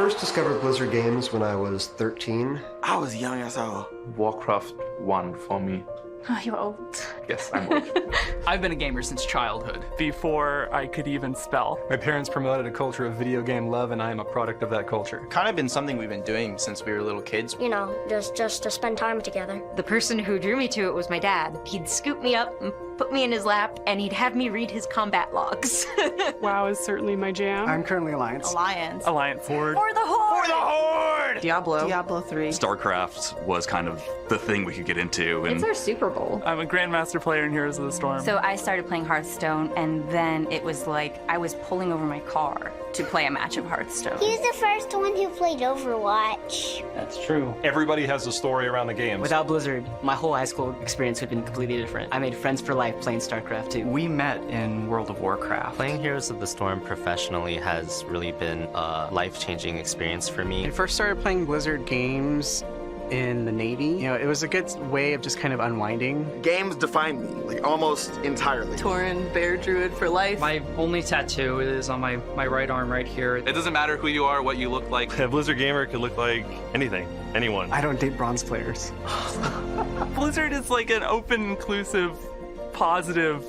first discovered Blizzard games when I was 13. I was young as hell. Warcraft 1 for me. Oh, you're old. Yes, I'm old. I've been a gamer since childhood. Before I could even spell. My parents promoted a culture of video game love, and I am a product of that culture. Kind of been something we've been doing since we were little kids. You know, just to spend time together. The person who drew me to it was my dad. He'd scoop me up and put me in his lap, and he'd have me read his combat logs. WoW is certainly my jam. I'm currently Alliance. Alliance. Horde. For the Horde! For the Horde! Diablo 3. StarCraft was kind of the thing we could get into. And It's our Super Bowl. I'm a Grandmaster player in Heroes of the Storm. So I started playing Hearthstone, and then it was like I was pulling over my car to play a match of Hearthstone. He was the first one who played Overwatch. That's true. Everybody has a story around the games. Without Blizzard, my whole high school experience would have been completely different. I made friends for life playing StarCraft 2. We met in World of Warcraft. Playing Heroes of the Storm professionally has really been a life-changing experience for me. I first started playing Blizzard games in the Navy. You know, it was a good way of just kind of unwinding. Games defined me, like almost entirely. Tauren, Bear Druid for life. My only tattoo is on my right arm right here. it doesn't matter who you are, what you look like. A Blizzard gamer could look like anything, anyone. I don't date bronze players. Blizzard is like an open, inclusive, positive,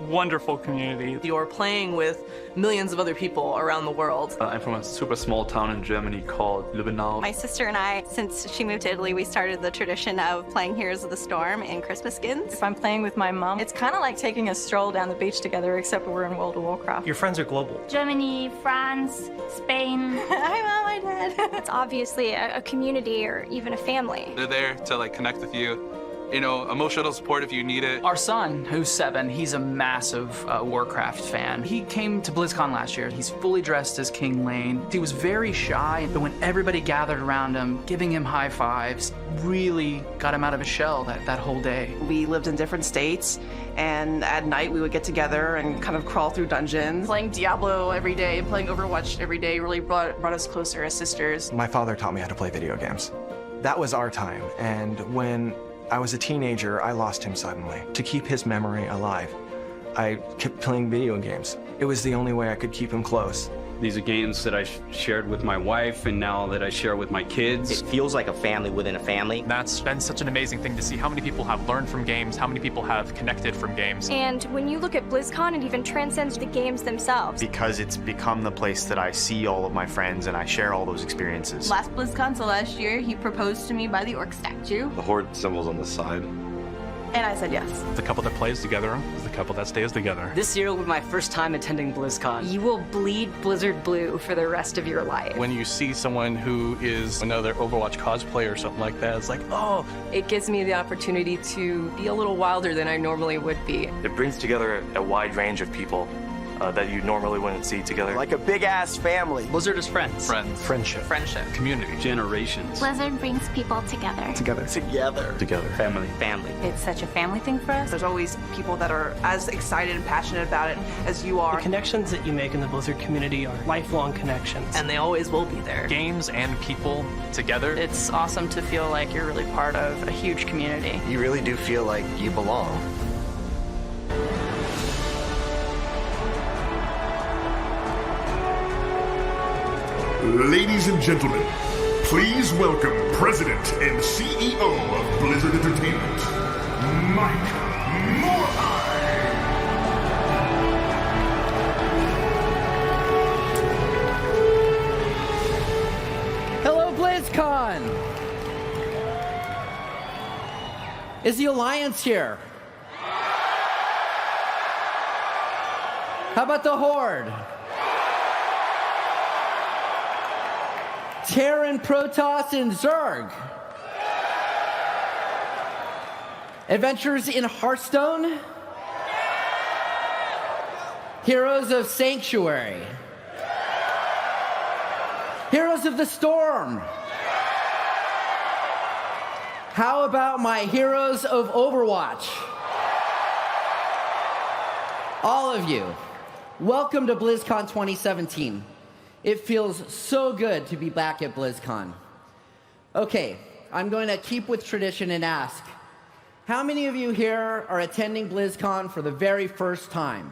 wonderful community. You're playing with millions of other people around the world. I'm from a super small town in Germany called Lübbenau. My sister and I, since she moved to Italy, we started the tradition of playing Heroes of the Storm in Christmas skins. If I'm playing with my mom, it's kind of like taking a stroll down the beach together, except we're in World of Warcraft. Your friends are global. Germany, France, Spain. Hi, Mom, hi, Dad. It's obviously a community or even a family. They're there to like connect with you. You know, emotional support if you need it. Our son, who's 7, he's a massive Warcraft fan. He came to Blizzcon last year. He's fully dressed as King Lane. He was very shy, but when everybody gathered around him, giving him high fives, really got him out of his shell that whole day. We lived in different states, and at night we would get together and kind of crawl through dungeons. Playing Diablo every day and playing Overwatch every day really brought us closer as sisters. My father taught me how to play video games. That was our time, and when I was a teenager, I lost him suddenly. To keep his memory alive, I kept playing video games. It was the only way I could keep him close. These are games that I shared with my wife, and now that I share with my kids. It feels like a family within a family. That's been such an amazing thing to see how many people have learned from games, how many people have connected from games. And when you look at BlizzCon, it even transcends the games themselves. Because it's become the place that I see all of my friends and I share all those experiences. Last BlizzCon, so last year, he proposed to me by the orc statue. The Horde symbol's on the side. And I said yes. The couple that plays together is the couple that stays together. This year will be my first time attending BlizzCon. You will bleed Blizzard blue for the rest of your life. When you see someone who is another Overwatch cosplayer or something like that, it's like, oh. It gives me the opportunity to be a little wilder than I normally would be. It brings together a wide range of people that you normally wouldn't see together. Like a big-ass family. Blizzard is friends. Friendship. Community. Generations. Blizzard brings people together. Together. Together. Family. It's such a family thing for us. There's always people that are as excited and passionate about it as you are. The connections that you make in the Blizzard community are lifelong connections. And they always will be there. Games and people together. It's awesome to feel like you're really part of a huge community. You really do feel like you belong. Ladies and gentlemen, please welcome President and CEO of Blizzard Entertainment, Mike Morhaime. Hello, BlizzCon! Is the Alliance here? How about the Horde? Terran, Protoss, and Zerg. Adventures in Hearthstone. Heroes of Sanctuary. Heroes of the Storm. How about my Heroes of Overwatch? All of you, welcome to BlizzCon 2017. It feels so good to be back at BlizzCon. Okay, I'm going to keep with tradition and ask, how many of you here are attending BlizzCon for the very first time?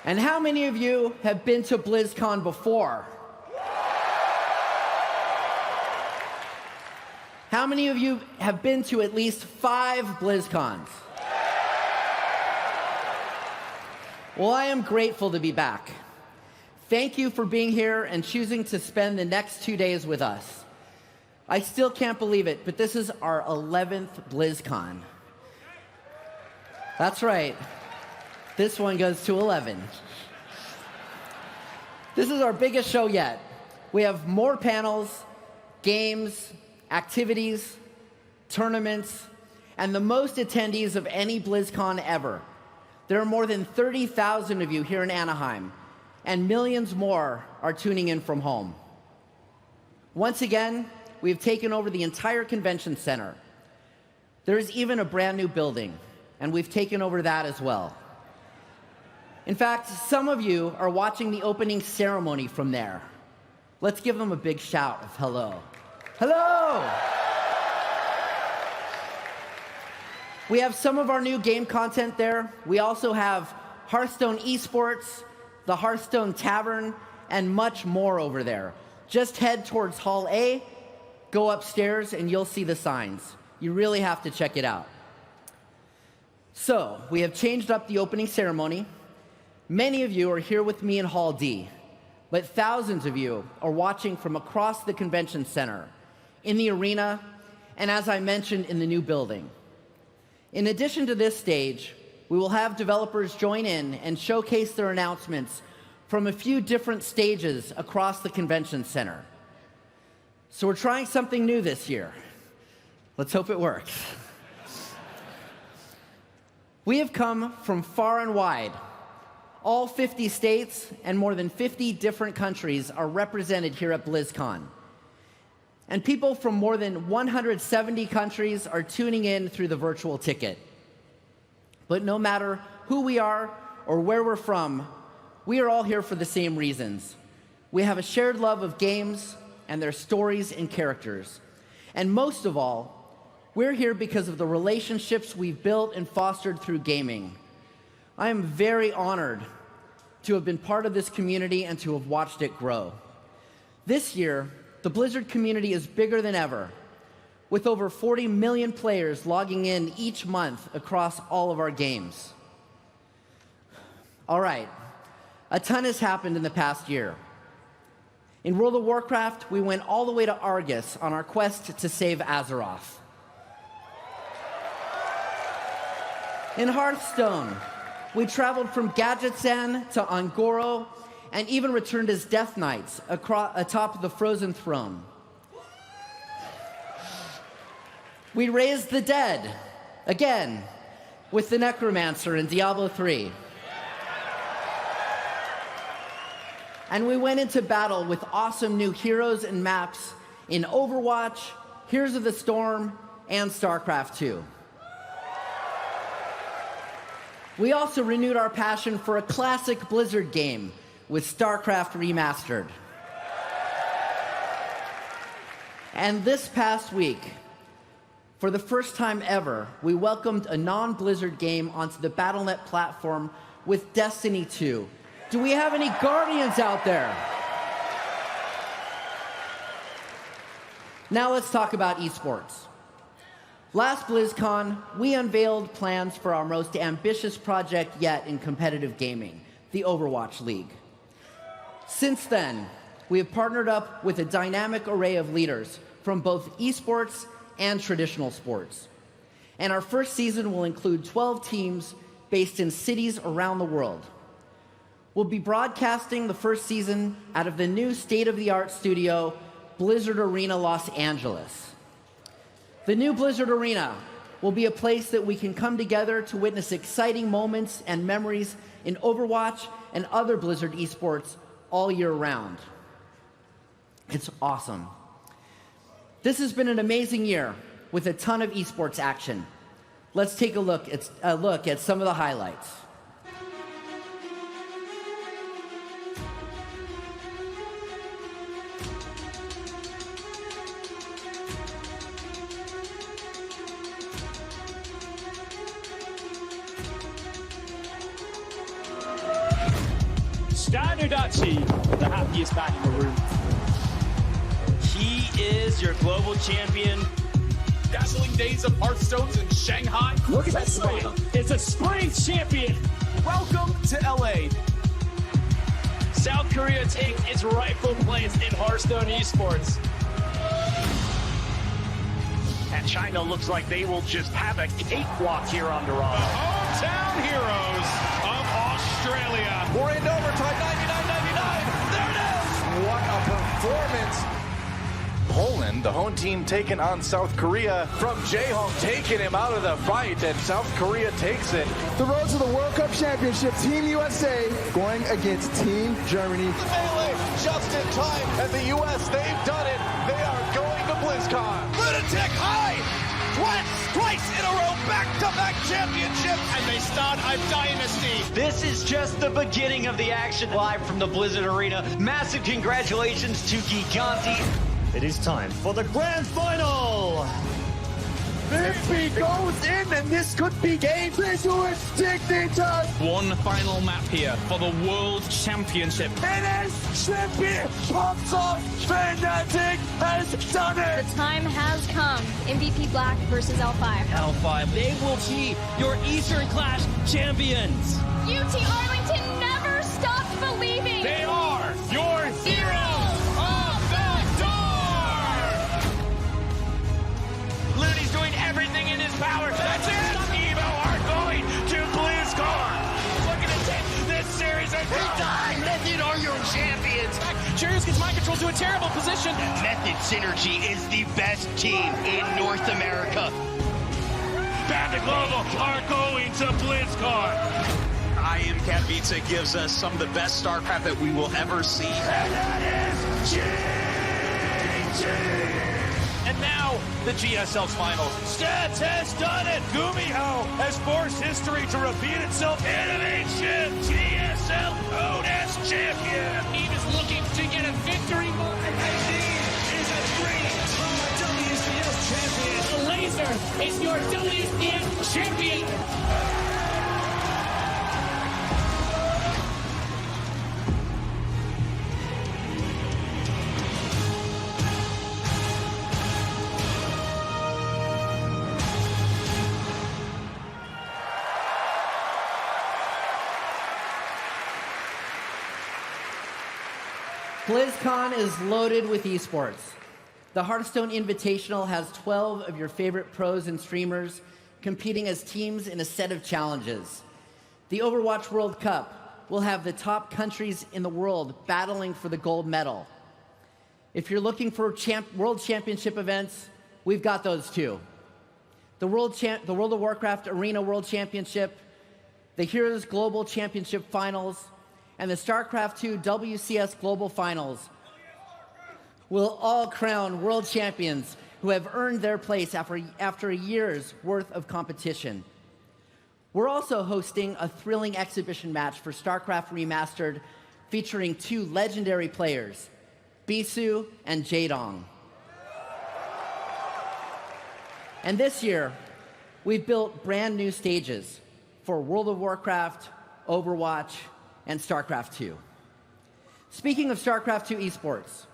And how many of you have been to BlizzCon before? How many of you have been to at least 5 BlizzCons? Well, I am grateful to be back. Thank you for being here and choosing to spend the next 2 days with us. I still can't believe it, but this is our 11th BlizzCon. That's right. This one goes to 11. This is our biggest show yet. We have more panels, games, activities, tournaments, and the most attendees of any BlizzCon ever. There are more than 30,000 of you here in Anaheim, and millions more are tuning in from home. Once again, we have taken over the entire convention center. There is even a brand new building, and we've taken over that as well. In fact, some of you are watching the opening ceremony from there. Let's give them a big shout of hello. Hello! We have some of our new game content there. We also have Hearthstone Esports, the Hearthstone Tavern, and much more over there. Just head towards Hall A, go upstairs, and you'll see the signs. You really have to check it out. So, we have changed up the opening ceremony. Many of you are here with me in Hall D, but thousands of you are watching from across the convention center, in the arena, and as I mentioned, in the new building. In addition to this stage, we will have developers join in and showcase their announcements from a few different stages across the convention center. So we're trying something new this year. Let's hope it works. We have come from far and wide. All 50 states and more than 50 different countries are represented here at BlizzCon. And people from more than 170 countries are tuning in through the virtual ticket. But no matter who we are or where we're from, we are all here for the same reasons. We have a shared love of games and their stories and characters. And most of all, we're here because of the relationships we've built and fostered through gaming. I am very honored to have been part of this community and to have watched it grow. This year, the Blizzard community is bigger than ever, with over 40 million players logging in each month across all of our games. All right, a ton has happened in the past year. In World of Warcraft, we went all the way to Argus on our quest to save Azeroth. In Hearthstone, we traveled from Gadgetzan to Ongoro and even returned as Death Knights atop the Frozen Throne. We raised the dead, again, with the Necromancer in Diablo 3. And we went into battle with awesome new heroes and maps in Overwatch, Heroes of the Storm, and StarCraft 2. We also renewed our passion for a classic Blizzard game with StarCraft Remastered. And this past week, for the first time ever, we welcomed a non-Blizzard game onto the Battle.net platform with Destiny 2. Do we have any Guardians out there? Now let's talk about esports. Last BlizzCon, we unveiled plans for our most ambitious project yet in competitive gaming, the Overwatch League. Since then, we have partnered up with a dynamic array of leaders from both esports and traditional sports. And our first season will include 12 teams based in cities around the world. We'll be broadcasting the first season out of the new state-of-the-art studio, Blizzard Arena Los Angeles. The new Blizzard Arena will be a place that we can come together to witness exciting moments and memories in Overwatch and other Blizzard esports all year round. It's awesome. This has been an amazing year with a ton of esports action. Let's take a look at some of the highlights. Hidachi, the happiest man in the room. He is your global champion. Dazzling days of Hearthstones in Shanghai. Look at that smile. It's a spring champion. Welcome to LA. South Korea takes its rightful place in Hearthstone esports. And China looks like they will just have a cakewalk here on Dorado. Hometown heroes of Australia. We're in overtime, 99-99. There it is. What a performance. Poland, the home team taking on South Korea. From Jaehong taking him out of the fight, and South Korea takes it. The road to the World Cup Championship, Team USA going against Team Germany. The melee just in time, and the US, they've done it. They are going to BlizzCon. Lunatic high! Twice in a row, back-to-back championships, and they start a dynasty. This is just the beginning of the action. Live from the Blizzard Arena. Massive congratulations to Giganti. It is time for the grand final. If he goes in, and this could be game to Dignitas. One final map here for the World Championship. It is champion pops off. Fnatic has done it. The time has come. MVP Black versus L5. L5, they will be your Eastern Clash champions. UT Arlington never stopped believing. They are your heroes of the door. Looney's doing everything in his power. That's it. Evo are going to BlizzCon. Looking to take this series and Method are your champions. Cheers gets mind control to a terrible position. Method Synergy is the best team in North America. Bandit Global are going to BlizzCon. I Am Katowice gives us some of the best StarCraft that we will ever see. And that is GG. And now, the GSL's finals. Stats has done it. Gumiho has forced history to repeat itself. Innovation, GSL Otis champion. He is looking to get a victory. And he is a three-time WCS champion. The Laser is your WCS champion. BlizzCon is loaded with esports. The Hearthstone Invitational has 12 of your favorite pros and streamers competing as teams in a set of challenges. The Overwatch World Cup will have the top countries in the world battling for the gold medal. If you're looking for World Championship events, we've got those too. The World of Warcraft Arena World Championship, the Heroes Global Championship Finals, and the StarCraft II WCS Global Finals will all crown world champions who have earned their place after a year's worth of competition. We're also hosting a thrilling exhibition match for StarCraft Remastered featuring two legendary players, Bisu and Jaedong. And this year, we've built brand new stages for World of Warcraft, Overwatch, and StarCraft II. Speaking of StarCraft II esports,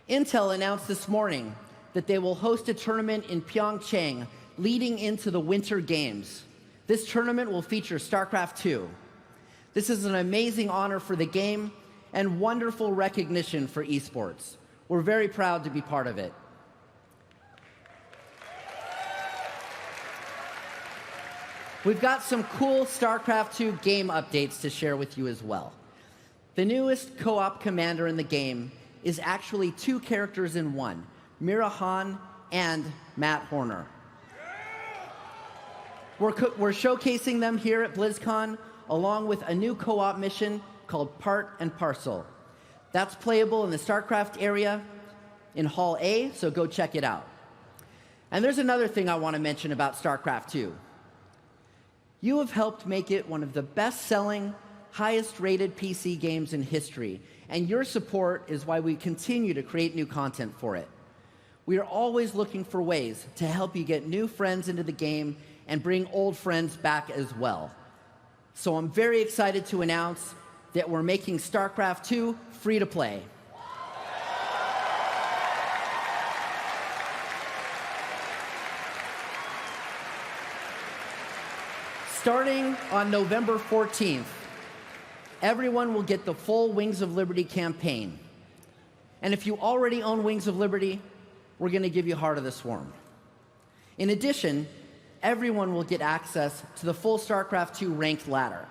Intel announced this morning that they will host a tournament in Pyeongchang leading into the Winter Games. This tournament will feature StarCraft II. This is an amazing honor for the game and wonderful recognition for esports. We're very proud to be part of it. We've got some cool StarCraft II game updates to share with you as well. The newest co-op commander in the game is actually two characters in one, Mira Han and Matt Horner. We're showcasing them here at BlizzCon along with a new co-op mission called Part and Parcel. That's playable in the StarCraft area in Hall A, so go check it out. And there's another thing I want to mention about StarCraft II. You have helped make it one of the best-selling, highest-rated PC games in history, and your support is why we continue to create new content for it. We are always looking for ways to help you get new friends into the game and bring old friends back as well. So I'm very excited to announce that we're making StarCraft 2 free to play. Starting on November 14th, everyone will get the full Wings of Liberty campaign. And if you already own Wings of Liberty, we're going to give you Heart of the Swarm. In addition, everyone will get access to the full StarCraft 2 ranked ladder.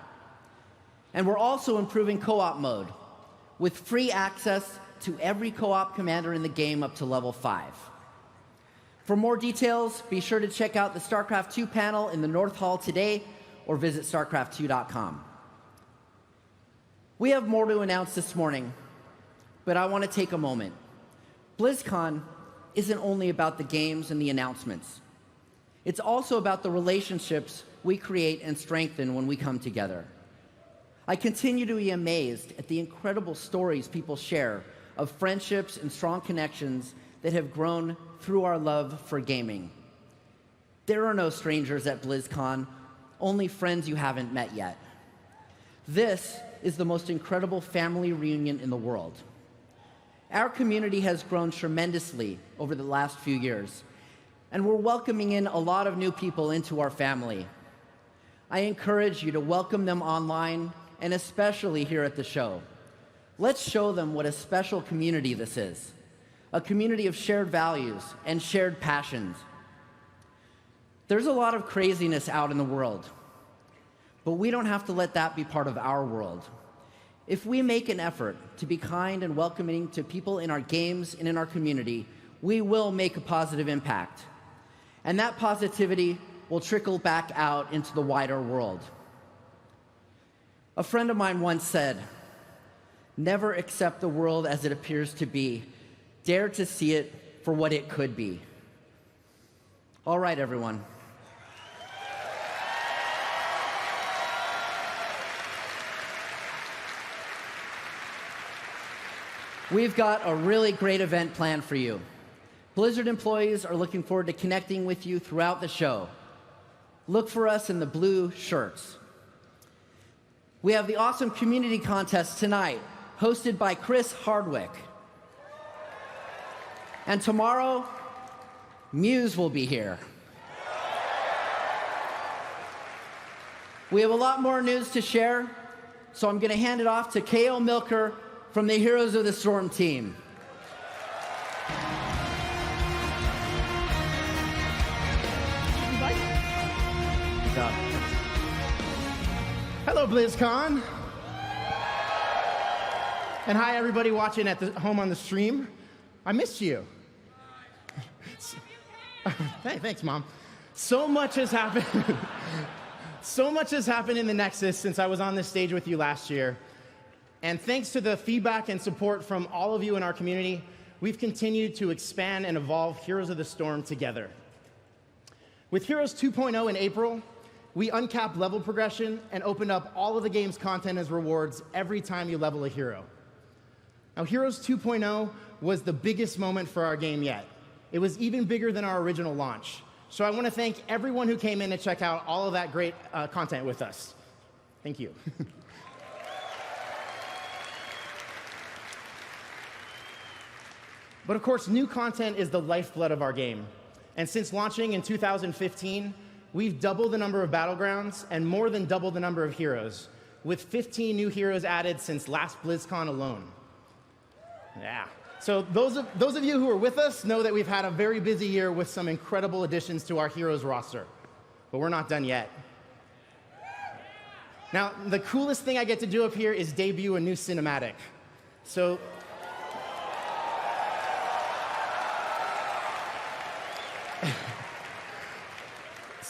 And we're also improving co-op mode with free access to every co-op commander in the game up to level 5. For more details, be sure to check out the StarCraft 2 panel in the North Hall today or visit StarCraft2.com. We have more to announce this morning, but I want to take a moment. BlizzCon isn't only about the games and the announcements. It's also about the relationships we create and strengthen when we come together. I continue to be amazed at the incredible stories people share of friendships and strong connections that have grown through our love for gaming. There are no strangers at BlizzCon, only friends you haven't met yet. This is the most incredible family reunion in the world. Our community has grown tremendously over the last few years, and we're welcoming in a lot of new people into our family. I encourage you to welcome them online, and especially here at the show. Let's show them what a special community this is, a community of shared values and shared passions. There's a lot of craziness out in the world, but we don't have to let that be part of our world. If we make an effort to be kind and welcoming to people in our games and in our community, we will make a positive impact. And that positivity will trickle back out into the wider world. A friend of mine once said, "Never accept the world as it appears to be. Dare to see it for what it could be." All right, everyone. We've got a really great event planned for you. Blizzard employees are looking forward to connecting with you throughout the show. Look for us in the blue shirts. We have the awesome community contest tonight, hosted by Chris Hardwick. And tomorrow, Muse will be here. We have a lot more news to share, so I'm going to hand it off to K.O. Milker from the Heroes of the Storm team. Hello, BlizzCon. And hi, everybody watching at home on the stream. I missed you. Hey, thanks, Mom. So much has happened. So much has happened in the Nexus since I was on this stage with you last year. And thanks to the feedback and support from all of you in our community, we've continued to expand and evolve Heroes of the Storm together. With Heroes 2.0 in April, we uncapped level progression and opened up all of the game's content as rewards every time you level a hero. Now, Heroes 2.0 was the biggest moment for our game yet. It was even bigger than our original launch. So I want to thank everyone who came in to check out all of that great content with us. Thank you. But of course, new content is the lifeblood of our game. And since launching in 2015, we've doubled the number of battlegrounds and more than doubled the number of heroes, with 15 new heroes added since last BlizzCon alone. Yeah. So those of you who are with us know that we've had a very busy year with some incredible additions to our heroes roster. But we're not done yet. Now, the coolest thing I get to do up here is debut a new cinematic. So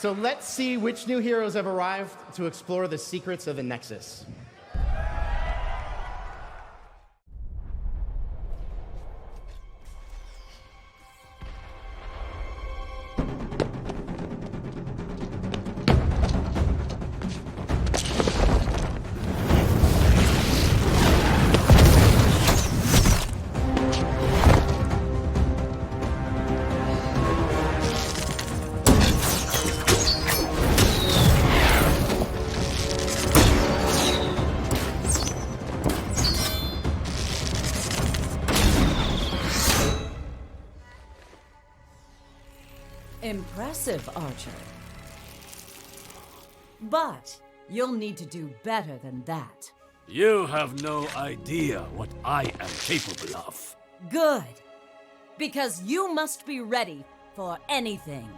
let's see which new heroes have arrived to explore the secrets of the Nexus. Impressive, Archer. But you'll need to do better than that. You have no idea what I am capable of. Good. Because you must be ready for anything.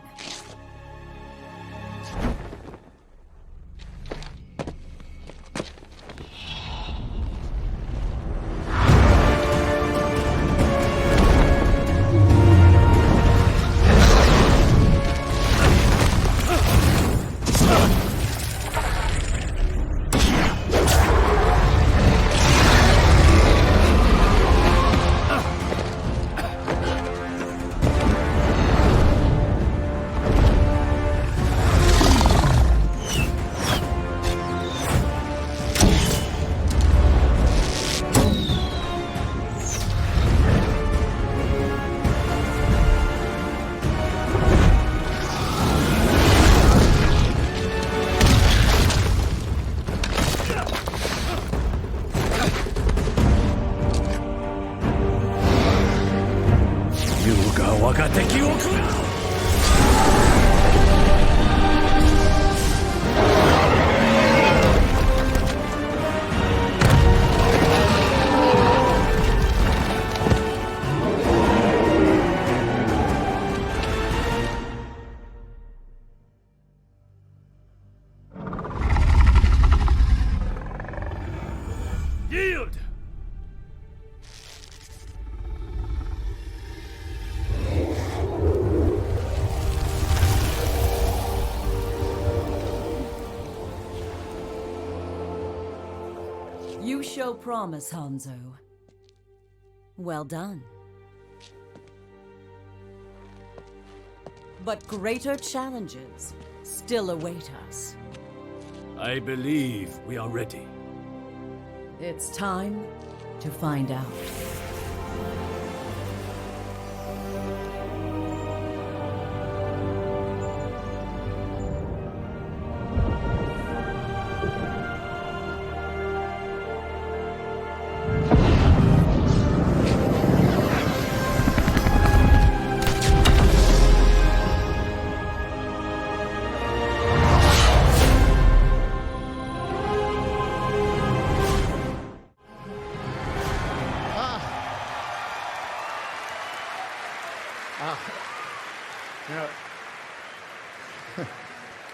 Yield! You show promise, Hanzo. Well done. But greater challenges still await us. I believe we are ready. It's time to find out.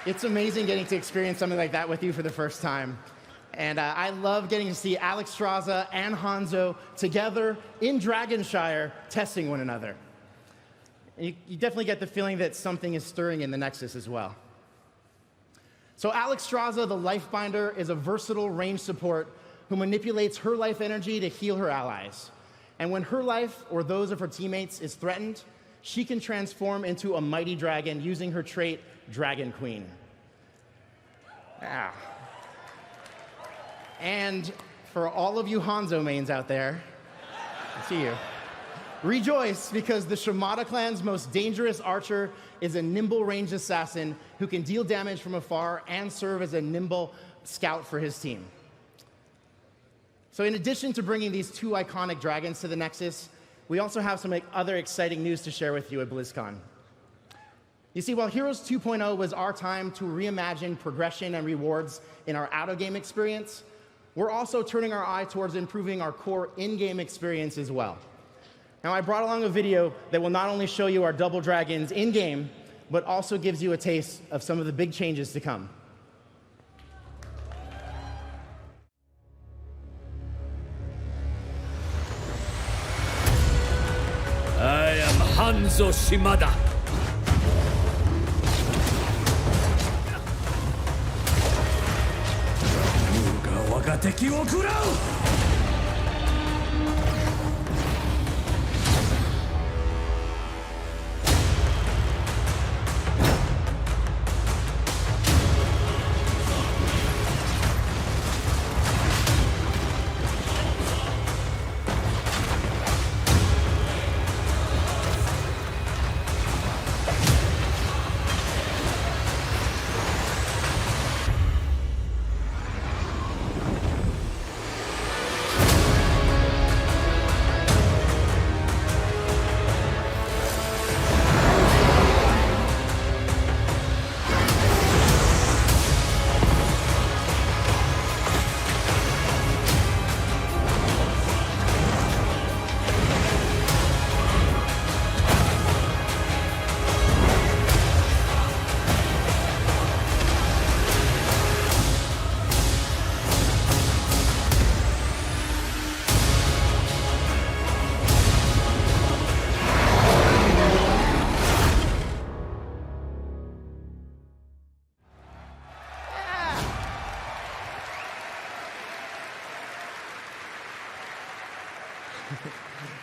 It's amazing getting to experience something like that with you for the first time. And I love getting to see Alex Straza and Hanzo together in Dragonshire testing one another. And you definitely get the feeling that something is stirring in the Nexus as well. So Alex Straza, the Lifebinder, is a versatile range support who manipulates her life energy to heal her allies. And when her life or those of her teammates is threatened, she can transform into a mighty dragon using her trait, Dragon Queen. Ah. And for all of you Hanzo mains out there, I see you. Rejoice, because the Shimada clan's most dangerous archer is a nimble ranged assassin who can deal damage from afar and serve as a nimble scout for his team. So in addition to bringing these two iconic dragons to the Nexus, we also have some other exciting news to share with you at BlizzCon. You see, while Heroes 2.0 was our time to reimagine progression and rewards in our out-of-game experience, we're also turning our eye towards improving our core in-game experience as well. Now, I brought along a video that will not only show you our double dragons in-game, but also gives you a taste of some of the big changes to come. I am Hanzo Shimada. You 我が敵を食らう!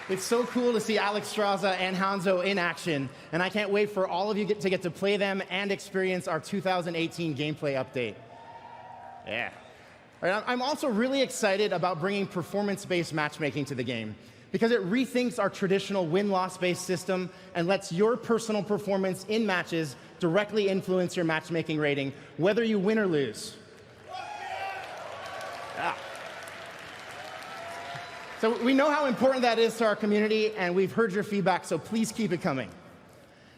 It's so cool to see Alex Straza and Hanzo in action, and I can't wait for all of you to get to play them and experience our 2018 gameplay update. Yeah. All right, I'm also really excited about bringing performance-based matchmaking to the game, because it rethinks our traditional win-loss-based system and lets your personal performance in matches directly influence your matchmaking rating, whether you win or lose. Yeah. So we know how important that is to our community, and we've heard your feedback, so please keep it coming.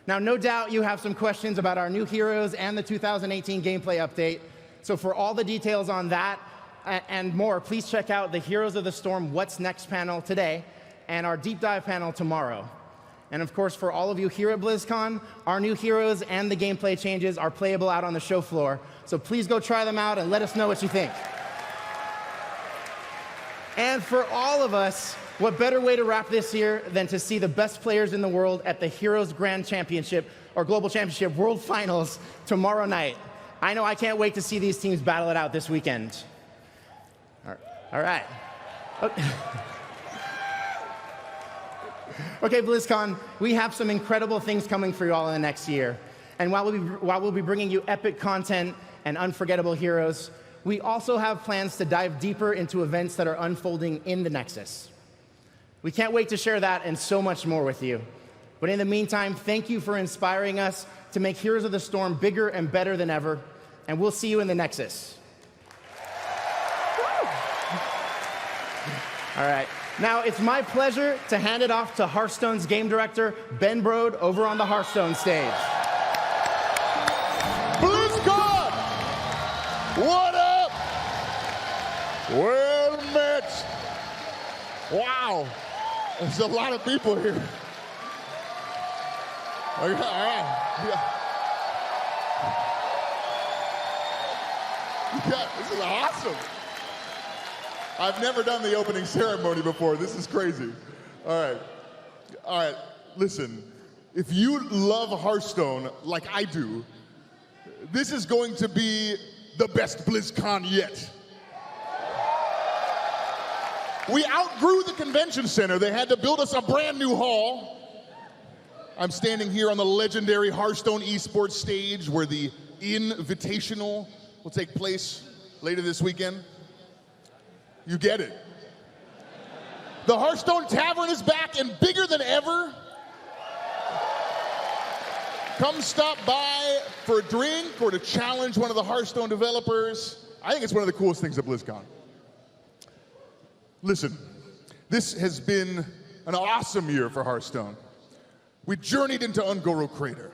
Now, no doubt you have some questions about our new heroes and the 2018 gameplay update. So for all the details on that and more, please check out the Heroes of the Storm What's Next panel today and our deep dive panel tomorrow. And of course, for all of you here at BlizzCon, our new heroes and the gameplay changes are playable out on the show floor. So please go try them out and let us know what you think. And for all of us, what better way to wrap this year than to see the best players in the world at the Heroes Grand Championship or Global Championship World Finals tomorrow night. I know I can't wait to see these teams battle it out this weekend. All right. Okay, BlizzCon, we have some incredible things coming for you all in the next year. And while we'll be bringing you epic content and unforgettable heroes, we also have plans to dive deeper into events that are unfolding in the Nexus. We can't wait to share that and so much more with you. But in the meantime, thank you for inspiring us to make Heroes of the Storm bigger and better than ever, and we'll see you in the Nexus. All right. Now, it's my pleasure to hand it off to Hearthstone's game director, Ben Brode, over on the Hearthstone stage. BlizzCon! What up? Well met. Wow. There's a lot of people here. All right. Yeah, this is awesome. I've never done the opening ceremony before. This is crazy. All right. Listen, if you love Hearthstone like I do, this is going to be the best BlizzCon yet. We outgrew the convention center. They had to build us a brand new hall. I'm standing here on the legendary Hearthstone esports stage where the Invitational will take place later this weekend. You get it. The Hearthstone Tavern is back and bigger than ever. Come stop by for a drink or to challenge one of the Hearthstone developers. I think it's one of the coolest things at BlizzCon. Listen, this has been an awesome year for Hearthstone. We journeyed into Ungoro Crater.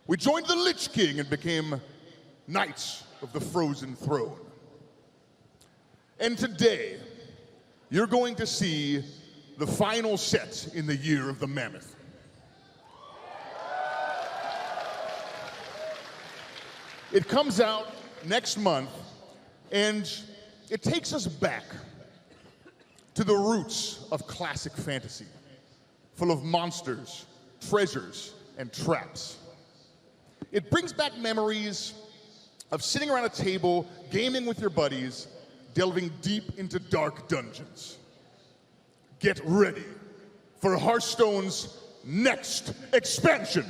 We joined the Lich King and became Knights of the Frozen Throne. And today, you're going to see the final set in the Year of the Mammoth. It comes out next month, and it takes us back to the roots of classic fantasy, full of monsters, treasures, and traps. It brings back memories of sitting around a table, gaming with your buddies, delving deep into dark dungeons. Get ready for Hearthstone's next expansion.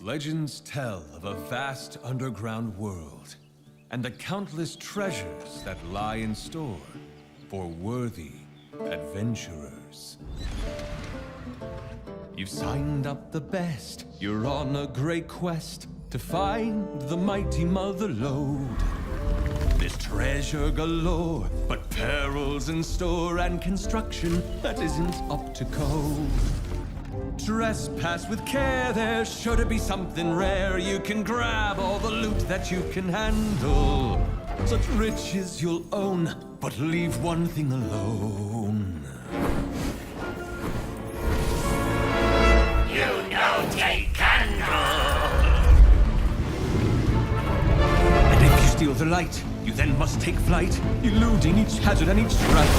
Legends tell of a vast underground world and the countless treasures that lie in store for worthy adventurers. You've signed up the best. You're on a great quest to find the mighty Mother Lode. There's treasure galore, but perils in store and construction that isn't up to code. Trespass with care, there's sure to be something rare. You can grab all the loot that you can handle. Such riches you'll own, but leave one thing alone. You know, take handle. And if you steal the light, you then must take flight, eluding each hazard and each trap.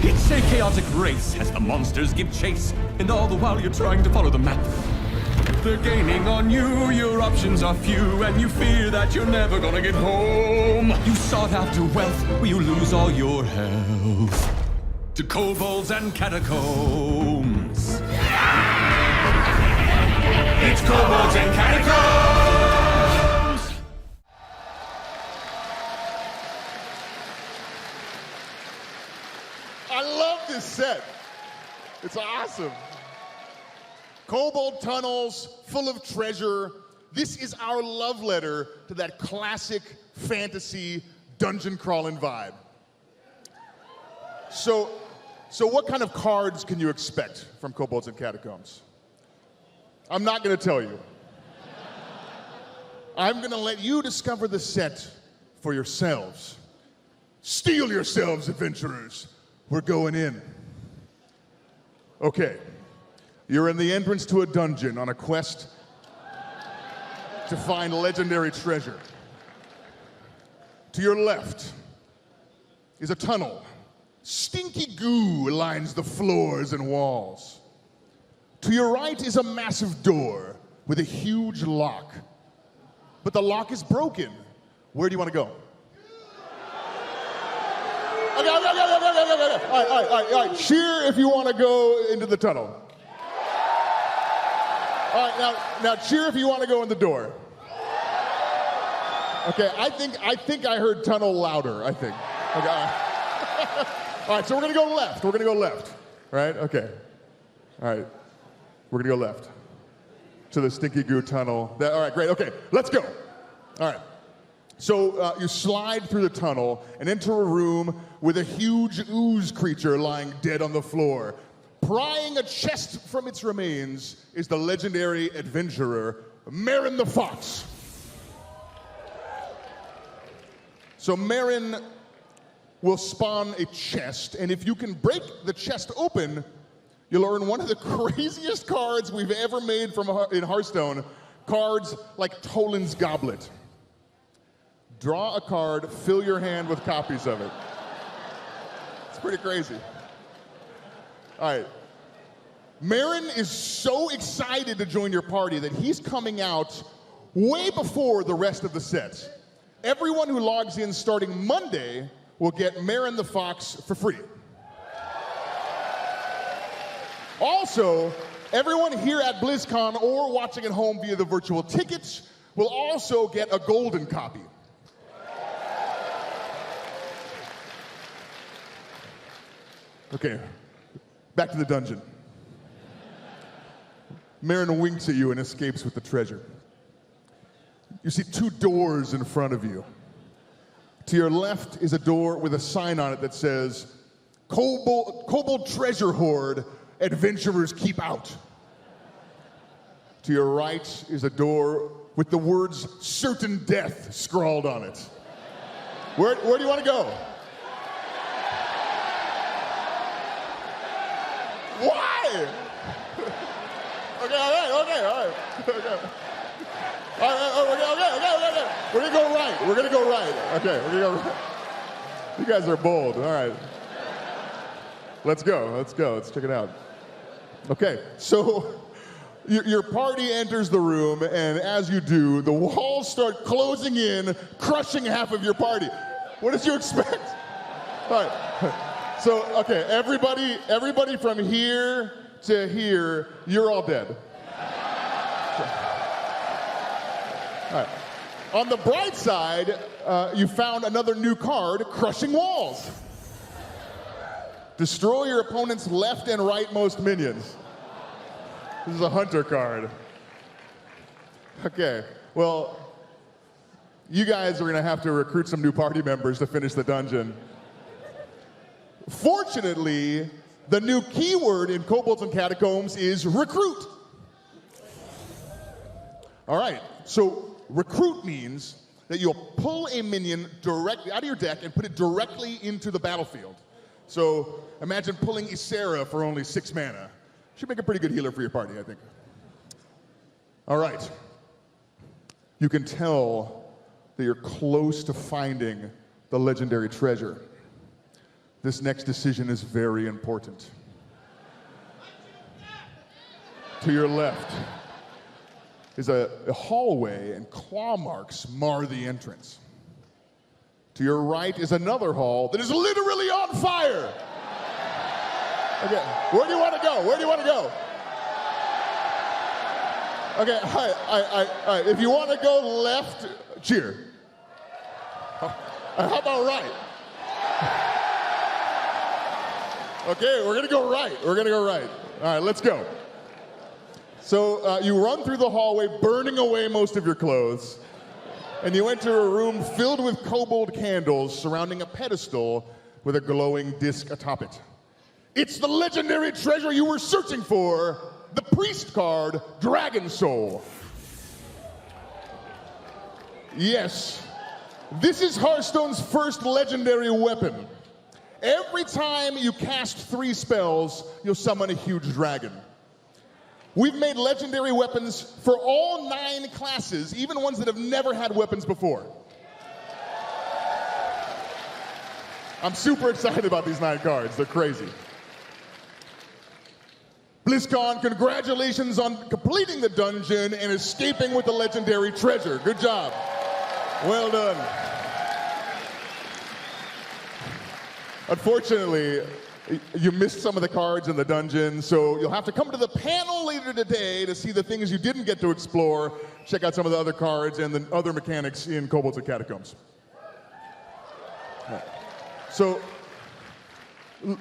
It's a chaotic race as the monsters give chase, and all the while you're trying to follow the map. they're gaining on you. Your options are few, and you fear that you're never gonna get home. You sought after wealth, will you lose all your health to kobolds and catacombs? It's kobolds and catacombs! I love this set. It's awesome. Kobold tunnels full of treasure. This is our love letter to that classic fantasy dungeon crawling vibe. So what kind of cards can you expect from Kobolds and Catacombs? I'm not going to tell you. I'm going to let you discover the set for yourselves. Steel yourselves, adventurers. We're going in. Okay. You're in the entrance to a dungeon on a quest to find legendary treasure. To your left is a tunnel. Stinky goo lines the floors and walls. To your right is a massive door with a huge lock. But the lock is broken. Where do you want to go? Okay. All right. Cheer if you want to go into the tunnel. All right, now cheer if you want to go in the door. Okay, I think I heard tunnel louder, I think. Okay, all right, so we're going to go left. We're going to go left, right? Okay. All right, we're going to go left to the Stinky Goo tunnel. All right, great. Okay, let's go. All right. So you slide through the tunnel and enter a room with a huge ooze creature lying dead on the floor. Prying a chest from its remains is the legendary adventurer, Marin the Fox. So Marin will spawn a chest, and if you can break the chest open, you'll earn one of the craziest cards we've ever made in Hearthstone, cards like Toland's Goblet. Draw a card, fill your hand with copies of it. It's pretty crazy. All right. Marin is so excited to join your party that he's coming out way before the rest of the set. Everyone who logs in starting Monday will get Marin the Fox for free. Also, everyone here at BlizzCon or watching at home via the virtual tickets will also get a golden copy. Okay, back to the dungeon. Marin winks at you and escapes with the treasure. You see two doors in front of you. To your left is a door with a sign on it that says, Kobold Treasure Hoard, adventurers keep out. To your right is a door with the words certain death scrawled on it. Where do you want to go? Why? Okay, all right. We're gonna go right. Okay, we're gonna go right. You guys are bold. All right. Let's go. Let's check it out. Okay, so your party enters the room, and as you do, the walls start closing in, crushing half of your party. What did you expect? All right. So, okay, everybody from here to here, you're all dead. All right. On the bright side, you found another new card, Crushing Walls. Destroy your opponent's left and rightmost minions. This is a hunter card. Okay, well, you guys are gonna have to recruit some new party members to finish the dungeon. Fortunately, the new keyword in Kobolds and Catacombs is recruit. All right, so recruit means that you'll pull a minion directly out of your deck and put it directly into the battlefield. So imagine pulling Ysera for only 6 mana. Should make a pretty good healer for your party, I think. All right. You can tell that you're close to finding the legendary treasure. This next decision is very important. To your left is a hallway, and claw marks mar the entrance. To your right is another hall that is literally on fire. Okay, where do you want to go? Where do you want to go? Okay, all right. If you want to go left, cheer. How about right? Okay, we're gonna go right. We're gonna go right. All right, let's go. So you run through the hallway, burning away most of your clothes, and you enter a room filled with kobold candles surrounding a pedestal with a glowing disc atop it. It's the legendary treasure you were searching for, the priest card, Dragon Soul. Yes, this is Hearthstone's first legendary weapon. Every time you cast 3 spells, you'll summon a huge dragon. We've made legendary weapons for all 9 classes, even ones that have never had weapons before. I'm super excited about these 9 cards. They're crazy. Blizzcon, congratulations on completing the dungeon and escaping with the legendary treasure. Good job. Well done. Unfortunately, you missed some of the cards in the dungeon, so you'll have to come to the panel later today to see the things you didn't get to explore. Check out some of the other cards and the other mechanics in Kobolds and Catacombs. So,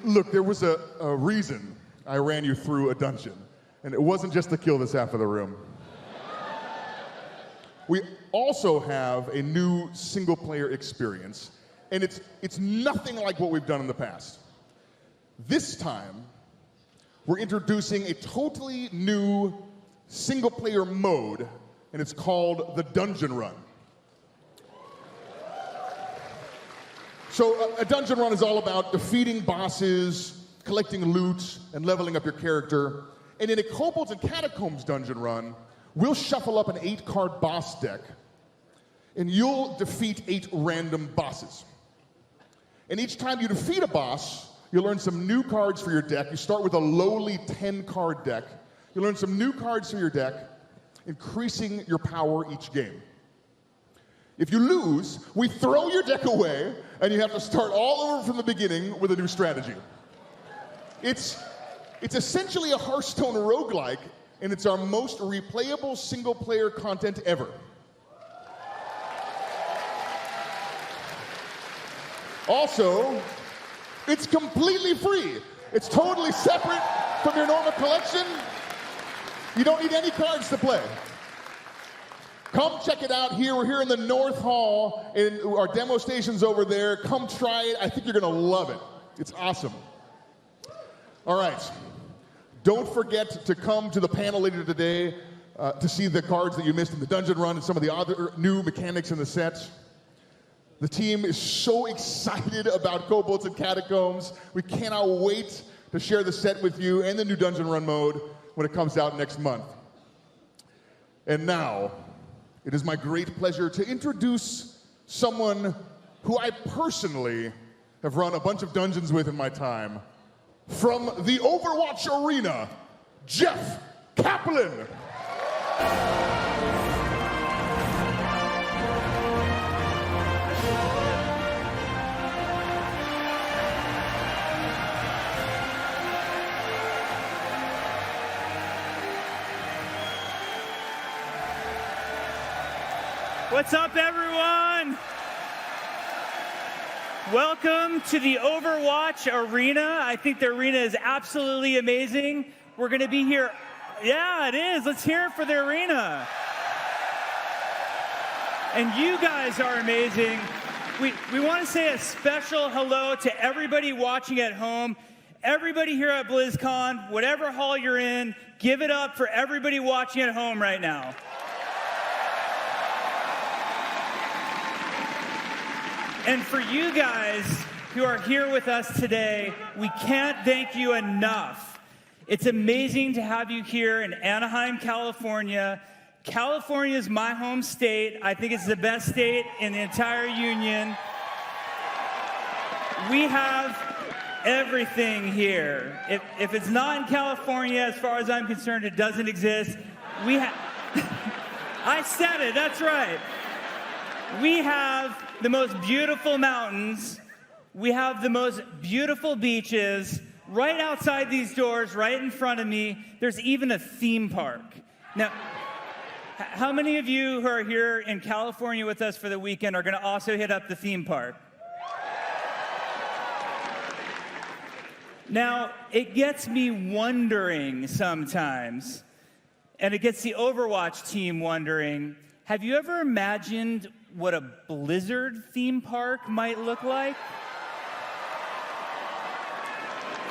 look, there was a reason I ran you through a dungeon, and it wasn't just to kill this half of the room. We also have a new single-player experience, and it's nothing like what we've done in the past. This time, we're introducing a totally new single-player mode, and it's called the Dungeon Run. So a dungeon run is all about defeating bosses, collecting loot, and leveling up your character. And in a Kobolds and Catacombs dungeon run, we'll shuffle up an 8-card boss deck, and you'll defeat 8 random bosses. And each time you defeat a boss, you'll learn some new cards for your deck. You start with a lowly 10-card deck. You learn some new cards for your deck, increasing your power each game. If you lose, we throw your deck away, and you have to start all over from the beginning with a new strategy. It's essentially a Hearthstone roguelike, and it's our most replayable single-player content ever. Also, it's completely free. It's totally separate from your normal collection. You don't need any cards to play. Come check it out here. We're here in the North Hall, and our demo station's over there. Come try it. I think you're going to love it. It's awesome. All right. Don't forget to come to the panel later today to see the cards that you missed in the dungeon run and some of the other new mechanics in the set. The team is so excited about Kobolds and Catacombs. We cannot wait to share the set with you and the new dungeon run mode when it comes out next month. And now, it is my great pleasure to introduce someone who I personally have run a bunch of dungeons with in my time. From the Overwatch Arena, Jeff Kaplan. What's up, everyone? Welcome to the Overwatch Arena. I think the arena is absolutely amazing. We're going to be here. Yeah, it is. Let's hear it for the arena. And you guys are amazing. We want to say a special hello to everybody watching at home, everybody here at BlizzCon, whatever hall you're in, give it up for everybody watching at home right now. And for you guys who are here with us today, we can't thank you enough. It's amazing to have you here in Anaheim, California. California is my home state. I think it's the best state in the entire union. We have everything here. If it's not in California, as far as I'm concerned, it doesn't exist. We have... I said it, that's right. We have the most beautiful mountains. We have the most beautiful beaches. Right outside these doors, right in front of me, there's even a theme park. Now, how many of you who are here in California with us for the weekend are going to also hit up the theme park? Now, it gets me wondering sometimes, and it gets the Overwatch team wondering, have you ever imagined what a Blizzard theme park might look like?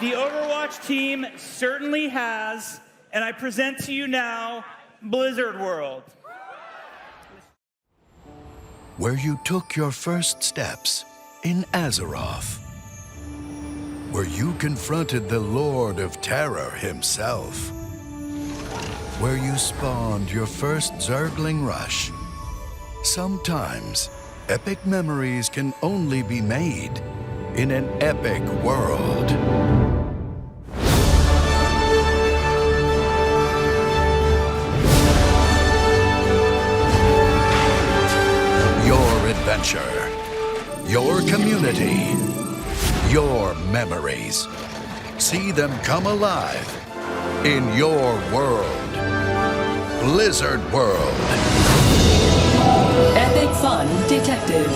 The Overwatch team certainly has, and I present to you now, Blizzard World. Where you took your first steps in Azeroth. Where you confronted the Lord of Terror himself. Where you spawned your first Zergling rush. Sometimes, epic memories can only be made in an epic world. Your adventure, your community, your memories. See them come alive in your world. Blizzard World. Epic fun detected.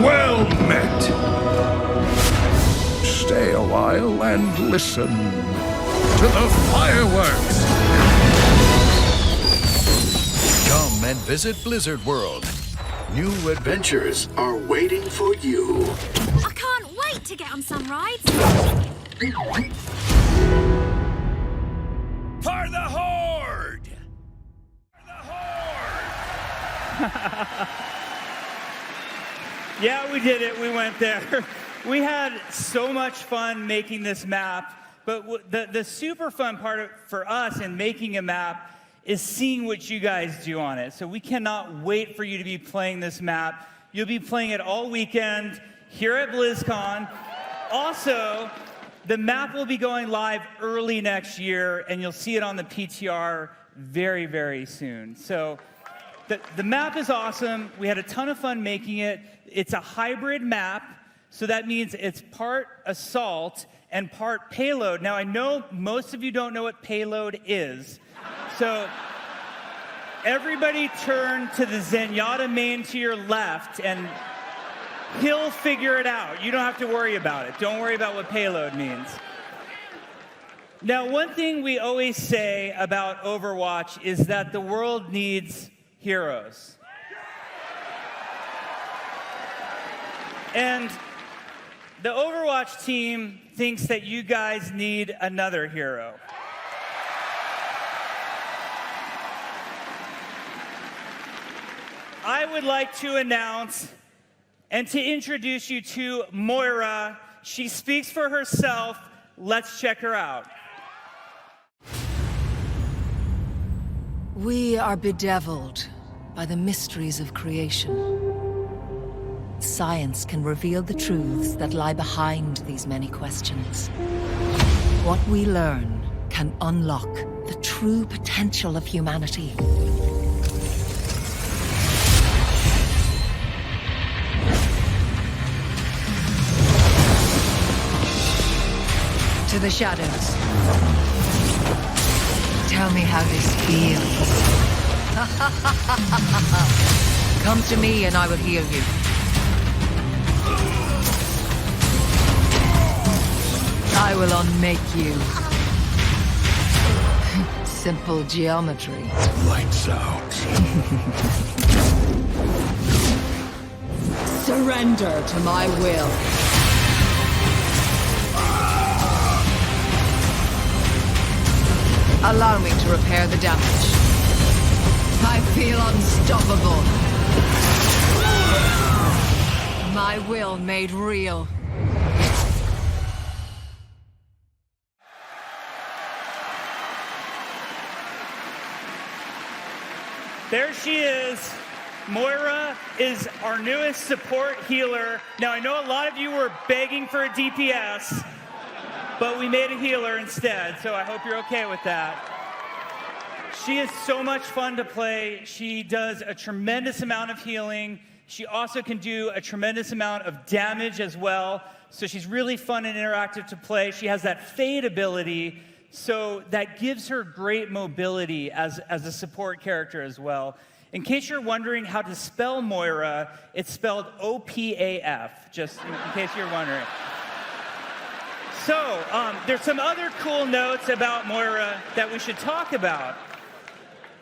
Well met. Stay a while and listen to the fireworks. Come and visit Blizzard World. New adventures are waiting for you. I can't wait to get on some rides. For the Horde! Yeah, we did it. We went there. We had so much fun making this map, but the super fun part for us in making a map is seeing what you guys do on it. So we cannot wait for you to be playing this map. You'll be playing it all weekend here at BlizzCon. Also, the map will be going live early next year, and you'll see it on the PTR very, very soon. So the map is awesome. We had a ton of fun making it. It's a hybrid map, so that means it's part assault and part payload. Now, I know most of you don't know what payload is. So everybody turn to the Zenyatta main to your left, and he'll figure it out. You don't have to worry about it. Don't worry about what payload means. Now, one thing we always say about Overwatch is that the world needs heroes. And the Overwatch team thinks that you guys need another hero. I would like to announce and to introduce you to Moira. She speaks for herself. Let's check her out. We are bedeviled by the mysteries of creation. Science can reveal the truths that lie behind these many questions. What we learn can unlock the true potential of humanity. To the shadows. Tell me how this feels. Come to me and I will heal you. I will unmake you. Simple geometry. Lights out. Surrender to my will. Allow me to repair the damage. I feel unstoppable. My will made real. There she is. Moira is our newest support healer. Now, I know a lot of you were begging for a DPS, but we made a healer instead, so I hope you're okay with that. She is so much fun to play. She does a tremendous amount of healing. She also can do a tremendous amount of damage as well. So she's really fun and interactive to play. She has that fade ability, so that gives her great mobility as a support character as well. In case you're wondering how to spell Moira, it's spelled O-P-A-F, just in case you're wondering. So, there's some other cool notes about Moira that we should talk about.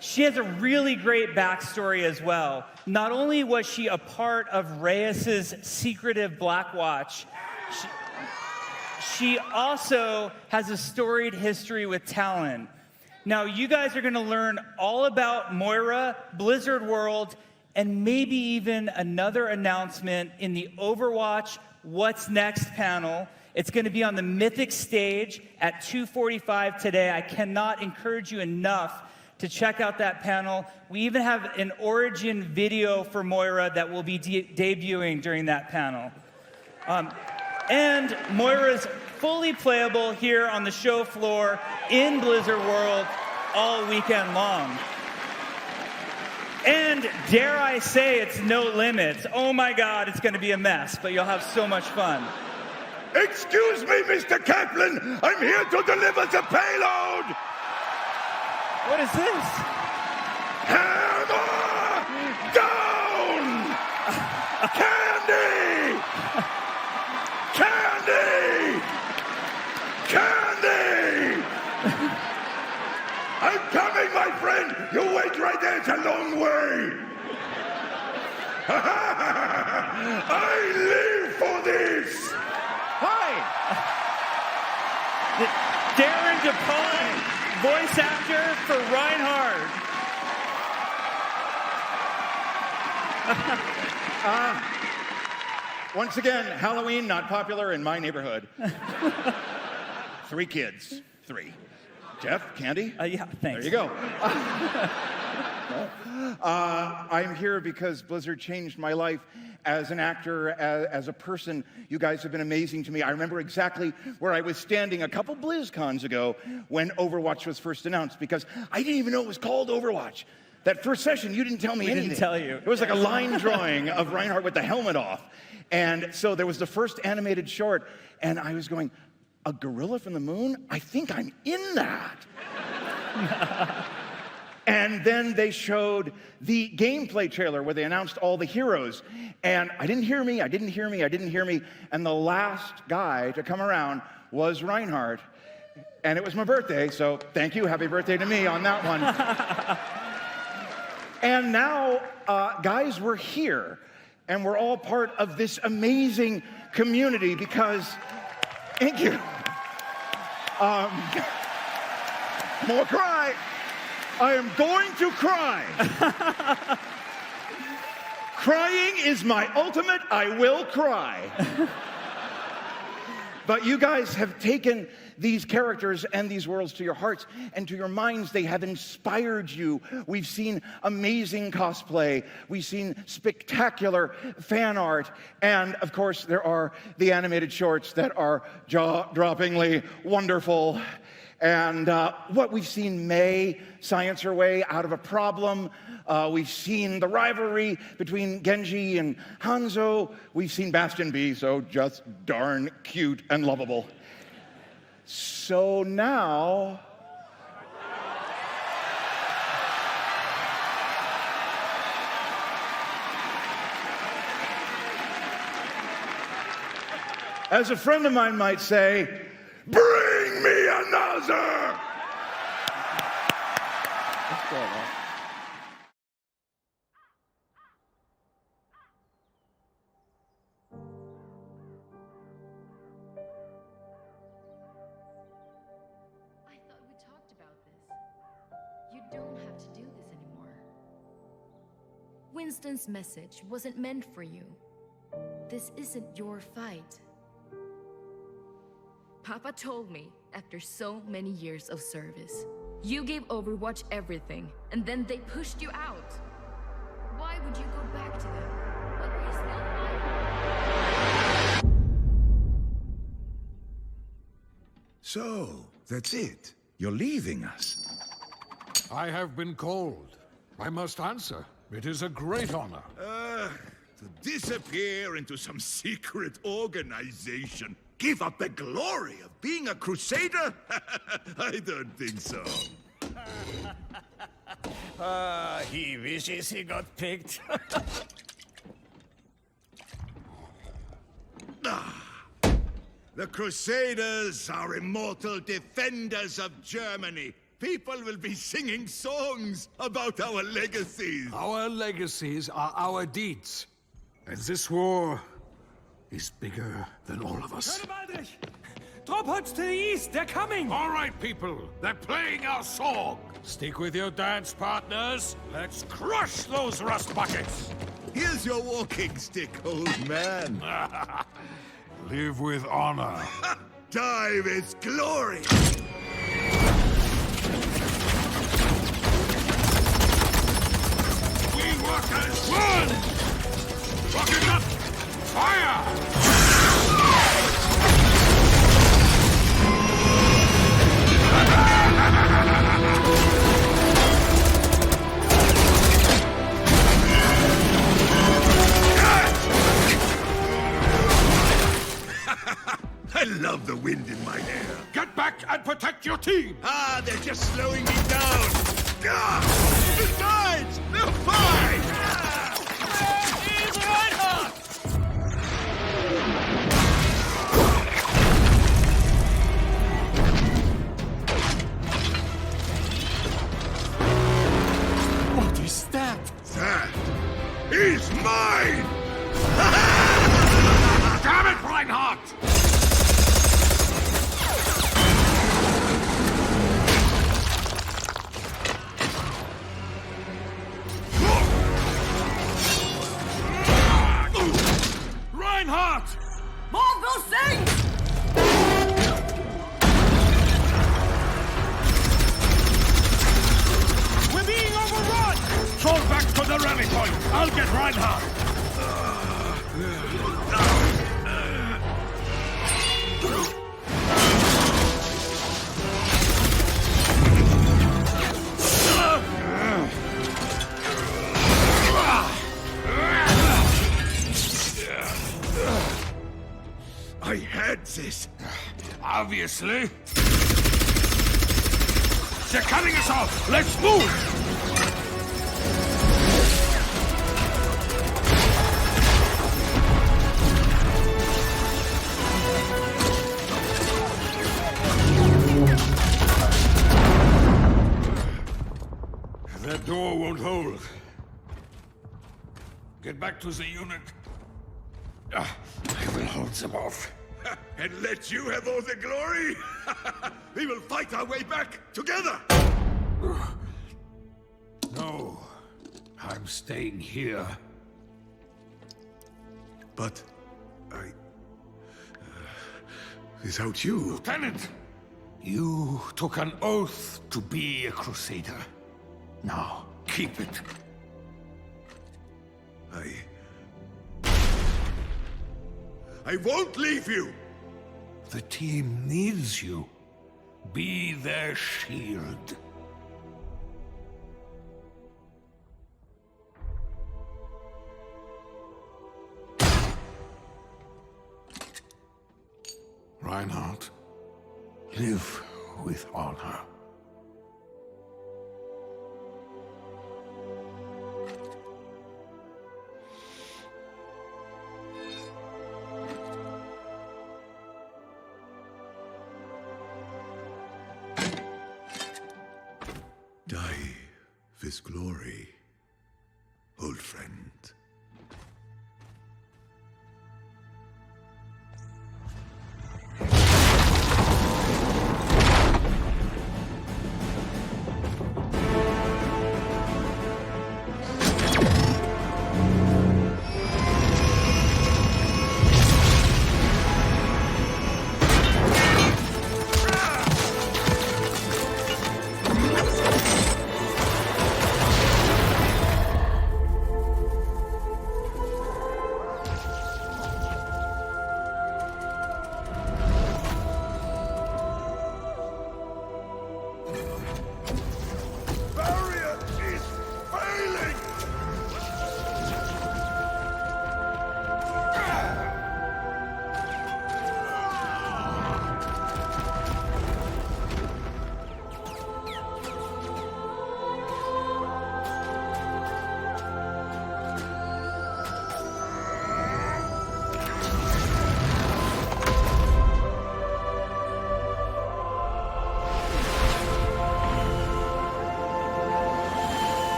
She has a really great backstory as well. Not only was she a part of Reyes' secretive Black Watch, she also has a storied history with Talon. Now, you guys are going to learn all about Moira, Blizzard World, and maybe even another announcement in the Overwatch What's Next panel. It's going to be on the Mythic stage at 2:45 today. I cannot encourage you enough to check out that panel. We even have an origin video for Moira that will be debuting during that panel. And Moira's fully playable here on the show floor in Blizzard World all weekend long. And dare I say, it's no limits. Oh my God, it's going to be a mess, but you'll have so much fun. Excuse me, Mr. Kaplan. I'm here to deliver the payload. What is this? Hammer down! Candy! Candy! Candy! I'm coming, my friend! You wait right there, it's a long way! I live for this! Hi! Darren DePaul, voice actor for Reinhardt. Once again, Halloween not popular in my neighborhood. 3 kids. 3. Jeff, Candy? Yeah, thanks. There you go. I'm here because Blizzard changed my life as an actor, as a person. You guys have been amazing to me. I remember exactly where I was standing a couple BlizzCons ago when Overwatch was first announced, because I didn't even know it was called Overwatch. That first session, you didn't tell me anything. We didn't tell you. It was like a line drawing of Reinhardt with the helmet off. And so there was the first animated short, and I was going, a gorilla from the moon? I think I'm in that. And then they showed the gameplay trailer where they announced all the heroes. And I didn't hear me. And the last guy to come around was Reinhardt. And it was my birthday, so thank you. Happy birthday to me on that one. And now, guys, we're here. And we're all part of this amazing community because, thank you. More cry. I am going to cry. Crying is my ultimate, I will cry. But you guys have taken these characters and these worlds to your hearts and to your minds. They have inspired you. We've seen amazing cosplay. We've seen spectacular fan art. And of course, there are the animated shorts that are jaw-droppingly wonderful. And what we've seen Mei science her way out of a problem. We've seen the rivalry between Genji and Hanzo. We've seen Bastion be so just darn cute and lovable. So now, as a friend of mine might say, bring me another! What's going on? I thought we talked about this. You don't have to do this anymore. Winston's message wasn't meant for you. This isn't your fight. Papa told me, after so many years of service, you gave Overwatch everything, and then they pushed you out. Why would you go back to them? What were you still fighting? So, that's it. You're leaving us. I have been called. I must answer. It is a great honor. To disappear into some secret organization. Give up the glory of being a crusader? I don't think so. He wishes he got picked. The Crusaders are immortal defenders of Germany. People will be singing songs about our legacies. Our legacies are our deeds. And this war is bigger than all of us. Drop pods to the east, they're coming! All right, people, they're playing our song. Stick with your dance partners. Let's crush those rust buckets. Here's your walking stick, old man. Live with honor. Die with glory. We workers, run! Rocket up! Fire! I love the wind in my hair. Get back and protect your team! They're just slowing me down. Besides, they're fine! Where is Reinhardt? What is that? That is mine! Damn it, Reinhardt! Reinhardt! More of those things! We're being overrun! Fall back to the rally point! I'll get Reinhardt! I had this. Obviously. They're cutting us off! Let's move! That door won't hold. Get back to the unit. I will hold them off. And let you have all the glory? We will fight our way back together! No. I'm staying here. But without you... Lieutenant! You took an oath to be a crusader. Now, keep it. I won't leave you! The team needs you. Be their shield. Reinhardt, live with honor. Die with glory, old friend.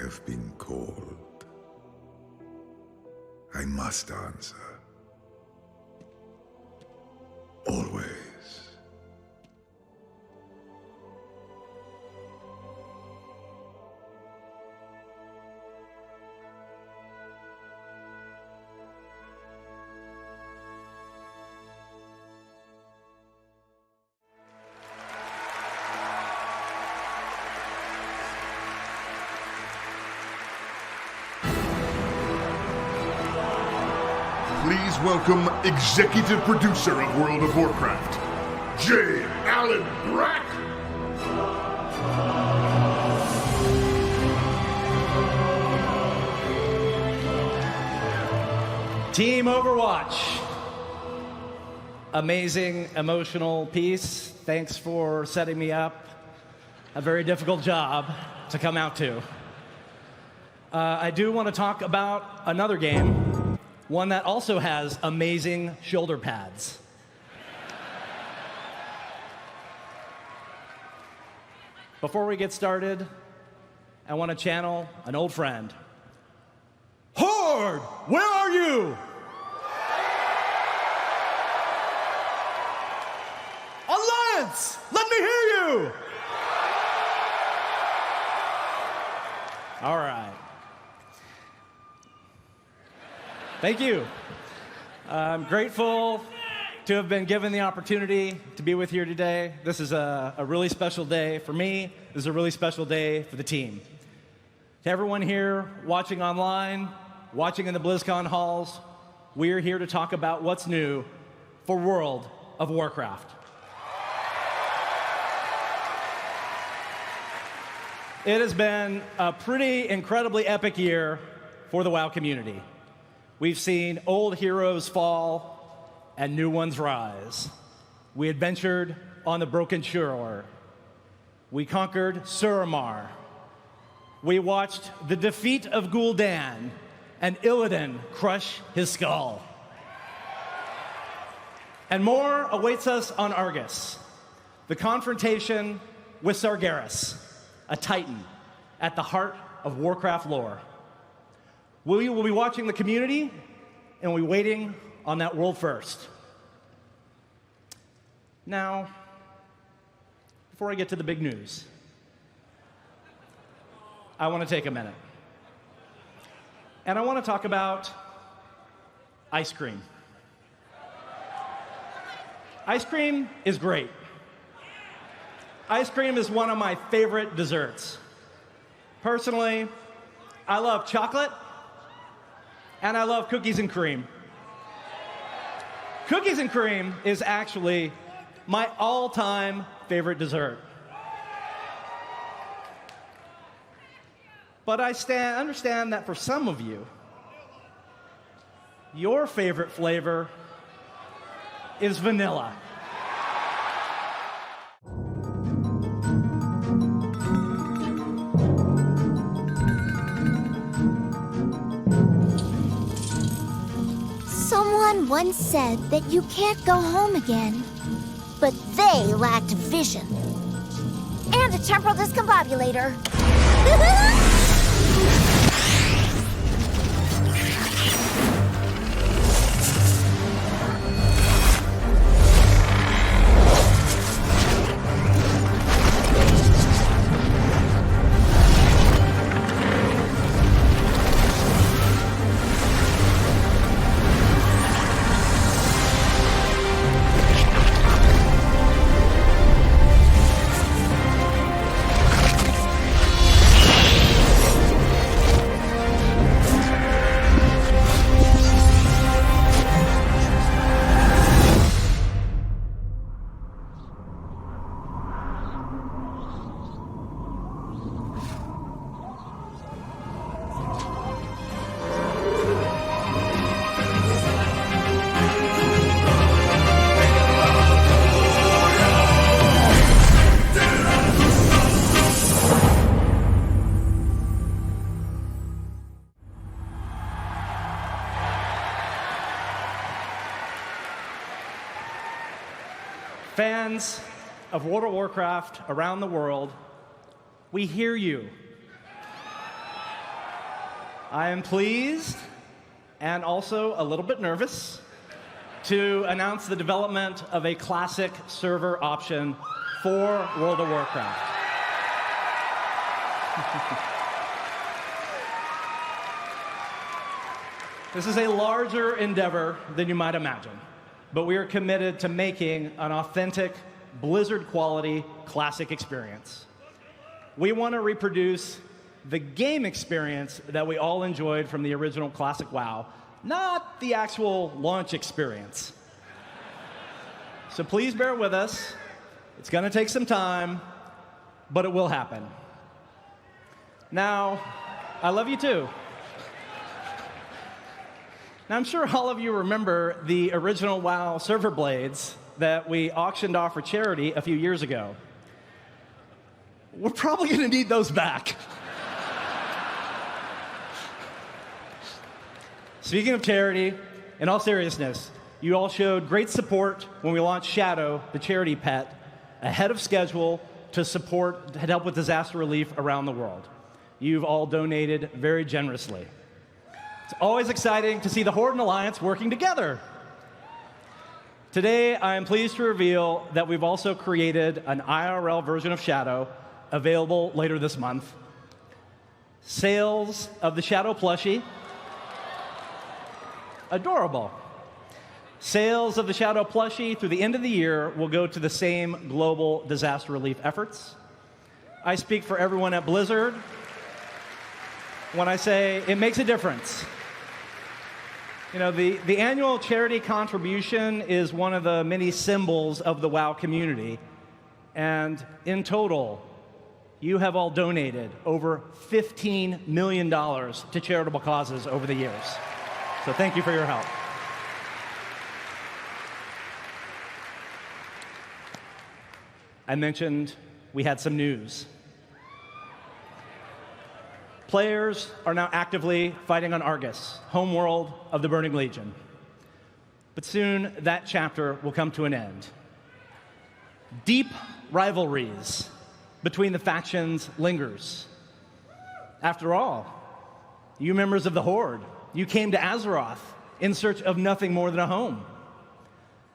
have been called. I must answer. Always. Please welcome executive producer of World of Warcraft, J. Allen Brack. Team Overwatch. Amazing, emotional piece. Thanks for setting me up. A very difficult job to come out to. I do want to talk about another game, one that also has amazing shoulder pads. Before we get started, I want to channel an old friend. Horde, where are you? Alliance, let me hear you. All right. Thank you. I'm grateful to have been given the opportunity to be with you here today. This is a really special day for me. This is a really special day for the team. To everyone here watching online, watching in the Blizzcon halls, we're here to talk about what's new for World of Warcraft. It has been a pretty incredibly epic year for the WoW community. We've seen old heroes fall and new ones rise. We adventured on the Broken Shore. We conquered Suramar. We watched the defeat of Gul'dan and Illidan crush his skull. And more awaits us on Argus, the confrontation with Sargeras, a titan at the heart of Warcraft lore. We will be watching the community, and we'll be waiting on that world first. Now, before I get to the big news, I want to take a minute. And I want to talk about ice cream. Ice cream is great. Ice cream is one of my favorite desserts. Personally, I love chocolate, and I love cookies and cream. Cookies and cream is actually my all-time favorite dessert. But I understand that for some of you, your favorite flavor is vanilla. Someone once said that you can't go home again, but they lacked vision. And a temporal discombobulator. Fans of World of Warcraft around the world, we hear you. I am pleased and also a little bit nervous to announce the development of a classic server option for World of Warcraft. This is a larger endeavor than you might imagine, but we are committed to making an authentic Blizzard-quality classic experience. We want to reproduce the game experience that we all enjoyed from the original classic WoW, not the actual launch experience. So please bear with us. It's going to take some time, but it will happen. Now, I love you too. Now, I'm sure all of you remember the original WoW server blades that we auctioned off for charity a few years ago. We're probably going to need those back. Speaking of charity, in all seriousness, you all showed great support when we launched Shadow, the charity pet, ahead of schedule to help with disaster relief around the world. You've all donated very generously. It's always exciting to see the Horde and Alliance working together. Today, I am pleased to reveal that we've also created an IRL version of Shadow available later this month. Sales of the Shadow plushie, adorable. Sales of the Shadow plushie through the end of the year will go to the same global disaster relief efforts. I speak for everyone at Blizzard when I say it makes a difference. You know, the annual charity contribution is one of the many symbols of the WoW community. And in total, you have all donated over $15 million to charitable causes over the years. So thank you for your help. I mentioned we had some news. Players are now actively fighting on Argus, homeworld of the Burning Legion. But soon, that chapter will come to an end. Deep rivalries between the factions lingers. After all, you members of the Horde, you came to Azeroth in search of nothing more than a home.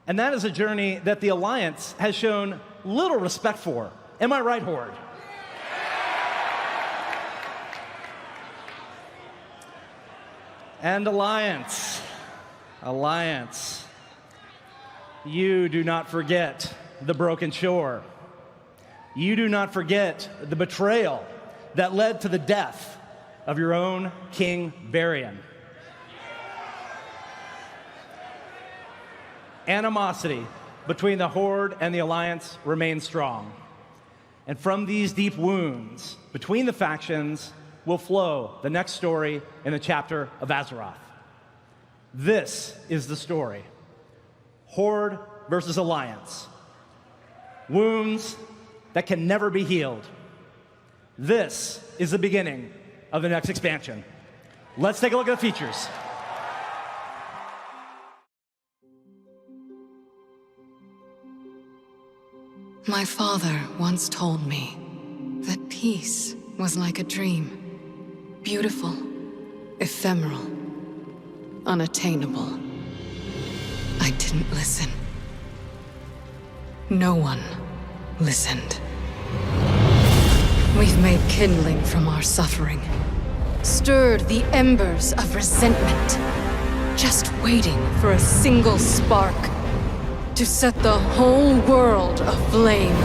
And that is a journey that the Alliance has shown little respect for. Am I right, Horde? And Alliance, you do not forget the broken shore. You do not forget the betrayal that led to the death of your own King Varian. Animosity between the Horde and the Alliance remains strong. And from these deep wounds between the factions will flow the next story in the chapter of Azeroth. This is the story. Horde versus Alliance. Wounds that can never be healed. This is the beginning of the next expansion. Let's take a look at the features. My father once told me that peace was like a dream. Beautiful, ephemeral, unattainable. I didn't listen. No one listened. We've made kindling from our suffering, stirred the embers of resentment, just waiting for a single spark to set the whole world aflame.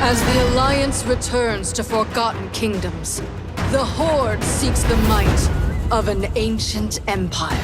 As the Alliance returns to forgotten kingdoms, the Horde seeks the might of an ancient empire.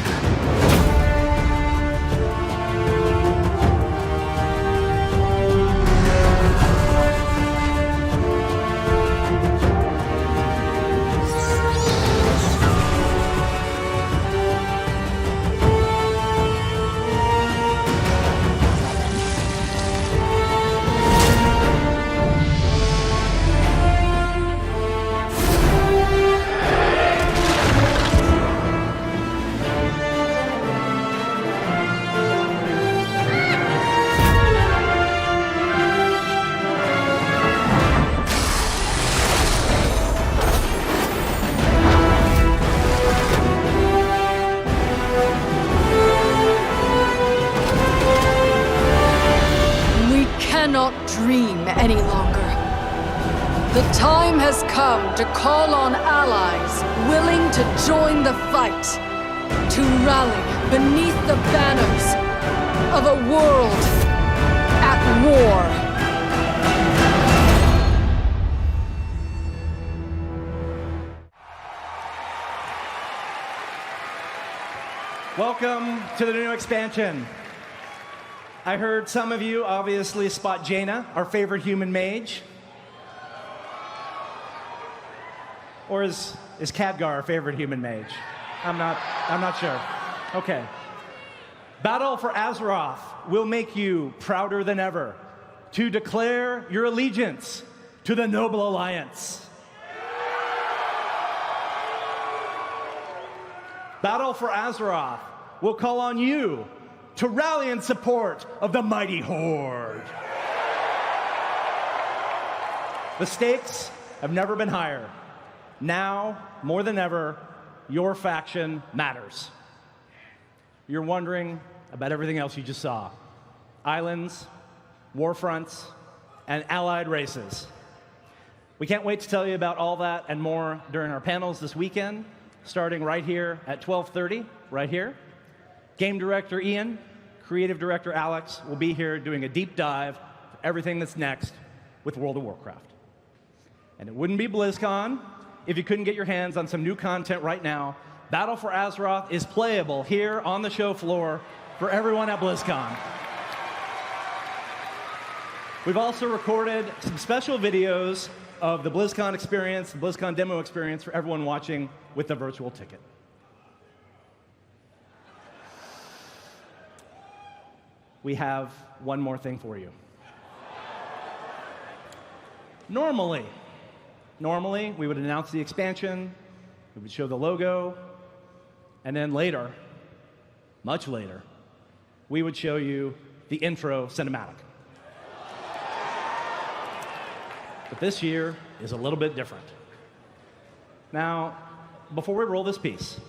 cannot dream any longer. The time has come to call on allies willing to join the fight, to rally beneath the banners of a world at war. Welcome to the new expansion. I heard some of you obviously spot Jaina, our favorite human mage. Or is Khadgar our favorite human mage? I'm not sure. Okay. Battle for Azeroth will make you prouder than ever to declare your allegiance to the Noble Alliance. Battle for Azeroth will call on you to rally in support of the mighty Horde. The stakes have never been higher. Now, more than ever, your faction matters. You're wondering about everything else you just saw. Islands, war fronts, and allied races. We can't wait to tell you about all that and more during our panels this weekend, starting right here at 12:30, right here. Game director Ian, creative director Alex will be here doing a deep dive for everything that's next with World of Warcraft. And it wouldn't be BlizzCon if you couldn't get your hands on some new content right now. Battle for Azeroth is playable here on the show floor for everyone at BlizzCon. We've also recorded some special videos of the BlizzCon experience, the BlizzCon demo experience for everyone watching with the virtual ticket. We have one more thing for you. Normally, we would announce the expansion, we would show the logo, and then later, much later, we would show you the intro cinematic. But this year is a little bit different. Now, before we roll this piece,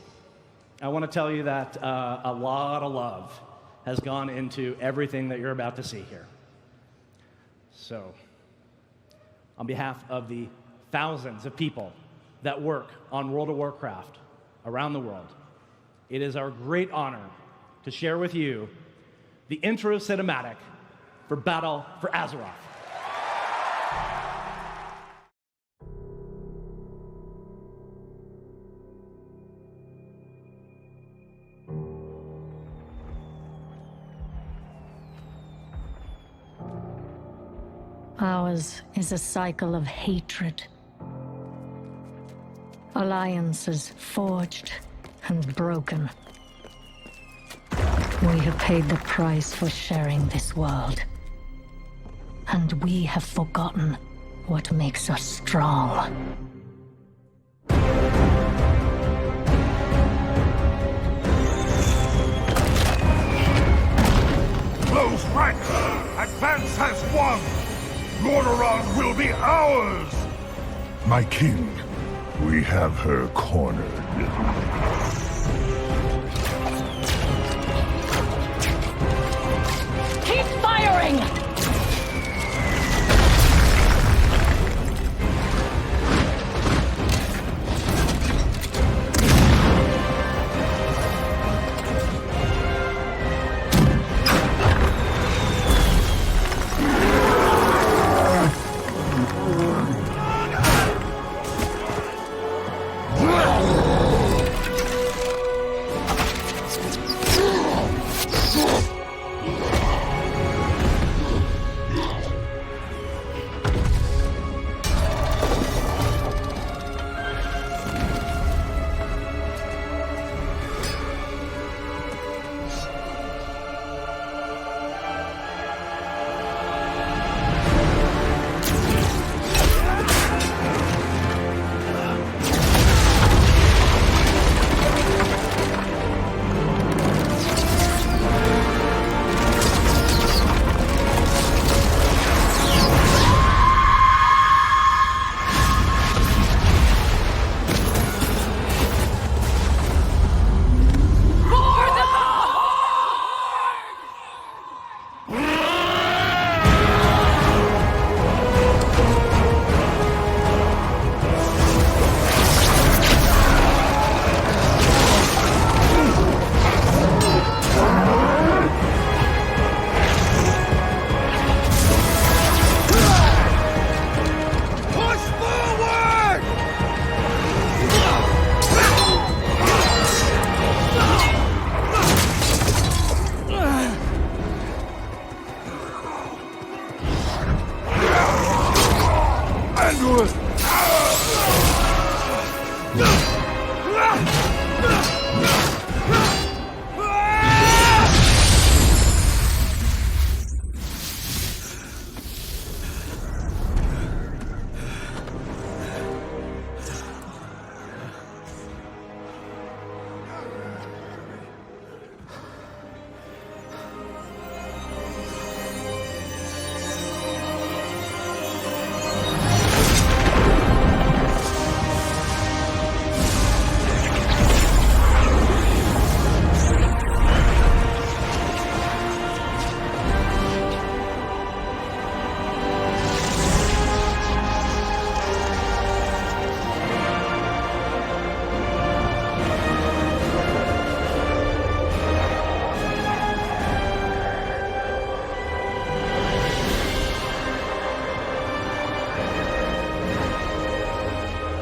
I want to tell you that a lot of love has gone into everything that you're about to see here. So, on behalf of the thousands of people that work on World of Warcraft around the world, it is our great honor to share with you the intro cinematic for Battle for Azeroth. Ours is a cycle of hatred. Alliances forged and broken. We have paid the price for sharing this world. And we have forgotten what makes us strong. Close ranks! Advance has won! Lordaeron will be ours! My king, we have her cornered. Keep firing!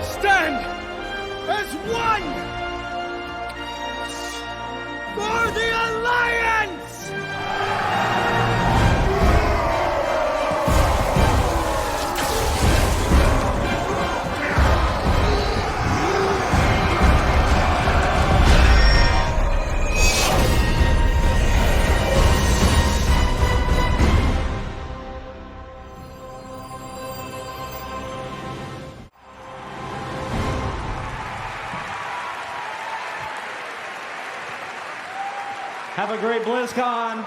Stand as one for the Alliance! Have a great BlizzCon.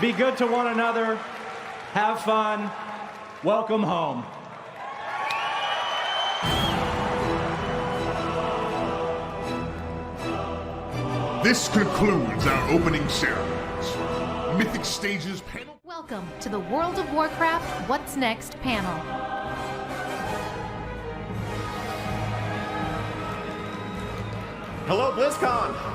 Be good to one another. Have fun. Welcome home. This concludes our opening ceremonies. Mythic Stages panel. Welcome to the World of Warcraft What's Next panel. Hello, BlizzCon!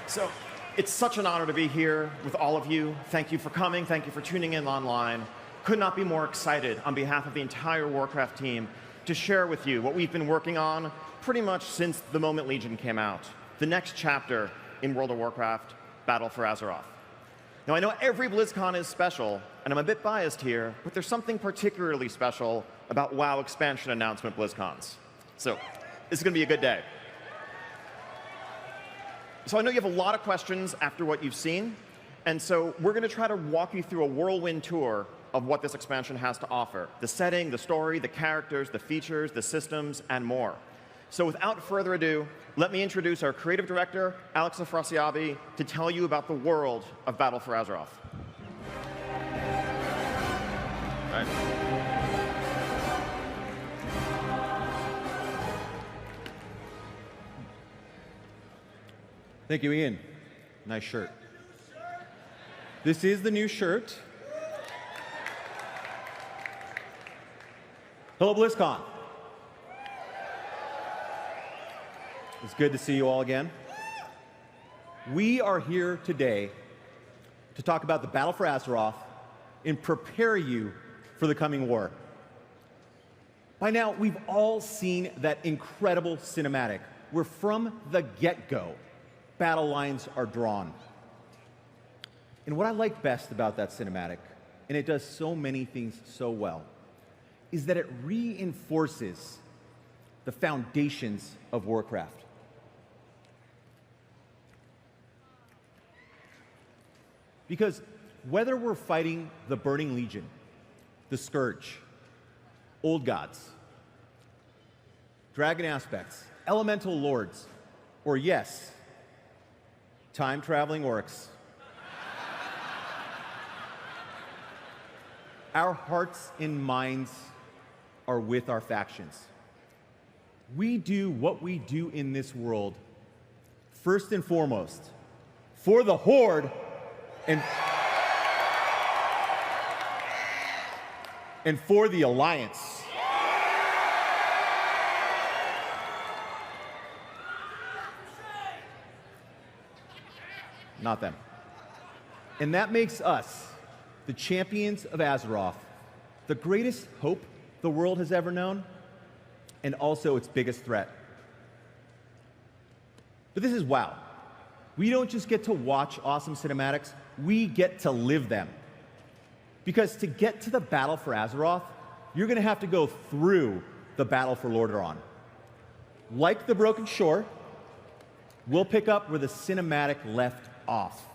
So, it's such an honor to be here with all of you. Thank you for coming. Thank you for tuning in online. Could not be more excited on behalf of the entire Warcraft team to share with you what we've been working on pretty much since the moment Legion came out. The next chapter in World of Warcraft, Battle for Azeroth. Now, I know every BlizzCon is special, and I'm a bit biased here, but there's something particularly special about WoW expansion announcement BlizzCons. So, this is going to be a good day. So I know you have a lot of questions after what you've seen, and so we're going to try to walk you through a whirlwind tour of what this expansion has to offer. The setting, the story, the characters, the features, the systems, and more. So without further ado, let me introduce our creative director, Alex Afrasiabi, to tell you about the world of Battle for Azeroth. All right. Thank you, Ian. Nice shirt. This is the new shirt. Hello, BlizzCon. It's good to see you all again. We are here today to talk about the Battle for Azeroth and prepare you for the coming war. By now, we've all seen that incredible cinematic where from the get-go, battle lines are drawn. And what I like best about that cinematic, and it does so many things so well, is that it reinforces the foundations of Warcraft. Because whether we're fighting the Burning Legion, the Scourge, Old Gods, Dragon Aspects, Elemental Lords, or yes, time-traveling orcs, our hearts and minds are with our factions. We do what we do in this world, first and foremost, for the Horde and for the Alliance. Not them. And that makes us, the champions of Azeroth, the greatest hope the world has ever known, and also its biggest threat. But this is WoW. We don't just get to watch awesome cinematics, we get to live them. Because to get to the battle for Azeroth, you're going to have to go through the battle for Lordaeron. Like the Broken Shore, we'll pick up where the cinematic left off.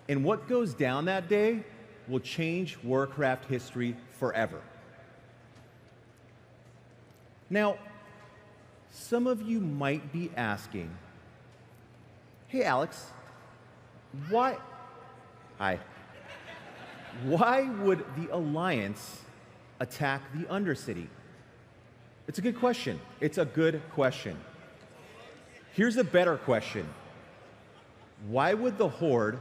And what goes down that day will change Warcraft history forever. Now, some of you might be asking, hey Alex, why would the Alliance attack the Undercity? It's a good question. It's a good question. Here's a better question. Why would the Horde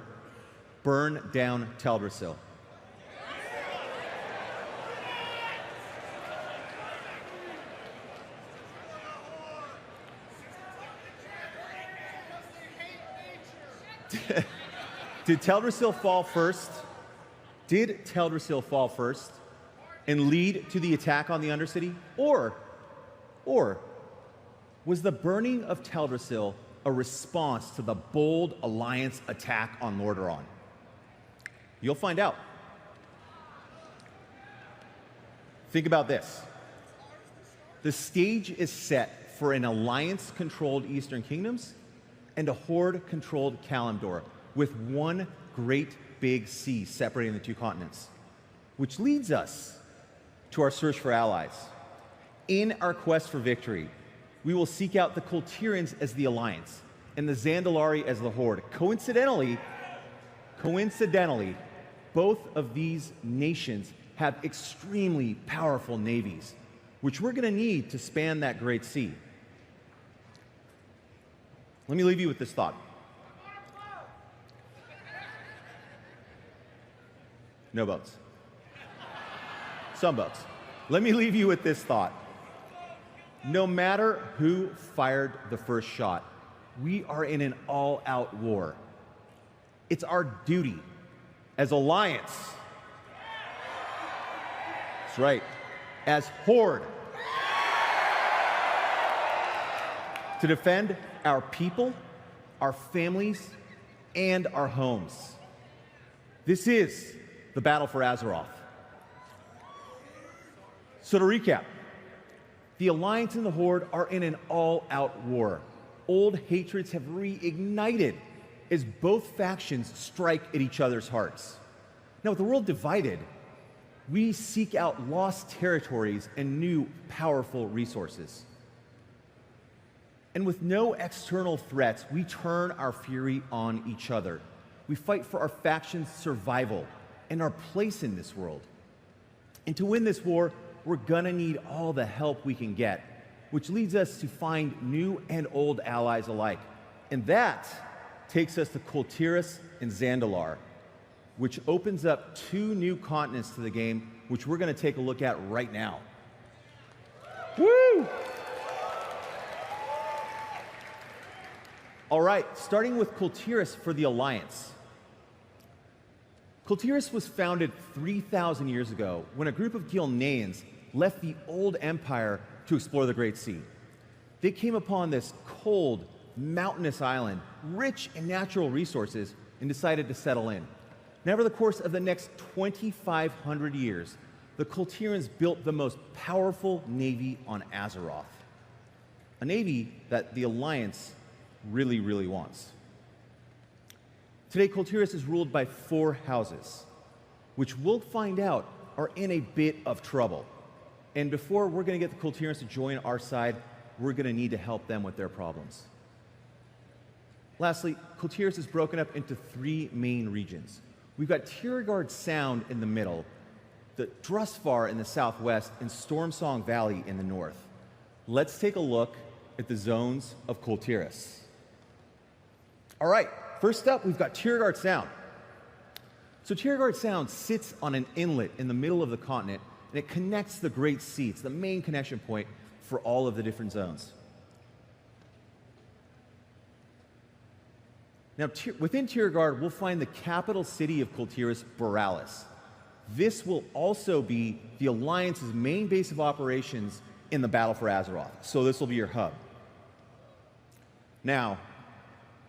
burn down Teldrassil? Did Teldrassil fall first? Did Teldrassil fall first and lead to the attack on the Undercity? Or was the burning of Teldrassil a response to the bold Alliance attack on Lordaeron? You'll find out. Think about this. The stage is set for an Alliance-controlled Eastern Kingdoms and a Horde-controlled Kalimdor, with one great big sea separating the two continents, which leads us to our search for allies. In our quest for victory, we will seek out the Kultirians as the Alliance and the Zandalari as the Horde. Coincidentally, both of these nations have extremely powerful navies, which we're going to need to span that great sea. Let me leave you with this thought. No boats. Some boats. Let me leave you with this thought. No matter who fired the first shot, we are in an all-out war. It's our duty as Alliance. That's right. As Horde. To defend our people, our families, and our homes. This is the battle for Azeroth. So to recap, the Alliance and the Horde are in an all-out war. Old hatreds have reignited as both factions strike at each other's hearts. Now, with the world divided, we seek out lost territories and new powerful resources. And with no external threats, we turn our fury on each other. We fight for our faction's survival and our place in this world. And to win this war, we're gonna need all the help we can get, which leads us to find new and old allies alike. And that takes us to Kultiris and Zandalar, which opens up two new continents to the game, which we're gonna take a look at right now. Woo! All right, starting with Kultiris for the Alliance. Kultiris was founded 3,000 years ago when a group of Gilneans left the old empire to explore the Great Sea. They came upon this cold, mountainous island, rich in natural resources, and decided to settle in. Now, over the course of the next 2,500 years, the Kultirians built the most powerful navy on Azeroth. A navy that the Alliance really, really wants. Today, Kultiris is ruled by 4 houses, which we'll find out are in a bit of trouble. And before we're going to get the Kultirians to join our side, we're going to need to help them with their problems. Lastly, Kultiris is broken up into 3 main regions. We've got Tirigard Sound in the middle, the Drusvar in the southwest, and Stormsong Valley in the north. Let's take a look at the zones of Kultiris. All right, first up, we've got Tirigard Sound. So Tirigard Sound sits on an inlet in the middle of the continent, and it connects the Great Sea. It's the main connection point for all of the different zones. Now, within Tirigard, we'll find the capital city of Kultiris, Boralis. This will also be the Alliance's main base of operations in the battle for Azeroth, so this will be your hub. Now,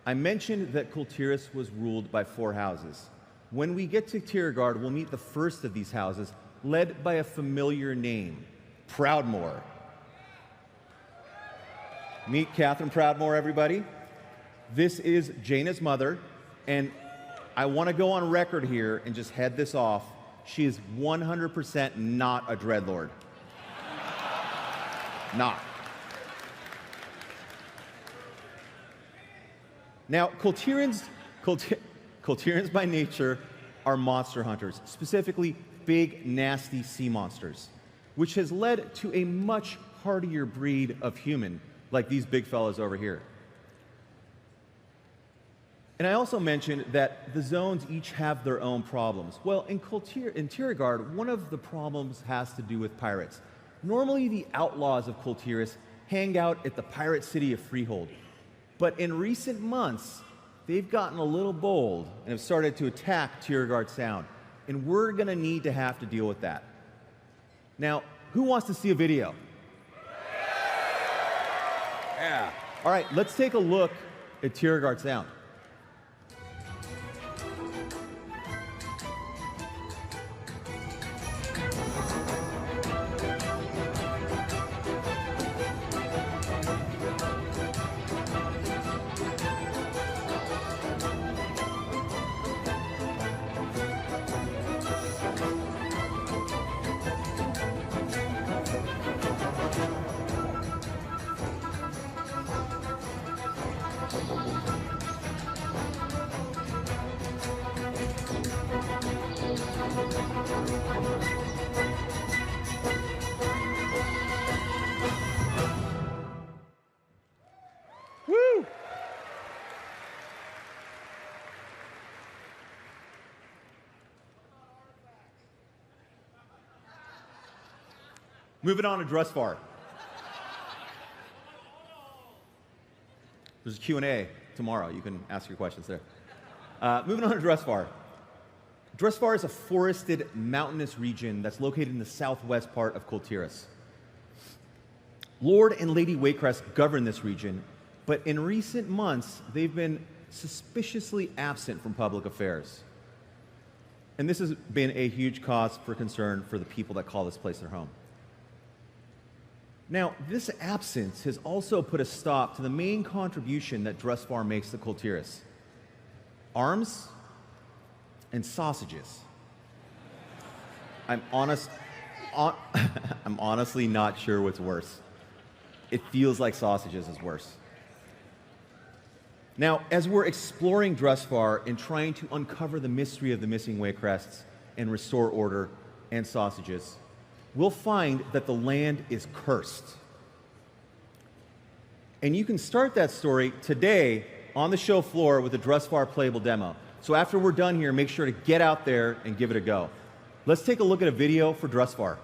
I mentioned that Kultiris was ruled by 4 houses. When we get to Tiergard, we'll meet the first of these houses, led by a familiar name, Proudmoore. Meet Catherine Proudmoore, everybody. This is Jaina's mother, and I want to go on record here and just head this off. She is 100% not a dreadlord. Not. Now, Kultirans by nature are monster hunters, specifically big, nasty sea monsters, which has led to a much hardier breed of human, like these big fellas over here. And I also mentioned that the zones each have their own problems. Well, in Tiergard, one of the problems has to do with pirates. Normally, the outlaws of Kultiris hang out at the pirate city of Freehold. But in recent months, they've gotten a little bold and have started to attack Tiergard Sound. And we're going to need to have to deal with that. Now, who wants to see a video? Yeah. All right, let's take a look at Tiergard Sound. Woo! Moving on to Dressfar. There's a Q&A tomorrow. You can ask your questions there. Moving on to Dressfar. Dressfar is a forested, mountainous region that's located in the southwest part of Kultiris. Lord and Lady Waycrest govern this region, but in recent months, they've been suspiciously absent from public affairs. And this has been a huge cause for concern for the people that call this place their home. Now, this absence has also put a stop to the main contribution that Dressfar makes to Kultiris: arms and sausages. I'm honestly not sure what's worse. It feels like sausages is worse. Now, as we're exploring Dressfar and trying to uncover the mystery of the missing Waycrests and restore order and sausages, we'll find that the land is cursed. And you can start that story today on the show floor with a Dressfar playable demo. So after we're done here, make sure to get out there and give it a go. Let's take a look at a video for Dressfar.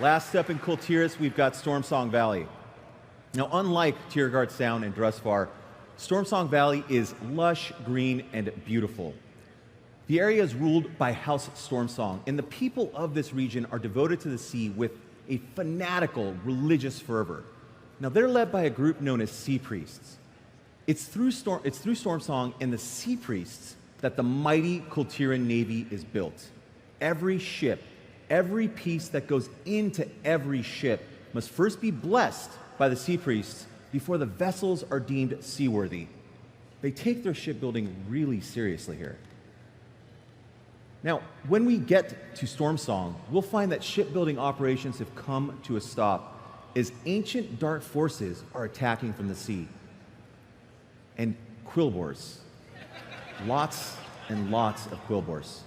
Last up in Kultiris, we've got Stormsong Valley. Now, unlike Tiergard Sound and Dressfar, Stormsong Valley is lush, green, and beautiful. The area is ruled by House Stormsong, and the people of this region are devoted to the sea with a fanatical religious fervor. Now, they're led by a group known as Sea Priests. It's through Stormsong and the Sea Priests that the mighty Kultiran Navy is built. Every ship, every piece that goes into every ship must first be blessed by the Sea Priests before the vessels are deemed seaworthy. They take their shipbuilding really seriously here. Now, when we get to Stormsong, we'll find that shipbuilding operations have come to a stop as ancient dark forces are attacking from the sea. And Quillbors. Lots and lots of Quillbors.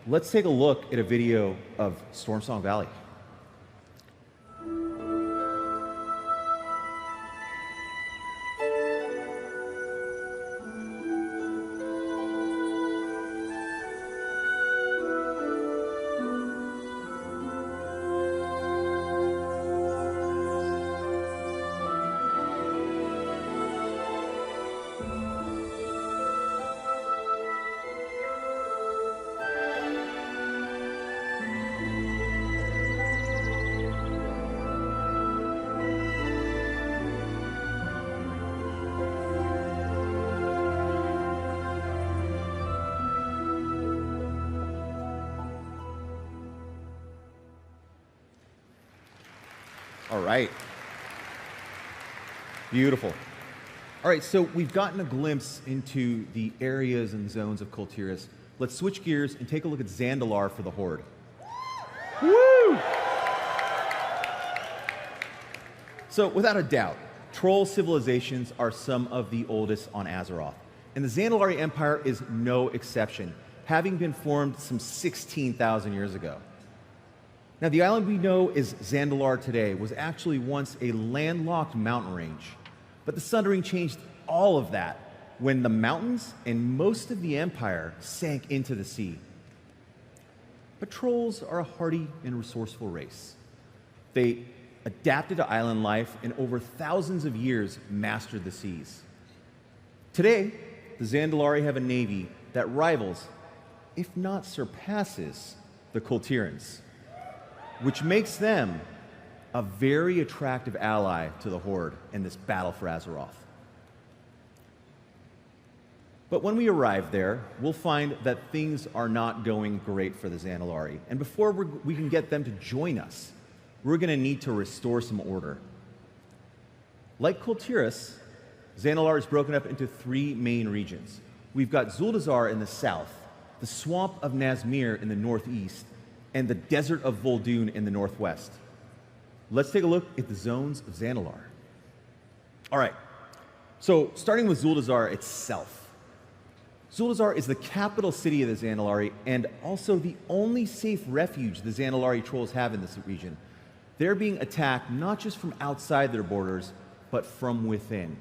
Let's take a look at a video of Stormsong Valley. All right. Beautiful. All right, so we've gotten a glimpse into the areas and zones of Kultiras. Let's switch gears and take a look at Zandalar for the Horde. Woo! So, without a doubt, troll civilizations are some of the oldest on Azeroth. And the Zandalari Empire is no exception, having been formed some 16,000 years ago. Now, the island we know as Zandalar today was actually once a landlocked mountain range, but the Sundering changed all of that when the mountains and most of the empire sank into the sea. But trolls are a hardy and resourceful race. They adapted to island life and over thousands of years mastered the seas. Today, the Zandalari have a navy that rivals, if not surpasses, the Kultirans, which makes them a very attractive ally to the Horde in this battle for Azeroth. But when we arrive there, we'll find that things are not going great for the Zandalari. And before we can get them to join us, we're going to need to restore some order. Like Kultiras, Zandalar is broken up into three main regions. We've got Zuldazar in the south, the Swamp of Nazmir in the northeast, and the Desert of Vol'dun in the northwest. Let's take a look at the zones of Zandalar. All right, so starting with Zuldazar itself. Zuldazar is the capital city of the Zandalari and also the only safe refuge the Zandalari trolls have in this region. They're being attacked not just from outside their borders, but from within.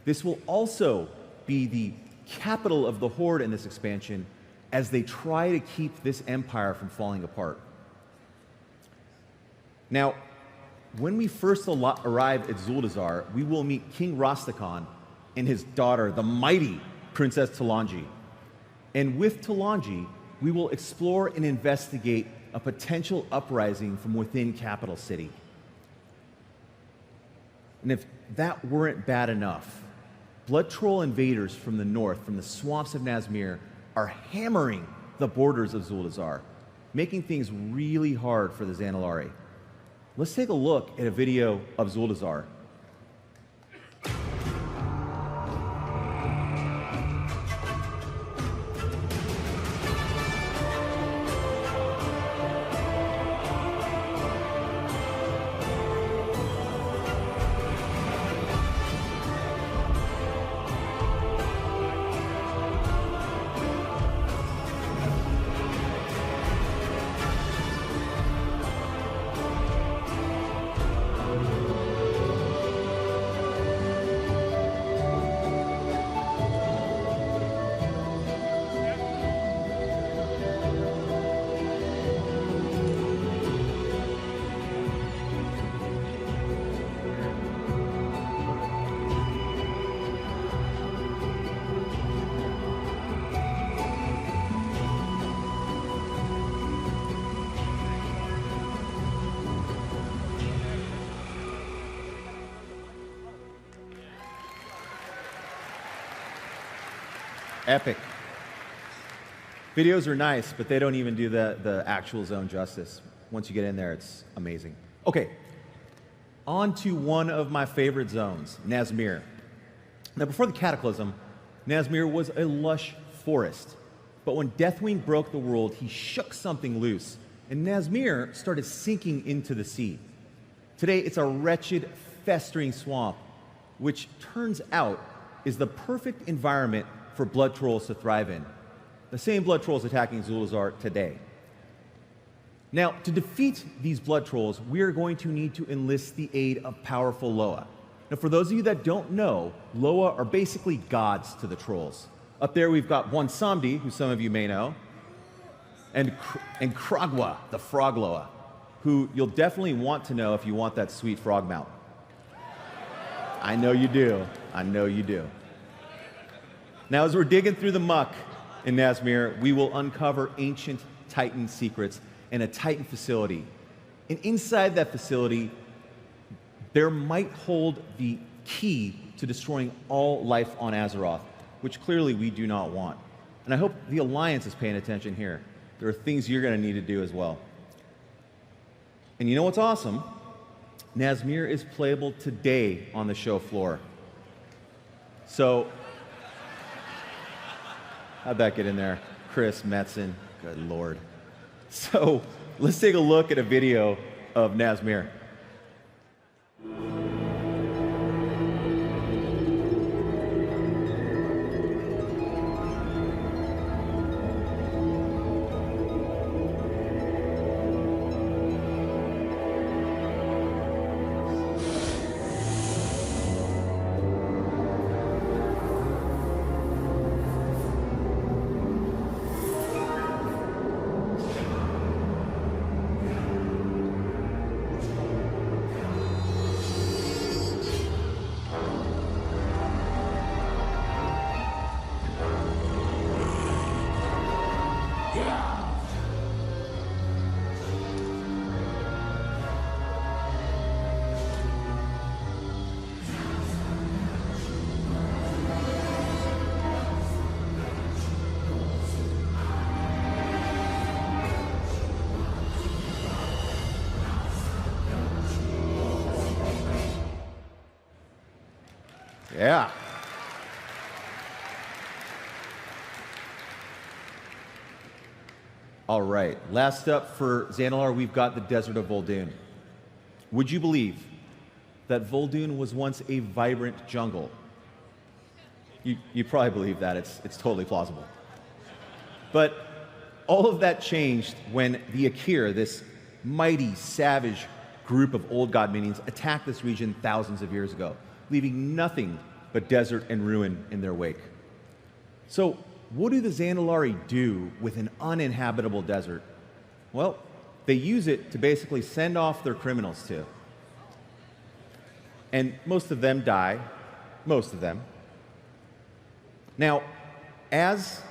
This will also be the capital of the Horde in this expansion as they try to keep this empire from falling apart. Now, when we first arrive at Zuldazar, we will meet King Rastakhan and his daughter, the mighty Princess Talanji. And with Talanji, we will explore and investigate a potential uprising from within Capital City. And if that weren't bad enough, Blood Troll invaders from the north, from the swamps of Nazmir, are hammering the borders of Zuldazar, making things really hard for the Zandalari. Let's take a look at a video of Zuldazar. Epic. Videos are nice, but they don't even do the actual zone justice. Once you get in there, it's amazing. Okay, on to one of my favorite zones, Nazmir. Now, before the Cataclysm, Nazmir was a lush forest. But when Deathwing broke the world, he shook something loose, and Nazmir started sinking into the sea. Today, it's a wretched, festering swamp, which turns out is the perfect environment for blood trolls to thrive in. The same blood trolls attacking Zulazar today. Now, to defeat these blood trolls, we are going to need to enlist the aid of powerful Loa. Now, for those of you that don't know, Loa are basically gods to the trolls. Up there, we've got one Samdi, who some of you may know, and Kragwa, the frog Loa, who you'll definitely want to know if you want that sweet frog mount. I know you do. I know you do. Now, as we're digging through the muck in Nazmir, we will uncover ancient Titan secrets in a Titan facility. And inside that facility, there might hold the key to destroying all life on Azeroth, which clearly we do not want. And I hope the Alliance is paying attention here. There are things you're going to need to do as well. And you know what's awesome? Nazmir is playable today on the show floor. So, how'd that get in there? Chris Metzen, good lord. So, let's take a look at a video of Nazmir. Yeah. All right, last up for Xanalar, we've got the Desert of Vol'dun. Would you believe that Vol'dun was once a vibrant jungle? You probably believe that. It's totally plausible. But all of that changed when the Akir, this mighty, savage group of old god minions, attacked this region thousands of years ago, leaving nothing but desert and ruin in their wake. So, what do the Xandalari do with an uninhabitable desert? Well, they use it to basically send off their criminals to. And most of them die. Most of them. Now, as...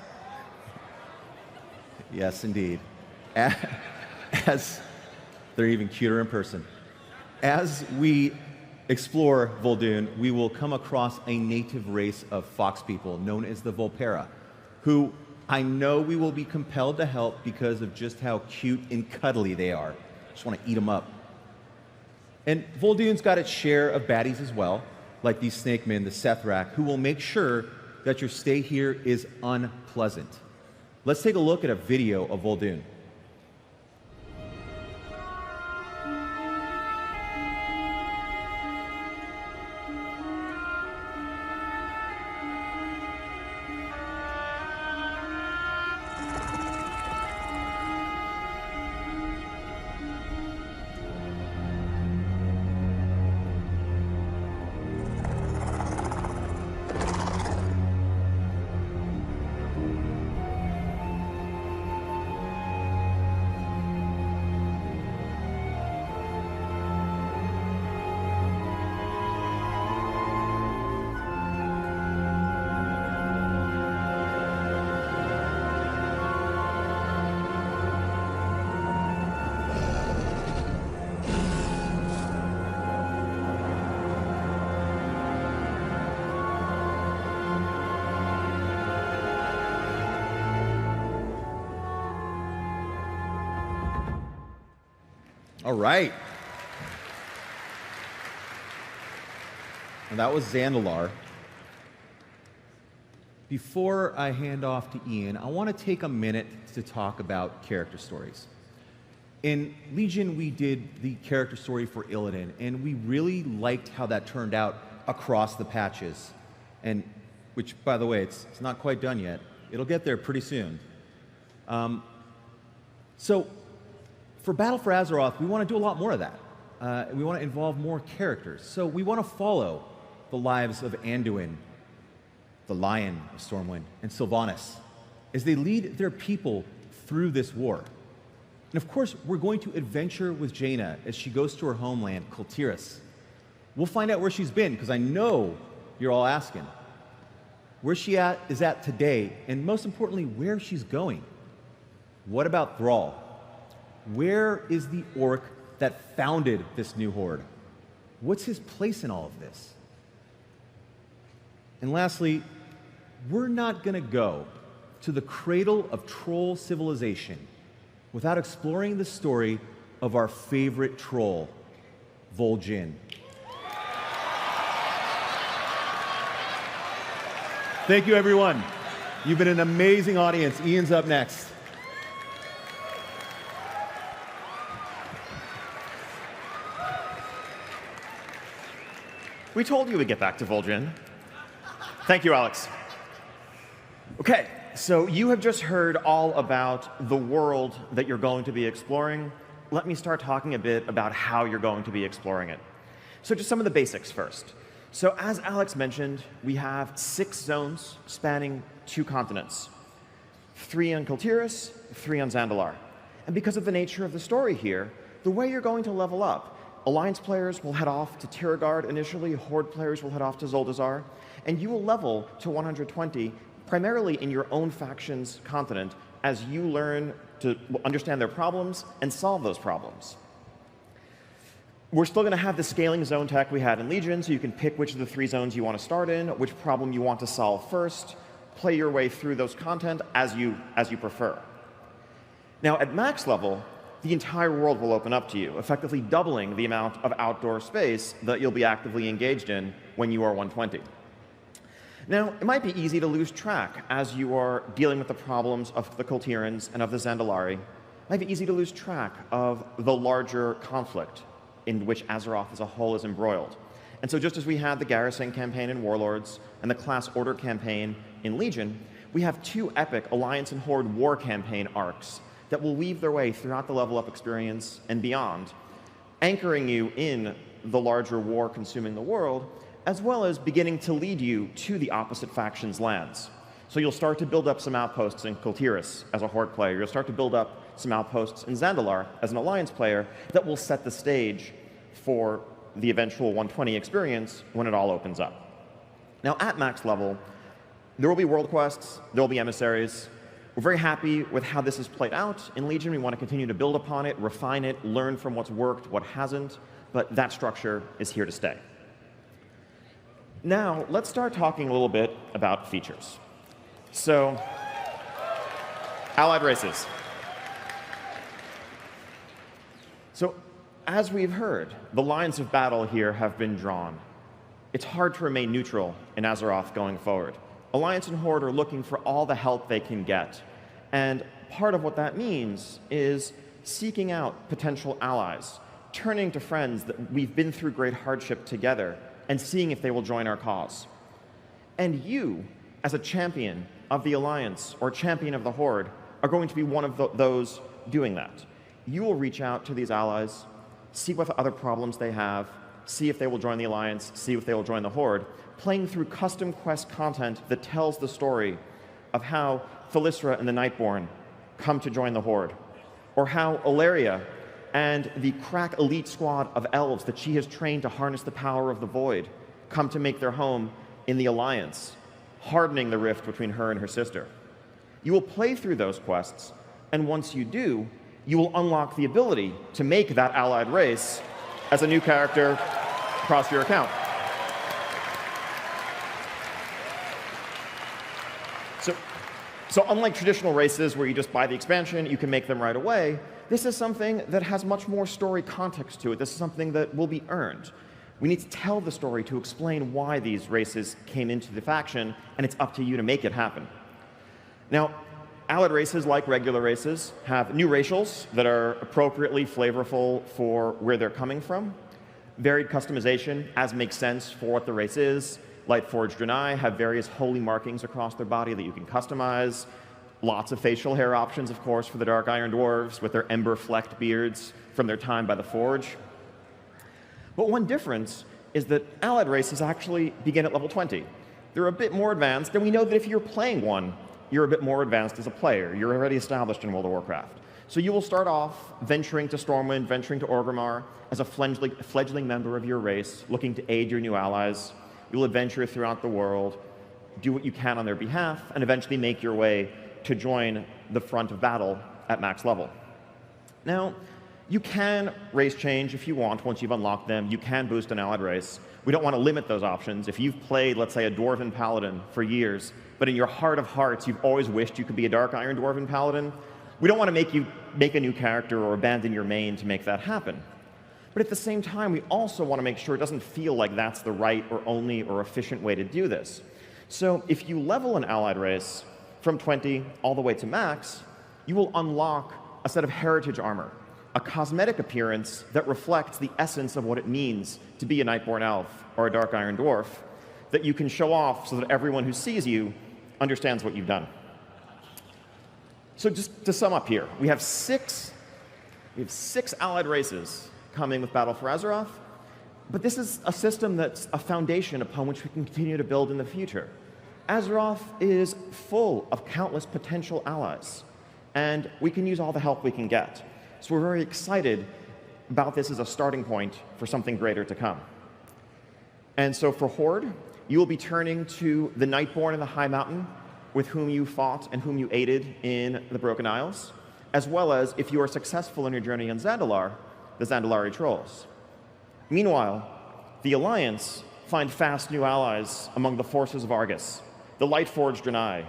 Yes, indeed. As they're even cuter in person. As we explore Vol'dun, we will come across a native race of fox people known as the Volpera, who I know we will be compelled to help because of just how cute and cuddly they are. Just want to eat them up. And Vol'dun's got its share of baddies as well, like these snake men, the Sethrak, who will make sure that your stay here is unpleasant. Let's take a look at a video of Vol'dun. All right. that was Zandalar. Before I hand off to Ian, I want to take a minute to talk about character stories. In Legion, we did the character story for Illidan, and we really liked how that turned out across the patches. And which, by the way, it's not quite done yet. It'll get there pretty soon. So for Battle for Azeroth, we want to do a lot more of that. We want to involve more characters. So we want to follow the lives of Anduin, the Lion of Stormwind, and Sylvanas as they lead their people through this war. And of course, we're going to adventure with Jaina as she goes to her homeland, Kul Tiras. We'll find out where she's been, because I know you're all asking. Where she is at today, and most importantly, where she's going. What about Thrall? Where is the orc that founded this new horde? What's his place in all of this? And lastly, we're not going to go to the cradle of troll civilization without exploring the story of our favorite troll, Vol'jin. Thank you, everyone. You've been an amazing audience. Ian's up next. We told you we'd get back to Vol'jin. Thank you, Alex. Okay, so you have just heard all about the world that you're going to be exploring. Let me start talking a bit about how you're going to be exploring it. So just some of the basics first. So as Alex mentioned, we have 6 zones spanning 2 continents. 3 on Kul Tiras, 3 on Zandalar. And because of the nature of the story here, the way you're going to level up, Alliance players will head off to Tiragard initially, Horde players will head off to Zuldazar, and you will level to 120 primarily in your own faction's continent as you learn to understand their problems and solve those problems. We're still going to have the scaling zone tech we had in Legion, so you can pick which of the 3 zones you want to start in, which problem you want to solve first, play your way through those content as you prefer. Now, at max level, the entire world will open up to you, effectively doubling the amount of outdoor space that you'll be actively engaged in when you are 120. Now, it might be easy to lose track as you are dealing with the problems of the Kul Tirans and of the Zandalari. It might be easy to lose track of the larger conflict in which Azeroth as a whole is embroiled. And so just as we had the Garrison campaign in Warlords and the Class Order campaign in Legion, we have 2 epic Alliance and Horde war campaign arcs that will weave their way throughout the level up experience and beyond, anchoring you in the larger war consuming the world, as well as beginning to lead you to the opposite faction's lands. So you'll start to build up some outposts in Kul Tiras as a Horde player. You'll start to build up some outposts in Zandalar as an Alliance player that will set the stage for the eventual 120 experience when it all opens up. Now, at max level, there will be world quests, there will be emissaries. We're very happy with how this has played out in Legion. We want to continue to build upon it, refine it, learn from what's worked, what hasn't, but that structure is here to stay. Now, let's start talking a little bit about features. So, allied races. So, as we've heard, the lines of battle here have been drawn. It's hard to remain neutral in Azeroth going forward. Alliance and Horde are looking for all the help they can get. And part of what that means is seeking out potential allies, turning to friends that we've been through great hardship together, and seeing if they will join our cause. And you, as a champion of the Alliance or champion of the Horde, are going to be one of those doing that. You will reach out to these allies, see what other problems they have, see if they will join the Alliance, see if they will join the Horde, playing through custom quest content that tells the story of how Thalyssra and the Nightborn come to join the Horde, or how Ilaria and the crack elite squad of elves that she has trained to harness the power of the Void come to make their home in the Alliance, hardening the rift between her and her sister. You will play through those quests, and once you do, you will unlock the ability to make that allied race as a new character across your account. So unlike traditional races where you just buy the expansion, you can make them right away, this is something that has much more story context to it. This is something that will be earned. We need to tell the story to explain why these races came into the faction, and it's up to you to make it happen. Now, allied races, like regular races, have new racials that are appropriately flavorful for where they're coming from. Varied customization, as makes sense for what the race is. Lightforged Draenei have various holy markings across their body that you can customize. Lots of facial hair options, of course, for the Dark Iron Dwarves with their ember-flecked beards from their time by the Forge. But one difference is that allied races actually begin at level 20. They're a bit more advanced, and we know that if you're playing one, you're a bit more advanced as a player. You're already established in World of Warcraft. So you will start off venturing to Stormwind, venturing to Orgrimmar as a fledgling member of your race, looking to aid your new allies. You'll adventure throughout the world, do what you can on their behalf, and eventually make your way to join the front of battle at max level. Now, you can race change if you want once you've unlocked them. You can boost an allied race. We don't want to limit those options. If you've played, let's say, a Dwarven Paladin for years, but in your heart of hearts you've always wished you could be a Dark Iron Dwarven Paladin, we don't want to make you make a new character or abandon your main to make that happen. But at the same time, we also want to make sure it doesn't feel like that's the right or only or efficient way to do this. So if you level an allied race from 20 all the way to max, you will unlock a set of heritage armor, a cosmetic appearance that reflects the essence of what it means to be a Nightborn Elf or a Dark Iron Dwarf, that you can show off so that everyone who sees you understands what you've done. So just to sum up here, we have six allied races coming with Battle for Azeroth, but this is a system that's a foundation upon which we can continue to build in the future. Azeroth is full of countless potential allies, and we can use all the help we can get. So we're very excited about this as a starting point for something greater to come. And so for Horde, you will be turning to the Nightborn in the High Mountain, with whom you fought and whom you aided in the Broken Isles, as well as, if you are successful in your journey in Zandalar, the Zandalari Trolls. Meanwhile, the Alliance find fast new allies among the forces of Argus, the Lightforged Draenei,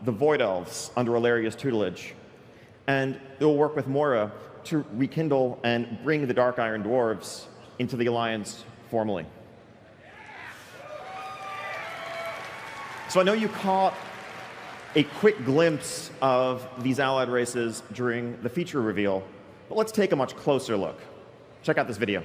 the Void Elves under Alaria's tutelage, and they will work with Moira to rekindle and bring the Dark Iron Dwarves into the Alliance formally. So I know you caught a quick glimpse of these allied races during the feature reveal, but let's take a much closer look. Check out this video.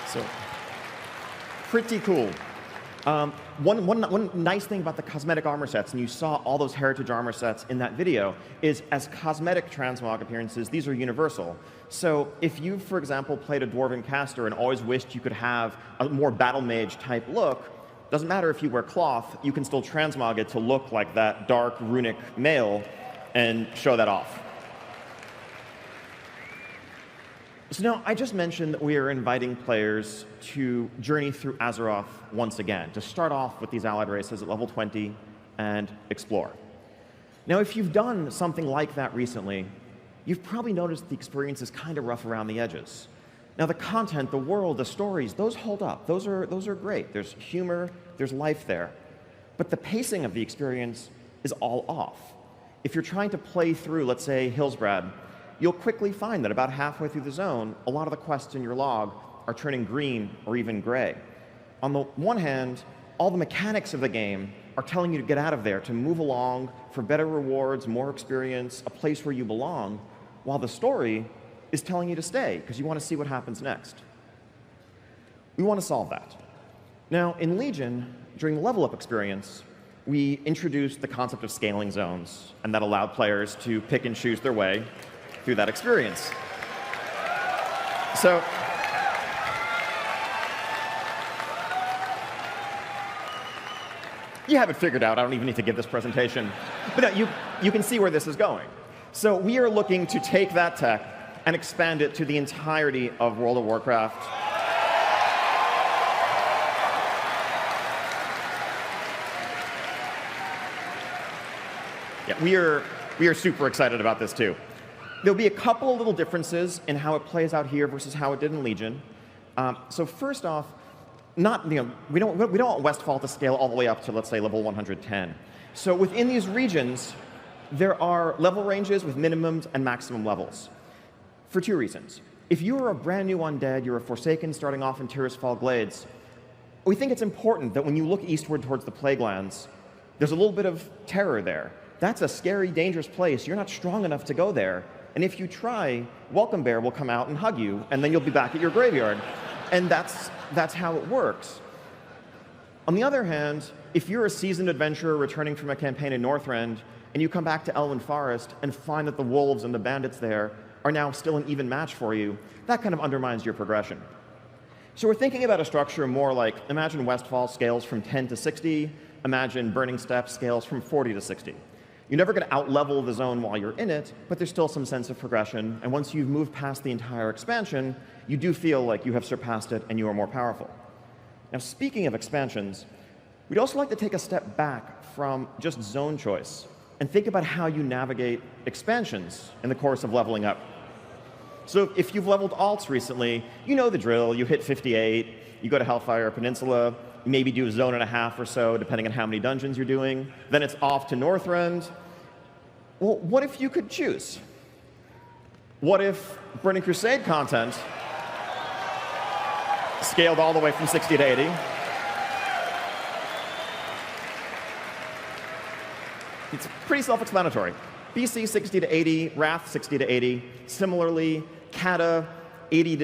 So, pretty cool. One nice thing about the cosmetic armor sets, and you saw all those heritage armor sets in that video, is as cosmetic transmog appearances, these are universal. So if you, for example, played a Dwarven caster and always wished you could have a more battle mage type look, doesn't matter if you wear cloth, you can still transmog it to look like that dark runic male and show that off. So now, I just mentioned that we are inviting players to journey through Azeroth once again, to start off with these allied races at level 20 and explore. Now, if you've done something like that recently, you've probably noticed the experience is kind of rough around the edges. Now, the content, the world, the stories, those hold up. Those are great. There's humor, there's life there. But the pacing of the experience is all off. If you're trying to play through, let's say, Hillsbrad, you'll quickly find that about halfway through the zone, a lot of the quests in your log are turning green or even gray. On the one hand, all the mechanics of the game are telling you to get out of there, to move along for better rewards, more experience, a place where you belong, while the story is telling you to stay because you want to see what happens next. We want to solve that. Now, in Legion, during the level up experience, we introduced the concept of scaling zones, and that allowed players to pick and choose their way through that experience. So, you have it figured out. I don't even need to give this presentation. But no, you can see where this is going. So we are looking to take that tech and expand it to the entirety of World of Warcraft. Yeah, we are super excited about this too. There'll be a couple of little differences in how it plays out here versus how it did in Legion. So first off, we don't want Westfall to scale all the way up to, let's say, level 110. So within these regions, there are level ranges with minimums and maximum levels for two reasons. If you are a brand new undead, you're a Forsaken starting off in Tirisfal Glades, we think it's important that when you look eastward towards the Plaguelands, there's a little bit of terror there. That's a scary, dangerous place. You're not strong enough to go there. And if you try, Welcome Bear will come out and hug you, and then you'll be back at your graveyard. And that's how it works. On the other hand, if you're a seasoned adventurer returning from a campaign in Northrend, and you come back to Elwyn Forest and find that the wolves and the bandits there are now still an even match for you, that kind of undermines your progression. So we're thinking about a structure more like, imagine Westfall scales from 10 to 60, imagine Burning Steppe scales from 40 to 60. You're never going to out-level the zone while you're in it, but there's still some sense of progression, and once you've moved past the entire expansion, you do feel like you have surpassed it and you are more powerful. Now, speaking of expansions, we'd also like to take a step back from just zone choice and think about how you navigate expansions in the course of leveling up. So if you've leveled alts recently, you know the drill. You hit 58, you go to Hellfire Peninsula, maybe do a zone and a half or so, depending on how many dungeons you're doing. Then it's off to Northrend. Well, what if you could choose? What if Burning Crusade content scaled all the way from 60 to 80? It's pretty self-explanatory. BC 60 to 80, Wrath 60 to 80. Similarly, Kata 80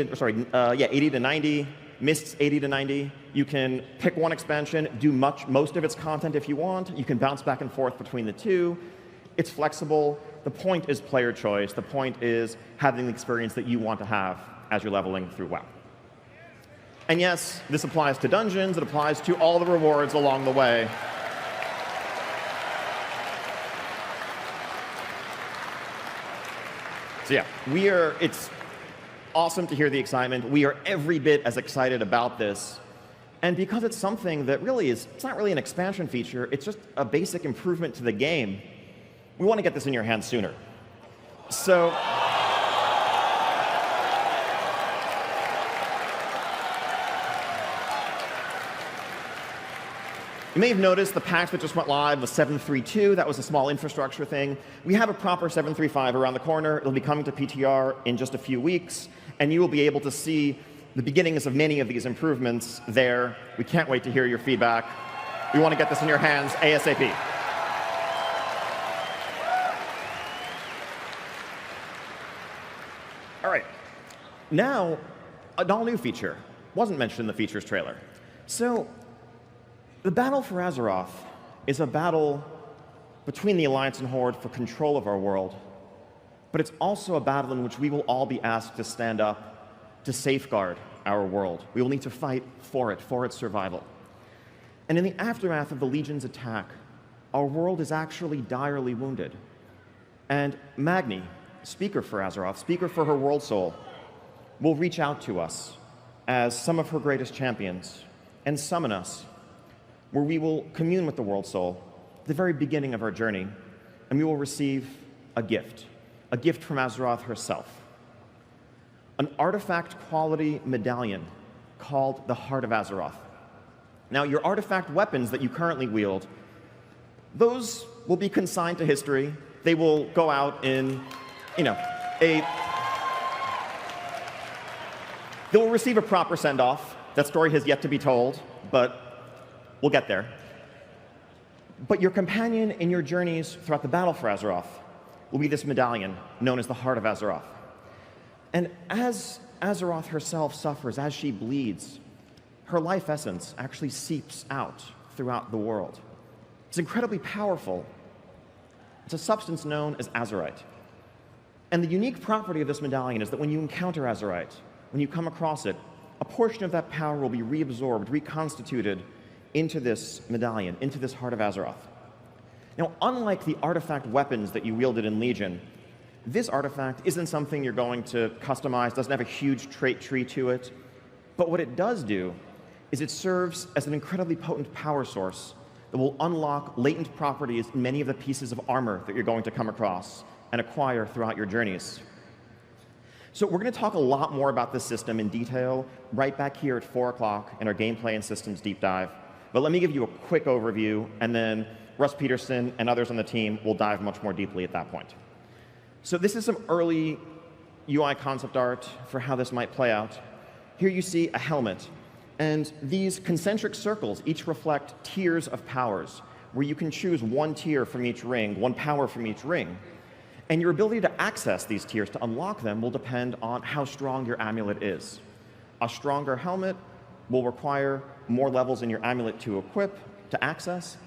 to 90, Mists 80 to 90. You can pick one expansion, do most of its content if you want. You can bounce back and forth between the two. It's flexible. The point is player choice. The point is having the experience that you want to have as you're leveling through WoW. And yes, this applies to dungeons. It applies to all the rewards along the way. So yeah, it's awesome to hear the excitement. We are every bit as excited about this. And because it's something that it's not really an expansion feature, it's just a basic improvement to the game, we want to get this in your hands sooner. So, you may have noticed the patch that just went live was 7.3.2. That was a small infrastructure thing. We have a proper 7.3.5 around the corner. It'll be coming to PTR in just a few weeks, and you will be able to see the beginnings of many of these improvements there. We can't wait to hear your feedback. We want to get this in your hands ASAP. All right. Now, an all-new feature. Wasn't mentioned in the features trailer. So, the battle for Azeroth is a battle between the Alliance and Horde for control of our world, but it's also a battle in which we will all be asked to stand up to safeguard our world. We will need to fight for its survival. And in the aftermath of the Legion's attack, our world is actually direly wounded. And Magni, speaker for Azeroth, speaker for her world soul, will reach out to us as some of her greatest champions and summon us, where we will commune with the World Soul at the very beginning of our journey, and we will receive a gift from Azeroth herself, an artifact-quality medallion called the Heart of Azeroth. Now, your artifact weapons that you currently wield, those will be consigned to history. They will go out in, they will receive a proper send-off. That story has yet to be told, but we'll get there. But your companion in your journeys throughout the battle for Azeroth will be this medallion known as the Heart of Azeroth. And as Azeroth herself suffers, as she bleeds, her life essence actually seeps out throughout the world. It's incredibly powerful. It's a substance known as azurite. And the unique property of this medallion is that when you encounter azurite, when you come across it, a portion of that power will be reabsorbed, reconstituted into this medallion, into this Heart of Azeroth. Now, unlike the artifact weapons that you wielded in Legion, this artifact isn't something you're going to customize, doesn't have a huge trait tree to it. But what it does do is it serves as an incredibly potent power source that will unlock latent properties in many of the pieces of armor that you're going to come across and acquire throughout your journeys. So we're going to talk a lot more about this system in detail right back here at 4 o'clock in our gameplay and systems deep dive. But let me give you a quick overview, and then Russ Peterson and others on the team will dive much more deeply at that point. So this is some early UI concept art for how this might play out. Here you see a helmet, and these concentric circles each reflect tiers of powers, where you can choose one tier from each ring, one power from each ring. And your ability to access these tiers, to unlock them, will depend on how strong your amulet is. A stronger helmet will require more levels in your amulet to equip, to access.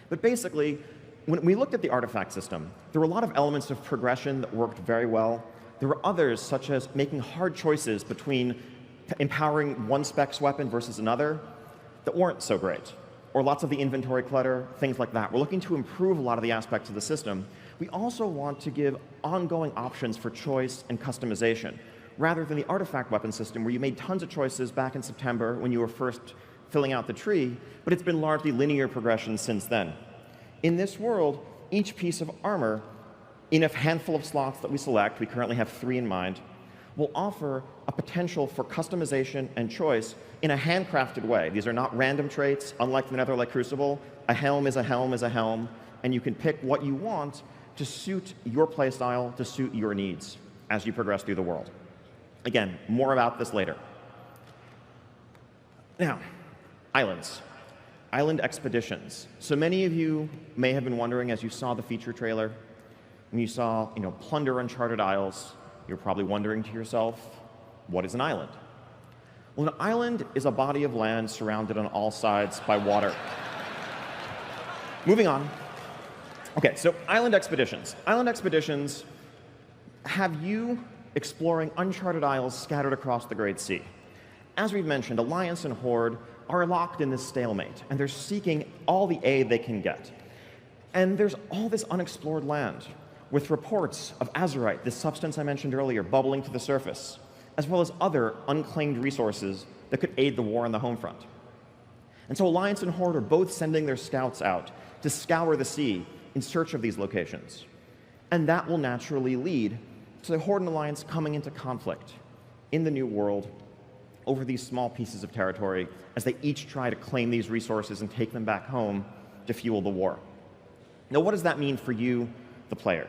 But basically, when we looked at the artifact system, there were a lot of elements of progression that worked very well. There were others, such as making hard choices between empowering one specs weapon versus another, that weren't so great. Or lots of the inventory clutter, things like that. We're looking to improve a lot of the aspects of the system. We also want to give ongoing options for choice and customization, rather than the artifact weapon system where you made tons of choices back in September when you were first filling out the tree, but it's been largely linear progression since then. In this world, each piece of armor, in a handful of slots that we select, we currently have 3 in mind, will offer a potential for customization and choice in a handcrafted way. These are not random traits, unlike the Netherlight Crucible. A helm is a helm is a helm, and you can pick what you want to suit your playstyle, to suit your needs as you progress through the world. Again, more about this later. Now, islands. Island expeditions. So many of you may have been wondering, as you saw the feature trailer, when you saw, plunder uncharted isles, you're probably wondering to yourself, what is an island? Well, an island is a body of land surrounded on all sides by water. Moving on. Okay, so island expeditions. Island expeditions have you exploring uncharted isles scattered across the Great Sea. As we've mentioned, Alliance and Horde are locked in this stalemate, and they're seeking all the aid they can get. And there's all this unexplored land, with reports of azurite, this substance I mentioned earlier, bubbling to the surface, as well as other unclaimed resources that could aid the war on the home front. And so Alliance and Horde are both sending their scouts out to scour the sea in search of these locations. And that will naturally lead to the Horde and Alliance coming into conflict in the New World over these small pieces of territory as they each try to claim these resources and take them back home to fuel the war. Now, what does that mean for you, the player?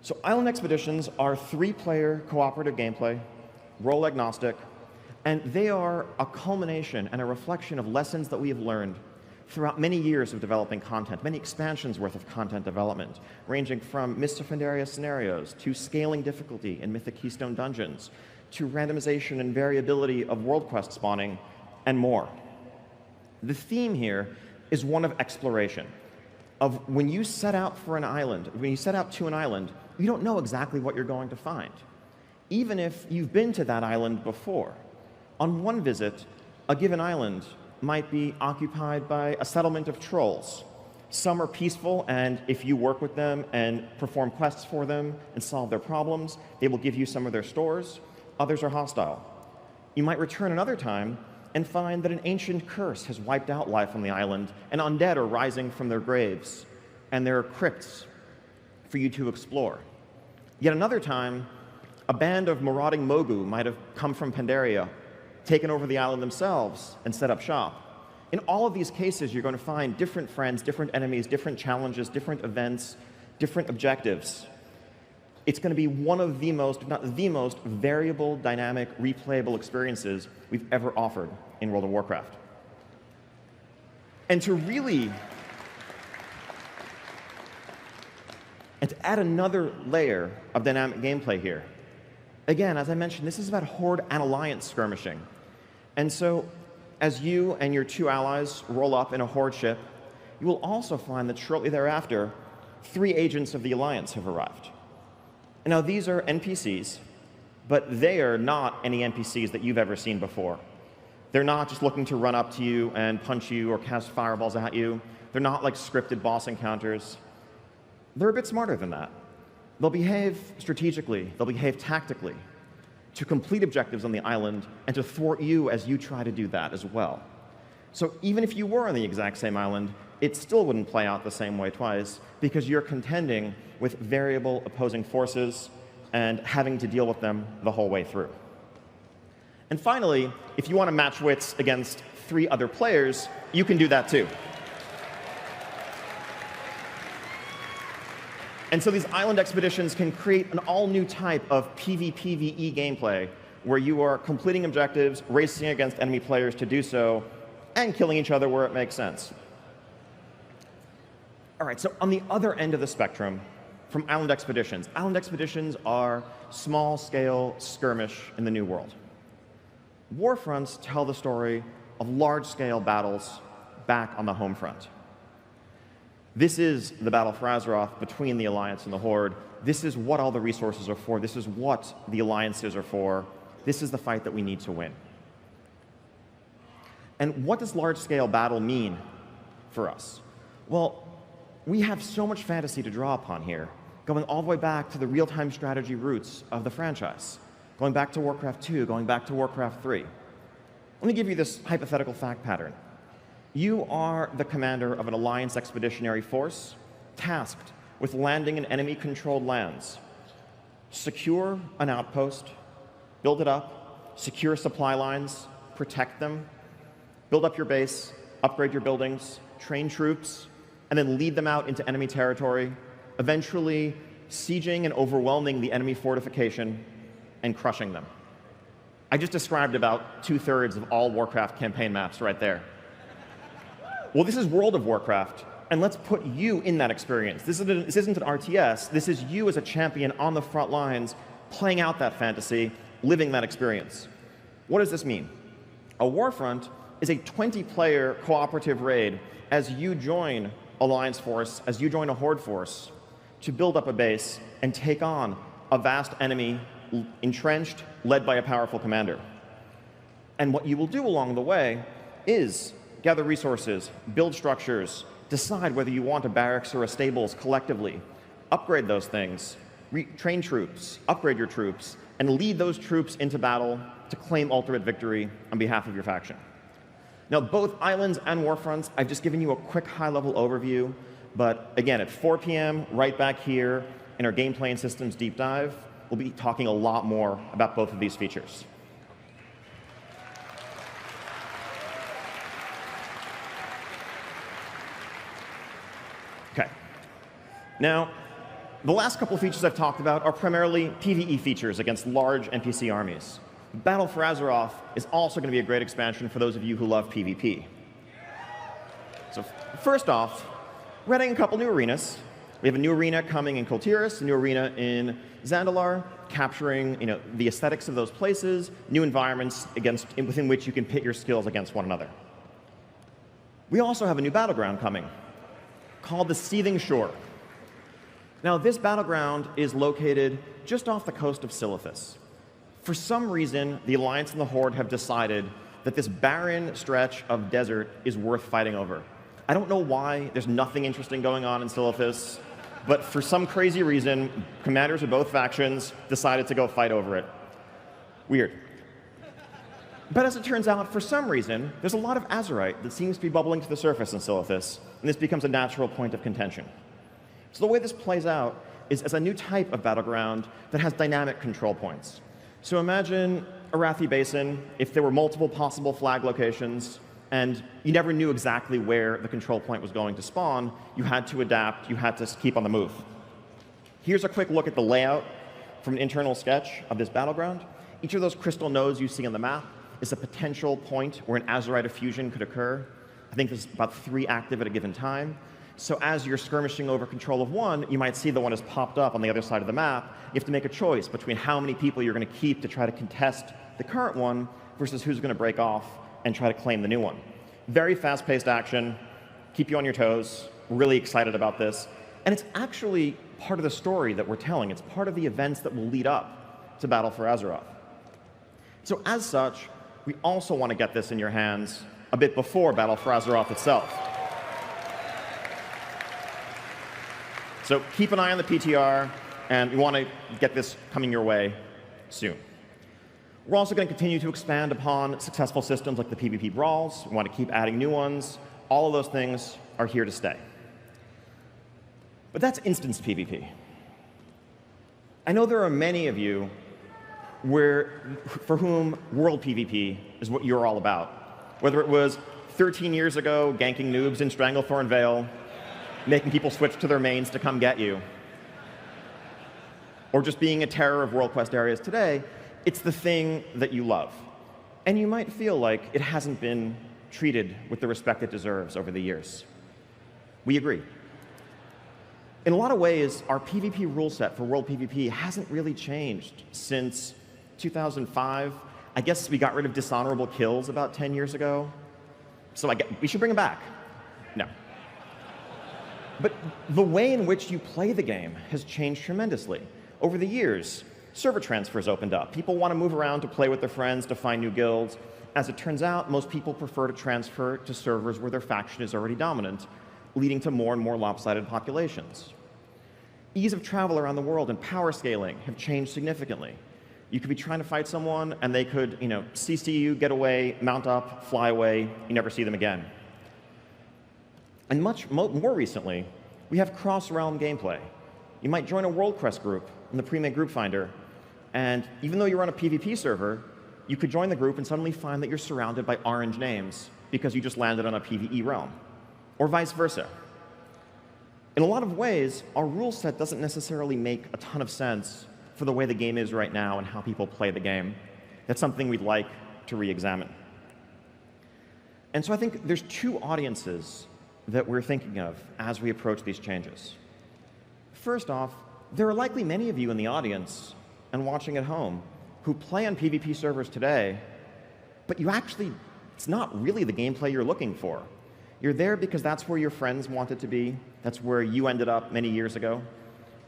So island expeditions are 3-player cooperative gameplay, role agnostic, and they are a culmination and a reflection of lessons that we have learned throughout many years of developing content, many expansions worth of content development, ranging from Mists of Pandaria scenarios to scaling difficulty in Mythic Keystone dungeons, to randomization and variability of world quest spawning, and more. The theme here is one of exploration, of when you set out for an island, when you set out to an island, you don't know exactly what you're going to find, even if you've been to that island before. On one visit, a given island might be occupied by a settlement of trolls. Some are peaceful, and if you work with them and perform quests for them and solve their problems, they will give you some of their stores. Others are hostile. You might return another time and find that an ancient curse has wiped out life on the island, and undead are rising from their graves, and there are crypts for you to explore. Yet another time, a band of marauding Mogu might have come from Pandaria, taken over the island themselves, and set up shop. In all of these cases, you're going to find different friends, different enemies, different challenges, different events, different objectives. It's going to be one of the most, if not the most, variable, dynamic, replayable experiences we've ever offered in World of Warcraft. And to add another layer of dynamic gameplay here, again, as I mentioned, this is about Horde and Alliance skirmishing. And so, as you and your 2 allies roll up in a Horde ship, you will also find that shortly thereafter, 3 agents of the Alliance have arrived. And now these are NPCs, but they are not any NPCs that you've ever seen before. They're not just looking to run up to you and punch you or cast fireballs at you. They're not like scripted boss encounters. They're a bit smarter than that. They'll behave strategically, they'll behave tactically, to complete objectives on the island and to thwart you as you try to do that as well. So even if you were on the exact same island, it still wouldn't play out the same way twice because you're contending with variable opposing forces and having to deal with them the whole way through. And finally, if you want to match wits against 3 other players, you can do that too. And so these island expeditions can create an all-new type of PvPvE gameplay where you are completing objectives, racing against enemy players to do so, and killing each other where it makes sense. All right, so on the other end of the spectrum from island expeditions are small-scale skirmish in the New World. Warfronts tell the story of large-scale battles back on the home front. This is the battle for Azeroth between the Alliance and the Horde. This is what all the resources are for. This is what the alliances are for. This is the fight that we need to win. And what does large-scale battle mean for us? Well, we have so much fantasy to draw upon here, going all the way back to the real-time strategy roots of the franchise, going back to Warcraft 2, going back to Warcraft 3. Let me give you this hypothetical fact pattern. You are the commander of an Alliance expeditionary force tasked with landing in enemy-controlled lands. Secure an outpost, build it up, secure supply lines, protect them, build up your base, upgrade your buildings, train troops, and then lead them out into enemy territory, eventually sieging and overwhelming the enemy fortification and crushing them. I just described about 2/3 of all Warcraft campaign maps right there. Well, this is World of Warcraft, and let's put you in that experience. This isn't an RTS. This is you as a champion on the front lines, playing out that fantasy, living that experience. What does this mean? A Warfront is a 20-player cooperative raid as you join Alliance force, as you join a Horde force, to build up a base and take on a vast enemy entrenched, led by a powerful commander. And what you will do along the way is gather resources, build structures, decide whether you want a barracks or a stables collectively, upgrade those things, train troops, upgrade your troops, and lead those troops into battle to claim ultimate victory on behalf of your faction. Now, both Islands and Warfronts, I've just given you a quick high-level overview, but again, at 4 p.m., right back here in our Gameplay and Systems Deep Dive, we'll be talking a lot more about both of these features. Okay. Now, the last couple of features I've talked about are primarily PvE features against large NPC armies. Battle for Azeroth is also going to be a great expansion for those of you who love PvP. So first off, we're adding a couple new arenas. We have a new arena coming in Kultiris, a new arena in Zandalar, capturing the aesthetics of those places, new environments within which you can pit your skills against one another. We also have a new battleground coming, called the Seething Shore. Now, this battleground is located just off the coast of Silithus. For some reason, the Alliance and the Horde have decided that this barren stretch of desert is worth fighting over. I don't know why. There's nothing interesting going on in Silithus, but for some crazy reason, commanders of both factions decided to go fight over it. Weird. But as it turns out, for some reason, there's a lot of azurite that seems to be bubbling to the surface in Silithus, and this becomes a natural point of contention. So the way this plays out is as a new type of battleground that has dynamic control points. So imagine Arathi Basin if there were multiple possible flag locations and you never knew exactly where the control point was going to spawn. You had to adapt, you had to keep on the move. Here's a quick look at the layout from an internal sketch of this battleground. Each of those crystal nodes you see on the map is a potential point where an azurite fusion could occur. I think there's about 3 active at a given time. So as you're skirmishing over control of one, you might see the one has popped up on the other side of the map. You have to make a choice between how many people you're going to keep to try to contest the current one versus who's going to break off and try to claim the new one. Very fast-paced action, keep you on your toes. We're really excited about this. And it's actually part of the story that we're telling. It's part of the events that will lead up to Battle for Azeroth. So as such, we also want to get this in your hands a bit before Battle for Azeroth itself. So keep an eye on the PTR, and we want to get this coming your way soon. We're also going to continue to expand upon successful systems like the PvP brawls. We want to keep adding new ones. All of those things are here to stay. But that's instance PvP. I know there are many of you for whom world PvP is what you're all about. Whether it was 13 years ago ganking noobs in Stranglethorn Vale, making people switch to their mains to come get you, or just being a terror of World Quest areas today, it's the thing that you love. And you might feel like it hasn't been treated with the respect it deserves over the years. We agree. In a lot of ways, our PvP rule set for World PvP hasn't really changed since 2005. I guess we got rid of dishonorable kills about 10 years ago. So we should bring them back. No. But the way in which you play the game has changed tremendously. Over the years, server transfers opened up. People want to move around to play with their friends, to find new guilds. As it turns out, most people prefer to transfer to servers where their faction is already dominant, leading to more and more lopsided populations. Ease of travel around the world and power scaling have changed significantly. You could be trying to fight someone, and they could, CC you, get away, mount up, fly away, you never see them again. And much more recently, we have cross-realm gameplay. You might join a World Quest group in the pre-made group finder, and even though you're on a PvP server, you could join the group and suddenly find that you're surrounded by orange names because you just landed on a PvE realm, or vice versa. In a lot of ways, our rule set doesn't necessarily make a ton of sense for the way the game is right now and how people play the game. That's something we'd like to re-examine. And so I think there's two audiences that we're thinking of as we approach these changes. First off, there are likely many of you in the audience and watching at home who play on PvP servers today, but it's not really the gameplay you're looking for. You're there because that's where your friends wanted to be. That's where you ended up many years ago.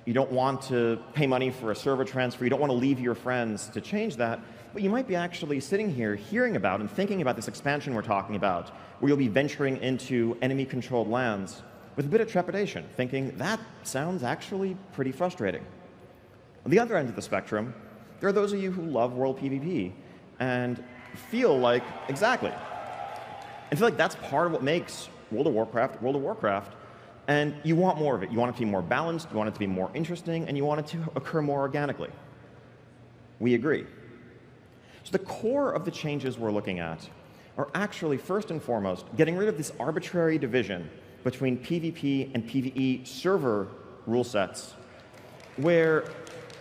You don't want to pay money for a server transfer. You don't want to leave your friends to change that. But you might be actually sitting here hearing about and thinking about this expansion we're talking about, where you'll be venturing into enemy-controlled lands with a bit of trepidation, thinking, that sounds actually pretty frustrating. On the other end of the spectrum, there are those of you who love World PvP and feel like, exactly, and feel like that's part of what makes World of Warcraft, and you want more of it. You want it to be more balanced, you want it to be more interesting, and you want it to occur more organically. We agree. So the core of the changes we're looking at are actually, first and foremost, getting rid of this arbitrary division between PvP and PvE server rule sets, where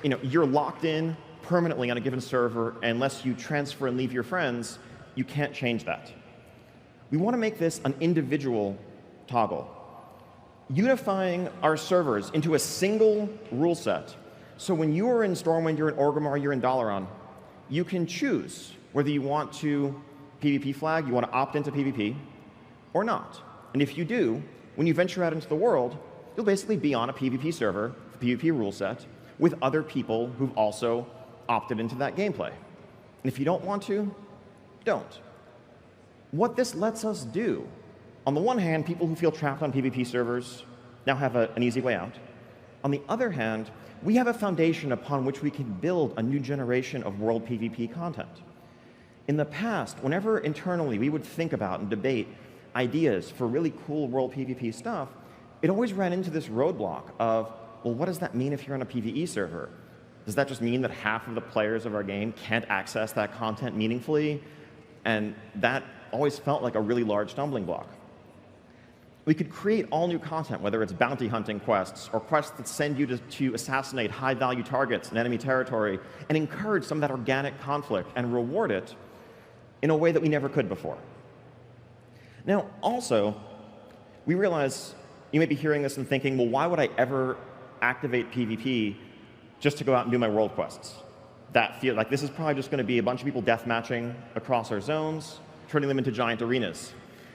you're locked in permanently on a given server, and unless you transfer and leave your friends, you can't change that. We want to make this an individual toggle, unifying our servers into a single rule set. So when you are in Stormwind, you're in Orgrimmar, you're in Dalaran, you can choose whether you want to PvP flag, you want to opt into PvP, or not. And if you do, when you venture out into the world, you'll basically be on a PvP server, PvP rule set, with other people who've also opted into that gameplay. And if you don't want to, don't. What this lets us do, on the one hand, people who feel trapped on PvP servers now have an easy way out. On the other hand, we have a foundation upon which we can build a new generation of world PvP content. In the past, whenever internally we would think about and debate ideas for really cool world PvP stuff, it always ran into this roadblock of, well, what does that mean if you're on a PvE server? Does that just mean that half of the players of our game can't access that content meaningfully? And that always felt like a really large stumbling block. We could create all new content, whether it's bounty hunting quests or quests that send you to assassinate high-value targets in enemy territory, and encourage some of that organic conflict and reward it in a way that we never could before. Now, also, we realize you may be hearing this and thinking, well, why would I ever activate PvP just to go out and do my world quests? That feel like this is probably just going to be a bunch of people deathmatching across our zones, turning them into giant arenas.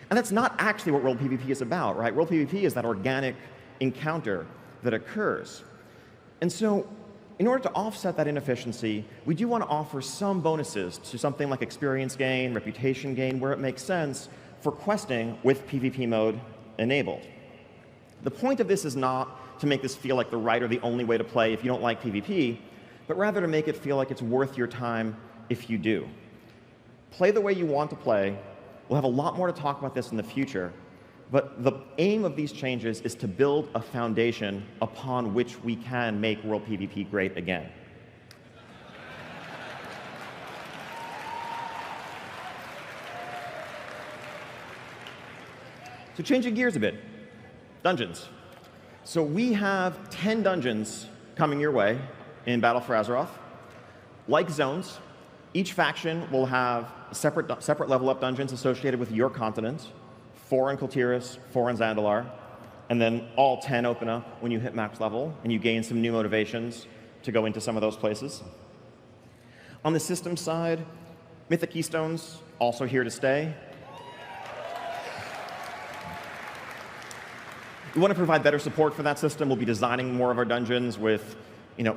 And that's not actually what World PvP is about, right? World PvP is that organic encounter that occurs. And so, in order to offset that inefficiency, we do want to offer some bonuses to something like experience gain, reputation gain, where it makes sense for questing with PvP mode enabled. The point of this is not to make this feel like the right or the only way to play if you don't like PvP, but rather to make it feel like it's worth your time if you do. Play the way you want to play. We'll have a lot more to talk about this in the future, but the aim of these changes is to build a foundation upon which we can make World PvP great again. So changing gears a bit, dungeons. So we have 10 dungeons coming your way in Battle for Azeroth. Like zones, each faction will have separate level up dungeons associated with your continent, 4 in Kultiris, 4 in Zandalar, and then all 10 open up when you hit max level, and you gain some new motivations to go into some of those places. On the system side, Mythic Keystones also here to stay. We want to provide better support for that system. We'll be designing more of our dungeons with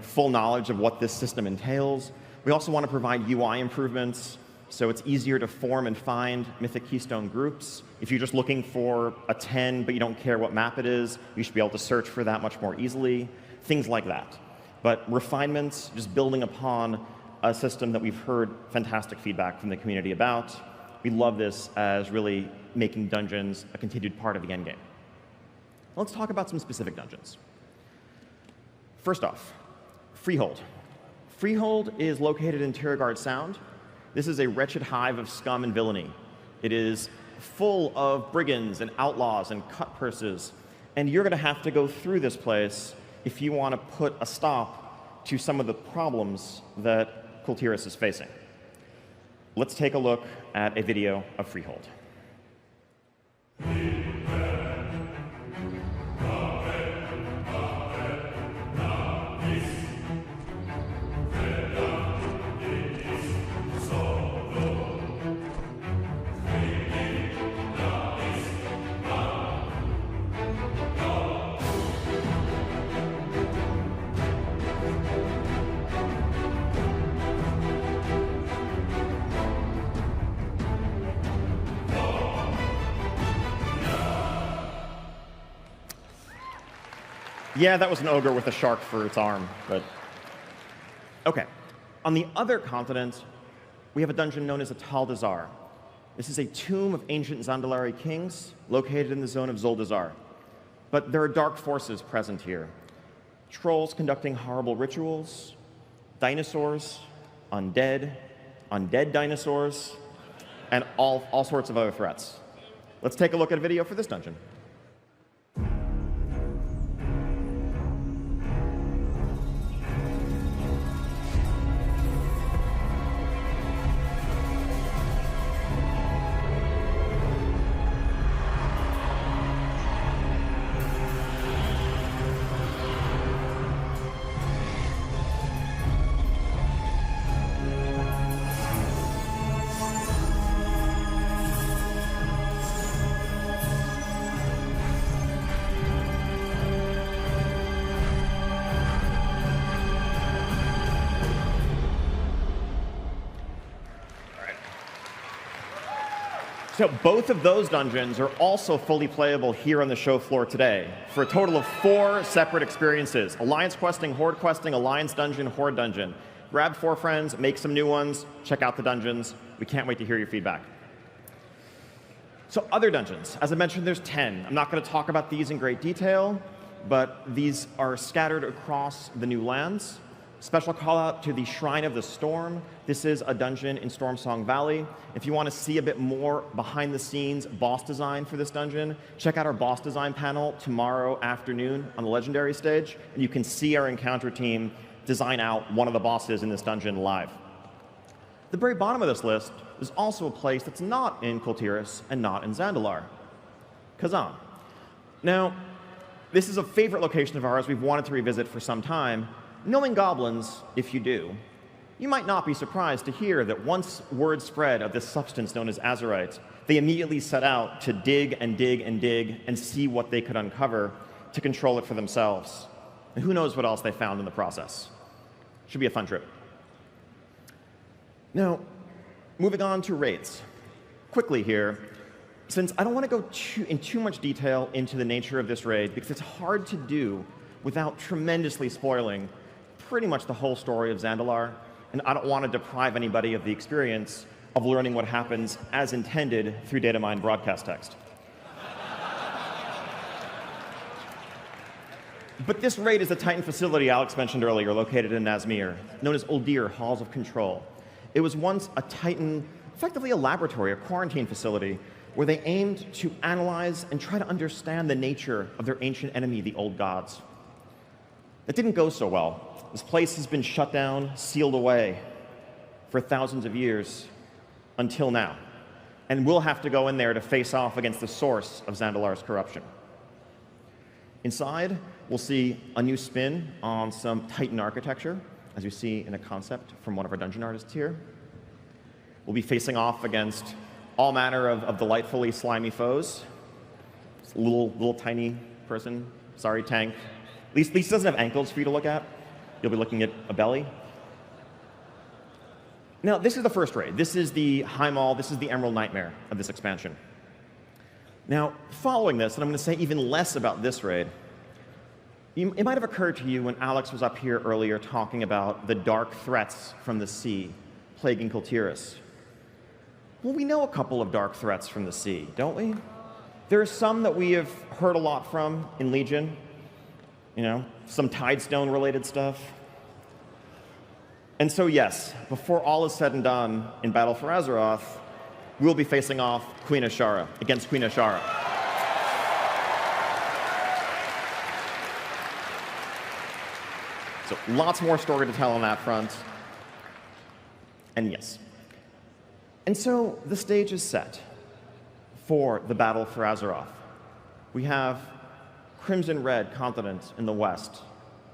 full knowledge of what this system entails. We also want to provide UI improvements, so it's easier to form and find Mythic Keystone groups. If you're just looking for a 10, but you don't care what map it is, you should be able to search for that much more easily. Things like that. But refinements, just building upon a system that we've heard fantastic feedback from the community about. We love this as really making dungeons a continued part of the endgame. Let's talk about some specific dungeons. First off, Freehold. Freehold is located in Tiragard Sound. This is a wretched hive of scum and villainy. It is full of brigands and outlaws and cut purses, and you're going to have to go through this place if you want to put a stop to some of the problems that Kultiris is facing. Let's take a look at a video of Freehold. Yeah, that was an ogre with a shark for its arm, but okay. On the other continent, we have a dungeon known as Atal Dazar. This is a tomb of ancient Zandalari kings located in the zone of Zuldazar. But there are dark forces present here. Trolls conducting horrible rituals, dinosaurs, undead dinosaurs, and all sorts of other threats. Let's take a look at a video for this dungeon. So both of those dungeons are also fully playable here on the show floor today for a total of 4 separate experiences. Alliance questing, Horde questing, Alliance dungeon, Horde dungeon. Grab 4 friends, make some new ones, check out the dungeons. We can't wait to hear your feedback. So other dungeons, as I mentioned, there's 10. I'm not going to talk about these in great detail, but these are scattered across the new lands. Special call out to the Shrine of the Storm. This is a dungeon in Stormsong Valley. If you want to see a bit more behind the scenes boss design for this dungeon, check out our boss design panel tomorrow afternoon on the Legendary stage, and you can see our encounter team design out one of the bosses in this dungeon live. The very bottom of this list is also a place that's not in Kultiris and not in Zandalar, Kazan. Now, this is a favorite location of ours we've wanted to revisit for some time. Knowing goblins, if you do, You might not be surprised to hear that once word spread of this substance known as azurite, they immediately set out to dig and dig and dig and see what they could uncover to control it for themselves. And who knows what else they found in the process. Should be a fun trip. Now, moving on to raids. Quickly here, since I don't want to go in too much detail into the nature of this raid, because it's hard to do without tremendously spoiling pretty much the whole story of Zandalar, and I don't want to deprive anybody of the experience of learning what happens as intended through data mine broadcast text. But this raid is the Titan facility Alex mentioned earlier, located in Nazmir, known as Uldir Halls of Control. It was once a Titan, effectively a laboratory, a quarantine facility, where they aimed to analyze and try to understand the nature of their ancient enemy, the Old Gods. It didn't go so well. This place has been shut down, sealed away for thousands of years until now. And we'll have to go in there to face off against the source of Zandalar's corruption. Inside, we'll see a new spin on some Titan architecture, as you see in a concept from one of our dungeon artists here. We'll be facing off against all manner of delightfully slimy foes. This little tiny person, sorry, tank. At least he doesn't have ankles for you to look at. You'll be looking at a belly. Now, this is the first raid. This is the High Mall. This is the Emerald Nightmare of this expansion. Now, following this, and I'm going to say even less about this raid, it might have occurred to you when Alex was up here earlier talking about the dark threats from the sea plaguing Kultiris. Well, we know a couple of dark threats from the sea, don't we? There are some that we have heard a lot from in Legion. You know, some Tidestone-related stuff. And so, yes, before all is said and done in Battle for Azeroth, we'll be facing off Queen Ashara, against Queen Ashara. So lots more story to tell on that front. And yes. And so the stage is set for the Battle for Azeroth. We have Crimson Red continent in the west,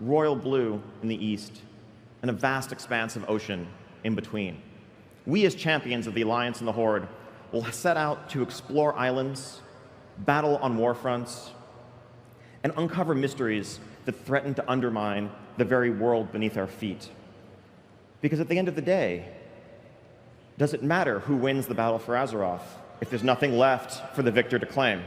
Royal Blue in the east, and a vast expanse of ocean in between. We, as champions of the Alliance and the Horde, will set out to explore islands, battle on war fronts, and uncover mysteries that threaten to undermine the very world beneath our feet. Because at the end of the day, does it matter who wins the Battle for Azeroth if there's nothing left for the victor to claim?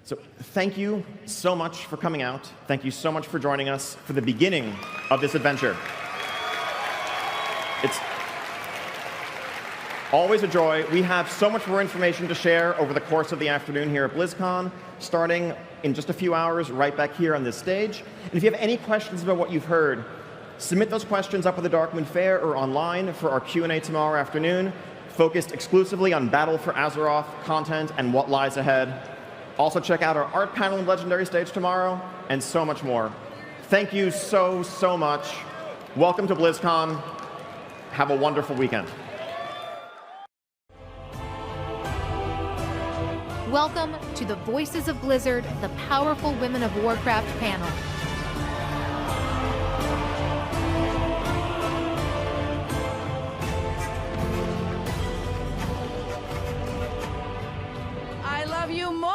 So thank you so much for coming out. Thank you so much for joining us for the beginning of this adventure. It's always a joy. We have so much more information to share over the course of the afternoon here at Blizzcon, starting in just a few hours right back here on this stage. And if you have any questions about what you've heard, submit those questions up at the Darkmoon Fair or online for our Q&A tomorrow afternoon, focused exclusively on Battle for Azeroth content and what lies ahead. Also check out our art panel and legendary stage tomorrow, and so much more. Thank you so, so much. Welcome to BlizzCon. Have a wonderful weekend. Welcome to the Voices of Blizzard, the Powerful Women of Warcraft panel. I love you more.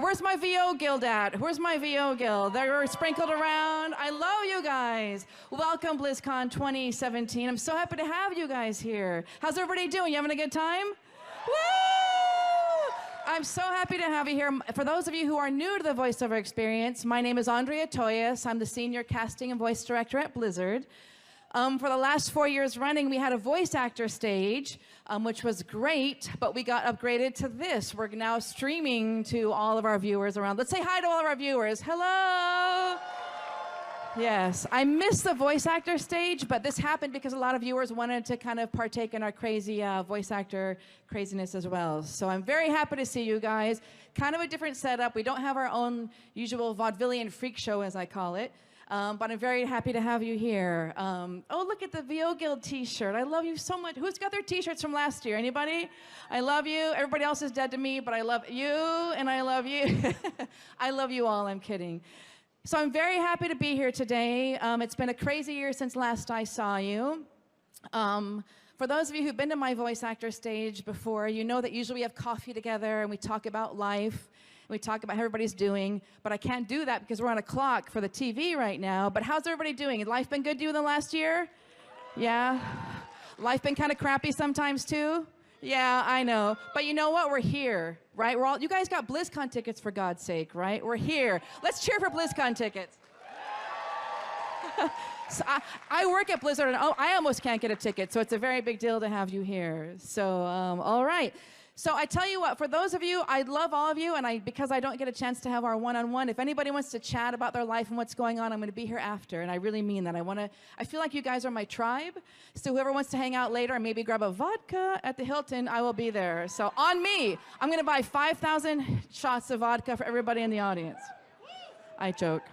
Where's my VO guild at? Where's my VO guild? They're sprinkled around. I love you guys. Welcome, BlizzCon 2017. I'm so happy to have you guys here. How's everybody doing? You having a good time? Woo! I'm so happy to have you here. For those of you who are new to the voiceover experience, my name is Andrea Toyas. I'm the Senior Casting and Voice Director at Blizzard. For the last 4 years running, we had a voice actor stage, which was great, but we got upgraded to this. We're now streaming to all of our viewers around. Let's say hi to all of our viewers. Hello. Yes, I miss the voice actor stage, but this happened because a lot of viewers wanted to kind of partake in our crazy voice actor craziness as well. So I'm very happy to see you guys. Kind of a different setup. We don't have our own usual vaudevillian freak show, as I call it. But I'm very happy to have you here. Oh, look at the VO Guild t-shirt. I love you so much. Who's got their t-shirts from last year? Anybody? I love you. Everybody else is dead to me, but I love you, and I love you. I love you all. I'm kidding. So I'm very happy to be here today. It's been a crazy year since last I saw you. For those of you who've been to my voice actor stage before, you know that usually we have coffee together and we talk about life. We talk about how everybody's doing, but I can't do that because we're on a clock for the TV right now. But how's everybody doing? Has life been good to you in the last year? Yeah? Life been kind of crappy sometimes too? Yeah, I know. But you know what? We're here, right? You guys got Blizzcon tickets for God's sake, right? We're here. Let's cheer for Blizzcon tickets. So I work at Blizzard, and I almost can't get a ticket, so it's a very big deal to have you here. So, all right. So I tell you what, for those of you, I love all of you, and because I don't get a chance to have our one-on-one, if anybody wants to chat about their life and what's going on, I'm going to be here after, and I really mean that. I feel like you guys are my tribe, so whoever wants to hang out later and maybe grab a vodka at the Hilton, I will be there. So on me, I'm going to buy 5,000 shots of vodka for everybody in the audience. I joke.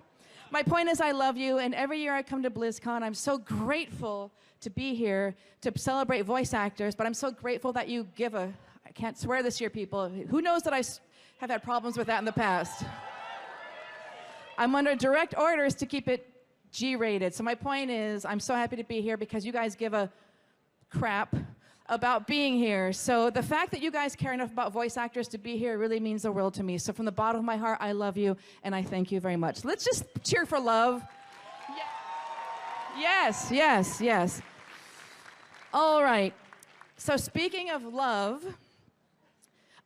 My point is I love you, and every year I come to BlizzCon, I'm so grateful to be here to celebrate voice actors, but I'm so grateful that you give I can't swear this year, people. Who knows that I have had problems with that in the past? I'm under direct orders to keep it G-rated. So my point is, I'm so happy to be here because you guys give a crap about being here. So the fact that you guys care enough about voice actors to be here really means the world to me. So from the bottom of my heart, I love you, and I thank you very much. Let's just cheer for love. Yes, yes, yes. All right. So speaking of love,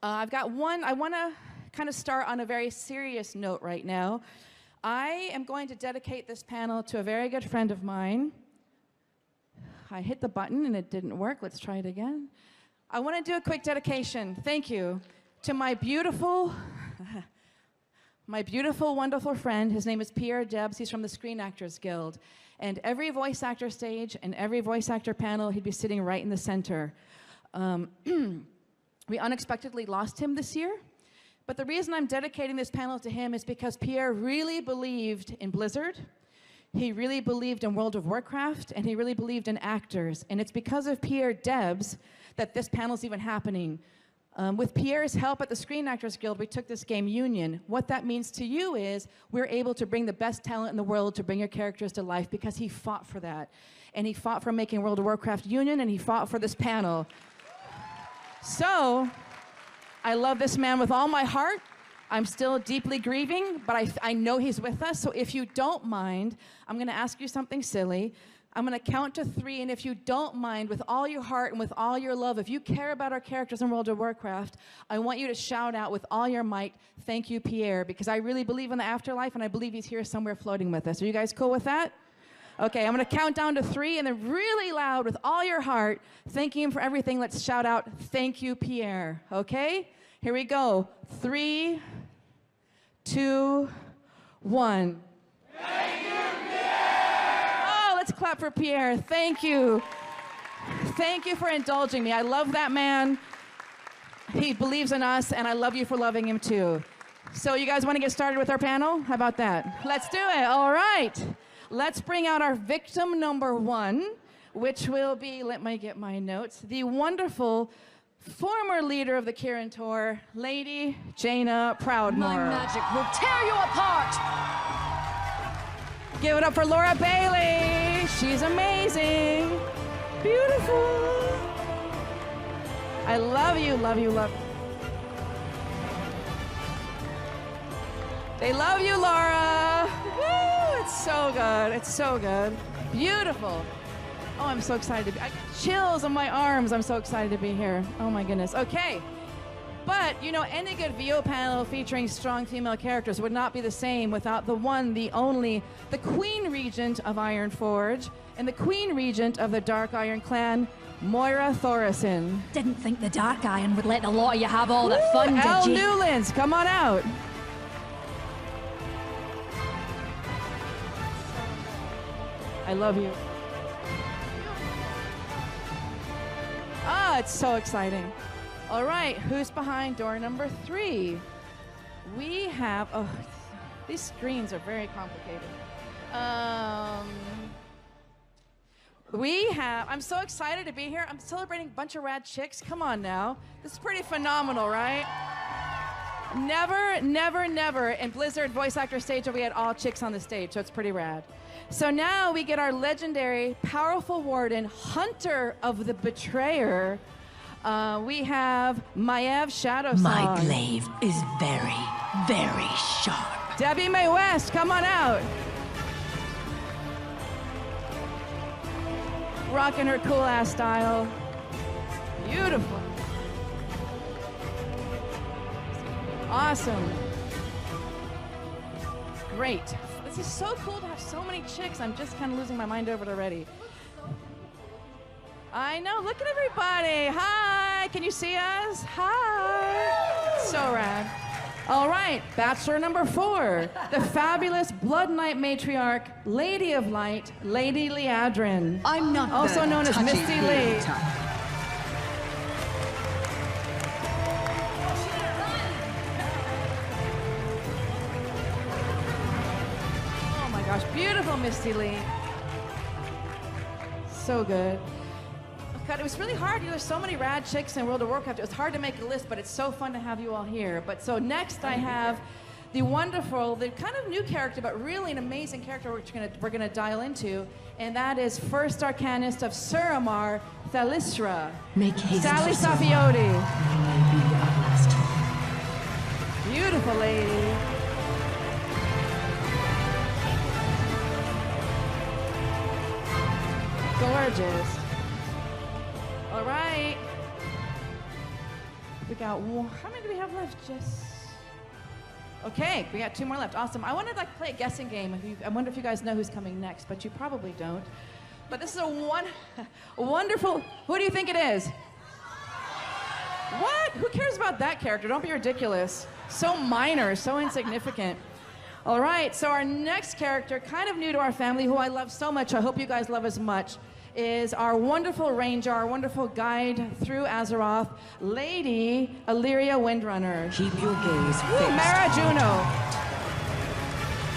I've got one. I want to kind of start on a very serious note right now. I am going to dedicate this panel to a very good friend of mine. I hit the button and it didn't work. Let's try it again. I want to do a quick dedication. Thank you to my beautiful, wonderful friend. His name is Pierre Debs. He's from the Screen Actors Guild. And every voice actor stage and every voice actor panel, he'd be sitting right in the center. We unexpectedly lost him this year, but the reason I'm dedicating this panel to him is because Pierre really believed in Blizzard, he really believed in World of Warcraft, and he really believed in actors, and it's because of Pierre Debs that this panel's even happening. With Pierre's help at the Screen Actors Guild, we took this game Union. What that means to you is we're able to bring the best talent in the world to bring your characters to life because he fought for that. And he fought for making World of Warcraft Union, and he fought for this panel. So, I love this man with all my heart. I'm still deeply grieving, but I know he's with us. So if you don't mind, I'm going to ask you something silly. I'm going to count to 3, and if you don't mind, with all your heart and with all your love, if you care about our characters in World of Warcraft, I want you to shout out with all your might, "Thank you, Pierre," because I really believe in the afterlife, and I believe he's here somewhere floating with us. Are you guys cool with that? Okay, I'm going to count down to 3, and then really loud with all your heart, thanking him for everything. Let's shout out, "Thank you, Pierre." Okay? Here we go. 3, 2, 1. Thank you, Pierre! Oh, let's clap for Pierre. Thank you. Thank you for indulging me. I love that man. He believes in us, and I love you for loving him too. So you guys want to get started with our panel? How about that? Let's do it. All right. Let's bring out our victim number 1, which will be, let me get my notes, the wonderful former leader of the Kirin Tour, Lady Jaina Proudmoore. My magic will tear you apart! Give it up for Laura Bailey. She's amazing. Beautiful. I love you, love you, love you. They love you, Laura. Woo, it's so good. It's so good. Beautiful. Oh, I'm so excited to be. I got chills on my arms. I'm so excited to be here. Oh my goodness. Okay. But, you know, any good VO panel featuring strong female characters would not be the same without the one, the only, the Queen Regent of Ironforge and the Queen Regent of the Dark Iron Clan, Moira Thorison. Didn't think the Dark Iron would let a lot of you have all that fun, did Elle you? Newlands, come on out. I love you. Ah, it's so exciting. All right, who's behind door number 3? We have, oh, these screens are very complicated. We have, I'm so excited to be here. I'm celebrating a bunch of rad chicks. Come on now. This is pretty phenomenal, right? Never, never, never in Blizzard voice actor stage have we had all chicks on the stage, so it's pretty rad. So now we get our legendary, powerful warden, hunter of the betrayer. We have Maiev Shadowsong. My glaive is very, very sharp. Debbie Mae West, come on out. Rocking her cool ass style. Beautiful. Awesome. Great. This is so cool to have so many chicks. I'm just kind of losing my mind over it already. I know. Look at everybody. Hi. Can you see us? Hi. So rad. All right. Bachelor number 4. The fabulous Blood Knight matriarch, Lady of Light, Lady Liadrin. I'm not also the known as Misty touchy-feely Lee. type. Oh my gosh, beautiful Misty Lee. So good. God, it was really hard. There's so many rad chicks in World of Warcraft. It was hard to make a list, but it's so fun to have you all here. But so next I have the wonderful, the kind of new character, but really an amazing character which we're gonna dial into, and that is First Arcanist of Suramar, Thalistra. Make haste Sally to Suramar. Safioti. You may be our last hope. Beautiful lady. Gorgeous. All right. We got how many do we have left? Just okay. We got 2 more left. Awesome. I wanted to play a guessing game. I wonder if you guys know who's coming next, but you probably don't. But this is a wonderful. Who do you think it is? What? Who cares about that character? Don't be ridiculous. So minor, so insignificant. All right. So our next character, kind of new to our family, who I love so much. I hope you guys love as much. Is our wonderful ranger, our wonderful guide through Azeroth, Lady Illyria Windrunner. Keep your gaze fixed. Mara Juno.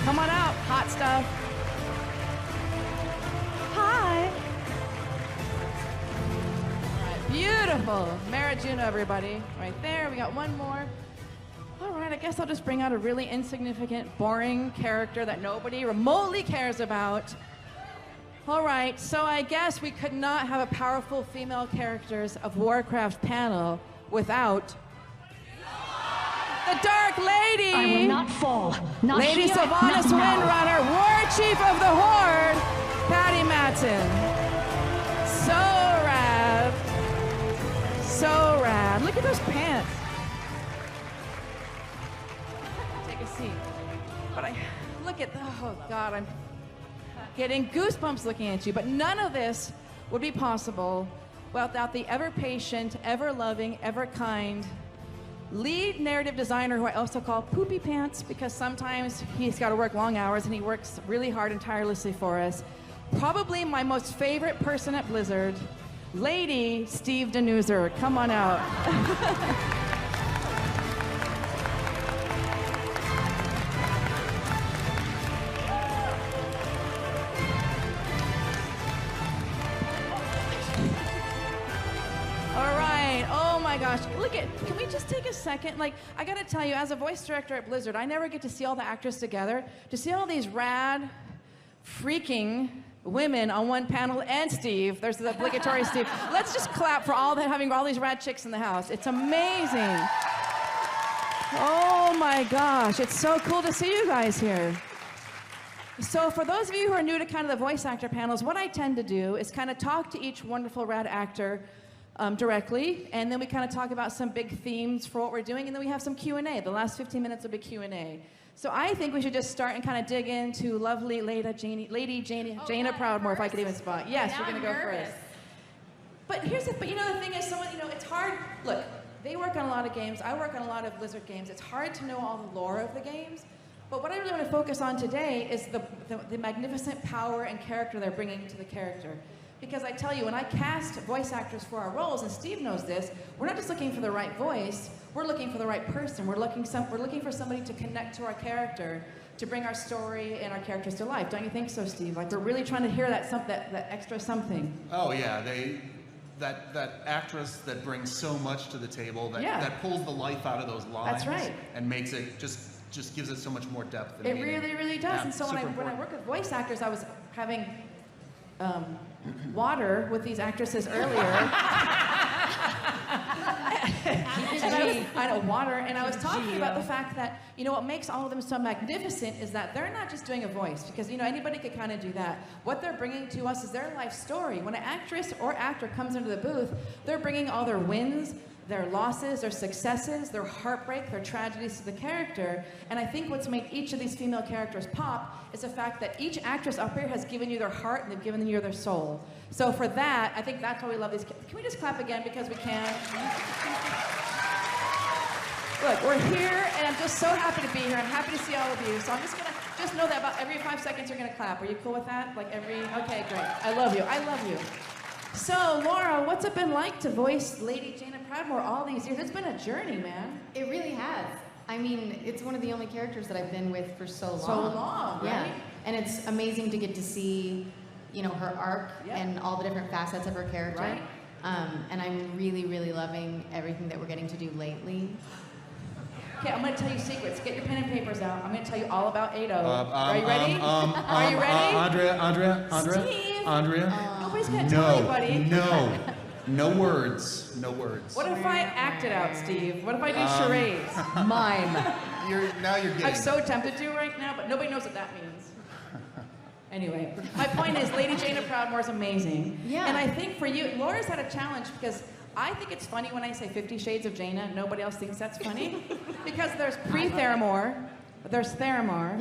Come on out, hot stuff. Hi. All right, beautiful. Mara Juno, everybody. Right there, we got one more. All right, I guess I'll just bring out a really insignificant, boring character that nobody remotely cares about. All right, so I guess we could not have a powerful female characters of Warcraft panel without the Dark Lady. I will not fall. Not Lady here, Sylvanas not now. Windrunner, War Chief of the Horde, Patty Matson. So rad. So rad. Look at those pants. Take a seat. But look at, oh God, I'm getting goosebumps looking at you, but none of this would be possible without the ever-patient, ever-loving, ever-kind lead narrative designer, who I also call Poopy Pants, because sometimes he's got to work long hours and he works really hard and tirelessly for us. Probably my most favorite person at Blizzard, Lady Steve Denuser. Come on out. Gosh, look at, can we just take a second? Like, I gotta tell you, as a voice director at Blizzard, I never get to see all the actors together. To see all these rad, freaking women on one panel, and Steve, there's the obligatory Steve. Let's just clap for all that, having all these rad chicks in the house. It's amazing. Oh my gosh, it's so cool to see you guys here. So for those of you who are new to kind of the voice actor panels, what I tend to do is kind of talk to each wonderful rad actor directly, and then we kind of talk about some big themes for what we're doing, and then we have some Q&A. The last 15 minutes will be Q&A. So I think we should just start and kind of dig into lovely Lady Jaina Proudmoore, if I could even spot. Yes, you're gonna go first. But here's the, but you know the thing is, it's hard. Look, they work on a lot of games. I work on a lot of Blizzard games. It's hard to know all the lore of the games. But what I really want to focus on today is the magnificent power and character they're bringing to the character. Because I tell you, when I cast voice actors for our roles, and Steve knows this, we're not just looking for the right voice, we're looking for the right person. We're looking for somebody to connect to our character, to bring our story and our characters to life. Don't you think so, Steve? Like, we're really trying to hear that extra something. Oh yeah, that actress that brings so much to the table, that pulls the life out of those lines. That's right. And makes it just gives it so much more depth. It really, really does. And so when I work with voice actors, I was having water with these actresses earlier. I know, water, and I was talking about the fact that, what makes all of them so magnificent is that they're not just doing a voice, because, anybody could kind of do that. What they're bringing to us is their life story. When an actress or actor comes into the booth, they're bringing all their wins, their losses, their successes, their heartbreak, their tragedies to the character. And I think what's made each of these female characters pop is the fact that each actress up here has given you their heart and they've given you their soul. So for that, I think that's why we love these. Can we just clap again because we can? Look, we're here, and I'm just so happy to be here. I'm happy to see all of you. So I'm just know that about every 5 seconds you're gonna clap. Are you cool with that? Okay, great. I love you. I love you. So, Laura, what's it been like to voice Lady Jaina Proudmoore all these years? It's been a journey, man. It really has. I mean, it's one of the only characters that I've been with for so long. So long, right? Yeah. And it's amazing to get to see, her arc and all the different facets of her character. Right. And I'm really, really loving everything that we're getting to do lately. Okay, I'm going to tell you secrets. Get your pen and papers out. I'm going to tell you all about Ado. Are you ready? Are you ready? Andrea. Nobody's going to tell anybody. No words. No words. What if I act it out, Steve? What if I do charades? Mime. Now you're getting. I'm so tempted to right now, but nobody knows what that means. Anyway, my point is Lady Jaina Proudmoore is amazing. Yeah. And I think for you, Laura's had a challenge because I think it's funny when I say 50 Shades of Jaina. Nobody else thinks that's funny. Because there's pre-Theramore, there's Theramore,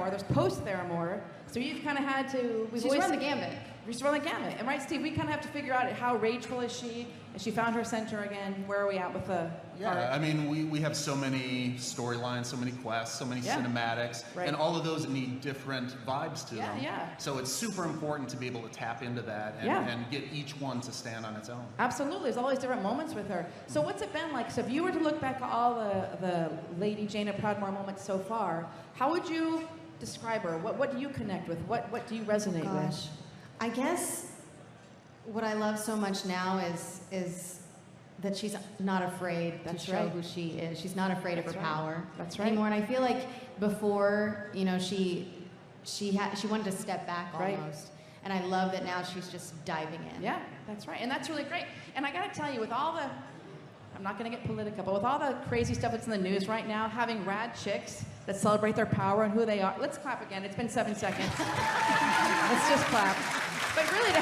there's post-Theramore. So you've kind of had to... She's run the gambit. She's run the gamut. And right, Steve, we kind of have to figure out how rageful is she? Has she found her center again? Where are we at with the... Yeah, I mean, we have so many storylines, so many quests, so many cinematics, and all of those need different vibes to them. Yeah. So it's super important to be able to tap into that and get each one to stand on its own. Absolutely. There's always different moments with her. So what's it been like? So if you were to look back at all the Lady Jaina Proudmoore moments so far, how would you describe her? What do you connect with? What do you resonate with? I guess what I love so much now is that she's not afraid to show who she is. She's not afraid of her power anymore. And I feel like before, she wanted to step back almost. And I love that now she's just diving in. Yeah, that's right. And that's really great. And I got to tell you, with all the, I'm not going to get political, but with all the crazy stuff that's in the news right now, having rad chicks that celebrate their power and who they are. Let's clap again. It's been 7 seconds. Let's just clap. But really,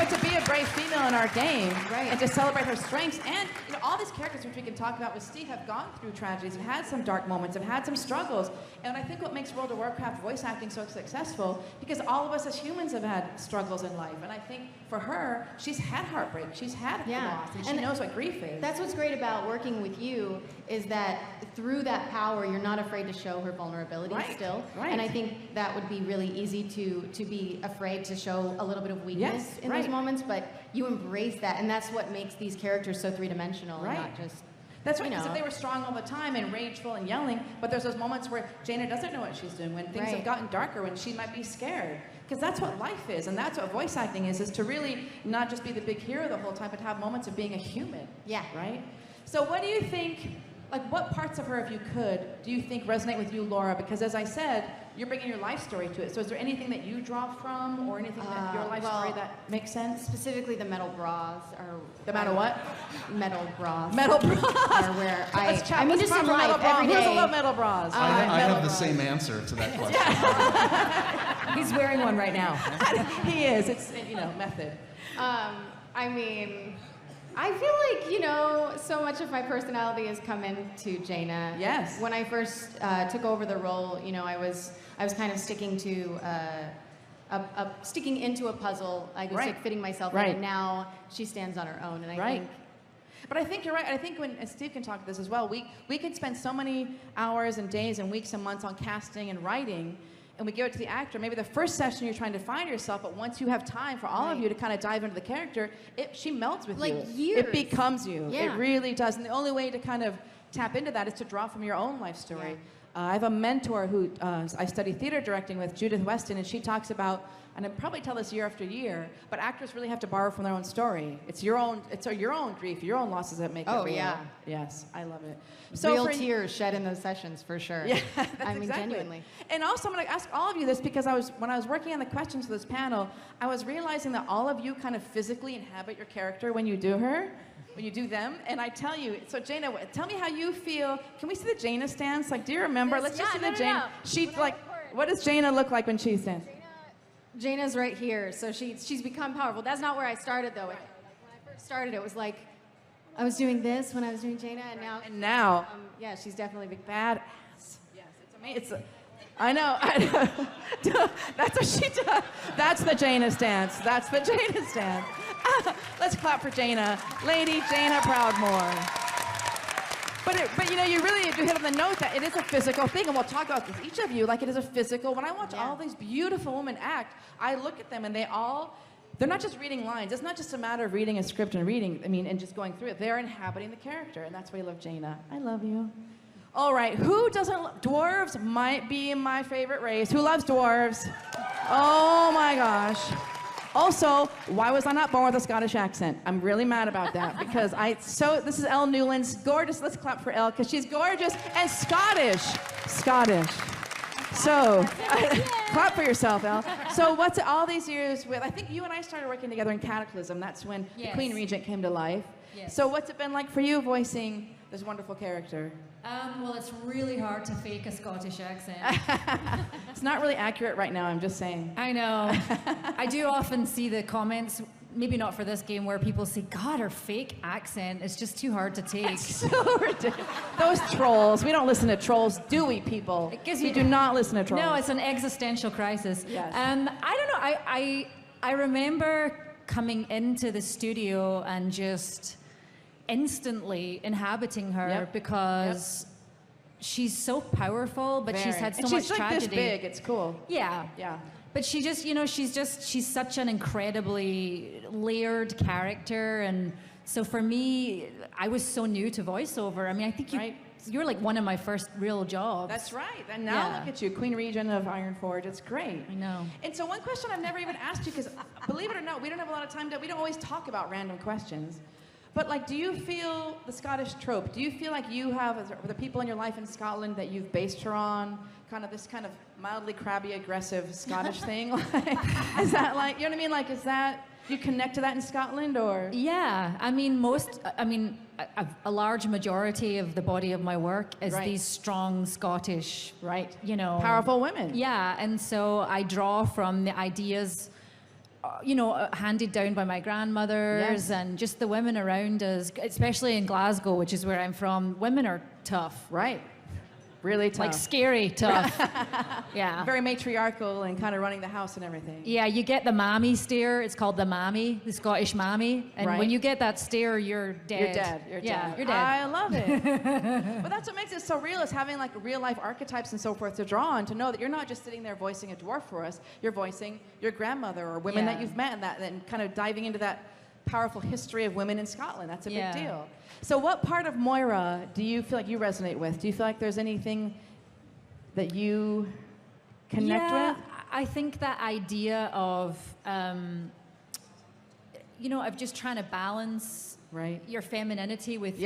to be a brave female in our game, and to celebrate her strengths, and all these characters which we can talk about with Steve have gone through tragedies, have had some dark moments, have had some struggles, and I think what makes World of Warcraft voice acting so successful, because all of us as humans have had struggles in life, and I think for her, she's had heartbreak, she's had loss, and she knows what grief is. That's what's great about working with you, is that through that power, you're not afraid to show her vulnerability still, and I think that would be really easy to be afraid to show a little bit of weakness in those moments, but you embrace that, and that's what makes these characters so three-dimensional, and not just... That's right, because if they were strong all the time and rageful and yelling, but there's those moments where Jaina doesn't know what she's doing, when things have gotten darker, when she might be scared. Because that's what life is, and that's what voice acting is to really not just be the big hero the whole time, but have moments of being a human. Yeah. Right? So what do you think, what parts of her, if you could, do you think resonate with you, Laura? Because as I said, you're bringing your life story to it. So is there anything that you draw from, or anything that your life story that makes sense? Specifically the metal bras are... The metal what? Metal bras. Metal bras. Are where Let's I mean, just in life, every day. Who doesn't love metal bras? I have the same answer to that question. He's wearing one right now. He is. It's, method. I mean... I feel like, so much of my personality has come into Jaina. Yes. When I first took over the role, I was kind of sticking to sticking into a puzzle. I was fitting myself in, and now she stands on her own, and I think... But I think you're right. I think and Steve can talk to this as well, we can spend so many hours and days and weeks and months on casting and writing, and we give it to the actor. Maybe the first session you're trying to find yourself, but once you have time for all of you to kind of dive into the character, she melts with you. Years. It becomes you. Yeah. It really does. And the only way to kind of tap into that is to draw from your own life story. I have a mentor who I study theater directing with, Judith Weston, and she talks about and I probably tell this year after year, but actors really have to borrow from their own story. It's your own grief, your own losses that make it real. Yeah. Yes, I love it. Real tears shed in those sessions for sure. Yeah, exactly. Genuinely. And also, I'm going to ask all of you this because when I was working on the questions for this panel, I was realizing that all of you kind of physically inhabit your character when you do her. When you do them, and I tell you, so Jaina, tell me how you feel. Can we see the Jaina stance? Like, do you remember? Yes, Let's just see the Jaina. No. What does Jaina look like when she stands? Jaina's right here, so she's become powerful. That's not where I started, though. When I first started, it was like I was doing this when I was doing Jaina, and now, yeah, she's definitely big badass. Yes, it's amazing. I know. That's what she does. That's the Jaina stance. That's the Jaina stance. Let's clap for Jaina. Lady Jaina Proudmoore. But you know, you really do hit on the note that it is a physical thing, and we'll talk about this, each of you, like it is a physical. When I watch all these beautiful women act, I look at them and they're not just reading lines. It's not just a matter of reading a script and just going through it. They're inhabiting the character, and that's why I love Jaina. I love you. All right, who doesn't, dwarves might be my favorite race. Who loves dwarves? Oh my gosh. Also, why was I not born with a Scottish accent? I'm really mad about that because this is Elle Newland's gorgeous. Let's clap for Elle because she's gorgeous and Scottish. Scottish. So, clap for yourself, Elle. So what's all these years with, I think you and I started working together in Cataclysm. That's when the Queen Regent came to life. Yes. So what's it been like for you voicing this wonderful character? Well, it's really hard to fake a Scottish accent. It's not really accurate right now, I'm just saying. I know. I do often see the comments, maybe not for this game, where people say, God, her fake accent is just too hard to take. It's so ridiculous. Those trolls. We don't listen to trolls, do we, people? We do not listen to trolls. No, it's an existential crisis. Yes. I don't know. I remember coming into the studio and just instantly inhabiting her because she's so powerful, but she's had so much tragedy. She's like this big, it's cool. Yeah. Yeah. But she just, she's such an incredibly layered character. And so for me, I was so new to voiceover. I mean, I think you're like one of my first real jobs. That's right. And now look at you, Queen Regent of Ironforge. It's great. I know. And so one question I've never even asked you, because believe it or not, we don't have a lot of time we don't always talk about random questions. But like, do you feel the Scottish trope? Do you feel like you have, the people in your life in Scotland that you've based her on, kind of this kind of mildly crabby, aggressive Scottish thing? Is that like, you know what I mean? Like, is that, you connect to that in Scotland, or? Yeah, I mean, a large majority of the body of my work is these strong Scottish, powerful women. Yeah, and so I draw from the ideas handed down by my grandmothers and just the women around us, especially in Glasgow, which is where I'm from. Women are tough. Right. Really tough. Like scary tough. Yeah. Very matriarchal and kind of running the house and everything. Yeah, you get the mammy stare. It's called the mammy, the Scottish mammy. And when you get that stare, you're dead. You're dead. You're dead. You're dead. I love it. But that's what makes it so real, is having like real life archetypes and so forth to draw on, to know that you're not just sitting there voicing a dwarf for us. You're voicing your grandmother or women that you've met, and kind of diving into that powerful history of women in Scotland. That's a big deal. So what part of Moira do you feel like you resonate with? Do you feel like there's anything that you connect with? I think that idea of, of just trying to balance your femininity with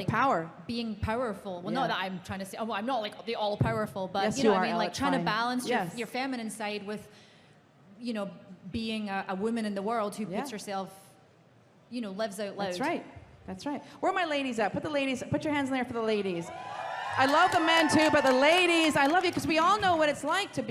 power, being powerful. Well, not that I'm trying to say, I'm not like the all powerful, but yes, you know what are, I mean, like trying to balance yes. your feminine side with, being a woman in the world who puts herself, lives out loud. That's right. That's right. Where are my ladies at? Put your hands in there for the ladies. I love the men too, but the ladies, I love you, because we all know what it's like to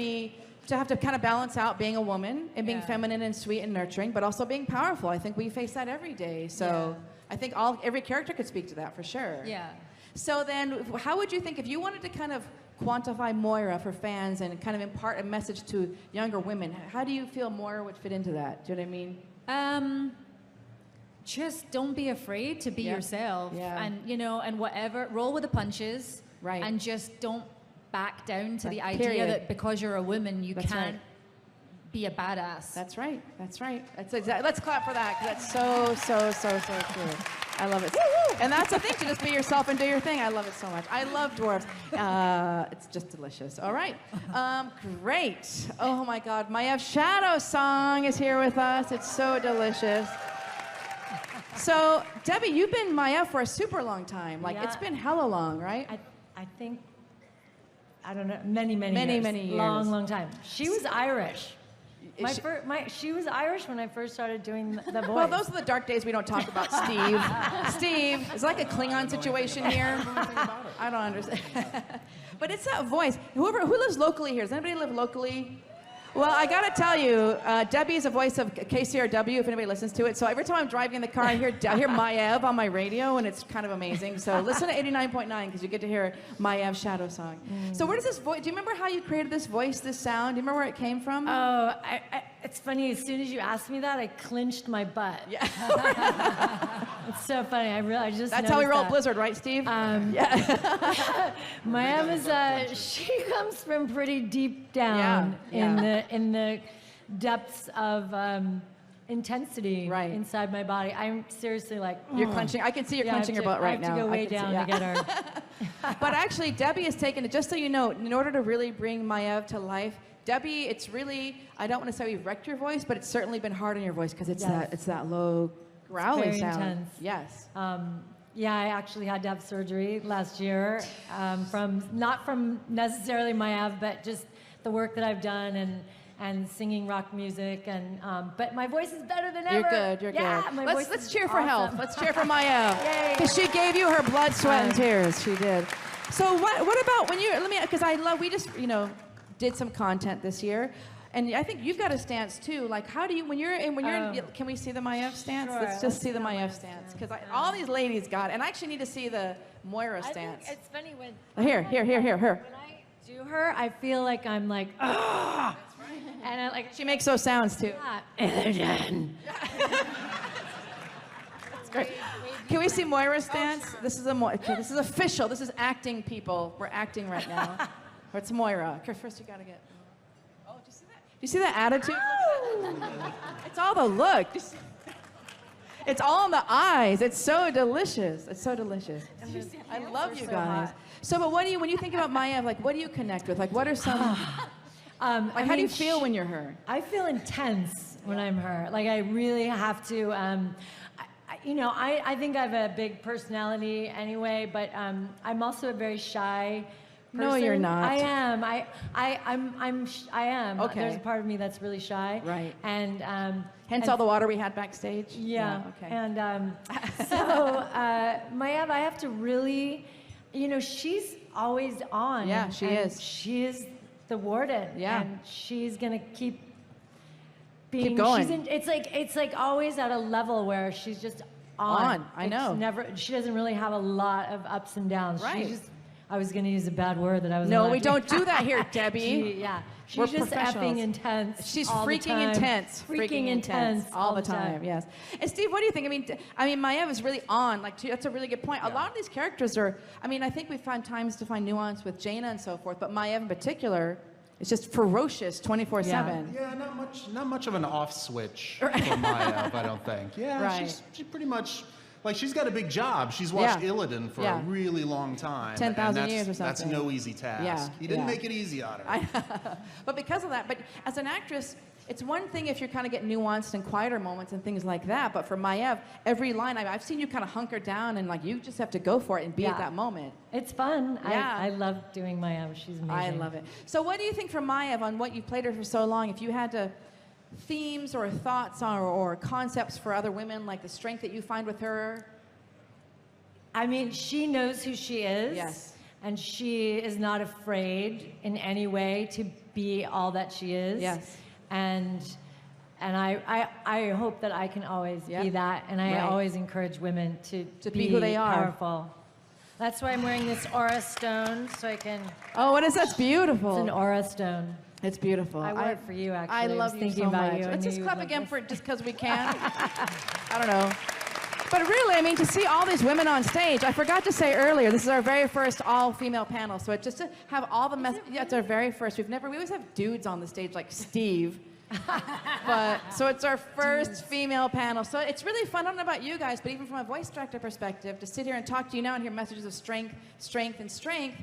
have to kind of balance out being a woman and being feminine and sweet and nurturing, but also being powerful. I think we face that every day. So I think every character could speak to that for sure. Yeah. So then, how would you think, if you wanted to kind of quantify Moira for fans and kind of impart a message to younger women, how do you feel Moira would fit into that? Do you know what I mean? Just don't be afraid to be yourself, and and whatever, roll with the punches, and just don't back down to the idea that because you're a woman you can't be a badass. That's right. That's right. That's exactly. Let's clap for that, 'cause that's so true. I love it. Woo-woo! And that's the thing, to just be yourself and do your thing. I love it so much. I love dwarves. It's just delicious. All right. Great. Oh my God. Maiev Shadow Song is here with us. It's so delicious. So, Debbie, you've been Maiev for a super long time. Like, it's been hella long, right? I think, I don't know, many years. Many years. Long time. She was Irish. She was Irish when I first started doing the voice. Well, those are the dark days we don't talk about, Steve. Steve, it's like a Klingon situation here. I don't understand. But it's that voice. Who lives locally here? Does anybody live locally? Well, I gotta tell you, Debbie's a voice of KCRW, if anybody listens to it. So every time I'm driving in the car, I hear Maiev on my radio, and it's kind of amazing. So listen to 89.9, because you get to hear Maiev Shadow Song. So where does this voice, do you remember how you created this voice, this sound? Do you remember where it came from? Oh, it's funny, as soon as you asked me that, I clenched my butt. Yeah. It's so funny, I just That's how we roll that. Blizzard, right, Steve? Yeah. Maiev is, she comes from pretty deep down in the depths of intensity inside my body. I'm seriously like, you're clenching. I can see you're clenching your butt right now. I have to go way down to get her. But actually, Debbie has taken it, just so you know, in order to really bring Maiev to life, Debbie, it's really, I don't want to say we've wrecked your voice, but it's certainly been hard on your voice, because it's that low growling very sound. Intense. Yes. Yeah, I actually had to have surgery last year, not from necessarily Maiev, but just the work that I've done and singing rock music, and but my voice is better than ever. You're good. My voice Let's is cheer for awesome. health. Let's cheer for Maiev. Yay. Because she gave you her blood, sweat, and tears. She did. So what about when because we just, did some content this year. And I think you've got a stance too. Like, how do you, can we see the Maiev stance? Sure, Let's just see the Maiev stance. Because all these ladies got it. And I actually need to see the Moira stance. I think it's funny when... Here, her. When I do her, I feel like I'm like, ah! And she makes those sounds too. Yeah. That's great. Can we see Moira's stance? This is this is official. This is acting, people. We're acting right now. It's Moira. Okay, first you gotta get... Oh, do you see that? Do you see that attitude? It's all the look. It's all in the eyes. It's so delicious. It's so delicious. I love you guys. So, but when you think about Maiev, like, what do you connect with? Like, what are some... how do you feel when you're her? I feel intense when I'm her. Like, I really have to... I think I have a big personality anyway, but I'm also a very shy person. No, you're not. I am. I am. Okay. There's a part of me that's really shy. Right. And hence all the water we had backstage. Yeah. Okay. And so Maiev, I have to really, she's always on. Yeah, she is. She is the warden. Yeah. And she's gonna keep being. Keep going. It's like always at a level where she's just on. I know. She doesn't really have a lot of ups and downs. Right. I was going to use a bad word that I was. No, we don't do that here, Debbie. She's just effing intense. She's all freaking the time. intense. Freaking intense all the time. Yes. And Steve, what do you think? I mean, Maiev is really on. Like, that's a really good point. A lot of these characters are. I mean, I think we find times to find nuance with Jaina and so forth, but Maiev in particular is just ferocious, 24/7. Yeah, not much of an off switch for Maiev, I don't think. Yeah, right. she's pretty much. Like, she's got a big job. She's watched Illidan for a really long time. 10,000 years or something. That's no easy task. Yeah, He didn't make it easy on her. But because of that, as an actress, it's one thing if you're kind of getting nuanced and quieter moments and things like that, but for Maiev, every line, I've seen you kind of hunker down and like you just have to go for it and be at that moment. It's fun. Yeah. I love doing Maiev. She's amazing. I love it. So what do you think for Maiev on what you've played her for so long, if you had to themes or thoughts or concepts for other women, like the strength that you find with her? I mean, she knows who she is. Yes. And she is not afraid in any way to be all that she is. Yes. And I hope that I can always be that. And I always encourage women to be who they are. Powerful. That's why I'm wearing this aura stone, so I can... Oh, what is that? It's beautiful. It's an aura stone. It's beautiful. I wore it for you, actually. I love you so much. Let's just clap again for it just because we can. I don't know. But really, I mean, to see all these women on stage, I forgot to say earlier, this is our very first all-female panel. So just to have all the it's our very first. We always have dudes on the stage like Steve. But so it's our first female panel. So it's really fun. I don't know about you guys, but even from a voice director perspective, to sit here and talk to you now and hear messages of strength, strength, and strength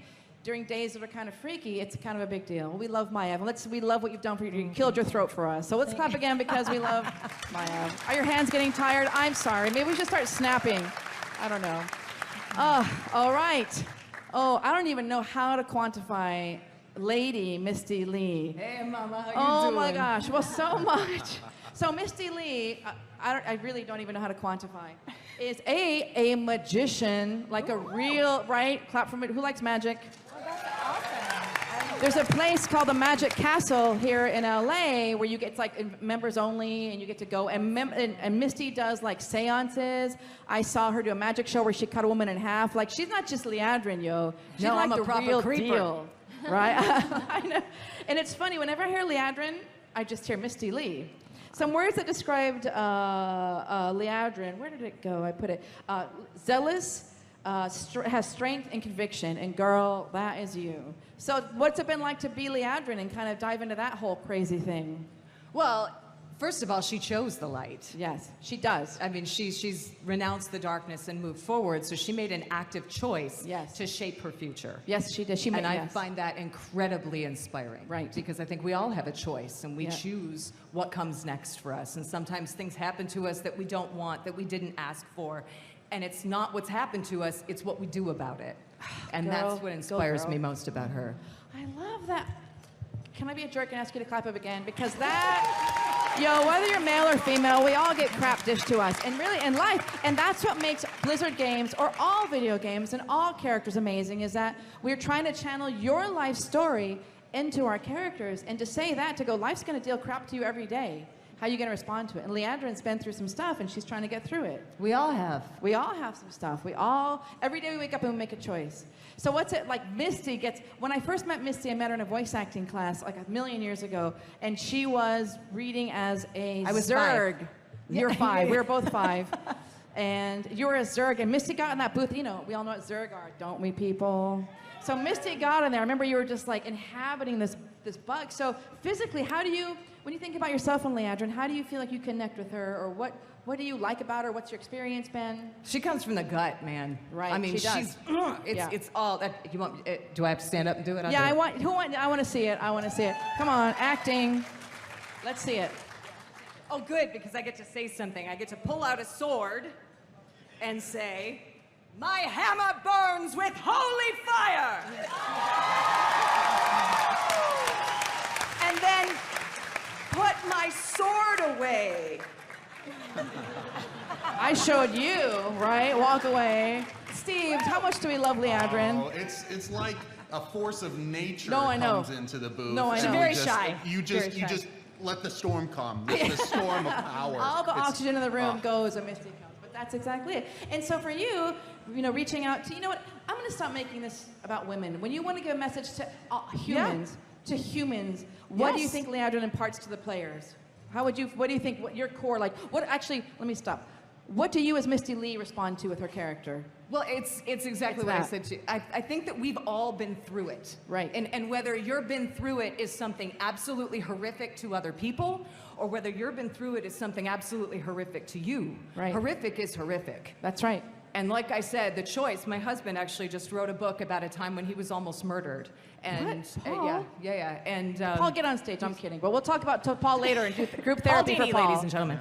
during days that are kind of freaky, it's kind of a big deal. We love Maya. We love what you've done for you. You killed your throat for us. So let's clap again because we love Maya. Are your hands getting tired? I'm sorry. Maybe we should start snapping. I don't know. All right. Oh, I don't even know how to quantify Lady Misty Lee. Hey, Mama, how you doing? Oh my gosh, well, so much. So Misty Lee, I really don't even know how to quantify, is a magician, like a real, right? Clap for me. Who likes magic? There's a place called the Magic Castle here in LA where you get, it's like members only, and you get to go. And Misty does like seances. I saw her do a magic show where she cut a woman in half. Like, she's not just Leandrin, yo. She's No, like I'm a the proper real creeper. deal, right? I know. And it's funny, whenever I hear Leandrin, I just hear Misty Lee. Some words that described Leandrin, where did it go? I put it. Zealous, has strength and conviction, and girl, that is you. So what's it been like to be Leandrin and kind of dive into that whole crazy thing? Well, first of all, she chose the light. Yes, she does. I mean, she's renounced the darkness and moved forward, so she made an active choice to shape her future. Yes, she did. And I find that incredibly inspiring. Right. Because I think we all have a choice, and we choose what comes next for us. And sometimes things happen to us that we don't want, that we didn't ask for. And it's not what's happened to us, it's what we do about it. And that's what inspires me most about her. I love that. Can I be a jerk and ask you to clap up again? Because that, yo, whether you're male or female, we all get crap dished to us. And really, in life, and that's what makes Blizzard games, or all video games, and all characters amazing, is that we're trying to channel your life story into our characters. And to say that, to go, life's gonna deal crap to you every day. How are you going to respond to it? And Leandrin's been through some stuff, and she's trying to get through it. We all have. We all have some stuff. Every day we wake up and we make a choice. So what's it like? Misty gets, when I first met Misty, I met her in a voice acting class like 1,000,000 years ago, and she was reading as a I was Zerg. 5. You're 5. We were both 5. And you were a Zerg, and Misty got in that booth. You know, we all know what Zerg are, don't we, people? So Misty got in there. I remember you were just like inhabiting this bug. So physically, how do you, when you think about yourself and Leandrin, how do you feel like you connect with her, or what do you like about her? What's your experience been? She comes from the gut, man. Right. I mean, she does. It's all that. You want? Do I have to stand up and do it? Yeah, I want to see it. I want to see it. Come on, acting. Let's see it. Oh, good, because I get to say something. I get to pull out a sword and say, "My hammer burns with holy fire." And then put my sword away. I showed you, right? Walk away. Steve, how much do we love Leandrin? Oh, it's like a force of nature I know. comes into the booth. No, I know. and Very shy. You just let the storm come. It's the storm of power. All the oxygen in the room goes, and Misty comes. But that's exactly it. And so for you, reaching out to, you know what? I'm going to stop making this about women. When you want to give a message to humans, what do you think Leandrin imparts to the players? What do you think, what your core, let me stop. What do you as Misty Lee respond to with her character? Well, it's exactly what I said to you. I think that we've all been through it. Right. And whether you've been through it is something absolutely horrific to other people, or whether you've been through it is something absolutely horrific to you. Right. Horrific is horrific. That's right. And like I said, the choice, my husband actually just wrote a book about a time when he was almost murdered. And Paul? Yeah. And Paul, get on stage. I'm kidding. But we'll talk about Paul later and do group therapy for Paul. Ladies and gentlemen.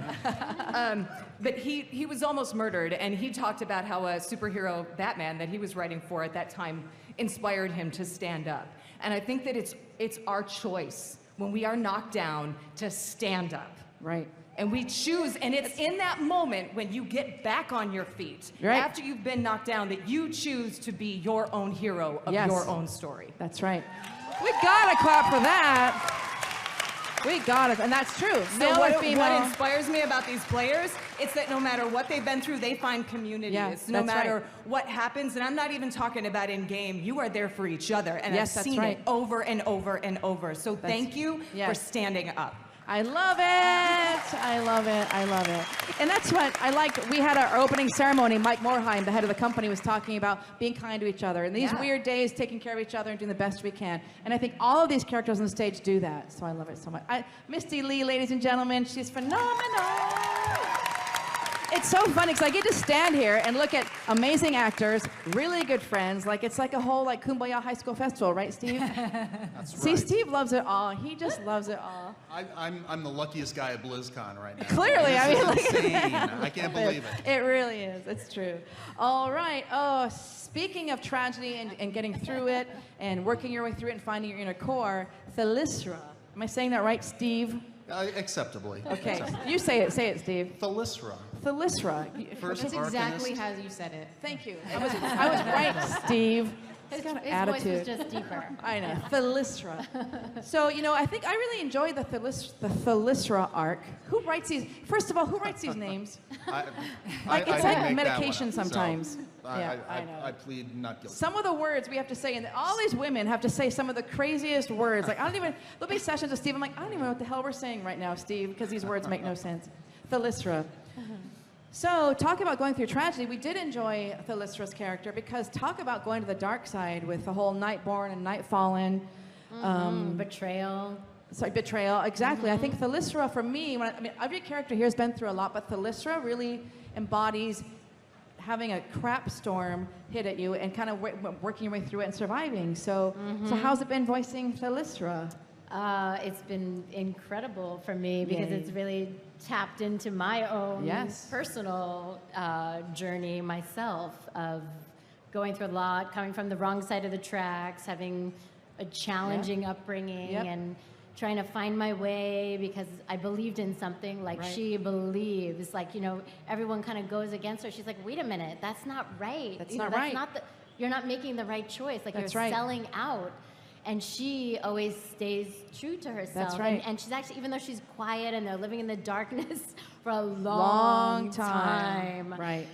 But he was almost murdered, and he talked about how a superhero, Batman, that he was writing for at that time, inspired him to stand up. And I think that it's our choice when we are knocked down to stand up. Right. And we choose, and it's in that moment when you get back on your feet, after you've been knocked down, that you choose to be your own hero of your own story. That's right. We gotta clap for that. We got it, and that's true. So what inspires me about these players, it's that no matter what they've been through, they find community. No matter what happens, and I'm not even talking about in-game, you are there for each other, and I've seen it over and over and over. So thank you for standing up. I love it. I love it. I love it. And that's what I liked. We had our opening ceremony. Mike Morheim, the head of the company, was talking about being kind to each other. And these weird days, taking care of each other and doing the best we can. And I think all of these characters on the stage do that. So I love it so much. Misty Lee, ladies and gentlemen, she's phenomenal. It's so funny because I get to stand here and look at amazing actors, really good friends. Like it's like a whole like Kumbaya High School Festival, right, Steve? That's See, right. Steve loves it all. He just loves it all. I'm the luckiest guy at Blizzcon right now. Clearly, I mean, This look is at insane. that. I can't believe it. It really is. It's true. All right. Oh, speaking of tragedy and getting through it and working your way through it and finding your inner core, Thalysra. Am I saying that right, Steve? Acceptably. Okay. Acceptably. You say it. Say it, Steve. Thalysra. Thalysra. First That's exactly how you said it. Thank you. I was right, Steve. He's got an His attitude. voice was just deeper. I know. Thalysra. So, you know, I think I really enjoy the Thalysra arc. Who writes these? First of all, who writes these names? It's It's like like medication sometimes. I, I know. I plead not guilty. Some of the words we have to say, and all these women have to say some of the craziest words. Like, I don't even, there'll be sessions with Steve, I'm like, I don't even know what the hell we're saying right now, Steve, because these words make no sense. Thalysra. So, talk about going through tragedy. We did enjoy Thalysra's character because talk about going to the dark side with the whole Nightborn and Nightfallen. Betrayal. Sorry, betrayal. Exactly. I think Thalysra, for me, I mean, every character here has been through a lot, but Thalysra really embodies having a crap storm hit at you and kind of working your way through it and surviving. So, so how's it been voicing Thalysra? It's been incredible for me because Yay. it's really tapped into my own Yes. personal journey myself of going through a lot, coming from the wrong side of the tracks, having a challenging upbringing, and trying to find my way because I believed in something like she believes. Like, you know, everyone kind of goes against her. She's like, wait a minute, that's not right. That's You not know, right. You're not making the right choice. Like, That's you're right. selling out. And she always stays true to herself. That's right. And she's actually, even though she's quiet and they're living in the darkness for a Long long time. time, Right.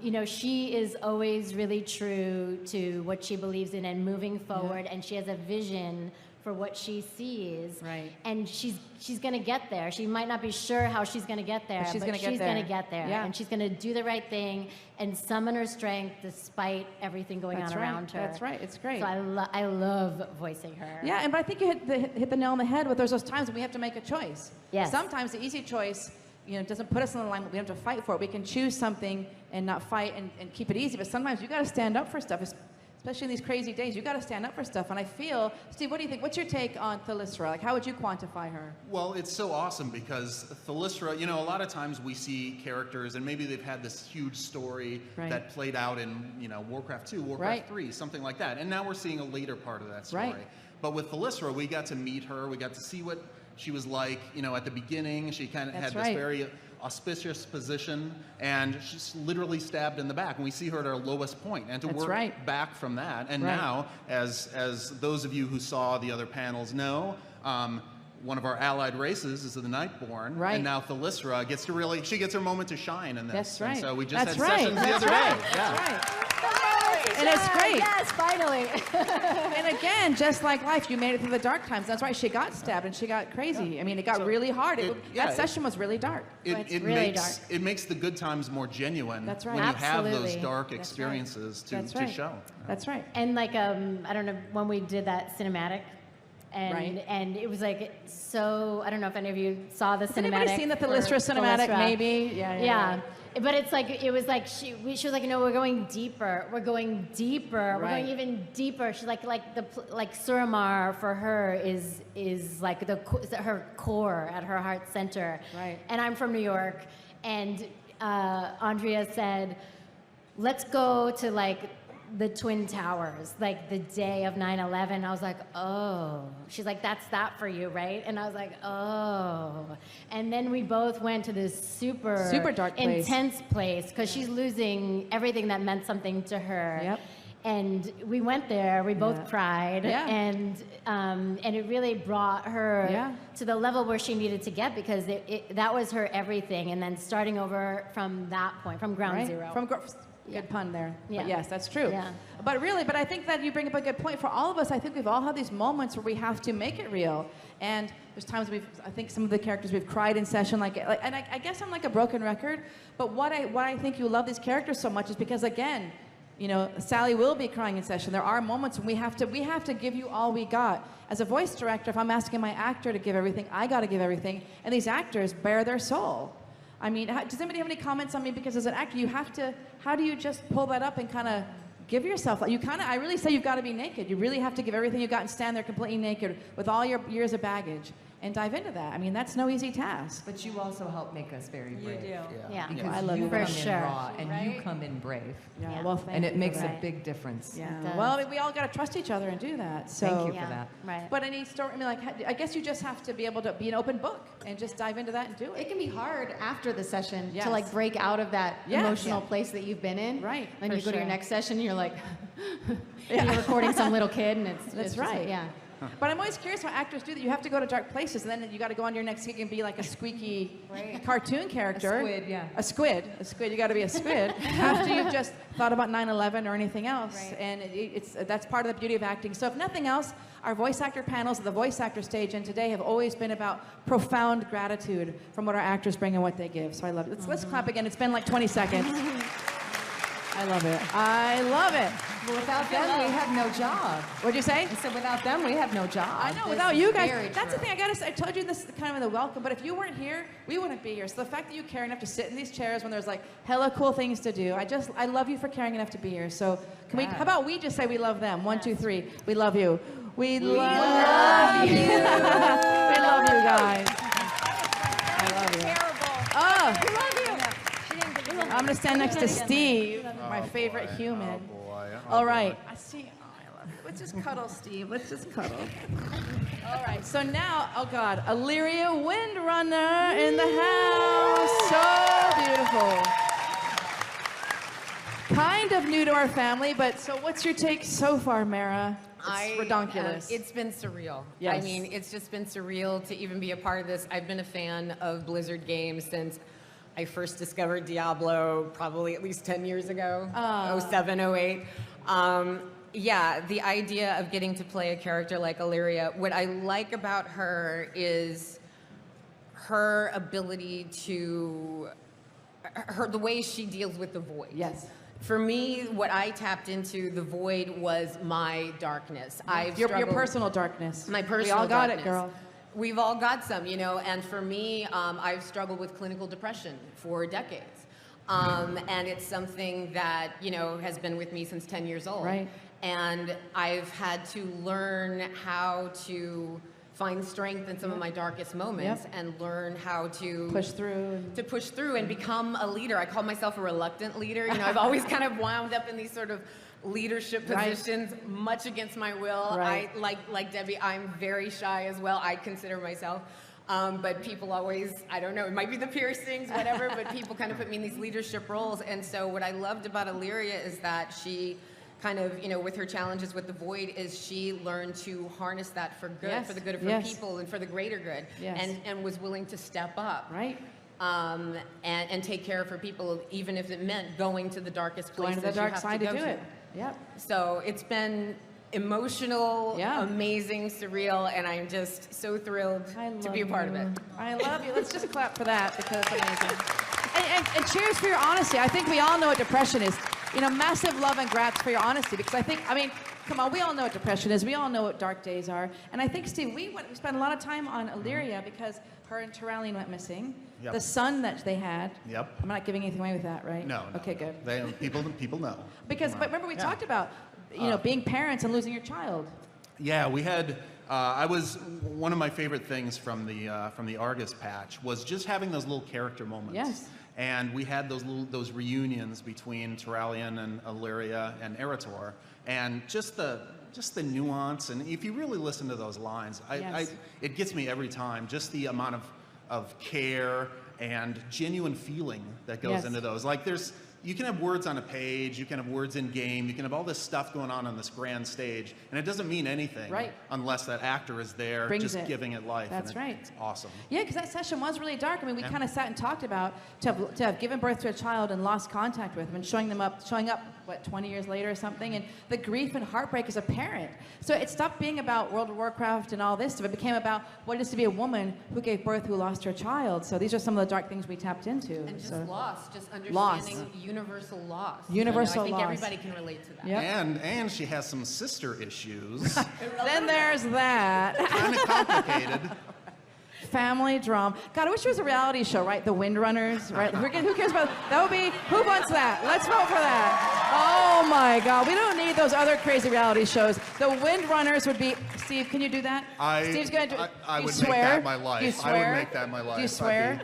you know, she is always really true to what she believes in and moving forward. And she has a vision for what she sees. Right. And she's going to get there. She might not be sure how she's going to get there, But she's gonna get she's there. going to get there. Yeah. And she's going to do the right thing and summon her strength despite everything going That's on right. around her. That's right. It's great. So I love voicing her. Yeah, but I think you hit the nail on the head with those times when we have to make a choice. Yes. Sometimes the easy choice, you know, doesn't put us in alignment. We have to fight for it. We can choose something and not fight and keep it easy. But sometimes you got to stand up for stuff, especially in these crazy days. You got to stand up for stuff. And I feel, Steve, what do you think? What's your take on Thalysra? Like, how would you quantify her? Well, it's so awesome because Thalysra, you know, a lot of times we see characters and maybe they've had this huge story that played out in, you know, Warcraft 2, Warcraft 3, something like that. And now we're seeing a later part of that story. Right. But with Thalysra, we got to meet her. We got to see what she was like, you know, at the beginning. She kind of had this very auspicious position, and she's literally stabbed in the back. And we see her at her lowest point, and to work back from that. And now, as those of you who saw the other panels know, one of our allied races is the Nightborn, and now Thalysra gets to really, she gets her moment to shine in this. That's right. And so we just That's had right. sessions the That's other right. day. That's right. And it's great. Yes, finally. And again, just like life, you made it through the dark times. That's right. She got stabbed and she got crazy. I mean, it got really hard. That session was really dark. It makes the good times more genuine. That's right. When you have those Absolutely. dark experiences to show. That's right. And like, I don't know, when we did that cinematic, and it was like so, I don't know if any of you saw the cinematic. Has anybody seen the Thalysra cinematic, maybe? Yeah. But it's like, it was like, she was like, no, we're going deeper. We're going deeper. We're going even deeper. She's like Suramar for her is like her core at her heart center. Right. And I'm from New York, and Andrea said, let's go to like the Twin Towers, like the day of 9/11. I was like, oh. She's like, that's that for you, right? And I was like, oh. And then we both went to this super dark place. intense place because she's losing everything that meant something to her. Yep. And we went there, we both cried, Yeah. and it really brought her to the level where she needed to get, because that was her everything. And then starting over from that point, from ground zero. Good pun there. Yeah. But yes, that's true. Yeah. But I think that you bring up a good point. For all of us, I think we've all had these moments where we have to make it real. And there's times I think some of the characters we've cried in session, and I guess I'm like a broken record, but what I think you love these characters so much is because, again, you know, Sally will be crying in session. There are moments when we have to give you all we got. As a voice director, if I'm asking my actor to give everything, I got to give everything. And these actors bear their soul. I mean, does anybody have any comments on me? Because as an actor, you have to, how do you just pull that up and kind of give yourself, I really say you've got to be naked. You really have to give everything you got and stand there completely naked with all your years of baggage and dive into that. I mean, that's no easy task. But you also help make us very brave. You do. Yeah. Because I love you you. come For in sure. raw and you come in brave. Yeah. Well, and it makes for a that. big difference. Yeah. Well, we all got to trust each other and do that. So Thank you for that. Right. But any story, I mean, I guess you just have to be able to be an open book and just dive into that and do it. It can be hard after the session Yes. to like break out of that Yes. emotional place that you've been in. Right. Then For you go to your sure. next session, and you're like, and you're recording some little kid, and it's That's just right. like, yeah. But I'm always curious how actors do that. You have to go to dark places, and then you got to go on to your next gig and be like a squeaky cartoon character. A squid, yeah. A squid. You got to be a squid after you've just thought about 9/11 or anything else. Right. And that's part of the beauty of acting. So if nothing else, our voice actor panels at the voice actor stage and today have always been about profound gratitude from what our actors bring and what they give. So I love it. Let's clap again. It's been like 20 seconds. I love it. I love it. Well, without them, we have no job. What'd you say? I said, without them, we have no job. I know, This without is you guys. very That's the true. thing, I gotta say, I told you this kind of in the welcome, but if you weren't here, we wouldn't be here. So the fact that you care enough to sit in these chairs when there's like hella cool things to do, I love you for caring enough to be here. So how about we just say we love them? 1, 2, 3. We love you. We love you. We love you guys. I love you. Oh. We love you. I'm gonna stand next to Steve, my favorite human. All right. I see. Oh, I love you. Let's just cuddle, Steve. Let's just cuddle. All right. So now, oh God, Illyria Windrunner in the house. So beautiful. Kind of new to our family, but so what's your take so far, Mara? It's redonkulous. It's been surreal. Yes. I mean, it's just been surreal to even be a part of this. I've been a fan of Blizzard games since I first discovered Diablo probably at least 10 years ago, 07, 08. Yeah, the idea of getting to play a character like Illyria, what I like about her is her ability to, the way she deals with the void. Yes. For me, what I tapped into the void was my darkness. Your personal darkness. My personal We all got darkness. it, girl. We've all got some, you know, and for me, I've struggled with clinical depression for decades. And it's something that, you know, has been with me since 10 years old. Right. And I've had to learn how to find strength in some of my darkest moments and learn how to push through. To push through and become a leader. I call myself a reluctant leader. You know, I've always kind of wound up in these sort of leadership positions, much against my will. Right. I like Debbie, I'm very shy as well. I consider myself. But people always, I don't know, it might be the piercings, whatever, but people kind of put me in these leadership roles. And so what I loved about Illyria is that she kind of, you know, with her challenges with the void, is she learned to harness that for good, for the good of her people and for the greater good, and was willing to step up. Right. And take care of her people, even if it meant going to the darkest places. Going to the dark side to go do it. Yep. So it's been emotional, amazing, surreal, and I'm just so thrilled to be a part of it. I love you. Let's just clap for that because it's amazing. And cheers for your honesty. I think we all know what depression is. You know, massive love and grats for your honesty because I mean, come on, we all know what depression is. We all know what dark days are. And I think, Steve, we spent a lot of time on Illyria because her and Terralion went missing. Yep. The son that they had. Yep. I'm not giving anything away with that, right? No. Okay, good. People know. Because, but remember we talked about, you know, being parents and losing your child. Yeah, we had. I was one of my favorite things from the Argus patch was just having those little character moments. Yes. And we had those reunions between Terralion and Illyria and Erator, and just the nuance. And if you really listen to those lines, it gets me every time. Just the amount of care and genuine feeling that goes into those. Like there's you can have words on a page, you can have words in game, you can have all this stuff going on this grand stage, and it doesn't mean anything unless that actor is there giving it life. That's right. It's awesome. Yeah, because that session was really dark. I mean, we kind of sat and talked about to have given birth to a child and lost contact with him and showing up, what, 20 years later or something, and the grief and heartbreak as a parent. So it stopped being about World of Warcraft and all this stuff. It became about what it is to be a woman who gave birth, who lost her child. So these are some of the dark things we tapped into. And just loss, just understanding universal loss. Universal I think loss. everybody can relate to that. Yep. And she has some sister issues. Then there's that. Kind of complicated. Family drama. God, I wish there was a reality show, right? The Windrunners, right? Who cares about that? Would be, who wants that? Let's vote for that. Oh my God, we don't need those other crazy reality shows. The Windrunners would be, Steve, can you do that? Steve's gonna do I you would swear? make that my life. Do you swear? I would make that my life. Do you swear?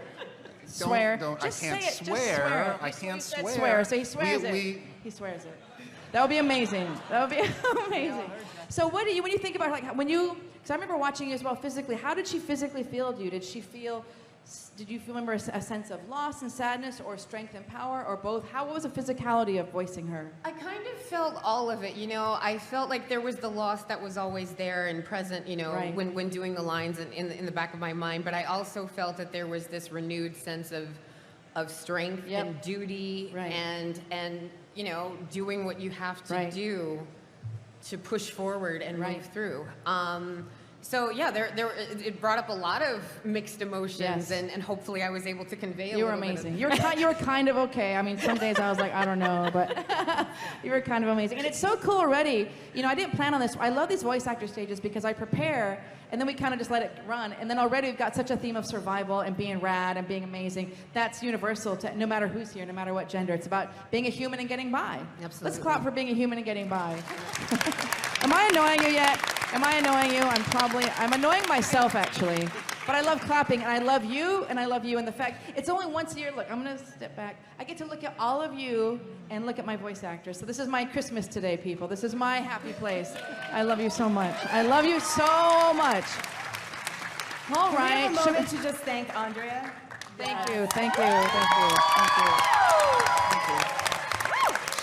Swear. Just I can't say it. swear. Just swear. I can't He said swear. swear. So he swears it. He swears it. That would be amazing. That would be amazing. So what do you, when you think about, like, when you, because I remember watching you as well physically, how did she physically feel to you? Did you remember a sense of loss and sadness, or strength and power, or both? What was the physicality of voicing her? I kind of felt all of it, you know. I felt like there was the loss that was always there and present, you know, when doing the lines in the back of my mind. But I also felt that there was this renewed sense of strength and duty and you know, doing what you have to do to push forward and move through. So yeah, it brought up a lot of mixed emotions, and hopefully I was able to convey a You were little amazing. bit You were kind of okay. I mean, some days I was like, I don't know, but you were kind of amazing. And it's so cool already. You know, I didn't plan on this. I love these voice actor stages because I prepare, and then we kind of just let it run. And then already we've got such a theme of survival and being rad and being amazing. That's universal to no matter who's here, no matter what gender. It's about being a human and getting by. Absolutely. Let's clap for being a human and getting by. Am I annoying you yet? Am I annoying you? I'm annoying myself, actually. But I love clapping, and I love you, and I love you. And the fact, it's only once a year. Look, I'm going to step back. I get to look at all of you and look at my voice actors. So this is my Christmas today, people. This is my happy place. I love you so much. I love you so much. All Can right. we have a moment to just thank Andrea? Thank you, thank you, thank you, thank you.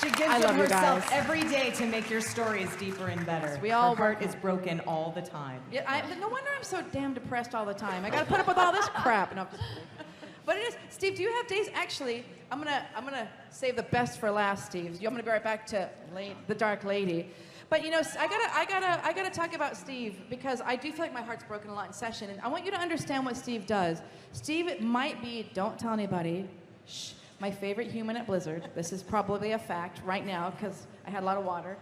She gives I of love you herself guys. every day to make your stories deeper and better. We all Her heart work is broken all the time. Yeah, no wonder I'm so damn depressed all the time. I got to put up with all this crap. No, I'm just kidding. But it is, Steve. Do you have days? Actually, I'm gonna save the best for last, Steve. I'm gonna be right back to the Dark Lady. But you know, I gotta talk about Steve, because I do feel like my heart's broken a lot in session, and I want you to understand what Steve does. Steve, it might be, don't tell anybody, shh, my favorite human at Blizzard. This is probably a fact right now because I had a lot of water.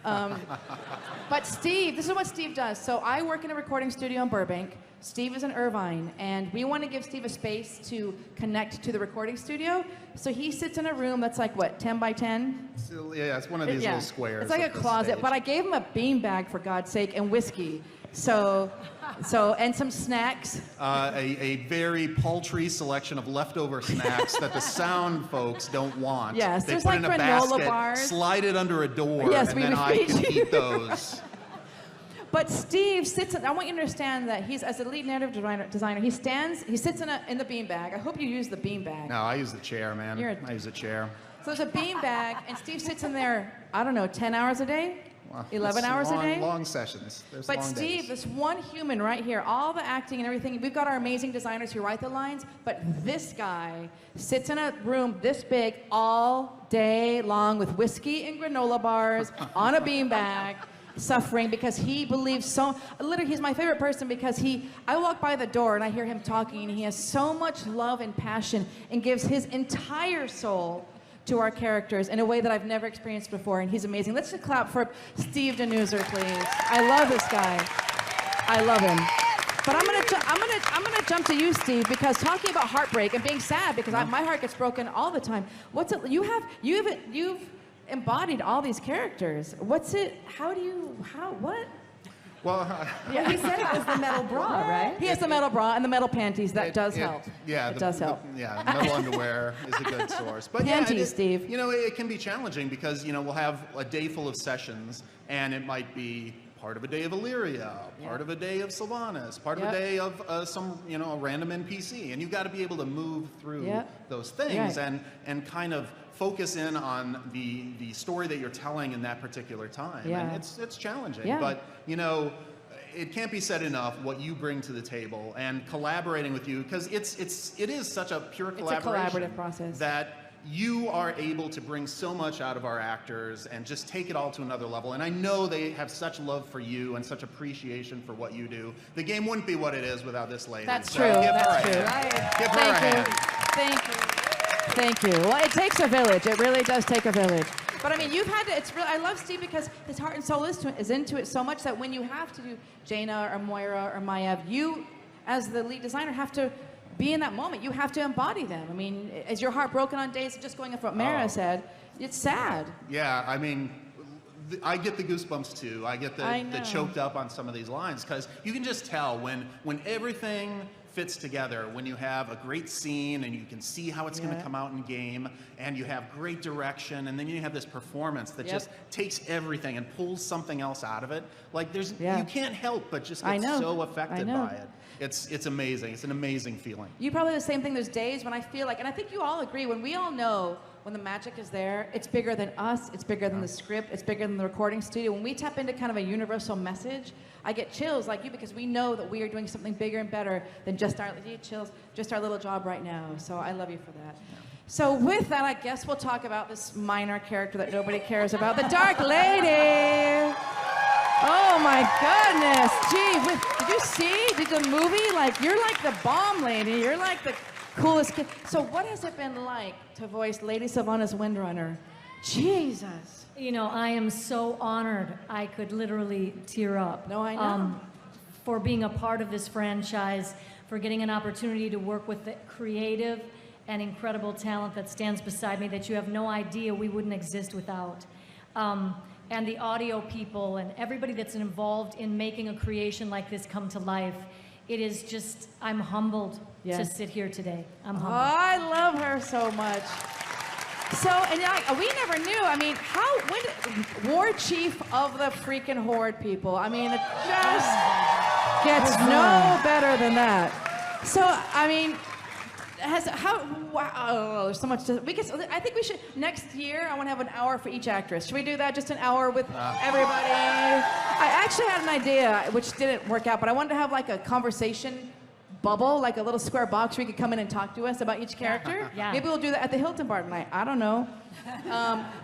But Steve, this is what Steve does. So I work in a recording studio in Burbank. Steve is in Irvine, and we want to give Steve a space to connect to the recording studio. So he sits in a room that's like, what, 10 by 10? Yeah, it's one of these little squares. It's like a closet, but I gave him a beanbag, for God's sake, and whiskey. So and some snacks. A very paltry selection of leftover snacks that the sound folks don't want. Yes, they there's put like in a granola basket, bars. slide it under a door, Yes, and we then would I feed can you. eat those. But Steve sits. I want you to understand that he's, as a lead narrative designer, he sits in the beanbag. I hope you use the beanbag. No, I use the chair, man. I use the chair. So there's a beanbag, and Steve sits in there, I don't know, 10 hours a day? 11 hours a day? Long sessions. There's But long Steve, days. this one human right here, all the acting and everything, we've got our amazing designers who write the lines, but this guy sits in a room this big all day long with whiskey and granola bars on a beanbag, suffering because he believes so, literally he's my favorite person because I walk by the door and I hear him talking, and he has so much love and passion and gives his entire soul to our characters in a way that I've never experienced before, and he's amazing. Let's just clap for Steve Denuser, please. I love this guy. I love him. But I'm gonna jump to you, Steve, because talking about heartbreak and being sad, because my heart gets broken all the time. What's it? You've embodied all these characters. What's it? What? Well, He said it was the metal bra, right? He has the metal bra and the metal panties. That does help. Yeah, it does help. Yeah, metal underwear is a good source. But Panties, Steve. You know, it can be challenging because, you know, we'll have a day full of sessions, and it might be part of a day of Illyria, part of a day of Sylvanas, part of a day of some, a random NPC, and you've got to be able to move through those things and kind of focus in on the story that you're telling in that particular time. Yeah. And it's challenging, Yeah. but you know, it can't be said enough what you bring to the table and collaborating with you, because it is such a pure collaboration. It's a collaborative process. That you are able to bring so much out of our actors and just take it all to another level. And I know they have such love for you and such appreciation for what you do. The game wouldn't be what it is without this lady. That's So true. Give That's her a true. hand. Give her a hand. Thank you. Thank you. Well, it takes a village. It really does take a village. But I mean, you've had to. It's really. I love Steve because his heart and soul is into it so much that when you have to do Jaina or Moira or Maiev, you, as the lead designer, have to be in that moment. You have to embody them. I mean, is your heart broken on days? Just going off what Mara said, it's sad. Yeah, I mean, I get the goosebumps too. I get the choked up on some of these lines, because you can just tell when everything fits together, when you have a great scene and you can see how it's going to come out in game, and you have great direction, and then you have this performance that just takes everything and pulls something else out of it. Like you can't help but just get so affected by it. It's amazing. It's an amazing feeling. You probably the same thing. There's days when I feel like, and I think you all agree, when we all know when the magic is there, it's bigger than us, it's bigger than the script, it's bigger than the recording studio. When we tap into kind of a universal message, I get chills like you, because we know that we are doing something bigger and better than just our little job right now. So I love you for that. So with that, I guess we'll talk about this minor character that nobody cares about, the Dark Lady. Oh my goodness, gee, did you see? Did the movie? Like, you're like the bomb lady. You're like the coolest kid. So what has it been like to voice Lady Sylvanas Windrunner? Jesus. You know, I am so honored. I could literally tear up. No, I know. For being a part of this franchise, for getting an opportunity to work with the creative and incredible talent that stands beside me that you have no idea we wouldn't exist without. And the audio people and everybody that's involved in making a creation like this come to life. It is just, I'm humbled to sit here today. I'm humbled. Oh, I love her so much. So, and we never knew. I mean, when War Chief of the freaking Horde people. I mean, it just gets no better than that. So, I mean, wow, there's so much I think we should, next year, I want to have an hour for each actress. Should we do that? Just an hour with everybody? I actually had an idea, which didn't work out, but I wanted to have like a conversation bubble, like a little square box where you could come in and talk to us about each character. Yeah. Maybe we'll do that at the Hilton Bar tonight. I don't know.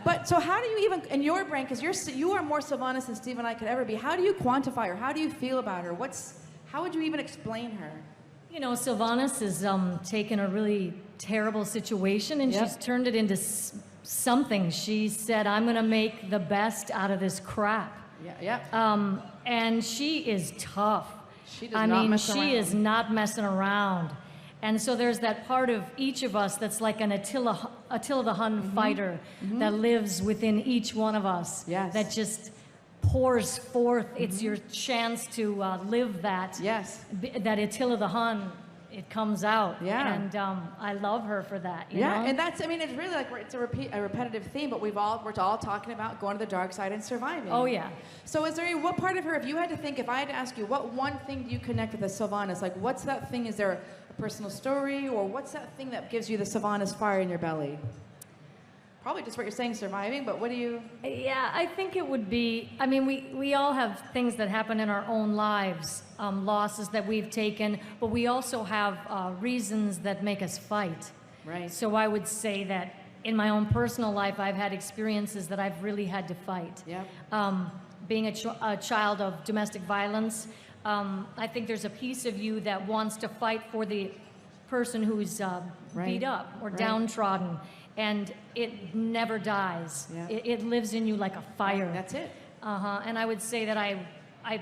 But so how do you even, in your brain, because you are more Sylvanas than Steve and I could ever be, how do you quantify her? How do you feel about her? How would you even explain her? You know, Sylvanas has taken a really terrible situation and she's turned it into something. She said, I'm going to make the best out of this crap. And she is tough. She does not mess around. She is not messing around. And so there's that part of each of us that's like an Attila the Hun fighter that lives within each one of us. That just pours forth. It's your chance to live that. That Attila the Hun, it comes out. And I love her for that. You know? And that's, I mean, it's really like, it's a repetitive theme, but we're all talking about going to the dark side and surviving. Oh, yeah. So is there, what part of her, if you had to think, if I had to ask you, what one thing do you connect with the Sylvanas? Like, what's that thing? Is there a personal story, or what's that thing that gives you the Sylvanas fire in your belly? Probably just what you're saying, surviving, but what do you... Yeah, I think it would be, I mean, we all have things that happen in our own lives, losses that we've taken, but we also have reasons that make us fight. Right. So I would say that in my own personal life, I've had experiences that I've really had to fight. Being a child of domestic violence, I think there's a piece of you that wants to fight for the person who's beat up or downtrodden. And it never dies. It lives in you like a fire. That's it. And I would say that I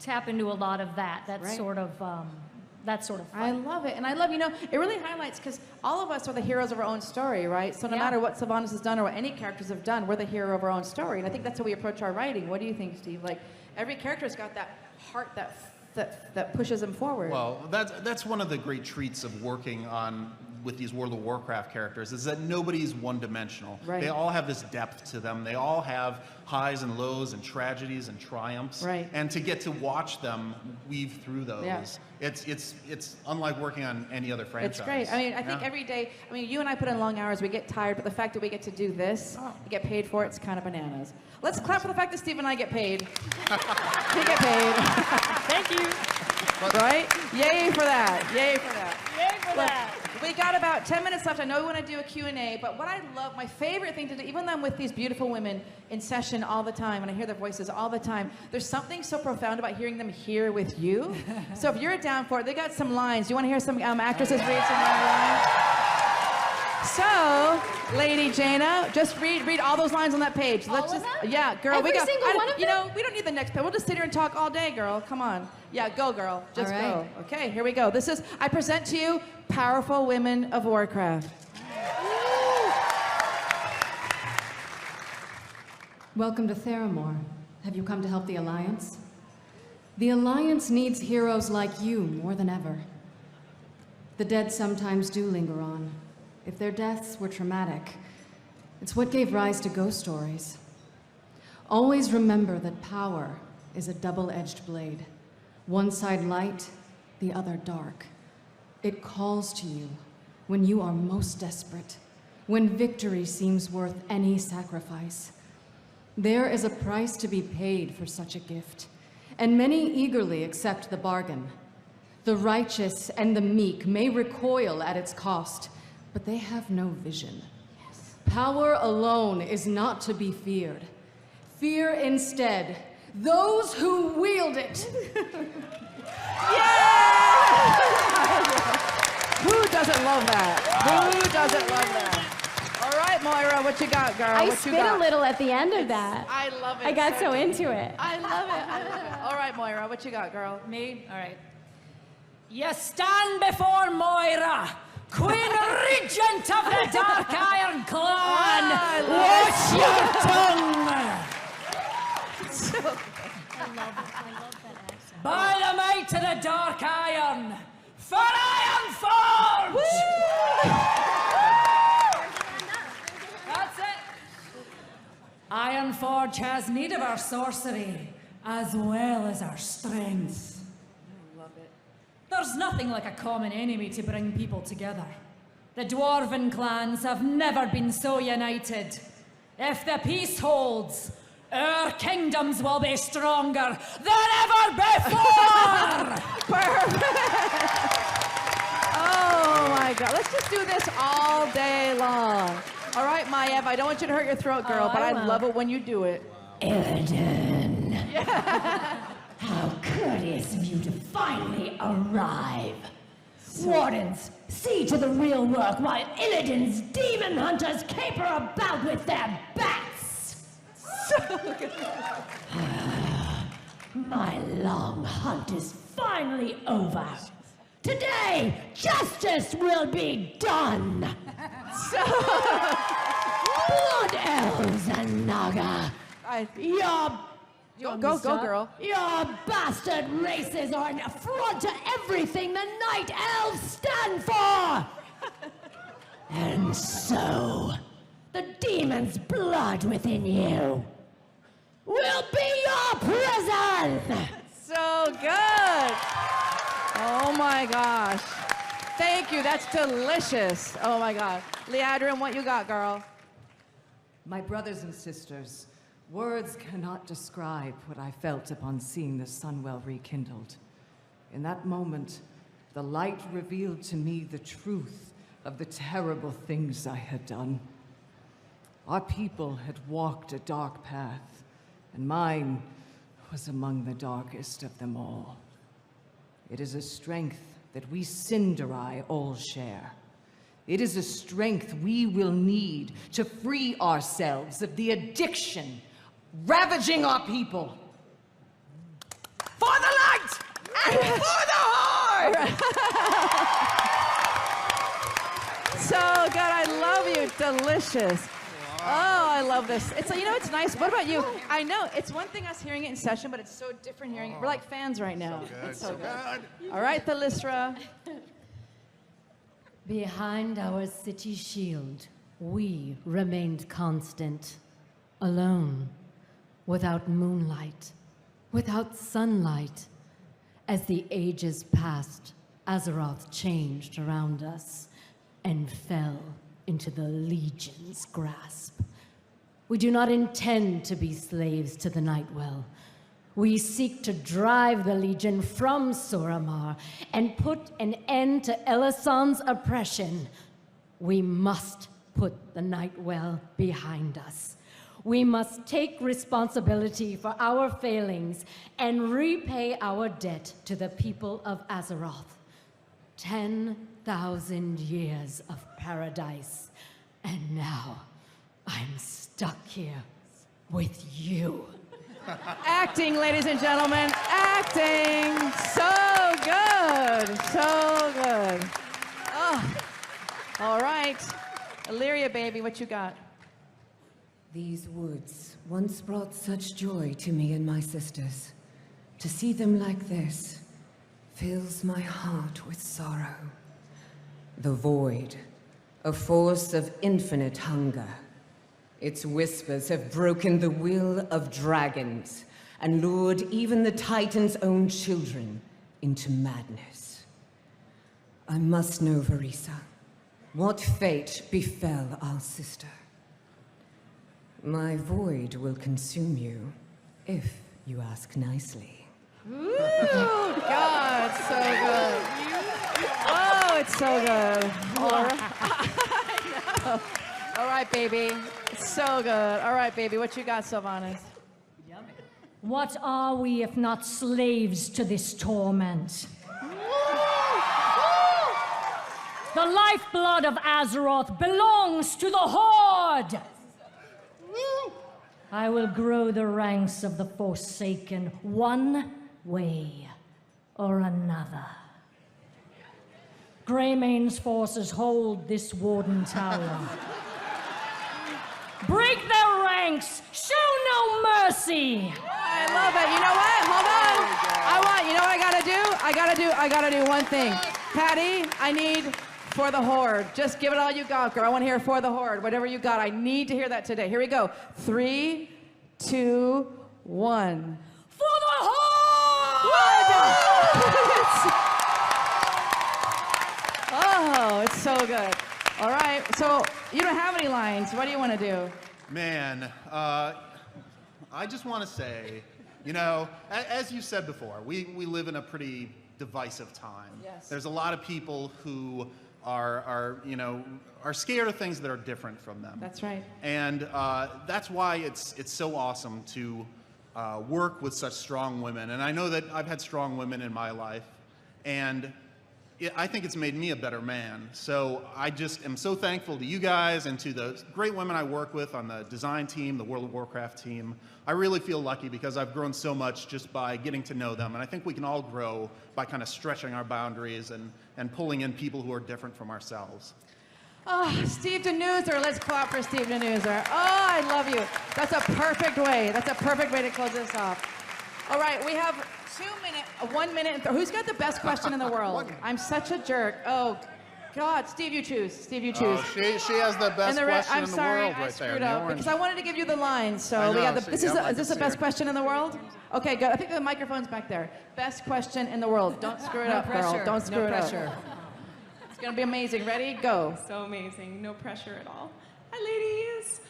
tap into a lot of that sort of fight. I love it. And I love, you know, it really highlights, because all of us are the heroes of our own story, right? So no matter what Sylvanas has done or what any characters have done, we're the hero of our own story. And I think that's how we approach our writing. What do you think, Steve? Like, every character's got that heart that pushes them forward. Well, that's one of the great treats of working on with these World of Warcraft characters is that nobody's one-dimensional. Right. They all have this depth to them. They all have highs and lows and tragedies and triumphs. Right. And to get to watch them weave through those, Yeah. it's unlike working on any other franchise. It's great. I mean, I think every day, I mean, you and I put in long hours, we get tired, but the fact that we get to do this, we get paid for it, it's kind of bananas. Let's clap for the fact that Steve and I get paid. We get paid. Thank you. Right? Yay for that. Yay for that. Yay for that. We got about 10 minutes left. I know we want to do a Q&A, but what I love, my favorite thing to do, even though I'm with these beautiful women in session all the time, and I hear their voices all the time, there's something so profound about hearing them here with you. So if you're down for it, they got some lines. Do you want to hear some actresses read some lines? So, Lady Jaina, just read all those lines on that page. Let's just, yeah, girl, Every single one of them? You know, we don't need the next page. We'll just sit here and talk all day, girl. Come on. Yeah, go, girl. Just All right. go. Okay, here we go. This is, I present to you, Powerful Women of Warcraft. Welcome to Theramore. Have you come to help the Alliance? The Alliance needs heroes like you more than ever. The dead sometimes do linger on. If their deaths were traumatic, it's what gave rise to ghost stories. Always remember that power is a double-edged blade. One side light, the other dark. It calls to you when you are most desperate, when victory seems worth any sacrifice. There is a price to be paid for such a gift, and many eagerly accept the bargain. The righteous and the meek may recoil at its cost, but they have no vision. Yes. Power alone is not to be feared. Fear instead those who wield it. Yeah! Who doesn't love that? Who doesn't love that? All right, Moira, what you got, girl? I What you spit got? a little at the end of that. I love it. I got so into it. I love it. I love it. All right, Moira, what you got, girl? Me? All right. You stand before Moira, Queen Regent of the Dark Iron Clan. Watch your tongue. I love that accent. By the might of the Dark Iron, for Ironforge! That's it. Ironforge has need of our sorcery, as well as our strength. I love it. There's nothing like a common enemy to bring people together. The Dwarven clans have never been so united. If the peace holds, our kingdoms will be stronger than ever before! Oh my God, let's just do this all day long. All right, Maiev, I don't want you to hurt your throat, girl, but I love it when you do it. Illidan. How courteous of you to finally arrive. Wardens, see to the real work while Illidan's demon hunters caper about with their bats. My long hunt is finally over. Today, justice will be done. Blood elves and Naga, Go, girl. Your bastard races are an affront to everything the Night Elves stand for! And so, the demon's blood within you will be your prison! So good. Oh my gosh. Thank you, that's delicious. Oh my God. Leandrin, what you got, girl? My brothers and sisters, words cannot describe what I felt upon seeing the Sunwell rekindled. In that moment, the light revealed to me the truth of the terrible things I had done. Our people had walked a dark path, and mine was among the darkest of them all. It is a strength that we Cinderai all share. It is a strength we will need to free ourselves of the addiction ravaging our people. For the light and for the horde! So good, I love you, delicious. Oh, I love this. It's you know, it's nice. What about you? I know it's one thing us hearing it in session, but it's so different hearing it. We're like fans right now. So good, It's so so good. All right, Thalysra. Behind our city shield, we remained constant, alone, without moonlight, without sunlight. As the ages passed, Azeroth changed around us and fell into the Legion's grasp. We do not intend to be slaves to the Nightwell. We seek to drive the Legion from Suramar and put an end to Elisand's oppression. We must put the Nightwell behind us. We must take responsibility for our failings and repay our debt to the people of Azeroth. 10,000 years of paradise, and now I'm stuck here with you. Acting, ladies and gentlemen, acting. So good, so good. Oh. All right, Illyria, baby, what you got? These woods once brought such joy to me and my sisters. To see them like this fills my heart with sorrow. The void, a force of infinite hunger. Its whispers have broken the will of dragons and lured even the Titan's own children into madness. I must know, Verisa, what fate befell our sister. My void will consume you, if you ask nicely. Ooh, God, it's so good. Oh, it's so good. All right. All right, baby. It's so good. All right, baby. What you got, Sylvanas? What are we if not slaves to this torment? The lifeblood of Azeroth belongs to the Horde! I will grow the ranks of the Forsaken one way or another. Greymane's forces hold this Warden Tower. Break their ranks! Show no mercy! I love it. You know what? Hold on. You know what I gotta do one thing. Patty, I need For the Horde. Just give it all you got, girl. I want to hear For the Horde. Whatever you got. I need to hear that today. Here we go. 3, 2, 1. For the Horde! Oh, it's so good. All right. So you don't have any lines. What do you want to do? Man, I just want to say, you know, as you said before, we live in a pretty divisive time. Yes. There's a lot of people who are scared of things that are different from them. That's right. And that's why it's so awesome to work with such strong women. And I know that I've had strong women in my life, and I think it's made me a better man. So I just am so thankful to you guys and to the great women I work with on the design team, the World of Warcraft team. I really feel lucky because I've grown so much just by getting to know them. And I think we can all grow by kind of stretching our boundaries and pulling in people who are different from ourselves. Oh, Steve Denuser. Let's clap for Steve Denuser. Oh, I love you. That's a perfect way. That's a perfect way to close this off. All right, we have 1 minute. Who's got the best question in the world? I'm such a jerk. Oh, God. Steve, you choose. Steve, you choose. Oh, she has the best question in the world right there. I'm sorry, I screwed up because I wanted to give you the lines. So we got the. Is this the best question in the world? Okay, good. I think the microphone's back there. Best question in the world. Don't screw it up, girl. Don't screw it up. It's gonna be amazing. Ready? Go. So amazing. No pressure at all. Hi, ladies.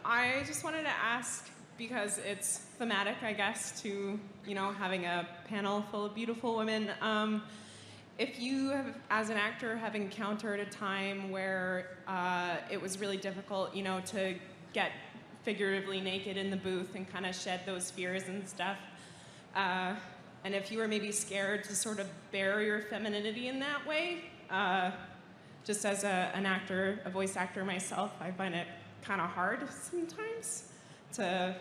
I just wanted to ask, because it's thematic, I guess, to, you know, having a panel full of beautiful women. If you have, as an actor, have encountered a time where it was really difficult, you know, to get figuratively naked in the booth and kind of shed those fears and stuff, and if you were maybe scared to sort of bear your femininity in that way, just as an actor, a voice actor myself, I find it kind of hard sometimes to,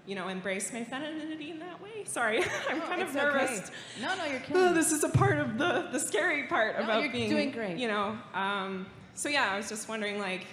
you know, embrace my femininity in that way. Sorry, I'm kind of nervous. Okay. No, you're kidding. This is a part of the scary part about you're being, doing great. You know. So yeah, I was just wondering, like,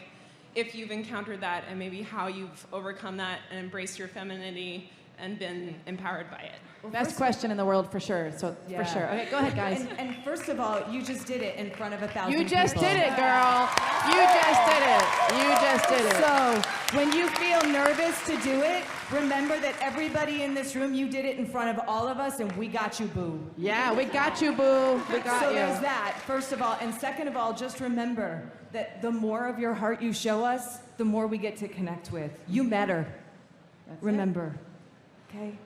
if you've encountered that and maybe how you've overcome that and embraced your femininity and been empowered by it. Well, best question in the world for sure. So for sure. Okay, go ahead, guys. And first of all, you just did it in front of 1,000 people. You just did it, girl. You just did it. You just did it. So, when you feel nervous to do it, remember that everybody in this room, you did it in front of all of us, and we got you, boo. Yeah, we got you, boo. We got so you. there's that, first of all. And second of all, just remember that the more of your heart you show us, the more we get to connect with. You matter. Remember. Okay?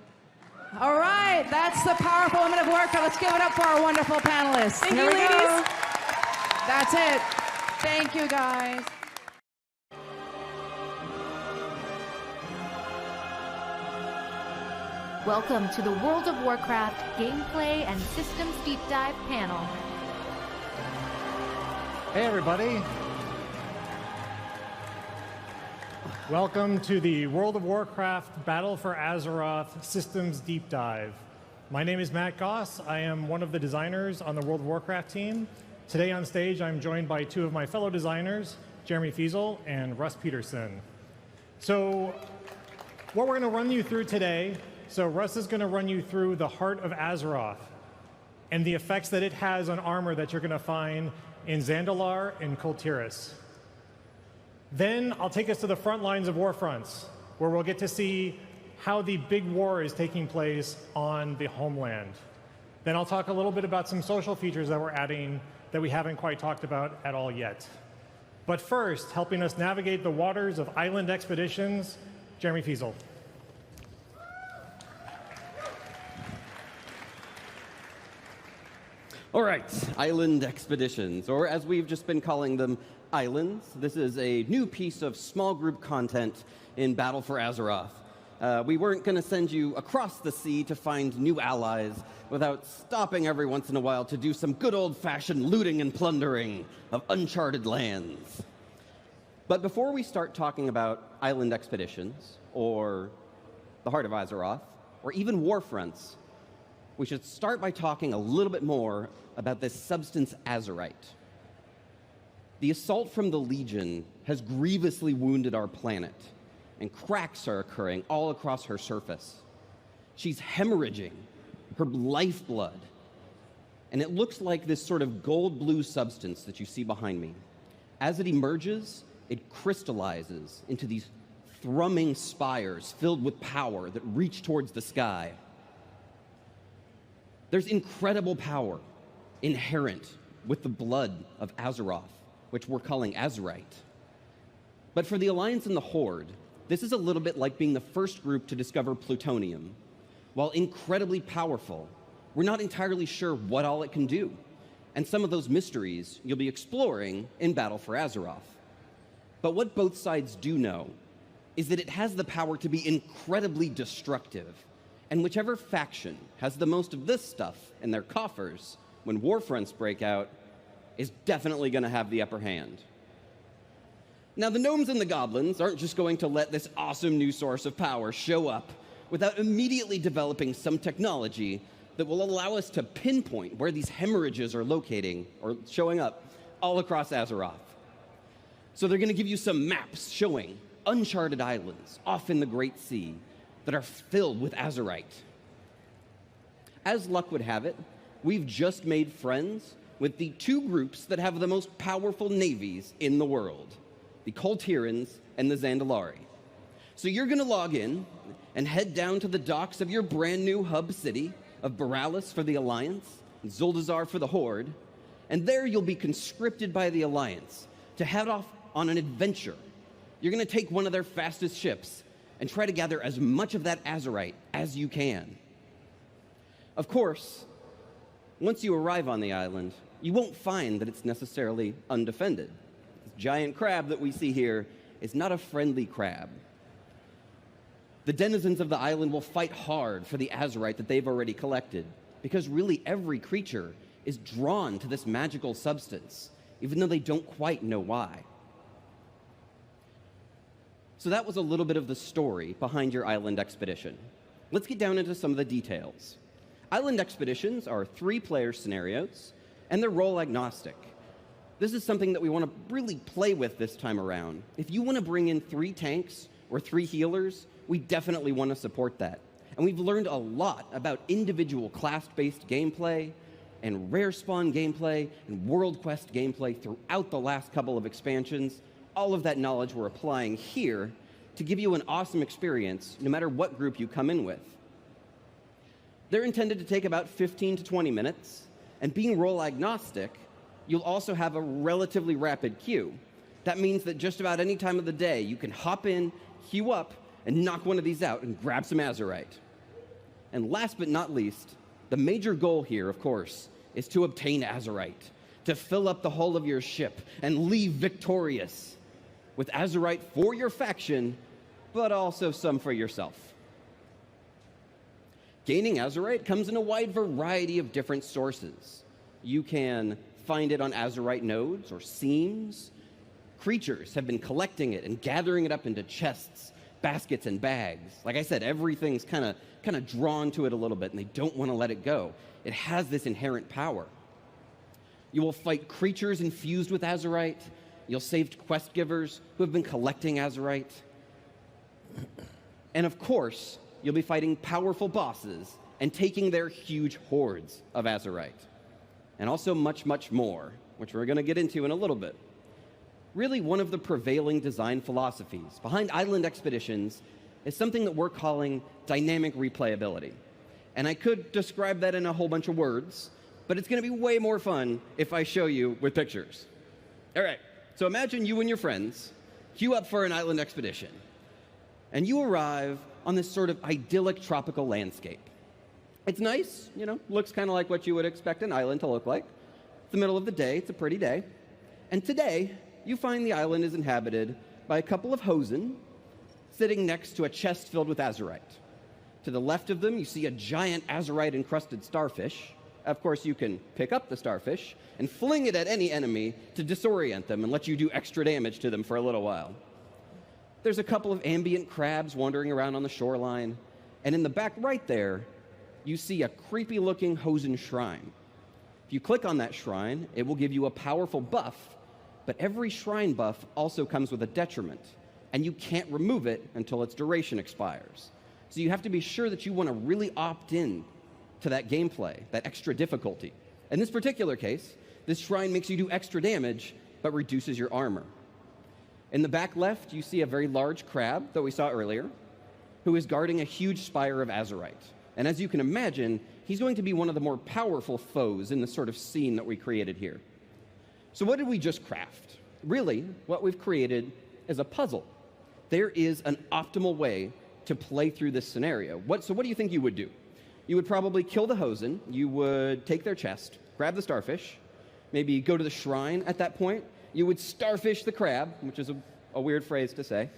All right, that's the powerful women of Warcraft. Let's give it up for our wonderful panelists. Thank Here you, we ladies. go. That's it. Thank you, guys. Welcome to the World of Warcraft Gameplay and Systems Deep Dive panel. Hey everybody. Welcome to the World of Warcraft Battle for Azeroth Systems Deep Dive. My name is Matt Goss. I am one of the designers on the World of Warcraft team. Today on stage I'm joined by two of my fellow designers, Jeremy Fiesel and Russ Peterson. So what we're going to run you through today, so Russ is going to run you through the Heart of Azeroth and the effects that it has on armor that you're going to find in Zandalar and Kul Tiras. Then I'll take us to the front lines of Warfronts, where we'll get to see how the big war is taking place on the homeland. Then I'll talk a little bit about some social features that we're adding that we haven't quite talked about at all yet. But first, helping us navigate the waters of island expeditions, Jeremy Fiesel. All right, island expeditions, or as we've just been calling them, islands. This is a new piece of small group content in Battle for Azeroth. We weren't going to send you across the sea to find new allies without stopping every once in a while to do some good old-fashioned looting and plundering of uncharted lands. But before we start talking about island expeditions, or the Heart of Azeroth, or even Warfronts, we should start by talking a little bit more about this substance azurite. The assault from the Legion has grievously wounded our planet, and cracks are occurring all across her surface. She's hemorrhaging her lifeblood, and it looks like this sort of gold-blue substance that you see behind me. As it emerges, it crystallizes into these thrumming spires filled with power that reach towards the sky. There's incredible power inherent with the blood of Azeroth, which we're calling Azurite. But for the Alliance and the Horde, this is a little bit like being the first group to discover plutonium. While incredibly powerful, we're not entirely sure what all it can do. And some of those mysteries you'll be exploring in Battle for Azeroth. But what both sides do know is that it has the power to be incredibly destructive. And whichever faction has the most of this stuff in their coffers when warfronts break out is definitely going to have the upper hand. Now, the gnomes and the goblins aren't just going to let this awesome new source of power show up without immediately developing some technology that will allow us to pinpoint where these hemorrhages are locating or showing up all across Azeroth. So they're going to give you some maps showing uncharted islands off in the Great Sea that are filled with Azurite. As luck would have it, we've just made friends with the two groups that have the most powerful navies in the world, the Kul Tirans and the Zandalari. So you're going to log in and head down to the docks of your brand new hub city of Boralis for the Alliance, and Zuldazar for the Horde, and there you'll be conscripted by the Alliance to head off on an adventure. You're going to take one of their fastest ships and try to gather as much of that Azurite as you can. Of course, once you arrive on the island, you won't find that it's necessarily undefended. This giant crab that we see here is not a friendly crab. The denizens of the island will fight hard for the Azurite that they've already collected, because really every creature is drawn to this magical substance, even though they don't quite know why. So that was a little bit of the story behind your island expedition. Let's get down into some of the details. Island expeditions are 3-player scenarios, and they're role agnostic. This is something that we want to really play with this time around. If you want to bring in 3 tanks or 3 healers, we definitely want to support that. and we've learned a lot about individual class-based gameplay and rare spawn gameplay and world quest gameplay throughout the last couple of expansions. All of that knowledge we're applying here to give you an awesome experience no matter what group you come in with. They're intended to take about 15 to 20 minutes, and being role agnostic, you'll also have a relatively rapid queue. That means that just about any time of the day, you can hop in, queue up, and knock one of these out and grab some Azurite. And last but not least, the major goal here, of course, is to obtain Azurite, to fill up the hull of your ship and leave victorious, with Azurite for your faction, but also some for yourself. Gaining Azurite comes in a wide variety of different sources. You can find it on Azurite nodes or seams. Creatures have been collecting it and gathering it up into chests, baskets, and bags. Like I said, everything's kind of drawn to it a little bit, and they don't want to let it go. It has this inherent power. You will fight creatures infused with Azurite. You'll save quest givers who have been collecting Azurite. And of course, you'll be fighting powerful bosses and taking their huge hordes of Azurite. And also much, much more, which we're going to get into in a little bit. Really, one of the prevailing design philosophies behind island expeditions is something that we're calling dynamic replayability. And I could describe that in a whole bunch of words, but it's going to be way more fun if I show you with pictures. All right, so imagine you and your friends queue up for an island expedition, and you arrive on this sort of idyllic tropical landscape. It's nice, you know, looks kind of like what you would expect an island to look like. It's the middle of the day, it's a pretty day. And today, you find the island is inhabited by a couple of hosen sitting next to a chest filled with Azurite. To the left of them, you see a giant Azurite-encrusted starfish. Of course, you can pick up the starfish and fling it at any enemy to disorient them and let you do extra damage to them for a little while. There's a couple of ambient crabs wandering around on the shoreline, and in the back right there, you see a creepy-looking hosen shrine. If you click on that shrine, it will give you a powerful buff, but every shrine buff also comes with a detriment, and you can't remove it until its duration expires. So you have to be sure that you want to really opt in to that gameplay, that extra difficulty. In this particular case, this shrine makes you do extra damage, but reduces your armor. In the back left, you see a very large crab that we saw earlier, who is guarding a huge spire of Azurite. And as you can imagine, he's going to be one of the more powerful foes in the sort of scene that we created here. So what did we just craft? Really, what we've created is a puzzle. There is an optimal way to play through this scenario. So what do you think you would do? You would probably kill the hosen, you would take their chest, grab the starfish, maybe go to the shrine at that point, you would starfish the crab, which is a weird phrase to say,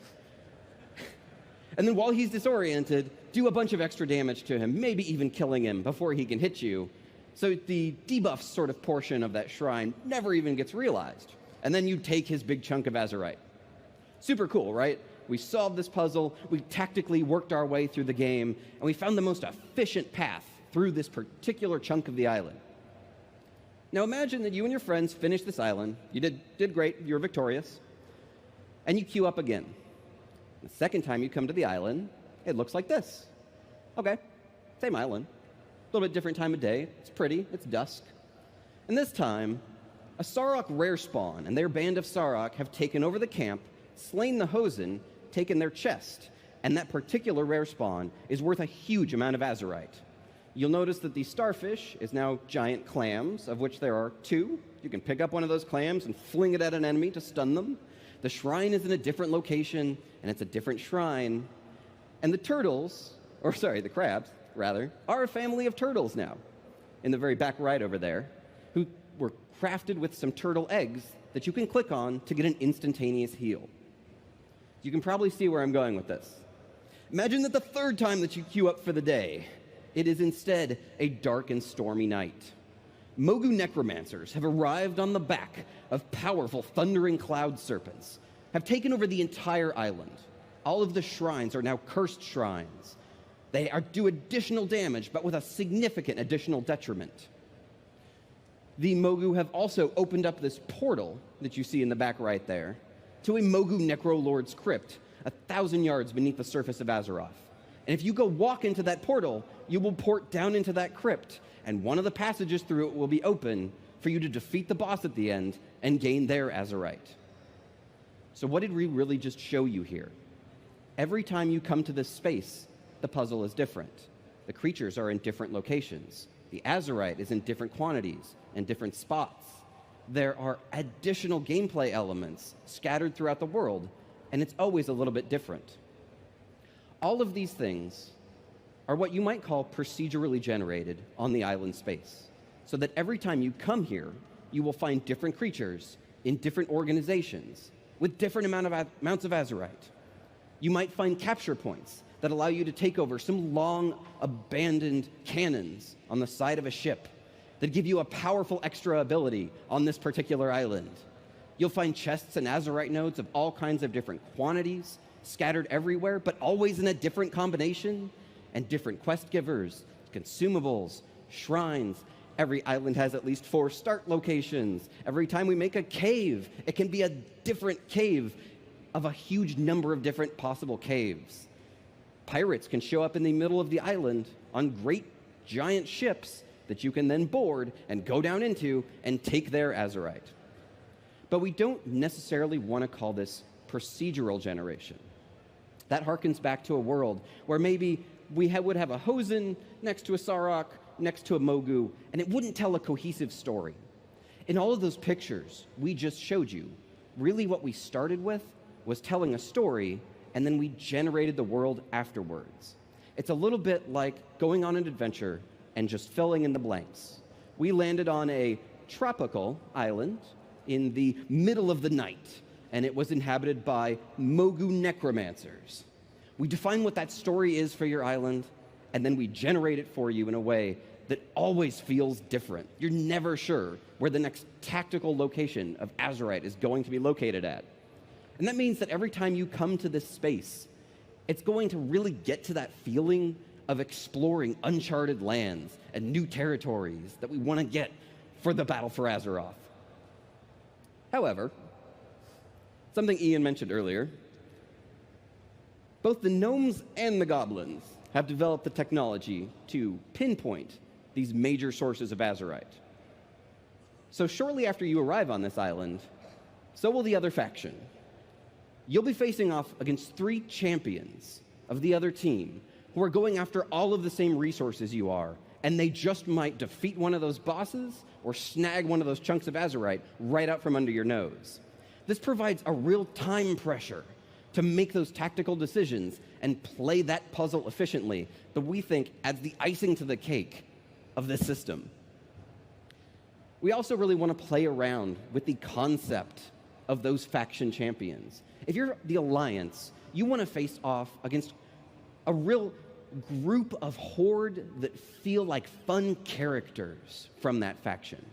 and then while he's disoriented, do a bunch of extra damage to him, maybe even killing him before he can hit you, so the debuff sort of portion of that shrine never even gets realized. And then you take his big chunk of Azurite. Super cool, right? We solved this puzzle, we tactically worked our way through the game, and we found the most efficient path through this particular chunk of the island. Now imagine that you and your friends finished this island, you did great, you were victorious, and you queue up again. The second time you come to the island, it looks like this. Okay, same island. A little bit different time of day. It's pretty. It's dusk. And this time, a Sarok rare spawn and their band of Sarok have taken over the camp, slain the hosen, taken their chest, and that particular rare spawn is worth a huge amount of Azurite. You'll notice that the starfish is now giant clams, of which there are 2. You can pick up one of those clams and fling it at an enemy to stun them. The shrine is in a different location, and it's a different shrine. And the crabs, are a family of turtles now, in the very back right over there, who were crafted with some turtle eggs that you can click on to get an instantaneous heal. You can probably see where I'm going with this. Imagine that the third time that you queue up for the day, it is instead a dark and stormy night. Mogu necromancers have arrived on the back of powerful thundering cloud serpents, have taken over the entire island. All of the shrines are now cursed shrines. They do additional damage, but with a significant additional detriment. The Mogu have also opened up this portal that you see in the back right there to a Mogu Necrolord's crypt, 1,000 yards beneath the surface of Azeroth. And if you go walk into that portal, you will port down into that crypt, and one of the passages through it will be open for you to defeat the boss at the end and gain their Azerite. So what did we really just show you here? Every time you come to this space, the puzzle is different. The creatures are in different locations. The Azerite is in different quantities and different spots. There are additional gameplay elements scattered throughout the world, and it's always a little bit different. All of these things are what you might call procedurally generated on the island space, so that every time you come here, you will find different creatures in different organizations with different amounts of Azerite. You might find capture points that allow you to take over some long abandoned cannons on the side of a ship that give you a powerful extra ability on this particular island. You'll find chests and Azerite nodes of all kinds of different quantities scattered everywhere, but always in a different combination, and different quest givers, consumables, shrines. Every island has at least 4 start locations. Every time we make a cave, it can be a different cave of a huge number of different possible caves. Pirates can show up in the middle of the island on great giant ships that you can then board and go down into and take their Azerite. But we don't necessarily want to call this procedural generation. That harkens back to a world where maybe we would have a Hosen next to a Sarok, next to a Mogu, and it wouldn't tell a cohesive story. In all of those pictures we just showed you, really what we started with was telling a story, and then we generated the world afterwards. It's a little bit like going on an adventure and just filling in the blanks. We landed on a tropical island in the middle of the night, and it was inhabited by Mogu necromancers. We define what that story is for your island, and then we generate it for you in a way that always feels different. You're never sure where the next tactical location of Azerite is going to be located at. And that means that every time you come to this space, it's going to really get to that feeling of exploring uncharted lands and new territories that we want to get for the Battle for Azeroth. However, something Ian mentioned earlier, both the gnomes and the goblins have developed the technology to pinpoint these major sources of Azerite. So shortly after you arrive on this island, so will the other faction. You'll be facing off against 3 champions of the other team who are going after all of the same resources you are, and they just might defeat one of those bosses or snag one of those chunks of Azerite right out from under your nose. This provides a real time pressure to make those tactical decisions and play that puzzle efficiently that we think adds the icing to the cake of this system. We also really want to play around with the concept of those faction champions. If you're the Alliance, you want to face off against a real group of Horde that feel like fun characters from that faction.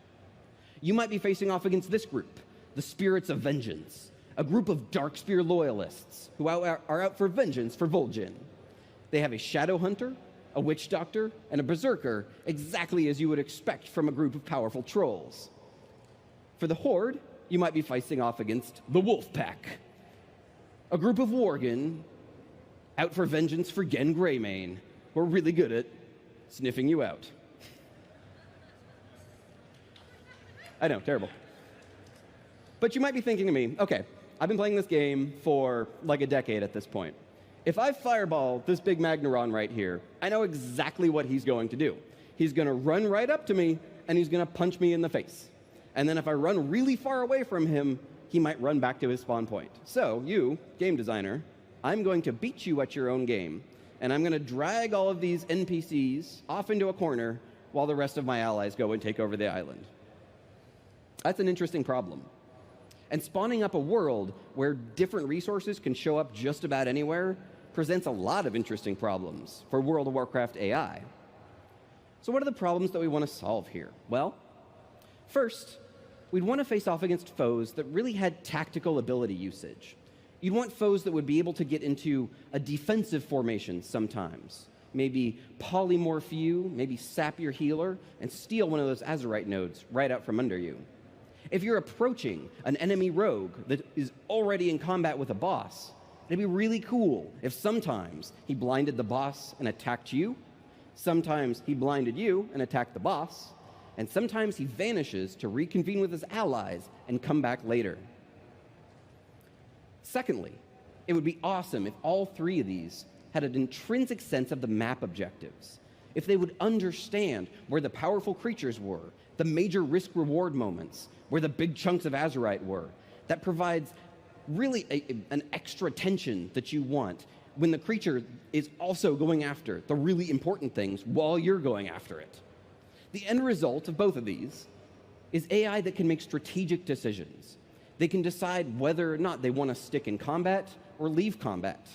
You might be facing off against this group, the Spirits of Vengeance, a group of Darkspear loyalists who are out for vengeance for Vol'jin. They have a Shadow Hunter, a Witch Doctor, and a Berserker, exactly as you would expect from a group of powerful trolls. For the Horde, you might be facing off against the Wolf Pack, a group of Worgen out for vengeance for Gen Greymane, who are really good at sniffing you out. I know, terrible. But you might be thinking to me, okay, I've been playing this game for like a decade at this point. If I fireball this big Magnaron right here, I know exactly what he's going to do. He's going to run right up to me, and he's going to punch me in the face. And then if I run really far away from him, he might run back to his spawn point. So you, game designer, I'm going to beat you at your own game, and I'm going to drag all of these NPCs off into a corner while the rest of my allies go and take over the island. That's an interesting problem. And spawning up a world where different resources can show up just about anywhere presents a lot of interesting problems for World of Warcraft AI. So what are the problems that we want to solve here? Well, first, we'd want to face off against foes that really had tactical ability usage. You'd want foes that would be able to get into a defensive formation sometimes. Maybe polymorph you, maybe sap your healer, and steal one of those Azerite nodes right out from under you. If you're approaching an enemy rogue that is already in combat with a boss, It'd be really cool if sometimes he blinded the boss and attacked you, sometimes he blinded you and attacked the boss, and sometimes he vanishes to reconvene with his allies and come back later. Secondly, it would be awesome if all three of these had an intrinsic sense of the map objectives, if they would understand where the powerful creatures were, the major risk-reward moments, where the big chunks of Azurite were. That provides really an extra tension that you want when the creature is also going after the really important things while you're going after it. The end result of both of these is AI that can make strategic decisions. They can decide whether or not they want to stick in combat or leave combat.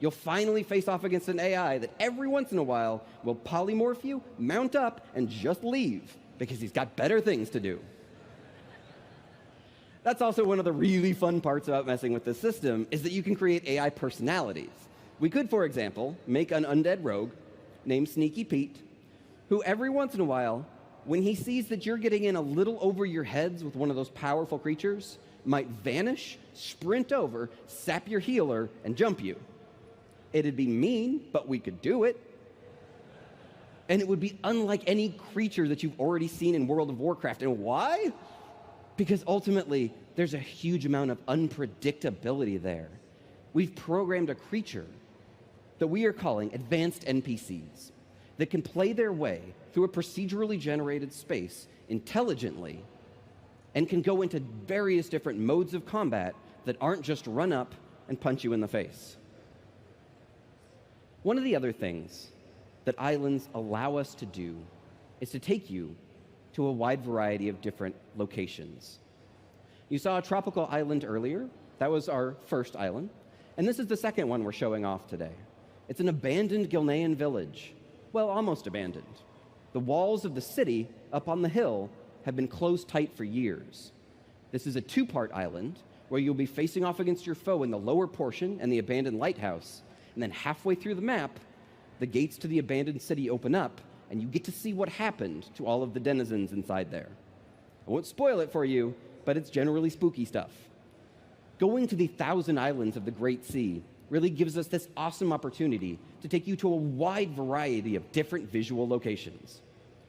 You'll finally face off against an AI that every once in a while will polymorph you, mount up, and just leave because he's got better things to do. That's also one of the really fun parts about messing with this system, is that you can create AI personalities. We could, for example, make an undead rogue named Sneaky Pete, who every once in a while, when he sees that you're getting in a little over your heads with one of those powerful creatures, might vanish, sprint over, sap your healer, and jump you. It'd be mean, but we could do it. And it would be unlike any creature that you've already seen in World of Warcraft. And why? Because ultimately, there's a huge amount of unpredictability there. We've programmed a creature that we are calling advanced NPCs that can play their way through a procedurally generated space intelligently and can go into various different modes of combat that aren't just run up and punch you in the face. One of the other things that islands allow us to do is to take you to a wide variety of different locations. You saw a tropical island earlier. That was our first island. And this is the second one we're showing off today. It's an abandoned Gilnean village. Well, almost abandoned. The walls of the city up on the hill have been closed tight for years. This is a two-part island where you'll be facing off against your foe in the lower portion and the abandoned lighthouse. And then halfway through the map, the gates to the abandoned city open up, and you get to see what happened to all of the denizens inside there. I won't spoil it for you, but it's generally spooky stuff. Going to the 1,000 islands of the Great Sea really gives us this awesome opportunity to take you to a wide variety of different visual locations.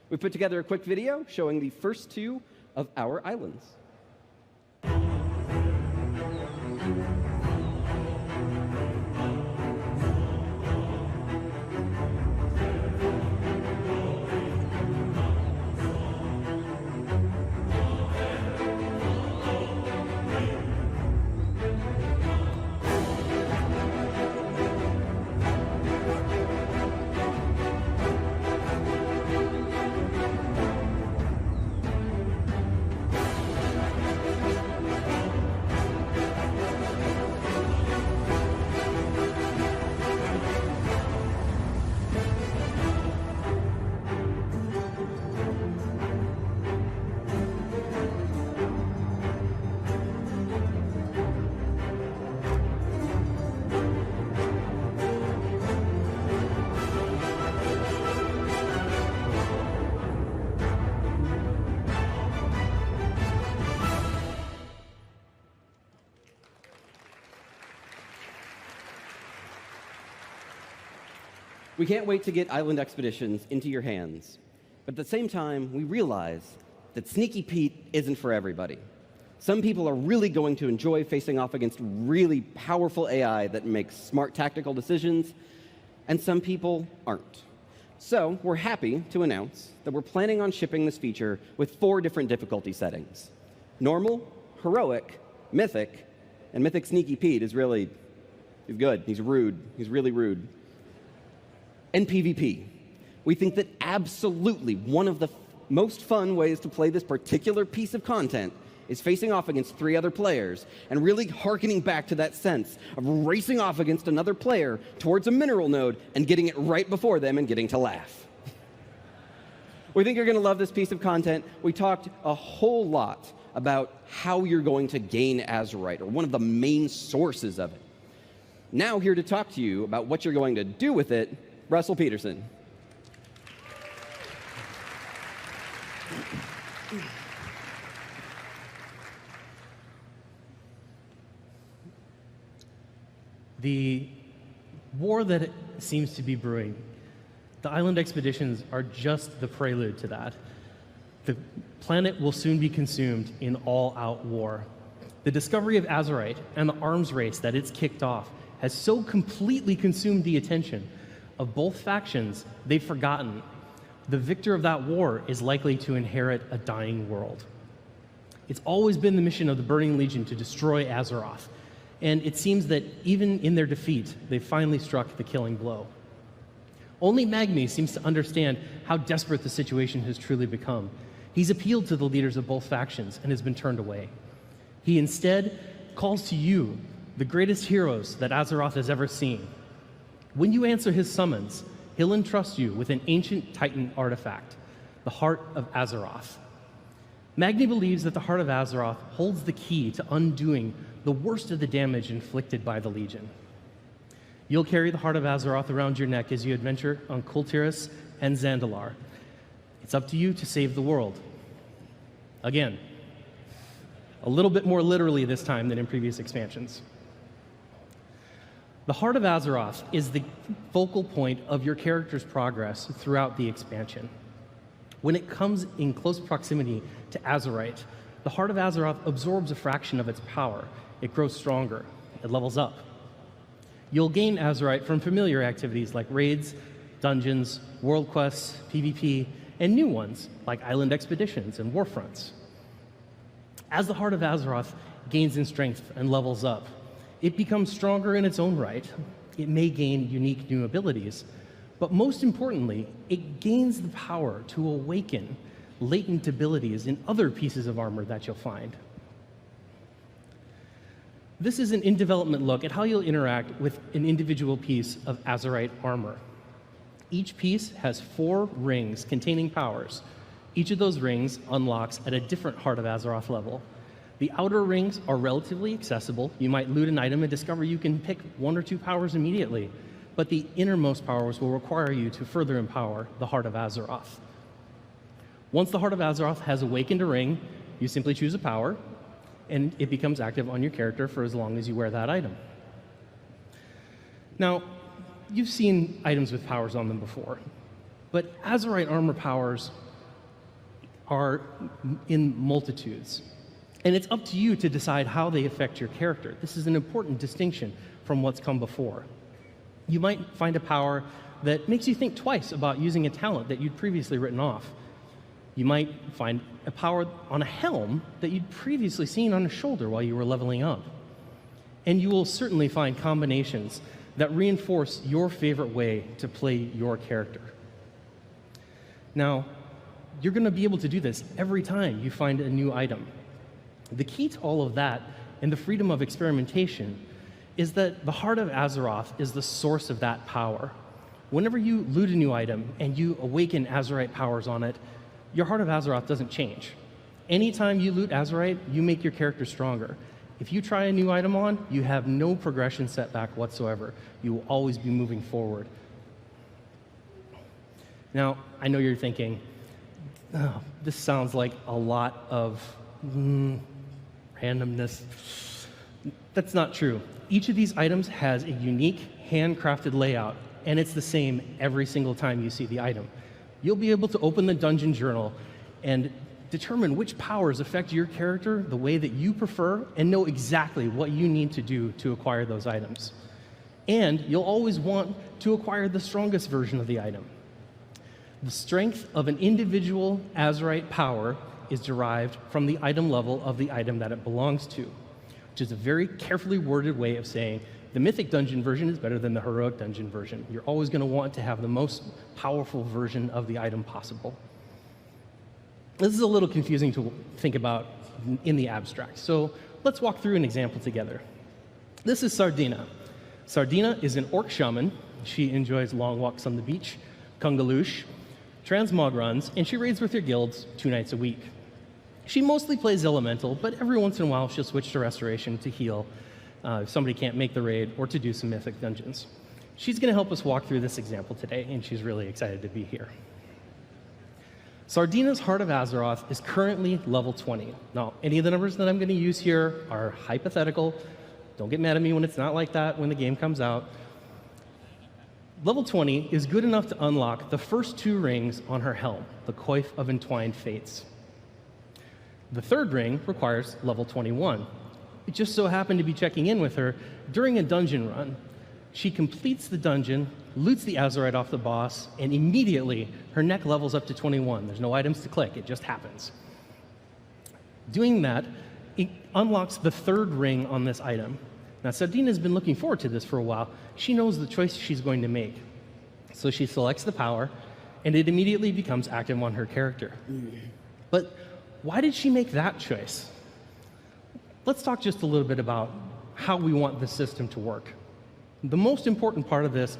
We've put together a quick video showing the first two of our islands. We can't wait to get Island Expeditions into your hands. But at the same time, we realize that Sneaky Pete isn't for everybody. Some people are really going to enjoy facing off against really powerful AI that makes smart tactical decisions, and some people aren't. So we're happy to announce that we're planning on shipping this feature with 4 different difficulty settings. Normal, Heroic, Mythic, and Mythic Sneaky Pete is really, he's good, he's rude, he's really rude. And PvP. We think that absolutely one of the most fun ways to play this particular piece of content is facing off against 3 other players and really hearkening back to that sense of racing off against another player towards a mineral node and getting it right before them and getting to laugh. We think you're going to love this piece of content. We talked a whole lot about how you're going to gain Azurite, or one of the main sources of it. Now here to talk to you about what you're going to do with it, Russell Peterson. The war that seems to be brewing, the island expeditions are just the prelude to that. The planet will soon be consumed in all-out war. The discovery of Azerite and the arms race that it's kicked off has so completely consumed the attention of both factions, they've forgotten the victor of that war is likely to inherit a dying world. It's always been the mission of the Burning Legion to destroy Azeroth, and it seems that even in their defeat, they've finally struck the killing blow. Only Magni seems to understand how desperate the situation has truly become. He's appealed to the leaders of both factions and has been turned away. He instead calls to you, the greatest heroes that Azeroth has ever seen. When you answer his summons, he'll entrust you with an ancient Titan artifact, the Heart of Azeroth. Magni believes that the Heart of Azeroth holds the key to undoing the worst of the damage inflicted by the Legion. You'll carry the Heart of Azeroth around your neck as you adventure on Kultiris and Zandalar. It's up to you to save the world. Again, a little bit more literally this time than in previous expansions. The Heart of Azeroth is the focal point of your character's progress throughout the expansion. When it comes in close proximity to Azerite, the Heart of Azeroth absorbs a fraction of its power. It grows stronger. It levels up. You'll gain Azerite from familiar activities like raids, dungeons, world quests, PvP, and new ones like island expeditions and warfronts. As the Heart of Azeroth gains in strength and levels up, it becomes stronger in its own right. It may gain unique new abilities, but most importantly, it gains the power to awaken latent abilities in other pieces of armor that you'll find. This is an in-development look at how you'll interact with an individual piece of Azerite armor. Each piece has 4 rings containing powers. Each of those rings unlocks at a different Heart of Azeroth level. The outer rings are relatively accessible. You might loot an item and discover you can pick 1 or 2 powers immediately, but the innermost powers will require you to further empower the Heart of Azeroth. Once the Heart of Azeroth has awakened a ring, you simply choose a power, and it becomes active on your character for as long as you wear that item. Now, you've seen items with powers on them before, but Azerite armor powers are in multitudes. And it's up to you to decide how they affect your character. This is an important distinction from what's come before. You might find a power that makes you think twice about using a talent that you'd previously written off. You might find a power on a helm that you'd previously seen on a shoulder while you were leveling up. And you will certainly find combinations that reinforce your favorite way to play your character. Now, you're going to be able to do this every time you find a new item. The key to all of that and the freedom of experimentation is that the Heart of Azeroth is the source of that power. Whenever you loot a new item and you awaken Azerite powers on it, your Heart of Azeroth doesn't change. Anytime you loot Azerite, you make your character stronger. If you try a new item on, you have no progression setback whatsoever. You will always be moving forward. Now, I know you're thinking, oh, this sounds like a lot of randomness. That's not true. Each of these items has a unique, handcrafted layout, and it's the same every single time you see the item. You'll be able to open the dungeon journal and determine which powers affect your character the way that you prefer and know exactly what you need to do to acquire those items. And you'll always want to acquire the strongest version of the item. The strength of an individual Azerite power is derived from the item level of the item that it belongs to, which is a very carefully worded way of saying the Mythic Dungeon version is better than the Heroic Dungeon version. You're always going to want to have the most powerful version of the item possible. This is a little confusing to think about in the abstract, so let's walk through an example together. This is Sardina. Sardina is an orc shaman. She enjoys long walks on the beach, Kungaloosh, transmog runs, and she raids with her guilds 2 nights a week. She mostly plays elemental, but every once in a while she'll switch to restoration to heal if somebody can't make the raid or to do some mythic dungeons. She's going to help us walk through this example today, and she's really excited to be here. Sardina's Heart of Azeroth is currently level 20. Now, any of the numbers that I'm going to use here are hypothetical. Don't get mad at me when it's not like that when the game comes out. Level 20 is good enough to unlock the first 2 rings on her helm, the Coif of Entwined Fates. The 3rd ring requires level 21. It just so happened to be checking in with her during a dungeon run. She completes the dungeon, loots the Azurite off the boss, and immediately her neck levels up to 21. There's no items to click, it just happens. Doing that, it unlocks the 3rd ring on this item. Now, Sardina's been looking forward to this for a while. She knows the choice she's going to make. So she selects the power, and it immediately becomes active on her character. But why did she make that choice? Let's talk just a little bit about how we want the system to work. The most important part of this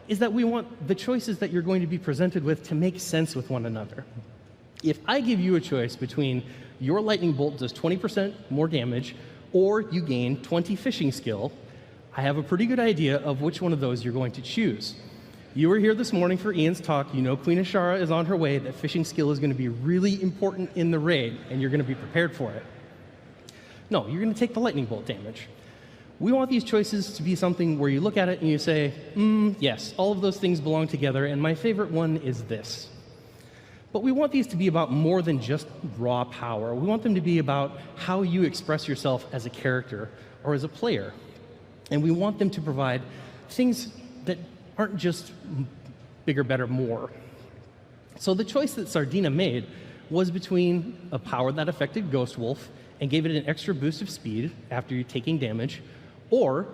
is that we want the choices that you're going to be presented with to make sense with one another. If I give you a choice between your lightning bolt does 20% more damage or you gain 20 fishing skill, I have a pretty good idea of which one of those you're going to choose. You were here this morning for Ian's talk. You know Queen Ashara is on her way, that fishing skill is going to be really important in the raid, and you're going to be prepared for it. No, you're going to take the lightning bolt damage. We want these choices to be something where you look at it and you say, yes, all of those things belong together, and my favorite one is this. But we want these to be about more than just raw power. We want them to be about how you express yourself as a character or as a player. And we want them to provide things that aren't just bigger, better, more. So the choice that Sardina made was between a power that affected Ghost Wolf and gave it an extra boost of speed after you're taking damage, or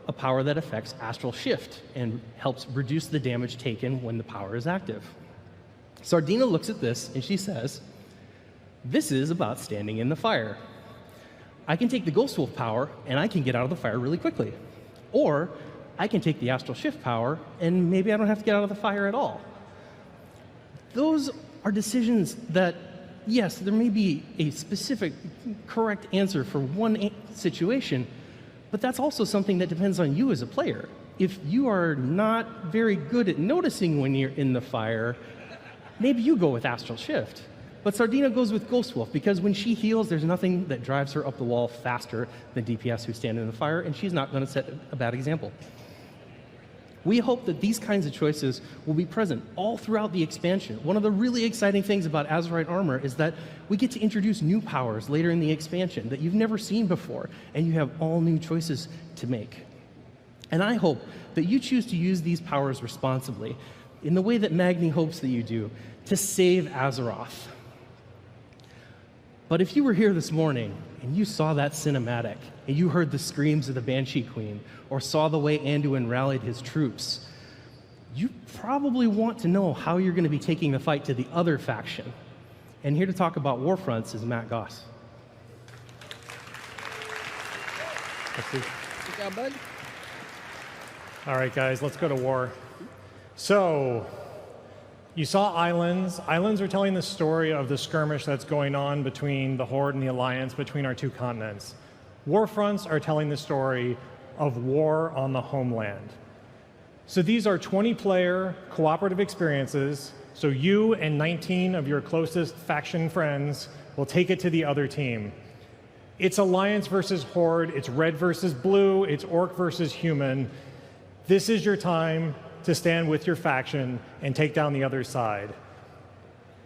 a power that affects Astral Shift and helps reduce the damage taken when the power is active. Sardina looks at this and she says, this is about standing in the fire. I can take the Ghost Wolf power and I can get out of the fire really quickly. Or I can take the Astral Shift power and maybe I don't have to get out of the fire at all. Those are decisions that, yes, there may be a specific correct answer for one situation, but that's also something that depends on you as a player. If you are not very good at noticing when you're in the fire, maybe you go with Astral Shift. But Sardina goes with Ghost Wolf because when she heals, there's nothing that drives her up the wall faster than DPS who stand in the fire, and she's not going to set a bad example. We hope that these kinds of choices will be present all throughout the expansion. One of the really exciting things about Azurite armor is that we get to introduce new powers later in the expansion that you've never seen before, and you have all new choices to make. And I hope that you choose to use these powers responsibly, in the way that Magni hopes that you do, to save Azeroth. But if you were here this morning and you saw that cinematic, and you heard the screams of the Banshee Queen, or saw the way Anduin rallied his troops, you probably want to know how you're going to be taking the fight to the other faction. And here to talk about Warfronts is Matt Goss. Good job, bud. All right, guys, let's go to war. So, you saw Islands. Islands are telling the story of the skirmish that's going on between the Horde and the Alliance, between our two continents. Warfronts are telling the story of war on the homeland. So these are 20-player cooperative experiences, so you and 19 of your closest faction friends will take it to the other team. It's Alliance versus Horde, it's red versus blue, it's orc versus human. This is your time to stand with your faction and take down the other side.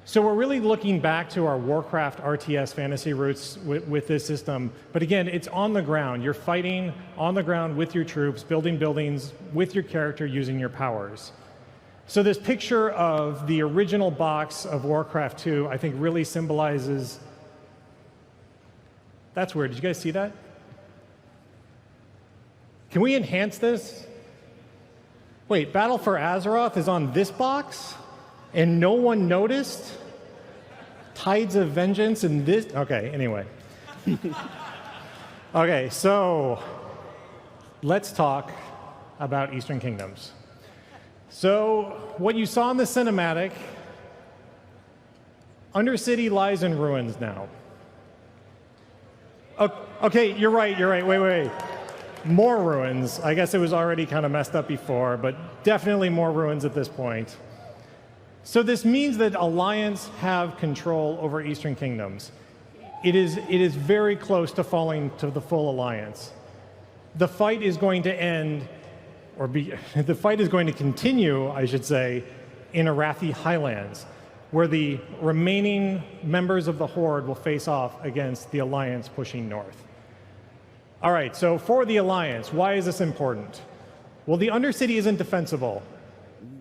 So we're really looking back to our Warcraft RTS fantasy roots with this system. But again, it's on the ground. You're fighting on the ground with your troops, building buildings with your character using your powers. So this picture of the original box of Warcraft 2, I think really symbolizes... That's weird. Did you guys see that? Can we enhance this? Wait, Battle for Azeroth is on this box? And no one noticed? Tides of Vengeance and this? Okay, anyway. Okay, so let's talk about Eastern Kingdoms. So what you saw in the cinematic, Undercity lies in ruins now. Okay, you're right, wait. More ruins. I guess it was already kind of messed up before, but definitely more ruins at this point. So this means that Alliance have control over Eastern Kingdoms. It is very close to falling to the full Alliance. The fight is going to end, or the fight is going to continue, I should say, in Arathi Highlands, where the remaining members of the Horde will face off against the Alliance pushing north. All right, so for the Alliance, why is this important? Well, the Undercity isn't defensible.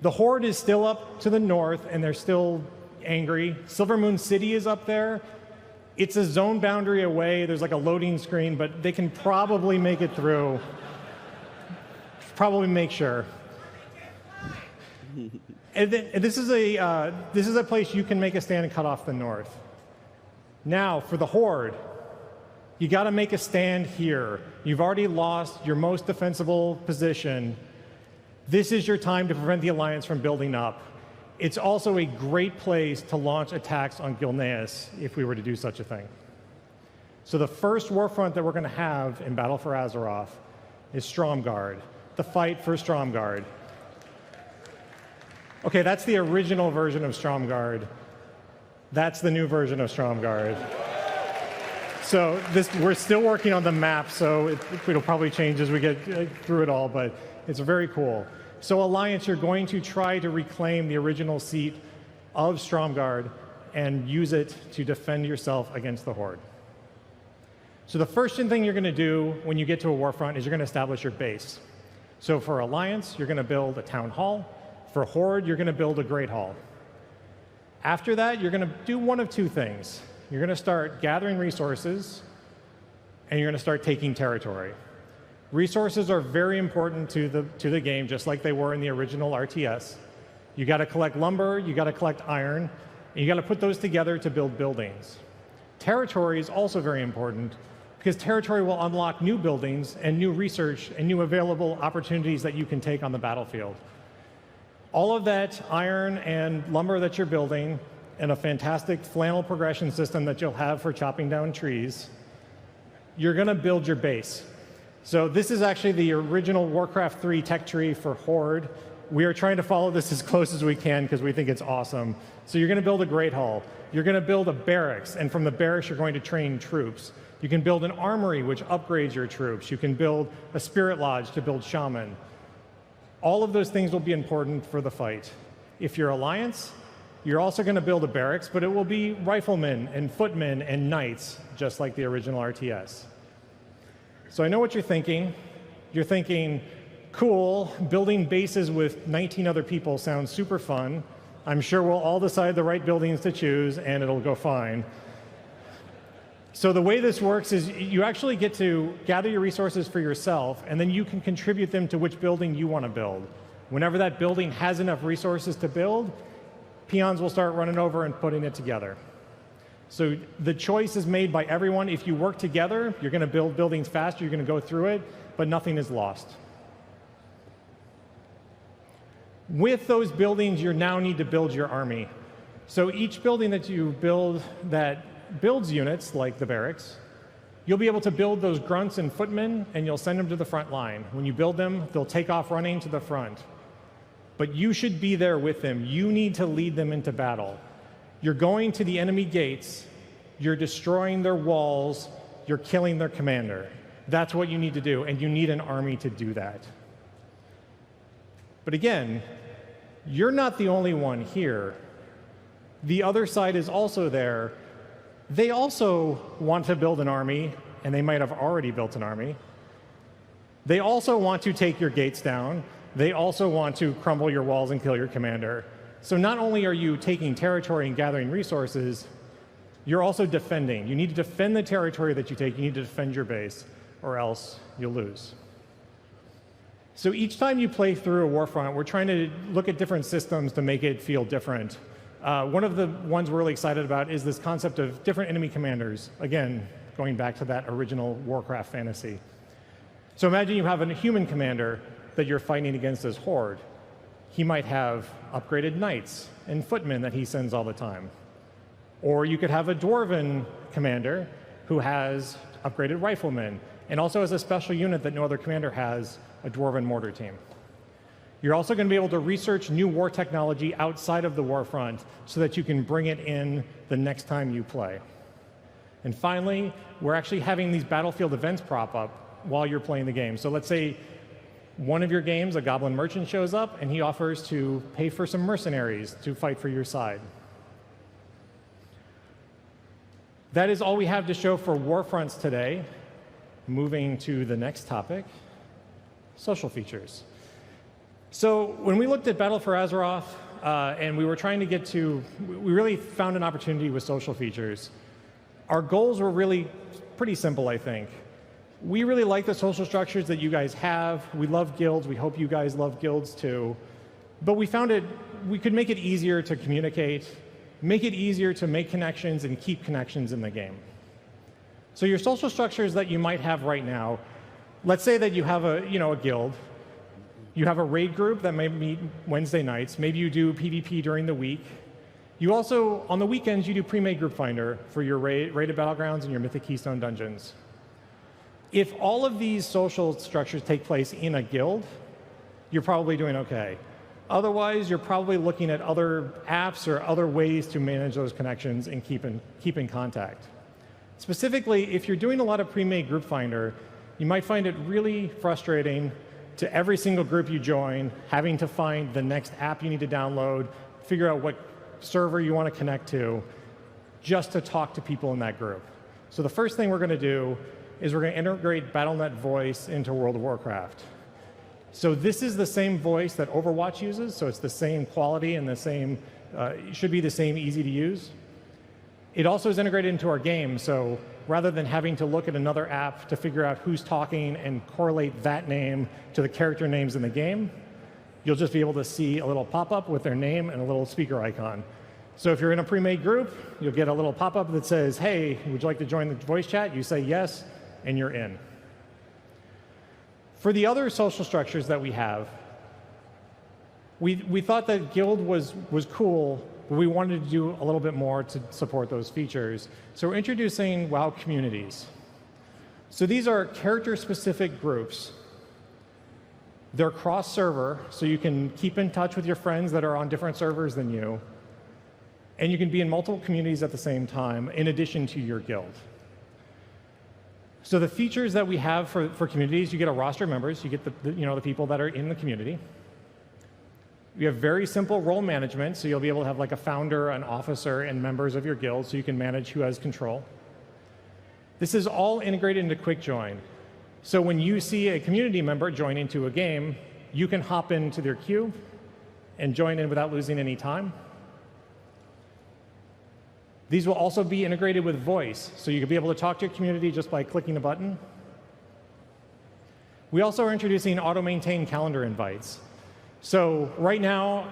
The Horde is still up to the north, and they're still angry. Silvermoon City is up there. It's a zone boundary away. There's like a loading screen, but they can probably make it through. Probably make sure. And this is a place you can make a stand and cut off the north. Now, for the Horde, you got to make a stand here. You've already lost your most defensible position. This is your time to prevent the Alliance from building up. It's also a great place to launch attacks on Gilneas if we were to do such a thing. So the first warfront that we're going to have in Battle for Azeroth is Stromgarde, the fight for Stromgarde. Okay, that's the original version of Stromgarde. That's the new version of Stromgarde. So we're still working on the map, so it'll probably change as we get through it all, but it's very cool. So Alliance, you're going to try to reclaim the original seat of Stromgarde and use it to defend yourself against the Horde. So the first thing you're going to do when you get to a warfront is you're going to establish your base. So for Alliance, you're going to build a town hall. For Horde, you're going to build a Great Hall. After that, you're going to do one of two things. You're going to start gathering resources, and you're going to start taking territory. Resources are very important to the game, just like they were in the original RTS. You got to collect lumber, you got to collect iron, and you got to put those together to build buildings. Territory is also very important because territory will unlock new buildings and new research and new available opportunities that you can take on the battlefield. All of that iron and lumber that you're building and a fantastic flannel progression system that you'll have for chopping down trees, you're going to build your base. So this is actually the original Warcraft 3 tech tree for Horde. We are trying to follow this as close as we can because we think it's awesome. So you're going to build a Great Hall. You're going to build a barracks, and from the barracks you're going to train troops. You can build an armory, which upgrades your troops. You can build a spirit lodge to build shaman. All of those things will be important for the fight. If you're Alliance, you're also going to build a barracks, but it will be riflemen and footmen and knights, just like the original RTS. So I know what you're thinking. You're thinking, cool, building bases with 19 other people sounds super fun. I'm sure we'll all decide the right buildings to choose, and it'll go fine. So the way this works is you actually get to gather your resources for yourself, and then you can contribute them to which building you want to build. Whenever that building has enough resources to build, peons will start running over and putting it together. So the choice is made by everyone. If you work together, you're going to build buildings faster, you're going to go through it, but nothing is lost. With those buildings, you now need to build your army. So each building that you build that builds units, like the barracks, you'll be able to build those grunts and footmen, and you'll send them to the front line. When you build them, they'll take off running to the front. But you should be there with them. You need to lead them into battle. You're going to the enemy gates, you're destroying their walls, you're killing their commander. That's what you need to do, and you need an army to do that. But again, you're not the only one here. The other side is also there. They also want to build an army, and they might have already built an army. They also want to take your gates down. They also want to crumble your walls and kill your commander. So not only are you taking territory and gathering resources, you're also defending. You need to defend the territory that you take. You need to defend your base, or else you'll lose. So each time you play through a warfront, we're trying to look at different systems to make it feel different. One of the ones we're really excited about is this concept of different enemy commanders. Again, going back to that original Warcraft fantasy. So imagine you have a human commander that you're fighting against as Horde. He might have upgraded knights and footmen that he sends all the time. Or you could have a dwarven commander who has upgraded riflemen and also has a special unit that no other commander has, a dwarven mortar team. You're also going to be able to research new war technology outside of the warfront so that you can bring it in the next time you play. And finally, we're actually having these battlefield events pop up while you're playing the game. So let's say one of your games, a goblin merchant shows up, and he offers to pay for some mercenaries to fight for your side. That is all we have to show for Warfronts today. Moving to the next topic, social features. So when we looked at Battle for Azeroth, and we were trying to get to, we really found an opportunity with social features. Our goals were really pretty simple, I think. We really like the social structures that you guys have. We love guilds. We hope you guys love guilds too. But we found we could make it easier to communicate, make it easier to make connections and keep connections in the game. So your social structures that you might have right now, let's say that you have a guild. You have a raid group that may meet Wednesday nights. Maybe you do PvP during the week. You also, on the weekends, you do pre-made group finder for your raided battlegrounds and your Mythic Keystone dungeons. If all of these social structures take place in a guild, you're probably doing okay. Otherwise, you're probably looking at other apps or other ways to manage those connections and keep in contact. Specifically, if you're doing a lot of pre-made group finder, you might find it really frustrating to every single group you join, having to find the next app you need to download, figure out what server you want to connect to, just to talk to people in that group. So the first thing we're going to do is we're going to integrate Battle.net voice into World of Warcraft. So this is the same voice that Overwatch uses, so it's the same quality and the same, it should be the same easy to use. It also is integrated into our game, so rather than having to look at another app to figure out who's talking and correlate that name to the character names in the game, you'll just be able to see a little pop-up with their name and a little speaker icon. So if you're in a pre-made group, you'll get a little pop-up that says, hey, would you like to join the voice chat? You say yes, and you're in. For the other social structures that we have, we thought that Guild was cool, but we wanted to do a little bit more to support those features. So we're introducing WoW communities. So these are character-specific groups. They're cross-server, so you can keep in touch with your friends that are on different servers than you. And you can be in multiple communities at the same time, in addition to your guild. So the features that we have for communities, you get a roster of members, you get the people that are in the community. You have very simple role management, so you'll be able to have like a founder, an officer, and members of your guild, so you can manage who has control. This is all integrated into Quick Join. So when you see a community member join into a game, you can hop into their queue and join in without losing any time. These will also be integrated with voice, so you can be able to talk to your community just by clicking a button. We also are introducing auto-maintain calendar invites. So right now,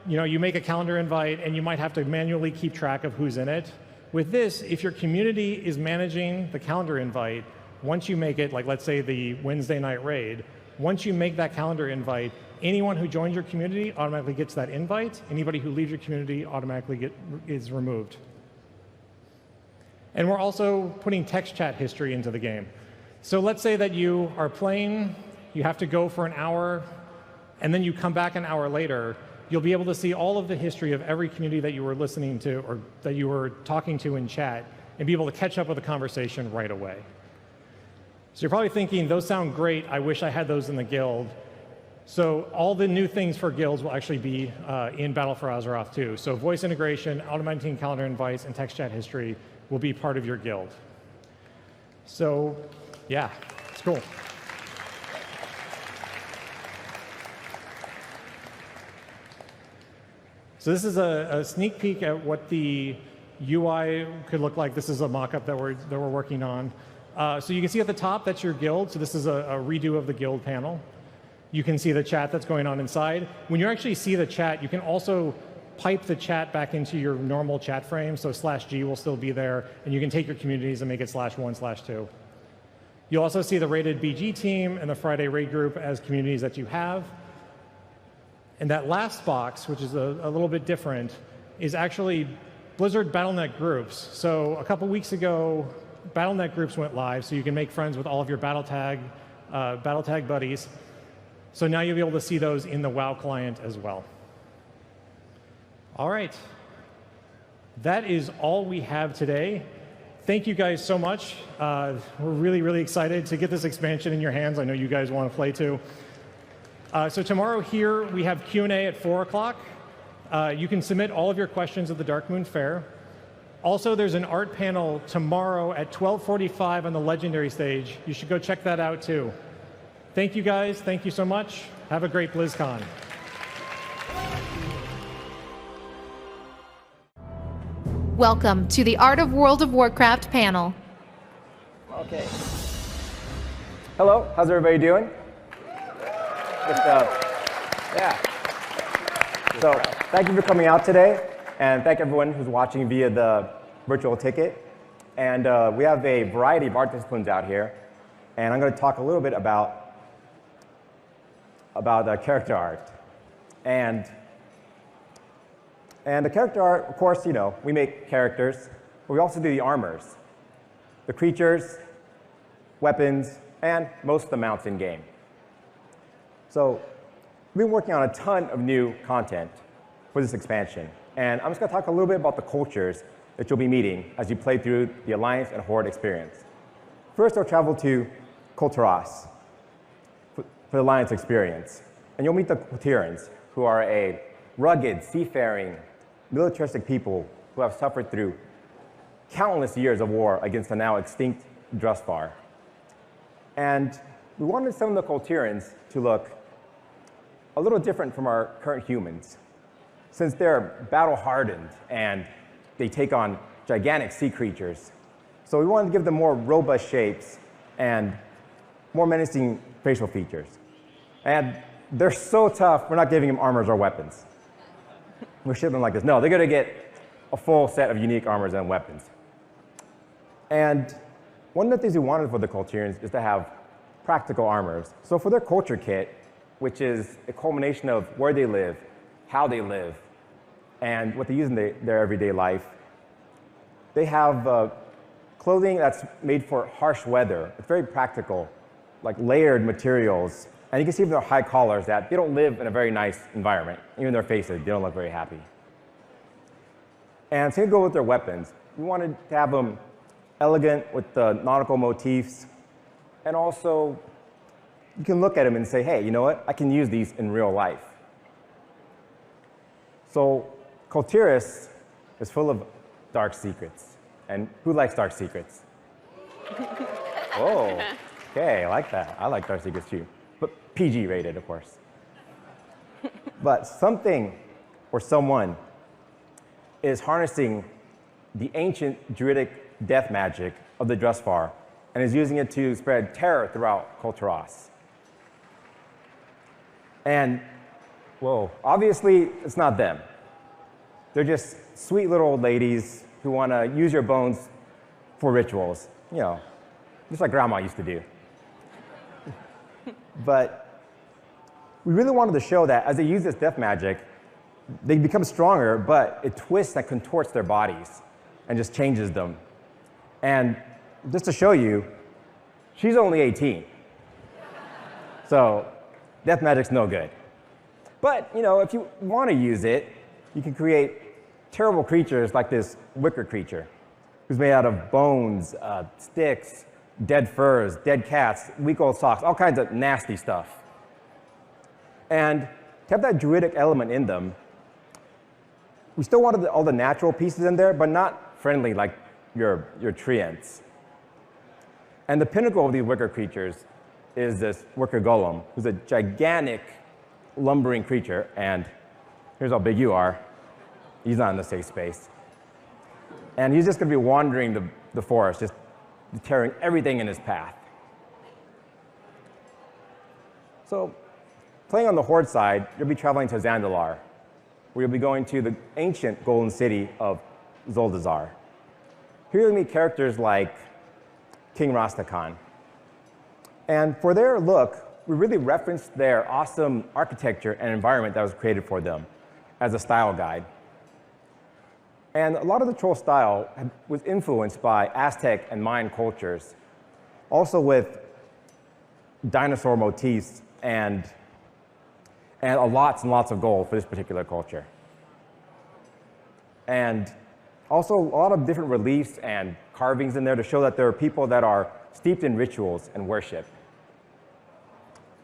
you make a calendar invite, and you might have to manually keep track of who's in it. With this, if your community is managing the calendar invite, once you make it, like let's say the Wednesday night raid, once you make that calendar invite, anyone who joins your community automatically gets that invite. Anybody who leaves your community automatically is removed. And we're also putting text chat history into the game. So let's say that you are playing, you have to go for an hour, and then you come back an hour later. You'll be able to see all of the history of every community that you were listening to or that you were talking to in chat and be able to catch up with the conversation right away. So you're probably thinking, those sound great. I wish I had those in the guild. So all the new things for guilds will actually be in Battle for Azeroth too. So voice integration, automating calendar invites, and text chat history will be part of your guild. So yeah, it's cool. So this is a sneak peek at what the UI could look like. This is a mock-up that we're working on. So you can see at the top, that's your guild. So this is a redo of the guild panel. You can see the chat that's going on inside. When you actually see the chat, you can also pipe the chat back into your normal chat frame. So /G will still be there, and you can take your communities and make it /1/2. You'll also see the rated BG team and the Friday raid group as communities that you have. And that last box, which is a little bit different, is actually Blizzard Battle.net groups. So a couple weeks ago, Battle.net groups went live, so you can make friends with all of your Battletag buddies. So now you'll be able to see those in the WoW client as well. All right. That is all we have today. thank you guys so much. We're really, really excited to get this expansion in your hands. I know you guys want to play too. So tomorrow here, we have Q&A at 4 o'clock. You can submit all of your questions at the Dark Moon Fair. Also, there's an art panel tomorrow at 12:45 on the Legendary stage. You should go check that out too. Thank you guys. Thank you so much. Have a great BlizzCon. Welcome to the Art of World of Warcraft panel. Okay. Hello, how's everybody doing? Yeah. So, thank you for coming out today, and thank everyone who's watching via the virtual ticket. And we have a variety of art disciplines out here, and I'm going to talk a little bit about character art. And the character art, of course, you know, we make characters, but we also do the armors, the creatures, weapons, and most of the mounts in game. So we've been working on a ton of new content for this expansion, and I'm just going to talk a little bit about the cultures that you'll be meeting as you play through the Alliance and Horde experience. First, I'll travel to Kulturas for the Alliance experience, and you'll meet the Kultirans, who are a rugged, seafaring, militaristic people who have suffered through countless years of war against the now extinct Drustvar. And we wanted some of the Kultirans to look a little different from our current humans, since they're battle-hardened and they take on gigantic sea creatures. So we wanted to give them more robust shapes and more menacing facial features. And they're so tough, we're not giving them armors or weapons. We ship them like this. No, they're going to get a full set of unique armors and weapons. And one of the things we wanted for the Kultirans is to have practical armors. So for their culture kit, which is a culmination of where they live, how they live, and what they use in their everyday life, they have clothing that's made for harsh weather. It's very practical, like layered materials. And you can see from their high collars that they don't live in a very nice environment. Even their faces, they don't look very happy. And same to go with their weapons. We wanted to have them elegant with the nautical motifs. And also, you can look at them and say, hey, you know what? I can use these in real life. So Kultiras is full of dark secrets. And who likes dark secrets? Oh, okay, I like that. I like dark secrets too. But PG rated, of course. But something or someone is harnessing the ancient druidic death magic of the Drustvar and is using it to spread terror throughout Kulturas. And, whoa, obviously it's not them. They're just sweet little old ladies who want to use your bones for rituals, you know, just like Grandma used to do. But we really wanted to show that as they use this death magic, they become stronger, but it twists and contorts their bodies and just changes them. And just to show you, she's only 18. So death magic's no good. But, you know, if you want to use it, you can create terrible creatures like this wicker creature, who's made out of bones, sticks, dead furs, dead cats, week old socks, all kinds of nasty stuff. And to have that druidic element in them, we still wanted all the natural pieces in there, but not friendly like your treants. And the pinnacle of these wicker creatures is this wicker golem, who's a gigantic lumbering creature, and here's how big you are. He's not in the safe space. And he's just going to be wandering the forest, just tearing everything in his path. So, playing on the Horde side, you'll be traveling to Zandalar, where you'll be going to the ancient golden city of Zuldazar. Here you'll meet characters like King Rastakhan. And for their look, we really referenced their awesome architecture and environment that was created for them as a style guide. And a lot of the troll style was influenced by Aztec and Mayan cultures, also with dinosaur motifs and lots and lots of gold for this particular culture. And Also, a lot of different reliefs and carvings in there to show that there are people that are steeped in rituals and worship.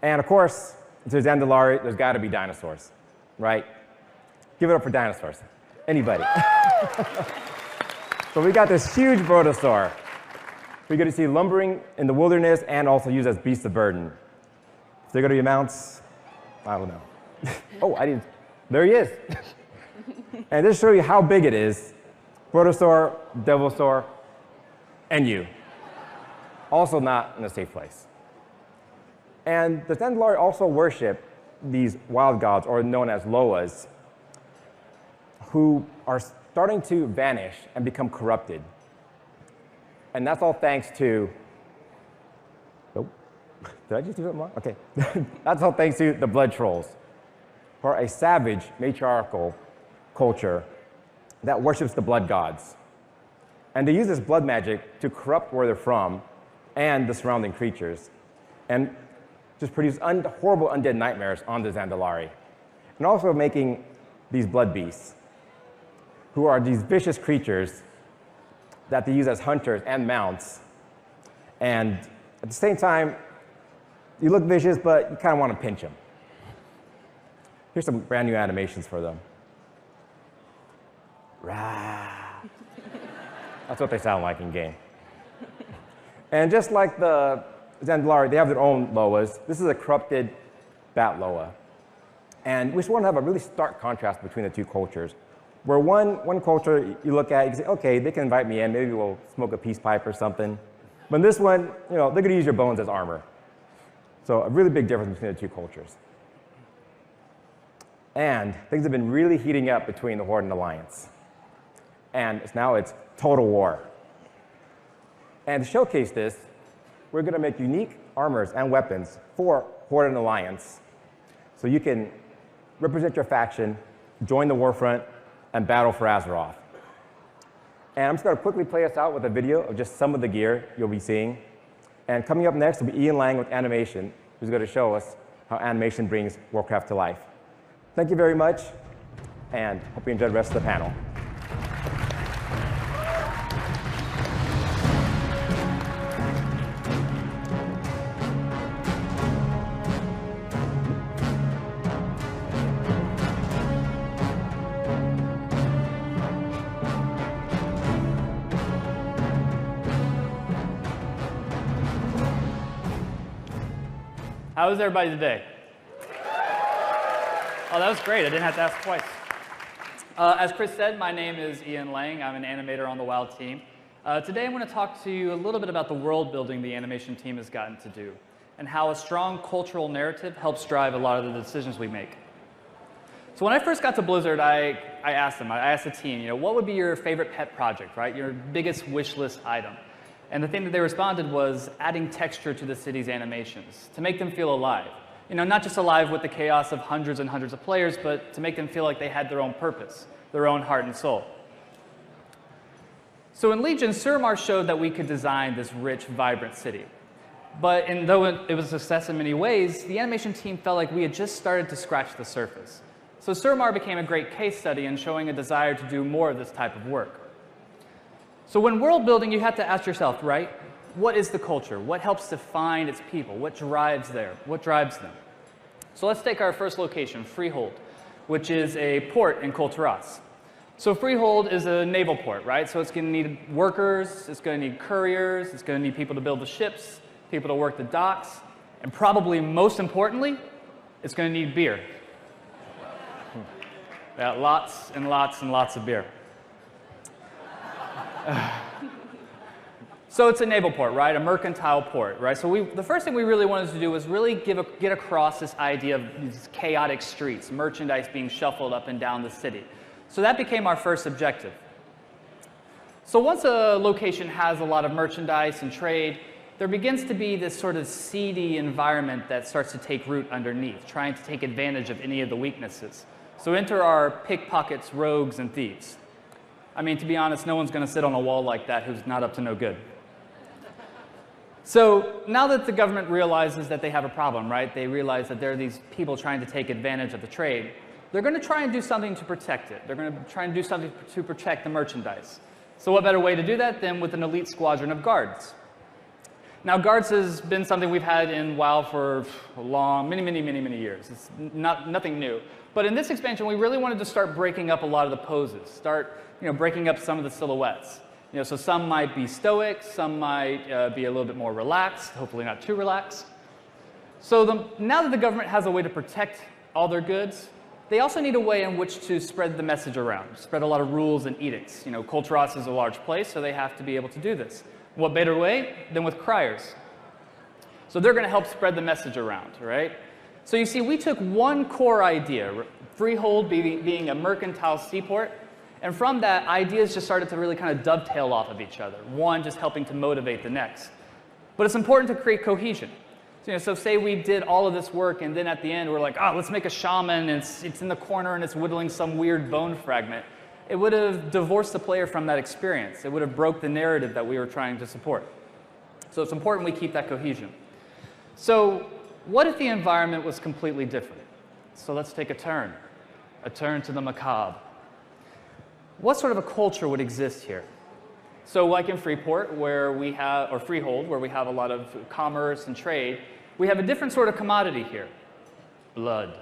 And of course, if there's Zandalari, there's got to be dinosaurs, right? Give it up for dinosaurs. Anybody? So we got this huge brotosaur. We're going to see lumbering in the wilderness and also used as beasts of burden. If they're going to be mounts, I don't know. Oh, I didn't. There he is. And just to show you how big it is, brotosaur, devilsaur, and you. Also not in a safe place. And the Zandalari also worship these wild gods, or known as Loas, who are starting to vanish and become corrupted. And that's all thanks to, oh, did I just do something wrong? Okay. That's all thanks to the blood trolls, who are a savage, matriarchal culture that worships the blood gods. And they use this blood magic to corrupt where they're from and the surrounding creatures, and just produce horrible undead nightmares on the Zandalari. And also making these blood beasts, who are these vicious creatures that they use as hunters and mounts. And at the same time, you look vicious, but you kind of want to pinch them. Here's some brand new animations for them. Rah. That's what they sound like in game. And just like the Zandalari, they have their own Loas. This is a corrupted bat Loa. And we just want to have a really stark contrast between the two cultures, where one culture you look at, you can say, okay, they can invite me in, maybe we'll smoke a peace pipe or something. But in this one, they're going to use your bones as armor. So a really big difference between the two cultures. And things have been really heating up between the Horde and Alliance. And now it's total war. And to showcase this, we're going to make unique armors and weapons for Horde and Alliance, so you can represent your faction, join the warfront, and battle for Azeroth. And I'm just going to quickly play us out with a video of just some of the gear you'll be seeing. And coming up next will be Ian Lang with animation, who's going to show us how animation brings Warcraft to life. Thank you very much, and hope you enjoyed the rest of the panel. How was everybody today? Oh, that was great. I didn't have to ask twice. As Chris said, my name is Ian Lang. I'm an animator on the WoW team. Today I'm going to talk to you a little bit about the world building the animation team has gotten to do, and how a strong cultural narrative helps drive a lot of the decisions we make. So when I first got to Blizzard, I asked the team, what would be your favorite pet project, right? Your biggest wish list item. And the thing that they responded was adding texture to the city's animations to make them feel alive. Not just alive with the chaos of hundreds and hundreds of players, but to make them feel like they had their own purpose, their own heart and soul. So in Legion, Suramar showed that we could design this rich, vibrant city. But though it was a success in many ways, the animation team felt like we had just started to scratch the surface. So Suramar became a great case study in showing a desire to do more of this type of work. So when world building, you have to ask yourself, right, what is the culture? What helps define its people? What drives them? So let's take our first location, Freehold, which is a port in Kul Tiras. So Freehold is a naval port, right? So it's going to need workers, it's going to need couriers, it's going to need people to build the ships, people to work the docks, and probably most importantly, it's going to need beer. Yeah, lots and lots and lots of beer. So it's a naval port, right? A mercantile port, right? So the first thing we really wanted to do was really get across this idea of these chaotic streets, merchandise being shuffled up and down the city. So that became our first objective. So once a location has a lot of merchandise and trade, there begins to be this sort of seedy environment that starts to take root underneath, trying to take advantage of any of the weaknesses. So enter our pickpockets, rogues, and thieves. I mean, to be honest, no one's going to sit on a wall like that who's not up to no good. So now that the government realizes that they have a problem, right? They realize that there are these people trying to take advantage of the trade. they're going to try and do something to protect it. They're going to try and do something to protect the merchandise. So what better way to do that than with an elite squadron of guards? Now, guards has been something we've had in WoW for many years. It's nothing new. But in this expansion, we really wanted to start breaking up a lot of the poses, start breaking up some of the silhouettes. So some might be stoic, some might be a little bit more relaxed, hopefully not too relaxed. So now that the government has a way to protect all their goods, they also need a way in which to spread the message around, spread a lot of rules and edicts. Kulturas is a large place, so they have to be able to do this. What better way than with criers? So they're going to help spread the message around, right? So you see, we took one core idea, Freehold being a mercantile seaport, and from that, ideas just started to really kind of dovetail off of each other, one just helping to motivate the next. But it's important to create cohesion. So say we did all of this work, and then at the end, we're like, let's make a shaman, and it's in the corner, and it's whittling some weird bone fragment. It would have divorced the player from that experience. It would have broke the narrative that we were trying to support. So it's important we keep that cohesion. So what if the environment was completely different? So let's take a turn to the macabre. What sort of a culture would exist here? So like in Freeport, or Freehold, where we have a lot of commerce and trade, we have a different sort of commodity here, blood.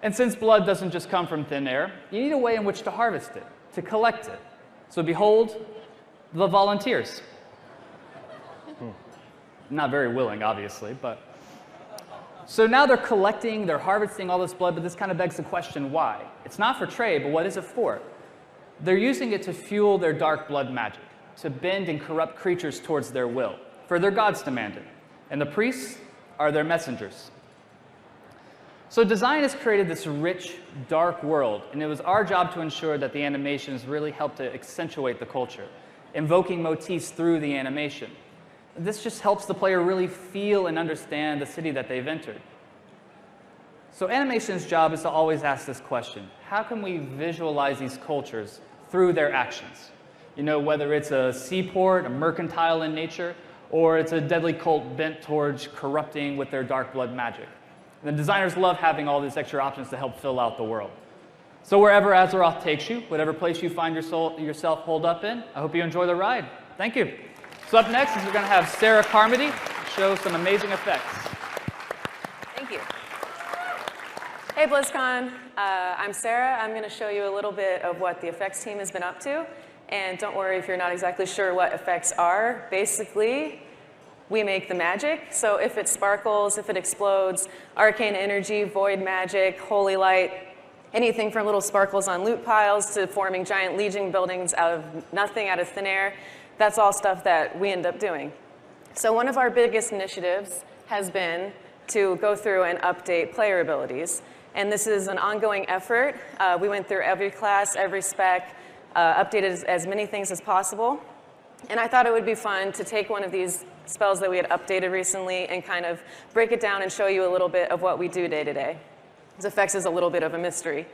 And since blood doesn't just come from thin air, you need a way in which to harvest it, to collect it. So behold, the volunteers. Not very willing, obviously, but. So now they're collecting, they're harvesting all this blood, but this kind of begs the question, why? It's not for trade, but what is it for? They're using it to fuel their dark blood magic, to bend and corrupt creatures towards their will, for their gods demand it. And the priests are their messengers. So design has created this rich, dark world, and it was our job to ensure that the animations really helped to accentuate the culture, invoking motifs through the animation. This just helps the player really feel and understand the city that they've entered. So animation's job is to always ask this question: how can we visualize these cultures through their actions? Whether it's a seaport, a mercantile in nature, or it's a deadly cult bent towards corrupting with their dark blood magic. And the designers love having all these extra options to help fill out the world. So wherever Azeroth takes you, whatever place you find yourself holed up in, I hope you enjoy the ride. Thank you. So up next is we're going to have Sarah Carmody show some amazing effects. Thank you. Hey BlizzCon, I'm Sarah. I'm going to show you a little bit of what the effects team has been up to. And don't worry if you're not exactly sure what effects are. Basically, we make the magic. So if it sparkles, if it explodes, arcane energy, void magic, holy light, anything from little sparkles on loot piles to forming giant legion buildings out of nothing, out of thin air, that's all stuff that we end up doing. So one of our biggest initiatives has been to go through and update player abilities. And this is an ongoing effort. We went through every class, every spec, updated as many things as possible. And I thought it would be fun to take one of these spells that we had updated recently and kind of break it down and show you a little bit of what we do day to day. This effects is a little bit of a mystery.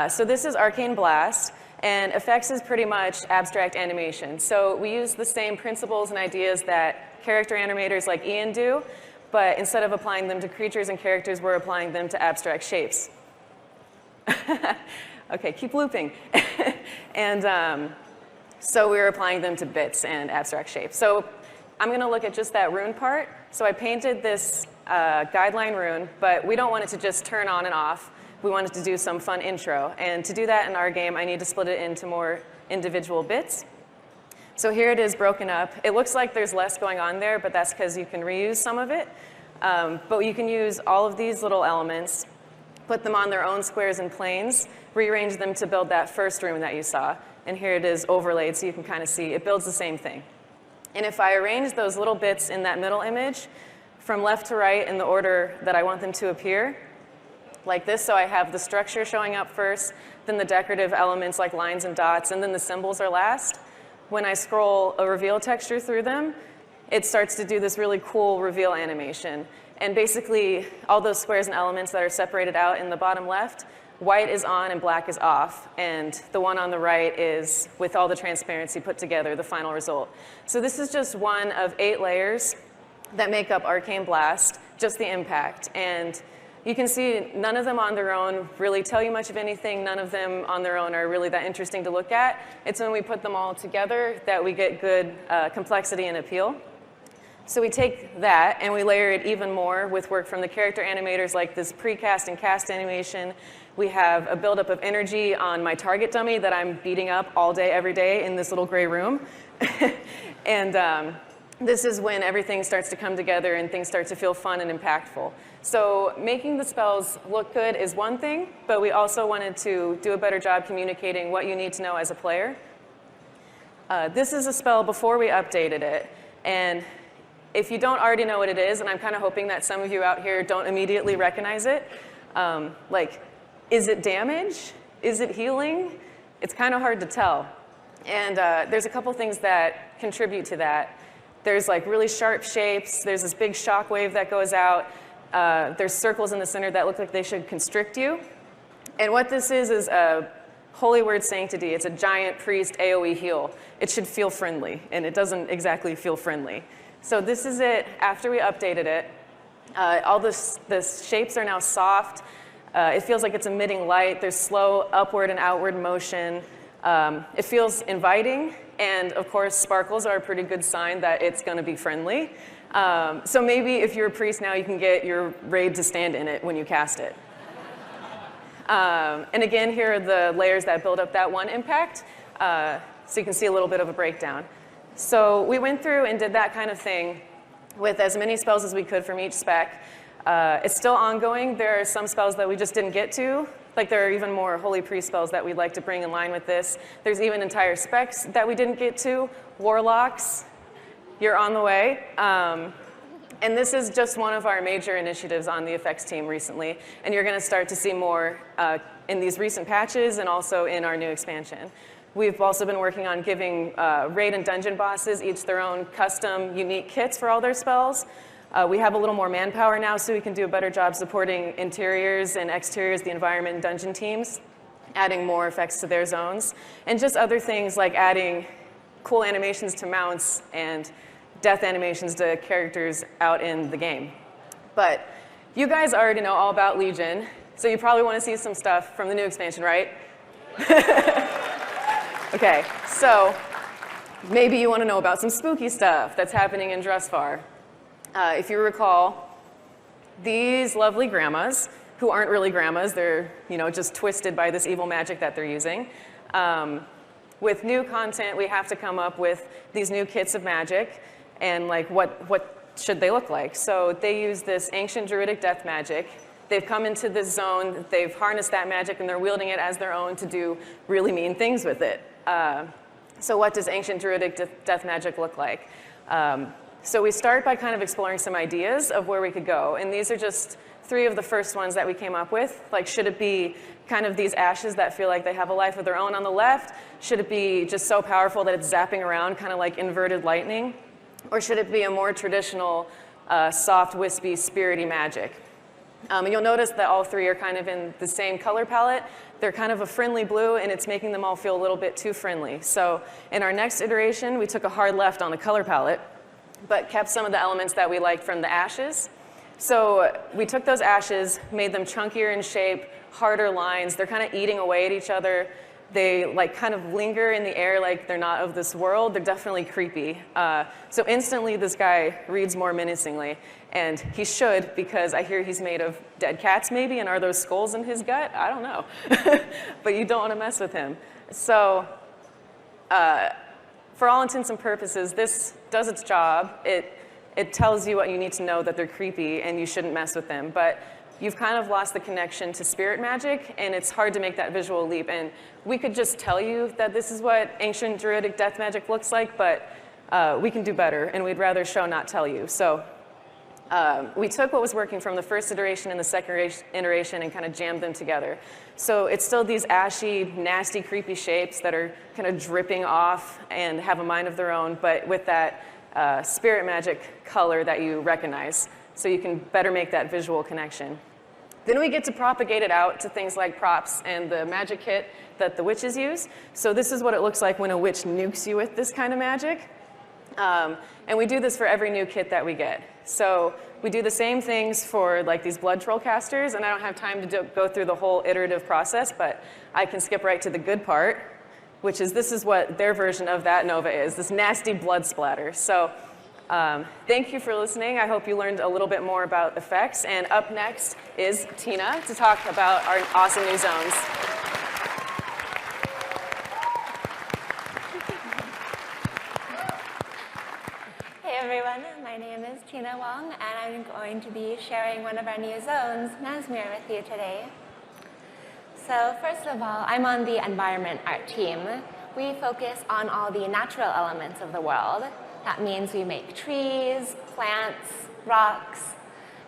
So this is Arcane Blast, and effects is pretty much abstract animation. So we use the same principles and ideas that character animators like Ian do, but instead of applying them to creatures and characters, we're applying them to abstract shapes. Okay, keep looping. And so we're applying them to bits and abstract shapes. So I'm going to look at just that rune part. So I painted this guideline rune, but we don't want it to just turn on and off. We wanted to do some fun intro. And to do that in our game, I need to split it into more individual bits. So here it is broken up. It looks like there's less going on there, but that's because you can reuse some of it. But you can use all of these little elements, put them on their own squares and planes, rearrange them to build that first rune that you saw. And here it is overlaid, so you can kind of see it builds the same thing. And if I arrange those little bits in that middle image from left to right in the order that I want them to appear, like this, so I have the structure showing up first, then the decorative elements like lines and dots, and then the symbols are last. When I scroll a reveal texture through them, it starts to do this really cool reveal animation. And basically, all those squares and elements that are separated out in the bottom left, white is on and black is off, and the one on the right is with all the transparency put together, the final result. So this is just one of 8 layers that make up Arcane Blast, just the impact. And you can see none of them on their own really tell you much of anything. None of them on their own are really that interesting to look at. It's when we put them all together that we get good complexity and appeal. So we take that and we layer it even more with work from the character animators like this precast and cast animation. We have a buildup of energy on my target dummy that I'm beating up all day, every day in this little gray room. And this is when everything starts to come together and things start to feel fun and impactful. So making the spells look good is one thing, but we also wanted to do a better job communicating what you need to know as a player. This is a spell before we updated it. And if you don't already know what it is, and I'm kind of hoping that some of you out here don't immediately recognize it, like, is it damage? Is it healing? It's kind of hard to tell. And there's a couple things that contribute to that. There's like really sharp shapes. There's this big shock wave that goes out. There's circles in the center that look like they should constrict you. And what this is a Holy Word Sanctity. It's a giant priest AoE heal. It should feel friendly, and it doesn't exactly feel friendly. So this is it after we updated it. All the shapes are now soft. It feels like it's emitting light. There's slow upward and outward motion. It feels inviting, and of course, sparkles are a pretty good sign that it's going to be friendly. So maybe if you're a priest now, you can get your raid to stand in it when you cast it. And again, here are the layers that build up that one impact, so you can see a little bit of a breakdown. So we went through and did that kind of thing with as many spells as we could from each spec. It's still ongoing. There are some spells that we just didn't get to. Like there are even more Holy Priest spells that we'd like to bring in line with this. There's even entire specs that we didn't get to. Warlocks, you're on the way. And this is just one of our major initiatives on the effects team recently. And you're going to start to see more in these recent patches and also in our new expansion. We've also been working on giving raid and dungeon bosses each their own custom, unique kits for all their spells. We have a little more manpower now, so we can do a better job supporting interiors and exteriors, the environment and dungeon teams, adding more effects to their zones, and just other things like adding cool animations to mounts and death animations to characters out in the game. But you guys already know all about Legion, so you probably want to see some stuff from the new expansion, right? Okay, so maybe you want to know about some spooky stuff that's happening in Drusvar. If you recall, these lovely grandmas, who aren't really grandmas, they're just twisted by this evil magic that they're using. With new content, we have to come up with these new kits of magic, and like what should they look like? So they use this ancient druidic death magic. They've come into this zone, they've harnessed that magic, and they're wielding it as their own to do really mean things with it. So what does ancient druidic death magic look like? So we start by kind of exploring some ideas of where we could go, and these are just 3 of the first ones that we came up with. Like, should it be kind of these ashes that feel like they have a life of their own on the left? Should it be just so powerful that it's zapping around, kind of like inverted lightning? Or should it be a more traditional, soft, wispy, spirity magic? And you'll notice that all 3 are kind of in the same color palette. They're kind of a friendly blue, and it's making them all feel a little bit too friendly. So in our next iteration, we took a hard left on the color palette, but kept some of the elements that we liked from the ashes. So we took those ashes, made them chunkier in shape, harder lines. They're kind of eating away at each other. They like kind of linger in the air like they're not of this world. They're definitely creepy. So instantly this guy reads more menacingly. And he should, because I hear he's made of dead cats maybe, and are those skulls in his gut? I don't know. But you don't want to mess with him. So for all intents and purposes, this does its job. It tells you what you need to know, that they're creepy and you shouldn't mess with them. But you've kind of lost the connection to spirit magic, and it's hard to make that visual leap. And we could just tell you that this is what ancient druidic death magic looks like, but we can do better, and we'd rather show, not tell you. So we took what was working from the first iteration and the second iteration and kind of jammed them together. So it's still these ashy, nasty, creepy shapes that are kind of dripping off and have a mind of their own, but with that spirit magic color that you recognize, so you can better make that visual connection. Then we get to propagate it out to things like props and the magic kit that the witches use. So this is what it looks like when a witch nukes you with this kind of magic. And we do this for every new kit that we get. So we do the same things for like these blood troll casters, and I don't have time to go through the whole iterative process, but I can skip right to the good part, which is this is what their version of that Nova is, this nasty blood splatter. So thank you for listening. I hope you learned a little bit more about effects. And up next is Tina to talk about our awesome new zones. Hey everyone, my name is Tina Wong, and I'm going to be sharing one of our new zones, Nazmir, with you today. So first of all, I'm on the environment art team. We focus on all the natural elements of the world. That means we make trees, plants, rocks.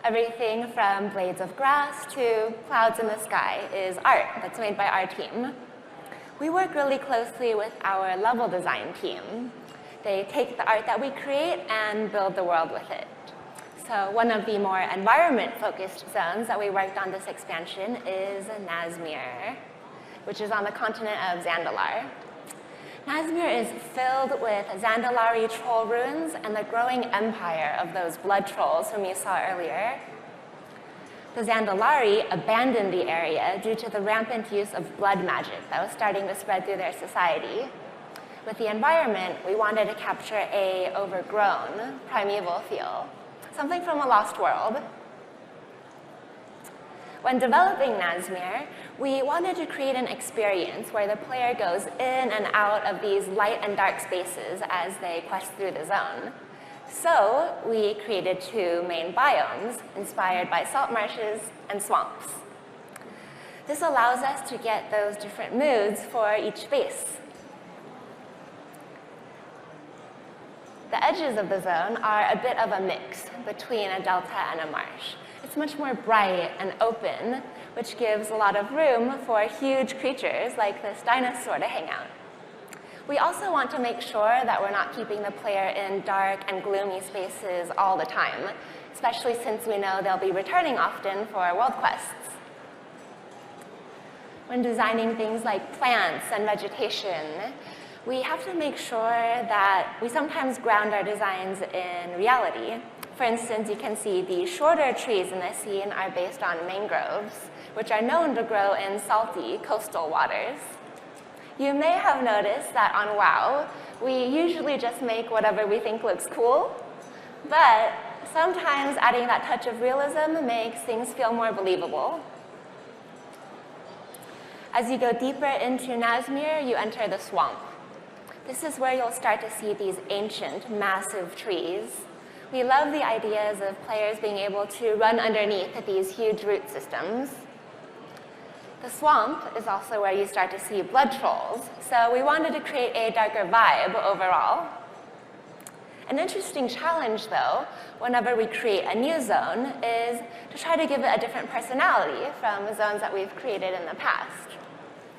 Everything from blades of grass to clouds in the sky is art that's made by our team. We work really closely with our level design team. They take the art that we create and build the world with it. So one of the more environment-focused zones that we worked on this expansion is Nazmir, which is on the continent of Zandalar. Nazmir is filled with Zandalari troll ruins and the growing empire of those blood trolls whom you saw earlier. The Zandalari abandoned the area due to the rampant use of blood magic that was starting to spread through their society. With the environment, we wanted to capture a overgrown, primeval feel, something from a lost world. When developing Nazmir, we wanted to create an experience where the player goes in and out of these light and dark spaces as they quest through the zone. So we created 2 main biomes inspired by salt marshes and swamps. This allows us to get those different moods for each space. The edges of the zone are a bit of a mix between a delta and a marsh. It's much more bright and open, which gives a lot of room for huge creatures like this dinosaur to hang out. We also want to make sure that we're not keeping the player in dark and gloomy spaces all the time, especially since we know they'll be returning often for world quests. When designing things like plants and vegetation, we have to make sure that we sometimes ground our designs in reality. For instance, you can see the shorter trees in this scene are based on mangroves, which are known to grow in salty coastal waters. You may have noticed that on WoW, we usually just make whatever we think looks cool, but sometimes adding that touch of realism makes things feel more believable. As you go deeper into Nazmir, you enter the swamp. This is where you'll start to see these ancient, massive trees. We love the ideas of players being able to run underneath these huge root systems. The swamp is also where you start to see blood trolls, so we wanted to create a darker vibe overall. An interesting challenge, though, whenever we create a new zone, is to try to give it a different personality from the zones that we've created in the past.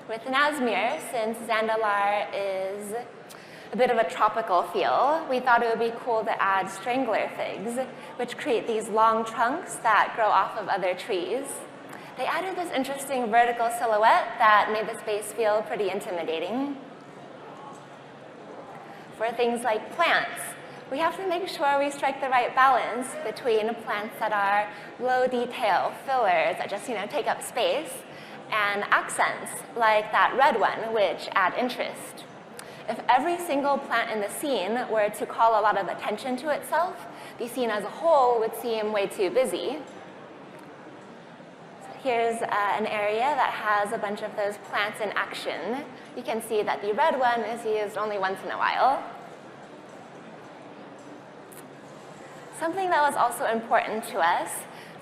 With Nazmir, since Zandalar is a bit of a tropical feel, we thought it would be cool to add strangler figs, which create these long trunks that grow off of other trees. They added this interesting vertical silhouette that made the space feel pretty intimidating. For things like plants, we have to make sure we strike the right balance between plants that are low detail fillers that just take up space, and accents like that red one, which add interest. If every single plant in the scene were to call a lot of attention to itself, the scene as a whole would seem way too busy. So here's an area that has a bunch of those plants in action. You can see that the red one is used only once in a while. Something that was also important to us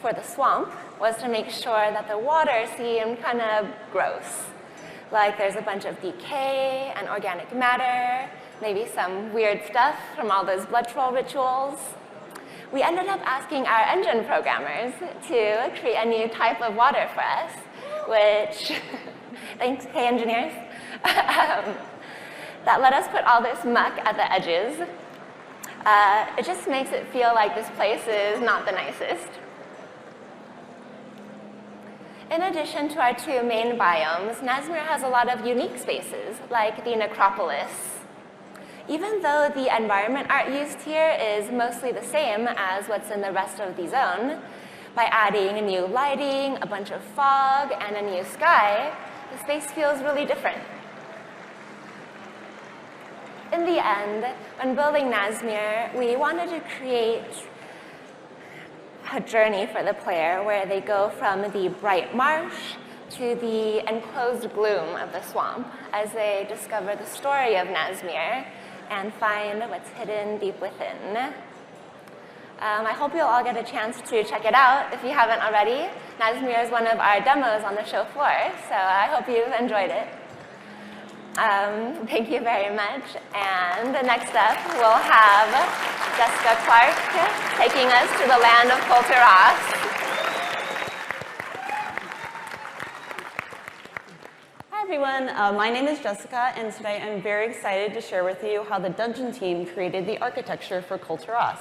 for the swamp was to make sure that the water seemed kind of gross. Like there's a bunch of decay and organic matter, maybe some weird stuff from all those blood troll rituals. We ended up asking our engine programmers to create a new type of water for us, which, thanks, hey engineers, that let us put all this muck at the edges. It just makes it feel like this place is not the nicest. In addition to our 2 main biomes, Nazmir has a lot of unique spaces, like the necropolis. Even though the environment art used here is mostly the same as what's in the rest of the zone, by adding new lighting, a bunch of fog, and a new sky, the space feels really different. In the end, when building Nazmir, we wanted to create a journey for the player where they go from the bright marsh to the enclosed gloom of the swamp as they discover the story of Nazmir and find what's hidden deep within. I hope you'll all get a chance to check it out if you haven't already. Nazmir is one of our demos on the show floor, so I hope you've enjoyed it. Thank you very much. And next up, we'll have Jessica Clark taking us to the land of Kulturas. Hi everyone, my name is Jessica, and today I'm very excited to share with you how the dungeon team created the architecture for Kulturas.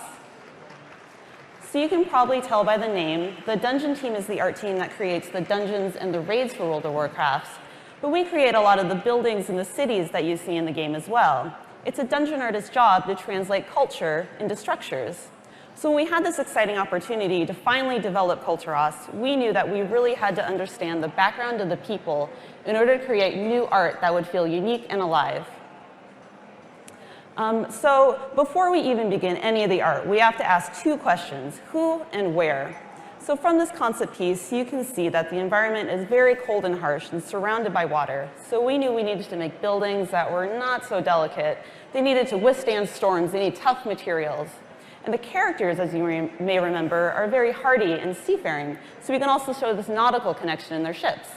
So you can probably tell by the name, the dungeon team is the art team that creates the dungeons and the raids for World of Warcraft, but we create a lot of the buildings and the cities that you see in the game as well. It's a dungeon artist's job to translate culture into structures. So when we had this exciting opportunity to finally develop Kulturas, we knew that we really had to understand the background of the people in order to create new art that would feel unique and alive. So before we even begin any of the art, we have to ask two questions: who and where? So from this concept piece, you can see that the environment is very cold and harsh and surrounded by water. So we knew we needed to make buildings that were not so delicate. They needed to withstand storms. They need tough materials. And the characters, as you may remember, are very hardy and seafaring. So we can also show this nautical connection in their ships.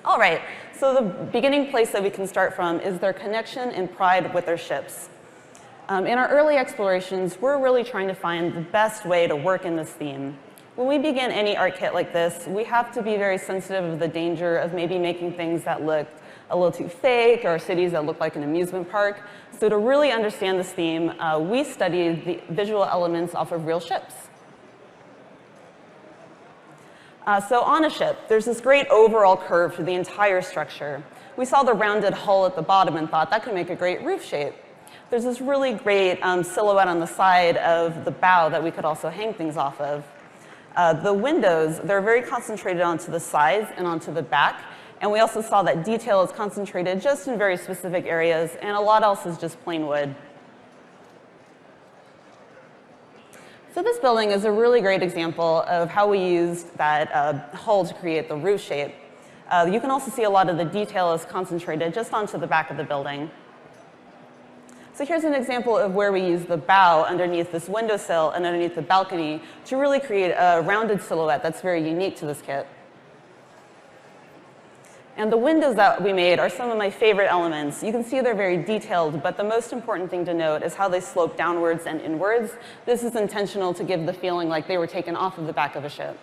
All right, so the beginning place that we can start from is their connection and pride with their ships. In our early explorations, we're really trying to find the best way to work in this theme. When we begin any art kit like this, we have to be very sensitive of the danger of maybe making things that look a little too fake or cities that look like an amusement park. So to really understand this theme, we studied the visual elements off of real ships. So on a ship, there's this great overall curve for the entire structure. We saw the rounded hull at the bottom and thought that could make a great roof shape. There's this really great silhouette on the side of the bow that we could also hang things off of. The windows, they're very concentrated onto the sides and onto the back. And we also saw that detail is concentrated just in very specific areas, and a lot else is just plain wood. So this building is a really great example of how we used that hull to create the roof shape. You can also see a lot of the detail is concentrated just onto the back of the building. So here's an example of where we use the bow underneath this windowsill and underneath the balcony to really create a rounded silhouette that's very unique to this kit. And the windows that we made are some of my favorite elements. You can see they're very detailed, but the most important thing to note is how they slope downwards and inwards. This is intentional to give the feeling like they were taken off of the back of a ship.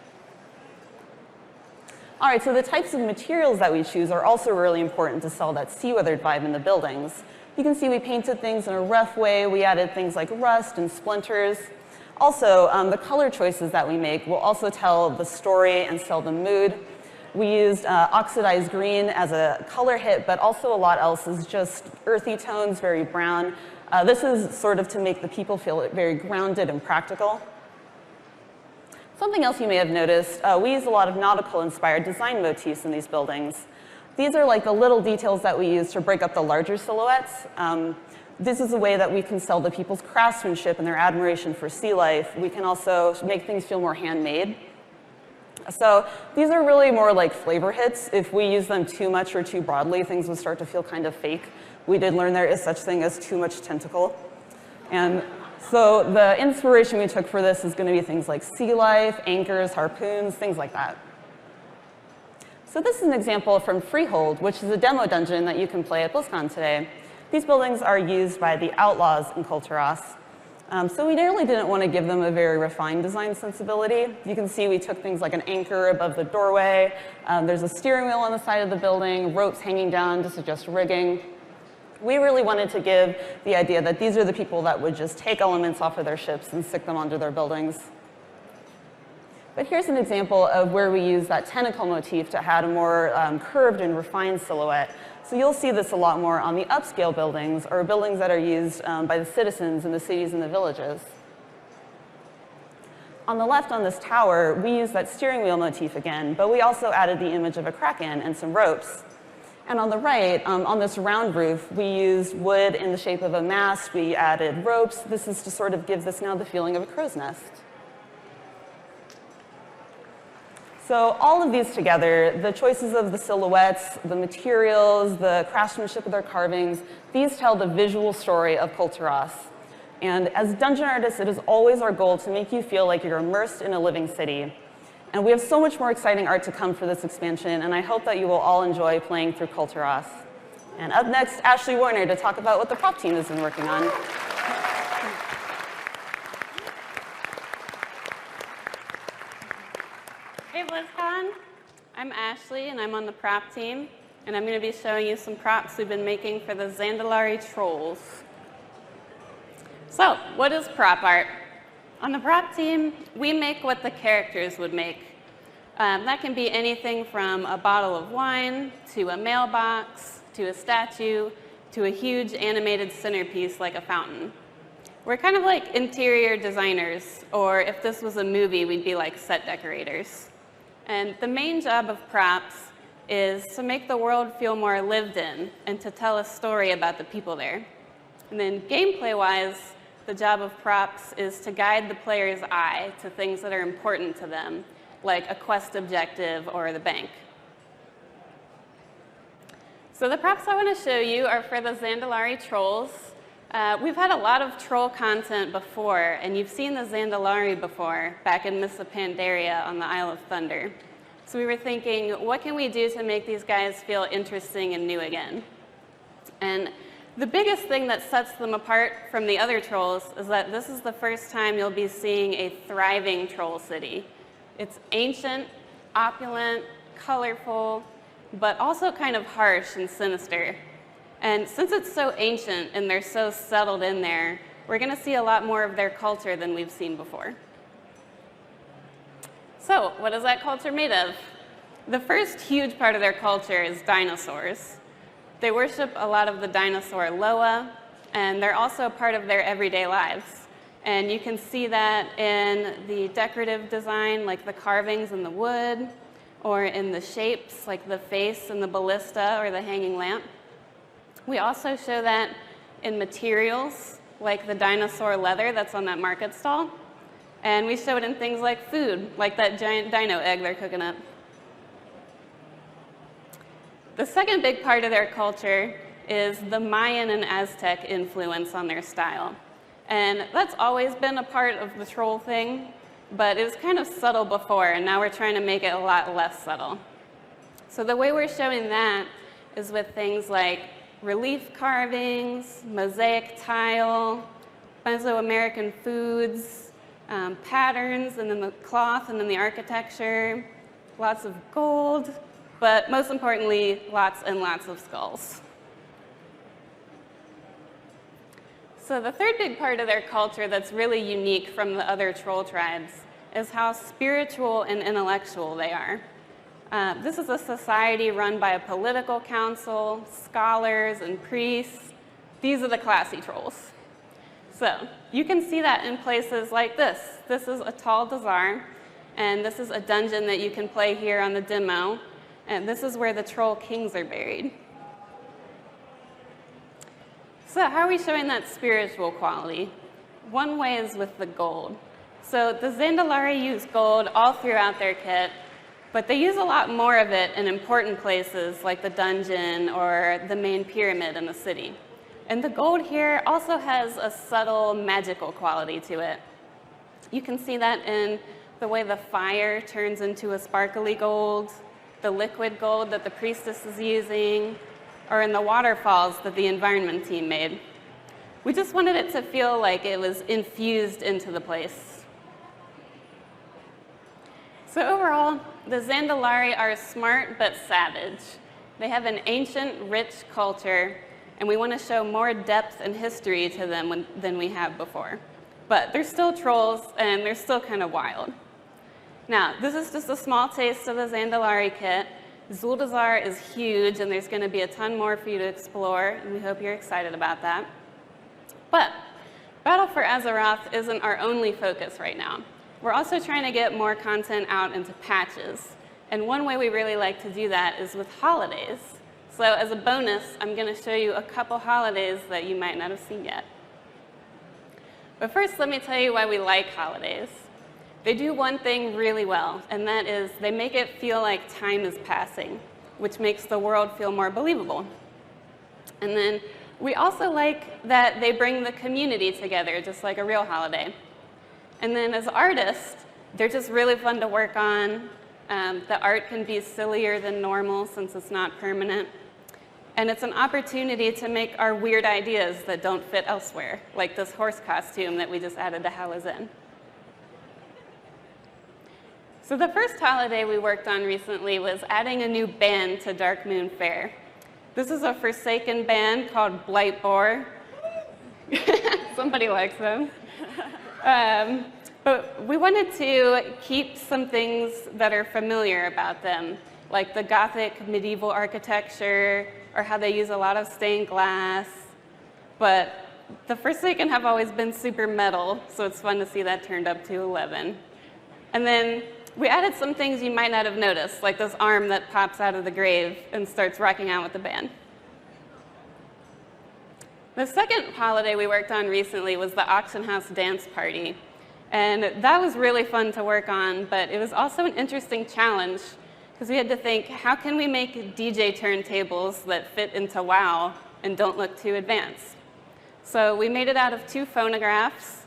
All right, so the types of materials that we choose are also really important to sell that sea-weathered vibe in the buildings. You can see we painted things in a rough way. We added things like rust and splinters. Also, the color choices that we make will also tell the story and sell the mood. We used oxidized green as a color hit, but also a lot else is just earthy tones, very brown. This is sort of to make the people feel very grounded and practical. Something else you may have noticed, we use a lot of nautical-inspired design motifs in these buildings. These are like the little details that we use to break up the larger silhouettes. This is a way that we can sell the people's craftsmanship and their admiration for sea life. We can also make things feel more handmade. So these are really more like flavor hits. If we use them too much or too broadly, things would start to feel kind of fake. We did learn there is such thing as too much tentacle. And so the inspiration we took for this is going to be things like sea life, anchors, harpoons, things like that. So this is an example from Freehold, which is a demo dungeon that you can play at Blizzcon today. These buildings are used by the outlaws in Kulturas. So we really didn't want to give them a very refined design sensibility. You can see we took things like an anchor above the doorway. There's a steering wheel on the side of the building, ropes hanging down to suggest rigging. We really wanted to give the idea that these are the people that would just take elements off of their ships and stick them onto their buildings. But here's an example of where we use that tentacle motif to add a more curved and refined silhouette. So you'll see this a lot more on the upscale buildings, or buildings that are used by the citizens in the cities and the villages. On the left on this tower, we use that steering wheel motif again, but we also added the image of a kraken and some ropes. And on the right, on this round roof, we used wood in the shape of a mast. We added ropes. This is to sort of give this now the feeling of a crow's nest. So all of these together, the choices of the silhouettes, the materials, the craftsmanship of their carvings, these tell the visual story of Kulturas. And as dungeon artists, it is always our goal to make you feel like you're immersed in a living city. And we have so much more exciting art to come for this expansion, and I hope that you will all enjoy playing through Kulturas. And up next, Ashley Warner to talk about what the prop team has been working on. Hey Blizzcon, I'm Ashley and I'm on the prop team, and I'm going to be showing you some props we've been making for the Zandalari trolls. So, what is prop art? On the prop team, we make what the characters would make. That can be anything from a bottle of wine, to a mailbox, to a statue, to a huge animated centerpiece like a fountain. We're kind of like interior designers, or if this was a movie, we'd be like set decorators. And the main job of props is to make the world feel more lived in and to tell a story about the people there. And then gameplay-wise, the job of props is to guide the player's eye to things that are important to them, like a quest objective or the bank. So the props I want to show you are for the Zandalari trolls. We've had a lot of troll content before, and you've seen the Zandalari before, back in Mists of Pandaria on the Isle of Thunder. So we were thinking, what can we do to make these guys feel interesting and new again? And the biggest thing that sets them apart from the other trolls is that this is the first time you'll be seeing a thriving troll city. It's ancient, opulent, colorful, but also kind of harsh and sinister. And since it's so ancient and they're so settled in there, we're going to see a lot more of their culture than we've seen before. So, what is that culture made of? The first huge part of their culture is dinosaurs. They worship a lot of the dinosaur Loa, and they're also a part of their everyday lives. And you can see that in the decorative design, like the carvings in the wood, or in the shapes, like the face and the ballista or the hanging lamp. We also show that in materials, like the dinosaur leather that's on that market stall. And we show it in things like food, like that giant dino egg they're cooking up. The second big part of their culture is the Mayan and Aztec influence on their style. And that's always been a part of the troll thing, but it was kind of subtle before, and now we're trying to make it a lot less subtle. So the way we're showing that is with things like relief carvings, mosaic tile, Mesoamerican foods, patterns, and then the cloth, and then the architecture, lots of gold, but most importantly, lots and lots of skulls. So the third big part of their culture that's really unique from the other troll tribes is how spiritual and intellectual they are. This is a society run by a political council, scholars, and priests. These are the classy trolls. So you can see that in places like this. This is a Tal Dazar, and this is a dungeon that you can play here on the demo. And this is where the troll kings are buried. So how are we showing that spiritual quality? One way is with the gold. So the Zandalari use gold all throughout their kit, but they use a lot more of it in important places like the dungeon or the main pyramid in the city. And the gold here also has a subtle magical quality to it. You can see that in the way the fire turns into a sparkly gold, the liquid gold that the priestess is using, or in the waterfalls that the environment team made. We just wanted it to feel like it was infused into the place. So overall, the Zandalari are smart but savage. They have an ancient, rich culture, and we want to show more depth and history to them than we have before. But they're still trolls, and they're still kind of wild. Now, this is just a small taste of the Zandalari kit. Zuldazar is huge, and there's going to be a ton more for you to explore, and we hope you're excited about that. But Battle for Azeroth isn't our only focus right now. We're also trying to get more content out into patches. And one way we really like to do that is with holidays. So as a bonus, I'm going to show you a couple holidays that you might not have seen yet. But first, let me tell you why we like holidays. They do one thing really well, and that is they make it feel like time is passing, which makes the world feel more believable. And then we also like that they bring the community together, just like a real holiday. And then as artists, they're just really fun to work on. The art can be sillier than normal since it's not permanent. And it's an opportunity to make our weird ideas that don't fit elsewhere, like this horse costume that we just added to Hala's Inn. So the first holiday we worked on recently was adding a new band to Dark Moon Fair. This is a Forsaken band called Blightbore. Somebody likes them. But we wanted to keep some things that are familiar about them, like the Gothic medieval architecture, or how they use a lot of stained glass. But the Forsaken have always been super metal, so it's fun to see that turned up to 11. And then we added some things you might not have noticed, like this arm that pops out of the grave and starts rocking out with the band. The second holiday we worked on recently was the Auction House Dance Party. And that was really fun to work on, but it was also an interesting challenge because we had to think, how can we make DJ turntables that fit into WoW and don't look too advanced? So we made it out of 2 phonographs,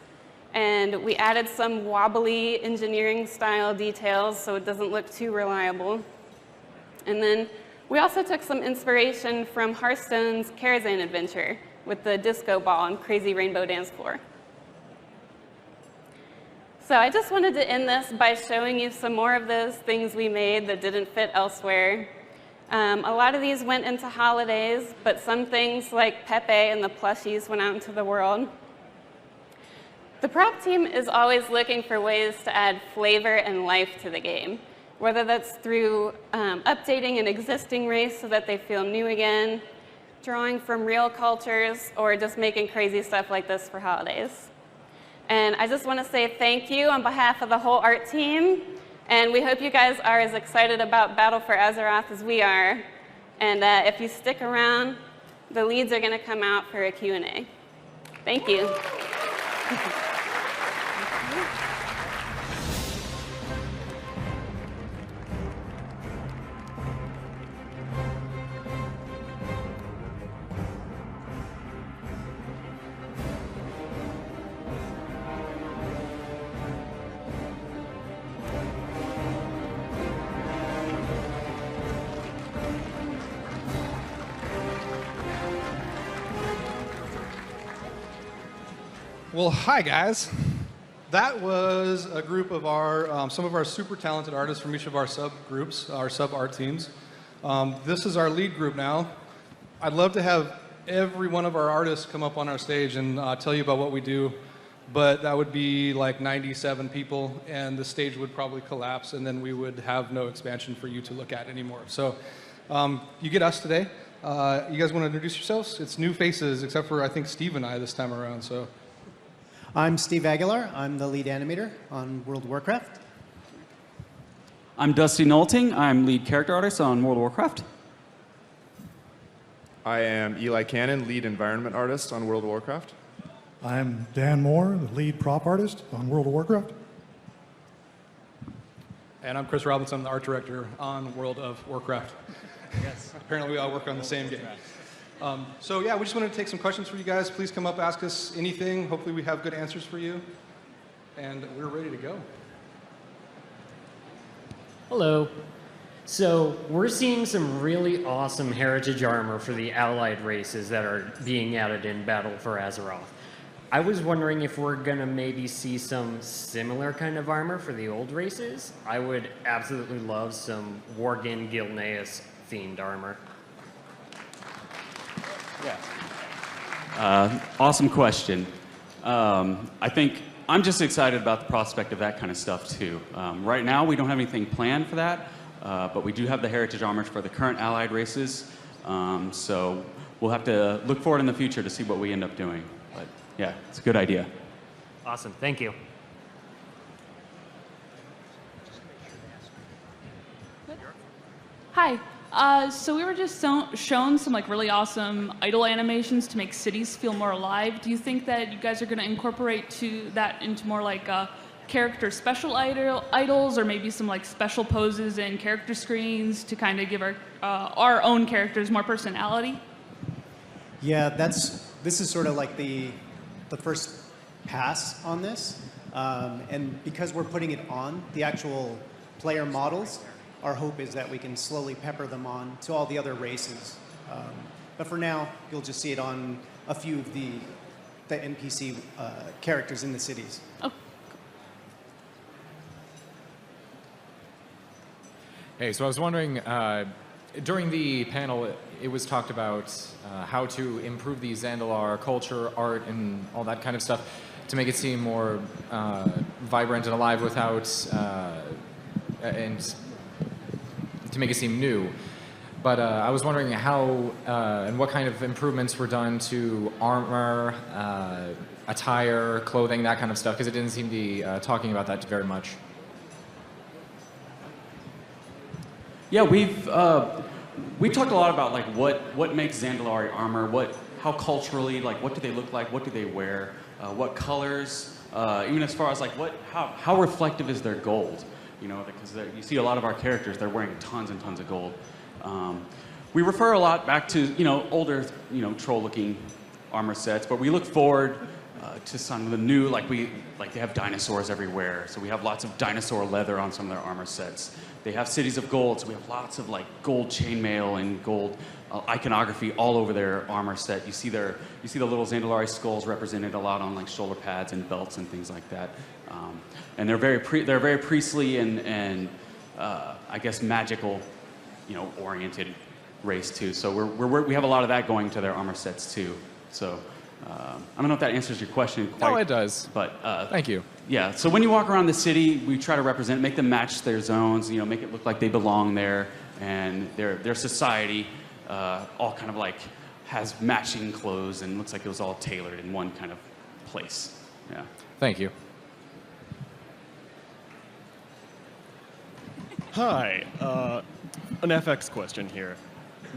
and we added some wobbly engineering style details so it doesn't look too reliable. And then we also took some inspiration from Hearthstone's Karazhan adventure with the disco ball and crazy rainbow dance floor. So I just wanted to end this by showing you some more of those things we made that didn't fit elsewhere. A lot of these went into holidays, but some things like Pepe and the plushies went out into the world. The prop team is always looking for ways to add flavor and life to the game, whether that's through updating an existing race so that they feel new again, drawing from real cultures, or just making crazy stuff like this for holidays. And I just want to say thank you on behalf of the whole art team, and we hope you guys are as excited about Battle for Azeroth as we are. And if you stick around, the leads are going to come out for a Q&A. Thank you. Well, hi guys. That was a group of our, some of our super talented artists from each of our subgroups, our sub-art teams. This is our lead group now. I'd love to have every one of our artists come up on our stage and tell you about what we do, but that would be like 97 people, and the stage would probably collapse, and then we would have no expansion for you to look at anymore. So you get us today. You guys want to introduce yourselves? It's new faces, except for I think Steve and I this time around. So. I'm Steve Aguilar. I'm the lead animator on World of Warcraft. I'm Dusty Nolting. I'm lead character artist on World of Warcraft. I am Eli Cannon, lead environment artist on World of Warcraft. I'm Dan Moore, the lead prop artist on World of Warcraft. And I'm Chris Robinson, the art director on World of Warcraft. Yes. Apparently we all work on the same game. So yeah, we just wanted to take some questions for you guys. Please come up, ask us anything. Hopefully we have good answers for you. And we're ready to go. Hello. So we're seeing some really awesome heritage armor for the allied races that are being added in Battle for Azeroth. I was wondering if we're gonna maybe see some similar kind of armor for the old races. I would absolutely love some Worgen Gilneas themed armor. Yeah. Awesome question. I think I'm just excited about the prospect of that kind of stuff too. Right now, we don't have anything planned for that, but we do have the heritage armors for the current allied races. So we'll have to look forward in the future to see what we end up doing. But yeah, it's a good idea. Awesome, thank you. Hi. So we were just shown some like really awesome idle animations to make cities feel more alive. Do you think that you guys are going to incorporate that into more like character special idols, or maybe some like special poses and character screens to kind of give our own characters more personality? Yeah, this is sort of like the first pass on this, and because we're putting it on the actual player models, our hope is that we can slowly pepper them on to all the other races. But for now, you'll just see it on a few of the NPC characters in the cities. Oh. Hey, so I was wondering, during the panel, it was talked about how to improve the Zandalar culture, art, and all that kind of stuff to make it seem more vibrant and alive without, and to make it seem new. But I was wondering how and what kind of improvements were done to armor, attire, clothing, that kind of stuff, because it didn't seem to be talking about that very much. Yeah, we've talked a lot about like what makes Zandalari armor, how culturally, like what do they look like, what do they wear, what colors, even as far as like how reflective is their gold. You know, because you see a lot of our characters, they're wearing tons and tons of gold. We refer a lot back to, older, troll-looking armor sets, but we look forward to some of the new, like they have dinosaurs everywhere, so we have lots of dinosaur leather on some of their armor sets. They have cities of gold, so we have lots of like gold chainmail and gold iconography all over their armor set. You see the little Zandalari skulls represented a lot on like shoulder pads and belts and things like that. And they're very priestly and I guess magical, oriented race too. So we have a lot of that going to their armor sets too. So I don't know if that answers your question quite. No, it does. But thank you. Yeah. So when you walk around the city, we try to represent, make them match their zones. Make it look like they belong there, and their society all kind of like has matching clothes and looks like it was all tailored in one kind of place. Yeah. Thank you. Hi, an FX question here.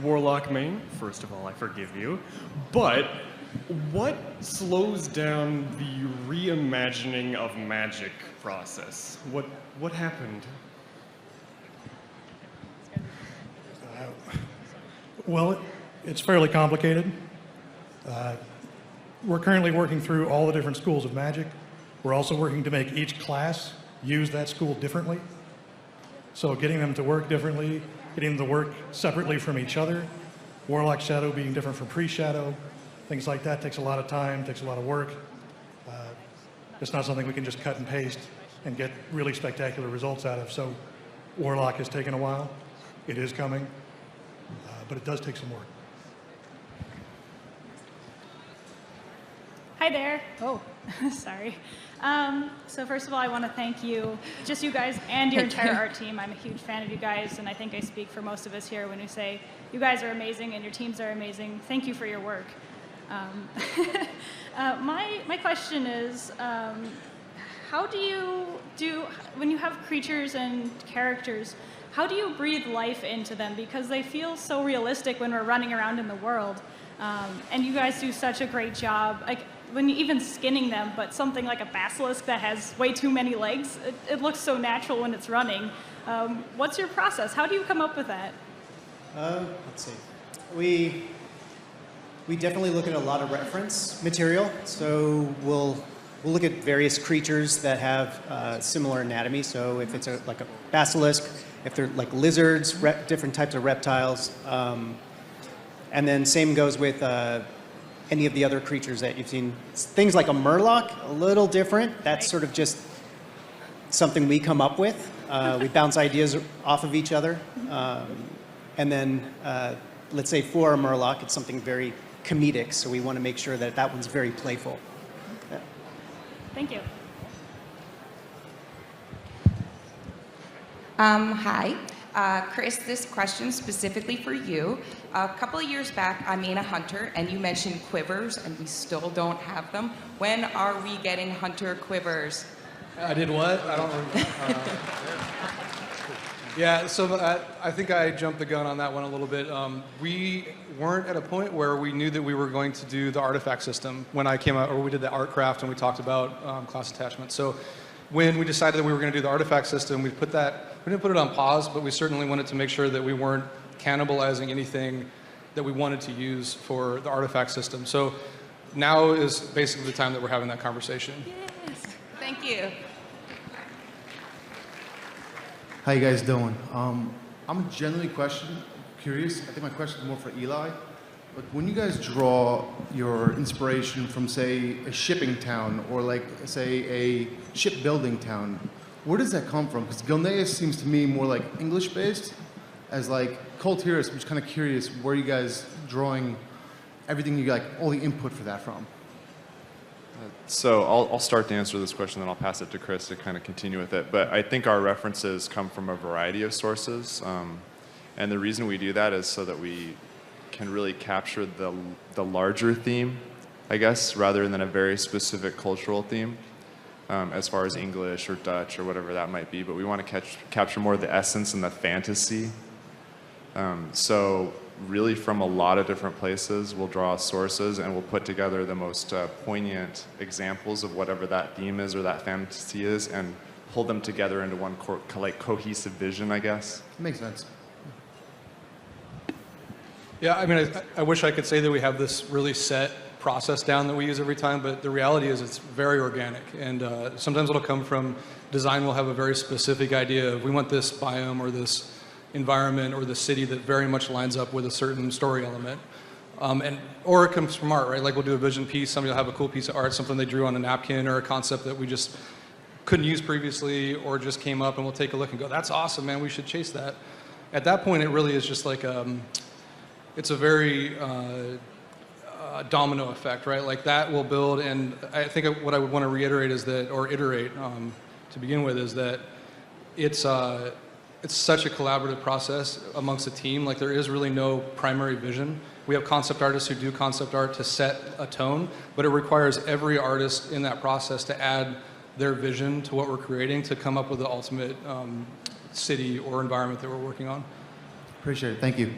Warlock main, first of all, I forgive you. But what slows down the reimagining of magic process? What happened? Well, it's fairly complicated. We're currently working through all the different schools of magic. We're also working to make each class use that school differently. So getting them to work differently, getting them to work separately from each other, Warlock Shadow being different from Priest Shadow, things like that takes a lot of time, takes a lot of work. It's not something we can just cut and paste and get really spectacular results out of. So Warlock has taken a while. It is coming, but it does take some work. Hi there. Oh, sorry. So first of all, I want to thank you, just you guys and your entire art team. I'm a huge fan of you guys, and I think I speak for most of us here when we say you guys are amazing and your teams are amazing. Thank you for your work. My question is, how do you when you have creatures and characters, how do you breathe life into them? Because they feel so realistic when we're running around in the world. And you guys do such a great job. Like, when you even skinning them, but something like a basilisk that has way too many legs, it looks so natural when it's running. What's your process? How do you come up with that? Let's see. We definitely look at a lot of reference material. So we'll look at various creatures that have similar anatomy. So if it's like a basilisk, if they're like lizards, different types of reptiles. And then same goes with any of the other creatures that you've seen. Things like a murloc, a little different. That's sort of just something we come up with. We bounce ideas off of each other. And then, let's say for a murloc, it's something very comedic, so we want to make sure that that one's very playful. Yeah. Thank you. Hi. Chris, this question specifically for you. A couple of years back, I made a hunter, and you mentioned quivers, and we still don't have them. When are we getting hunter quivers? I did what? I don't remember. Yeah, so I think I jumped the gun on that one a little bit. We weren't at a point where we knew that we were going to do the artifact system when I came out, or we did the art craft and we talked about class attachment. So when we decided that we were going to do the artifact system, we didn't put it on pause, but we certainly wanted to make sure that we weren't cannibalizing anything that we wanted to use for the artifact system. So now is basically the time that we're having that conversation. Yes. Thank you. How you guys doing? I'm genuinely curious. I think my question is more for Eli. But when you guys draw your inspiration from, say, a shipping town or, like, say, a shipbuilding town, where does that come from? Because Gilneas seems to me more like English-based. As like Cold Heroes, I'm just kind of curious where you guys drawing everything you like, all the input for that from. So I'll start to answer this question, then I'll pass it to Chris to kind of continue with it. But I think our references come from a variety of sources. And the reason we do that is so that we can really capture the larger theme, I guess, rather than a very specific cultural theme, as far as English or Dutch or whatever that might be. But we want to capture more of the essence and the fantasy. So really from a lot of different places, we'll draw sources and we'll put together the most poignant examples of whatever that theme is or that fantasy is and pull them together into one cohesive vision, I guess. Makes sense. Yeah, I mean, I wish I could say that we have this really set process down that we use every time, but the reality is it's very organic. And sometimes it'll come from design. We'll have a very specific idea of we want this biome or this environment or the city that very much lines up with a certain story element. Or it comes from art, right? Like we'll do a vision piece, somebody will have a cool piece of art, something they drew on a napkin or a concept that we just couldn't use previously or just came up, and we'll take a look and go, that's awesome, man, we should chase that. At that point, it really is just like it's a very domino effect, right? Like that will build, and I think what I would want to reiterate is that, or iterate to begin with, is that it's such a collaborative process amongst a team. Like there is really no primary vision. We have concept artists who do concept art to set a tone, but it requires every artist in that process to add their vision to what we're creating to come up with the ultimate city or environment that we're working on. Appreciate it. Thank you.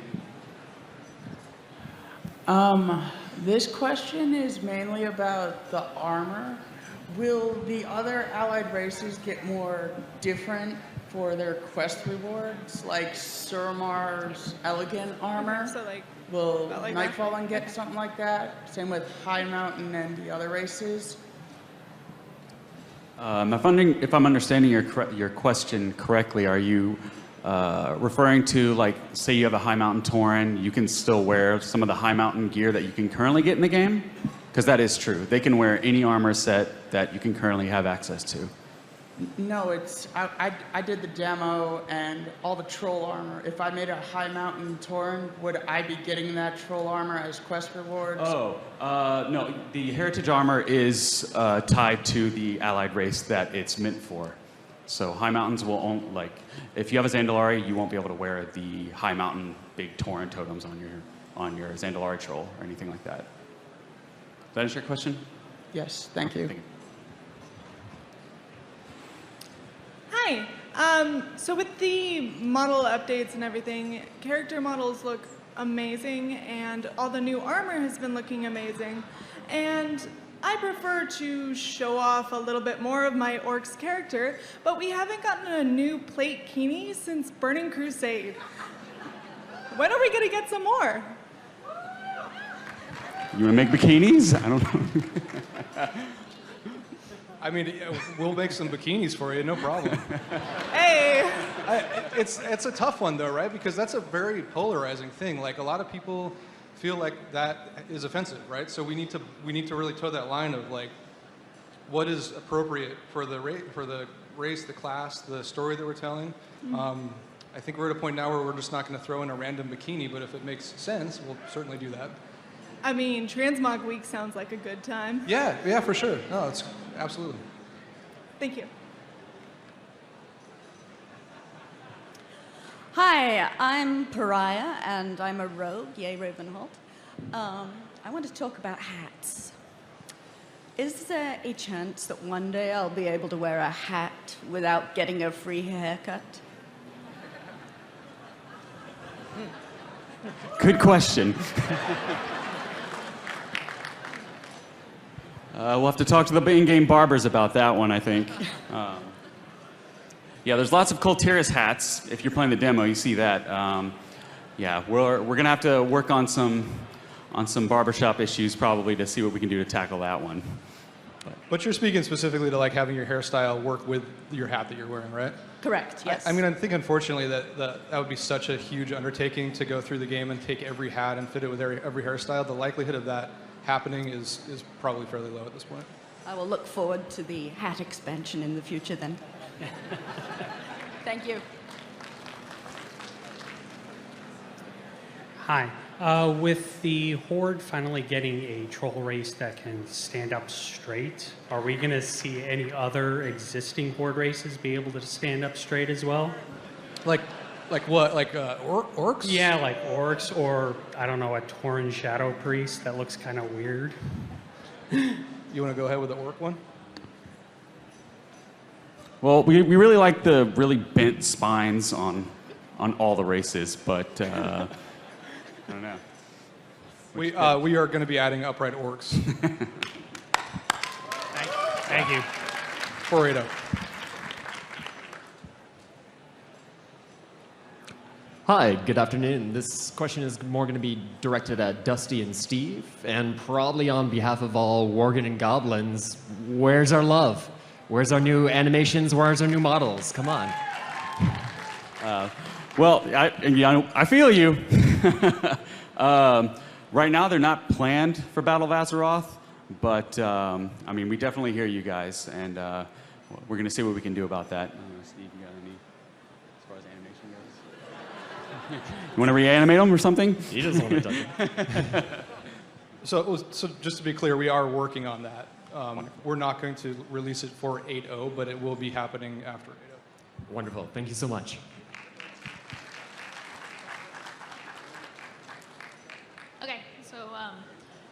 This question is mainly about the armor. Will the other allied races get more different for their quest rewards, like Surmar's elegant armor? So like, will like Nightfallen get something like that? Same with High Mountain and the other races? If I'm understanding your question correctly, are you referring to, like, say you have a High Mountain Tauren, you can still wear some of the High Mountain gear that you can currently get in the game? Because that is true. They can wear any armor set that you can currently have access to. No, I did the demo and all the troll armor. If I made a High Mountain Tauren, would I be getting that troll armor as quest rewards? Oh, no. The heritage armor is tied to the allied race that it's meant for. So High Mountains will only, like, if you have a Zandalari, you won't be able to wear the High Mountain big Tauren totems on your Zandalari troll or anything like that. Does that answer your question? Yes, thank you. Thank you. Hi. So with the model updates and everything, character models look amazing, and all the new armor has been looking amazing. And I prefer to show off a little bit more of my Orc's character, but we haven't gotten a new plate kini since Burning Crusade. When are we going to get some more? You want to make bikinis? I don't know. I mean, we'll make some bikinis for you, no problem. Hey! It's a tough one, though, right? Because that's a very polarizing thing. Like, a lot of people feel like that is offensive, right? So we need to really toe that line of, like, what is appropriate for the race, the class, the story that we're telling. I think we're at a point now where we're just not going to throw in a random bikini, but if it makes sense, we'll certainly do that. I mean, Transmog Week sounds like a good time. Yeah, for sure. No, it's absolutely. Thank you. Hi, I'm Pariah, and I'm a rogue, yay Ravenholt. I want to talk about hats. Is there a chance that one day I'll be able to wear a hat without getting a free haircut? Good question. We'll have to talk to the in-game barbers about that one, I think. Yeah, there's lots of Colteris hats. If you're playing the demo, you see that. Yeah, we're gonna have to work on some barbershop issues probably to see what we can do to tackle that one. But you're speaking specifically to like having your hairstyle work with your hat that you're wearing, right? Correct, yes. I mean, I think unfortunately that would be such a huge undertaking to go through the game and take every hat and fit it with every hairstyle. The likelihood of that happening is probably fairly low at this point. I will look forward to the hat expansion in the future then. Thank you. Hi. With the Horde finally getting a troll race that can stand up straight, are we going to see any other existing Horde races be able to stand up straight as well? Like what? Like orcs? Yeah, like orcs, or I don't know, a Tauren Shadow Priest that looks kind of weird. You want to go ahead with the orc one? Well, we really like the really bent spines on all the races, but I don't know. We are going to be adding upright orcs. Thank you. 480. Hi, good afternoon. This question is more going to be directed at Dusty and Steve, and probably on behalf of all Worgen and Goblins. Where's our love? Where's our new animations? Where's our new models? Come on. Well, I feel you. Right now, they're not planned for Battle of Azeroth, but I mean, we definitely hear you guys, and we're going to see what we can do about that. Steve, you got any as far as animation goes? You want to reanimate them or something? He doesn't want to touch it. So just to be clear, we are working on that. We're not going to release it for 8.0, but it will be happening after 8.0. Wonderful. Thank you so much. Okay, so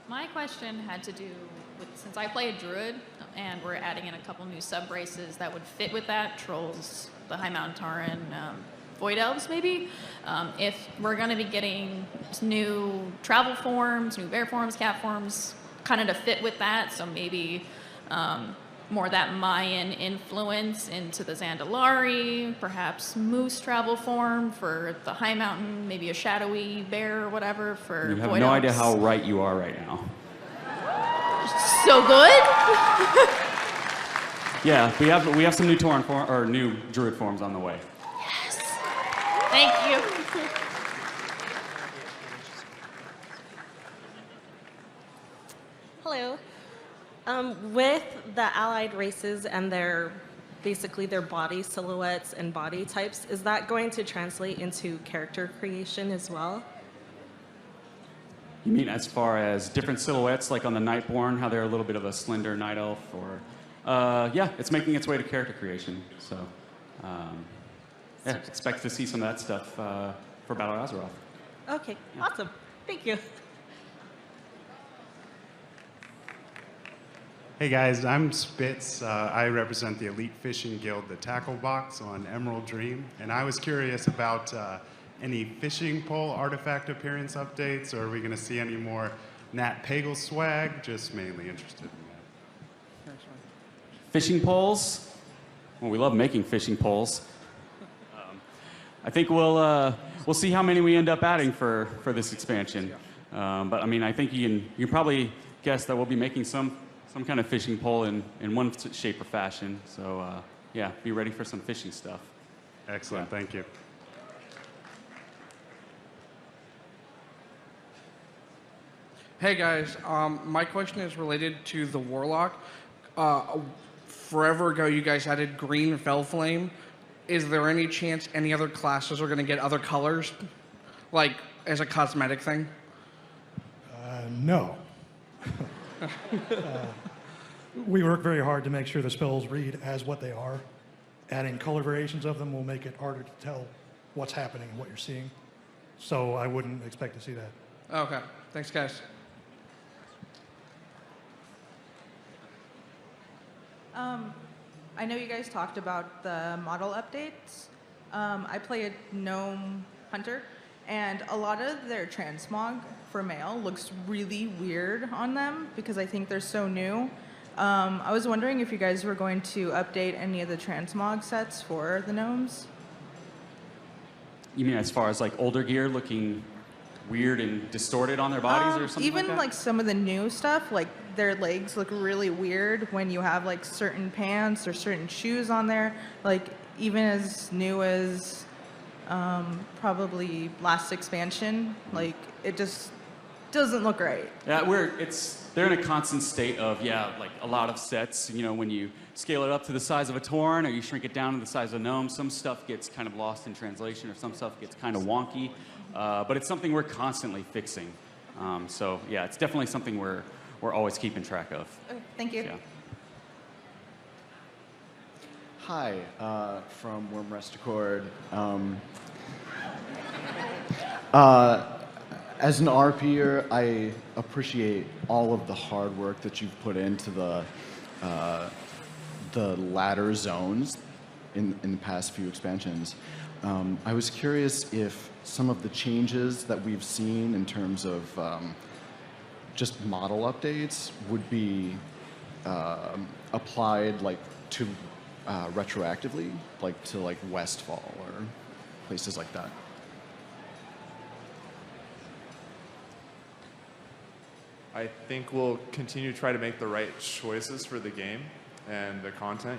my question had to do with, since I play a druid, and we're adding in a couple new sub-races that would fit with that, trolls, the High Mountain Tauren, Void Elves maybe, if we're going to be getting new travel forms, new bear forms, cat forms, kind of to fit with that, so maybe more that Mayan influence into the Zandalari, perhaps moose travel form for the High Mountain, maybe a shadowy bear or whatever for You have Void no Elves. idea how right you are right now. So good? Yeah, we have some new Tauren form or new Druid forms on the way. Yes. Thank you. Hello. With the allied races and basically their body silhouettes and body types, is that going to translate into character creation as well? You mean as far as different silhouettes, like on the Nightborn, how they're a little bit of a slender night elf, or yeah, it's making its way to character creation. So yeah, expect to see some of that stuff for Battle of Azeroth. Okay, awesome. Thank you. Hey guys, I'm Spitz. I represent the Elite Fishing Guild, the Tackle Box on Emerald Dream, and I was curious about any fishing pole artifact appearance updates, or are we going to see any more Nat Pagel swag? Just mainly interested in that. Fishing poles? Well, we love making fishing poles. I think we'll see how many we end up adding for this expansion. But I mean, I think you can probably guess that we'll be making some kind of fishing pole in one shape or fashion. So yeah, be ready for some fishing stuff. Excellent, thank you. Hey guys, my question is related to the Warlock. Forever ago, you guys added green Felflame. Is there any chance any other classes are going to get other colors, like as a cosmetic thing? No. We work very hard to make sure the spells read as what they are. Adding color variations of them will make it harder to tell what's happening and what you're seeing. So I wouldn't expect to see that. Okay. Thanks, guys. I know you guys talked about the model updates. I play a gnome hunter, and a lot of their transmog for male looks really weird on them because I think they're so new. I was wondering if you guys were going to update any of the transmog sets for the gnomes. You mean as far as like older gear looking weird and distorted on their bodies or something Even like that? like some of the new stuff, like their legs look really weird when you have like certain pants or certain shoes on there. Like even as new as probably last expansion, like it just doesn't look right. Yeah, they're in a constant state of, like a lot of sets, when you scale it up to the size of a Tauren or you shrink it down to the size of a gnome, some stuff gets kind of lost in translation or some stuff gets kind of wonky. But it's something we're constantly fixing. So yeah, it's definitely something we're always keeping track of. Okay, thank you. Yeah. Hi, from Worm Rest Accord. As an RPer, I appreciate all of the hard work that you've put into the ladder zones in the past few expansions. I was curious if some of the changes that we've seen in terms of just model updates would be applied like to retroactively, like to like Westfall or places like that. I think we'll continue to try to make the right choices for the game and the content,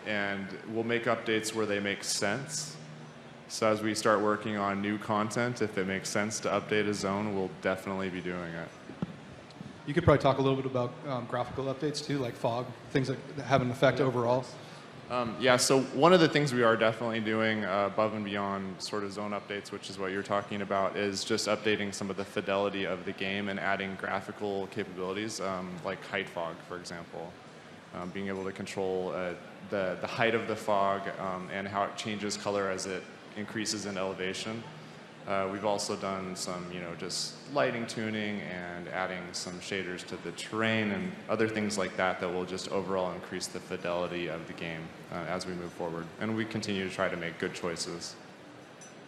and we'll make updates where they make sense. So as we start working on new content, if it makes sense to update a zone, we'll definitely be doing it. You could probably talk a little bit about graphical updates too, like fog, things that have an effect overall. Yeah, so one of the things we are definitely doing above and beyond sort of zone updates, which is what you're talking about, is just updating some of the fidelity of the game and adding graphical capabilities, like height fog, for example. Being able to control the height of the fog and how it changes color as it increases in elevation. We've also done some, just lighting tuning and adding some shaders to the terrain and other things like that that will just overall increase the fidelity of the game as we move forward. And we continue to try to make good choices.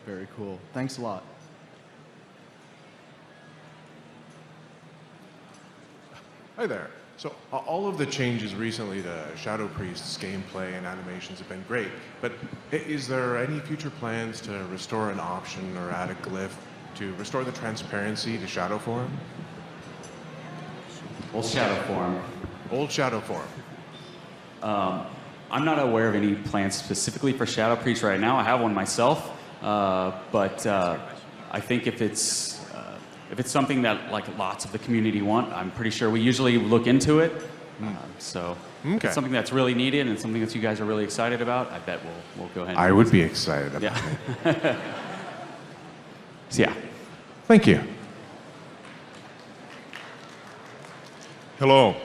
Very cool. Thanks a lot. Hi there. So all of the changes recently to Shadow Priest's gameplay and animations have been great, but is there any future plans to restore an option or add a glyph to restore the transparency to Shadow Form? Old Shadow Form. Old Shadow Form. I'm not aware of any plans specifically for Shadow Priest right now. I have one myself, but I think if it's something that like lots of the community want, I'm pretty sure we usually look into it. So if it's something that's really needed and something that you guys are really excited about, I bet we'll go ahead. I would be excited about it. So yeah. Thank you. Hello.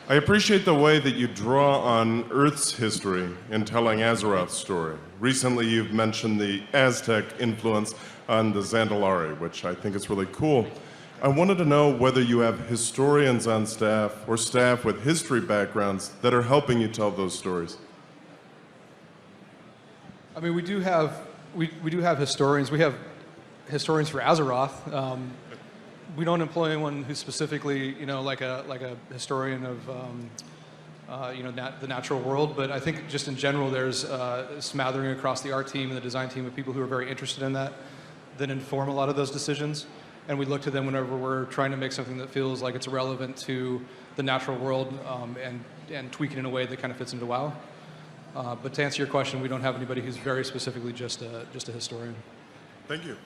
I appreciate the way that you draw on Earth's history in telling Azeroth's story. Recently, you've mentioned the Aztec influence on the Zandalari, which I think is really cool. I wanted to know whether you have historians on staff or staff with history backgrounds that are helping you tell those stories. I mean, we do have historians. We have historians for Azeroth. We don't employ anyone who's specifically, like a historian of, the natural world. But I think just in general, there's a smattering across the art team and the design team of people who are very interested in that inform a lot of those decisions. And we look to them whenever we're trying to make something that feels like it's relevant to the natural world and tweak it in a way that kind of fits into WoW. But to answer your question, we don't have anybody who's very specifically just a historian. Thank you.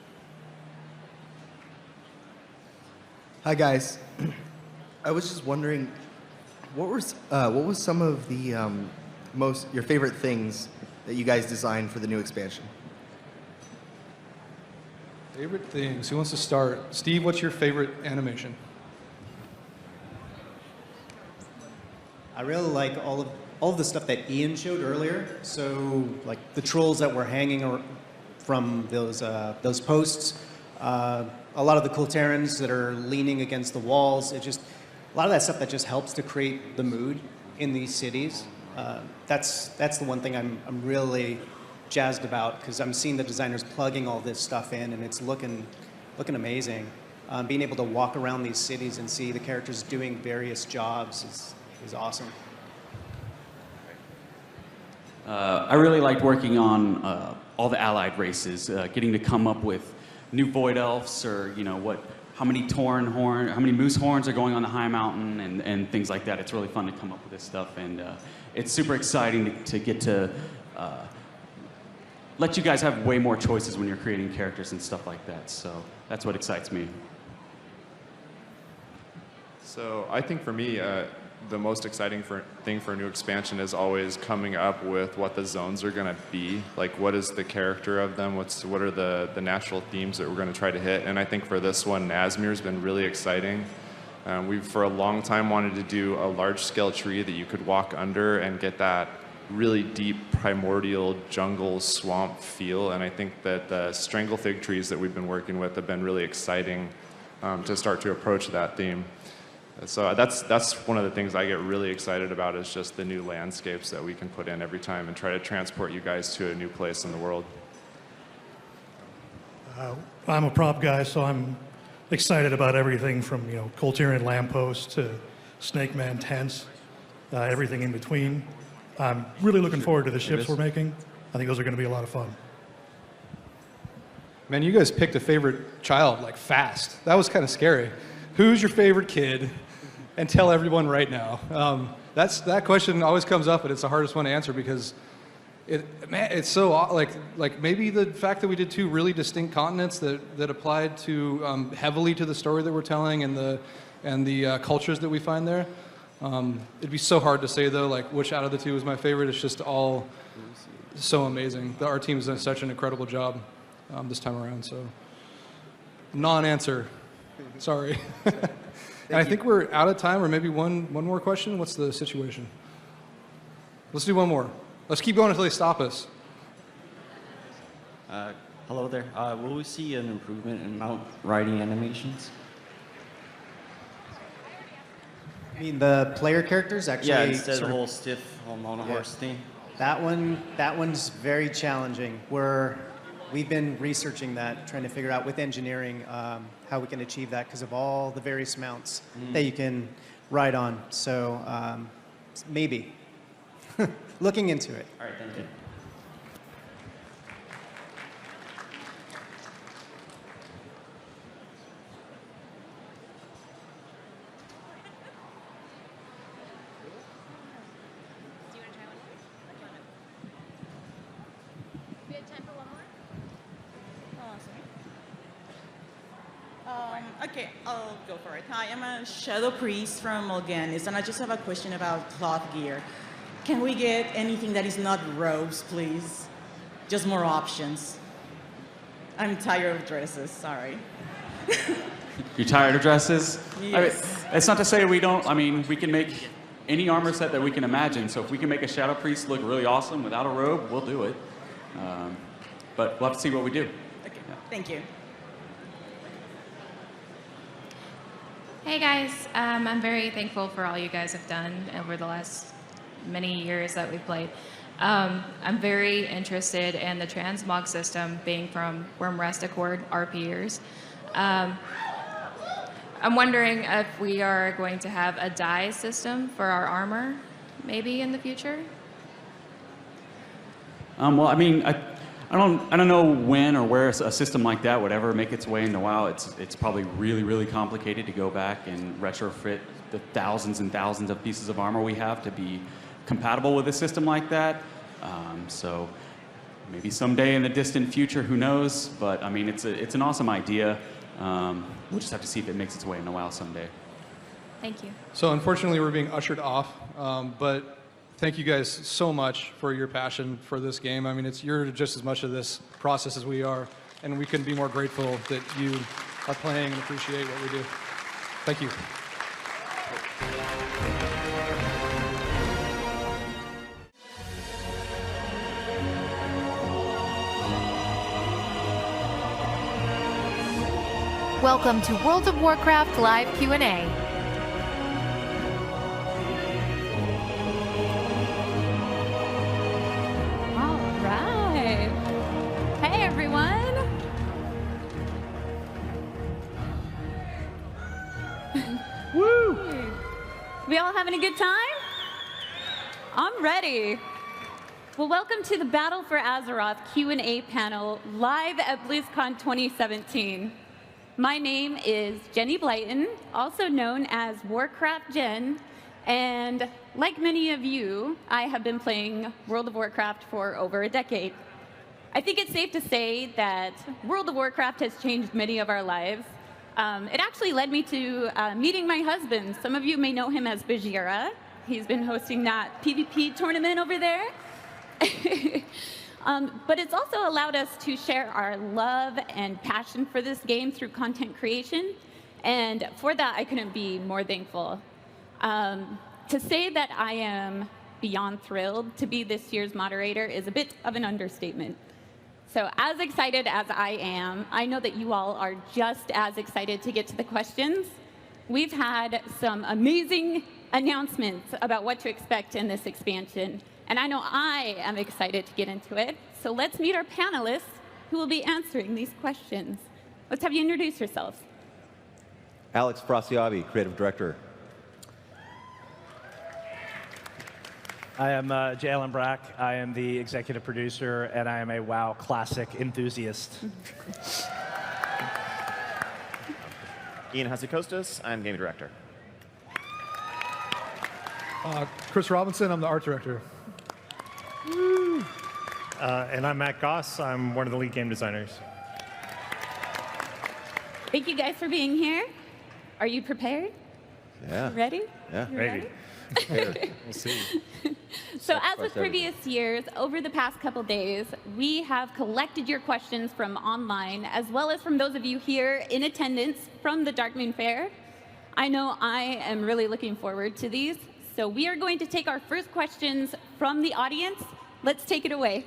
Hi guys. I was just wondering, what was some of the your favorite things that you guys designed for the new expansion? Favorite things? Who wants to start? Steve, what's your favorite animation? I really like all of the stuff that Ian showed earlier. So like the trolls that were hanging from those posts. A lot of the cool Terrans that are leaning against the walls. It just a lot of that stuff that just helps to create the mood in these cities. That's the one thing I'm really jazzed about, because I'm seeing the designers plugging all this stuff in, and it's looking amazing. Being able to walk around these cities and see the characters doing various jobs is awesome. I really liked working on all the allied races, getting to come up with new void elves, or how many moose horns are going on the high mountain, and things like that. It's really fun to come up with this stuff, and it's super exciting to get to let you guys have way more choices when you're creating characters and stuff like that. So that's what excites me. So I think for me, the most exciting thing for a new expansion is always coming up with what the zones are going to be. Like, what is the character of them? What are the natural themes that we're going to try to hit? And I think for this one, Nazmir's been really exciting. We've for a long time wanted to do a large-scale tree that you could walk under and get that really deep primordial jungle swamp feel. And I think that the strangle fig trees that we've been working with have been really exciting to start to approach that theme. So that's one of the things I get really excited about, is just the new landscapes that we can put in every time and try to transport you guys to a new place in the world. I'm a prop guy, so I'm excited about everything from Colterian lampposts to Snake Man tents, everything in between. I'm really looking forward to the ships we're making. I think those are going to be a lot of fun. Man, you guys picked a favorite child like fast. That was kind of scary. Who's your favorite kid? And tell everyone right now. That question always comes up, and it's the hardest one to answer, because it's so like maybe the fact that we did two really distinct continents that applied to heavily to the story that we're telling and the cultures that we find there. It'd be so hard to say though, like which out of the two is my favorite. It's just all so amazing. Our team has done such an incredible job this time around. So non-answer. Sorry. And I think we're out of time, or maybe one more question. What's the situation? Let's do one more. Let's keep going until they stop us. Hello there. Will we see an improvement in mount riding animations? I mean, the player characters actually. Yeah, instead of the whole stiff on a horse thing. That one's very challenging. We've been researching that, trying to figure out with engineering how we can achieve that, because of all the various mounts that you can ride on. So maybe looking into it. All right, thank you. Okay, I'll go for it. Hi, I'm a Shadow Priest from Mulganis, and I just have a question about cloth gear. Can we get anything that is not robes, please? Just more options. I'm tired of dresses, sorry. You're tired of dresses? Yes. I mean, it's not to say we don't. I mean, we can make any armor set that we can imagine. So if we can make a Shadow Priest look really awesome without a robe, we'll do it. But we'll have to see what we do. Okay, thank you. Hey guys, I'm very thankful for all you guys have done over the last many years that we've played. I'm very interested in the transmog system being from Remaster RPers. I'm wondering if we are going to have a dye system for our armor, maybe in the future? Well, I mean, I don't know when or where a system like that would ever make its way into WoW. It's probably really, really complicated to go back and retrofit the thousands and thousands of pieces of armor we have to be compatible with a system like that. So maybe someday in the distant future, who knows? But I mean, it's an awesome idea. We'll just have to see if it makes its way into WoW someday. Thank you. So unfortunately, we're being ushered off, but thank you guys so much for your passion for this game. I mean, you're just as much of this process as we are, and we couldn't be more grateful that you are playing and appreciate what we do. Thank you. Welcome to World of Warcraft Live Q&A. All right. Hey, everyone. Woo! We all having a good time? I'm ready. Well, welcome to the Battle for Azeroth Q&A panel live at BlizzCon 2017. My name is Jenny Blyton, also known as Warcraft Jen, and like many of you, I have been playing World of Warcraft for over a decade. I think it's safe to say that World of Warcraft has changed many of our lives. It actually led me to meeting my husband. Some of you may know him as Bajira. He's been hosting that PvP tournament over there. But it's also allowed us to share our love and passion for this game through content creation. And for that, I couldn't be more thankful. To say that I am beyond thrilled to be this year's moderator is a bit of an understatement. So as excited as I am, I know that you all are just as excited to get to the questions. We've had some amazing announcements about what to expect in this expansion. And I know I am excited to get into it. So let's meet our panelists who will be answering these questions. Let's have you introduce yourselves. Alex Frasiabi, Creative Director. I am Jalen Brack. I am the Executive Producer, and I am a WoW Classic enthusiast. Ian Hasikostas, I'm Game Director. Chris Robinson, I'm the Art Director. And I'm Matt Goss. I'm one of the lead game designers. Thank you guys for being here. Are you prepared? Yeah. Ready? Yeah. You ready? We'll see. So as with previous years, over the past couple days, we have collected your questions from online, as well as from those of you here in attendance from the Dark Moon Fair. I know I am really looking forward to these. So we are going to take our first questions from the audience. Let's take it away.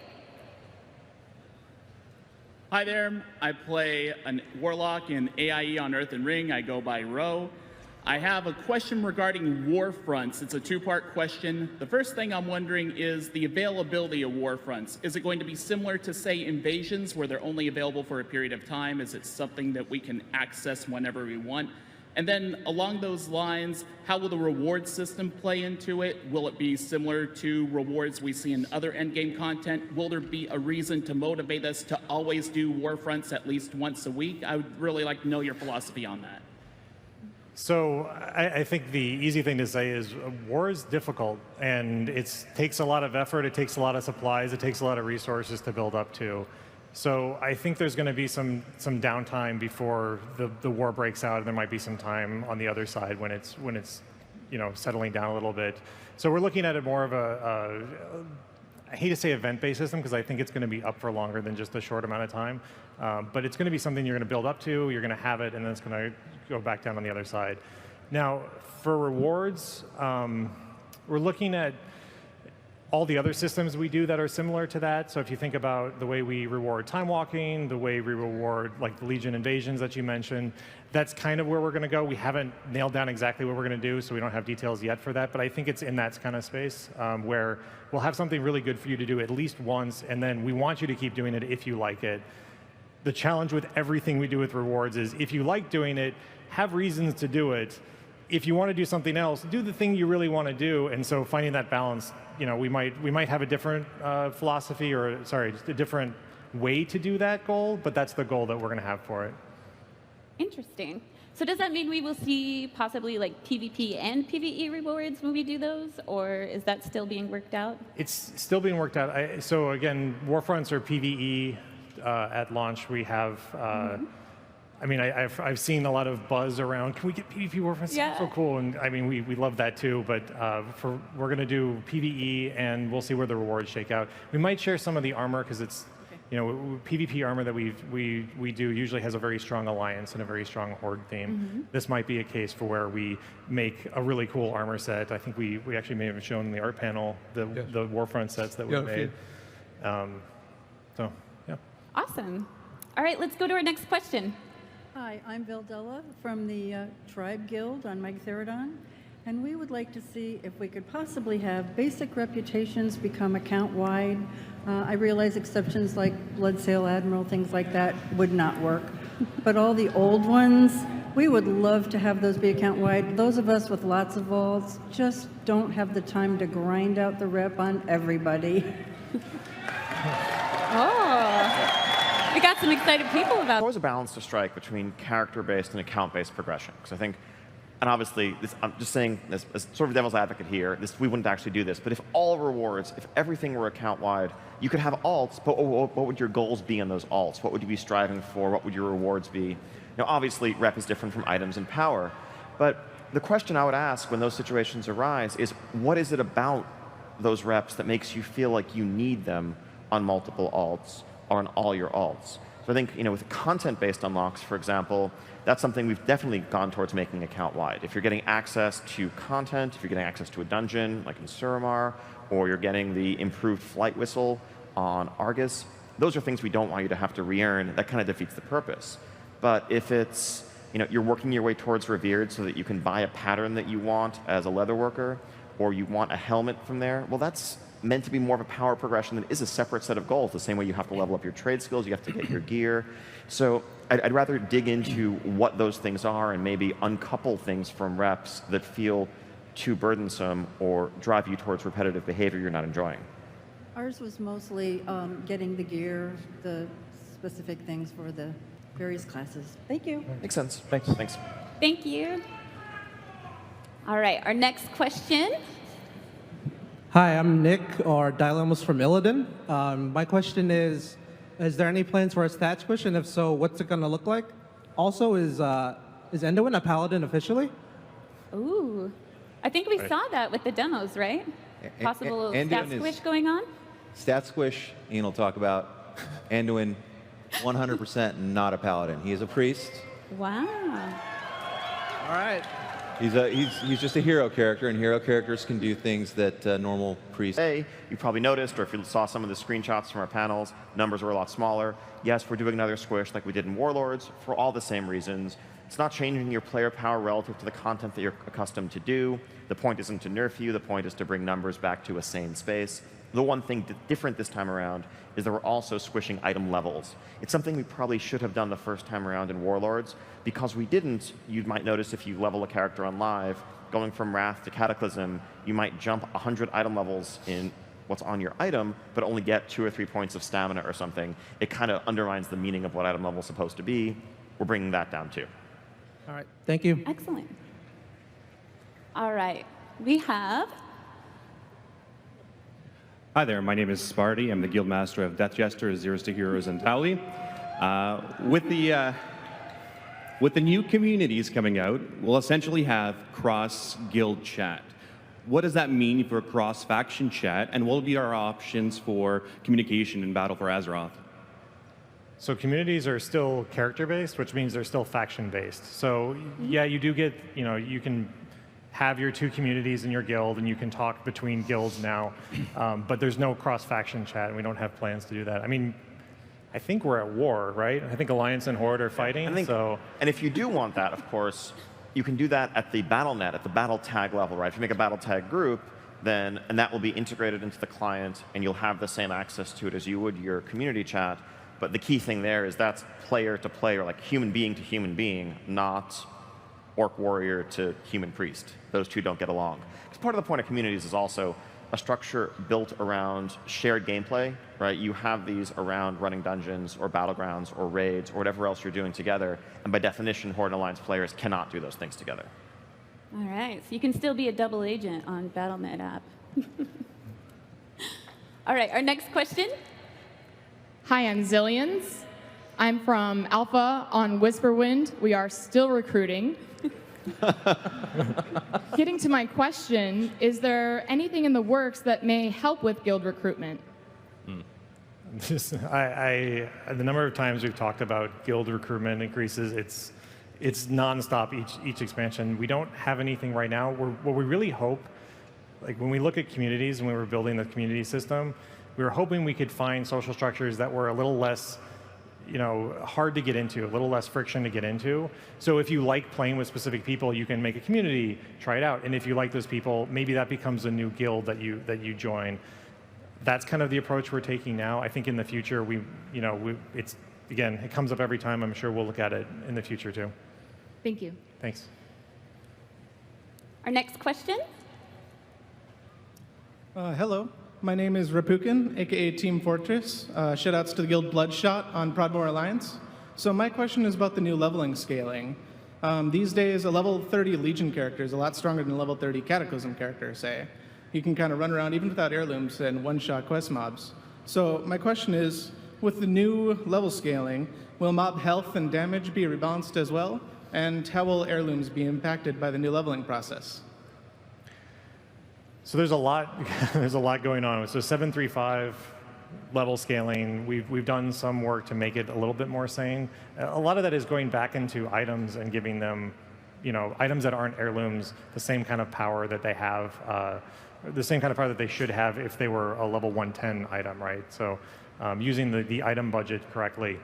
Hi there. I play a warlock in AIE on Earth and Ring. I go by Ro. I have a question regarding war fronts. It's a two-part question. The first thing I'm wondering is the availability of war fronts. Is it going to be similar to, say, invasions, where they're only available for a period of time? Is it something that we can access whenever we want? And then along those lines, how will the reward system play into it? Will it be similar to rewards we see in other endgame content? Will there be a reason to motivate us to always do war fronts at least once a week? I would really like to know your philosophy on that. So I think the easy thing to say is war is difficult, and it takes a lot of effort, it takes a lot of supplies, it takes a lot of resources to build up to. So I think there's going to be some downtime before the war breaks out, and there might be some time on the other side when it's settling down a little bit. So we're looking at it more of I hate to say event-based system because I think it's going to be up for longer than just a short amount of time. But it's going to be something you're going to build up to, you're going to have it, and then it's going to go back down on the other side. Now, for rewards, we're looking at all the other systems we do that are similar to that. So if you think about the way we reward time walking, the way we reward like the Legion invasions that you mentioned, that's kind of where we're going to go. We haven't nailed down exactly what we're going to do, so we don't have details yet for that. But I think it's in that kind of space where we'll have something really good for you to do at least once, and then we want you to keep doing it if you like it. The challenge with everything we do with rewards is if you like doing it, have reasons to do it. If you want to do something else, do the thing you really want to do. And so finding that balance, we might have a different philosophy or, just a different way to do that goal, but that's the goal that we're going to have for it. Interesting. So does that mean we will see possibly like PvP and PvE rewards when we do those, or is that still being worked out? It's still being worked out. So again, Warfronts are PvE at launch. We have, I mean, I've seen a lot of buzz around, can we get PvP Warfronts? Yeah. So cool. And I mean, we love that too, but we're going to do PvE and we'll see where the rewards shake out. We might share some of the armor because it's, PvP armor that we do usually has a very strong alliance and a very strong horde theme. This might be a case for where we make a really cool armor set. I think we actually may have shown in the art panel the Warfront sets that we made. Awesome. All right, let's go to our next question. Hi, I'm Valdella from the Tribe Guild on Mike Therodon, and we would like to see if we could possibly have basic reputations become account-wide. I realize exceptions like Bloodsail Admiral, things like that, would not work. But all the old ones, we would love to have those be account-wide. Those of us with lots of vaults just don't have the time to grind out the rep on everybody. Oh, we got some excited people about There's always a balance to strike between character-based and account-based progression. Because I think, and obviously, I'm just saying, as sort of devil's advocate here, we wouldn't actually do this. But if all rewards, if everything were account-wide, you could have alts, but what would your goals be on those alts? What would you be striving for? What would your rewards be? Now, obviously, rep is different from items and power. But the question I would ask when those situations arise is, what is it about those reps that makes you feel like you need them on multiple alts or on all your alts? So I think, with content-based unlocks, for example, that's something we've definitely gone towards making account-wide. If you're getting access to content, if you're getting access to a dungeon, like in Suramar, or you're getting the improved flight whistle on Argus, those are things we don't want you to have to re-earn. That kind of defeats the purpose. But if it's, you're working your way towards Revered so that you can buy a pattern that you want as a leatherworker, or you want a helmet from there, well, that's meant to be more of a power progression that is a separate set of goals. The same way you have to level up your trade skills, you have to get your gear. So I'd rather dig into what those things are and maybe uncouple things from reps that feel too burdensome or drive you towards repetitive behavior you're not enjoying. Ours was mostly getting the gear, the specific things for the various classes. Thank you. Makes sense. Thanks. Thanks. Thank you. All right, our next question. Hi, I'm Nick, or Dilemmas from Illidan. My question is there any plans for a stat squish, and if so, what's it going to look like? Also, is Enduin a paladin officially? Ooh, I think we saw that with the demos, right? Possible stat squish going on? Stat squish, Ian will talk about. Anduin, 100% not a paladin. He is a priest. Wow. All right. He's just a hero character, and hero characters can do things that normal priests. Hey, you probably noticed, or if you saw some of the screenshots from our panels, numbers were a lot smaller. Yes, we're doing another squish like we did in Warlords for all the same reasons. It's not changing your player power relative to the content that you're accustomed to do. The point isn't to nerf you. The point is to bring numbers back to a sane space. The one thing different this time around is that we're also squishing item levels. It's something we probably should have done the first time around in Warlords. Because we didn't, you might notice if you level a character on live, going from Wrath to Cataclysm, you might jump 100 item levels in what's on your item, but only get 2 or 3 points of stamina or something. It kind of undermines the meaning of what item level is supposed to be. We're bringing that down too. All right, thank you. Excellent. All right, we have... Hi there, my name is Sparty. I'm the Guild Master of Death Jester, Zeros to Heroes, and Tauli. With the new communities coming out, we'll essentially have cross-guild chat. What does that mean for cross-faction chat, and what will be our options for communication in Battle for Azeroth? So communities are still character-based, which means they're still faction-based. So yeah, you do get, you can have your 2 communities in your guild, and you can talk between guilds now, but there's no cross-faction chat, and we don't have plans to do that. I mean, I think we're at war, right? I think Alliance and Horde are fighting, And if you do want that, of course, you can do that at the BattleNet, at the battle tag level, right? If you make a battle tag group, and that will be integrated into the client, and you'll have the same access to it as you would your community chat. But the key thing there is that's player to player, like human being to human being, not orc warrior to human priest. Those two don't get along. Because part of the point of communities is also a structure built around shared gameplay, right? You have these around running dungeons or battlegrounds or raids or whatever else you're doing together. And by definition, Horde and Alliance players cannot do those things together. All right, so you can still be a double agent on BattleNet app. All right, our next question. Hi, I'm Zillions. I'm from Alpha on Whisperwind. We are still recruiting. Getting to my question, is there anything in the works that may help with guild recruitment? The number of times we've talked about guild recruitment increases, it's nonstop each expansion. We don't have anything right now. What we really hope, like when we look at communities and we were building the community system, we were hoping we could find social structures that were a little less hard to get into, a little less friction to get into. So if you like playing with specific people, you can make a community, try it out. And if you like those people, maybe that becomes a new guild that you join. That's kind of the approach we're taking now. I think in the future, it's, again, it comes up every time. I'm sure we'll look at it in the future too. Thank you. Thanks. Our next question. Hello, my name is Rapukin, aka Team Fortress. Shoutouts to the guild Bloodshot on Prodmore Alliance. So my question is about the new leveling scaling. These days, a level 30 Legion character is a lot stronger than a level 30 Cataclysm character, say. You can kind of run around even without heirlooms and one-shot quest mobs. So my question is, with the new level scaling, will mob health and damage be rebalanced as well? And how will heirlooms be impacted by the new leveling process? So there's a lot, there's a lot going on. So 735 level scaling, we've done some work to make it a little bit more sane. A lot of that is going back into items and giving them, items that aren't heirlooms, the same kind of power that they have, the same kind of power that they should have if they were a level 110 item, right? So using the item budget correctly.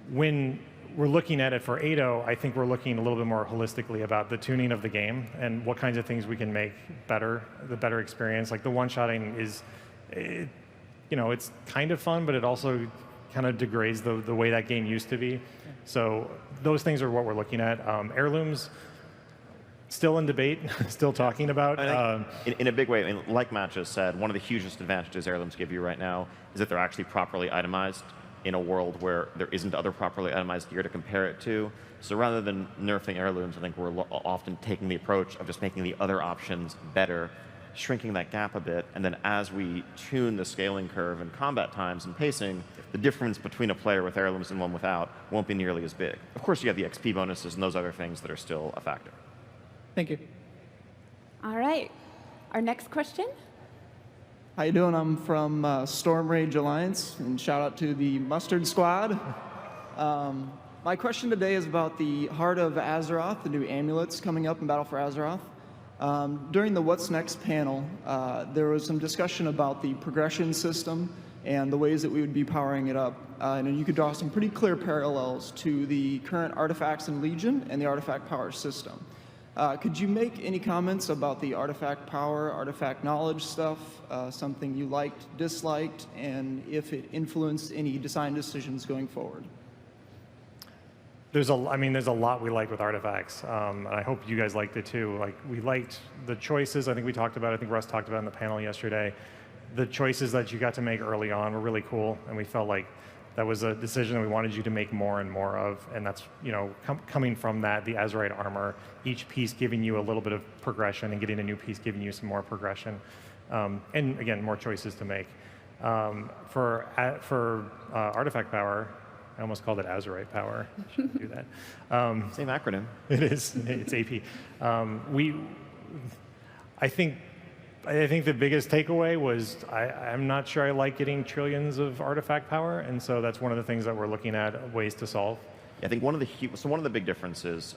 When we're looking at it for 8.0, I think we're looking a little bit more holistically about the tuning of the game and what kinds of things we can make better, the better experience. Like the one-shotting is, it's kind of fun, but it also kind of degrades the way that game used to be. So those things are what we're looking at. Heirlooms, still in debate, still talking about. In a big way, I mean, like Matt just said, one of the hugest advantages heirlooms give you right now is that they're actually properly itemized in a world where there isn't other properly itemized gear to compare it to. So rather than nerfing heirlooms, I think we're often taking the approach of just making the other options better, shrinking that gap a bit, and then as we tune the scaling curve and combat times and pacing, the difference between a player with heirlooms and one without won't be nearly as big. Of course, you have the XP bonuses and those other things that are still a factor. Thank you. All right. Our next question. How you doing? I'm from Storm Rage Alliance, and shout out to the Mustard Squad. My question today is about the Heart of Azeroth, the new amulets coming up in Battle for Azeroth. During the What's Next panel, there was some discussion about the progression system and the ways that we would be powering it up. And you could draw some pretty clear parallels to the current artifacts in Legion and the artifact power system. Could you make any comments about the artifact power, artifact knowledge stuff, something you liked, disliked, and if it influenced any design decisions going forward? There's a lot we like with artifacts, and I hope you guys liked it too. Like, we liked the choices. I think we talked about, I think Russ talked about in the panel yesterday. The choices that you got to make early on were really cool, and we felt like that was a decision that we wanted you to make more and more of, and that's, coming from that, the Azerite armor, each piece giving you a little bit of progression and getting a new piece giving you some more progression, and again, more choices to make. For artifact power, I almost called it Azerite power. Shouldn't do that. Same acronym. It is. It's AP. I think the biggest takeaway was I'm not sure I like getting trillions of artifact power, and so that's one of the things that we're looking at ways to solve. I think one of the big differences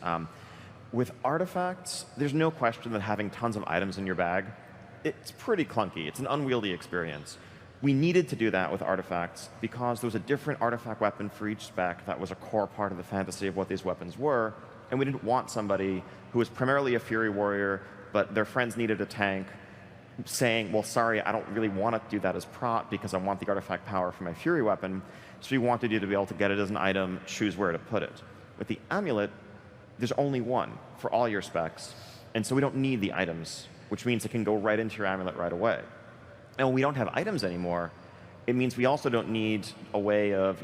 with artifacts, there's no question that having tons of items in your bag, it's pretty clunky. It's an unwieldy experience. We needed to do that with artifacts because there was a different artifact weapon for each spec that was a core part of the fantasy of what these weapons were, and we didn't want somebody who was primarily a Fury warrior, but their friends needed a tank, saying, well, sorry, I don't really want to do that as prop because I want the artifact power for my Fury weapon, so we wanted you to be able to get it as an item, choose where to put it. With the amulet, there's only one for all your specs, and so we don't need the items, which means it can go right into your amulet right away. And when we don't have items anymore, it means we also don't need a way of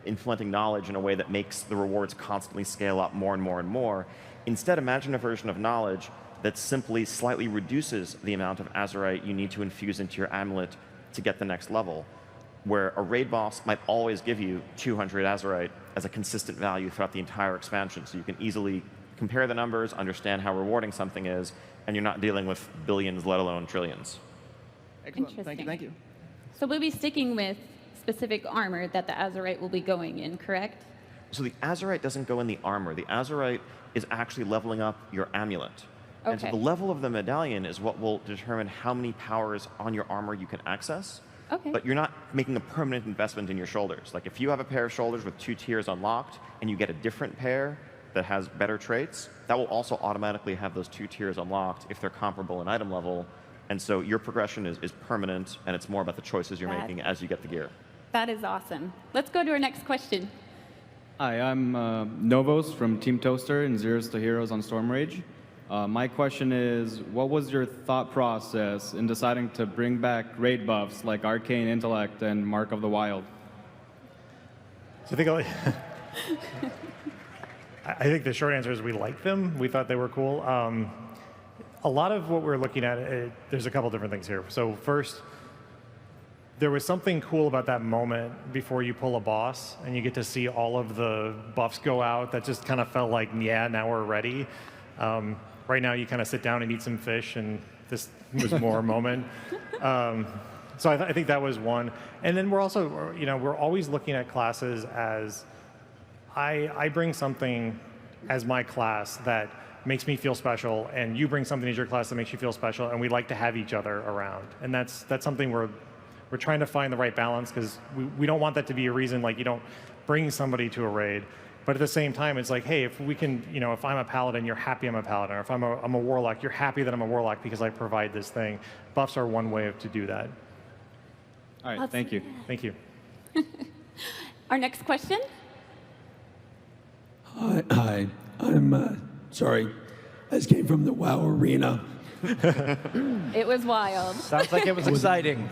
implementing knowledge in a way that makes the rewards constantly scale up more and more and more. Instead, imagine a version of knowledge that simply slightly reduces the amount of Azerite you need to infuse into your amulet to get the next level, where a raid boss might always give you 200 Azerite as a consistent value throughout the entire expansion, so you can easily compare the numbers, understand how rewarding something is, and you're not dealing with billions, let alone trillions. Excellent. Thank you. So we'll be sticking with specific armor that the Azerite will be going in, correct? So the Azerite doesn't go in the armor. The Azerite is actually leveling up your amulet. Okay. And so the level of the medallion is what will determine how many powers on your armor you can access. Okay. But you're not making a permanent investment in your shoulders. Like if you have a pair of shoulders with 2 tiers unlocked and you get a different pair that has better traits, that will also automatically have those 2 tiers unlocked if they're comparable in item level. And so your progression is permanent, and it's more about the choices you're making as you get the gear. That is awesome. Let's go to our next question. Hi, I'm Novos from Team Toaster in Zeros to Heroes on Storm Rage. My question is, what was your thought process in deciding to bring back raid buffs like Arcane Intellect and Mark of the Wild? So I think the short answer is we like them. We thought they were cool. A lot of what we're looking at, there's a couple different things here. So first, there was something cool about that moment before you pull a boss and you get to see all of the buffs go out that just kind of felt like, yeah, now we're ready. Right now you kind of sit down and eat some fish, and this was more a moment. So I think that was one. And then we're also, we're always looking at classes as, I bring something as my class that makes me feel special, and you bring something as your class that makes you feel special, and we like to have each other around. And that's something we're trying to find the right balance, because we don't want that to be a reason like you don't bring somebody to a raid. But at the same time, it's like, hey, if we can, if I'm a paladin, you're happy I'm a paladin. Or if I'm a warlock, you're happy that I'm a warlock because I provide this thing. Buffs are one way to do that. All right, thank you. Thank you. Our next question. Hi. I'm sorry. I just came from the WoW arena. It was wild. Sounds like it was exciting.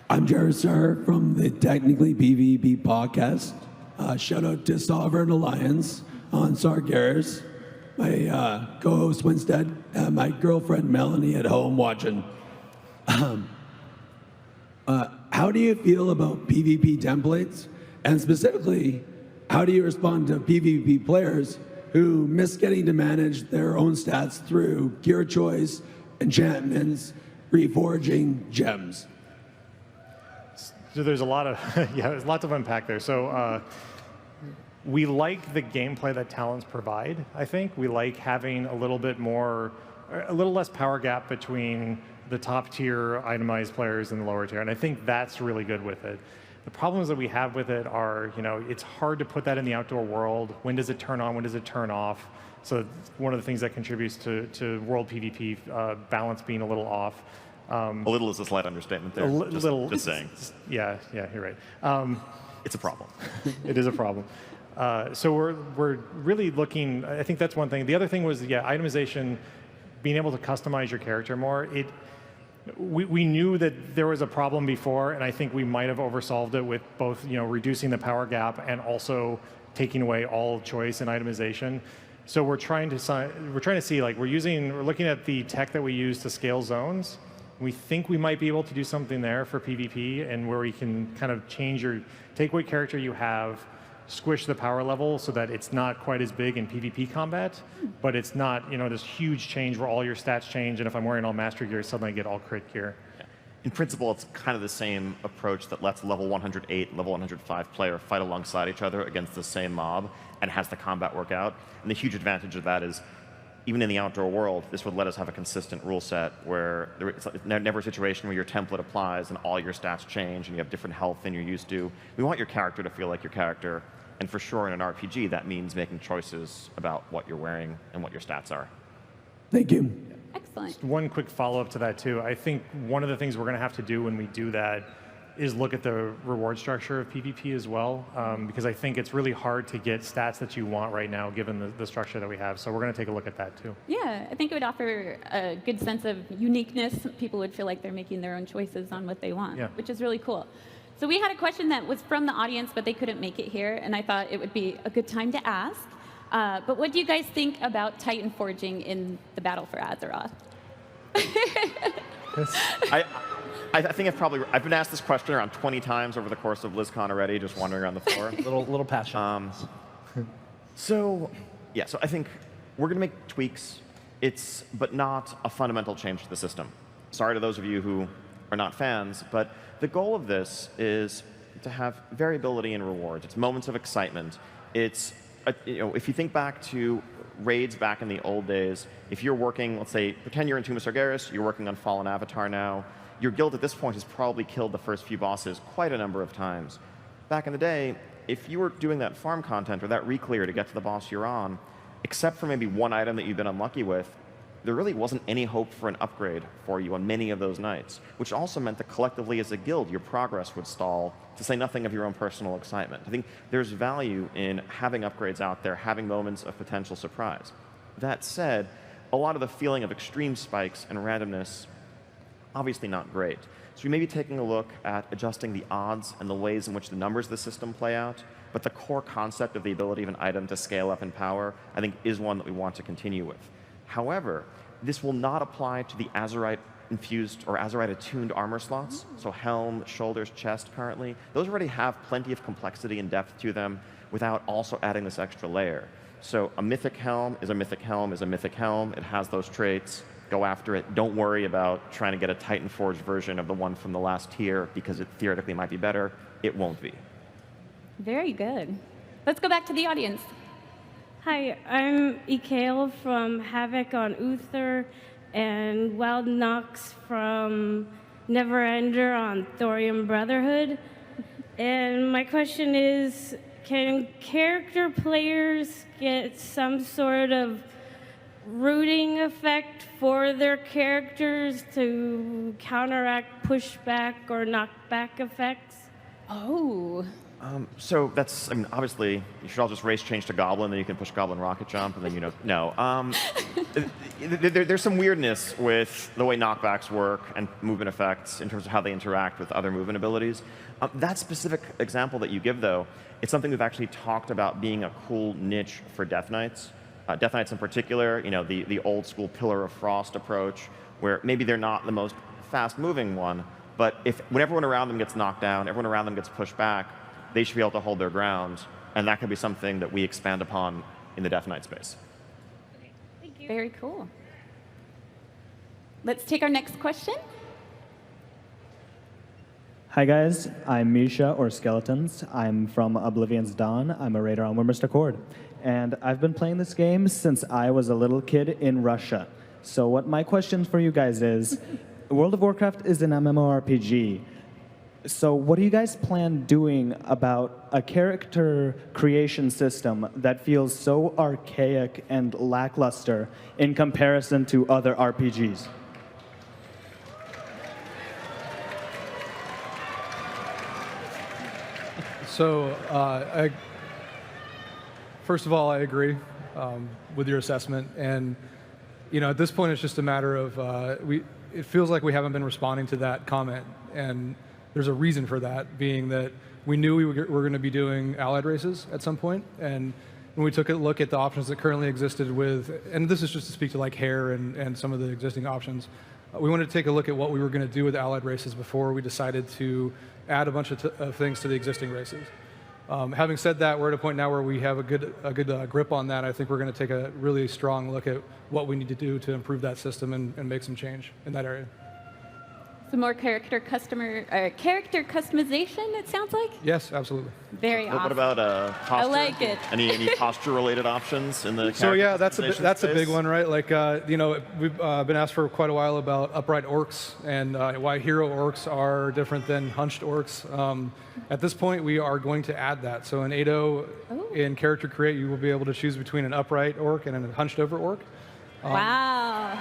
I'm Jared Sar from the Technically PvP podcast. Shout out to Sovereign Alliance on Sargeras, my co-host Winstead, and my girlfriend Melanie at home watching. How do you feel about PvP templates? And specifically, how do you respond to PvP players who miss getting to manage their own stats through gear choice, enchantments, reforging, gems? So there's a lot of, there's lots of unpack there. So we like the gameplay that talents provide, I think. We like having a little bit more, a little less power gap between the top tier itemized players and the lower tier. And I think that's really good with it. The problems that we have with it are, it's hard to put that in the outdoor world. When does it turn on? When does it turn off? So one of the things that contributes to world PvP balance being a little off. A little is a slight understatement there. Just saying. Yeah, you're right. It's a problem. It is a problem. So we're really looking. I think that's one thing. The other thing was itemization, being able to customize your character more. We knew that there was a problem before, and I think we might have oversolved it with both reducing the power gap and also taking away all choice and itemization. So we're trying to see, like, we're looking at the tech that we use to scale zones. We think we might be able to do something there for PvP, and where we can kind of take what character you have, squish the power level so that it's not quite as big in PvP combat, but it's not this huge change where all your stats change, and if I'm wearing all master gear, suddenly I get all crit gear. Yeah. In principle, it's kind of the same approach that lets level 108, level 105 player fight alongside each other against the same mob and has the combat work out. And the huge advantage of that is, even in the outdoor world, this would let us have a consistent rule set where it's never a situation where your template applies and all your stats change and you have different health than you're used to. We want your character to feel like your character. And for sure, in an RPG, that means making choices about what you're wearing and what your stats are. Thank you. Excellent. Just one quick follow-up to that, too. I think one of the things we're going to have to do when we do that is look at the reward structure of PvP as well, because I think it's really hard to get stats that you want right now, given the structure that we have. So we're going to take a look at that, too. Yeah, I think it would offer a good sense of uniqueness. People would feel like they're making their own choices on what they want, which is really cool. So we had a question that was from the audience, but they couldn't make it here, and I thought it would be a good time to ask. But what do you guys think about Titan forging in the battle for Azeroth? I think I've been asked this question around 20 times over the course of Blizzcon already, just wandering around the floor. little passion. So I think we're going to make tweaks, but not a fundamental change to the system. Sorry to those of you who are not fans, but the goal of this is to have variability in rewards. It's moments of excitement. It's, if you think back to raids back in the old days, if you're working, let's say, pretend you're in Tomb of Sargeras, you're working on Fallen Avatar now, your guild at this point has probably killed the first few bosses quite a number of times. Back in the day, if you were doing that farm content or that re-clear to get to the boss you're on, except for maybe one item that you've been unlucky with, there really wasn't any hope for an upgrade for you on many of those nights, which also meant that collectively as a guild, your progress would stall, to say nothing of your own personal excitement. I think there's value in having upgrades out there, having moments of potential surprise. That said, a lot of the feeling of extreme spikes and randomness, obviously not great. So we may be taking a look at adjusting the odds and the ways in which the numbers of the system play out, but the core concept of the ability of an item to scale up in power, I think, is one that we want to continue with. However, this will not apply to the Azurite-infused or Azurite-attuned armor slots, so helm, shoulders, chest currently. Those already have plenty of complexity and depth to them without also adding this extra layer. So a mythic helm is a mythic helm is a mythic helm. It has those traits. Go after it. Don't worry about trying to get a Titan Forged version of the one from the last tier because it theoretically might be better. It won't be. Very good. Let's go back to the audience. Hi, I'm Ikael from Havoc on Uther and Wild Nox from Neverender on Thorium Brotherhood. And my question is, can character players get some sort of rooting effect for their characters to counteract pushback or knockback effects? Oh. So that's, I mean, obviously, you should all just race change to Goblin, then you can push Goblin Rocket Jump, and then you know, no. There's some weirdness with the way knockbacks work and movement effects in terms of how they interact with other movement abilities. That specific example that you give, though, it's something we've actually talked about being a cool niche for Death Knights. Death Knights in particular, you know, the old school Pillar of Frost approach, where maybe they're not the most fast-moving one, but when everyone around them gets knocked down, everyone around them gets pushed back, they should be able to hold their ground, and that could be something that we expand upon in the Death Knight space. Thank you. Very cool. Let's take our next question. Hi guys, I'm Misha, or Skeletons. I'm from Oblivion's Dawn. I'm a raider on Remaster Cord. And I've been playing this game since I was a little kid in Russia. So what my question for you guys is, World of Warcraft is an MMORPG. So what do you guys plan doing about a character creation system that feels so archaic and lackluster in comparison to other RPGs? So, first of all, I agree with your assessment. And, you know, at this point, it's just a matter of, it feels like we haven't been responding to that comment. And there's a reason for that, being that we knew we were going to be doing allied races at some point. And when we took a look at the options that currently existed with, and this is just to speak to like hair and some of the existing options, we wanted to take a look at what we were going to do with allied races before we decided to add a bunch of things to the existing races. Having said that, we're at a point now where we have a good grip on that. I think we're going to take a really strong look at what we need to do to improve that system and make some change in that area. Some more character customization, it sounds like? Yes, absolutely. Very awesome. What about posture? I like it. Any posture-related options in the So yeah, that's customization a big space? one, right? Like, you know, we've been asked for quite a while about upright orcs and why hero orcs are different than hunched orcs. At this point, we are going to add that. So in 8.0, in Character Create, you will be able to choose between an upright orc and a hunched over orc. Wow.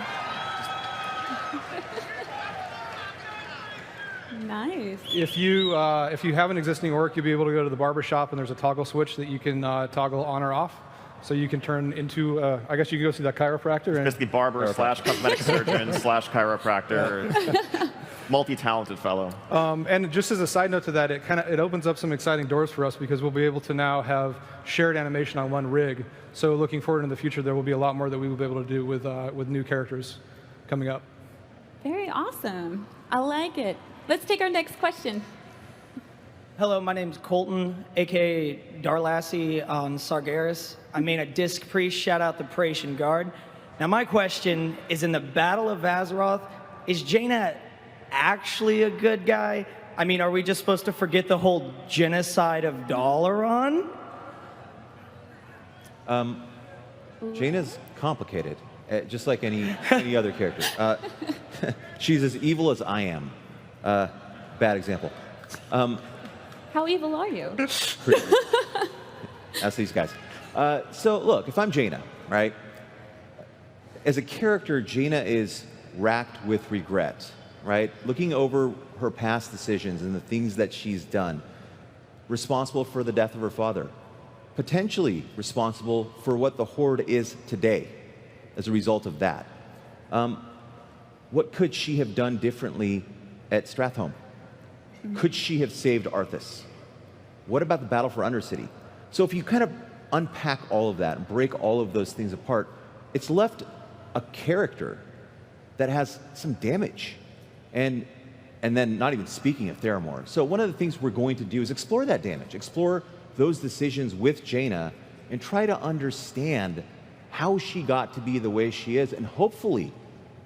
Nice. If you have an existing orc, you'll be able to go to the barber shop, and there's a toggle switch that you can toggle on or off. So you can turn into, I guess you can go see that chiropractor. It's basically barber / cosmetic surgeon / chiropractor. Multi-talented fellow. And just as a side note to that, it opens up some exciting doors for us because we'll be able to now have shared animation on one rig. So looking forward in the future, there will be a lot more that we will be able to do with new characters coming up. Very awesome. I like it. Let's take our next question. Hello, my name's Colton, aka Darlassi on Sargeras. I main a Disc Priest, shout out the Praetian Guard. Now my question is, in the Battle of Azeroth, is Jaina actually a good guy? I mean, are we just supposed to forget the whole genocide of Dalaran? Jaina's complicated, just like any other character. She's as evil as I am. Bad example. How evil are you? That's these guys. So look, if I'm Jaina, right? As a character, Jaina is racked with regret, right? Looking over her past decisions and the things that she's done, responsible for the death of her father, potentially responsible for what the Horde is today as a result of that. What could she have done differently at Stratholme? Could she have saved Arthas? What about the battle for Undercity? So if you kind of unpack all of that and break all of those things apart, it's left a character that has some damage. And then not even speaking of Theramore. So one of the things we're going to do is explore that damage, explore those decisions with Jaina, and try to understand how she got to be the way she is, and hopefully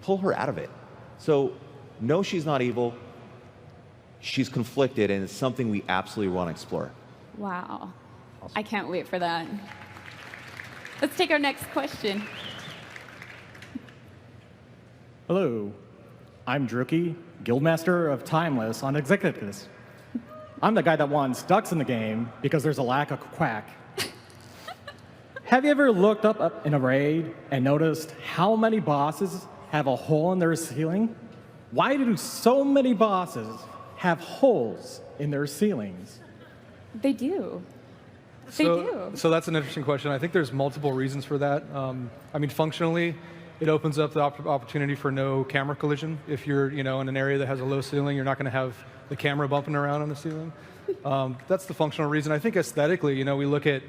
pull her out of it. So no, she's not evil. She's conflicted, and it's something we absolutely want to explore. Wow. I can't wait for that. Let's take our next question. Hello, I'm Druki, Guildmaster of Timeless on Executus. I'm the guy that wants ducks in the game because there's a lack of quack. Have you ever looked up in a raid and noticed how many bosses have a hole in their ceiling? Why do so many bosses have holes in their ceilings? They do. They do. So that's an interesting question. I think there's multiple reasons for that. I mean, functionally, it opens up the opportunity for no camera collision. If you're, in an area that has a low ceiling, you're not going to have the camera bumping around on the ceiling. That's the functional reason. I think aesthetically, we look at,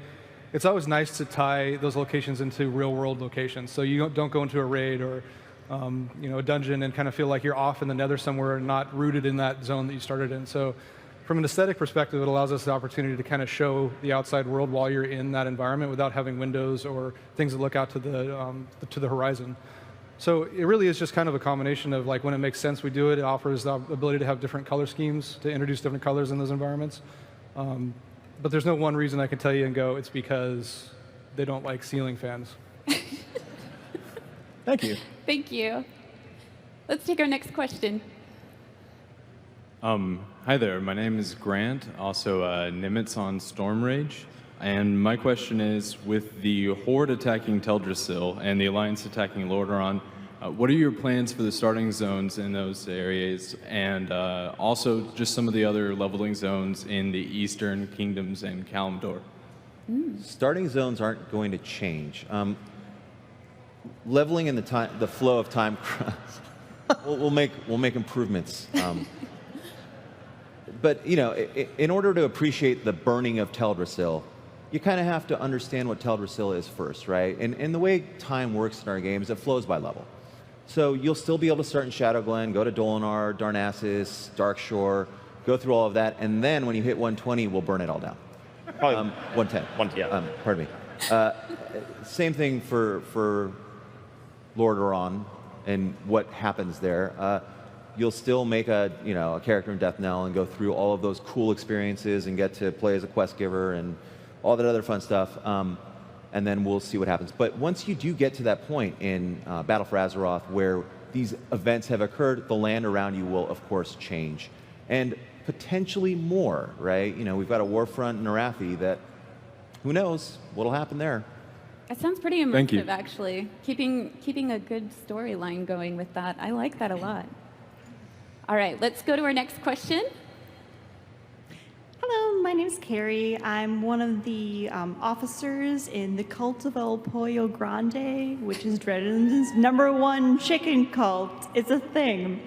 it's always nice to tie those locations into real-world locations. So you don't go into a raid or a dungeon and kind of feel like you're off in the nether somewhere and not rooted in that zone that you started in. So from an aesthetic perspective, it allows us the opportunity to kind of show the outside world while you're in that environment without having windows or things that look out to the horizon. So it really is just kind of a combination of, like, when it makes sense, we do it. It offers the ability to have different color schemes, to introduce different colors in those environments. But there's no one reason I can tell you and go, it's because they don't like ceiling fans. Thank you. Thank you. Let's take our next question. Hi there, my name is Grant, also Nimitz on Stormrage. And my question is, with the Horde attacking Teldrassil and the Alliance attacking Lordaeron, what are your plans for the starting zones in those areas, and also just some of the other leveling zones in the Eastern Kingdoms and Kalimdor? Starting zones aren't going to change. Leveling in the flow of time, we'll make improvements. But in order to appreciate the burning of Teldrassil, you kind of have to understand what Teldrassil is first, right? And the way time works in our games, it flows by level. So you'll still be able to start in Shadowglen, go to Dolinar, Darnassus, Darkshore, go through all of that, and then when you hit 120, we'll burn it all down. Probably 110. Yeah. Pardon me. Same thing for Lordaeron and what happens there. You'll still make a character in Death Knell and go through all of those cool experiences and get to play as a quest giver and all that other fun stuff. And then we'll see what happens. But once you do get to that point in Battle for Azeroth where these events have occurred, the land around you will, of course, change. And potentially more, right? We've got a warfront in Arathi that, who knows what'll happen there. That sounds pretty Thank you. immersive, actually. Keeping a good storyline going with that. I like that a lot. All right, let's go to our next question. Hello, my name is Carrie. I'm one of the officers in the Cult of El Pollo Grande, which is Dredden's #1 chicken cult. It's a thing.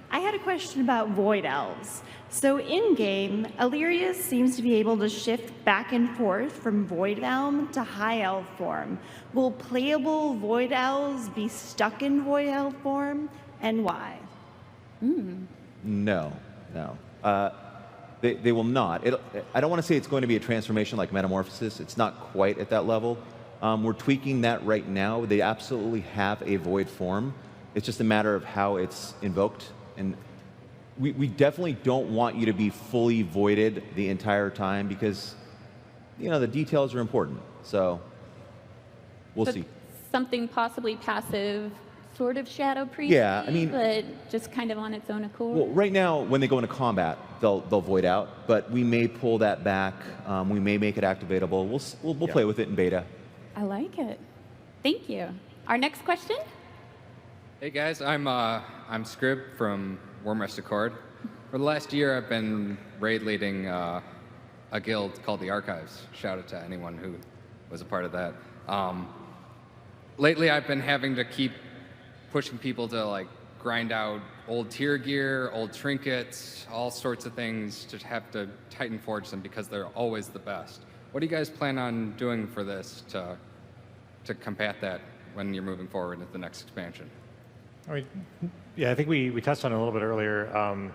I had a question about Void Elves. So in-game, Illyrius seems to be able to shift back and forth from Void Elf to High Elf form. Will playable Void Elves be stuck in Void Elf form, and why? No. They will not. I don't want to say it's going to be a transformation like Metamorphosis. It's not quite at that level. We're tweaking that right now. They absolutely have a void form. It's just a matter of how it's invoked. And we definitely don't want you to be fully voided the entire time because, the details are important. So we'll see. Something possibly passive, sort of shadow priest, Yeah, I mean- but just kind of on its own accord. Well, right now, when they go into combat, they'll void out, but we may pull that back. We may make it activatable. We'll play with it in beta. I like it. Thank you. Our next question? Hey guys, I'm Scrib from Remaster. For the last year, I've been raid leading a guild called the Archives. Shout out to anyone who was a part of that. Lately, I've been having to keep pushing people to like grind out old tier gear, old trinkets, all sorts of things to have to Titan Forge them because they're always the best. What do you guys plan on doing for this to combat that when you're moving forward into the next expansion? I mean, yeah, I think we touched on it a little bit earlier.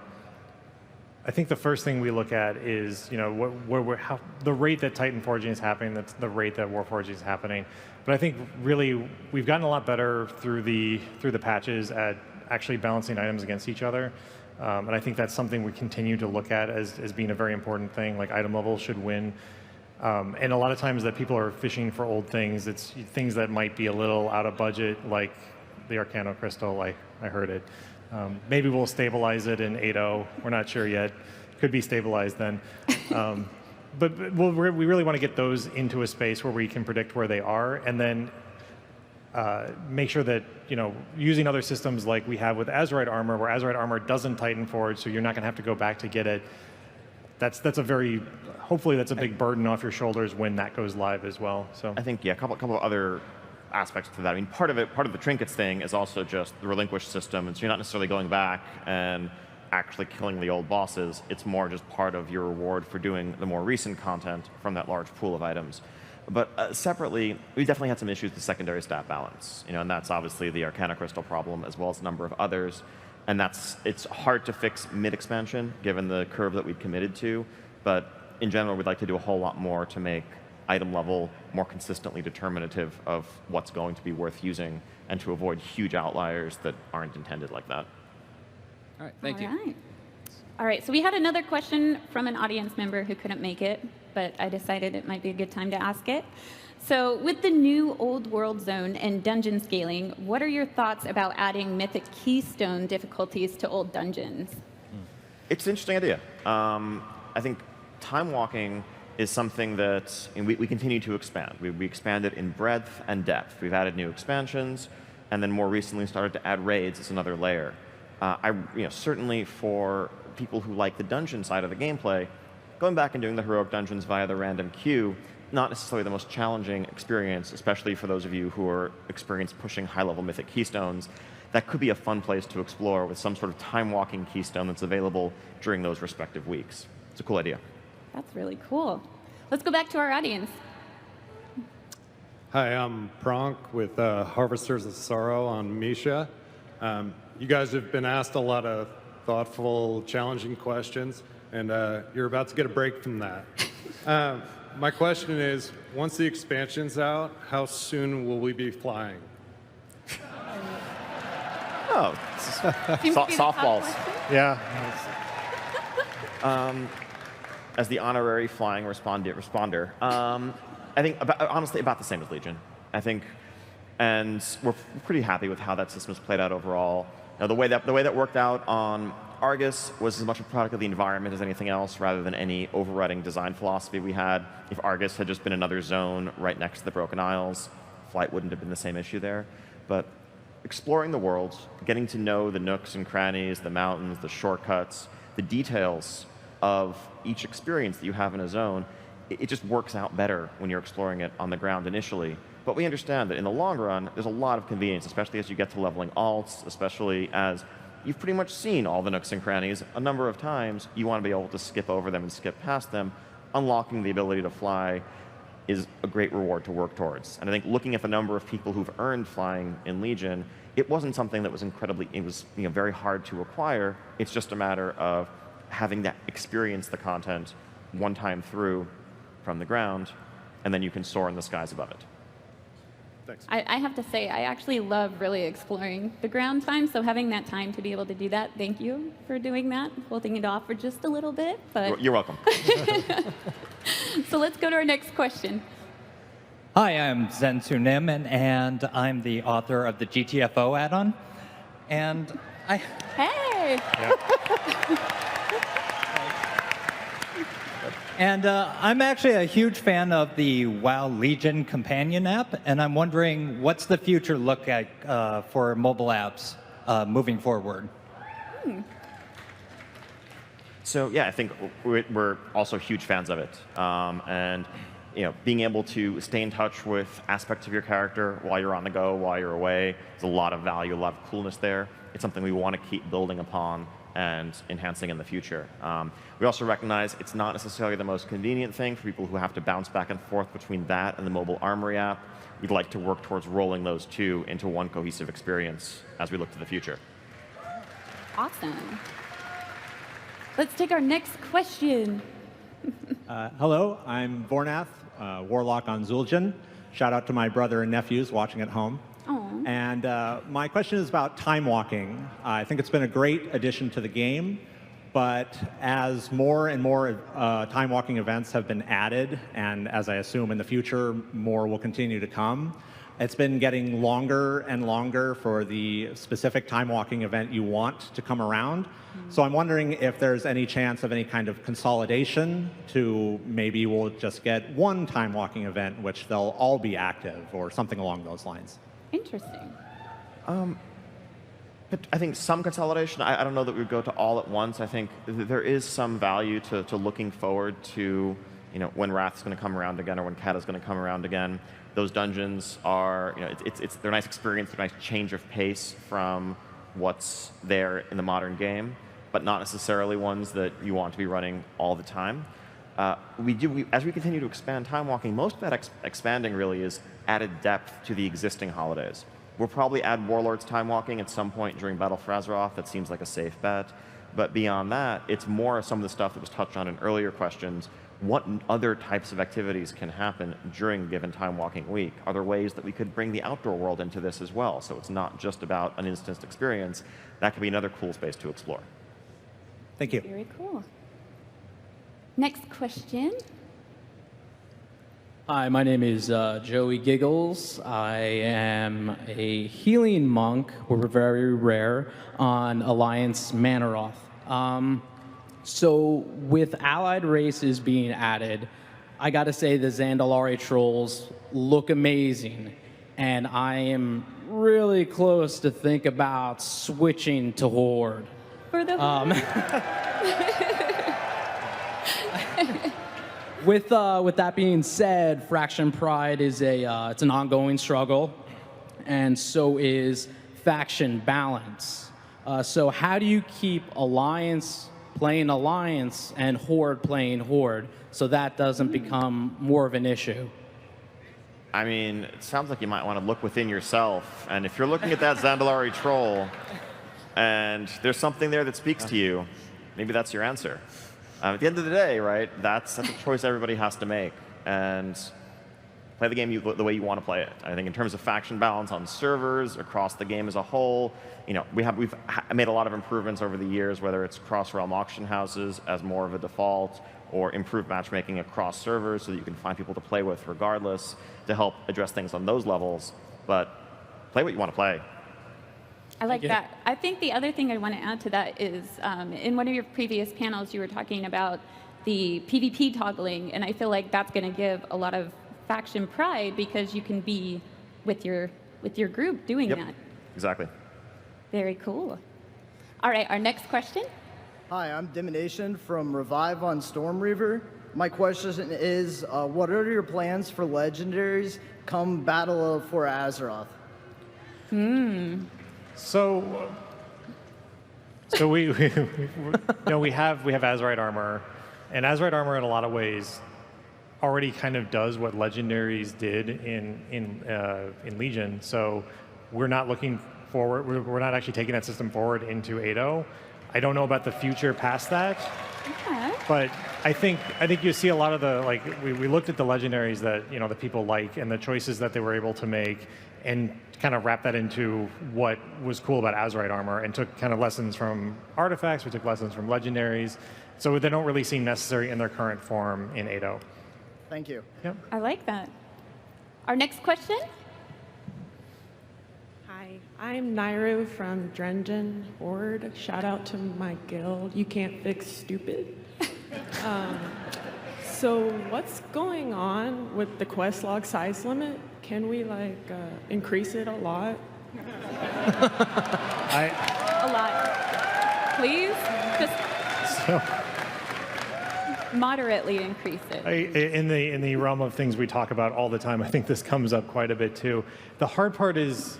I think the first thing we look at is, you know, how the rate that Titan Forging is happening, that's the rate that Warforging is happening. But I think really we've gotten a lot better through the patches at actually balancing items against each other. And I think that's something we continue to look at as being a very important thing. Like item level should win. And a lot of times that people are fishing for old things, it's things that might be a little out of budget, like the Arcano Crystal, I heard it. Maybe we'll stabilize it in 8.0. We're not sure yet. Could be stabilized then. But we really want to get those into a space where we can predict where they are, and then make sure that, you know, using other systems like we have with Azerite Armor, where Azerite Armor doesn't Titan Forge, so you're not going to have to go back to get it. That's a very, hopefully that's a big burden off your shoulders when that goes live as well. So I think, yeah, a couple of other aspects to that. I mean, part of the trinkets thing is also just the relinquished system, and so you're not necessarily going back and actually killing the old bosses. It's more just part of your reward for doing the more recent content from that large pool of items. But separately, we definitely had some issues with secondary stat balance, you know, and that's obviously the Arcana Crystal problem as well as a number of others. And it's hard to fix mid-expansion given the curve that we've committed to, but in general, we'd like to do a whole lot more to make item level more consistently determinative of what's going to be worth using and to avoid huge outliers that aren't intended like that. All right, thank you. All right, so we had another question from an audience member who couldn't make it, but I decided it might be a good time to ask it. So with the new Old World Zone and dungeon scaling, what are your thoughts about adding Mythic Keystone difficulties to old dungeons? It's an interesting idea. I think time walking is something that we continue to expand. We expand it in breadth and depth. We've added new expansions, and then more recently started to add raids as another layer. Certainly for people who like the dungeon side of the gameplay, going back and doing the heroic dungeons via the random queue, not necessarily the most challenging experience, especially for those of you who are experienced pushing high-level Mythic Keystones. That could be a fun place to explore with some sort of time-walking keystone that's available during those respective weeks. It's a cool idea. That's really cool. Let's go back to our audience. Hi, I'm Pronk with Harvesters of Sorrow on Misha. You guys have been asked a lot of thoughtful, challenging questions, and you're about to get a break from that. My question is, once the expansion's out, how soon will we be flying? Oh, softballs. Yeah. As the honorary flying responder, I think honestly about the same as Legion. I think, and we're pretty happy with how that system has played out overall. Now, the way that worked out on Argus was as much a product of the environment as anything else, rather than any overriding design philosophy we had. If Argus had just been another zone right next to the Broken Isles, flight wouldn't have been the same issue there. But exploring the world, getting to know the nooks and crannies, the mountains, the shortcuts, the details of each experience that you have in a zone, it just works out better when you're exploring it on the ground initially. But we understand that in the long run, there's a lot of convenience, especially as you get to leveling alts, especially as you've pretty much seen all the nooks and crannies a number of times. You want to be able to skip over them and skip past them. Unlocking the ability to fly is a great reward to work towards. And I think looking at the number of people who've earned flying in Legion, it wasn't something that was very hard to acquire. It's just a matter of having that experience the content one time through from the ground, and then you can soar in the skies above it. Thanks. I have to say, I actually love really exploring the ground time, so having that time to be able to do that, thank you for doing that, holding it off for just a little bit. But You're welcome. So let's go to our next question. Hi, I'm Zensu Nim, and I'm the author of the GTFO add-on. And I... Hey! And I'm actually a huge fan of the WoW Legion companion app, and I'm wondering what's the future look like for mobile apps moving forward? So yeah, I think we're also huge fans of it, and being able to stay in touch with aspects of your character while you're on the go, while you're away, there's a lot of value, a lot of coolness there. It's something we want to keep building upon and enhancing in the future. We also recognize it's not necessarily the most convenient thing for people who have to bounce back and forth between that and the mobile Armory app. We'd like to work towards rolling those two into one cohesive experience as we look to the future. Awesome. Let's take our next question. Hello, I'm Vornath, Warlock on Zul'jin. Shout out to my brother and nephews watching at home. Aww. And my question is about time walking. I think it's been a great addition to the game, but as more and more time walking events have been added, and as I assume in the future more will continue to come, it's been getting longer and longer for the specific time walking event you want to come around. So I'm wondering if there's any chance of any kind of consolidation to maybe we'll just get one time walking event which they'll all be active or something along those lines. Interesting. But I think some consolidation, I don't know that we would go to all at once. I think there is some value to looking forward to when Wrath's going to come around again or when Kata's going to come around again. Those dungeons are, they're a nice experience, they're a nice change of pace from what's there in the modern game, but not necessarily ones that you want to be running all the time. As we continue to expand time walking, most of that expanding really is added depth to the existing holidays. We'll probably add Warlord's time walking at some point during Battle for Azeroth. That seems like a safe bet. But beyond that, it's more of some of the stuff that was touched on in earlier questions. What other types of activities can happen during a given time walking week? Are there ways that we could bring the outdoor world into this as well? So it's not just about an instanced experience. That could be another cool space to explore. Thank you. Very cool. Next question. Hi, my name is Joey Giggles. I am a healing monk, we're very rare, on Alliance Manaroth. So with allied races being added, I gotta say the Zandalari trolls look amazing. And I am really close to think about switching to Horde. For the With that being said, Faction Pride is it's an ongoing struggle, and so is faction balance. So how do you keep Alliance playing Alliance and Horde playing Horde so that doesn't become more of an issue? I mean, it sounds like you might want to look within yourself, and if you're looking at that Zandalari troll and there's something there that speaks to you, maybe that's your answer. At the end of the day, right, that's a choice everybody has to make, and play the game the way you want to play it. I think in terms of faction balance on servers, across the game as a whole, we've made a lot of improvements over the years, whether it's cross-realm auction houses as more of a default, or improved matchmaking across servers so that you can find people to play with regardless, to help address things on those levels. But play what you want to play. I like that. I think the other thing I want to add to that is in one of your previous panels, you were talking about the PvP toggling, and I feel like that's going to give a lot of faction pride because you can be with your group doing that. Exactly. Very cool. All right, our next question. Hi, I'm Dimination from Revive on Stormreaver. My question is, what are your plans for legendaries come Battle for Azeroth? So we have Azerite armor, and Azerite armor in a lot of ways already kind of does what legendaries did in Legion. So we're not looking forward. We're not actually taking that system forward into 8.0. I don't know about the future past that, but I think you see a lot of the we looked at the legendaries that the people like and the choices that they were able to make, and kind of wrap that into what was cool about Azerite armor, and took kind of lessons from artifacts. We took lessons from legendaries, so they don't really seem necessary in their current form in 8.0. Thank you. Yep. I like that. our next question. Hi, I'm Nairo from Drengen Horde. Shout out to my guild. You can't fix stupid. So what's going on with the quest log size limit? Can we increase it a lot? A lot. Please, just moderately increase it. In the realm of things we talk about all the time, I think this comes up quite a bit too. The hard part is,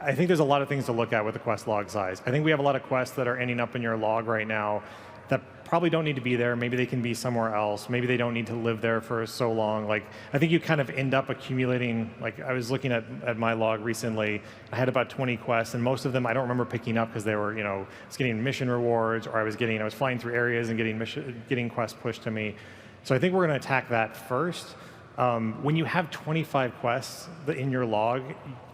I think there's a lot of things to look at with the quest log size. I think we have a lot of quests that are ending up in your log right now that probably don't need to be there. Maybe they can be somewhere else. Maybe they don't need to live there for so long. Like, I think you kind of end up accumulating, like I was looking at my log recently, I had about 20 quests, and most of them I don't remember picking up because they were, I was getting mission rewards, or I was flying through areas and getting quests pushed to me. So I think we're going to attack that first. When you have 25 quests in your log,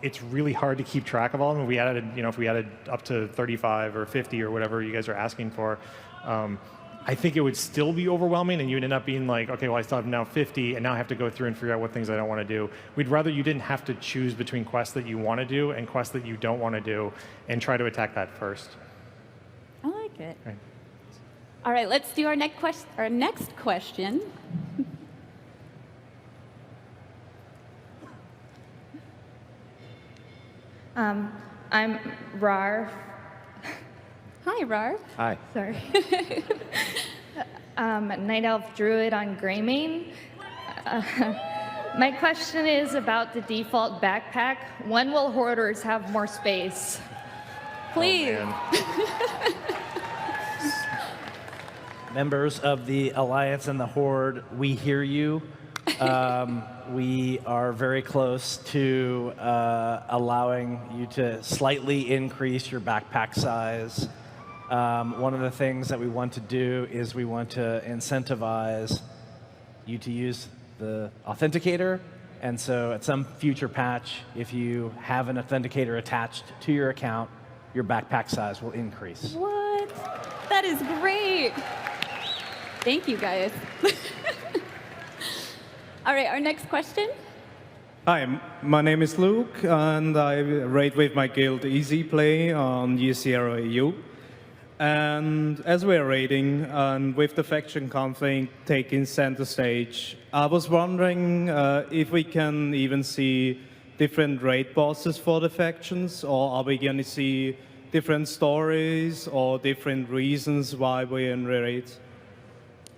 it's really hard to keep track of all of them. If we added up to 35 or 50 or whatever you guys are asking for, I think it would still be overwhelming, and you'd end up being like, okay, well, I still have now 50, and now I have to go through and figure out what things I don't want to do. We'd rather you didn't have to choose between quests that you want to do and quests that you don't want to do, and try to attack that first. I like it. Right. All right, let's do our next question. I'm Rar. Hi, Rar. Hi. Sorry. Night Elf Druid on Greymane. My question is about the default backpack. When will hoarders have more space? Please. Members of the Alliance and the Horde, we hear you. We are very close to allowing you to slightly increase your backpack size. One of the things that we want to do is we want to incentivize you to use the authenticator. And so at some future patch, if you have an authenticator attached to your account, your backpack size will increase. What? That is great. Thank you, guys. All right, our next question. Hi, my name is Luke, and I raid with my guild Easy Play on UCRAU. And as we're raiding, and with the faction conflict taking center stage, I was wondering if we can even see different raid bosses for the factions, or are we going to see different stories or different reasons why we're in raids?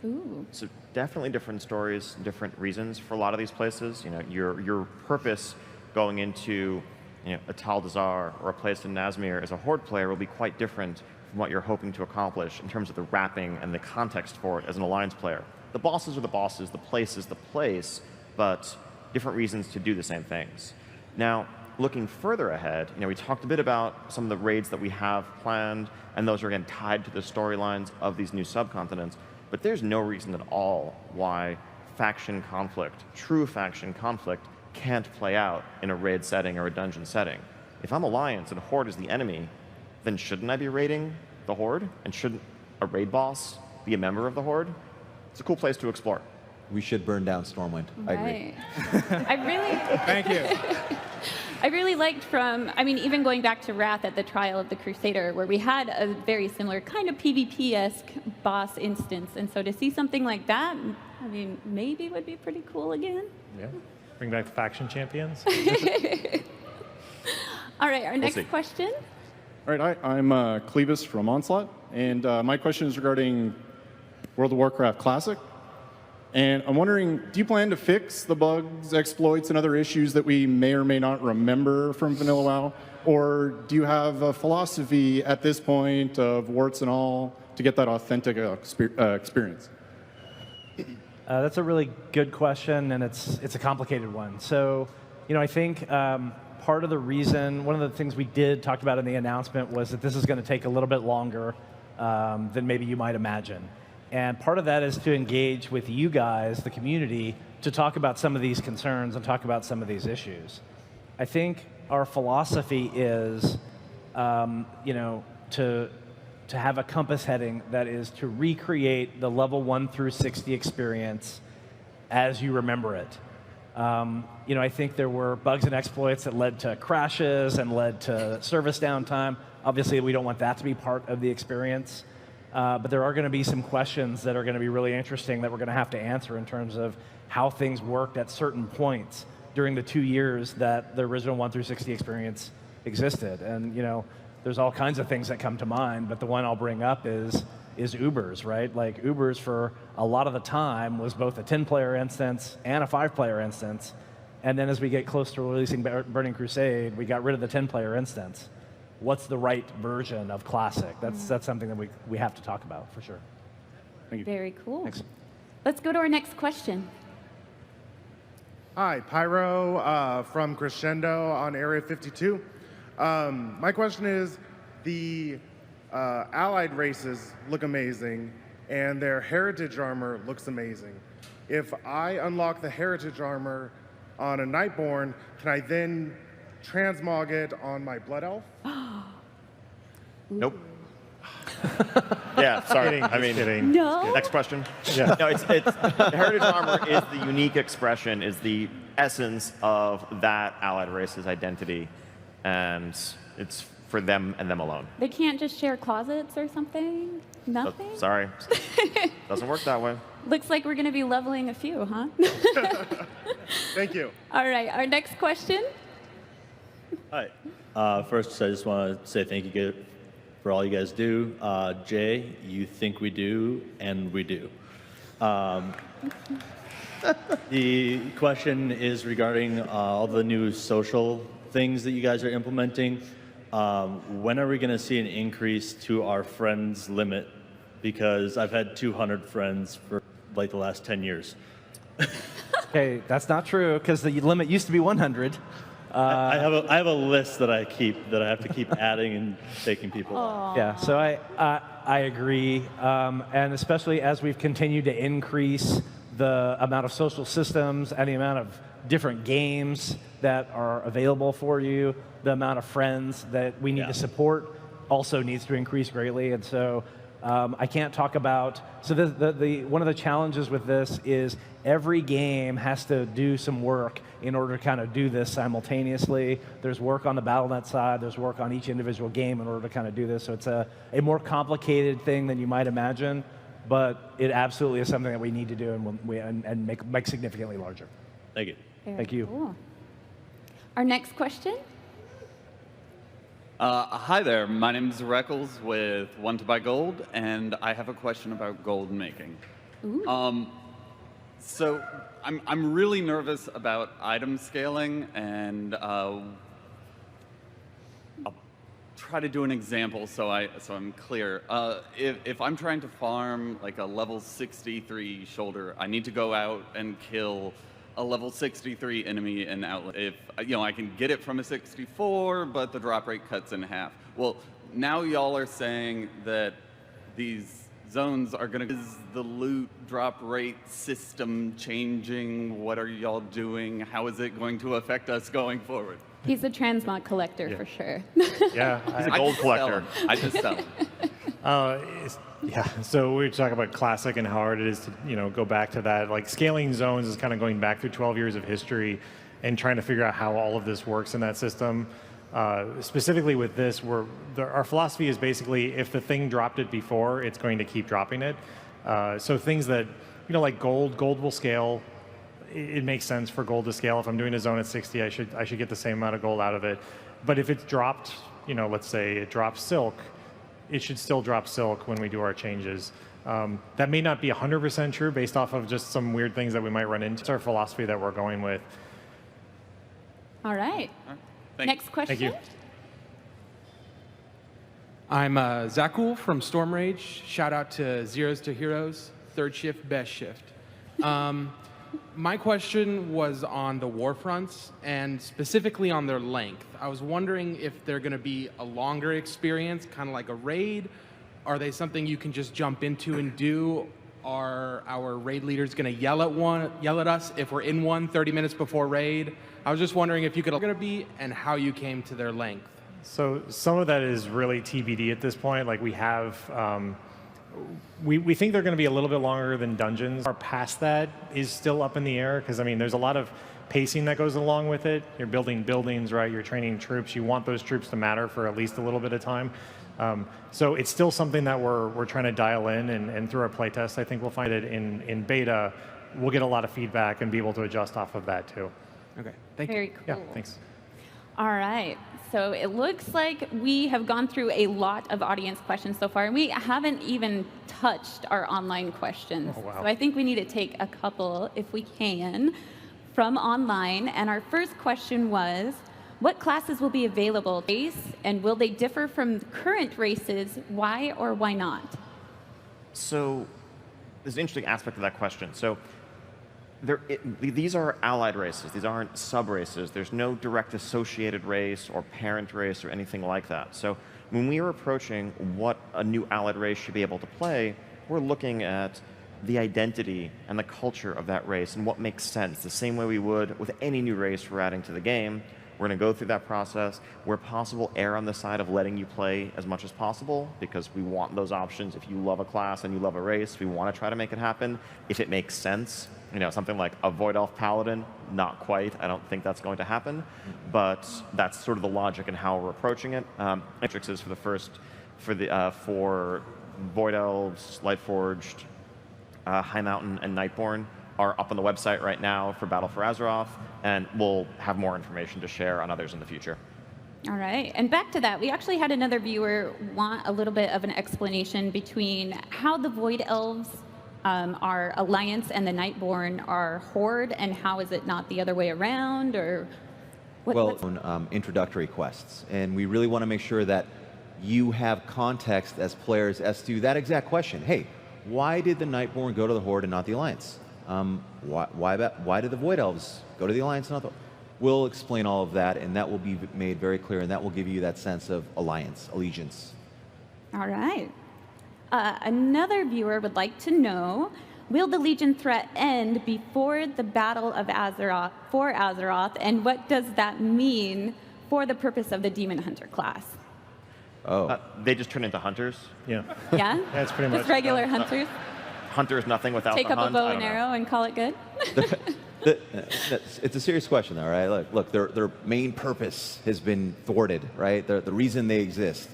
Ooh. So definitely different stories, different reasons for a lot of these places. Your purpose going into a Tal Dazar or a place in Nazmir as a Horde player will be quite different from what you're hoping to accomplish in terms of the wrapping and the context for it as an Alliance player. The bosses are the bosses, the place is the place, but different reasons to do the same things. Now, looking further ahead, we talked a bit about some of the raids that we have planned, and those are again tied to the storylines of these new subcontinents. But there's no reason at all why faction conflict, true faction conflict, can't play out in a raid setting or a dungeon setting. If I'm Alliance and Horde is the enemy, then shouldn't I be raiding the Horde? And shouldn't a raid boss be a member of the Horde? It's a cool place to explore. We should burn down Stormwind. I agree. Thank you. I really liked even going back to Wrath at the Trial of the Crusader, where we had a very similar kind of PvP-esque boss instance. And so to see something like that, maybe would be pretty cool again. Yeah. Bring back the faction champions. All right, our next question. All right, I'm Clevis from Onslaught, and my question is regarding World of Warcraft Classic. And I'm wondering, do you plan to fix the bugs, exploits, and other issues that we may or may not remember from Vanilla WoW? Or do you have a philosophy at this point of warts and all to get that authentic experience? That's a really good question, and it's a complicated one. So, I think part of the reason, one of the things we talked about in the announcement was that this is going to take a little bit longer than maybe you might imagine. And part of that is to engage with you guys, the community, to talk about some of these concerns and talk about some of these issues. I think our philosophy is, to have a compass heading that is to recreate the level 1 through 60 experience as you remember it. I think there were bugs and exploits that led to crashes and led to service downtime. Obviously, we don't want that to be part of the experience. But there are going to be some questions that are going to be really interesting that we're going to have to answer in terms of how things worked at certain points during the 2 years that the original 1 through 60 experience existed. And there's all kinds of things that come to mind, but the one I'll bring up is Ubers, right? Like Ubers for a lot of the time was both a 10-player instance and a 5-player instance. And then as we get close to releasing Burning Crusade, we got rid of the 10-player instance. What's the right version of Classic? That's something that we have to talk about for sure. Thank you. Very cool. Thanks. Let's go to our next question. Hi, Pyro from Crescendo on Area 52. My question is, the allied races look amazing, and their heritage armor looks amazing. If I unlock the heritage armor on a Nightborn, can I then transmog it on my Blood Elf? Nope. Yeah, sorry. Kidding. No. Next question. Yeah. No, it's the heritage armor is the unique expression, is the essence of that allied race's identity, and it's for them and them alone. They can't just share closets or something? Nothing? Oh, sorry. Doesn't work that way. Looks like we're going to be leveling a few, huh? Thank you. All right, our next question. Hi. First, I just want to say thank you for all you guys do. Jay, you think we do, and we do. The question is regarding all the new social things that you guys are implementing. When are we going to see an increase to our friends limit? Because I've had 200 friends for like the last 10 years. Okay, that's not true because the limit used to be 100. I have a list that I have to keep adding and taking people off. Yeah, so I agree, and especially as we've continued to increase the amount of social systems and the amount of different games that are available for you, the amount of friends that we need to support also needs to increase greatly. And so I can't talk about, so one of the challenges with this is every game has to do some work in order to kind of do this simultaneously. There's work on the BattleNet side, there's work on each individual game in order to kind of do this. So it's a more complicated thing than you might imagine, but it absolutely is something that we need to do and make significantly larger. Thank you. Thank you. Cool. Our next question. Hi there, my name is Reckles with One to Buy Gold, and I have a question about gold making. Ooh. So I'm really nervous about item scaling, and I'll try to do an example so I'm clear. If I'm trying to farm like a level 63 shoulder, I need to go out and kill a level 63 enemy in outlet. If I can get it from a 64, but the drop rate cuts in half. Well, now y'all are saying that these zones are going to, is the loot drop rate system changing? What are y'all doing? How is it going to affect us going forward? He's a transmog collector for sure. Yeah, he's a gold collector. I just sell them. Yeah, so we talk about Classic and how hard it is to go back to that. Like scaling zones is kind of going back through 12 years of history and trying to figure out how all of this works in that system. Specifically with this, our philosophy is basically if the thing dropped it before, it's going to keep dropping it. So things that, like gold will scale. It makes sense for gold to scale. If I'm doing a zone at 60, I should get the same amount of gold out of it. But if it's dropped, let's say it drops silk, it should still drop silk when we do our changes. That may not be 100% true based off of just some weird things that we might run into. It's our philosophy that we're going with. All right. Next question. Thank you. I'm Zakul from Storm Rage. Shout out to Zeros to Heroes, third shift, best shift. My question was on the war fronts and specifically on their length. I was wondering if they're going to be a longer experience, kind of like a raid. Are they something you can just jump into and do? Are our raid leaders going to yell at us if we're in one 30 minutes before raid? I was just wondering if you could going to be and how you came to their length. So some of that is really TBD at this point. Like we have, we think they're going to be a little bit longer than dungeons. Our past that is still up in the air because there's a lot of pacing that goes along with it. You're building buildings, right? You're training troops. You want those troops to matter for at least a little bit of time. So it's still something that we're trying to dial in, and through our playtest, I think we'll find it in beta. We'll get a lot of feedback and be able to adjust off of that too. Okay, thank you. Very cool. Yeah, thanks. All right. So it looks like we have gone through a lot of audience questions so far, and we haven't even touched our online questions. Oh, wow. So I think we need to take a couple, if we can, from online. And our first question was, what classes will be available race, and will they differ from current races? Why or why not? So there's an interesting aspect of that question. So these are allied races. These aren't sub-races. There's no direct associated race or parent race or anything like that. So when we are approaching what a new allied race should be able to play, we're looking at the identity and the culture of that race and what makes sense, the same way we would with any new race we're adding to the game. We're going to go through that process. Where possible, err on the side of letting you play as much as possible, because we want those options. If you love a class and you love a race, we want to try to make it happen if it makes sense. You know, something like a Void Elf Paladin, not quite. I don't think that's going to happen, but that's sort of the logic and how we're approaching it. Matrixes for Void Elves, Lightforged, High Mountain, and Nightborn are up on the website right now for Battle for Azeroth, and we'll have more information to share on others in the future. All right. And back to that, we actually had another viewer want a little bit of an explanation between how the Void Elves are Alliance and the Nightborn are Horde, and how is it not the other way around, or introductory quests, and we really want to make sure that you have context as players as to that exact question. Hey, why did the Nightborn go to the Horde and not the Alliance? Why did the Void Elves go to the Alliance and not the... We'll explain all of that, and that will be made very clear, and that will give you that sense of alliance, allegiance. All right. Another viewer would like to know, will the Legion threat end before the Battle of Azeroth for Azeroth, and what does that mean for the purpose of the Demon Hunter class? Oh. They just turn into hunters. Yeah? That's pretty much Just regular hunters? Hunter is nothing without Take the up hunt. a bow I and don't know. arrow and call it good? It's a serious question, though, right? Look, their main purpose has been thwarted, right? The reason they exist.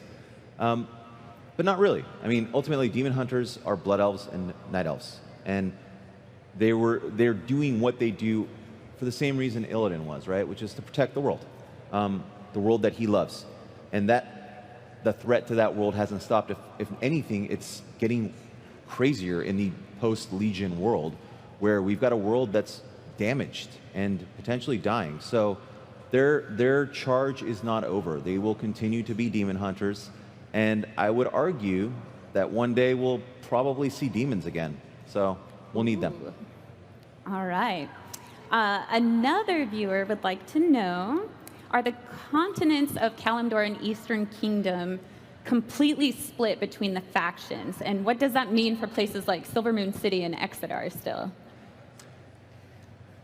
But not really. I mean, ultimately, demon hunters are blood elves and night elves, and they're doing what they do for the same reason Illidan was, right? Which is to protect the world that he loves, and that the threat to that world hasn't stopped. If anything, it's getting crazier in the post-Legion world, where we've got a world that's damaged and potentially dying. So their charge is not over. They will continue to be demon hunters. And I would argue that one day we'll probably see demons again. So we'll need them. All right. Another viewer would like to know, are the continents of Kalimdor and Eastern Kingdom completely split between the factions? And what does that mean for places like Silvermoon City and Exodar still?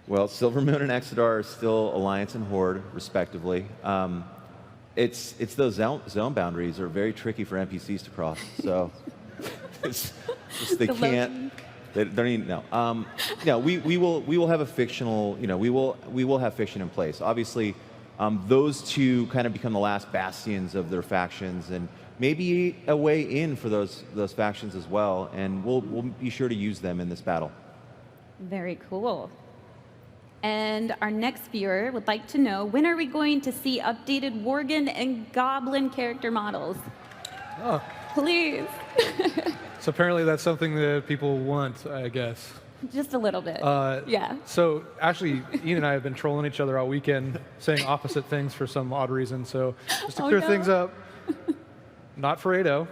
Well, Silvermoon and Exodar are still Alliance and Horde, respectively. It's those zone boundaries are very tricky for NPCs to cross. So they can't. They don't even know. No, we will have a fictional. We will have fiction in place. Obviously, those two kind of become the last bastions of their factions, and maybe a way in for those factions as well. And we'll be sure to use them in this battle. Very cool. And our next viewer would like to know, when are we going to see updated Worgen and Goblin character models? Oh. Please. So apparently that's something that people want, I guess. Just a little bit. Yeah. So actually, Ian and I have been trolling each other all weekend, saying opposite things for some odd reason. So just to clear things up, not for 8.0,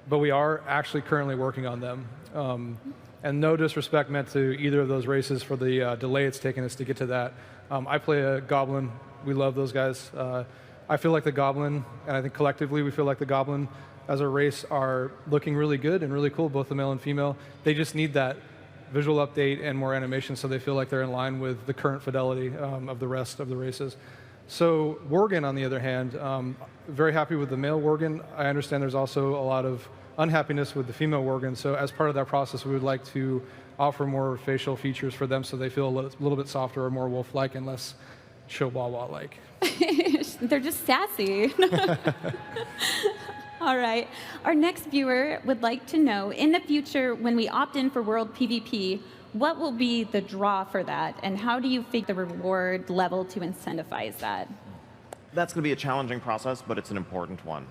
but we are actually currently working on them. And no disrespect meant to either of those races for the delay it's taken us to get to that. I play a Goblin. We love those guys. I feel like the Goblin, and I think collectively we feel like the Goblin as a race are looking really good and really cool, both the male and female. They just need that visual update and more animation so they feel like they're in line with the current fidelity of the rest of the races. So Worgen, on the other hand, very happy with the male Worgen. I understand there's also a lot of unhappiness with the female Worgen. So as part of that process, we would like to offer more facial features for them so they feel a little bit softer or more wolf-like and less chihuahua-like. They're just sassy. All right. Our next viewer would like to know, in the future, when we opt in for World PvP, what will be the draw for that, and how do you figure the reward level to incentivize that? That's going to be a challenging process, but it's an important one.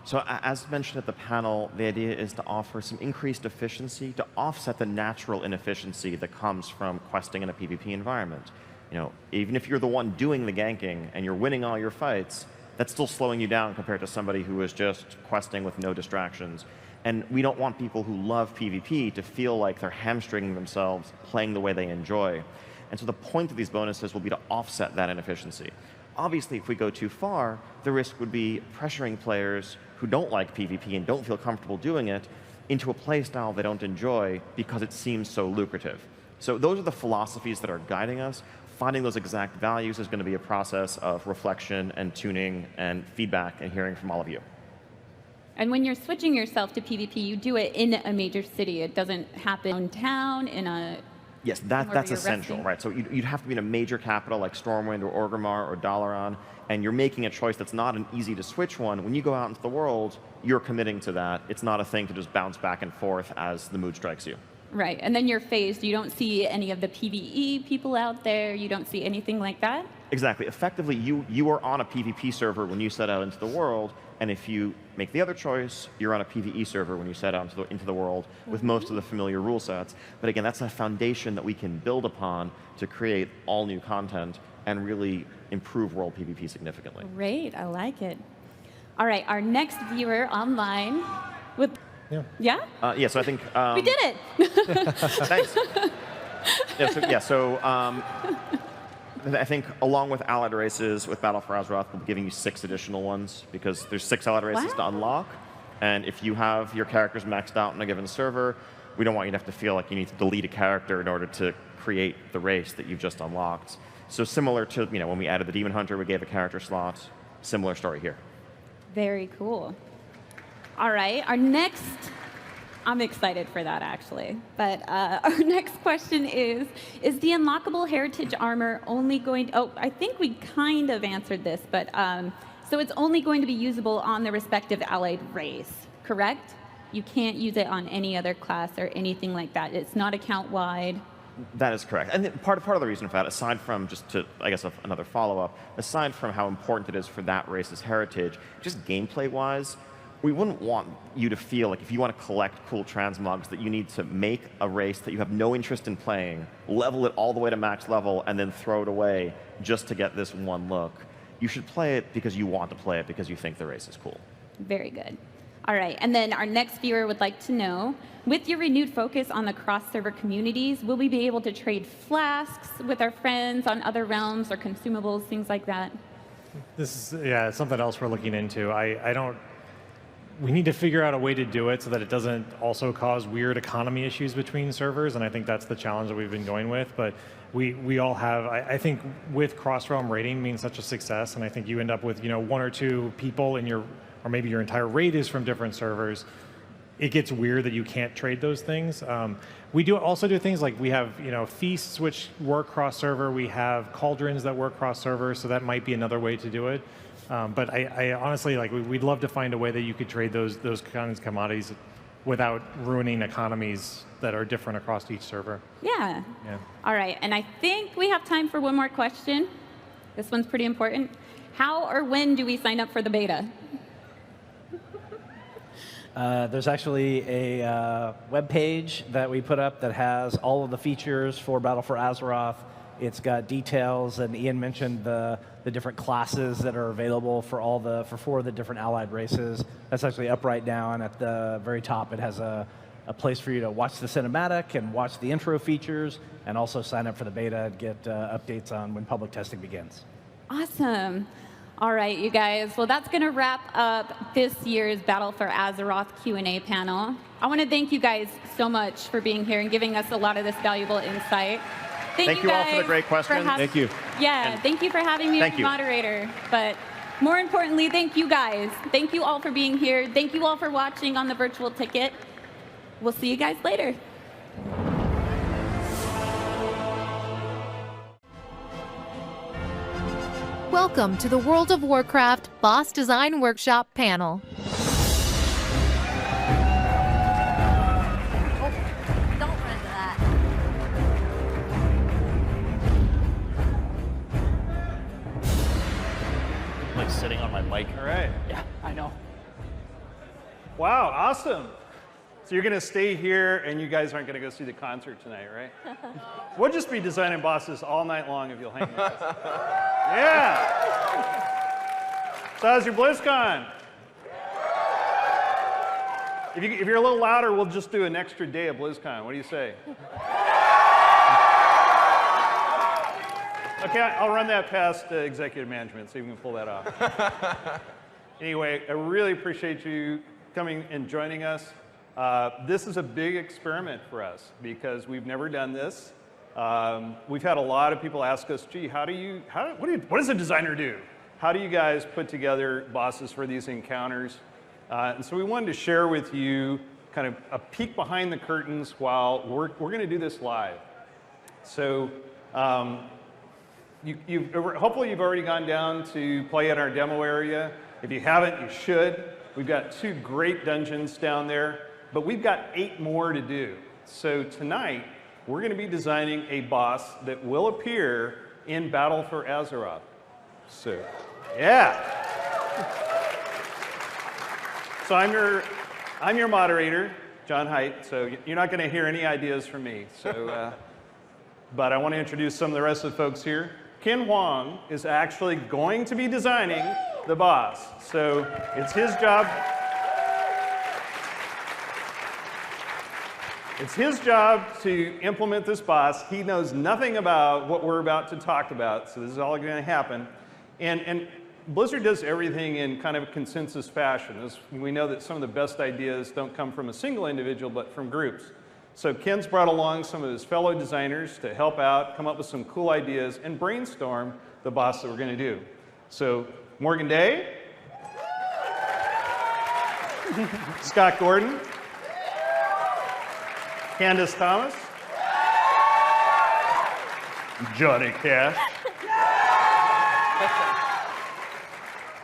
So as mentioned at the panel, the idea is to offer some increased efficiency to offset the natural inefficiency that comes from questing in a PvP environment. Even if you're the one doing the ganking and you're winning all your fights, that's still slowing you down compared to somebody who is just questing with no distractions. And we don't want people who love PvP to feel like they're hamstringing themselves playing the way they enjoy. And so the point of these bonuses will be to offset that inefficiency. Obviously, if we go too far, the risk would be pressuring players who don't like PvP and don't feel comfortable doing it into a play style they don't enjoy because it seems so lucrative. So those are the philosophies that are guiding us. Finding those exact values is going to be a process of reflection and tuning and feedback and hearing from all of you. And when you're switching yourself to PvP, you do it in a major city. It doesn't happen in town, in a... Yes, that's essential, right? So you'd have to be in a major capital like Stormwind or Orgrimmar or Dalaran, and you're making a choice that's not an easy-to-switch one. When you go out into the world, you're committing to that. It's not a thing to just bounce back and forth as the mood strikes you. Right, and then you're phased. You don't see any of the PvE people out there. You don't see anything like that? Exactly. Effectively, you are on a PvP server when you set out into the world, and if you make the other choice, you're on a PvE server when you set out into the world with most of the familiar rule sets. But again, that's a foundation that we can build upon to create all new content and really improve world PvP significantly. Great, I like it. All right, our next viewer online with... Yeah? Yeah, so I think... we did it! Thanks. I think along with allied races, with Battle for Azeroth, we'll be giving you 6 additional ones because there's 6 allied races to unlock. And if you have your characters maxed out in a given server, we don't want you to have to feel like you need to delete a character in order to create the race that you've just unlocked. So similar to when we added the Demon Hunter, we gave a character slot. Similar story here. Very cool. All right, our next... I'm excited for that, actually. But our next question is the unlockable heritage armor only going... Oh, I think we kind of answered this, but... so it's only going to be usable on the respective allied race, correct? You can't use it on any other class or anything like that. It's not account-wide. That is correct. And part of the reason for that, aside from just to, I guess, another follow-up, aside from how important it is for that race's heritage, just gameplay-wise, we wouldn't want you to feel like if you want to collect cool transmogs that you need to make a race that you have no interest in playing, level it all the way to max level, and then throw it away just to get this one look. You should play it because you want to play it because you think the race is cool. Very good. All right, and then our next viewer would like to know, with your renewed focus on the cross-server communities, will we be able to trade flasks with our friends on other realms or consumables, things like that? This is something else we're looking into. We need to figure out a way to do it so that it doesn't also cause weird economy issues between servers, and I think that's the challenge that we've been going with. But we all have, I think with cross-realm raiding being such a success, and I think you end up with 1 or 2 people in your, or maybe your entire raid is from different servers, it gets weird that you can't trade those things. We also do things like we have feasts which work cross-server, we have cauldrons that work cross-server, so that might be another way to do it. But I honestly, we'd love to find a way that you could trade those kinds of commodities without ruining economies that are different across each server. Yeah. All right, and I think we have time for one more question. This one's pretty important. How or when do we sign up for the beta? There's actually a web page that we put up that has all of the features for Battle for Azeroth. It's got details, and Ian mentioned the different classes that are available for 4 of the different allied races. That's actually up right down at the very top. It has a place for you to watch the cinematic and watch the intro features, and also sign up for the beta and get updates on when public testing begins. Awesome. All right, you guys. Well, that's going to wrap up this year's Battle for Azeroth Q&A panel. I want to thank you guys so much for being here and giving us a lot of this valuable insight. Thank you all for the great questions. Thank you. Yeah, And thank you for having me as you. moderator. But more importantly, thank you guys. Thank you all for being here. Thank you all for watching on the virtual ticket. We'll see you guys later. Welcome to the World of Warcraft Boss Design Workshop panel. Don't run into that. Like sitting on my mic. All right. Yeah, I know. Wow, awesome. So you're going to stay here, and you guys aren't going to go see the concert tonight, right? We'll just be designing bosses all night long if you'll hang with us. Yeah. So how's your Blizzcon? If you're a little louder, we'll just do an extra day of Blizzcon. What do you say? Okay, I'll run that past executive management, so you can pull that off. Anyway, I really appreciate you coming and joining us. This is a big experiment for us because we've never done this. We've had a lot of people ask us, gee, what does a designer do? How do you guys put together bosses for these encounters? And so we wanted to share with you kind of a peek behind the curtains while we're going to do this live. So hopefully you've already gone down to play at our demo area. If you haven't, you should. We've got 2 great dungeons down there, but we've got 8 more to do. So tonight, we're going to be designing a boss that will appear in Battle for Azeroth. So, yeah. So I'm your moderator, John Haidt, so you're not going to hear any ideas from me. So, but I want to introduce some of the rest of the folks here. Ken Huang is actually going to be designing the boss. So it's his job. It's his job to implement this boss. He knows nothing about what we're about to talk about, so this is all going to happen. And Blizzard does everything in kind of a consensus fashion. We know that some of the best ideas don't come from a single individual, but from groups. So Ken's brought along some of his fellow designers to help out, come up with some cool ideas, and brainstorm the boss that we're going to do. So Morgan Day, Scott Gordon, Candace Thomas, Johnny Cash,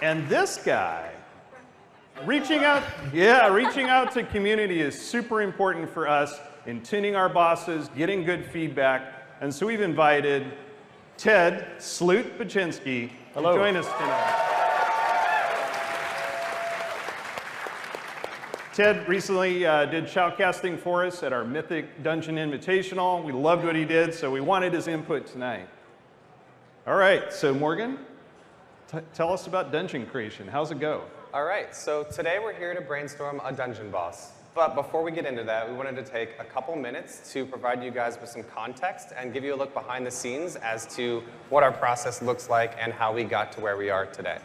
and this guy, reaching out to community is super important for us in tuning our bosses, getting good feedback, and so we've invited Ted Sloot Baczynski to join us tonight. Ted recently did shoutcasting for us at our Mythic Dungeon Invitational. We loved what he did, so we wanted his input tonight. All right, so Morgan, tell us about dungeon creation. How's it go? All right, so today we're here to brainstorm a dungeon boss. But before we get into that, we wanted to take a couple minutes to provide you guys with some context and give you a look behind the scenes as to what our process looks like and how we got to where we are today.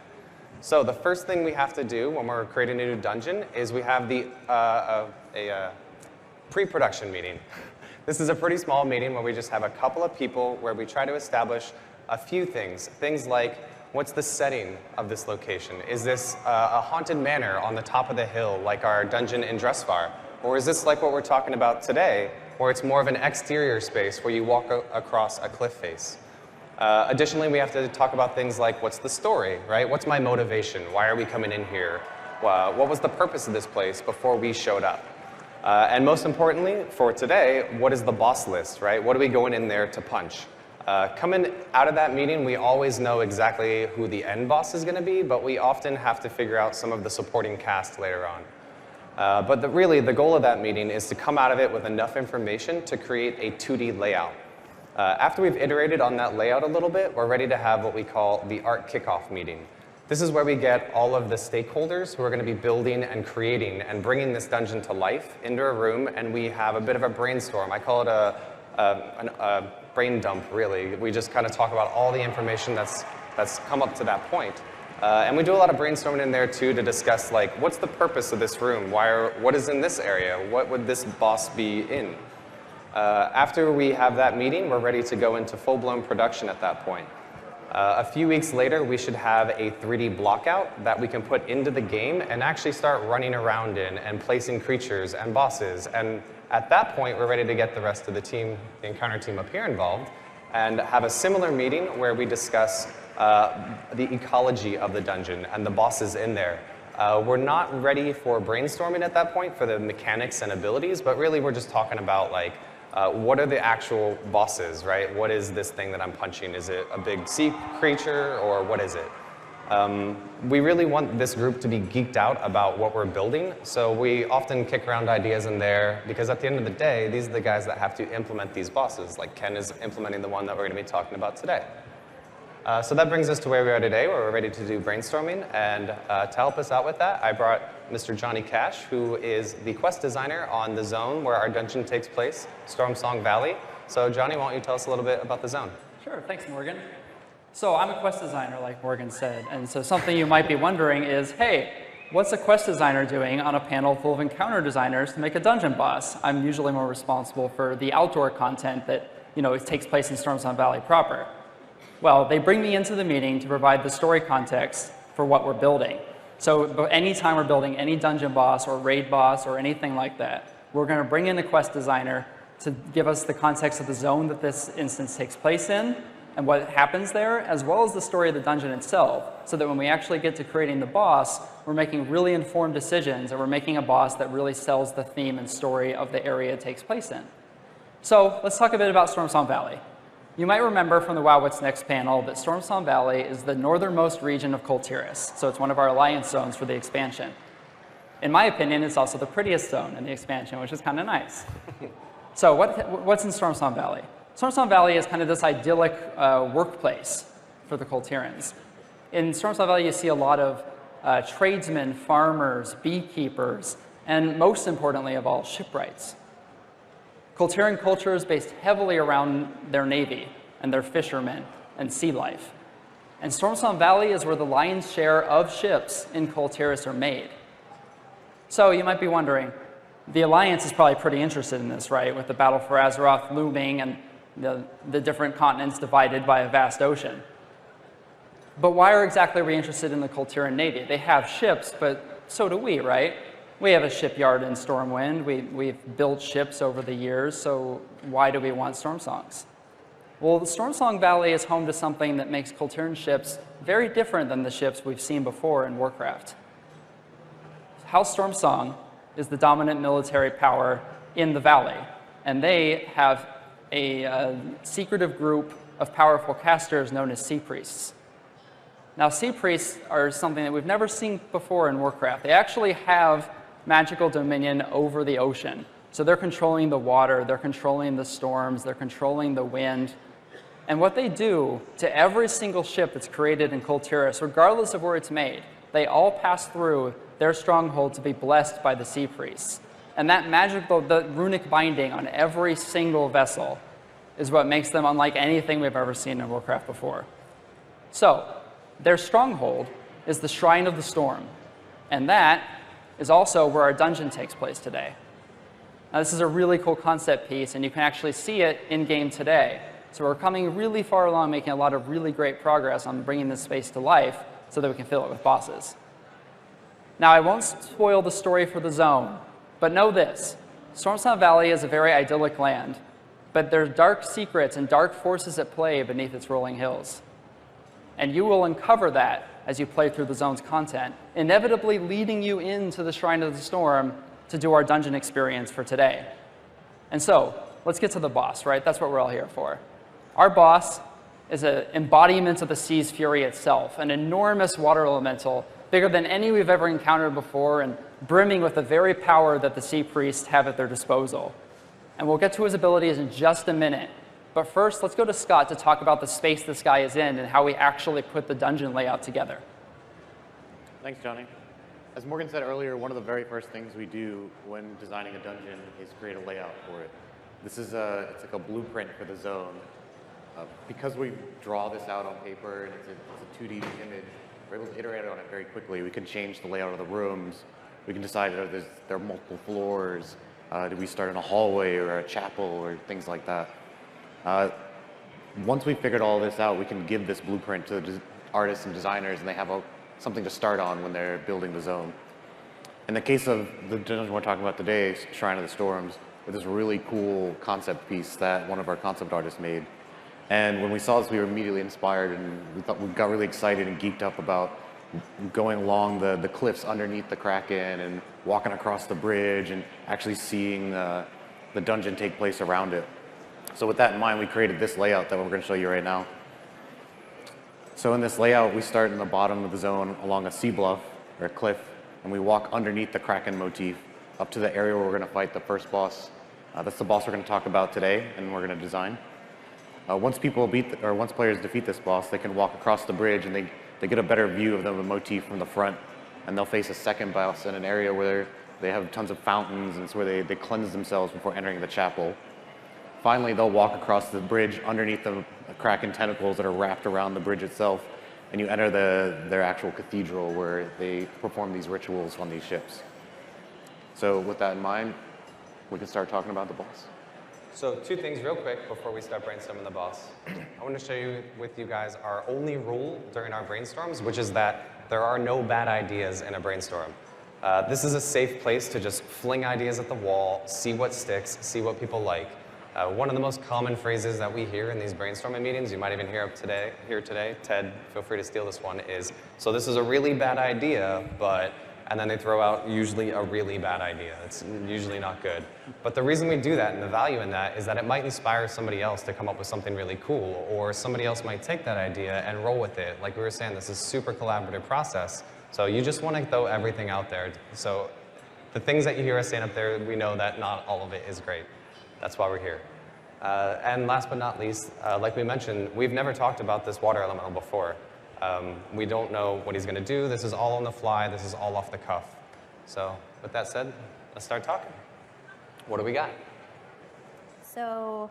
So the first thing we have to do when we're creating a new dungeon is we have a pre-production meeting. This is a pretty small meeting where we just have a couple of people where we try to establish a few things. Things like, what's the setting of this location? Is this a haunted manor on the top of the hill like our dungeon in Dressvar? Or is this like what we're talking about today, where it's more of an exterior space where you walk across a cliff face? Additionally, we have to talk about things like, what's the story, right? What's my motivation? Why are we coming in here? What was the purpose of this place before we showed up? And most importantly, for today, what is the boss list, right? What are we going in there to punch? Coming out of that meeting, we always know exactly who the end boss is going to be, but we often have to figure out some of the supporting cast later on. But really, the goal of that meeting is to come out of it with enough information to create a 2D layout. After we've iterated on that layout a little bit, we're ready to have what we call the art kickoff meeting. This is where we get all of the stakeholders who are going to be building and creating and bringing this dungeon to life into a room, and we have a bit of a brainstorm. I call it a brain dump, really. We just kind of talk about all the information that's come up to that point. And we do a lot of brainstorming in there, too, to discuss, like, what's the purpose of this room? What is in this area? What would this boss be in? After we have that meeting, we're ready to go into full-blown production at that point. A few weeks later, we should have a 3D blockout that we can put into the game and actually start running around in and placing creatures and bosses. And at that point, we're ready to get the rest of the team, the encounter team up here involved, and have a similar meeting where we discuss the ecology of the dungeon and the bosses in there. We're not ready for brainstorming at that point for the mechanics and abilities, but really we're just talking about like, what are the actual bosses, right? What is this thing that I'm punching? Is it a big sea creature or what is it? We really want this group to be geeked out about what we're building, so we often kick around ideas in there because at the end of the day, these are the guys that have to implement these bosses, like Ken is implementing the one that we're going to be talking about today. So that brings us to where we are today, where we're ready to do brainstorming, and to help us out with that, I brought Mr. Johnny Cash, who is the quest designer on the zone where our dungeon takes place, Storm Song Valley. So Johnny, why don't you tell us a little bit about the zone? Sure, thanks Morgan. So I'm a quest designer, like Morgan said, and so something you might be wondering is, hey, what's a quest designer doing on a panel full of encounter designers to make a dungeon boss? I'm usually more responsible for the outdoor content that it takes place in Storm Song Valley proper. Well, they bring me into the meeting to provide the story context for what we're building. So anytime we're building any dungeon boss or raid boss or anything like that, we're going to bring in a quest designer to give us the context of the zone that this instance takes place in and what happens there, as well as the story of the dungeon itself, so that when we actually get to creating the boss, we're making really informed decisions and we're making a boss that really sells the theme and story of the area it takes place in. So let's talk a bit about Storm Song Valley. You might remember from the Wow What's Next panel that Storm Song Valley is the northernmost region of Coltiris, so it's one of our alliance zones for the expansion. In my opinion, it's also the prettiest zone in the expansion, which is kind of nice. So what's in Storm Song Valley? Storm Song Valley is kind of this idyllic workplace for the Coltirans. In Storm Song Valley, you see a lot of tradesmen, farmers, beekeepers, and most importantly of all, shipwrights. Coltiran culture is based heavily around their navy and their fishermen and sea life. And Storm Song Valley is where the lion's share of ships in Coltiris are made. So you might be wondering, the Alliance is probably pretty interested in this, right? With the battle for Azeroth looming and the different continents divided by a vast ocean. But why are exactly we interested in the Coltiran Navy? They have ships, but so do we, right? We have a shipyard in Stormwind. We've built ships over the years, so why do we want Storm Songs? Well, the Storm Song Valley is home to something that makes Coltiran ships very different than the ships we've seen before in Warcraft. House Storm Song is the dominant military power in the valley, and they have a secretive group of powerful casters known as Sea Priests. Now, Sea Priests are something that we've never seen before in Warcraft. They actually have magical dominion over the ocean. So they're controlling the water, they're controlling the storms, they're controlling the wind. And what they do to every single ship that's created in Coltiris, regardless of where it's made, they all pass through their stronghold to be blessed by the Sea Priests. And that magical, the runic binding on every single vessel is what makes them unlike anything we've ever seen in Warcraft before. So, their stronghold is the Shrine of the Storm, and that is also where our dungeon takes place today. Now, this is a really cool concept piece, and you can actually see it in-game today. So we're coming really far along, making a lot of really great progress on bringing this space to life so that we can fill it with bosses. Now, I won't spoil the story for the zone, but know this. Storm Song Valley is a very idyllic land, but there's dark secrets and dark forces at play beneath its rolling hills. And you will uncover that as you play through the zone's content, inevitably leading you into the Shrine of the Storm to do our dungeon experience for today. And so, let's get to the boss, right? That's what we're all here for. Our boss is an embodiment of the sea's fury itself, an enormous water elemental, bigger than any we've ever encountered before, and brimming with the very power that the Sea Priests have at their disposal. And we'll get to his abilities in just a minute. But first, let's go to Scott to talk about the space this guy is in and how we actually put the dungeon layout together. Thanks, Johnny. As Morgan said earlier, one of the very first things we do when designing a dungeon is create a layout for it. This is it's like a blueprint for the zone. Because we draw this out on paper and it's a 2D image, we're able to iterate on it very quickly. We can change the layout of the rooms. We can decide if there are multiple floors. Do we start in a hallway or a chapel or things like that? Once we've figured all this out, we can give this blueprint to the artists and designers, and they have something to start on when they're building the zone. In the case of the dungeon we're talking about today, Shrine of the Storms, with this really cool concept piece that one of our concept artists made. And when we saw this, we were immediately inspired, and we got really excited and geeked up about going along the cliffs underneath the Kraken and walking across the bridge and actually seeing the dungeon take place around it. So with that in mind, we created this layout that we're going to show you right now. So in this layout, we start in the bottom of the zone along a sea bluff or a cliff, and we walk underneath the Kraken motif up to the area where we're going to fight the first boss. That's the boss we're going to talk about today, and we're going to design. Once players defeat this boss, they can walk across the bridge, and they get a better view of the motif from the front, and they'll face a second boss in an area where they have tons of fountains, and it's where they cleanse themselves before entering the chapel. Finally, they'll walk across the bridge underneath the Kraken tentacles that are wrapped around the bridge itself, and you enter their actual cathedral where they perform these rituals on these ships. So with that in mind, we can start talking about the boss. So 2 things real quick before we start brainstorming the boss. I want to share with you guys our only rule during our brainstorms, which is that there are no bad ideas in a brainstorm. This is a safe place to just fling ideas at the wall, see what sticks, see what people like. One of the most common phrases that we hear in these brainstorming meetings, you might even hear today, Ted, feel free to steal this one, is, so this is a really bad idea, but, and then they throw out usually a really bad idea. It's usually not good. But the reason we do that and the value in that is that it might inspire somebody else to come up with something really cool, or somebody else might take that idea and roll with it. Like we were saying, this is a super collaborative process. So you just want to throw everything out there. So the things that you hear us saying up there, we know that not all of it is great. That's why we're here. And last but not least, like we mentioned, we've never talked about this water elemental before. We don't know what he's going to do. This is all on the fly. This is all off the cuff. So with that said, let's start talking. What do we got? So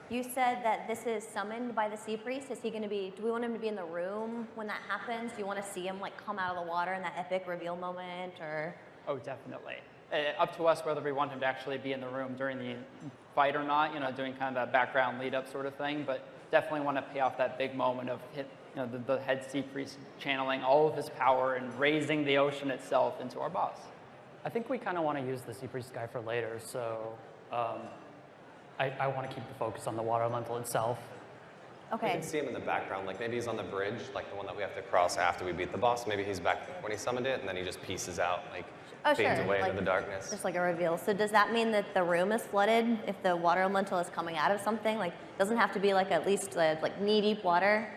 you said that this is summoned by the sea priest. Is he going to be, do we want him to be in the room when that happens? Do you want to see him like come out of the water in that epic reveal moment, or? Oh, definitely. Up to us whether we want him to actually be in the room during the fight or not, doing kind of a background lead up sort of thing, but definitely want to pay off that big moment of the head sea priest channeling all of his power and raising the ocean itself into our boss. I think we kind of want to use the sea priest guy for later, so I want to keep the focus on the water elemental itself. Okay. You can see him in the background, like maybe he's on the bridge, like the one that we have to cross after we beat the boss. Maybe he's back when he summoned it, and then he just pieces out, like fades away into the darkness. Just like a reveal. So does that mean that the room is flooded if the water elemental is coming out of something? Like, doesn't have to be like at least like knee-deep water?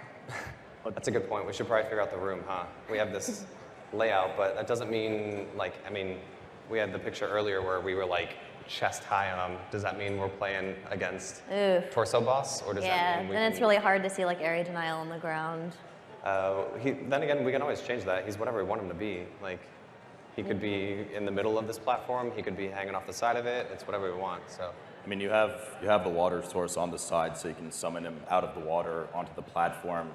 That's a good point. We should probably figure out the room, huh? We have this layout, but that doesn't mean we had the picture earlier where we were like chest high on him. Does that mean we're playing against torso boss, or does that mean then it's really hard to see like area denial on the ground. Then again, we can always change that. He's whatever we want him to be. Like, he could be in the middle of this platform. He could be hanging off the side of it. It's whatever we want. So. I mean, you have the water source on the side, so you can summon him out of the water onto the platform.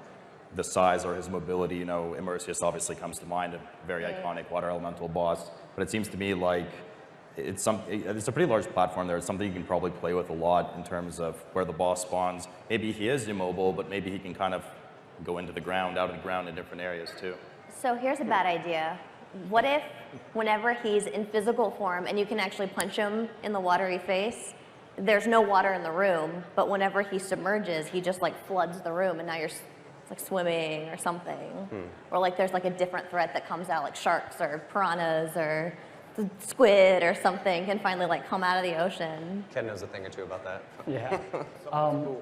The size or his mobility, Immersius obviously comes to mind, a very iconic water elemental boss. But it seems to me like it's a pretty large platform there. It's something you can probably play with a lot in terms of where the boss spawns. Maybe he is immobile, but maybe he can kind of go into the ground, out of the ground in different areas too. So here's a bad idea. What if whenever he's in physical form and you can actually punch him in the watery face, there's no water in the room, but whenever he submerges, he just like floods the room and now you're like swimming or something. Or like there's like a different threat that comes out, like sharks or piranhas or squid or something can finally like come out of the ocean. Ken knows a thing or two about that. Yeah. Oh,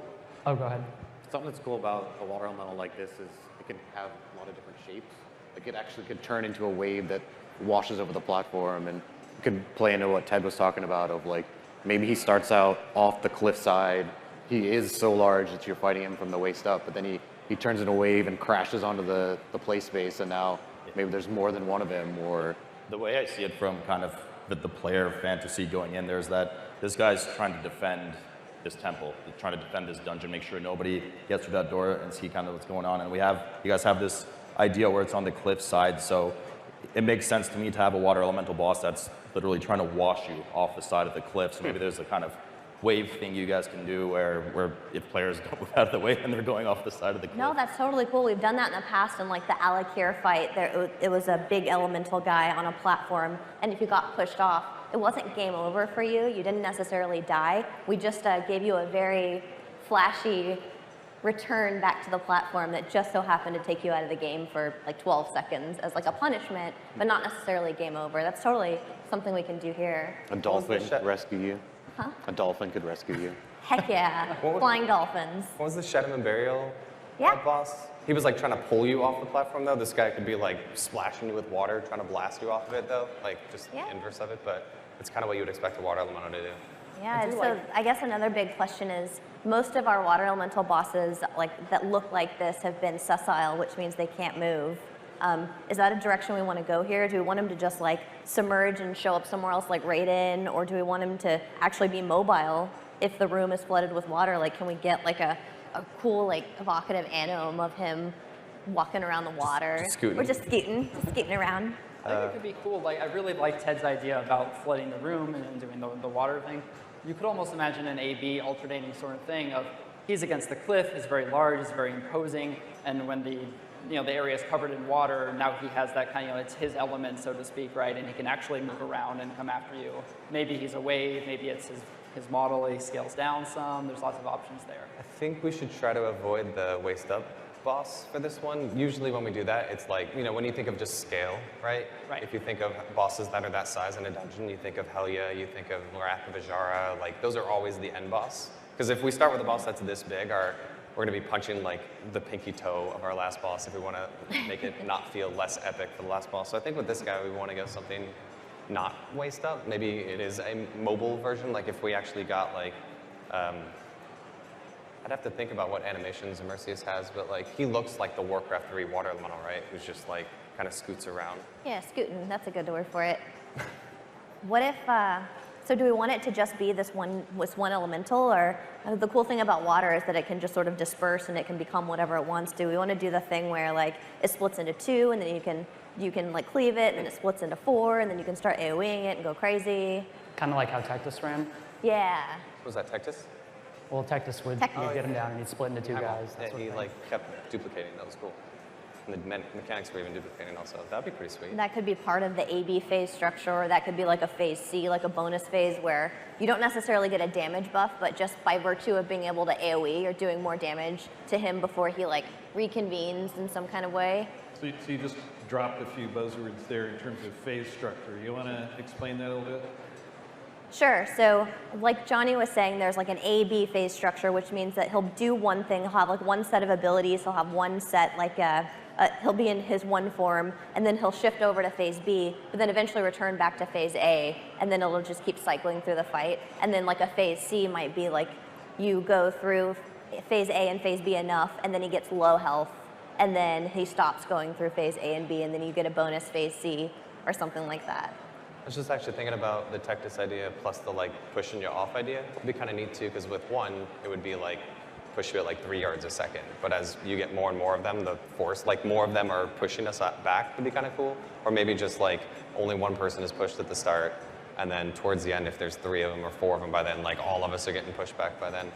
go ahead. Something that's cool about a water elemental like this is it can have a lot of different shapes. Like it actually could turn into a wave that washes over the platform, and you could play into what Ted was talking about of like maybe he starts out off the cliffside. He is so large that you're fighting him from the waist up, but then he turns into a wave and crashes onto the play space, and now maybe there's more than one of him. Or the way I see it from kind of the player fantasy going in, there's that this guy's trying to defend this temple, trying to defend this dungeon, make sure nobody gets through that door and see kind of what's going on. And you guys have this idea where it's on the cliff side, so it makes sense to me to have a water elemental boss that's literally trying to wash you off the side of the cliff. So maybe there's a kind of wave thing you guys can do where if players don't move out of the way and they're going off the side of the cliff. No, that's totally cool. We've done that in the past in like the Alakir fight. It was a big elemental guy on a platform, and if you got pushed off, it wasn't game over for you. You didn't necessarily die. We just gave you a very flashy return back to the platform that just so happened to take you out of the game for like 12 seconds as like a punishment, but not necessarily game over. That's totally something we can do here. A dolphin could rescue you. Huh? A dolphin could rescue you. Heck yeah, flying dolphins. What was the Shedman Burial Yeah. boss? He was like trying to pull you off the platform though. This guy could be like splashing you with water, trying to blast you off of it though, like just the inverse of it, but it's kind of what you would expect a water elemental to do. Yeah, and so I guess another big question is, most of our water elemental bosses that look like this have been sessile, which means they can't move. Is that a direction we want to go here? Do we want him to just like submerge and show up somewhere else like Raiden, or do we want him to actually be mobile if the room is flooded with water? Like, can we get like a cool like evocative anime of him walking around the water? Just scooting. Or just scooting around. I think it could be cool. Like, I really like Ted's idea about flooding the room and doing the water thing. You could almost imagine an A-B alternating sort of thing of he's against the cliff, he's very large, he's very imposing, and when the area is covered in water, now he has that kind of, it's his element, so to speak, right? And he can actually move around and come after you. Maybe he's a wave, maybe it's his model, he scales down some. There's lots of options there. I think we should try to avoid the waist up boss for this one. Usually when we do that, it's like, when you think of just scale, right? If you think of bosses that are that size in a dungeon, you think of Helya, you think of Wrath of Ajara, like those are always the end boss. Because if we start with a boss that's this big, we're going to be punching like the pinky toe of our last boss if we want to make it not feel less epic for the last boss. So I think with this guy, we want to go something not waist up. Maybe it is a mobile version, like if we actually got like, I'd have to think about what animations Immersius has, but like he looks like the Warcraft 3 water elemental, right? Who's just like kind of scoots around. Yeah, scooting, that's a good word for it. What if, so do we want it to just be this one elemental, or the cool thing about water is that it can just sort of disperse and it can become whatever it wants to. We want to do the thing where like it splits into 2 and then you can like cleave it and then it splits into 4 and then you can start AoEing it and go crazy. Kind of like how Tectus ran. Yeah. Was that Tectus? Well, Tectus would you'd get him down and he'd split into 2 guys. Yeah, he like kept duplicating. That was cool. And the mechanics were even duplicating also. That'd be pretty sweet. That could be part of the AB phase structure, or that could be like a phase C, like a bonus phase where you don't necessarily get a damage buff, but just by virtue of being able to AoE, you're doing more damage to him before he like reconvenes in some kind of way. So you just dropped a few buzzwords there in terms of phase structure. You want to explain that a little bit? Sure, so like Johnny was saying, there's like an A-B phase structure, which means that he'll do one thing, he'll have like one set of abilities, he'll have one set, like he'll be in his one form, and then he'll shift over to phase B, but then eventually return back to phase A, and then it'll just keep cycling through the fight. And then like a phase C might be like, you go through phase A and phase B enough, and then he gets low health, and then he stops going through phase A and B, and then you get a bonus phase C, or something like that. I was just actually thinking about the Tectus idea plus the like pushing you off idea. It'd be kind of neat too, because with one, it would be like push you at like 3 yards a second. But as you get more and more of them, the force, like more of them are pushing us back would be kind of cool. Or maybe just like only one person is pushed at the start, and then towards the end, if there's 3 of them or 4 of them by then, like all of us are getting pushed back by then.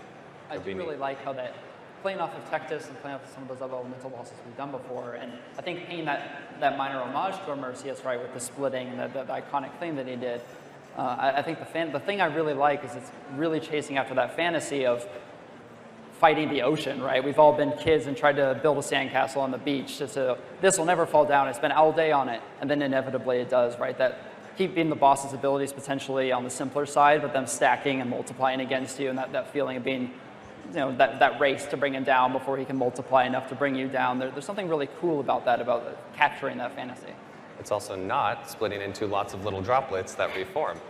I do really like how that, playing off of Tectus and playing off of some of those other elemental bosses we've done before, and I think paying that minor homage to Immersius, right, with the splitting, the iconic thing that he did, I think the thing I really like is it's really chasing after that fantasy of fighting the ocean, right? We've all been kids and tried to build a sandcastle on the beach. So this will never fall down. I spent all day on it, and then inevitably it does, right? That keeping the boss's abilities potentially on the simpler side, but them stacking and multiplying against you, and that feeling of being, that race to bring him down before he can multiply enough to bring you down. There's something really cool about that, about capturing that fantasy. It's also not splitting into lots of little droplets that reform.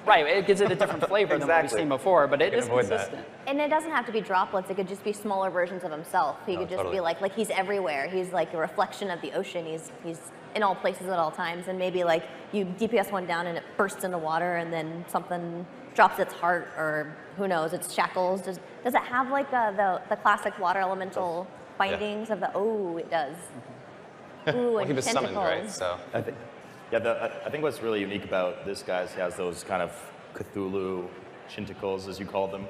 Right, it gives it a different flavor than what we've seen before, but it is consistent. And it doesn't have to be droplets, it could just be smaller versions of himself. He could just be like he's everywhere. He's like a reflection of the ocean. He's in all places at all times, and maybe like you DPS one down and it bursts into water, and then something drops its heart, or who knows, its shackles. Does it have like the classic water elemental bindings of the, oh, it does. Ooh, Well, he and was tentacles. summoned, right? So I think, I think what's really unique about this guy is he has those kind of Cthulhu chinticles, as you call them,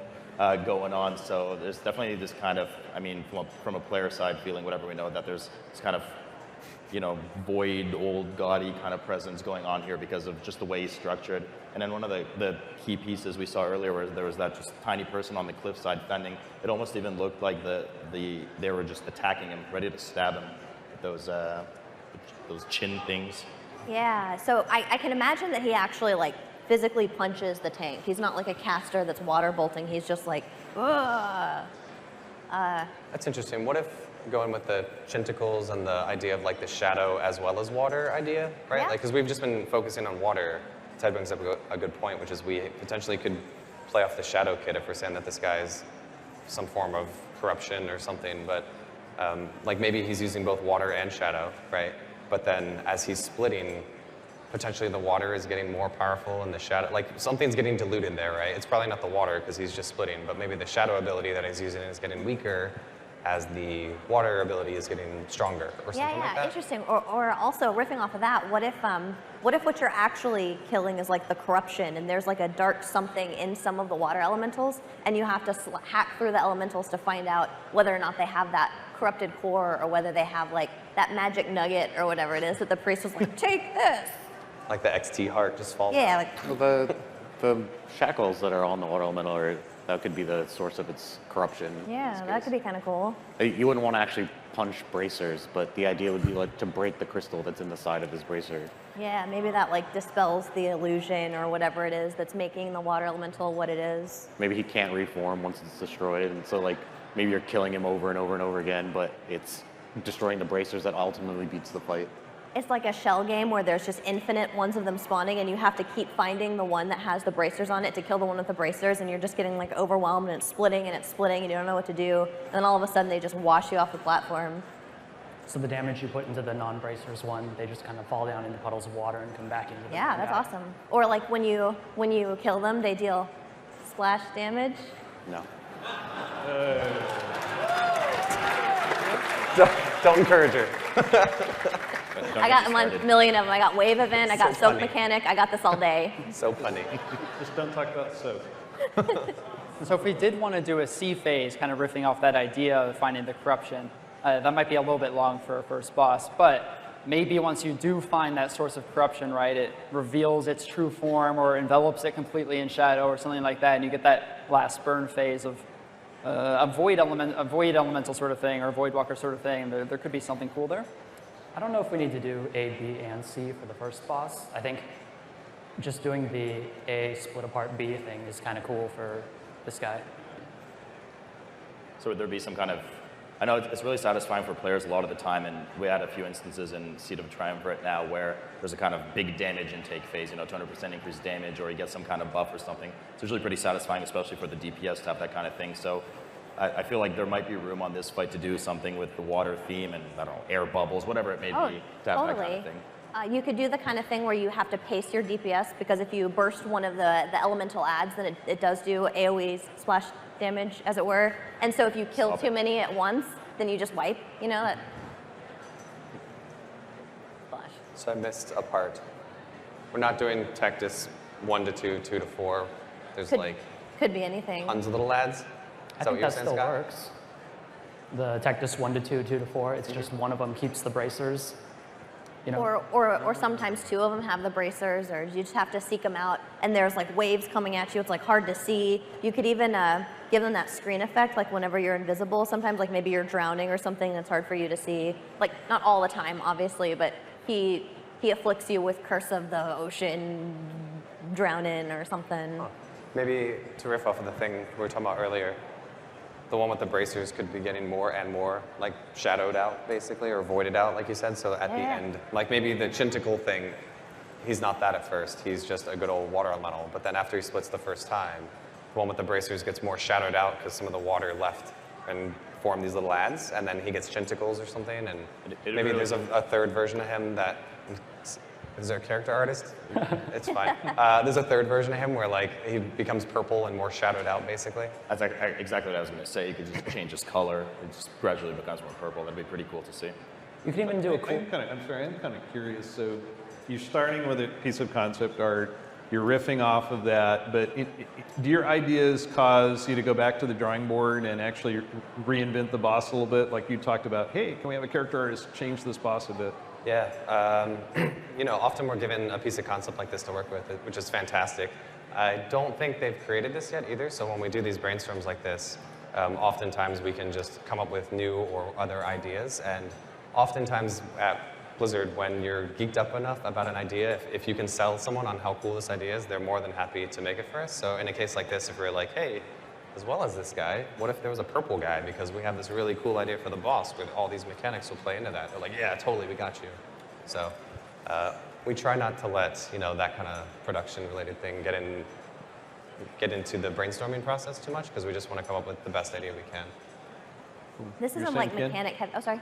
going on. So there's definitely this kind of, I mean, from a player side feeling, whatever we know, that there's this kind of you know, void, old, gaudy kind of presence going on here because of just the way he's structured. And then one of the key pieces we saw earlier was there was that just tiny person on the cliffside fending. It almost even looked like they were just attacking him, ready to stab him with those chin things. Yeah, so I can imagine that he actually like physically punches the tank. He's not like a caster that's water bolting. He's just like, ugh. That's interesting. What if going with the chinticles and the idea of like the shadow as well as water idea, right? Yeah. Like, because we've just been focusing on water. Ted brings up a good point, which is we potentially could play off the shadow kit if we're saying that this guy is some form of corruption or something, but like maybe he's using both water and shadow, right? But then as he's splitting, potentially the water is getting more powerful and the shadow, like something's getting diluted there, right? It's probably not the water because he's just splitting, but maybe the shadow ability that he's using is getting weaker as the water ability is getting stronger or something like that. Interesting. Or also riffing off of that, what if what you're actually killing is like the corruption, and there's like a dark something in some of the water elementals, and you have to hack through the elementals to find out whether or not they have that corrupted core, or whether they have like that magic nugget or whatever it is that the priest was like, take this. Like the XT heart just falls Yeah, out. Well, the shackles that are on the water elemental that could be the source of its corruption. Yeah, that could be kind of cool. You wouldn't want to actually punch bracers, but the idea would be like to break the crystal that's in the side of his bracer. Yeah, maybe that like dispels the illusion or whatever it is that's making the water elemental what it is. Maybe he can't reform once it's destroyed, and so like maybe you're killing him over and over and over again, but it's destroying the bracers that ultimately beats the fight. It's like a shell game where there's just infinite ones of them spawning, and you have to keep finding the one that has the bracers on it to kill the one with the bracers, and you're just getting like overwhelmed, and it's splitting, and you don't know what to do. And then all of a sudden they just wash you off the platform. So the damage you put into the non-bracers one, they just kind of fall down into puddles of water and come back into the Yeah, that's awesome. Or like when you kill them, they deal splash damage. No. Don't encourage her. I got a million of them. I got wave event, I got soap mechanic, I got this all day. So funny. Just don't talk about soap. So if we did want to do a C phase, kind of riffing off that idea of finding the corruption, that might be a little bit long for a first boss, but maybe once you do find that source of corruption, right, it reveals its true form or envelops it completely in shadow or something like that, and you get that last burn phase of a void elemental sort of thing or a void walker sort of thing. There could be something cool there. I don't know if we need to do A, B, and C for the first boss. I think just doing the A split apart B thing is kind of cool for this guy. So would there be some kind of, I know it's really satisfying for players a lot of the time, and we had a few instances in Seed of Triumvirate now where there's a kind of big damage intake phase, 200% increased damage, or you get some kind of buff or something. It's usually pretty satisfying, especially for the DPS to have that kind of thing. So I feel like there might be room on this fight to do something with the water theme and, I don't know, air bubbles, whatever it may be, to have that kind of thing. You could do the kind of thing where you have to pace your DPS, because if you burst one of the elemental adds, then it does do AoE splash damage, as it were. And so if you kill too many at once, then you just wipe, that. Flash. So I missed a part. We're not doing Tectus 1 to 2, 2 to 4. There's Could be anything. tons of little ads. I think that still works. The Tectus 1 to 2, 2 to 4, it's just one of them keeps the bracers. Or sometimes two of them have the bracers, or you just have to seek them out, and there's like waves coming at you. It's like hard to see. You could even give them that screen effect, like whenever you're invisible. Sometimes like maybe you're drowning or something that's hard for you to see. Like not all the time, obviously, but he afflicts you with Curse of the Ocean, drowning or something. Maybe to riff off of the thing we were talking about earlier, the one with the bracers could be getting more and more like shadowed out, basically, or voided out, like you said. So at the end, like maybe the chinticle thing, he's not that at first. He's just a good old water elemental. But then after he splits the first time, the one with the bracers gets more shadowed out because some of the water left and formed these little ads, and then he gets chinticles or something. And maybe there's a third version of him that. Is there a character artist? It's fine. There's a third version of him where like he becomes purple and more shadowed out, basically. That's exactly what I was going to say. You could just change his color. It just gradually becomes more purple. That'd be pretty cool to see. You can even do a cool... I'm kind of curious. So you're starting with a piece of concept art. You're riffing off of that. But do your ideas cause you to go back to the drawing board and actually reinvent the boss a little bit? Like you talked about, hey, can we have a character artist change this boss a bit? Yeah, often we're given a piece of concept like this to work with, which is fantastic. I don't think they've created this yet either, so when we do these brainstorms like this, oftentimes we can just come up with new or other ideas, and oftentimes at Blizzard, when you're geeked up enough about an idea, if you can sell someone on how cool this idea is, they're more than happy to make it for us. So in a case like this, if we're like, hey, as well as this guy, what if there was a purple guy? Because we have this really cool idea for the boss with all these mechanics will play into that. They're like, yeah, totally, we got you. So we try not to let that kind of production-related thing get into the brainstorming process too much, because we just want to come up with the best idea we can. This isn't like mechanic heavy. Oh, sorry.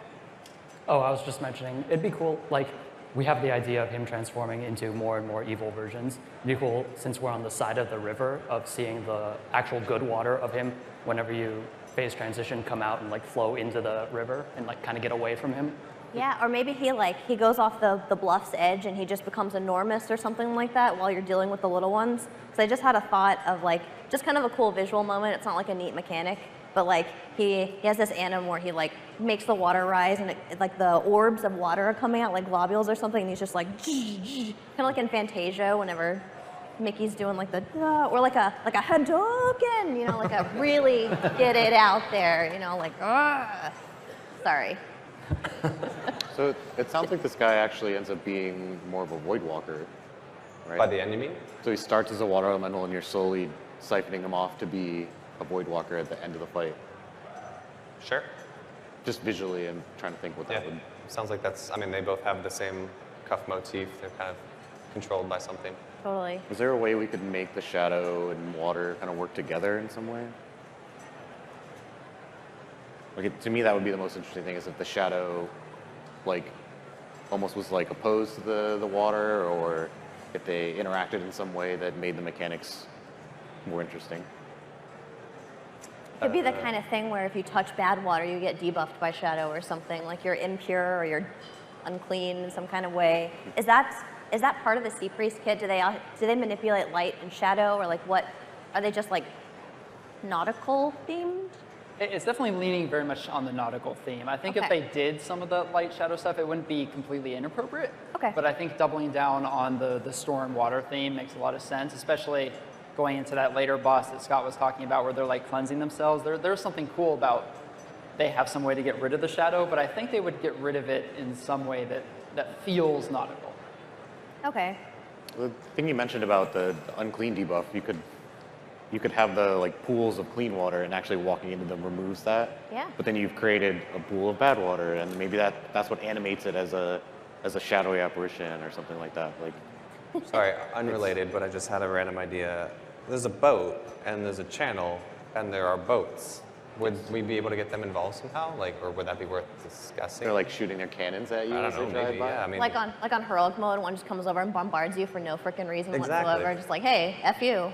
Oh, I was just mentioning, it'd be cool, like, we have the idea of him transforming into more and more evil versions. It'd be cool, since we're on the side of the river, of seeing the actual good water of him whenever you phase transition come out and like flow into the river and like kind of get away from him. Yeah, or maybe he goes off the bluff's edge and he just becomes enormous or something like that while you're dealing with the little ones. So I just had a thought of like, just kind of a cool visual moment. It's not like a neat mechanic, but like he has this anim where he like makes the water rise and like the orbs of water are coming out like globules or something, and he's just like, kind of like in Fantasia whenever Mickey's doing like the, or like a Hadouken, like a really get it out there, like, sorry. So it sounds like this guy actually ends up being more of a Void Walker, right? By the end, you mean? So he starts as a water elemental and you're slowly siphoning him off to be a Void Walker at the end of the fight. Sure. Just visually, I'm trying to think what that would... Sounds like they both have the same cuff motif. They're kind of controlled by something. Totally. Is there a way we could make the shadow and water kind of work together in some way? Like, to me, that would be the most interesting thing, is if the shadow, like, almost was, like, opposed to the water, or if they interacted in some way that made the mechanics more interesting. It'd be the kind of thing where if you touch bad water, you get debuffed by shadow or something, like you're impure or you're unclean in some kind of way. Is that part of the Sea Priest kit? Do they manipulate light and shadow, or like what? Are they just like nautical themed? It's definitely leaning very much on the nautical theme. I think if they did some of the light shadow stuff, it wouldn't be completely inappropriate. Okay. But I think doubling down on the storm water theme makes a lot of sense, especially going into that later boss that Scott was talking about where they're like cleansing themselves. There's something cool about they have some way to get rid of the shadow, but I think they would get rid of it in some way that feels nautical. Okay. The thing you mentioned about the unclean debuff, you could have the like pools of clean water, and actually walking into them removes that. Yeah. But then you've created a pool of bad water, and maybe that's what animates it as a shadowy apparition or something like that. Like. Sorry, unrelated, but I just had a random idea. There's a boat, and there's a channel, and there are boats. Would we be able to get them involved somehow? Like, or would that be worth discussing? They're like shooting their cannons at you I as don't they know, drive maybe, by? yeah. I mean, Like on heroic mode, one just comes over and bombards you for no freaking reason Exactly. whatsoever. Just like, hey, F you.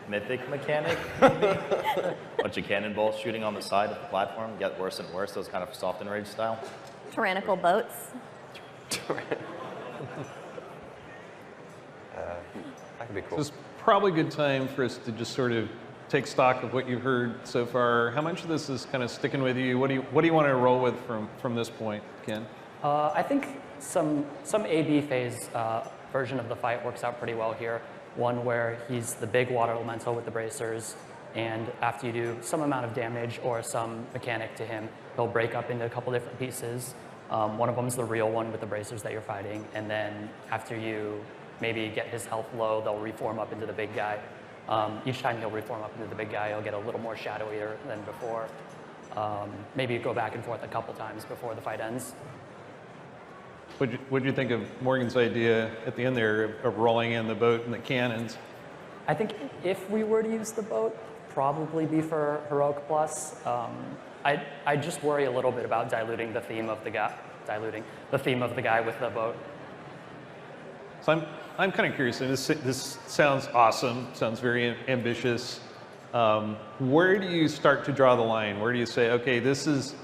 Mythic mechanic, maybe? Bunch of cannonballs shooting on the side of the platform, get worse and worse, those kind of soft and rage style. Tyrannical boats. That could be cool. So it's probably a good time for us to just sort of take stock of what you've heard so far. How much of this is kind of sticking with you? What do you want to roll with from this point, Ken? I think some A/B phase version of the fight works out pretty well here. One where he's the big water elemental with the bracers, and after you do some amount of damage or some mechanic to him, he'll break up into a couple different pieces. One of them is the real one with the bracers that you're fighting, and then after you maybe get his health low, they'll reform up into the big guy. Each time he'll reform up into the big guy, he'll get a little more shadowier than before. Maybe go back and forth a couple times before the fight ends. What'd you think of Morgan's idea at the end there of rolling in the boat and the cannons? I think if we were to use the boat, probably be for Heroic Plus. I just worry a little bit about diluting the theme of the guy with the boat. So I'm kind of curious, and this sounds awesome, sounds very ambitious. Where do you start to draw the line? Where do you say, okay, this is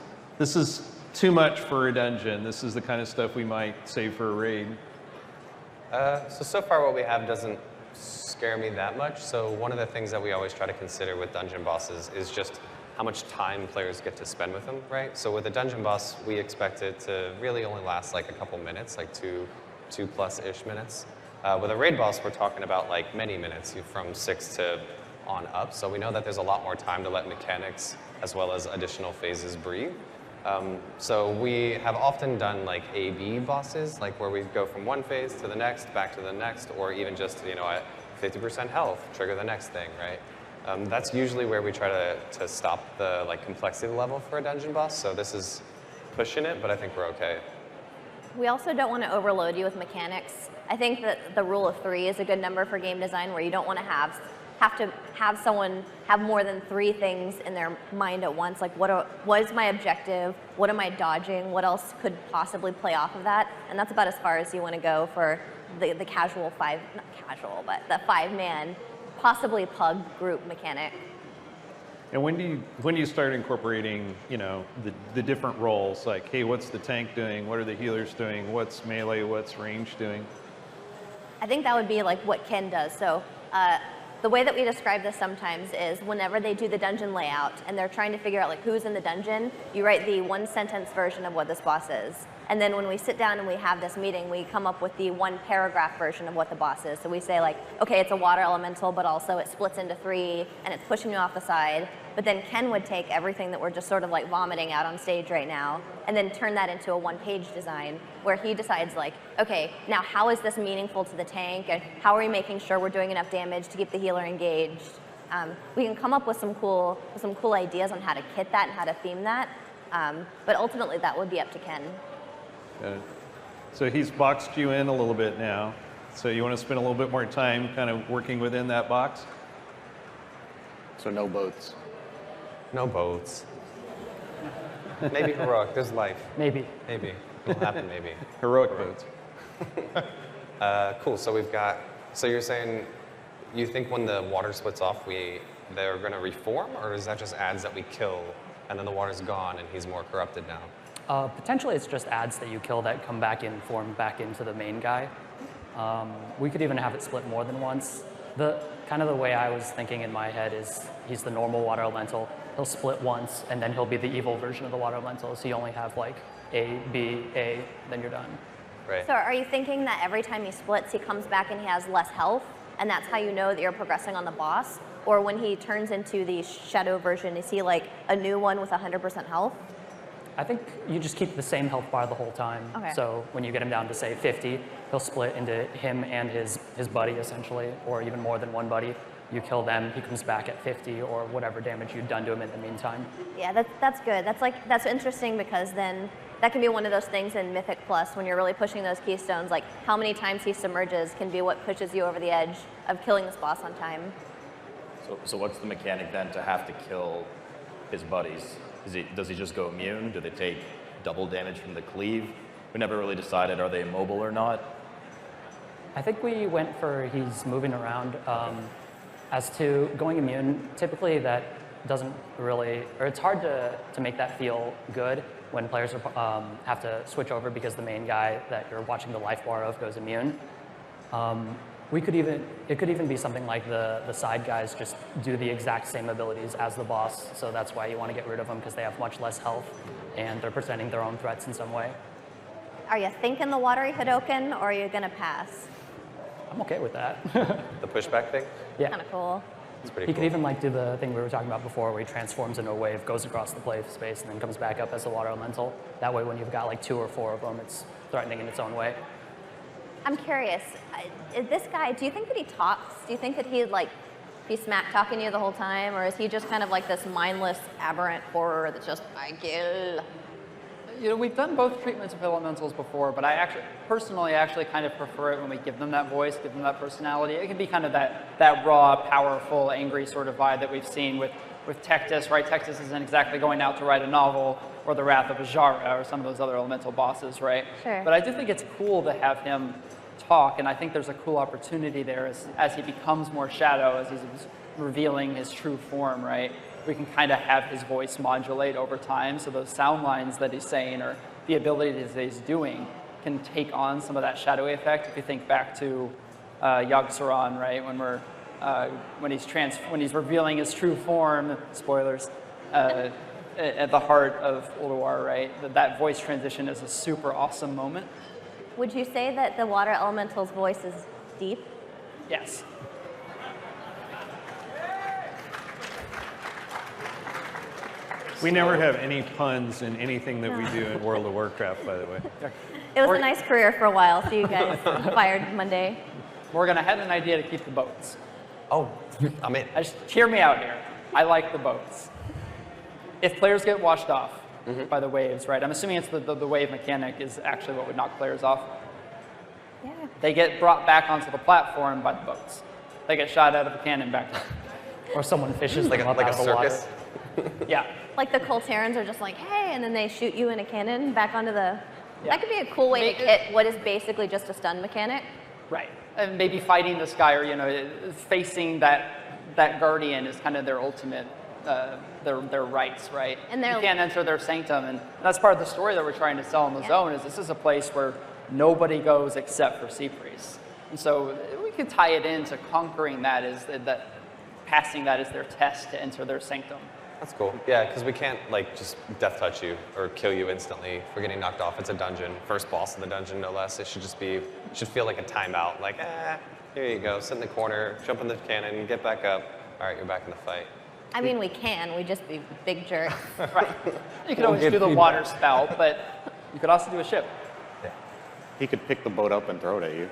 too much for a dungeon. This is the kind of stuff we might save for a raid. So far what we have doesn't scare me that much. So one of the things that we always try to consider with dungeon bosses is just how much time players get to spend with them, right? So with a dungeon boss, we expect it to really only last like a couple minutes, like two plus-ish minutes. With a raid boss, we're talking about like many minutes, from 6 to on up. So we know that there's a lot more time to let mechanics as well as additional phases breathe. So we have often done like A/B bosses, like where we go from one phase to the next, back to the next, or even just, at 50% health, trigger the next thing, right? That's usually where we try to stop the complexity level for a dungeon boss. So this is pushing it, but I think we're okay. We also don't want to overload you with mechanics. I think that the rule of 3 is a good number for game design, where you don't want to have someone have more than 3 things in their mind at once. Like, what is my objective? What am I dodging? What else could possibly play off of that? And that's about as far as you want to go for the casual not casual, but the 5-man, possibly pug group mechanic. And when do you start incorporating, the different roles? Like, hey, what's the tank doing? What are the healers doing? What's melee? What's range doing? I think that would be like what Ken does. So the way that we describe this sometimes is whenever they do the dungeon layout and they're trying to figure out like who's in the dungeon, you write the 1-sentence version of what this boss is. And then when we sit down and we have this meeting, we come up with the 1-paragraph version of what the boss is. So we say like, okay, it's a water elemental, but also it splits into 3 and it's pushing you off the side. But then Ken would take everything that we're just sort of like vomiting out on stage right now and then turn that into a 1-page design where he decides like, okay, now how is this meaningful to the tank, and how are we making sure we're doing enough damage to keep the healer engaged? We can come up with some cool ideas on how to kit that and how to theme that, but ultimately that would be up to Ken. So he's boxed you in a little bit now. So you want to spend a little bit more time kind of working within that box? So no boats. No boats. Maybe heroic. There's life. Maybe. Maybe. It'll happen maybe. Heroic boats. Cool. So we've got. So you're saying you think when the water splits off, they're going to reform, or is that just ads that we kill and then the water's gone and he's more corrupted now? Potentially, it's just ads that you kill that come back in form back into the main guy. We could even have it split more than once. The way I was thinking in my head is he's the normal water elemental. He'll split once, and then he'll be the evil version of the water elemental. So you only have like A, B, A, then you're done. Right. So are you thinking that every time he splits, he comes back and he has less health, and that's how you know that you're progressing on the boss? Or when he turns into the shadow version, is he like a new one with 100% health? I think you just keep the same health bar the whole time. Okay. So when you get him down to, say, 50, he'll split into him and his buddy, essentially, or even more than one buddy. You kill them, he comes back at 50, or whatever damage you've done to him in the meantime. Yeah, that's good. That's interesting, because then that can be one of those things in Mythic Plus when you're really pushing those keystones, like how many times he submerges can be what pushes you over the edge of killing this boss on time. So what's the mechanic then to have to kill his buddies? Does he just go immune? Do they take double damage from the cleave? We never really decided, are they immobile or not? I think we went for he's moving around. As to going immune, typically that doesn't really, or it's hard to make that feel good when players have to switch over because the main guy that you're watching the life bar of goes immune. It could even be something like the side guys just do the exact same abilities as the boss, so that's why you want to get rid of them, because they have much less health and they're presenting their own threats in some way. Are you thinking the watery Hadoken, or are you gonna pass? I'm okay with that. The pushback thing? Yeah. Kind of cool. It's pretty He cool. could even do the thing we were talking about before, where he transforms into a wave, goes across the play space, and then comes back up as a water elemental. That way, when you've got like 2 or 4 of them, it's threatening in its own way. I'm curious, this guy, do you think that he talks? Do you think that he'd be smack talking to you the whole time, or is he just kind of like this mindless, aberrant horror that's just, I kill? We've done both treatments of elementals before, but I personally kind of prefer it when we give them that voice, give them that personality. It can be kind of that raw, powerful, angry sort of vibe that we've seen with Tectis, right? Tectis isn't exactly going out to write a novel, or the Wrath of Ajara, or some of those other elemental bosses, right? Sure. But I do think it's cool to have him talk, and I think there's a cool opportunity there as he becomes more shadow, as he's revealing his true form, right? We can kind of have his voice modulate over time, so those sound lines that he's saying or the abilities that he's doing can take on some of that shadowy effect. If you think back to Yogg-Saron, right, when he's revealing his true form, spoilers, at the heart of Ulduar, right? That voice transition is a super awesome moment. Would you say that the water elemental's voice is deep? Yes. We never have any puns in anything that we do in World of Warcraft, by the way. It was a nice career for a while, so you guys fired Monday. Morgan, I had an idea to keep the boats. Oh, I'm in. Just hear me out here. I like the boats. If players get washed off by the waves, right? I'm assuming it's the wave mechanic is actually what would knock players off. Yeah. They get brought back onto the platform by the boats. They get shot out of a cannon back there. Or someone fishes Like them a, up like out a of the water. circus. Yeah. Like the Colterans are just like, hey, and then they shoot you in a cannon back onto the... That could be a cool way to hit what is basically just a stun mechanic. Right. And maybe fighting this guy or, facing that guardian is kind of their ultimate, their rights, right? And you can't enter their sanctum. And that's part of the story that we're trying to sell in the zone is this is a place where nobody goes except for sea priests. And so we could tie it into conquering that passing that as their test to enter their sanctum. That's cool. Yeah, because we can't just death touch you or kill you instantly for getting knocked off. It's a dungeon. First boss in the dungeon, no less. It should feel like a timeout. Like, here you go. Sit in the corner, jump in the cannon, get back up. All right, you're back in the fight. I mean, we can. We just be big jerks. Right. You could always do the water spout, but you could also do a ship. Yeah. He could pick the boat up and throw it at you.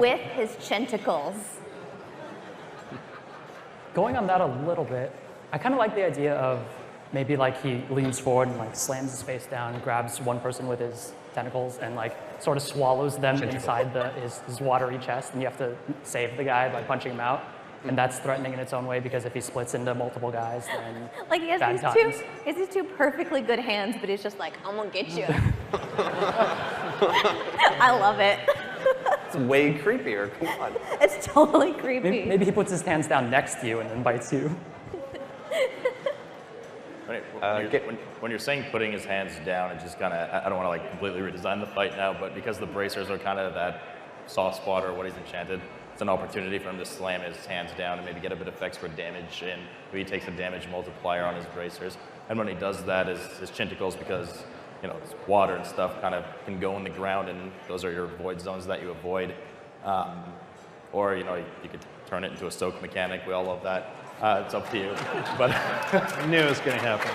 With his tentacles. Going on that a little bit, I kind of like the idea of maybe he leans forward and slams his face down, grabs one person with his tentacles and sort of swallows them inside his watery chest, and you have to save the guy by punching him out. And that's threatening in its own way because if he splits into multiple guys, then He has these two perfectly good hands, but he's just like, I'm gonna get you. I love it. It's way creepier. Come on. It's totally creepy. Maybe he puts his hands down next to you and then bites you. When you're saying putting his hands down, it just kind of, I don't want to completely redesign the fight now, but because the bracers are kind of that soft spot or what he's enchanted, it's an opportunity for him to slam his hands down and maybe get a bit of extra damage in. Maybe he takes a damage multiplier on his bracers. And when he does that, his tentacles, because it's water and stuff, kind of can go in the ground, and those are your void zones that you avoid. Or you could turn it into a soak mechanic. We all love that. It's up to you. But I knew it was going to happen.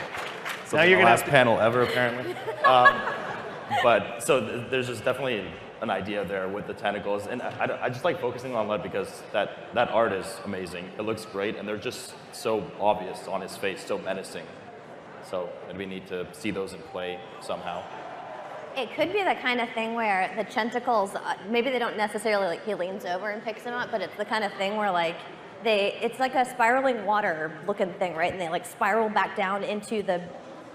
So now you're going to last panel ever, apparently. But so there's just definitely an idea there with the tentacles, and I just like focusing on that because that art is amazing. It looks great, and they're just so obvious on his face, so menacing. So it'd be neat to see those in play somehow. It could be the kind of thing where the tentacles, maybe they don't necessarily he leans over and picks them up, but it's the kind of thing where it's like a spiraling water looking thing, right? And they spiral back down into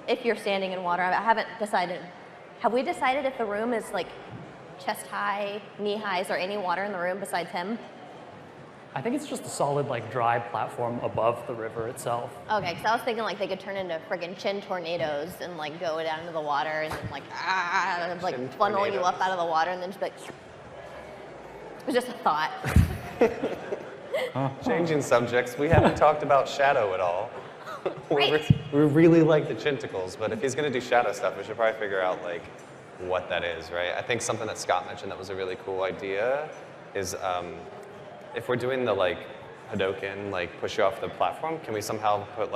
if you're standing in water. I haven't decided. Have we decided if the room is chest high, knee highs, or any water in the room besides him? I think it's just a solid dry platform above the river itself. Okay, because I was thinking they could turn into friggin' chin tornadoes and go down into the water and then funnel you up out of the water and then just it was just a thought. Changing subjects, we haven't talked about Shadow at all. Right. We really like the Chinticles, but if he's going to do Shadow stuff, we should probably figure out what that is, right? I think something that Scott mentioned that was a really cool idea is if we're doing the Hadoken, push you off the platform, can we somehow put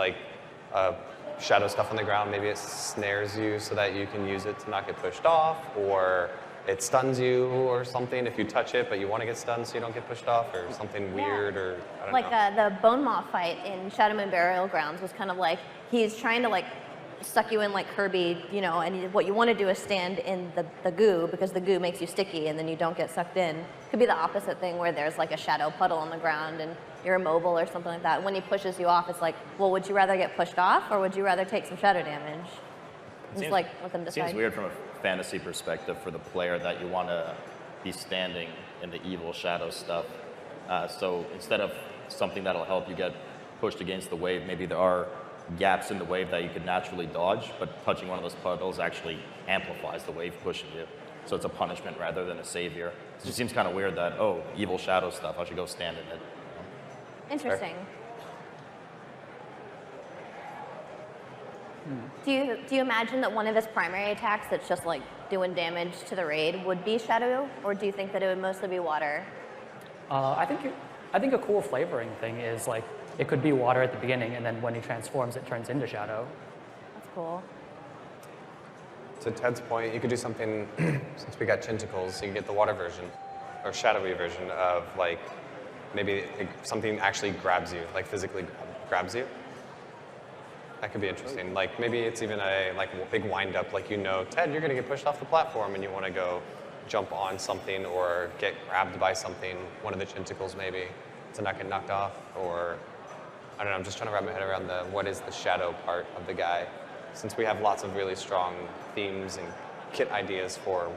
shadow stuff on the ground? Maybe it snares you so that you can use it to not get pushed off, or it stuns you or something if you touch it, but you want to get stunned so you don't get pushed off, or something weird, or I don't know. The Bone Maw fight in Shadow Moon Burial Grounds was kind of he's trying to suck you in like Kirby, and what you want to do is stand in the goo, because the goo makes you sticky and then you don't get sucked in. Could be the opposite thing where there's a shadow puddle on the ground and you're immobile or something like that. When he pushes you off, it's well, would you rather get pushed off or would you rather take some shadow damage? It's let them decide. It seems weird from a fantasy perspective for the player that you want to be standing in the evil shadow stuff. So instead of something that'll help you get pushed against the wave, maybe there are gaps in the wave that you could naturally dodge, but touching one of those puddles actually amplifies the wave pushing you. So it's a punishment rather than a savior. It just seems kind of weird that, evil shadow stuff, I should go stand in it. Interesting. Do you imagine that one of his primary attacks that's just like doing damage to the raid would be Shadow, or do you think that it would mostly be water? I think a cool flavoring thing is like it could be water at the beginning, and then when he transforms, it turns into Shadow. That's cool. To Ted's point, you could do something, since we got Chinticles, you could get the water version, or shadowy version of like, maybe something actually grabs you, like physically grabs you. That could be interesting. Like maybe it's even a big wind up, like Ted, you're gonna get pushed off the platform and you wanna go jump on something or get grabbed by something, one of the Chinticles maybe, to not get knocked off, or I don't know, I'm just trying to wrap my head around what is the shadow part of the guy. Since we have lots of really strong themes and kit ideas for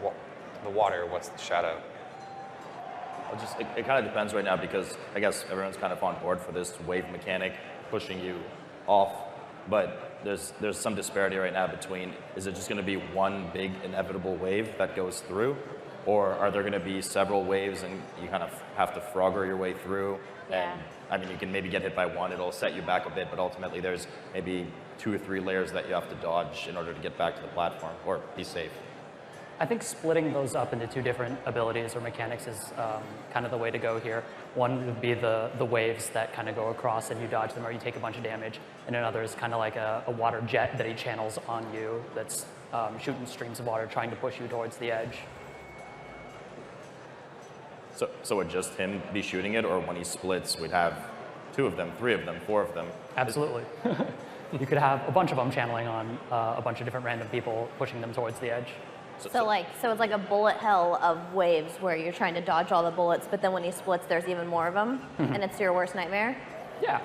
the water, what's the shadow? It kind of depends right now because I guess everyone's kind of on board for this wave mechanic pushing you off, but there's some disparity right now between, is it just going to be one big inevitable wave that goes through, or are there going to be several waves and you kind of have to Frogger your way through? Yeah. And I mean, you can maybe get hit by one, it'll set you back a bit, but ultimately there's maybe 2 or 3 layers that you have to dodge in order to get back to the platform or be safe. I think splitting those up into 2 different abilities or mechanics is kind of the way to go here. One would be the waves that kind of go across and you dodge them or you take a bunch of damage, and another is kind of like a water jet that he channels on you that's shooting streams of water trying to push you towards the edge. So would just him be shooting it, or when he splits, we'd have 2 of them, 3 of them, 4 of them? Absolutely. You could have a bunch of them channeling on a bunch of different random people, pushing them towards the edge. So it's like a bullet hell of waves where you're trying to dodge all the bullets, but then when he splits, there's even more of them, and it's your worst nightmare? Yeah.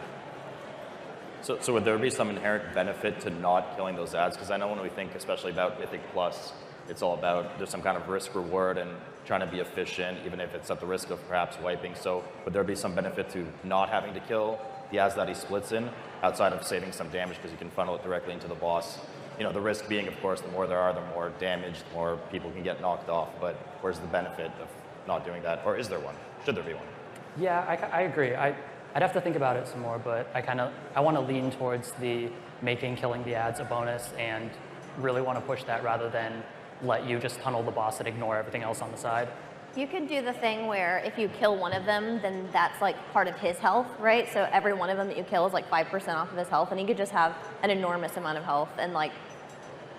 So would there be some inherent benefit to not killing those ads? Because I know when we think especially about Mythic Plus, it's all about there's some kind of risk reward and trying to be efficient, even if it's at the risk of perhaps wiping. So would there be some benefit to not having to kill the ads that he splits in, outside of saving some damage because you can funnel it directly into the boss? You know, the risk being, of course, the more there are, the more damage, the more people can get knocked off. But where's the benefit of not doing that? Or is there one? Should there be one? Yeah, I agree. I'd have to think about it some more, but I want to lean towards the making killing the ads a bonus and really want to push that rather than let you just tunnel the boss and ignore everything else on the side. You could do the thing where if you kill one of them, then that's like part of his health, right? So every one of them that you kill is like 5% off of his health, and he could just have an enormous amount of health. And like,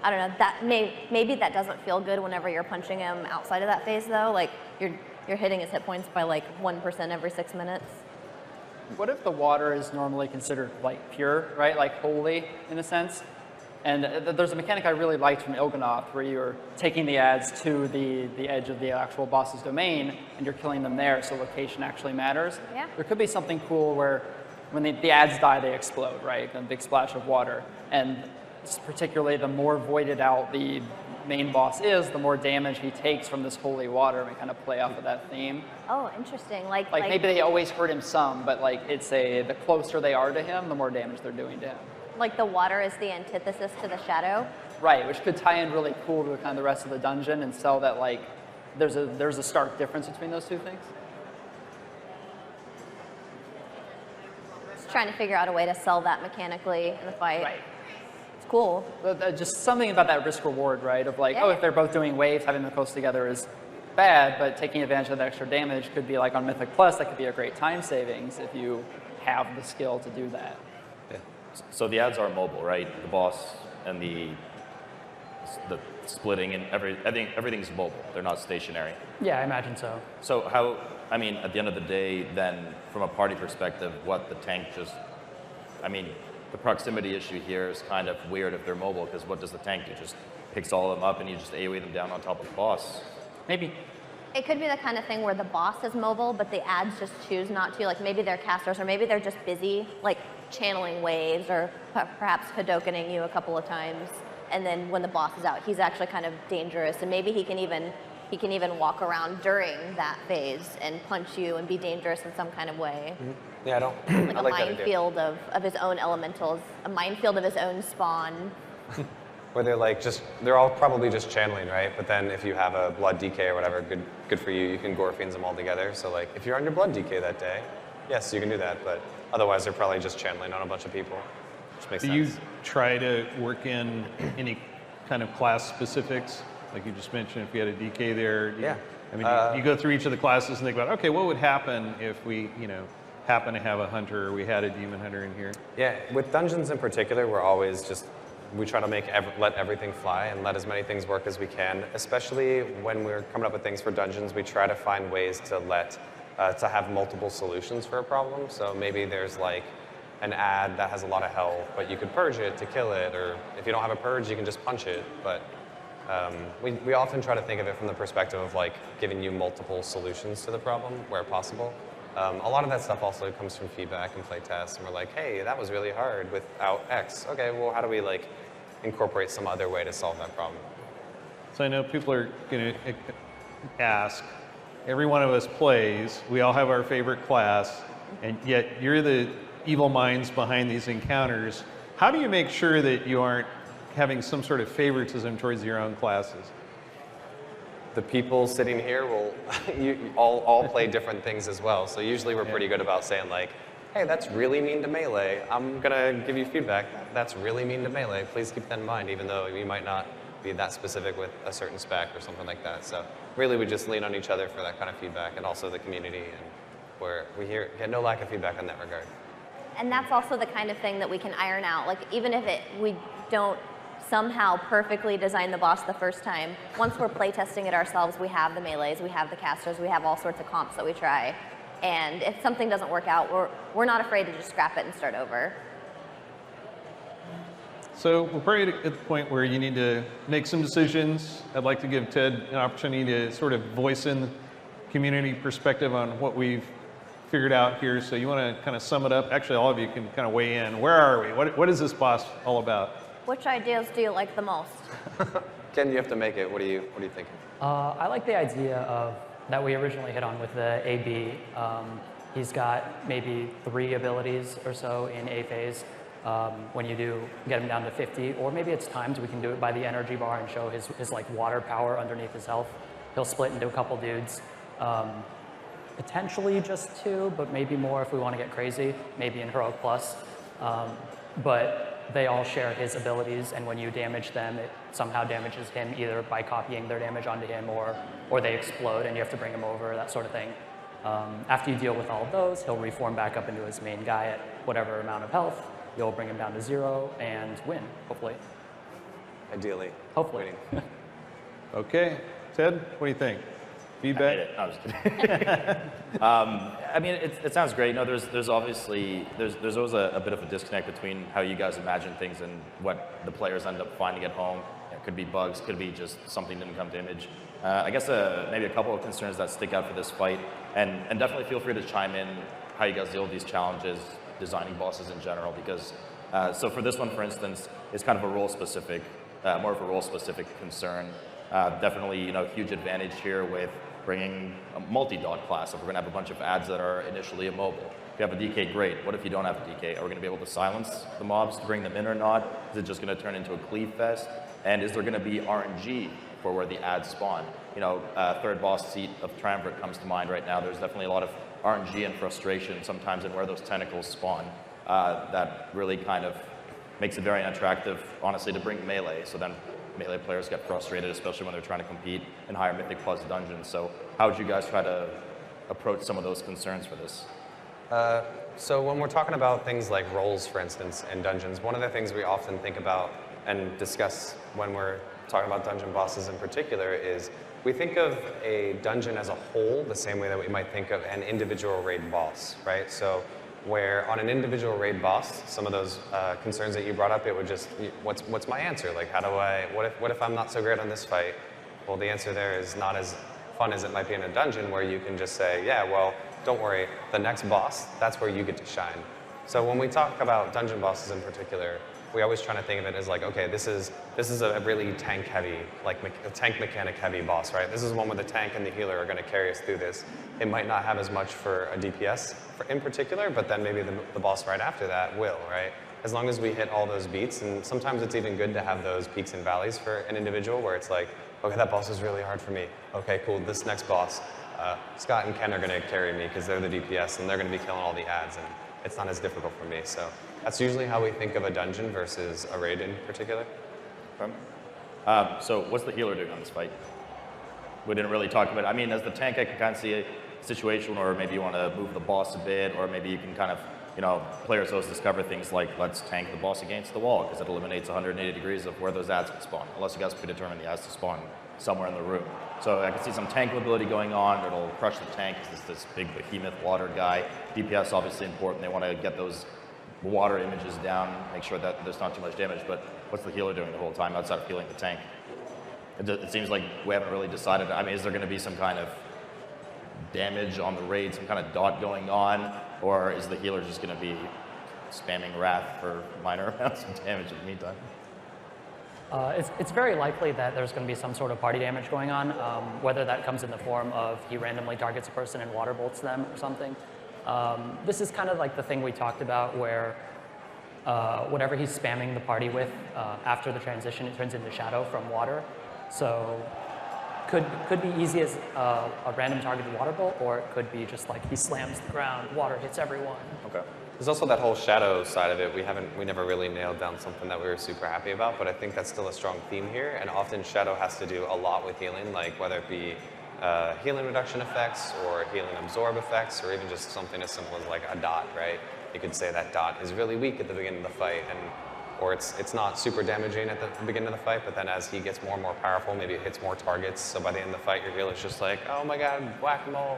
I don't know, that maybe that doesn't feel good whenever you're punching him outside of that phase though. Like you're hitting his hit points by like 1% every 6 minutes. What if the water is normally considered like pure, right? Like holy in a sense? And there's a mechanic I really liked from Il'gynoth where you're taking the ads to the edge of the actual boss's domain and you're killing them there, so location actually matters. Yeah. There could be something cool where when the ads die, they explode, right? A big splash of water. And particularly the more voided out the main boss is, the more damage he takes from this holy water, and we kind of play off of that theme. Oh, interesting. Like maybe they always hurt him some, but like the closer they are to him, the more damage they're doing to him. Like the water is the antithesis to the shadow? Right, which could tie in really cool to kind of the rest of the dungeon and sell that like there's a stark difference between those 2 things. Just trying to figure out a way to sell that mechanically in the fight. Right. It's cool. Just something about that risk reward, right? Of like, Yeah. oh, if they're both doing waves, having them close together is bad, but taking advantage of the extra damage could be like on Mythic Plus, that could be a great time savings if you have the skill to do that. So the ads are mobile, right? The boss and the splitting and everything's mobile. They're not stationary. Yeah, I imagine so. So how, I mean, at the end of the day, then from a party perspective, the proximity issue here is kind of weird if they're mobile, because what does the tank do? Just picks all of them up and you just AoE them down on top of the boss. Maybe. It could be the kind of thing where the boss is mobile, but the ads just choose not to. Like maybe they're casters, or maybe they're just busy, like channeling waves, or perhaps Hadokening you a couple of times. And then when the boss is out, he's actually kind of dangerous, and maybe he can even walk around during that phase and punch you and be dangerous in some kind of way. Mm-hmm. Yeah, I don't. Like I a like that idea. minefield of his own elementals, a minefield of his own spawn. Where they're all probably just channeling, right? But then if you have a blood DK or whatever, good for you. You can gore fiends them all together. So like, if you're on your blood DK that day, yes, you can do that. But otherwise, they're probably just channeling on a bunch of people. which makes Do sense. you try to work in any kind of class specifics? Like you just mentioned, if you had a DK there. Yeah. I mean, do you go through each of the classes and think about, okay, what would happen if we, happen to have a hunter or we had a demon hunter in here? Yeah, with dungeons in particular, we're always we try to let everything fly and let as many things work as we can. Especially when we're coming up with things for dungeons, we try to find ways to to have multiple solutions for a problem. So maybe there's like an ad that has a lot of health, but you could purge it to kill it, or if you don't have a purge, you can just punch it. But we often try to think of it from the perspective of like giving you multiple solutions to the problem where possible. A lot of that stuff also comes from feedback and play tests, and we're like, hey, that was really hard without X. Okay, well, how do we like incorporate some other way to solve that problem? So I know people are going to ask, every one of us plays, we all have our favorite class, and yet you're the evil minds behind these encounters. How do you make sure that you aren't having some sort of favoritism towards your own classes? The people sitting here will all play different things as well. So usually we're pretty good about saying like, hey, that's really mean to melee. I'm gonna give you feedback. That's really mean to melee. Please keep that in mind, even though you might not be that specific with a certain spec or something like that. So really we just lean on each other for that kind of feedback, and also the community, and where we get no lack of feedback in that regard. And that's also the kind of thing that we can iron out. Like even if we don't somehow perfectly design the boss the first time, once we're playtesting it ourselves, we have the melees, we have the casters, we have all sorts of comps that we try. And if something doesn't work out, we're not afraid to just scrap it and start over. So we're probably at the point where you need to make some decisions. I'd like to give Ted an opportunity to sort of voice in community perspective on what we've figured out here. So you want to kind of sum it up? Actually, all of you can kind of weigh in. Where are we? What is this boss all about? Which ideas do you like the most? Ken, you have to make it. What are you thinking? I like the idea of that we originally hit on with the AB. He's got maybe 3 abilities or so in A phase. When you do get him down to 50, or maybe it's timed, we can do it by the energy bar and show his like water power underneath his health. He'll split into a couple dudes. Potentially just 2, but maybe more if we want to get crazy, maybe in Heroic Plus. But they all share his abilities, and when you damage them, it somehow damages him either by copying their damage onto him, or they explode and you have to bring him over, that sort of thing. After you deal with all of those, he'll reform back up into his main guy at whatever amount of health. You'll bring him down to 0 and win, hopefully. Ideally. Hopefully. Okay. Ted, what do you think? Feedback? I was kidding. I mean, it sounds great. No, there's obviously, there's always a bit of a disconnect between how you guys imagine things and what the players end up finding at home. It could be bugs, could be just something didn't come to image. I guess maybe a couple of concerns that stick out for this fight, and definitely feel free to chime in how you guys deal with these challenges, designing bosses in general, because, so for this one, for instance, it's kind of a role-specific, more of a role-specific concern. Definitely, huge advantage here with bringing a multi-dot class. If we're going to have a bunch of ads that are initially immobile. If you have a DK, great. What if you don't have a DK? Are we going to be able to silence the mobs to bring them in or not? Is it just going to turn into a cleave fest? And is there going to be RNG for where the ads spawn? Third boss seat of Triumvirate comes to mind right now. There's definitely a lot of RNG and frustration sometimes in where those tentacles spawn. That really kind of makes it very unattractive, honestly, to bring melee. So then melee players get frustrated, especially when they're trying to compete in higher Mythic Plus dungeons. So how would you guys try to approach some of those concerns for this? So when we're talking about things like roles, for instance, in dungeons, one of the things we often think about and discuss when we're talking about dungeon bosses in particular is we think of a dungeon as a whole the same way that we might think of an individual raid boss, right? So where on an individual raid boss, some of those concerns that you brought up, it would just, what's my answer? Like, what if I'm not so great on this fight? Well, the answer there is not as fun as it might be in a dungeon where you can just say, yeah, well, don't worry, the next boss, that's where you get to shine. So when we talk about dungeon bosses in particular, we always try to think of it as like, okay, this is a really tank heavy, like a tank mechanic heavy boss, right? This is one where the tank and the healer are going to carry us through this. It might not have as much for a DPS in particular, but then maybe the boss right after that will, right? As long as we hit all those beats, and sometimes it's even good to have those peaks and valleys for an individual where it's like, okay, that boss is really hard for me. Okay, cool, this next boss, Scott and Ken are going to carry me because they're the DPS and they're going to be killing all the ads, it's not as difficult for me. So that's usually how we think of a dungeon versus a raid in particular. So what's the healer doing on this fight? We didn't really talk about it. I mean, as the tank, I can kind of see a situation where maybe you want to move the boss a bit, or maybe you can kind of, players always discover things like, let's tank the boss against the wall, because it eliminates 180 degrees of where those ads can spawn, unless you guys predetermine the ads to spawn somewhere in the room. So I can see some tank mobility going on. It'll crush the tank, because it's this big behemoth water guy. DPS obviously important. They want to get those water images down, make sure that there's not too much damage, but what's the healer doing the whole time outside of healing the tank? It seems like we haven't really decided. I mean, is there going to be some kind of damage on the raid, some kind of dot going on, or is the healer just going to be spamming Wrath for minor amounts of damage in the meantime? It's very likely that there's going to be some sort of party damage going on, whether that comes in the form of he randomly targets a person and water bolts them or something. This is kind of like the thing we talked about where whatever he's spamming the party with after the transition, it turns into shadow from water. So could be easy as a random targeted water bolt, or it could be just like he slams the ground, water hits everyone. Okay. There's also that whole shadow side of it. We never really nailed down something that we were super happy about, but I think that's still a strong theme here. And often shadow has to do a lot with healing, like whether it be healing reduction effects or healing absorb effects, or even just something as simple as like a dot, right? You could say that dot is really weak at the beginning of the fight, or it's not super damaging at the beginning of the fight, but then as he gets more and more powerful, maybe it hits more targets. So by the end of the fight, your healer's just like, oh my god, whack-a-mole.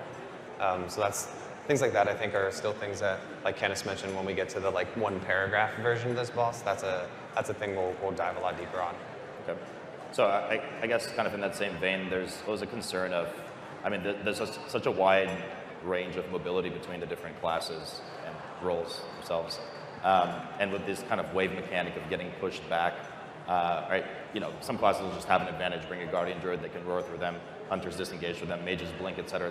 So that's things like that. I think are still things that, like Kenneth mentioned, when we get to the like one paragraph version of this boss, that's a thing we'll dive a lot deeper on. Okay. So I guess kind of in that same vein, there's always a concern of, I mean, there's such a wide range of mobility between the different classes and roles themselves. And with this kind of wave mechanic of getting pushed back, right? Some classes will just have an advantage, bring a Guardian Druid, they can roar through them, Hunters disengage with them, Mages blink, et cetera,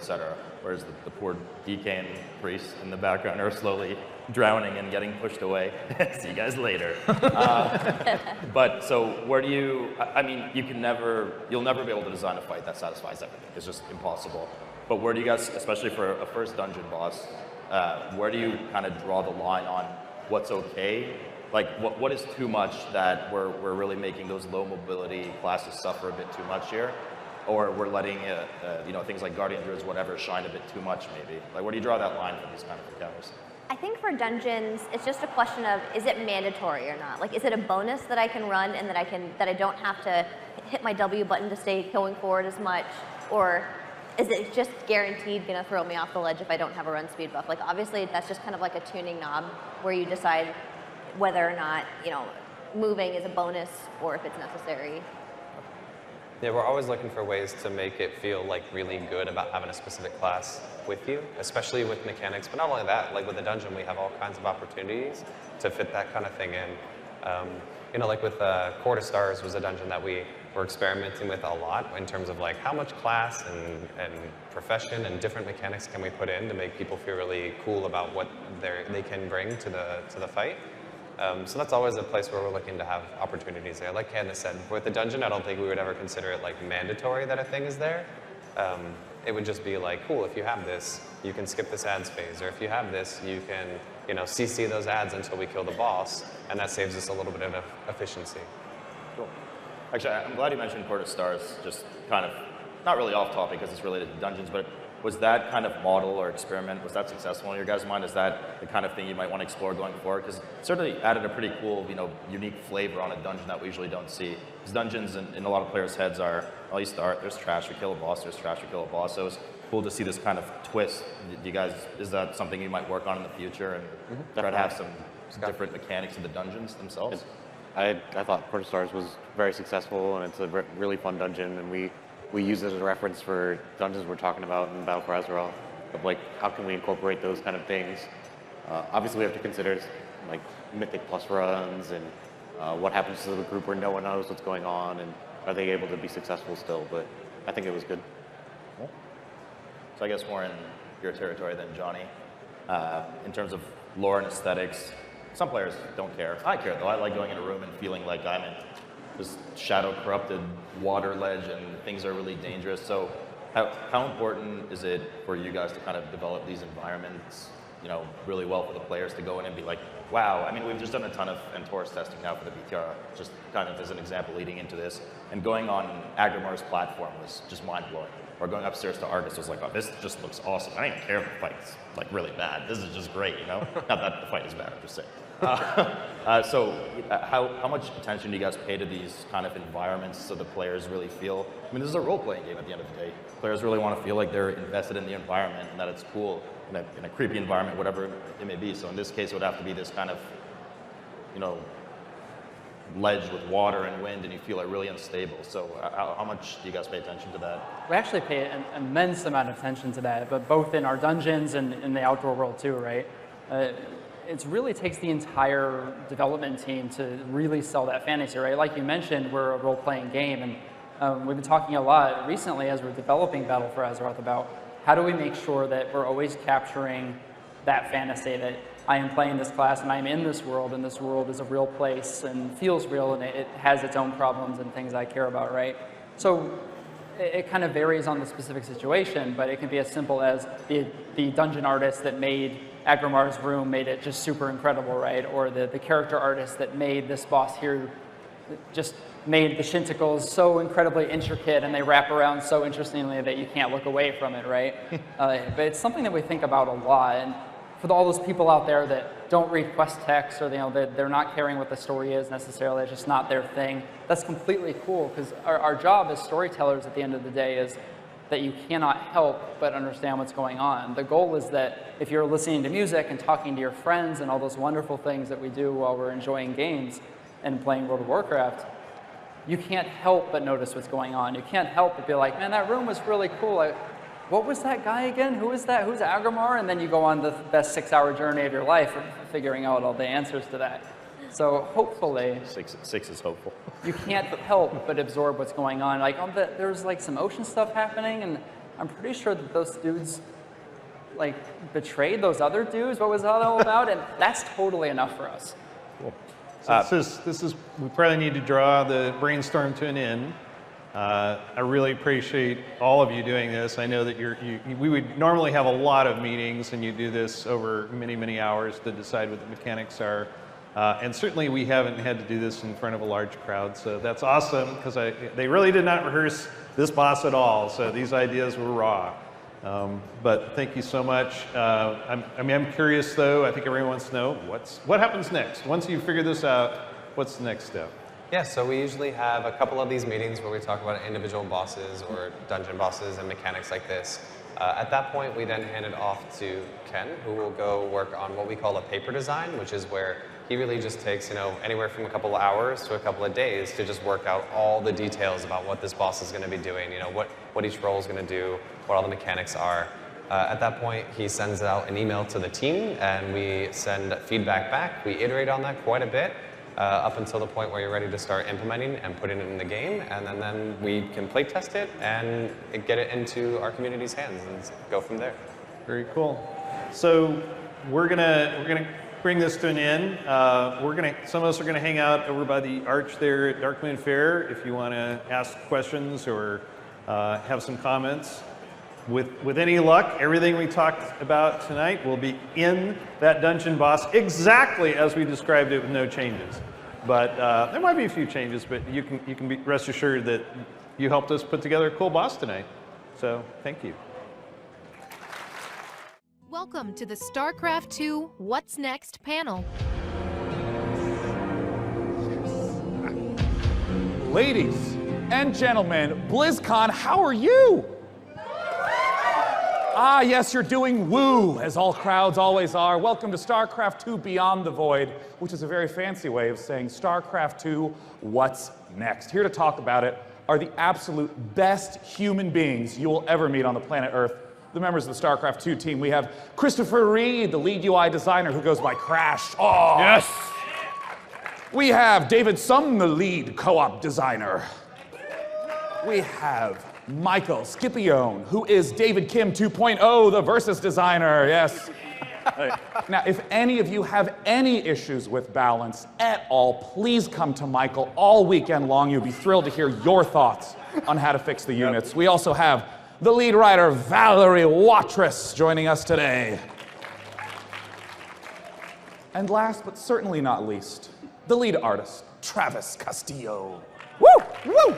whereas the poor DK priests in the background are slowly drowning and getting pushed away. See you guys later. But so where do you, I mean, you'll never be able to design a fight that satisfies everything. It's just impossible. But where do you guys, especially for a first dungeon boss, where do you kind of draw the line on what's okay? Like, what is too much that we're really making those low mobility classes suffer a bit too much here? Or we're letting, things like Guardian Druids, whatever, shine a bit too much, maybe? Like, where do you draw that line for these kind of encounters? I think for dungeons, it's just a question of, is it mandatory or not? Like, is it a bonus that I can run and that I don't have to hit my W button to stay going forward as much? Or is it just guaranteed going to throw me off the ledge if I don't have a run speed buff? Like, obviously, that's just kind of like a tuning knob where you decide whether or not, moving is a bonus or if it's necessary. Yeah, we're always looking for ways to make it feel like really good about having a specific class with you, especially with mechanics. But not only that, like with the dungeon, we have all kinds of opportunities to fit that kind of thing in. Like with Court of Stars was a dungeon that we were experimenting with a lot in terms of like how much class and profession and different mechanics can we put in to make people feel really cool about what they can bring to the fight. So that's always a place where we're looking to have opportunities there. Like Candace said, with the dungeon, I don't think we would ever consider it like mandatory that a thing is there. It would just be like, cool, if you have this, you can skip this ads phase, or if you have this, you can, CC those ads until we kill the boss, and that saves us a little bit of efficiency. Cool. Actually, I'm glad you mentioned Court of Stars, just kind of, not really off topic because it's related to dungeons, but was that kind of model or experiment, was that successful in your guys' mind? Is that the kind of thing you might want to explore going forward? Because it certainly added a pretty cool, unique flavor on a dungeon that we usually don't see. Because dungeons in a lot of players' heads are, well, you start, there's trash, we kill a boss, there's trash, we kill a boss. So it's cool to see this kind of twist. Do you guys, is that something you might work on in the future and try to have some different mechanics of the dungeons themselves? I thought Court of Stars was very successful, and it's a really fun dungeon, and we use it as a reference for dungeons we're talking about in Battle for Azeroth, of like how can we incorporate those kind of things. Obviously we have to consider like Mythic Plus runs and what happens to the group where no one knows what's going on, and are they able to be successful still, but I think it was good. Cool. So I guess more in your territory than Johnny. In terms of lore and aesthetics, some players don't care. I care though. I like going in a room and feeling like I'm in this shadow-corrupted water ledge and things are really dangerous. So how important is it for you guys to kind of develop these environments really well for the players to go in and be like, wow. I mean, we've just done a ton of Entor's testing now for the BTR, just kind of as an example leading into this. And going on Agramar's platform was just mind-blowing. Or going upstairs to Argus was like, oh, this just looks awesome. I don't even care if the fight's like really bad. This is just great, Not that the fight is bad, I'm just saying. So how much attention do you guys pay to these kind of environments so the players really feel, I mean, this is a role-playing game at the end of the day. Players really want to feel like they're invested in the environment and that it's cool in a creepy environment, whatever it may be. So in this case, it would have to be this kind of, ledge with water and wind, and you feel it really unstable. So how much do you guys pay attention to that? We actually pay an immense amount of attention to that, but both in our dungeons and in the outdoor world too, right? It really takes the entire development team to really sell that fantasy, right? Like you mentioned, we're a role-playing game, and we've been talking a lot recently as we're developing Battle for Azeroth about how do we make sure that we're always capturing that fantasy, that I am playing this class and I'm in this world, and this world is a real place and feels real, and it has its own problems and things I care about, right? So it kind of varies on the specific situation, but it can be as simple as the dungeon artist that made Agramar's room made it just super incredible, right? Or the character artist that made this boss here just made the shinticles so incredibly intricate and they wrap around so interestingly that you can't look away from it, right? But it's something that we think about a lot. And for all those people out there that don't read quest text, or they're not caring what the story is necessarily, it's just not their thing, that's completely cool, because our job as storytellers at the end of the day is that you cannot help but understand what's going on. The goal is that if you're listening to music and talking to your friends and all those wonderful things that we do while we're enjoying games and playing World of Warcraft, you can't help but notice what's going on. You can't help but be like, man, that room was really cool. What was that guy again? Who is that? Who's Agramar? And then you go on the best 6-hour journey of your life figuring out all the answers to that. So hopefully, six is hopeful. You can't help but absorb what's going on. Like there's like some ocean stuff happening, and I'm pretty sure that those dudes like betrayed those other dudes. What was that all about? And that's totally enough for us. Cool. So this is we probably need to draw the brainstorm to an end. I really appreciate all of you doing this. I know that we would normally have a lot of meetings, and you do this over many, many hours to decide what the mechanics are. And certainly we haven't had to do this in front of a large crowd, so that's awesome, because they really did not rehearse this boss at all, so these ideas were raw. But thank you so much. I'm curious though, I think everyone wants to know, what happens next? Once you figure this out, what's the next step? Yeah, so we usually have a couple of these meetings where we talk about individual bosses or dungeon bosses and mechanics like this. At that point, we then hand it off to Ken, who will go work on what we call a paper design, which is where he really just takes, anywhere from a couple of hours to a couple of days to just work out all the details about what this boss is going to be doing, what each role is going to do, what all the mechanics are. At that point, he sends out an email to the team, and we send feedback back. We iterate on that quite a bit. Up until the point where you're ready to start implementing and putting it in the game, and then we can play test it and get it into our community's hands and go from there. Very cool. So we're gonna bring this to an end. Some of us are gonna hang out over by the arch there at Darkmoon Fair if you want to ask questions or have some comments. With any luck, everything we talked about tonight will be in that dungeon boss exactly as we described it with no changes. But there might be a few changes, but you can be rest assured that you helped us put together a cool boss tonight. So thank you. Welcome to the StarCraft 2 What's Next panel. Ladies and gentlemen, BlizzCon, how are you? Ah, yes, you're doing woo, as all crowds always are. Welcome to StarCraft 2 Beyond the Void, which is a very fancy way of saying StarCraft 2 What's Next. Here to talk about it are the absolute best human beings you will ever meet on the planet Earth, the members of the StarCraft 2 team. We have Christopher Reed, the lead UI designer who goes by Crash. Oh, yes! We have David Sum, the lead co-op designer. We have Michael Scipione, who is David Kim 2.0, the Versus designer, yes. Now, if any of you have any issues with balance at all, please come to Michael all weekend long. You'd be thrilled to hear your thoughts on how to fix the units. We also have the lead writer, Valerie Watrous, joining us today. And last but certainly not least, the lead artist, Travis Castillo. Woo! Woo!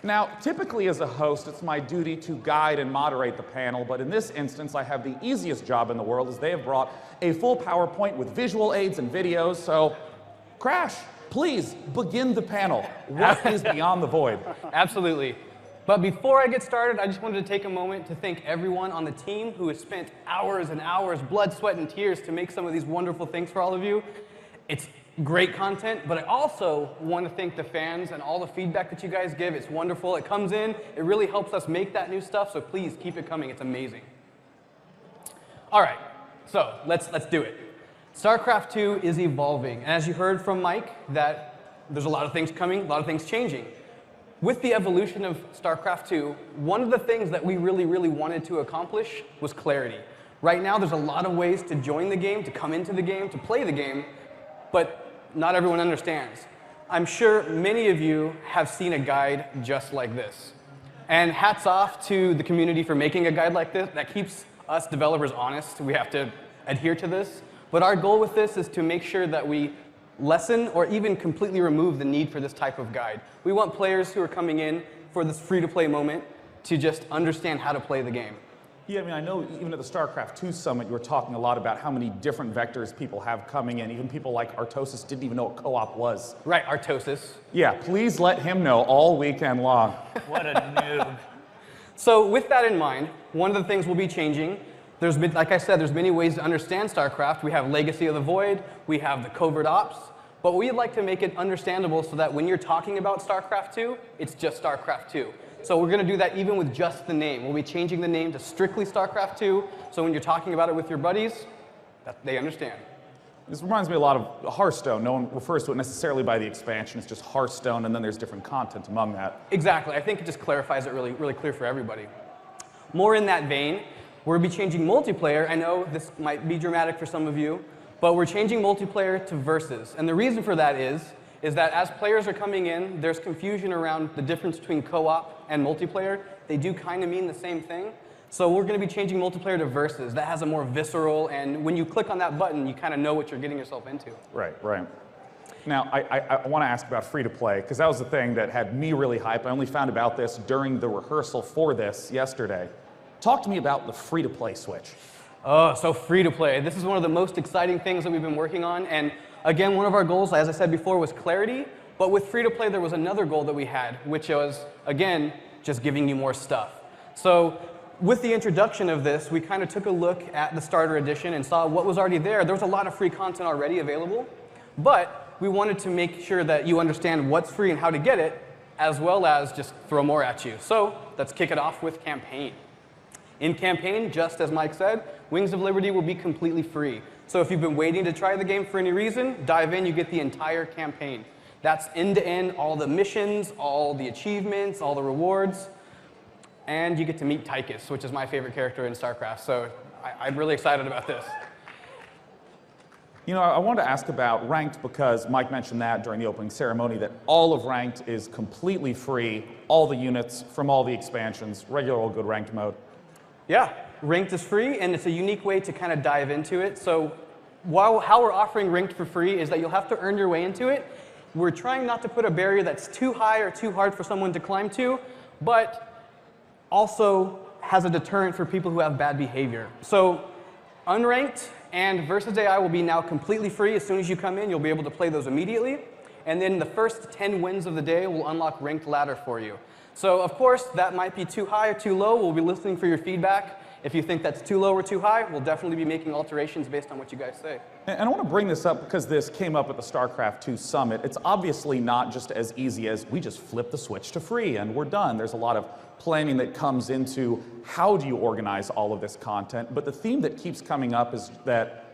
Now, typically as a host, it's my duty to guide and moderate the panel, but in this instance, I have the easiest job in the world as they have brought a full PowerPoint with visual aids and videos, so Crash, please begin the panel. What is Beyond the Void? Absolutely. But before I get started, I just wanted to take a moment to thank everyone on the team who has spent hours and hours, blood, sweat, and tears to make some of these wonderful things for all of you. It's great content, but I also want to thank the fans and all the feedback that you guys give. It's wonderful. It comes in. It really helps us make that new stuff, so please keep it coming. It's amazing. All right, so let's do it. StarCraft 2 is evolving, and as you heard from Mike, that there's a lot of things coming, a lot of things changing. With the evolution of StarCraft 2, one of the things that we really wanted to accomplish was clarity. Right now, there's a lot of ways to join the game, to come into the game, to play the game, but not everyone understands. I'm sure many of you have seen a guide just like this. And hats off to the community for making a guide like this. That keeps us developers honest. We have to adhere to this. But our goal with this is to make sure that we lessen or even completely remove the need for this type of guide. We want players who are coming in for this free-to-play moment to just understand how to play the game. Yeah, I mean, I know even at the StarCraft 2 Summit, you were talking a lot about how many different vectors people have coming in. Even people like Artosis didn't even know what co-op was. Right, Artosis. Yeah, please let him know all weekend long. What a noob. So with that in mind, one of the things we'll be changing, like I said, there's many ways to understand StarCraft. We have Legacy of the Void, we have the Covert Ops, but we'd like to make it understandable so that when you're talking about StarCraft 2, it's just StarCraft 2. So we're going to do that even with just the name. We'll be changing the name to strictly StarCraft 2, so when you're talking about it with your buddies, they understand. This reminds me a lot of Hearthstone. No one refers to it necessarily by the expansion. It's just Hearthstone, and then there's different content among that. Exactly. I think it just clarifies it really clear for everybody. More in that vein, we'll be changing multiplayer. I know this might be dramatic for some of you, but we're changing multiplayer to versus. And the reason for that is that as players are coming in, there's confusion around the difference between co-op and multiplayer. They do kind of mean the same thing. So we're going to be changing multiplayer to versus. That has a more visceral, and when you click on that button, you kind of know what you're getting yourself into. Right. Now, I want to ask about free-to-play, because that was the thing that had me really hyped. I only found about this during the rehearsal for this yesterday. Talk to me about the free-to-play switch. Oh, so free-to-play. This is one of the most exciting things that we've been working on, and again, one of our goals, as I said before, was clarity, but with free-to-play, there was another goal that we had, which was, again, just giving you more stuff. So with the introduction of this, we kind of took a look at the starter edition and saw what was already there. There was a lot of free content already available, but we wanted to make sure that you understand what's free and how to get it, as well as just throw more at you. So let's kick it off with Campaign. In Campaign, just as Mike said, Wings of Liberty will be completely free. So if you've been waiting to try the game for any reason, dive in, you get the entire campaign. That's end-to-end, all the missions, all the achievements, all the rewards, and you get to meet Tychus, which is my favorite character in StarCraft, so I'm really excited about this. You know, I wanted to ask about Ranked because Mike mentioned that during the opening ceremony, that all of Ranked is completely free, all the units from all the expansions, regular old good Ranked mode. Yeah, Ranked is free, and it's a unique way to kind of dive into it. So how we're offering Ranked for free is that you'll have to earn your way into it. We're trying not to put a barrier that's too high or too hard for someone to climb to, but also has a deterrent for people who have bad behavior. So Unranked and Versus AI will be now completely free. As soon as you come in, you'll be able to play those immediately. And then the first 10 wins of the day will unlock Ranked Ladder for you. So of course, that might be too high or too low. We'll be listening for your feedback. If you think that's too low or too high, we'll definitely be making alterations based on what you guys say. And I want to bring this up because this came up at the StarCraft 2 Summit. It's obviously not just as easy as we just flip the switch to free and we're done. There's a lot of planning that comes into how do you organize all of this content. But the theme that keeps coming up is that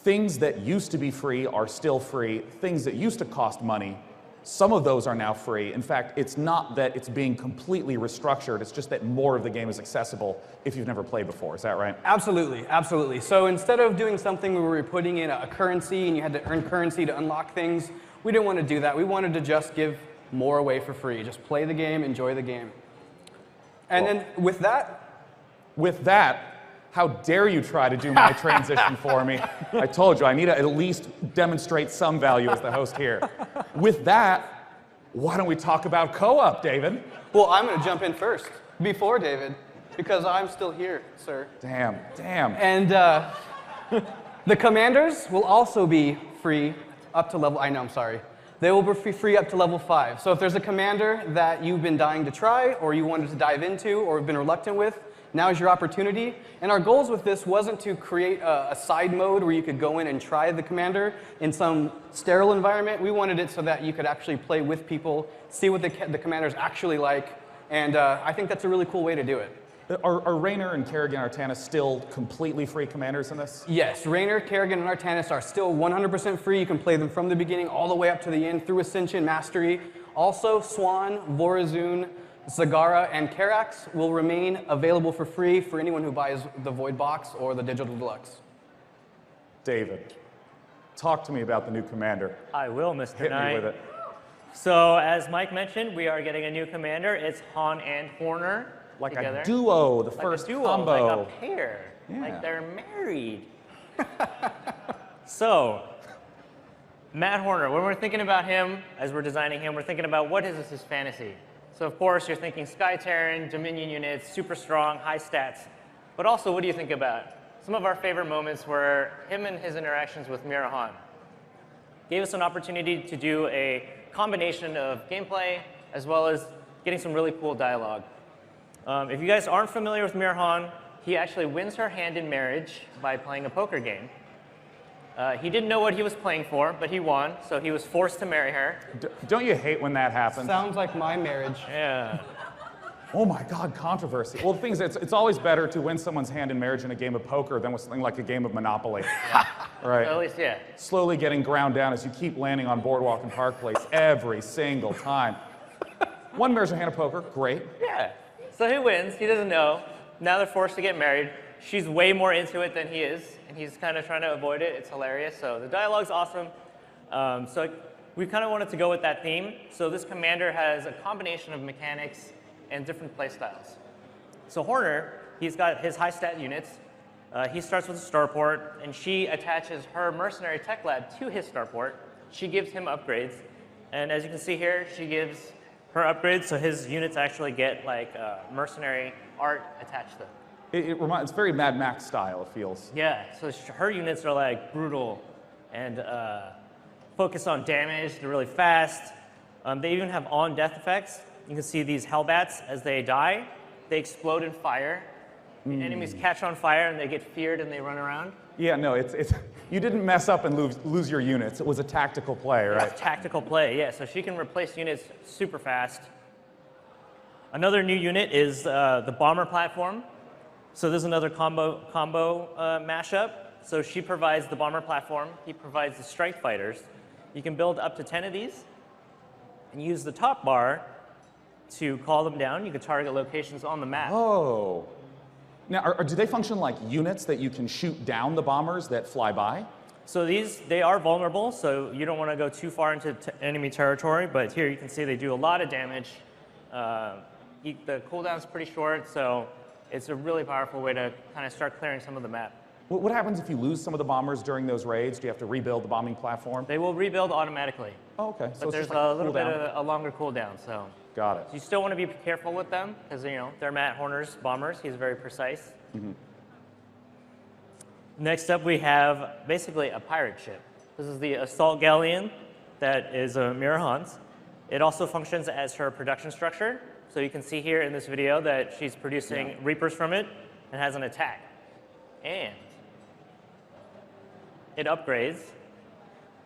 things that used to be free are still free. Things that used to cost money, some of those are now free. In fact, it's not that it's being completely restructured. It's just that more of the game is accessible if you've never played before. Is that right? Absolutely, absolutely. So instead of doing something where we were putting in a currency and you had to earn currency to unlock things, we didn't want to do that. We wanted to just give more away for free. Just play the game, enjoy the game. And then with that, How dare you try to do my transition for me? I told you, I need to at least demonstrate some value as the host here. With that, why don't we talk about co-op, David? Well, I'm going to jump in first, before David, because I'm still here, sir. Damn, damn. And the commanders will also be free up to level, I know, I'm sorry. They will be free up to level 5. So if there's a commander that you've been dying to try, or you wanted to dive into, or have been reluctant with, now is your opportunity. And our goals with this wasn't to create a side mode where you could go in and try the commander in some sterile environment. We wanted it so that you could actually play with people, see what the commander's actually like, and I think that's a really cool way to do it. Are Raynor and Kerrigan Artanis still completely free commanders in this? Yes, Raynor, Kerrigan, and Artanis are still 100% free. You can play them from the beginning all the way up to the end through Ascension, Mastery. Also, Swan, Vorazun, Zagara, and Karax will remain available for free for anyone who buys the Void Box or the Digital Deluxe. David, talk to me about the new commander. I will, Mr. Hit Knight. me with it. So, as Mike mentioned, we are getting a new commander. It's Han and Horner Like together. a duo, the Like first a duo, combo. like a pair, Yeah. like they're married. So, Matt Horner, when we're thinking about him, as we're designing him, we're thinking about what is his fantasy. So of course, you're thinking Sky Terran, Dominion units, super strong, high stats. But also, what do you think about? Some of our favorite moments were him and his interactions with Mira Han. Gave us an opportunity to do a combination of gameplay as well as getting some really cool dialogue. If you guys aren't familiar with Mira Han, he actually wins her hand in marriage by playing a poker game. He didn't know what he was playing for, but he won, so he was forced to marry her. Don't you hate when that happens? Sounds like my marriage. Yeah. Oh my God, controversy. Well, the thing is, it's always better to win someone's hand in marriage in a game of poker than with something like a game of Monopoly. Right. At least, yeah. Slowly getting ground down as you keep landing on Boardwalk and Park Place every single time. One marries her hand of poker, great. Yeah. So he wins. He doesn't know. Now they're forced to get married. She's way more into it than he is, and he's kind of trying to avoid it. It's hilarious. So the dialogue's awesome. So we kind of wanted to go with that theme. So this commander has a combination of mechanics and different play styles. So Horner, he's got his high stat units. He starts with a starport, and she attaches her mercenary tech lab to his starport. She gives him upgrades, and as you can see here, she gives her upgrades, so his units actually get like mercenary art attached to them. It's very Mad Max style, it feels. Yeah, so her units are like brutal and focus on damage. They're really fast. They even have on-death effects. You can see these Hellbats, as they die, they explode in fire. The enemies catch on fire and they get feared and they run around. Yeah, no, you didn't mess up and lose your units. It was a tactical play, right? It's tactical play, yeah. So she can replace units super fast. Another new unit is the bomber platform. So there's another combo mashup. So she provides the bomber platform. He provides the strike fighters. You can build up to 10 of these and use the top bar to call them down. You can target locations on the map. Oh. Now, do they function like units that you can shoot down the bombers that fly by? So they are vulnerable, so you don't want to go too far into enemy territory, but here you can see they do a lot of damage. The cooldown's pretty short, so it's a really powerful way to kind of start clearing some of the map. What happens if you lose some of the bombers during those raids? Do you have to rebuild the bombing platform? They will rebuild automatically. Oh, okay. But there's a little bit of a longer cooldown, so. Got it. So you still want to be careful with them, because they're Matt Horner's bombers. He's very precise. Mm-hmm. Next up, we have basically a pirate ship. This is the assault galleon that is Mira Han's. It also functions as her production structure. So you can see here in this video that she's producing Reapers from it and has an attack. And it upgrades.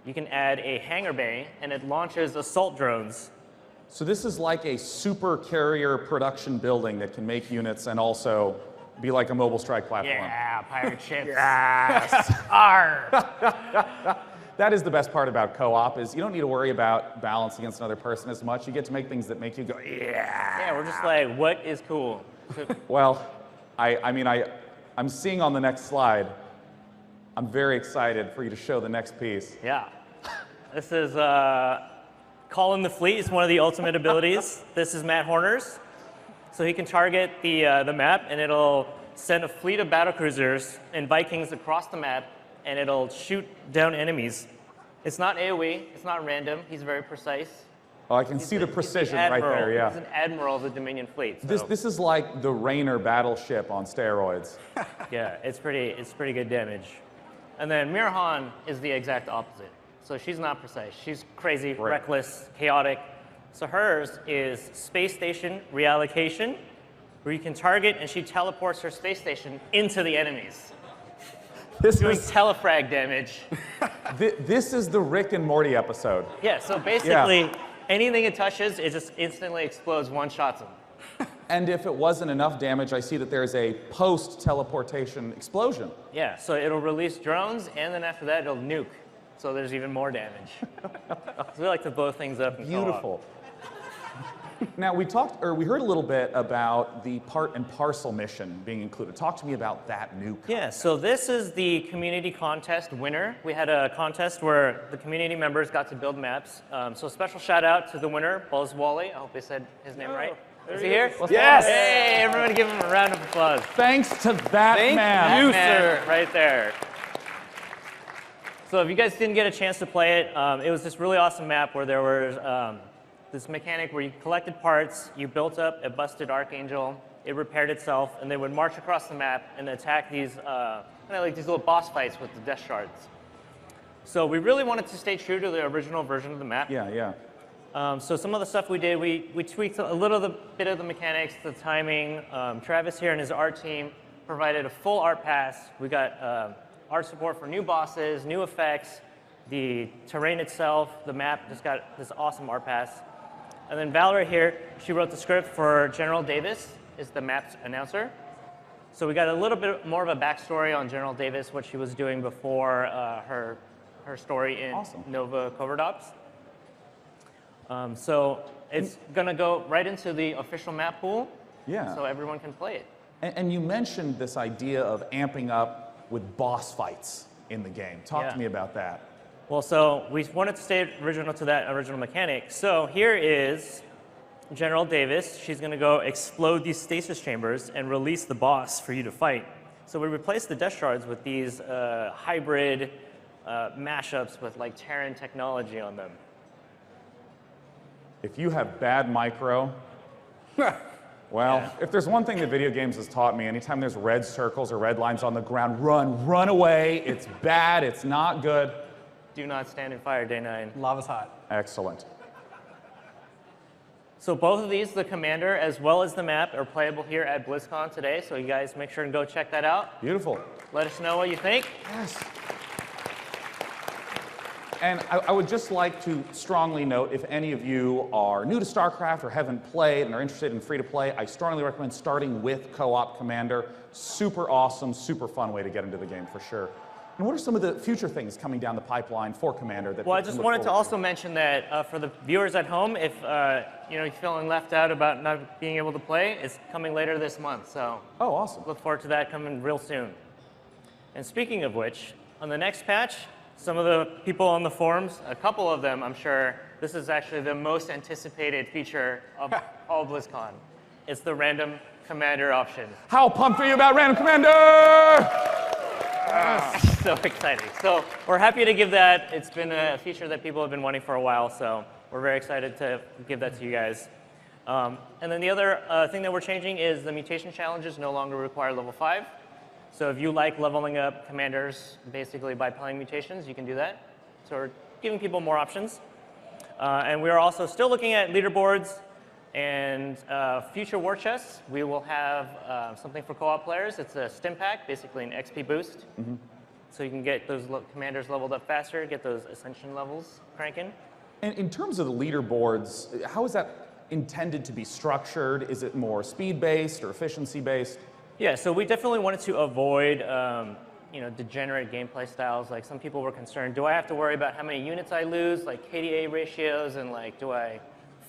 You can add a hangar bay, and it launches assault drones. So this is like a super carrier production building that can make units and also be like a mobile strike platform. Yeah, pirate ships. Yes. Arr. That is the best part about co-op, is you don't need to worry about balance against another person as much. You get to make things that make you go, yeah. Yeah, we're just like, what is cool? Well, I'm seeing on the next slide, I'm very excited for you to show the next piece. Yeah. This is Call in the Fleet. It's one of the ultimate abilities. This is Matt Horner's. So he can target the map, and it'll send a fleet of battlecruisers and Vikings across the map, and it'll shoot down enemies. It's not AoE, it's not random, he's very precise. Oh, I can see the precision right there, yeah. He's an admiral of the Dominion fleet. So. This is like the Rainer battleship on steroids. Yeah, it's pretty good damage. And then Mirhan is the exact opposite. So she's not precise. She's crazy, reckless, chaotic. So hers is space station reallocation, where you can target and she teleports her space station into the enemies. Doing telefrag damage. This is the Rick and Morty episode. Yeah, so basically, anything it touches, it just instantly explodes, one-shots them. And if it wasn't enough damage, I see that there's a post-teleportation explosion. Yeah, so it'll release drones, and then after that, it'll nuke. So there's even more damage. So we like to blow things up and Beautiful. Now, we heard a little bit about the part and parcel mission being included. Talk to me about that new concept. Yeah, so this is the community contest winner. We had a contest where the community members got to build maps. So special shout out to the winner, Buzz Wally. I hope I said his name right. Is he here? Yes! Hey, everybody give him a round of applause. Thanks to that man. Thank you, sir. Right there. So if you guys didn't get a chance to play it, it was this really awesome map where there was this mechanic where you collected parts, you built up a busted Archangel, it repaired itself, and they would march across the map and attack these, kind of like these little boss fights with the Death Shards. So we really wanted to stay true to the original version of the map. Yeah. So some of the stuff we did, we tweaked a little bit of the mechanics, the timing. Travis here and his art team provided a full art pass. We got art support for new bosses, new effects, the terrain itself, the map just got this awesome art pass. And then Valerie here, she wrote the script for General Davis, is the map's announcer. So we got a little bit more of a backstory on General Davis, what she was doing before her story in Nova Covert Ops. So it's gonna go right into the official map pool, so everyone can play it. And you mentioned this idea of amping up with boss fights in the game. Talk to me about that. Well, so we wanted to stay original to that original mechanic. So here is General Davis. She's going to go explode these stasis chambers and release the boss for you to fight. So we replaced the Death Shards with these hybrid mashups with like Terran technology on them. If you have bad micro, well, if there's one thing that video games has taught me, anytime there's red circles or red lines on the ground, run away. It's bad, it's not good. Do not stand in fire, day 9. Lava's hot. Excellent. So both of these, the commander as well as the map, are playable here at Blizzcon today. So you guys make sure and go check that out. Beautiful. Let us know what you think. Yes. And I would just like to strongly note, if any of you are new to StarCraft or haven't played and are interested in free-to-play, I strongly recommend starting with Co-op Commander. Super awesome, super fun way to get into the game for sure. And what are some of the future things coming down the pipeline for Commander? That well, I just wanted to also mention that for the viewers at home, if you're feeling left out about not being able to play, it's coming later this month. So awesome. Look forward to that coming real soon. And speaking of which, on the next patch, some of the people on the forums, a couple of them, I'm sure, this is actually the most anticipated feature of all BlizzCon. It's the random commander option. How pumped are you about random commander? So exciting. So we're happy to give that. It's been a feature that people have been wanting for a while, so we're very excited to give that to you guys. And then the other thing that we're changing is the mutation challenges no longer require level 5. So if you like leveling up commanders basically by playing mutations, you can do that. So we're giving people more options. And we are also still looking at leaderboards and future war chests. We will have something for co-op players. It's a stim pack, basically an XP boost. So you can get those commanders leveled up faster, get those ascension levels cranking. And in terms of the leaderboards, how is that intended to be structured? Is it more speed-based or efficiency-based? Yeah, so we definitely wanted to avoid degenerate gameplay styles. Like some people were concerned, do I have to worry about how many units I lose, like KDA ratios, and like do I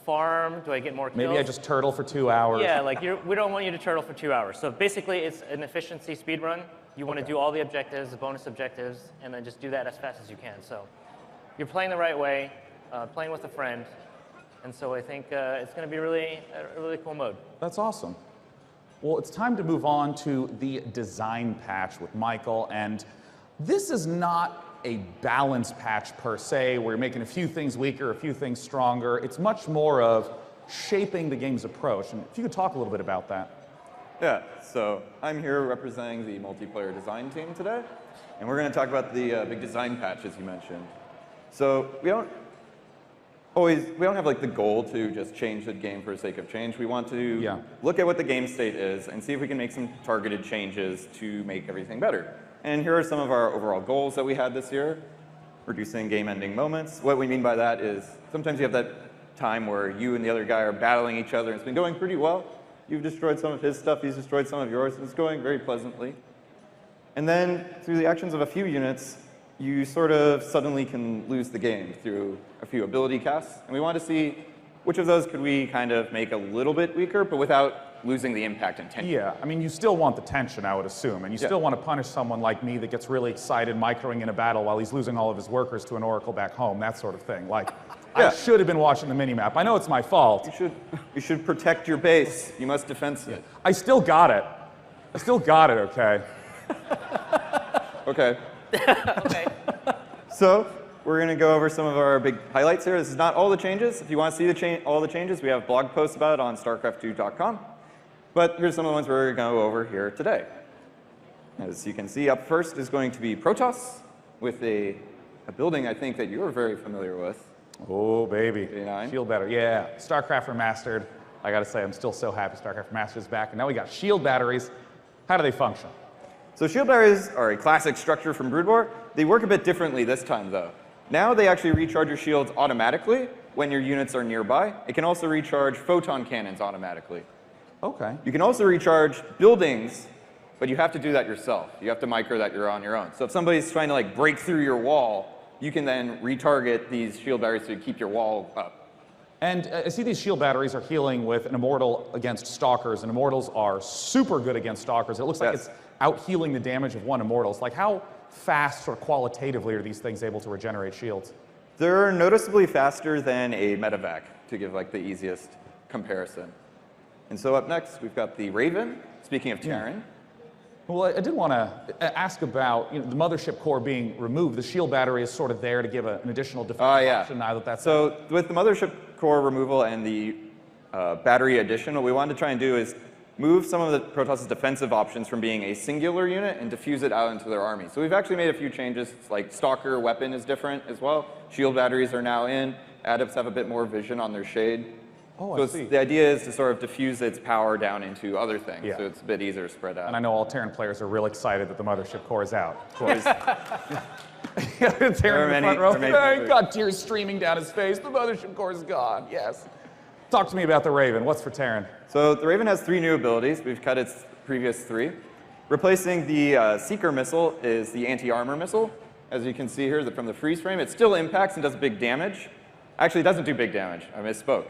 farm, do I get more kills? Maybe I just turtle for 2 hours. Yeah, like we don't want you to turtle for 2 hours. So basically it's an efficiency speed run. You want to do all the objectives, the bonus objectives, and then just do that as fast as you can. So you're playing the right way, playing with a friend, and so I think it's going to be a really cool mode. That's awesome. Well, it's time to move on to the design patch with Michael, and this is not a balance patch per se, where you're making a few things weaker, a few things stronger. It's much more of shaping the game's approach, and if you could talk a little bit about that. Yeah, so I'm here representing the multiplayer design team today, and we're going to talk about the big design patch, as you mentioned. So we don't have like the goal to just change the game for the sake of change. We want to look at what the game state is and see if we can make some targeted changes to make everything better. And here are some of our overall goals that we had this year. Reducing game-ending moments. What we mean by that is sometimes you have that time where you and the other guy are battling each other, and it's been going pretty well. You've destroyed some of his stuff, he's destroyed some of yours, and it's going very pleasantly. And then through the actions of a few units, you sort of suddenly can lose the game through a few ability casts. And we want to see which of those could we kind of make a little bit weaker, but without losing the impact and tension. Yeah, I mean, you still want the tension, I would assume, and you still want to punish someone like me that gets really excited microing in a battle while he's losing all of his workers to an oracle back home, that sort of thing. Like, I should have been watching the minimap. I know it's my fault. You should protect your base. You must defend it. I still got it. I still got it, okay? Okay. Okay. So, we're going to go over some of our big highlights here. This is not all the changes. If you want to see all the changes, we have blog posts about it on StarCraft2.com. But here's some of the ones we're going to go over here today. As you can see, up first is going to be Protoss with a building I think that you're very familiar with. Oh, baby. A9. Shield battery, yeah. StarCraft Remastered. I got to say, I'm still so happy StarCraft Remastered is back. And now we got shield batteries. How do they function? So shield batteries are a classic structure from Brood War. They work a bit differently this time, though. Now they actually recharge your shields automatically when your units are nearby. It can also recharge photon cannons automatically. Okay. You can also recharge buildings, but you have to do that yourself. You have to micro that you're on your own. So if somebody's trying to like break through your wall, you can then retarget these shield batteries to keep your wall up. And I see these shield batteries are healing with an Immortal against Stalkers, and Immortals are super good against Stalkers. It looks like it's out healing the damage of one Immortals. Like how fast or qualitatively are these things able to regenerate shields? They're noticeably faster than a medevac, to give like the easiest comparison. And so up next, we've got the Raven, speaking of Terran. Well, I did want to ask about the mothership core being removed. The shield battery is sort of there to give an additional defense option now that that's... So with the mothership core removal and the battery addition, what we wanted to try and do is move some of the Protoss' defensive options from being a singular unit and diffuse it out into their army. So we've actually made a few changes, like Stalker weapon is different as well. Shield batteries are now in. Adepts have a bit more vision on their shade. Oh, so I see. the idea is to sort of diffuse its power down into other things, so it's a bit easier to spread out. And I know all Terran players are real excited that the mothership core is out. Terran in the front row. He got tears streaming down his face. The mothership core is gone. Yes. Talk to me about the Raven. What's for Terran? So the Raven has 3 new abilities. We've cut its previous 3. Replacing the Seeker missile is the anti-armor missile. As you can see here from the freeze frame, it still impacts and does big damage. Actually, it doesn't do big damage. I misspoke.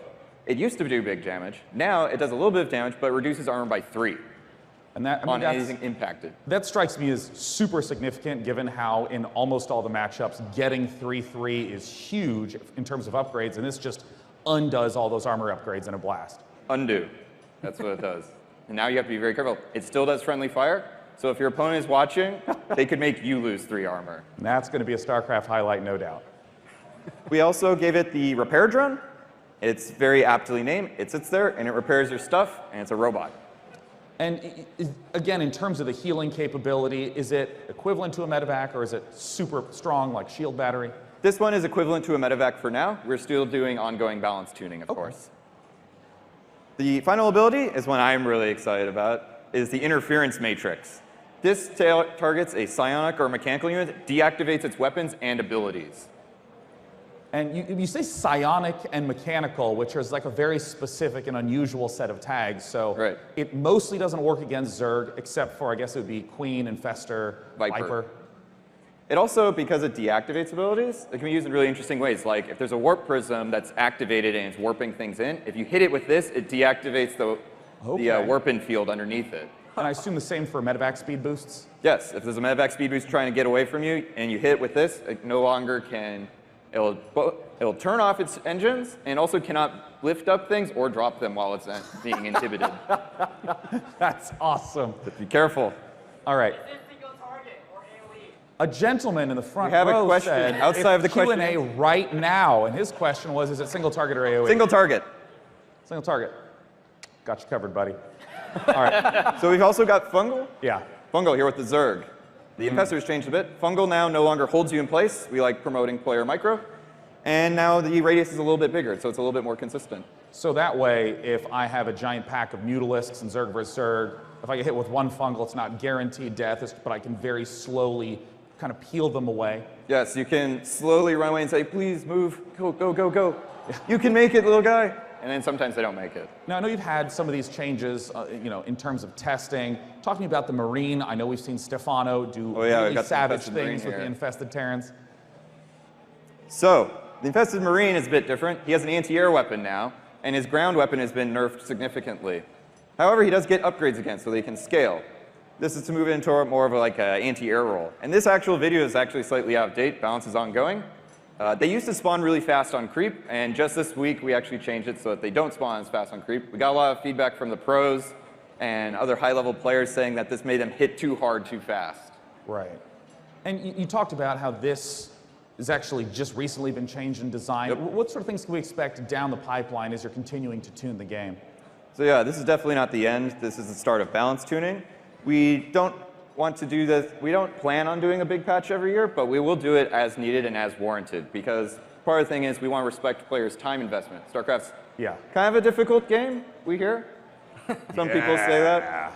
It used to do big damage. Now it does a little bit of damage, but reduces armor by 3. And that, on anything impacted. That strikes me as super significant, given how in almost all the matchups, getting 3/3 is huge in terms of upgrades, and this just undoes all those armor upgrades in a blast. Undo. That's what it does. And now you have to be very careful. It still does friendly fire, so if your opponent is watching, they could make you lose 3 armor. And that's going to be a StarCraft highlight, no doubt. We also gave it the repair drone. It's very aptly named. It sits there and it repairs your stuff, and it's a robot. And again, in terms of the healing capability, is it equivalent to a medevac, or is it super strong like shield battery? This one is equivalent to a medevac for now. We're still doing ongoing balance tuning, of course. The final ability is one I'm really excited about, is the interference matrix. This targets a psionic or mechanical unit, deactivates its weapons and abilities. And you say psionic and mechanical, which is like a very specific and unusual set of tags. So it mostly doesn't work against Zerg, except for, I guess it would be Queen, Infestor, Viper. It also, because it deactivates abilities, it can be used in really interesting ways. Like if there's a warp prism that's activated and it's warping things in, if you hit it with this, it deactivates the warp-in field underneath it. And I assume the same for medevac speed boosts? Yes, if there's a medevac speed boost trying to get away from you and you hit it with this, it no longer can It'll turn off its engines and also cannot lift up things or drop them while it's being inhibited. That's awesome. But be careful. All right. A gentleman in the front We have a row question said, outside of the Q&A question. right now, and his question was, is it single target or AoE? Single target. Single target. Got you covered, buddy. All right. So we've also got Fungal. Yeah. Fungal here with the Zerg. The infestor's changed a bit. Fungal now no longer holds you in place. We like promoting player micro. And now the radius is a little bit bigger, so it's a little bit more consistent. So that way, if I have a giant pack of Mutalisks and Zerg versus Zerg, if I get hit with one Fungal, it's not guaranteed death, but I can very slowly kind of peel them away. Yes, you can slowly run away and say, please move, go, go, go, go. You can make it, little guy. And then sometimes they don't make it. Now, I know you've had some of these changes, in terms of testing. Talking about the Marine, I know we've seen Stefano do really savage things with the infested Terrans. So, the infested Marine is a bit different. He has an anti-air weapon now, and his ground weapon has been nerfed significantly. However, he does get upgrades again, so they can scale. This is to move into more of an anti-air role. And this actual video is actually slightly out of date. Balance is ongoing. They used to spawn really fast on creep, and just this week we actually changed it so that they don't spawn as fast on creep. We got a lot of feedback from the pros and other high-level players saying that this made them hit too hard too fast. Right. And you talked about how this has actually just recently been changed in design. Yep. What sort of things can we expect down the pipeline as you're continuing to tune the game? So yeah, this is definitely not the end. This is the start of balance tuning. We don't want to do this. We don't plan on doing a big patch every year, but we will do it as needed and as warranted, because part of the thing is we want to respect players' time investment. StarCraft's kind of a difficult game, we hear. Some people say that.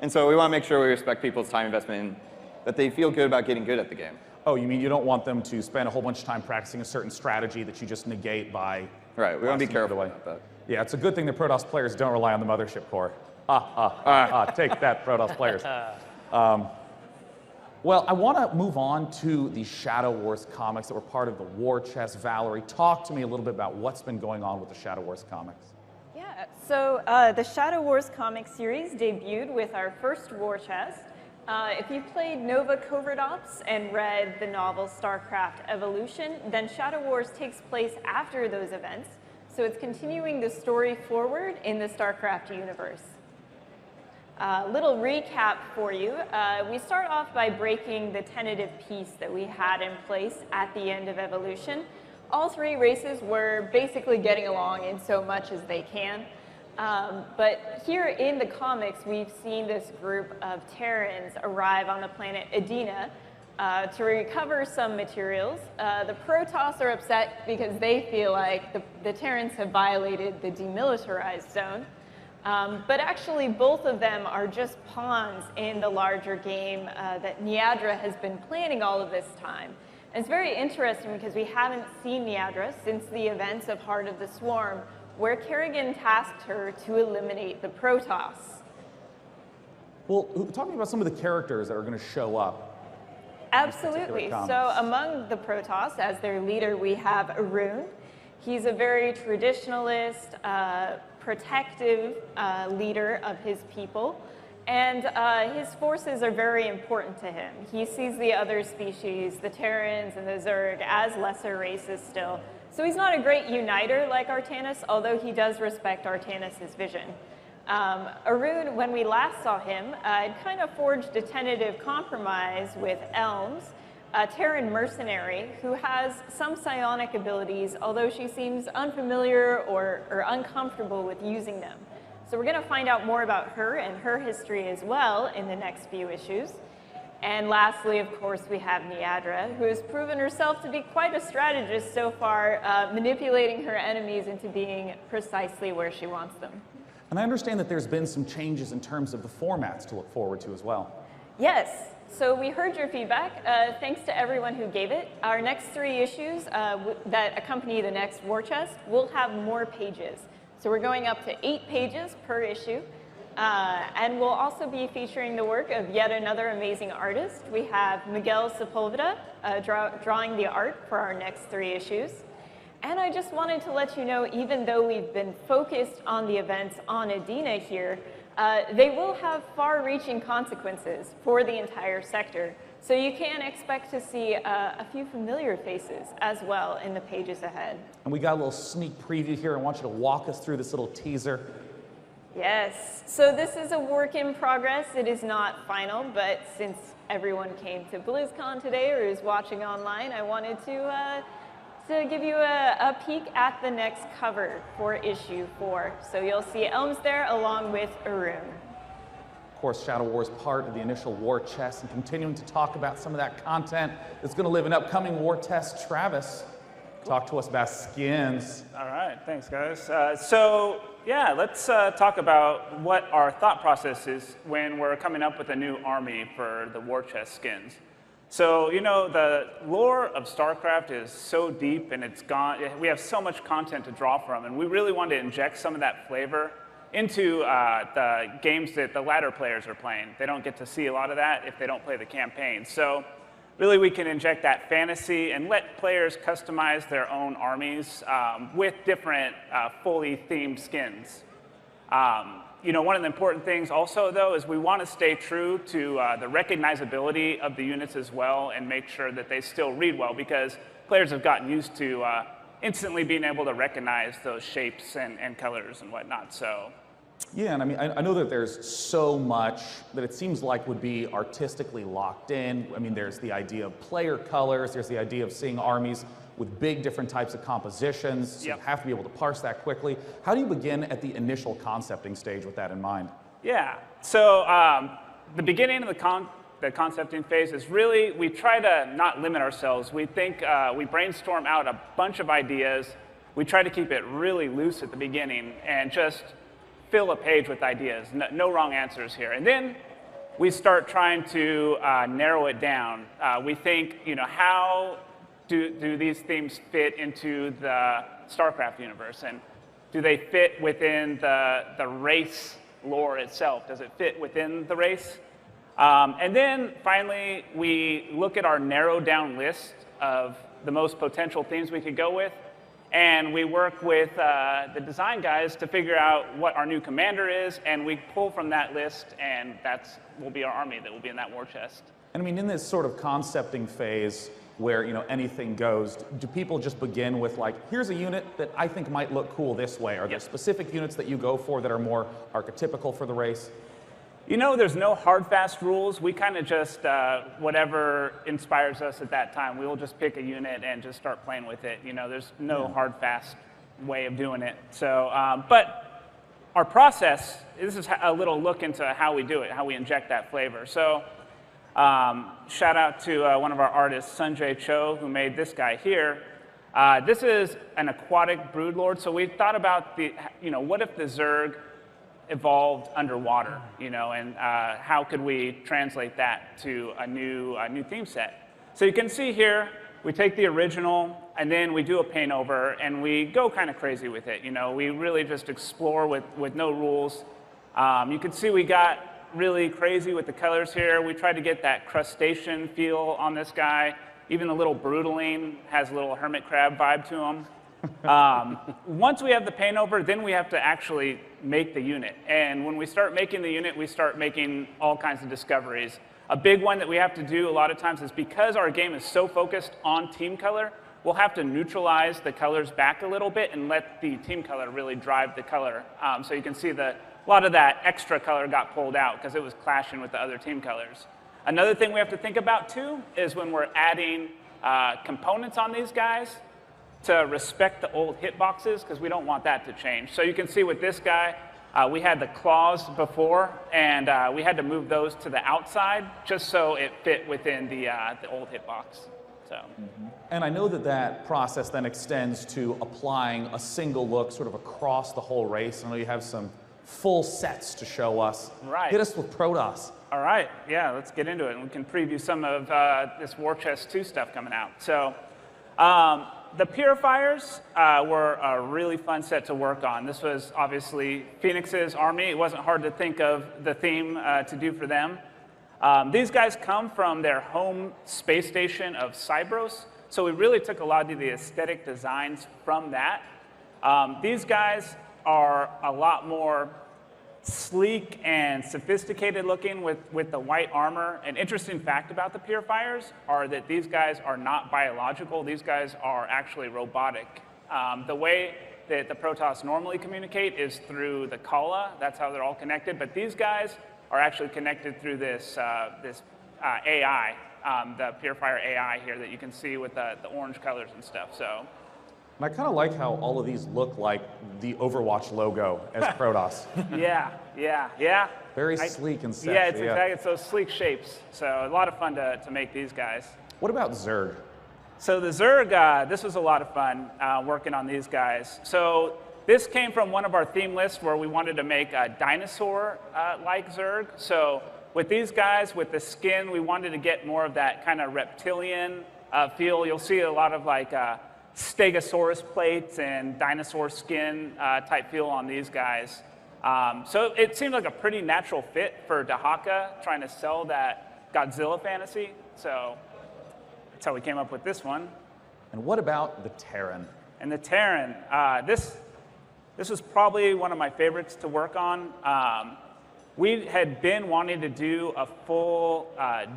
And so we want to make sure we respect people's time investment and that they feel good about getting good at the game. Oh, you mean you don't want them to spend a whole bunch of time practicing a certain strategy that you just negate by... Right, we want to be careful about that. Yeah, it's a good thing the Protoss players don't rely on the mothership core. Take that, Protoss players. Well, I want to move on to the Shadow Wars comics that were part of the War Chest. Valerie, talk to me a little bit about what's been going on with the Shadow Wars comics. Yeah, so the Shadow Wars comic series debuted with our first War Chest. If you played Nova Covert Ops and read the novel StarCraft Evolution, then Shadow Wars takes place after those events. So it's continuing the story forward in the StarCraft universe. Little recap for you. We start off by breaking the tentative peace that we had in place at the end of Evolution. All three races were basically getting along in so much as they can. But here in the comics, we've seen this group of Terrans arrive on the planet Edina to recover some materials. The Protoss are upset because they feel like the Terrans have violated the demilitarized zone. But actually, both of them are just pawns in the larger game that Niadra has been planning all of this time. And it's very interesting because we haven't seen Niadra since the events of Heart of the Swarm, where Kerrigan tasked her to eliminate the Protoss. Well, talk to me about some of the characters that are going to show up. Absolutely. So among the Protoss, as their leader, we have Arun. He's a very traditionalist, protective leader of his people, and his forces are very important to him. He sees the other species, the Terrans and the Zerg, as lesser races still. So he's not a great uniter like Artanis, although he does respect Artanis' vision. Arun, when we last saw him, had kind of forged a tentative compromise with Elms, a Terran mercenary who has some psionic abilities, although she seems unfamiliar or uncomfortable with using them. So we're going to find out more about her and her history as well in the next few issues. And lastly, of course, we have Niadra, who has proven herself to be quite a strategist so far, manipulating her enemies into being precisely where she wants them. And I understand that there's been some changes in terms of the formats to look forward to as well. Yes. So we heard your feedback. Thanks to everyone who gave it. Our next 3 issues that accompany the next War Chest will have more pages. So we're going up to 8 pages per issue. And we'll also be featuring the work of yet another amazing artist. We have Miguel Sepulveda drawing the art for our next 3 issues. And I just wanted to let you know, even though we've been focused on the events on Edina here, they will have far-reaching consequences for the entire sector. So you can expect to see a few familiar faces as well in the pages ahead. And we got a little sneak preview here. I want you to walk us through this little teaser. Yes, so this is a work in progress. It is not final, but since everyone came to Blizzcon today or is watching online, I wanted to give you a peek at the next cover for issue 4. So you'll see Elms there along with Arun. Of course, Shadow War is part of the initial war chest, and continuing to talk about some of that content that's going to live in upcoming war tests. Travis, talk to us about skins. All right, thanks guys. So yeah, let's talk about what our thought process is when we're coming up with a new army for the war chest skins. So, you know, the lore of StarCraft is so deep and it's gone, we have so much content to draw from, and we really wanted to inject some of that flavor into the games that the ladder players are playing. They don't get to see a lot of that if they don't play the campaign. So really we can inject that fantasy and let players customize their own armies with different fully themed skins. You know, one of the important things also, though, is we want to stay true to the recognizability of the units as well and make sure that they still read well, because players have gotten used to instantly being able to recognize those shapes and colors and whatnot. So. Yeah, and I mean, I know that there's so much that it seems like would be artistically locked in. I mean, there's the idea of player colors, there's the idea of seeing armies with big different types of compositions, so you have to be able to parse that quickly. How do you begin at the initial concepting stage with that in mind? Yeah, so the beginning of the concepting phase is really, we try to not limit ourselves. We think, we brainstorm out a bunch of ideas. We try to keep it really loose at the beginning and just fill a page with ideas. No wrong answers here. And then we start trying to narrow it down. We think, you know, how do these themes fit into the StarCraft universe? And do they fit within the race lore itself? Does it fit within the race? And then finally, we look at our narrowed down list of the most potential themes we could go with. And we work with the design guys to figure out what our new commander is. And we pull from that list, and will be our army that will be in that war chest. And I mean, in this sort of concepting phase, where, you know, anything goes, do people just begin with like, here's a unit that I think might look cool this way? Are there specific units that you go for that are more archetypical for the race? You know, there's no hard, fast rules. We kind of just, whatever inspires us at that time, we will just pick a unit and just start playing with it. You know, there's no hard, fast way of doing it. So, but our process, this is a little look into how we do it, how we inject that flavor. So, shout out to one of our artists, Sanjay Cho, who made this guy here. This is an aquatic broodlord, so we thought about you know, what if the Zerg evolved underwater, you know, and how could we translate that to a new theme set? So you can see here, we take the original, and then we do a paint over, and we go kind of crazy with it. You know, we really just explore with no rules. You can see we got really crazy with the colors here. We tried to get that crustacean feel on this guy. Even the little brutaling has a little hermit crab vibe to him. Once we have the paint over, then we have to actually make the unit. And when we start making the unit, we start making all kinds of discoveries. A big one that we have to do a lot of times is, because our game is so focused on team color, we'll have to neutralize the colors back a little bit and let the team color really drive the color. So you can see a lot of that extra color got pulled out because it was clashing with the other team colors. Another thing we have to think about too is when we're adding components on these guys, to respect the old hitboxes, because we don't want that to change. So you can see with this guy, we had the claws before, and we had to move those to the outside just so it fit within the old hitbox. So. And I know that that process then extends to applying a single look sort of across the whole race. I know you have some full sets to show us. Right. Hit us with Protoss. All right, yeah, let's get into it. And we can preview some of this War Chest 2 stuff coming out. So the Purifiers were a really fun set to work on. This was obviously Phoenix's army. It wasn't hard to think of the theme to do for them. These guys come from their home space station of Cybros, so we really took a lot of the aesthetic designs from that. These guys are a lot more sleek and sophisticated looking with the white armor. An interesting fact about the purifiers are that these guys are not biological. These guys are actually robotic. The way that the Protoss normally communicate is through the Kala. That's how they're all connected. But these guys are actually connected through this AI, the purifier AI here that you can see with the orange colors and stuff. So. And I kind of like how all of these look like the Overwatch logo as Protoss. Yeah. Very sleek and sexy. Yeah, it's exactly, it's those sleek shapes. So a lot of fun to make these guys. What about Zerg? So the Zerg, this was a lot of fun working on these guys. So this came from one of our theme lists where we wanted to make a dinosaur-like Zerg. So with these guys, with the skin, we wanted to get more of that kind of reptilian feel. You'll see a lot of like Stegosaurus plates and dinosaur skin type feel on these guys. So it seemed like a pretty natural fit for Dahaka trying to sell that Godzilla fantasy. So that's how we came up with this one. And what about the Terran? And the Terran, this was probably one of my favorites to work on. We had been wanting to do a full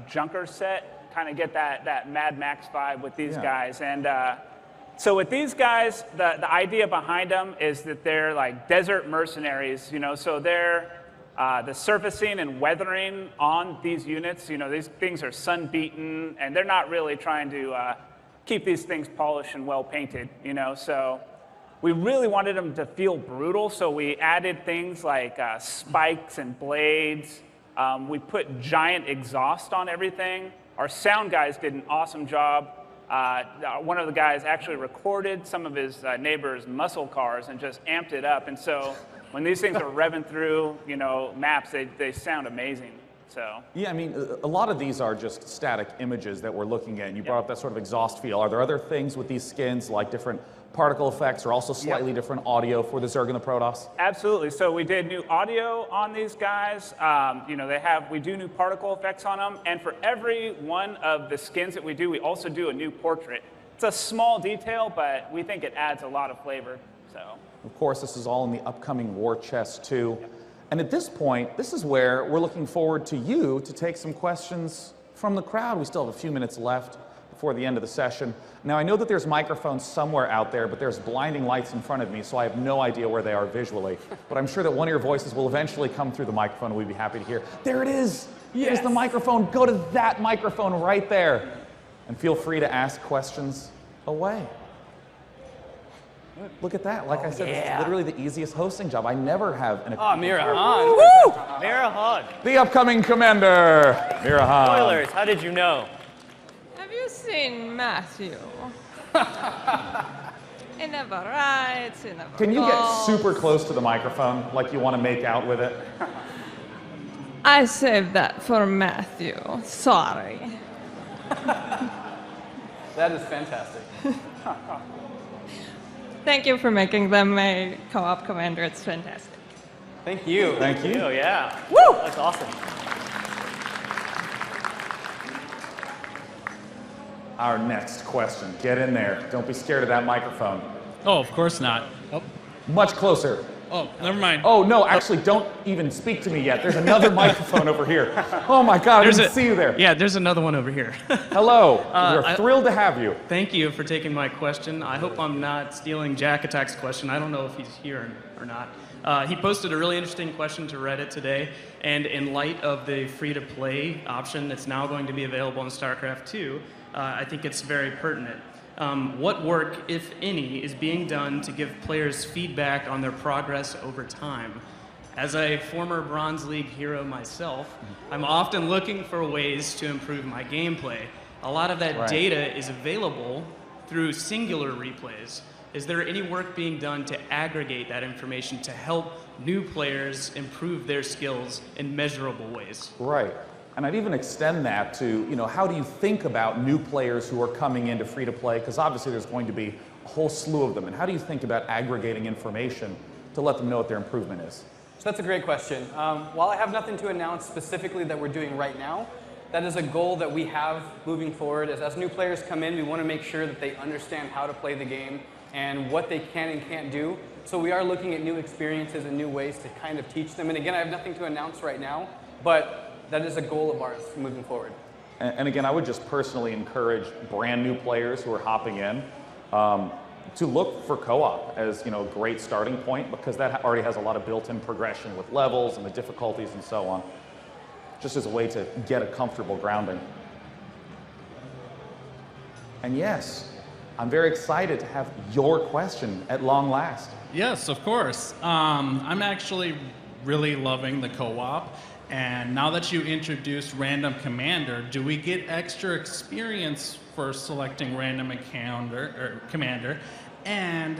Junker set, kind of get that Mad Max vibe with these guys. And so with these guys, the idea behind them is that they're like desert mercenaries, so they're the surfacing and weathering on these units, these things are sun-beaten, and they're not really trying to keep these things polished and well-painted, so we really wanted them to feel brutal, so we added things like spikes and blades. We put giant exhaust on everything. Our sound guys did an awesome job. One of the guys actually recorded some of his neighbors' muscle cars and just amped it up. And so when these things are revving through, maps, they sound amazing. So. Yeah, I mean, a lot of these are just static images that we're looking at. And you brought up that sort of exhaust feel. Are there other things with these skins, like different particle effects, or also slightly different audio for the Zerg and the Protoss? Absolutely. So we did new audio on these guys. We do new particle effects on them. And for every one of the skins that we do, we also do a new portrait. It's a small detail, but we think it adds a lot of flavor. So. Of course, this is all in the upcoming War Chest 2. And at this point, this is where we're looking forward to you to take some questions from the crowd. We still have a few minutes left before the end of the session. Now, I know that there's microphones somewhere out there, but there's blinding lights in front of me, so I have no idea where they are visually. But I'm sure that one of your voices will eventually come through the microphone, and we'd be happy to hear. There it is! Yes. There's the microphone. Go to that microphone right there. And feel free to ask questions away. Look at that. Like I said, This is literally the easiest hosting job. I never have an... Oh, Mirahan. Woo! Mirahan. The upcoming commander, Mirahan. Spoilers, how did you know? Have you seen Matthew? He never writes, he never Can you get calls. super close to the microphone, like you want to make out with it? I saved that for Matthew. Sorry. That is fantastic. Thank you for making them a co-op commander. It's fantastic. Thank you. Thank you. Yeah. Woo! That's awesome. Our next question. Get in there. Don't be scared of that microphone. Oh, of course not. Oh, Much closer. oh, never mind. Oh, no, actually, don't even speak to me yet. There's another microphone over here. Oh, my God, I didn't see you there. Yeah, there's another one over here. Hello. We're thrilled to have you. Thank you for taking my question. I hope I'm not stealing Jack Attack's question. I don't know if he's here or not. He posted a really interesting question to Reddit today, and in light of the free-to-play option that's now going to be available in StarCraft 2, I think it's very pertinent. What work, if any, is being done to give players feedback on their progress over time? As a former Bronze League hero myself, I'm often looking for ways to improve my gameplay. A lot of that data is available through singular replays. Is there any work being done to aggregate that information to help new players improve their skills in measurable ways? Right. And I'd even extend that to, how do you think about new players who are coming into free-to-play? Because obviously there's going to be a whole slew of them. And how do you think about aggregating information to let them know what their improvement is? So that's a great question. While I have nothing to announce specifically that we're doing right now, that is a goal that we have moving forward. As new players come in, we want to make sure that they understand how to play the game, and what they can and can't do. So we are looking at new experiences and new ways to kind of teach them. And again, I have nothing to announce right now, but that is a goal of ours moving forward. And again, I would just personally encourage brand new players who are hopping in to look for co-op as a great starting point, because that already has a lot of built-in progression with levels and the difficulties and so on, just as a way to get a comfortable grounding. And yes, I'm very excited to have your question at long last. Yes, of course. I'm actually really loving the co-op. And now that you introduced Random Commander, do we get extra experience for selecting Random Commander? And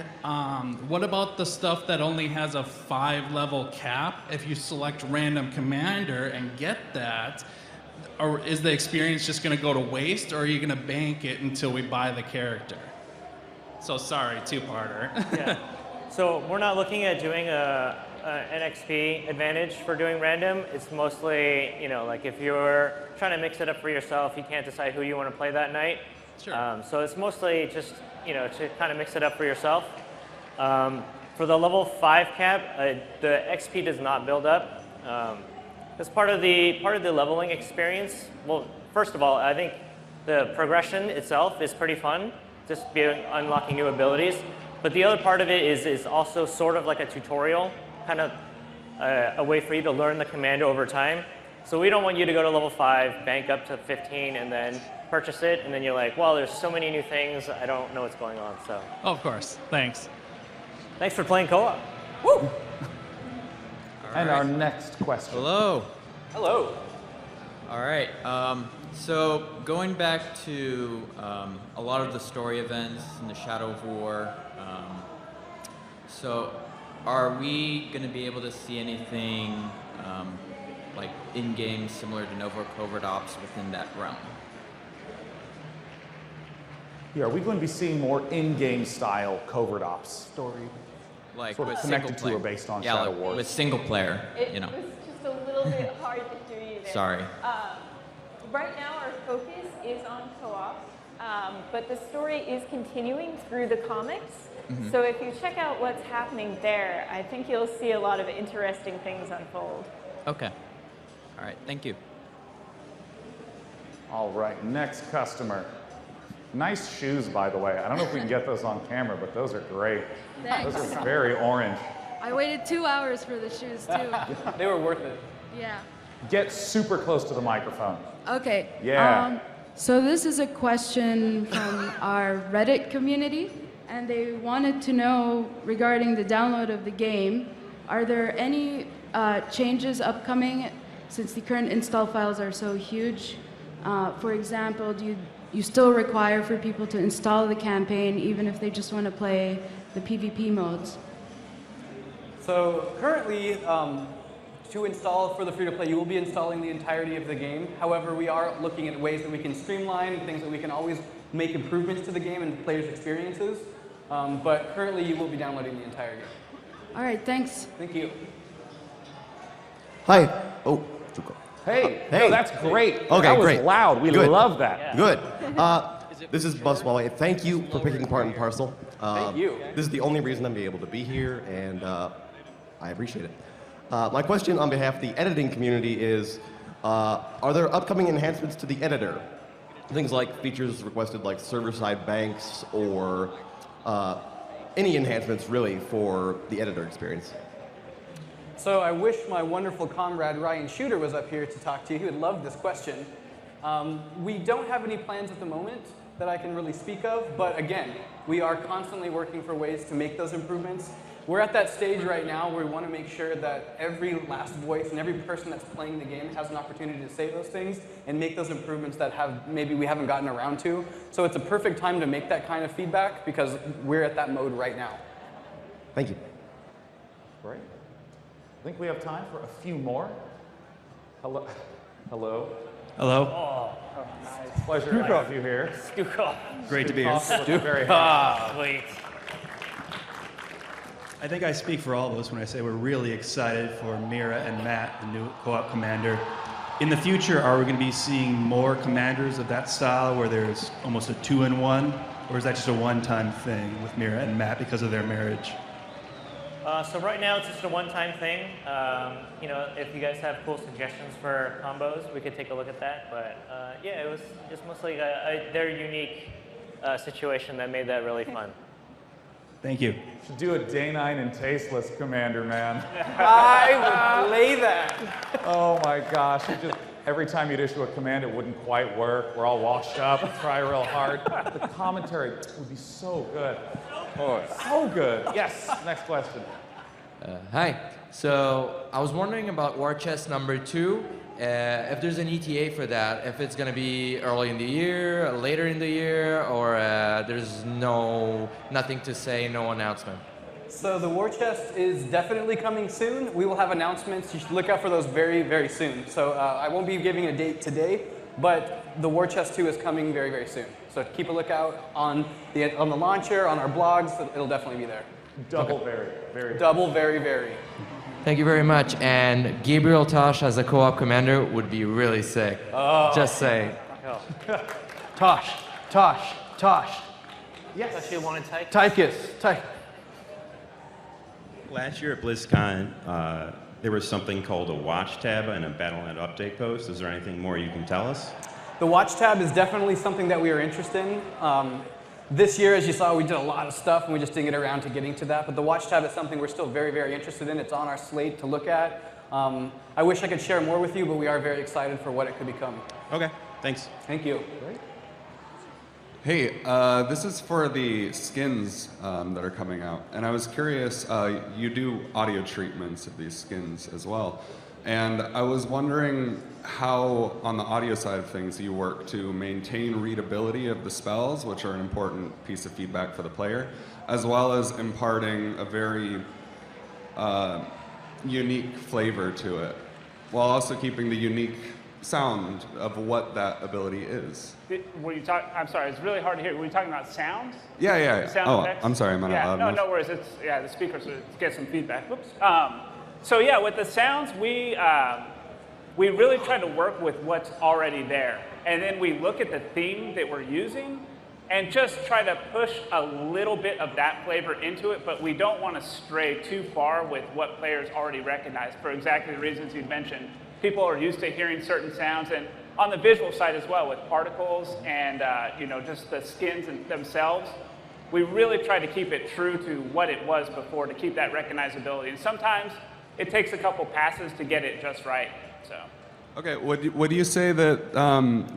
what about the stuff that only has a 5-level cap? If you select Random Commander and get that, or is the experience just going to go to waste, or are you going to bank it until we buy the character? So sorry, two-parter. Yeah. So we're not looking at doing an XP advantage for doing random. It's mostly, like if you're trying to mix it up for yourself, you can't decide who you want to play that night. Sure. So it's mostly just, to kind of mix it up for yourself. For the level 5 cap, the XP does not build up. As part of the leveling experience, well, first of all, I think the progression itself is pretty fun, just unlocking new abilities. But the other part of it is also sort of like a tutorial, kind of a way for you to learn the commander over time. So we don't want you to go to level 5, bank up to 15, and then purchase it, and then you're like, well, there's so many new things, I don't know what's going on, so. Oh, of course, thanks. Thanks for playing co-op. Woo! And our next question. Hello. Hello. All right. So going back to a lot of the story events in the Shadow of War, so are we going to be able to see anything like in-game similar to Nova Covert Ops within that realm? Yeah, are we going to be seeing more in-game style covert ops story? Like sort of with connected single to or player. based on Yeah, Shadow like Wars? with single player, It was just a little bit hard to hear you there. Sorry. Right now our focus is on co-op, but the story is continuing through the comics. Mhm. So if you check out what's happening there, I think you'll see a lot of interesting things unfold. Okay. All right, thank you. All right, next customer. Nice shoes, by the way. I don't know if we can get those on camera, but those are great. Thanks. Those are very orange. I waited 2 hours for the shoes too. They were worth it. Yeah. Get super close to the microphone. Okay. Yeah. So this is a question from our Reddit community, and they wanted to know regarding the download of the game, are there any changes upcoming since the current install files are so huge? For example, do you still require for people to install the campaign even if they just want to play the PvP modes? So currently, to install for the free-to-play, you will be installing the entirety of the game. However, we are looking at ways that we can streamline, things that we can always make improvements to the game and players' experiences. But currently, you will be downloading the entire game. All right, thanks. Thank you. Hi. Oh, Juko. Hey, Hey. no, that's great. Okay, that was great. loud. We Good. love that. Good. This is Buzz Wally. Thank you for picking part and parcel. Thank you. This is the only reason I'm able to be here, and I appreciate it. My question on behalf of the editing community is, are there upcoming enhancements to the editor? Things like features requested like server-side banks or any enhancements really for the editor experience? So I wish my wonderful comrade Ryan Shooter was up here to talk to you. He would love this question. We don't have any plans at the moment that I can really speak of, but again, we are constantly working for ways to make those improvements. We're at that stage right now where we want to make sure that every last voice and every person that's playing the game has an opportunity to say those things and make those improvements that maybe we haven't gotten around to. So it's a perfect time to make that kind of feedback because we're at that mode right now. Thank you. Great. I think we have time for a few more. Hello. Hello. Hello. Oh, nice. Pleasure to have you here. Stuka. Great to be here. Very happy. Sweet. I think I speak for all of us when I say we're really excited for Mira and Matt, the new co-op commander. In the future, are we going to be seeing more commanders of that style where there's almost a 2-in-1? or is that just a one-time thing with Mira and Matt because of their marriage? So right now it's just a one-time thing. You know, if you guys have cool suggestions for combos, we could take a look at that. But yeah, it was just mostly their unique situation that made that really fun. Thank you. Should do a day 9 in Tasteless, Commander, man. I would play that. Oh my gosh. Every time you'd issue a command, it wouldn't quite work. We're all washed up, try real hard. The commentary would be so good. Oh, so good. Yes, next question. Hi. So I was wondering about War Chest number 2. If there's an ETA for that, if it's going to be early in the year, later in the year, or there's nothing to say, no announcement. So the War Chest is definitely coming soon. We will have announcements. You should look out for those very, very soon. So I won't be giving a date today, but the War Chest 2 is coming very, very soon. So keep a lookout on the launcher, on our blogs. It'll definitely be there. Double very, very. Double very, very. Thank you very much. And Gabriel Tosh as a co-op commander would be really sick. Oh. Just saying. Tosh. Yes. Does she want to take? Tychus. Last year at Blizzcon, there was something called a watch tab and a Battle.net update post. Is there anything more you can tell us? The watch tab is definitely something that we are interested in. This year, as you saw, we did a lot of stuff and we just didn't get around to getting to that. But the watch tab is something we're still very, very interested in. It's on our slate to look at. I wish I could share more with you, but we are very excited for what it could become. Okay, thanks. Thank you. Hey, this is for the skins that are coming out. And I was curious, you do audio treatments of these skins as well. And I was wondering how, on the audio side of things, you work to maintain readability of the spells, which are an important piece of feedback for the player, as well as imparting a very unique flavor to it, while also keeping the unique sound of what that ability is. I'm sorry, it's really hard to hear. Were you talking about sounds? Yeah. Sound effects? I'm sorry, am I not loud enough? No worries. The speakers get some feedback. Whoops. So yeah, with the sounds, we really try to work with what's already there. And then we look at the theme that we're using and just try to push a little bit of that flavor into it, but we don't want to stray too far with what players already recognize for exactly the reasons you mentioned. People are used to hearing certain sounds, and on the visual side as well, with particles and just the skins themselves, we really try to keep it true to what it was before to keep that recognizability. And sometimes it takes a couple passes to get it just right. So. Okay, would you say that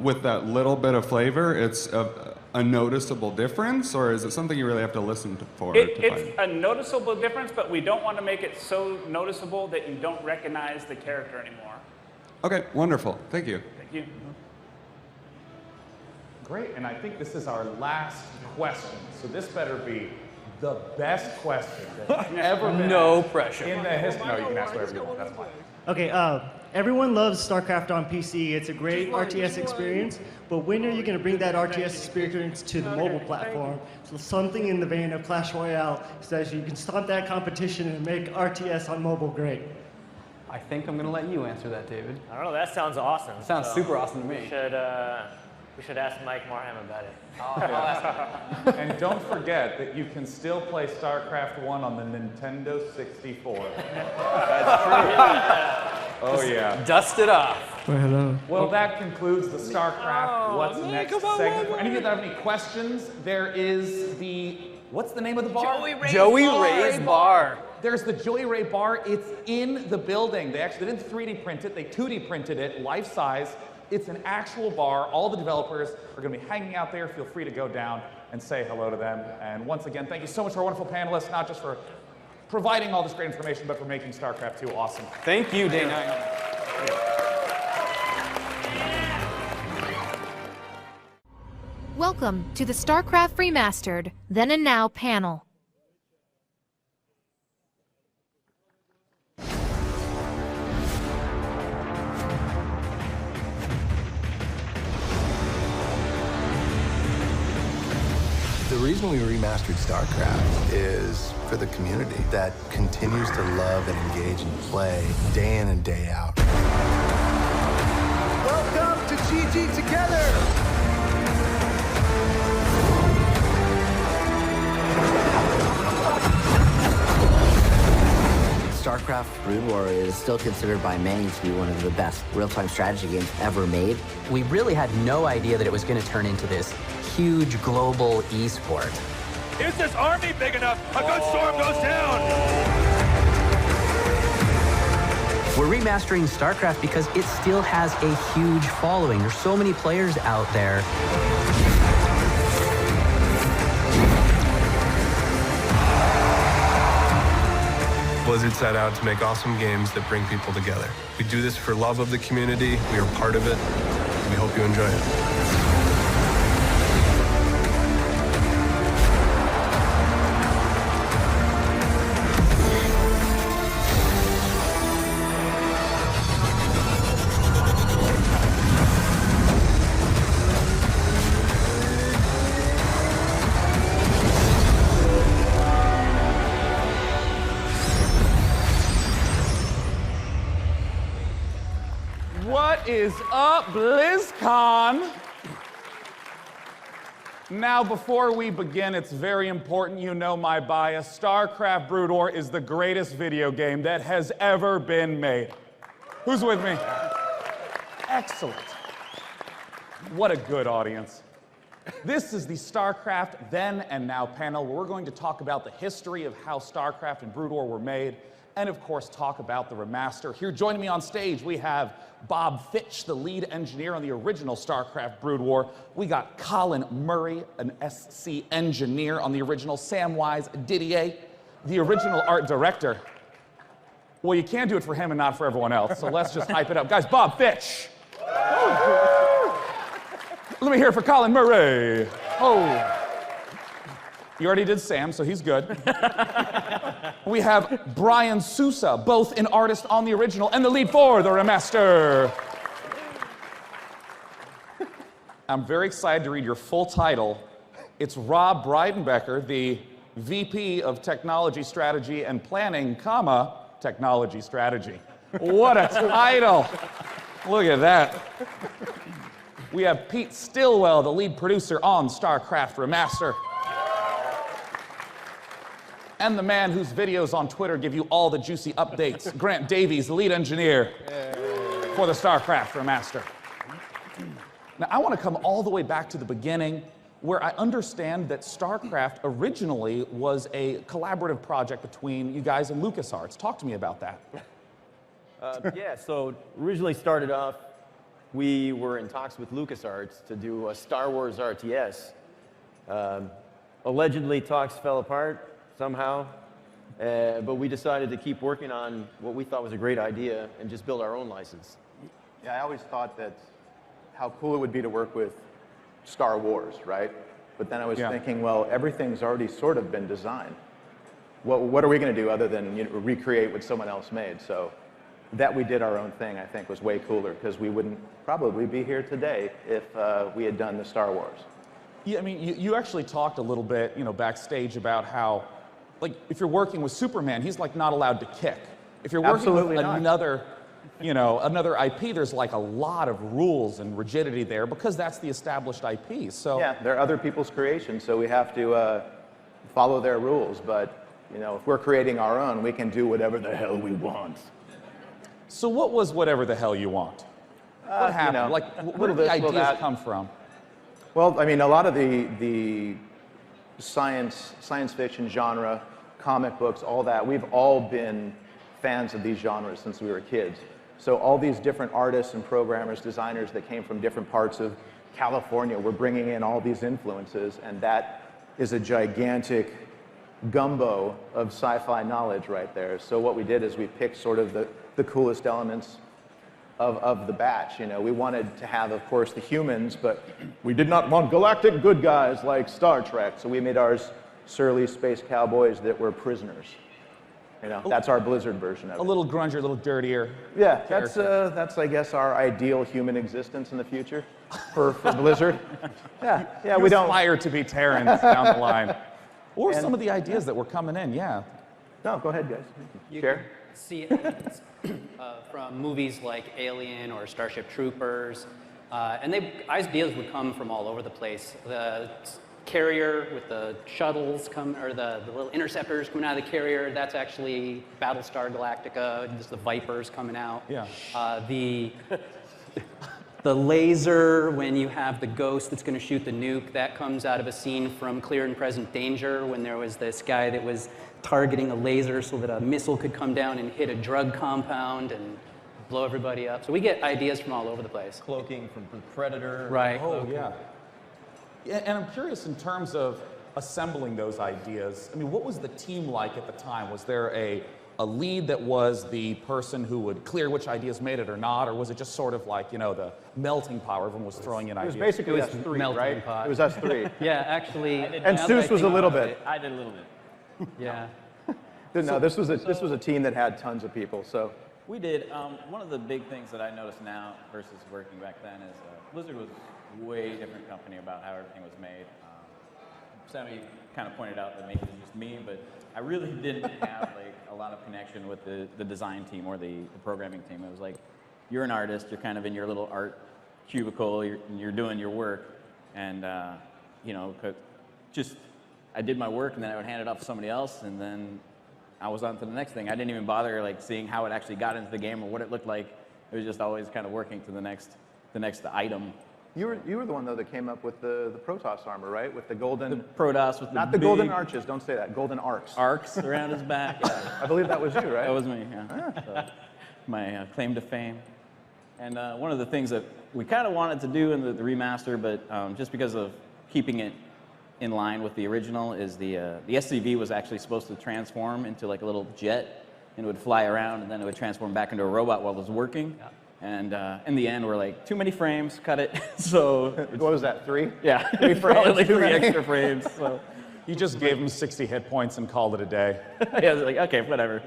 with that little bit of flavor, it's a noticeable difference, or is it something you really have to listen for? It's a noticeable difference, but we don't want to make it so noticeable that you don't recognize the character anymore. Okay, wonderful. Thank you. Thank you. Great, and I think this is our last question. So this better be the best question that's ever been No asked pressure. in the history. No, you can ask whatever you want. That's fine. Okay, everyone loves StarCraft on PC. It's a great RTS experience, but when are you going to bring that RTS experience to the mobile platform? So something in the vein of Clash Royale so that you can stop that competition and make RTS on mobile great. I think I'm going to let you answer that, David. I don't know. That sounds awesome. Sounds super awesome to me. We should ask Mike Marham about it. I'll ask him. And don't forget that you can still play StarCraft 1 on the Nintendo 64. That's true. Oh yeah. Dust it off. Well, hello. Well, that concludes the StarCraft What's Next segment. For any of you that have any questions, there is the, what's the name of the bar? Joey Ray's Bar. There's the Joey Ray Bar. It's in the building. They didn't 3D print it. They 2D printed it, life size. It's an actual bar. All the developers are going to be hanging out there. Feel free to go down and say hello to them. And once again, thank you so much to our wonderful panelists, not just for providing all this great information, but for making StarCraft 2 awesome. Thank you, Day 9. Welcome to the StarCraft Remastered Then and Now panel. The reason we remastered StarCraft is for the community that continues to love and engage and play day in and day out. Welcome to GG Together! Brood War is still considered by many to be one of the best real-time strategy games ever made. We really had no idea that it was going to turn into this huge global esport. Is this army big enough? A good storm goes down! We're remastering StarCraft because it still has a huge following. There's so many players out there. Blizzard set out to make awesome games that bring people together. We do this for love of the community. We are part of it. We hope you enjoy it. What is up, Blizzcon? Now, before we begin, it's very important you know my bias. StarCraft Brood War is the greatest video game that has ever been made. Who's with me? Excellent. What a good audience. This is the StarCraft Then and Now panel, where we're going to talk about the history of how StarCraft and Brood War were made, and of course talk about the remaster. Here joining me on stage, we have Bob Fitch, the lead engineer on the original StarCraft Brood War. We got Colin Murray, an SC engineer on the original. Samwise Didier, the original art director. Well, you can't do it for him and not for everyone else, so let's just hype it up. Guys, Bob Fitch. Let me hear it for Colin Murray. Oh. You already did Sam, so he's good. We have Brian Sousa, both an artist on the original and the lead for the remaster. I'm very excited to read your full title. It's Rob Breidenbecker, the VP of Technology Strategy and Planning, comma, Technology Strategy. What a title! Look at that. We have Pete Stillwell, the lead producer on StarCraft Remaster. And the man whose videos on Twitter give you all the juicy updates, Grant Davies, the lead engineer for the StarCraft Remaster. Now, I want to come all the way back to the beginning, where I understand that StarCraft originally was a collaborative project between you guys and LucasArts. Talk to me about that. Yeah, so originally started off, we were in talks with LucasArts to do a Star Wars RTS. Allegedly, talks fell apart somehow, but we decided to keep working on what we thought was a great idea and just build our own license. Yeah, I always thought that how cool it would be to work with Star Wars, right? But then I was thinking, well, everything's already sort of been designed. What are we going to do other than recreate what someone else made? So that we did our own thing, I think, was way cooler, because we wouldn't probably be here today if we had done the Star Wars. Yeah, I mean, you actually talked a little bit, backstage about how, like, if you're working with Superman, he's like not allowed to kick. If you're working with another IP, there's like a lot of rules and rigidity there because that's the established IP. So yeah, they're other people's creations, so we have to follow their rules. But if we're creating our own, we can do whatever the hell we want. So what was whatever the hell you want? What happened? Where did the ideas come from? Well, I mean, a lot of the science fiction genre, comic books, all that, we've all been fans of these genres since we were kids. So all these different artists and programmers, designers that came from different parts of California were bringing in all these influences, and that is a gigantic gumbo of sci-fi knowledge right there. So what we did is we picked sort of the coolest elements of the batch. We wanted to have, of course, the humans, but we did not want galactic good guys like Star Trek. So we made ours surly space cowboys that were prisoners. That's our Blizzard version of it. A little grungier, a little dirtier. Yeah, that's I guess our ideal human existence in the future for Blizzard. Yeah, we don't aspire to be Terrans down the line. Or some of the ideas that were coming in, yeah. No, go ahead, guys. You can see aliens from movies like Alien or Starship Troopers, and ideas would come from all over the place. carrier with the shuttles or the little interceptors coming out of the carrier. That's actually Battlestar Galactica. There's the Vipers coming out. Yeah. The laser, when you have the ghost that's going to shoot the nuke, that comes out of a scene from Clear and Present Danger when there was this guy that was targeting a laser so that a missile could come down and hit a drug compound and blow everybody up. So we get ideas from all over the place. Cloaking from Predator. Right. Oh, yeah. And I'm curious in terms of assembling those ideas. I mean, what was the team like at the time? Was there a lead that was the person who would clear which ideas made it or not, or was it just sort of like, you know, the melting pot, everyone was throwing in ideas? It was basically us three, right? It was us three. Yeah, actually. And Seuss was a little bit. I did a little bit. Yeah. No, this was a team that had tons of people, so. We did. One of the big things that I notice now versus working back then is Blizzard was a way different company about how everything was made. Sammy kind of pointed out that maybe it was just me, but I really didn't have like a lot of connection with the design team or the programming team. It was like, you're an artist, you're kind of in your little art cubicle, you're doing your work, and you know, just I did my work and then I would hand it off to somebody else, and then I was on to the next thing. I didn't even bother like seeing how it actually got into the game or what it looked like. It was just always kind of working to the next item. You were the one though that came up with the Protoss armor, right? With the golden. The Protoss with not the the golden big arches. Don't say that. Golden arcs. Arcs around his back. Yeah. I believe that was you, right? That was me. Yeah. So, my claim to fame. And one of the things that we kind of wanted to do in the remaster, but just because of keeping it in line with the original, is the SCV was actually supposed to transform into like a little jet, and it would fly around, and then it would transform back into a robot while it was working. Yeah. And in the end, we're like, too many frames, cut it. So what was that? 3? Yeah, 3 frames. like 3 extra frames. So you just gave him 60 hit points and called it a day. Yeah, I was like, okay, whatever.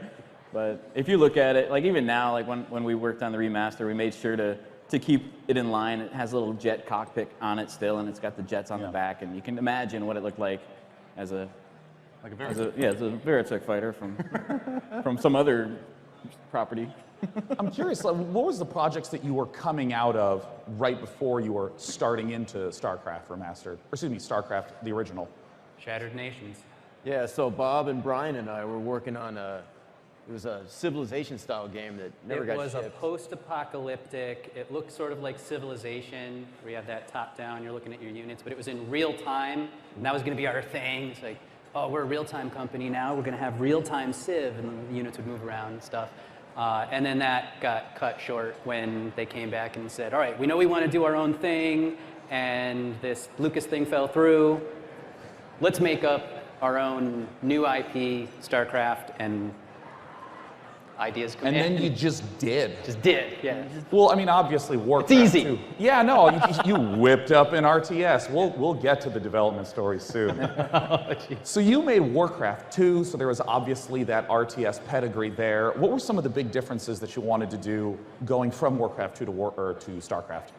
But if you look at it, like even now, like when we worked on the remaster, we made sure to keep it in line. It has a little jet cockpit on it still, and it's got the jets on the back, and you can imagine what it looked like as a Veritech fighter from some other property. I'm curious, what was the projects that you were coming out of right before you were starting into StarCraft Remastered? Or excuse me, StarCraft, the original. Shattered Nations. Yeah, so Bob and Brian and I were working on it was a Civilization-style game that never got shipped. It was a post-apocalyptic, it looked sort of like Civilization, where you have that top-down, you're looking at your units, but it was in real time, and that was going to be our thing. It's like, oh, we're a real-time company now, we're going to have real-time Civ, and the units would move around and stuff. And then that got cut short when they came back and said, all right, we know we want to do our own thing, and this Lucas thing fell through. Let's make up our own new IP, StarCraft, and ideas come in. And then you just did. Just did, yeah. Well, I mean, obviously, Warcraft. It's easy. Too. Yeah, no, you whipped up an RTS. We'll get to the development story soon. So you made Warcraft 2, so there was obviously that RTS pedigree there. What were some of the big differences that you wanted to do going from Warcraft 2 to StarCraft?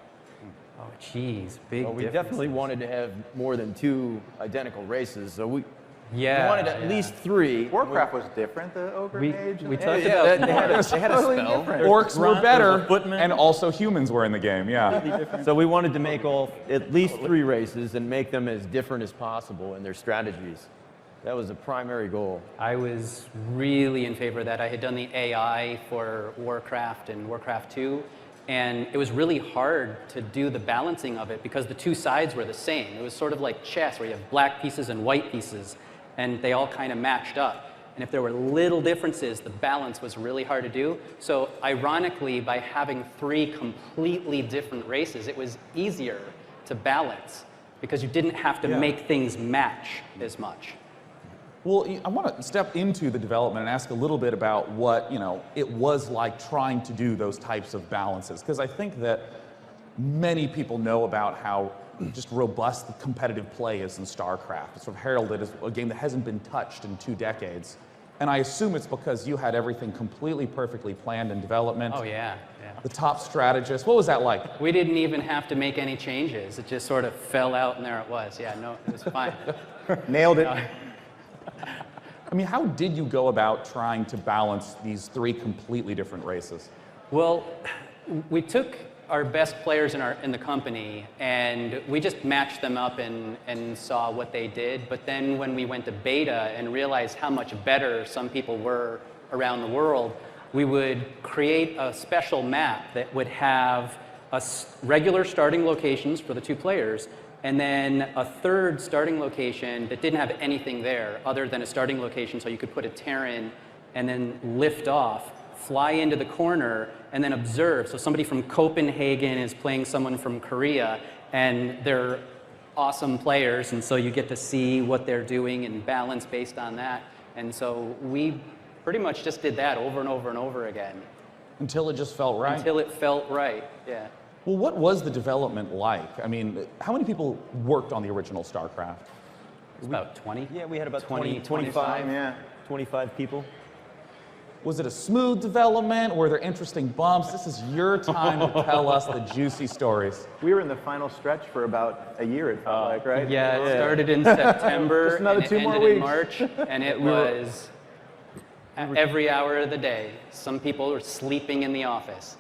Oh, geez, big Well, we differences. definitely wanted to have more than 2 identical races, so we Yeah, wanted at least 3. Warcraft was different, the Ogre Age? We talked about they had a spell. Orcs were better, and also humans were in the game, yeah. So we wanted to make at least 3 races and make them as different as possible in their strategies. That was the primary goal. I was really in favor of that. I had done the AI for Warcraft and Warcraft 2, and it was really hard to do the balancing of it because the 2 sides were the same. It was sort of like chess, where you have black pieces and white pieces, and they all kind of matched up. And if there were little differences, the balance was really hard to do. So ironically, by having 3 completely different races, it was easier to balance because you didn't have to make things match as much. Well, I want to step into the development and ask a little bit about what, it was like trying to do those types of balances. Because I think that many people know about how just robust the competitive play is in StarCraft. It's sort of heralded as a game that hasn't been touched in 2 decades. And I assume it's because you had everything completely perfectly planned in development. Oh, yeah. The top strategist. What was that like? We didn't even have to make any changes. It just sort of fell out, and there it was. Yeah, no, it was fine. Nailed it. I mean, how did you go about trying to balance these 3 completely different races? Well, we took our best players in the company, and we just matched them up and saw what they did. But then when we went to beta and realized how much better some people were around the world, we would create a special map that would have regular starting locations for the 2 players, and then a third starting location that didn't have anything there other than a starting location, so you could put a Terran and then lift off, fly into the corner, and then observe. So somebody from Copenhagen is playing someone from Korea, and they're awesome players, and so you get to see what they're doing and balance based on that. And so we pretty much just did that over and over and over again. Until it just felt right? Until it felt right, yeah. Well, what was the development like? I mean, how many people worked on the original StarCraft? It was about 20. Yeah, we had about 25, 25 people. Was it a smooth development? Were there interesting bumps? This is your time to tell us the juicy stories. We were in the final stretch for about a year, it felt like, right? Yeah, it started in September, Just another and 2 it more ended in weeks. March, and it was every hour of the day. Some people were sleeping in the office.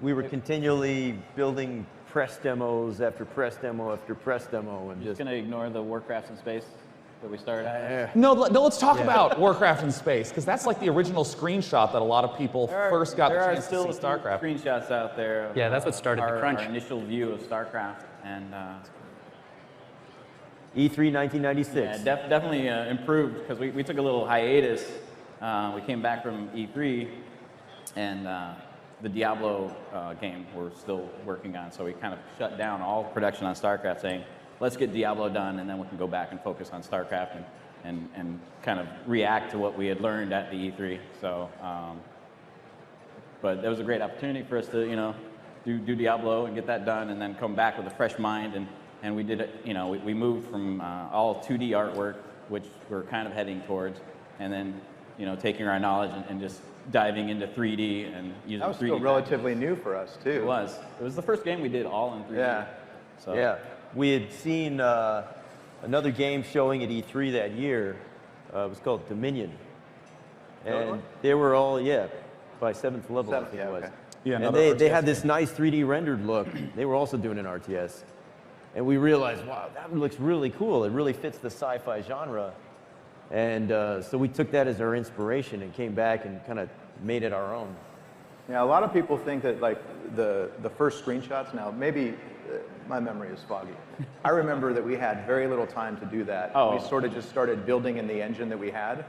We were continually building press demos after press demo after press demo, and Just gonna ignore the Warcraft in space that we started. No, let's talk about Warcraft in space, because that's like the original screenshot that a lot of people first got the chance to see StarCraft. Screenshots out there. Yeah, that's what started the crunch. Our initial view of StarCraft, and E3 1996. Yeah, definitely improved, because we took a little hiatus. We came back from E3, and the Diablo game we're still working on, so we kind of shut down all production on StarCraft, saying, let's get Diablo done, and then we can go back and focus on StarCraft and kind of react to what we had learned at the E3. So, but that was a great opportunity for us to, you know, do Diablo and get that done, and then come back with a fresh mind. And we did it, you know, we moved from all 2D artwork, which we're kind of heading towards, and then, you know, taking our knowledge and just diving into 3D and using 3D. That was still relatively new for us, too. It was. It was the first game we did all in 3D. Yeah. So. Yeah. We had seen another game showing at E3 that year. It was called Dominion. And they were all, by 7th level, I think it was. Okay. Yeah, and they had this nice 3D rendered look. They were also doing an RTS. And we realized, wow, that looks really cool. It really fits the sci-fi genre. And so we took that as our inspiration and came back and kind of made it our own. Yeah, a lot of people think that like the first screenshots, now maybe my memory is foggy. I remember that we had very little time to do that. Oh. We sort of just started building in the engine that we had.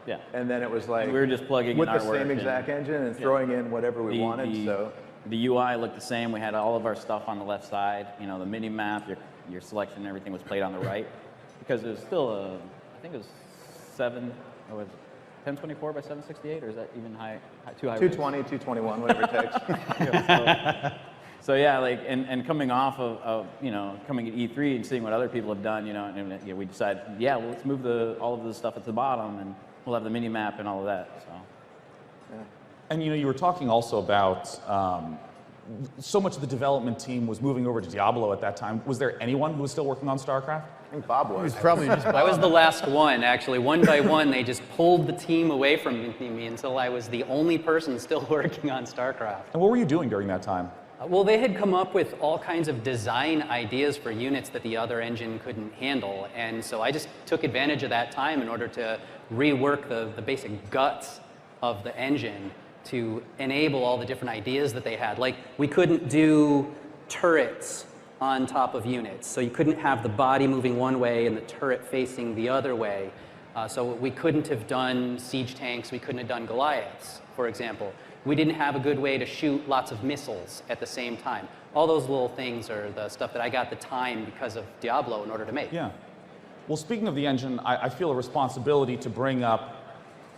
Yeah. And then it was like we were just plugging with in the artwork same exact engine and throwing in whatever we wanted. So the UI looked the same. We had all of our stuff on the left side. You know, the mini map, your selection, everything was played on the right, because it was still I think it was 1024 by 768, or is that even too high? 220, 221, whatever it takes. So yeah, like and coming off of you know, coming at E3 and seeing what other people have done, you know, and we decided, yeah, well, let's move all of the stuff at the bottom, and we'll have the mini map and all of that. So. Yeah. And you know, you were talking also about so much of the development team was moving over to Diablo at that time. Was there anyone who was still working on StarCraft? I think Bob was. It was probably just Bob. I was the last one, actually. One by one, they just pulled the team away from me until I was the only person still working on StarCraft. And what were you doing during that time? Well, they had come up with all kinds of design ideas for units that the other engine couldn't handle, and so I just took advantage of that time in order to rework the basic guts of the engine to enable all the different ideas that they had. Like, we couldn't do turrets on top of units, so you couldn't have the body moving one way and the turret facing the other way. So we couldn't have done siege tanks, we couldn't have done Goliaths, for example. We didn't have a good way to shoot lots of missiles at the same time. All those little things are the stuff that I got the time because of Diablo in order to make. Yeah. Well, speaking of the engine, I feel a responsibility to bring up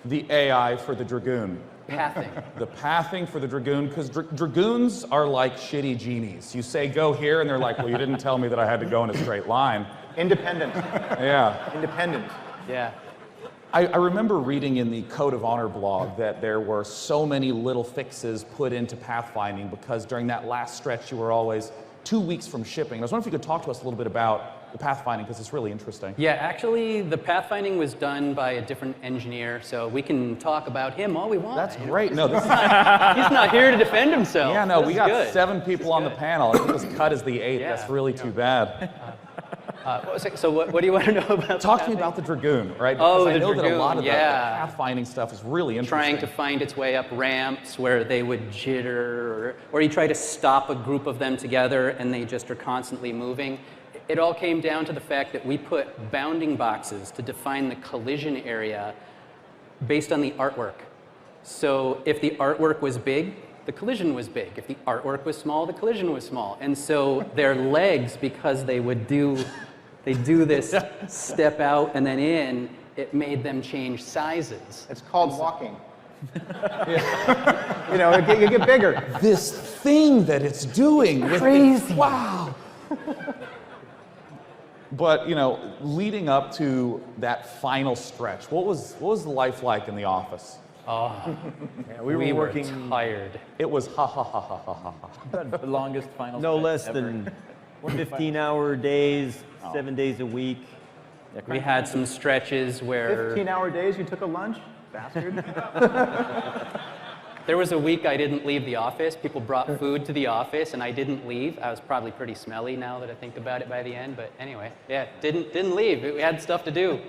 the AI for the Dragoon. Pathing. The pathing for the Dragoon, because Dragoons are like shitty genies. You say go here, and they're like, well, you didn't tell me that I had to go in a straight line. Independent. Yeah. Independent. Yeah. I remember reading in the Code of Honor blog that there were so many little fixes put into pathfinding, because during that last stretch you were always, 2 weeks from shipping. I was wondering if you could talk to us a little bit about the pathfinding, because it's really interesting. Yeah, actually, the pathfinding was done by a different engineer, so we can talk about him all we want. That's great. No, this is he's not here to defend himself. Yeah, no, This we is got good. 7 people on the panel. I think it was cut as the 8th. Yeah. That's really too bad. So what do you want to know about? Talk to me about the Dragoon, right? Oh, Because I the know that a Dragoon, lot of the yeah. pathfinding stuff is really interesting. Trying to find its way up ramps where they would jitter, or you try to stop a group of them together and they just are constantly moving. It all came down to the fact that we put bounding boxes to define the collision area based on the artwork. So if the artwork was big, the collision was big. If the artwork was small, the collision was small. And so their legs, because they do this step out and then in, it made them change sizes. It's called walking. You know, you get bigger. This thing that it's doing. With Crazy. Wow. But, you know, leading up to that final stretch, what was the life like in the office? Oh, yeah, we were working tired. It was ha ha ha ha ha ha. The longest final no stretch less ever. than 15-hour days, 7 days a week. We had some stretches where 15-hour days, you took a lunch? Bastard. there was a week I didn't leave the office. People brought food to the office and I didn't leave. I was probably pretty smelly now that I think about it by the end, but anyway, yeah, didn't leave. We had stuff to do.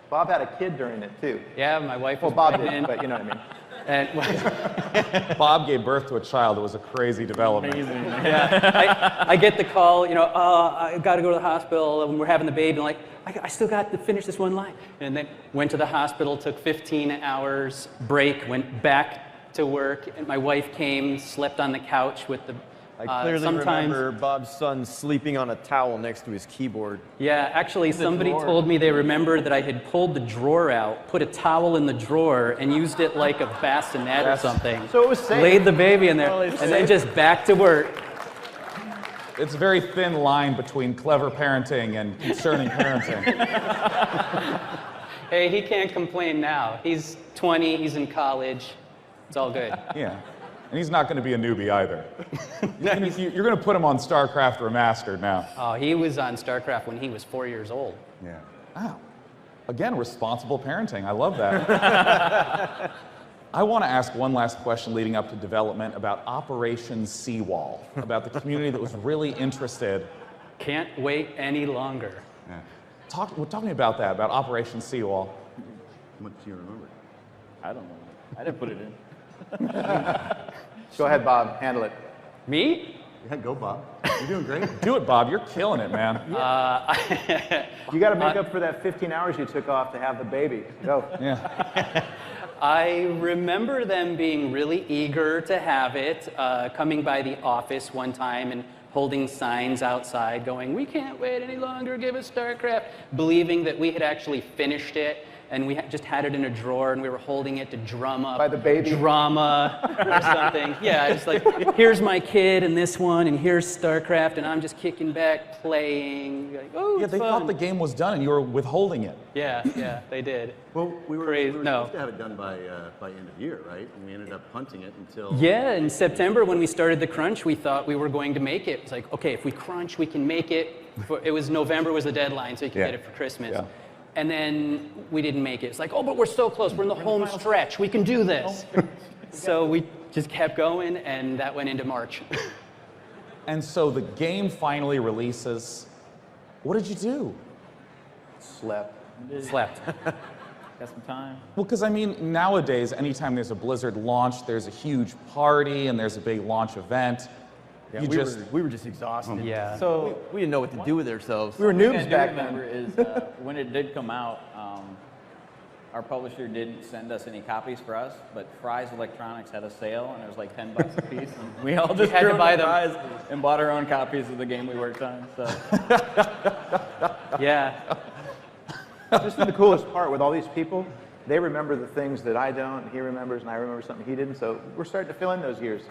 Bob had a kid during it too. Yeah, my wife was Bob pregnant. didn't, but you know what I mean. And Bob gave birth to a child. It was a crazy development. yeah, I get the call, you know, I got to go to the hospital when we're having the baby. I'm like, I still got to finish this one line. And then went to the hospital, took 15 hours break, went back to work, and my wife came, slept on the couch with the. I clearly sometimes, remember Bob's son sleeping on a towel next to his keyboard. Yeah, actually, somebody drawer. told me they remembered that I had pulled the drawer out, put a towel in the drawer, and used it like a bassinet or something. So it was safe. Laid the baby in there, and then just back to work. It's a very thin line between clever parenting and concerning parenting. Hey, he can't complain now. He's 20, he's in college. It's all good. Yeah. And he's not going to be a newbie either. You're going to put him on StarCraft Remastered now. Oh, he was on StarCraft when he was 4 years old. Yeah. Wow. Again, responsible parenting. I love that. I want to ask one last question leading up to development about Operation Seawall, about the community that was really interested. Can't wait any longer. Yeah. Talk to me about that, about Operation Seawall. What do you remember? I don't know. I didn't put it in. Go ahead, Bob. Handle it. Me? Yeah, go, Bob. You're doing great. Do it, Bob. You're killing it, man. You got to make up for that 15 hours you took off to have the baby. Go. Yeah. I remember them being really eager to have it, coming by the office one time and holding signs outside going, "We can't wait any longer, give us StarCraft," believing that we had actually finished it and we just had it in a drawer and we were holding it to drum up By the baby? drama or something. Yeah, it's like, here's my kid and this one and here's StarCraft and I'm just kicking back playing. Like, oh, Yeah, it's they fun. thought the game was done and you were withholding it. Yeah, they did. Well, we were No. supposed to have it done by end of year, right? And we ended up punting it until... Yeah, in September when we started the crunch, we thought we were going to make it. It's like, okay, if we crunch, we can make it. It was November was the deadline, so you could Yeah. get it for Christmas. Yeah. And then we didn't make it. It's like, oh, but we're so close. We're in the home stretch. We can do this. So we just kept going, and that went into March. And so the game finally releases. What did you do? Slept. Slept. Got some time. Well, because I mean, nowadays, anytime there's a Blizzard launch, there's a huge party and there's a big launch event. Yeah, You we were just exhausted. Yeah. So we didn't know what to do with ourselves. We were One thing noobs I do back remember then. is when it did come out, our publisher didn't send us any copies for us, but Fry's Electronics had a sale, and it was like $10 a piece. And we all just had to threw buy in the them. Fry's and bought our own copies of the game we worked on. So Yeah. This is the coolest part with all these people. They remember the things that I don't, he remembers, and I remember something he didn't, so we're starting to fill in those years.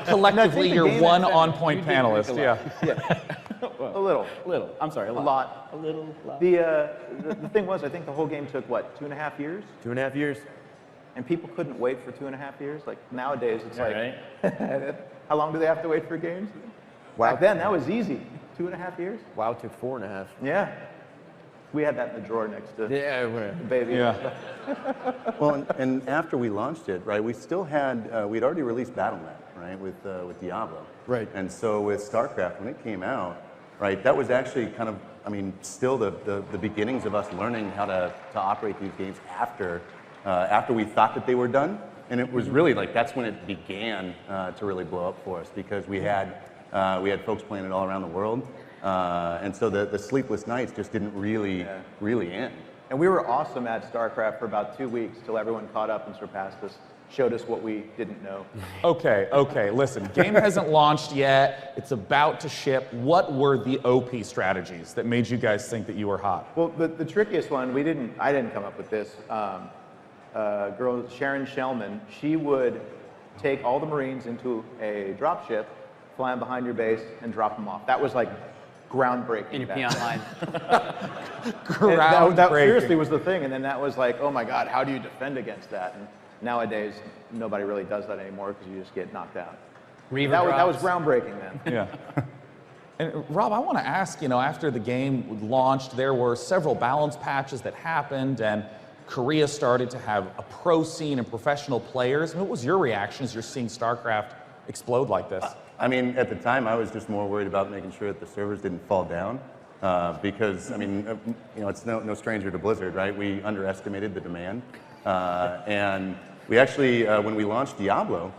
Collectively, the you're game one that- on-point you did panelist. drink a Yeah. lot. A little. Little. I'm sorry, a lot. lot. A little. Lot. The thing was, I think the whole game took, what, 2.5 years? 2.5 years. And people couldn't wait for 2.5 years? Like, nowadays, it's Yeah, like, how long do they have to wait for games? Back then, that was easy. 2.5 years? WoW took 4.5. Yeah. We had that in the drawer next to the baby. Yeah. Well, and after we launched it, right, we still had, we'd already released Battle.net, right, with Diablo. Right. And so with StarCraft, when it came out, right, that was actually kind of, I mean, still the beginnings of us learning how to operate these games after we thought that they were done. And it was really like, that's when it began to really blow up for us, because we had folks playing it all around the world. And so the sleepless nights just didn't really end. And we were awesome at StarCraft for about 2 weeks till everyone caught up and surpassed us, showed us what we didn't know. Okay, listen, game hasn't launched yet. It's about to ship. What were the OP strategies that made you guys think that you were hot? Well, the trickiest one, I didn't come up with this. Girl, Sharon Shellman, she would take all the Marines into a dropship, fly them behind your base, and drop them off. That was like groundbreaking. In your peon line. That seriously was the thing. And then that was like, oh my God, how do you defend against that? And nowadays, nobody really does that anymore because you just get knocked out. That was groundbreaking then. Yeah. And Rob, I want to ask, after the game launched, there were several balance patches that happened, and Korea started to have a pro scene and professional players. What was your reaction as you're seeing StarCraft explode like this? I mean, at the time, I was just more worried about making sure that the servers didn't fall down, because, I mean, it's no stranger to Blizzard, right? We underestimated the demand, and we actually, when we launched Diablo,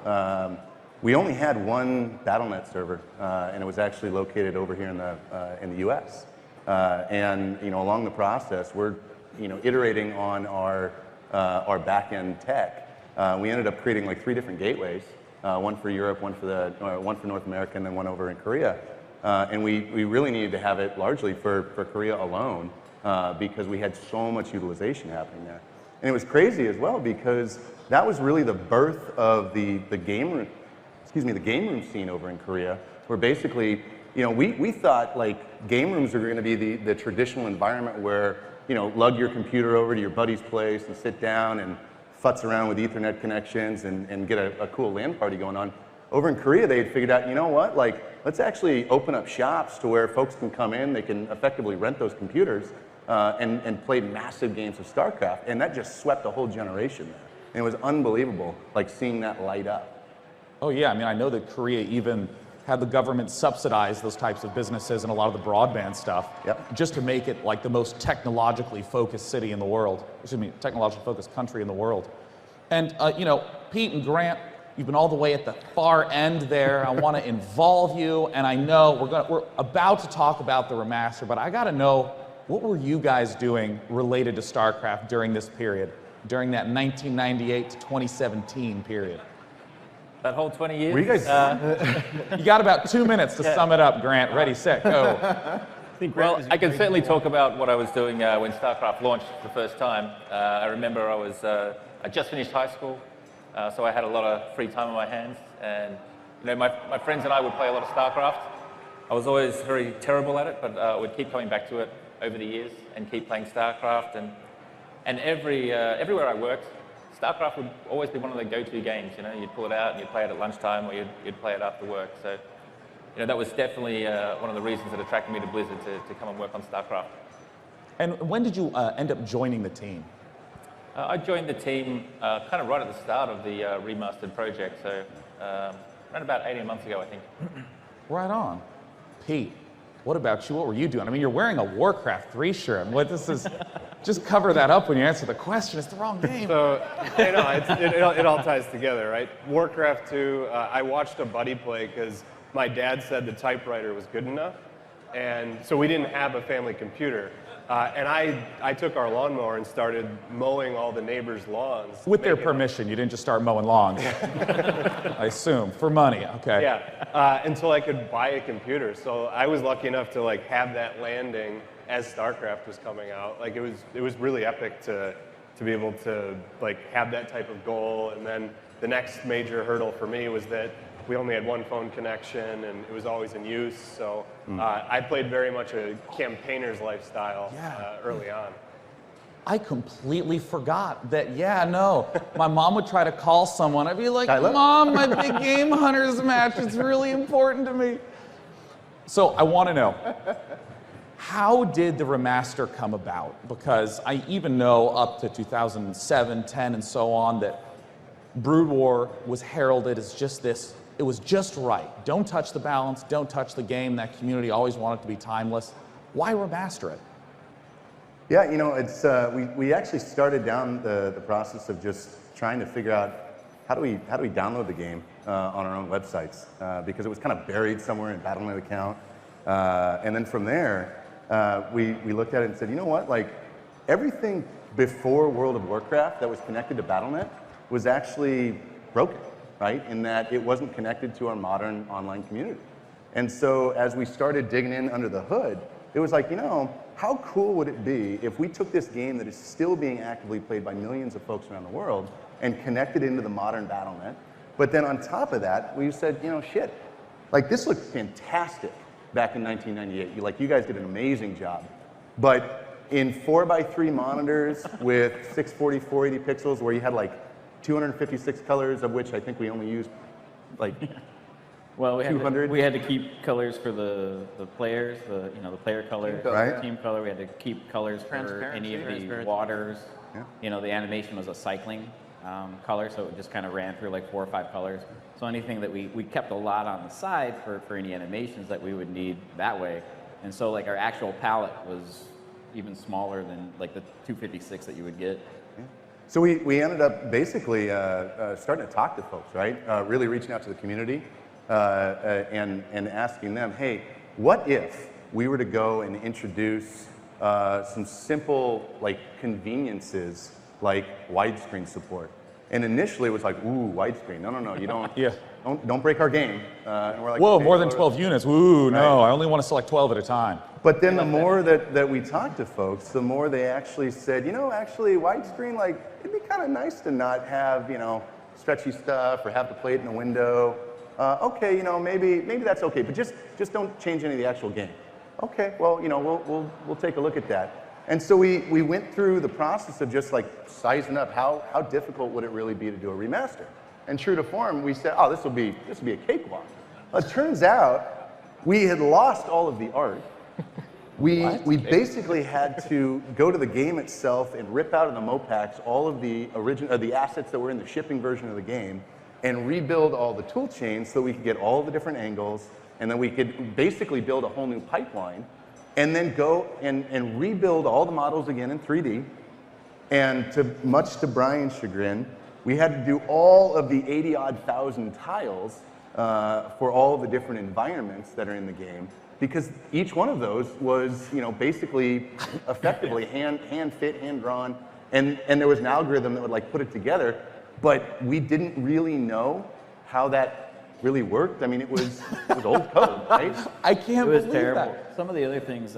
we only had one Battle.net server, and it was actually located over here in the U.S. And along the process, we're iterating on our back-end tech. We ended up creating like 3 different gateways. One for Europe, one for North America, and then one over in Korea. And we really needed to have it largely for Korea alone, because we had so much utilization happening there. And it was crazy as well, because that was really the birth of the game room scene over in Korea, where basically, we thought like game rooms are going to be the traditional environment where lug your computer over to your buddy's place and sit down and futz around with Ethernet connections and get a cool LAN party going on. Over in Korea, they had figured out, you know what, like, let's actually open up shops to where folks can come in, they can effectively rent those computers and play massive games of StarCraft. And that just swept a whole generation there. And it was unbelievable, like, seeing that light up. Oh yeah, I mean, I know that Korea even had the government subsidize those types of businesses and a lot of the broadband stuff, just to make it like the most technologically focused city in the world, technologically focused country in the world. And Pete and Grant, you've been all the way at the far end there. I want to involve you, and I know we're about to talk about the remaster, but I got to know, what were you guys doing related to StarCraft during this period, during that 1998 to 2017 period? That whole 20 years? Were you guys? You got about 2 minutes to sum it up, Grant. Ready, set, go. Well, I can certainly talk about what I was doing when StarCraft launched the first time. I remember I just finished high school, so I had a lot of free time on my hands, and my friends and I would play a lot of StarCraft. I was always very terrible at it, but I would keep coming back to it over the years and keep playing StarCraft, and everywhere I worked, StarCraft would always be one of the go-to games. You'd pull it out and you'd play it at lunchtime, or you'd play it after work. So, that was definitely one of the reasons that attracted me to Blizzard to come and work on StarCraft. And when did you end up joining the team? I joined the team kind of right at the start of the Remastered project, so around about 18 months ago, I think. Right on. Pete, what about you? What were you doing? I mean, you're wearing a Warcraft 3 shirt. What this is? Just cover that up when you answer the question. It's the wrong game. So, it all ties together, right? Warcraft 2, I watched a buddy play because my dad said the typewriter was good enough. And so we didn't have a family computer. And I took our lawnmower and started mowing all the neighbors' lawns. With their permission, you didn't just start mowing lawns. I assume, for money, okay. Yeah, until I could buy a computer. So I was lucky enough to have that landing as StarCraft was coming out. Like it was really epic to be able to have that type of goal. And then the next major hurdle for me was that we only had one phone connection and it was always in use. So I played very much a campaigner's lifestyle early on. I completely forgot that, my mom would try to call someone. I'd be like, Mom, my big game hunters match, it's really important to me. So I want to know, how did the remaster come about? Because I even know up to 2007, 10, and so on that Brood War was heralded as just this, it was just right. Don't touch the balance, don't touch the game. That community always wanted it to be timeless. Why remaster it? Yeah, you know, it's we actually started down the process of just trying to figure out how do we download the game on our own websites because it was kind of buried somewhere in Battle.net account, and then from there we looked at it and said, you know what, like everything before World of Warcraft that was connected to Battle.net was actually broken, right? In that it wasn't connected to our modern online community, and so as we started digging in under the hood, it was like, you know, how cool would it be if we took this game that is still being actively played by millions of folks around the world and connected into the modern Battle.net, but then on top of that, we said, you know, shit, like this looked fantastic back in 1998. You guys did an amazing job, but in 4x3 monitors with 640, 480 pixels, where you had like 256 colors, of which I think we only used like well, 200. We had to keep colors for the players, the player color, right. Team color. We had to keep colors for any of the waters. Yeah. You know, the animation was a cycling color, so it just kind of ran through like 4 or 5 colors. So anything that we kept a lot on the side for any animations that we would need that way. And so like our actual palette was even smaller than like the 256 that you would get. Yeah. So we ended up basically starting to talk to folks, right? Really reaching out to the community. And asking them, hey, what if we were to go and introduce some simple like conveniences like widescreen support? And initially it was like, ooh, widescreen. No, you don't. Yeah. Don't break our game. And we're like, whoa, okay, more than 12 units. Ooh, no, I only want to select 12 at a time. But then the more that we talked to folks, the more they actually said, you know, actually widescreen, like it'd be kind of nice to not have, you know, stretchy stuff or have to play it in a window. Okay, you know, maybe that's okay, but just don't change any of the actual game. Okay, well, you know, we'll take a look at that. And so we went through the process of just like sizing up how difficult would it really be to do a remaster. And true to form, we said, oh, this will be a cakewalk. It turns out we had lost all of the art. We basically had to go to the game itself and rip out of the mopacks all of the assets that were in the shipping version of the game, and rebuild all the tool chains so we could get all the different angles, and then we could basically build a whole new pipeline, and then go and rebuild all the models again in 3D. And much to Brian's chagrin, we had to do all of the 80-odd thousand tiles for all the different environments that are in the game, because each one of those was, you know, basically effectively hand fit, hand drawn, and there was an algorithm that would like put it together. But we didn't really know how that really worked. I mean, it was old code, right? I can't believe It was terrible. that. Some of the other things,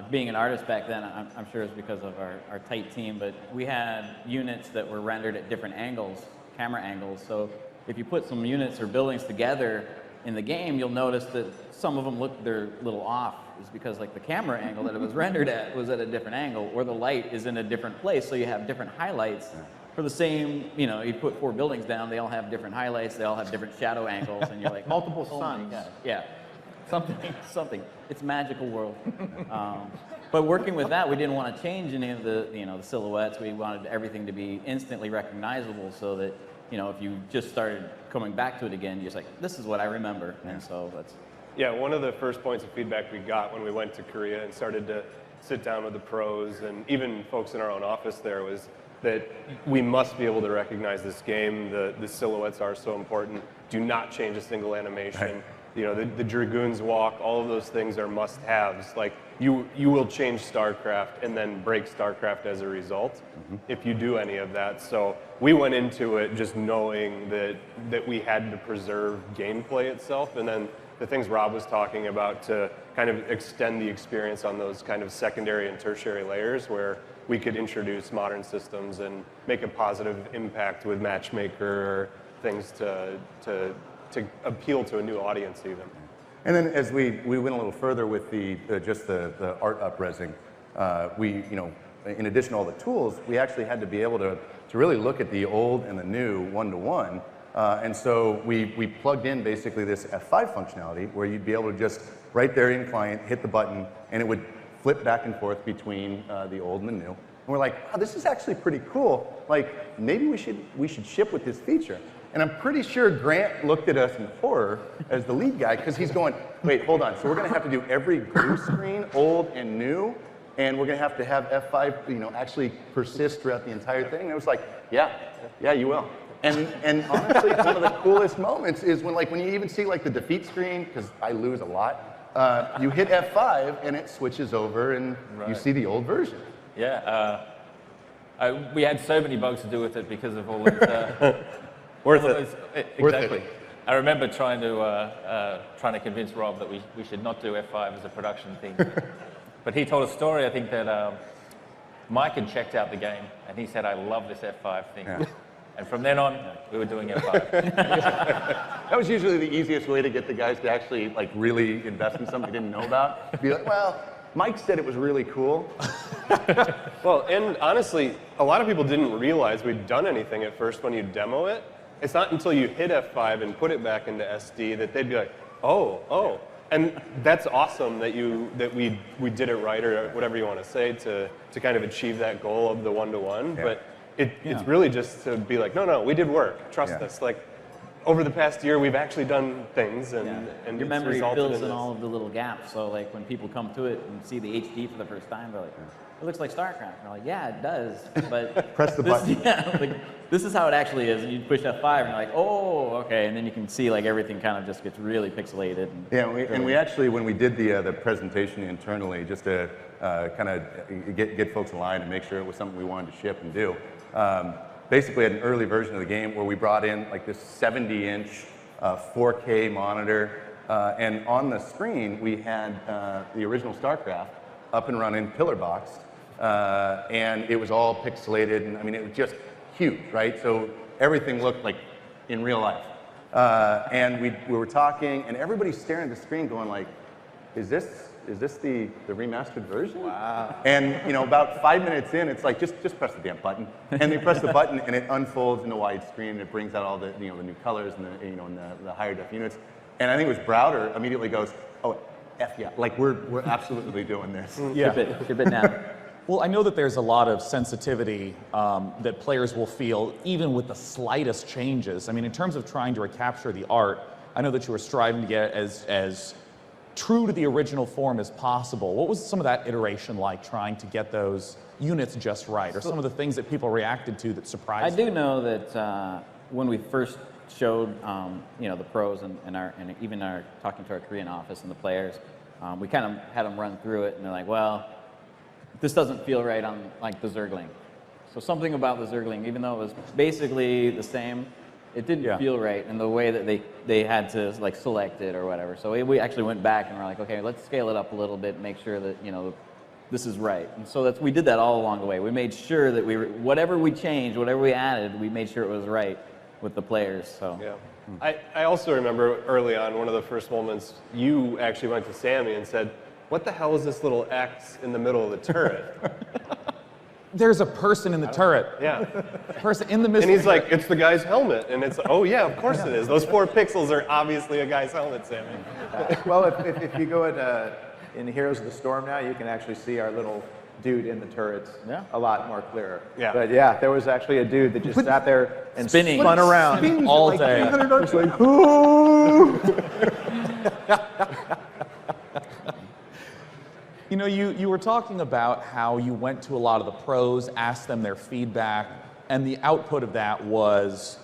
being an artist back then, I'm sure it's because of our tight team, but we had units that were rendered at different angles, camera angles. So if you put some units or buildings together in the game, you'll notice that some of them they're a little off. It's because like the camera angle that it was rendered at was at a different angle, or the light is in a different place, so you have different highlights. For the same, you know, you put 4 buildings down, they all have different highlights, they all have different shadow angles, and you're like, multiple oh suns. Yeah, something. It's a magical world. But working with that, we didn't want to change any of the silhouettes. We wanted everything to be instantly recognizable, so that, you know, if you just started coming back to it again, you're just like, this is what I remember, and so that's. Yeah, one of the first points of feedback we got when we went to Korea and started to sit down with the pros and even folks in our own office there was that we must be able to recognize this game. The silhouettes are so important. Do not change a single animation. Right. You know, the Dragoon's walk, all of those things are must-haves. Like, you will change StarCraft and then break StarCraft as a result if you do any of that. So we went into it just knowing that we had to preserve gameplay itself, and then the things Rob was talking about to kind of extend the experience on those kind of secondary and tertiary layers where we could introduce modern systems and make a positive impact with Matchmaker or things to appeal to a new audience even. And then as we went a little further with the art up-resing, in addition to all the tools, we actually had to be able to really look at the old and the new one-to-one And so we plugged in basically this F5 functionality where you'd be able to just right there in client, hit the button, and it would flip back and forth between the old and the new. And we're like, oh, this is actually pretty cool. Like, maybe we should ship with this feature. And I'm pretty sure Grant looked at us in horror as the lead guy, because he's going, wait, hold on. So we're going to have to do every glue screen, old and new, and we're going to have F5, actually persist throughout the entire thing. And it was like, yeah, you will. And honestly, one of the coolest moments is when you even see like the defeat screen, because I lose a lot. You hit F5 and it switches over, and you see the old version. Yeah, we had so many bugs to do with it because of all those. Worth it. Exactly. I remember trying to convince Rob that we should not do F5 as a production thing. But he told a story, I think, that Mike had checked out the game, and he said, I love this F5 thing. Yeah. And from then on, we were doing F5. That was usually the easiest way to get the guys to actually like really invest in something they didn't know about. Be like, well, Mike said it was really cool. Well, and honestly, a lot of people didn't realize we'd done anything at first when you demo it. It's not until you hit F5 and put it back into SD that they'd be like, oh. And that's awesome that we did it right, or whatever you want to say, to kind of achieve that goal of the one-to-one. Yeah. But it's really just to be like, no, we did work. Trust us. Like, over the past year, we've actually done things, and your memory fills in all of the little gaps. So like when people come to it and see the HD for the first time, they're like, it looks like StarCraft. And they're like, yeah, it does, but press the button. This is how it actually is. And you push F5, and you're like, oh, okay. And then you can see like everything kind of just gets really pixelated. And we actually, when we did the presentation internally, just to kind of get folks aligned and make sure it was something we wanted to ship and do. Basically had an early version of the game where we brought in like this 70-inch 4K monitor, and on the screen we had the original StarCraft up and running, pillar boxed, and it was all pixelated, and I mean it was just huge, right? So everything looked like in real life, and we were talking, and everybody's staring at the screen, going like, "Is this the remastered version?" Wow. And about 5 minutes in, it's like, just press the damn button. And they press the button, and it unfolds in a widescreen, and it brings out all the the new colors and the higher def units. And I think it was Browder immediately goes, "Oh, F yeah! Like we're absolutely doing this." Yeah. Ship it now. Well, I know that there's a lot of sensitivity that players will feel even with the slightest changes. I mean, in terms of trying to recapture the art, I know that you were striving to get as true to the original form as possible. What was some of that iteration like, trying to get those units just right, or some of the things that people reacted to that surprised I do know that when we first showed the pros and even our talking to our Korean office and the players, we kind of had them run through it, and they're like, well, this doesn't feel right on like the Zergling. So something about the Zergling, even though it was basically the same, it didn't feel right in the way that they had to like select it or whatever. So we actually went back and we're like, okay, let's scale it up a little bit and make sure that this is right. And so we did that all along the way. We made sure that whatever we changed, whatever we added, we made sure it was right with the players. So yeah, I also remember early on, one of the first moments, you actually went to Sammy and said, "What the hell is this little X in the middle of the turret?" There's a person in the turret. Yeah. Person in the middle. And he's like, "It's the guy's helmet." And it's, oh yeah, of course it is. Those 4 pixels are obviously a guy's helmet, Sammy. Well, if you go in Heroes of the Storm now, you can actually see our little dude in the turrets a lot more clearer. Yeah. But yeah, there was actually a dude that just sat there and spinning. spun around all day. Just like, ooh. You were talking about how you went to a lot of the pros, asked them their feedback, and the output of that was,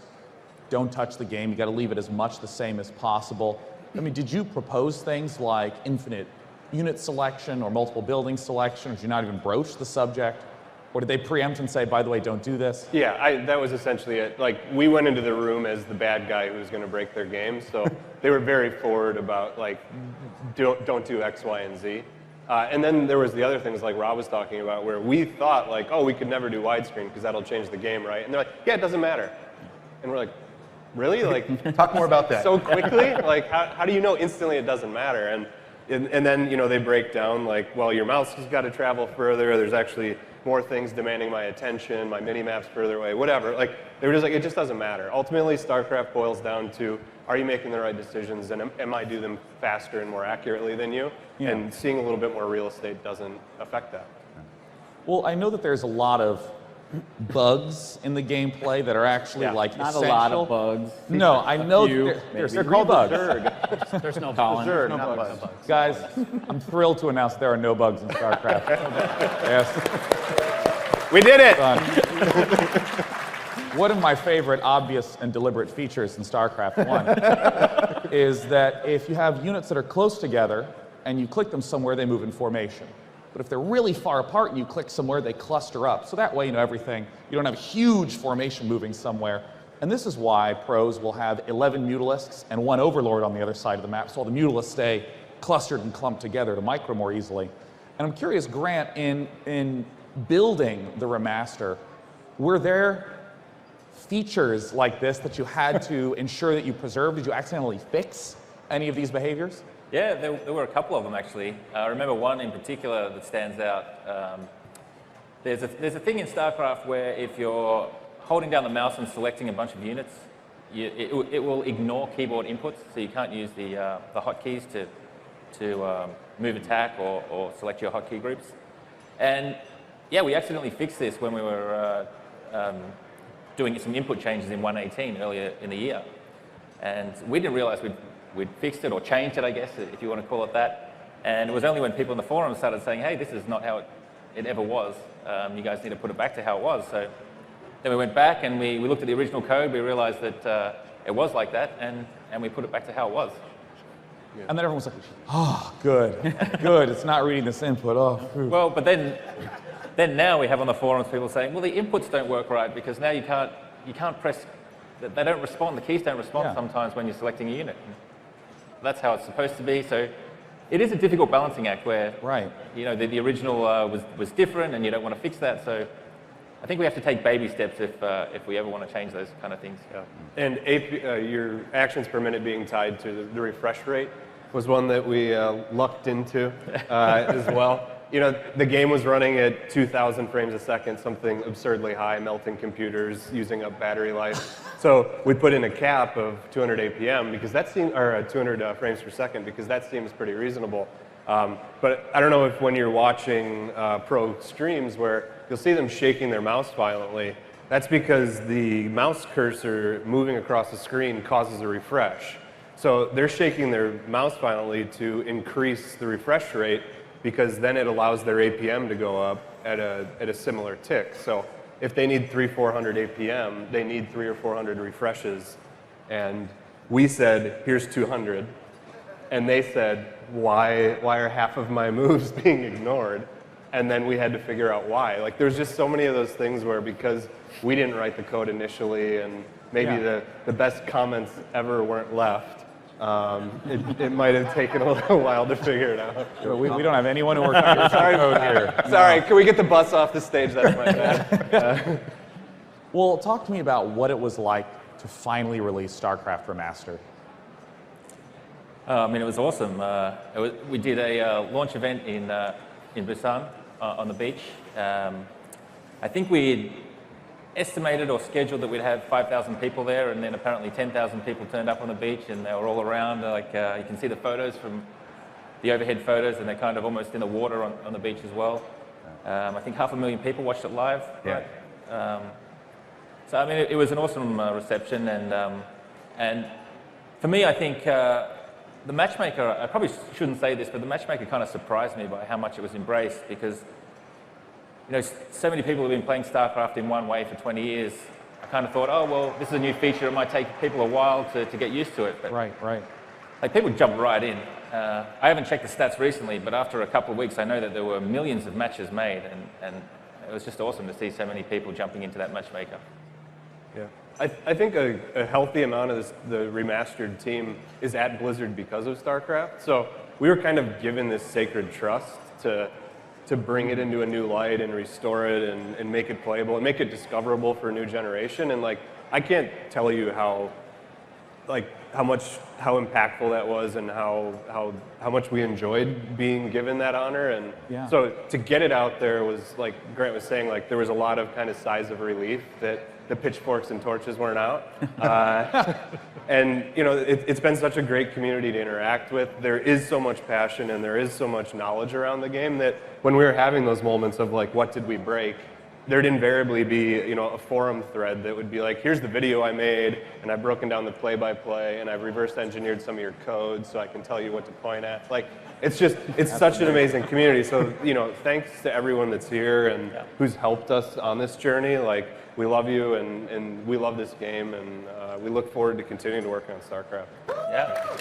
don't touch the game, you got to leave it as much the same as possible. I mean, did you propose things like infinite unit selection or multiple building selection, or did you not even broach the subject? Or did they preempt and say, by the way, don't do this? Yeah, that was essentially it. Like, we went into the room as the bad guy who was going to break their game, so they were very forward about, like, don't do X, Y, and Z. And then there was the other things like Rob was talking about, where we thought, like, oh, we could never do widescreen because that'll change the game, right? And they're like, yeah, it doesn't matter. And we're like, really? Like, talk more about that. So quickly? Like, how do you know instantly it doesn't matter? And And then, you know, they break down like, well, your mouse has got to travel further. There's actually more things demanding my attention. My mini-map's further away, whatever. Like, they were just like, it just doesn't matter. Ultimately, StarCraft boils down to, are you making the right decisions, and am I do them faster and more accurately than you? Yeah. And seeing a little bit more real estate doesn't affect that. Well, I know that there's a lot of bugs in the gameplay that are actually like not essential. a lot of bugs. No, I know few, they're called bugs. There's no Colin. bugs. No No bugs. bugs. Guys, I'm thrilled to announce there are no bugs in StarCraft. Yes. We did it! One of my favorite obvious and deliberate features in StarCraft 1 is that if you have units that are close together and you click them somewhere, they move in formation. But if they're really far apart and you click somewhere, they cluster up. So that way, you know, everything, you don't have a huge formation moving somewhere. And this is why pros will have 11 Mutalisks and 1 Overlord on the other side of the map, so all the Mutalisks stay clustered and clumped together to micro more easily. And I'm curious, Grant, in building the remaster, were there features like this that you had to ensure that you preserved? Did you accidentally fix any of these behaviors? Yeah, there were a couple of them actually. I remember one in particular that stands out. There's a thing in StarCraft where if you're holding down the mouse and selecting a bunch of units, it will ignore keyboard inputs, so you can't use the hotkeys to move attack or select your hotkey groups. And yeah, we accidentally fixed this when we were doing some input changes in 1.18 earlier in the year. And we didn't realize we'd fixed it or changed it, I guess, if you want to call it that. And it was only when people in the forum started saying, hey, this is not how it ever was. You guys need to put it back to how it was. So then we went back and we looked at the original code. We realized that it was like that, and we put it back to how it was. Yeah. And then everyone was like, oh, good, good. It's not reading this input. Oh, phew. Well, but then now we have on the forums people saying, well, the inputs don't work right because now you can't press, they don't respond, the keys don't respond sometimes when you're selecting a unit. That's how it's supposed to be. So it is a difficult balancing act where, you know, the original was different and you don't want to fix that. So I think we have to take baby steps if we ever want to change those kind of things. Yeah. And your actions per minute being tied to the refresh rate was one that we lucked into as well. You know, the game was running at 2,000 frames a second, something absurdly high, melting computers, using up battery life. So we put in a cap of 200 APM because that seems, or 200 frames per second because that seems pretty reasonable. But I don't know if when you're watching pro streams where you'll see them shaking their mouse violently, that's because the mouse cursor moving across the screen causes a refresh. So they're shaking their mouse violently to increase the refresh rate because then it allows their APM to go up at a similar tick. So if they need 300-400 APM, they need 300 or 400 refreshes. And we said, here's 200. And they said, why are half of my moves being ignored? And then we had to figure out why. Like, there's just so many of those things where because we didn't write the code initially and maybe the best comments ever weren't left, it might have taken a little while to figure it out. We don't have anyone who worked on your code here. Sorry, can we get the bus off the stage? That's my bad. Well, talk to me about what it was like to finally release StarCraft Remastered. I mean, it was awesome. We did a launch event in Blizzcon on the beach. I think we estimated or scheduled that we'd have 5,000 people there, and then apparently 10,000 people turned up on the beach, and they were all around. Like you can see the photos from the overhead photos, and they're kind of almost in the water on the beach as well. I think 500,000 people watched it live. Yeah. Right? So I mean, it was an awesome reception, and for me, I think the matchmaker. I probably shouldn't say this, but the matchmaker kind of surprised me by how much it was embraced because, you know, so many people have been playing StarCraft in one way for 20 years. I kind of thought, oh, well, this is a new feature. It might take people a while to get used to it. But right. Like, people jumped right in. I haven't checked the stats recently, but after a couple of weeks, I know that there were millions of matches made, and it was just awesome to see so many people jumping into that matchmaker. Yeah. I think a healthy amount of the remastered team is at Blizzard because of StarCraft. So we were kind of given this sacred trust to bring it into a new light and restore it and make it playable and make it discoverable for a new generation. And like, I can't tell you how how impactful that was and how much we enjoyed being given that honor. And so to get it out there was, like Grant was saying, like there was a lot of kind of sighs of relief that the pitchforks and torches weren't out. And you know, it's been such a great community to interact with. There is so much passion and there is so much knowledge around the game that when we were having those moments of like, what did we break? There'd invariably be, you know, a forum thread that would be like, here's the video I made, and I've broken down the play-by-play, and I've reverse engineered some of your code so I can tell you what to point at. Like, it's just, it's such an amazing community. So, you know, thanks to everyone that's here and who's helped us on this journey. Like, we love you, and we love this game, and we look forward to continuing to work on StarCraft. Yeah.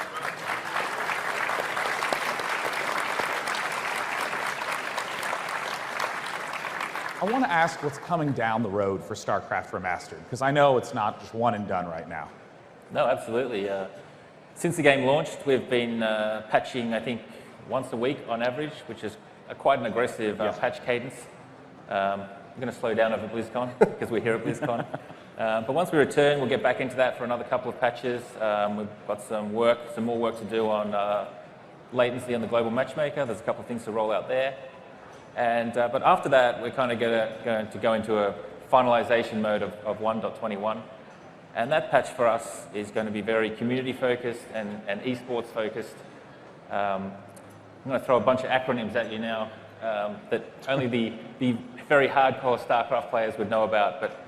I want to ask what's coming down the road for StarCraft Remastered, because I know it's not just one and done right now. No, absolutely. Since the game launched, we've been patching, I think, once a week on average, which is quite an aggressive patch cadence. We're going to slow down over BlizzCon, because we're here at BlizzCon. But once we return, we'll get back into that for another couple of patches. We've got some more work to do on latency on the global matchmaker. There's a couple of things to roll out there. And, but after that, we're kind of going to go into a finalization mode of 1.21. And that patch for us is going to be very community-focused and esports focused. I'm going to throw a bunch of acronyms at you now that only the very hardcore StarCraft players would know about. But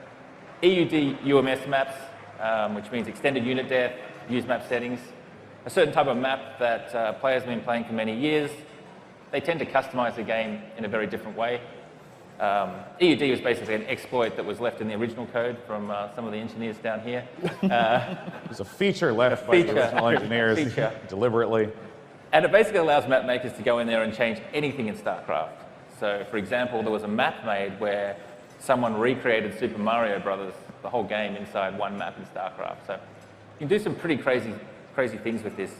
EUD UMS maps, which means extended unit depth, use map settings, a certain type of map that players have been playing for many years. They tend to customize the game in a very different way. EUD was basically an exploit that was left in the original code from some of the engineers down here. There's a feature left by the original engineers deliberately. And it basically allows map makers to go in there and change anything in StarCraft. So, for example, there was a map made where someone recreated Super Mario Brothers, the whole game, inside one map in StarCraft. So you can do some pretty crazy things with this.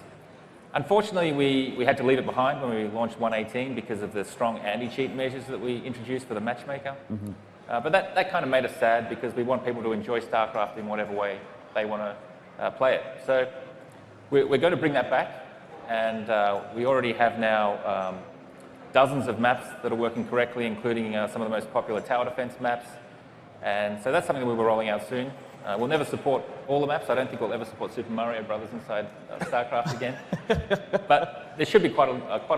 Unfortunately, we had to leave it behind when we launched 1.18 because of the strong anti-cheat measures that we introduced for the matchmaker. But that kind of made us sad because we want people to enjoy StarCraft in whatever way they want to play it. So we're going to bring that back, and we already have now dozens of maps that are working correctly, including some of the most popular tower defense maps. And so that's something that we'll be rolling out soon. We'll never support all the maps. I don't think we'll ever support Super Mario Brothers inside StarCraft again. But there should be quite a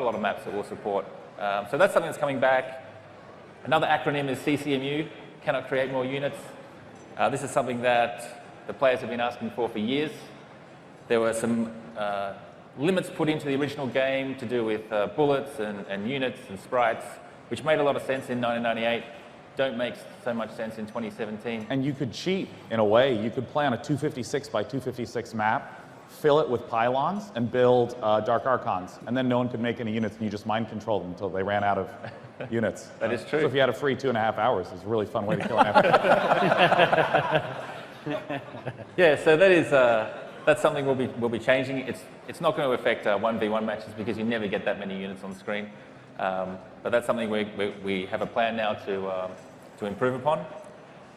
lot of maps that we'll support. So that's something that's coming back. Another acronym is CCMU, cannot create more units. This is something that the players have been asking for years. There were some limits put into the original game to do with bullets and units and sprites, which made a lot of sense in 1998. Don't make so much sense in 2017. And you could cheat in a way. You could play on a 256 by 256 map, fill it with pylons, and build Dark Archons. And then no one could make any units, and you just mind control them until they ran out of units. That is true. So if you had a free 2.5 hours, it's a really fun way to kill an epic. Yeah, so that is that's something we'll be changing. It's not going to affect 1v1 matches because you never get that many units on screen. But that's something we have a plan now to improve upon.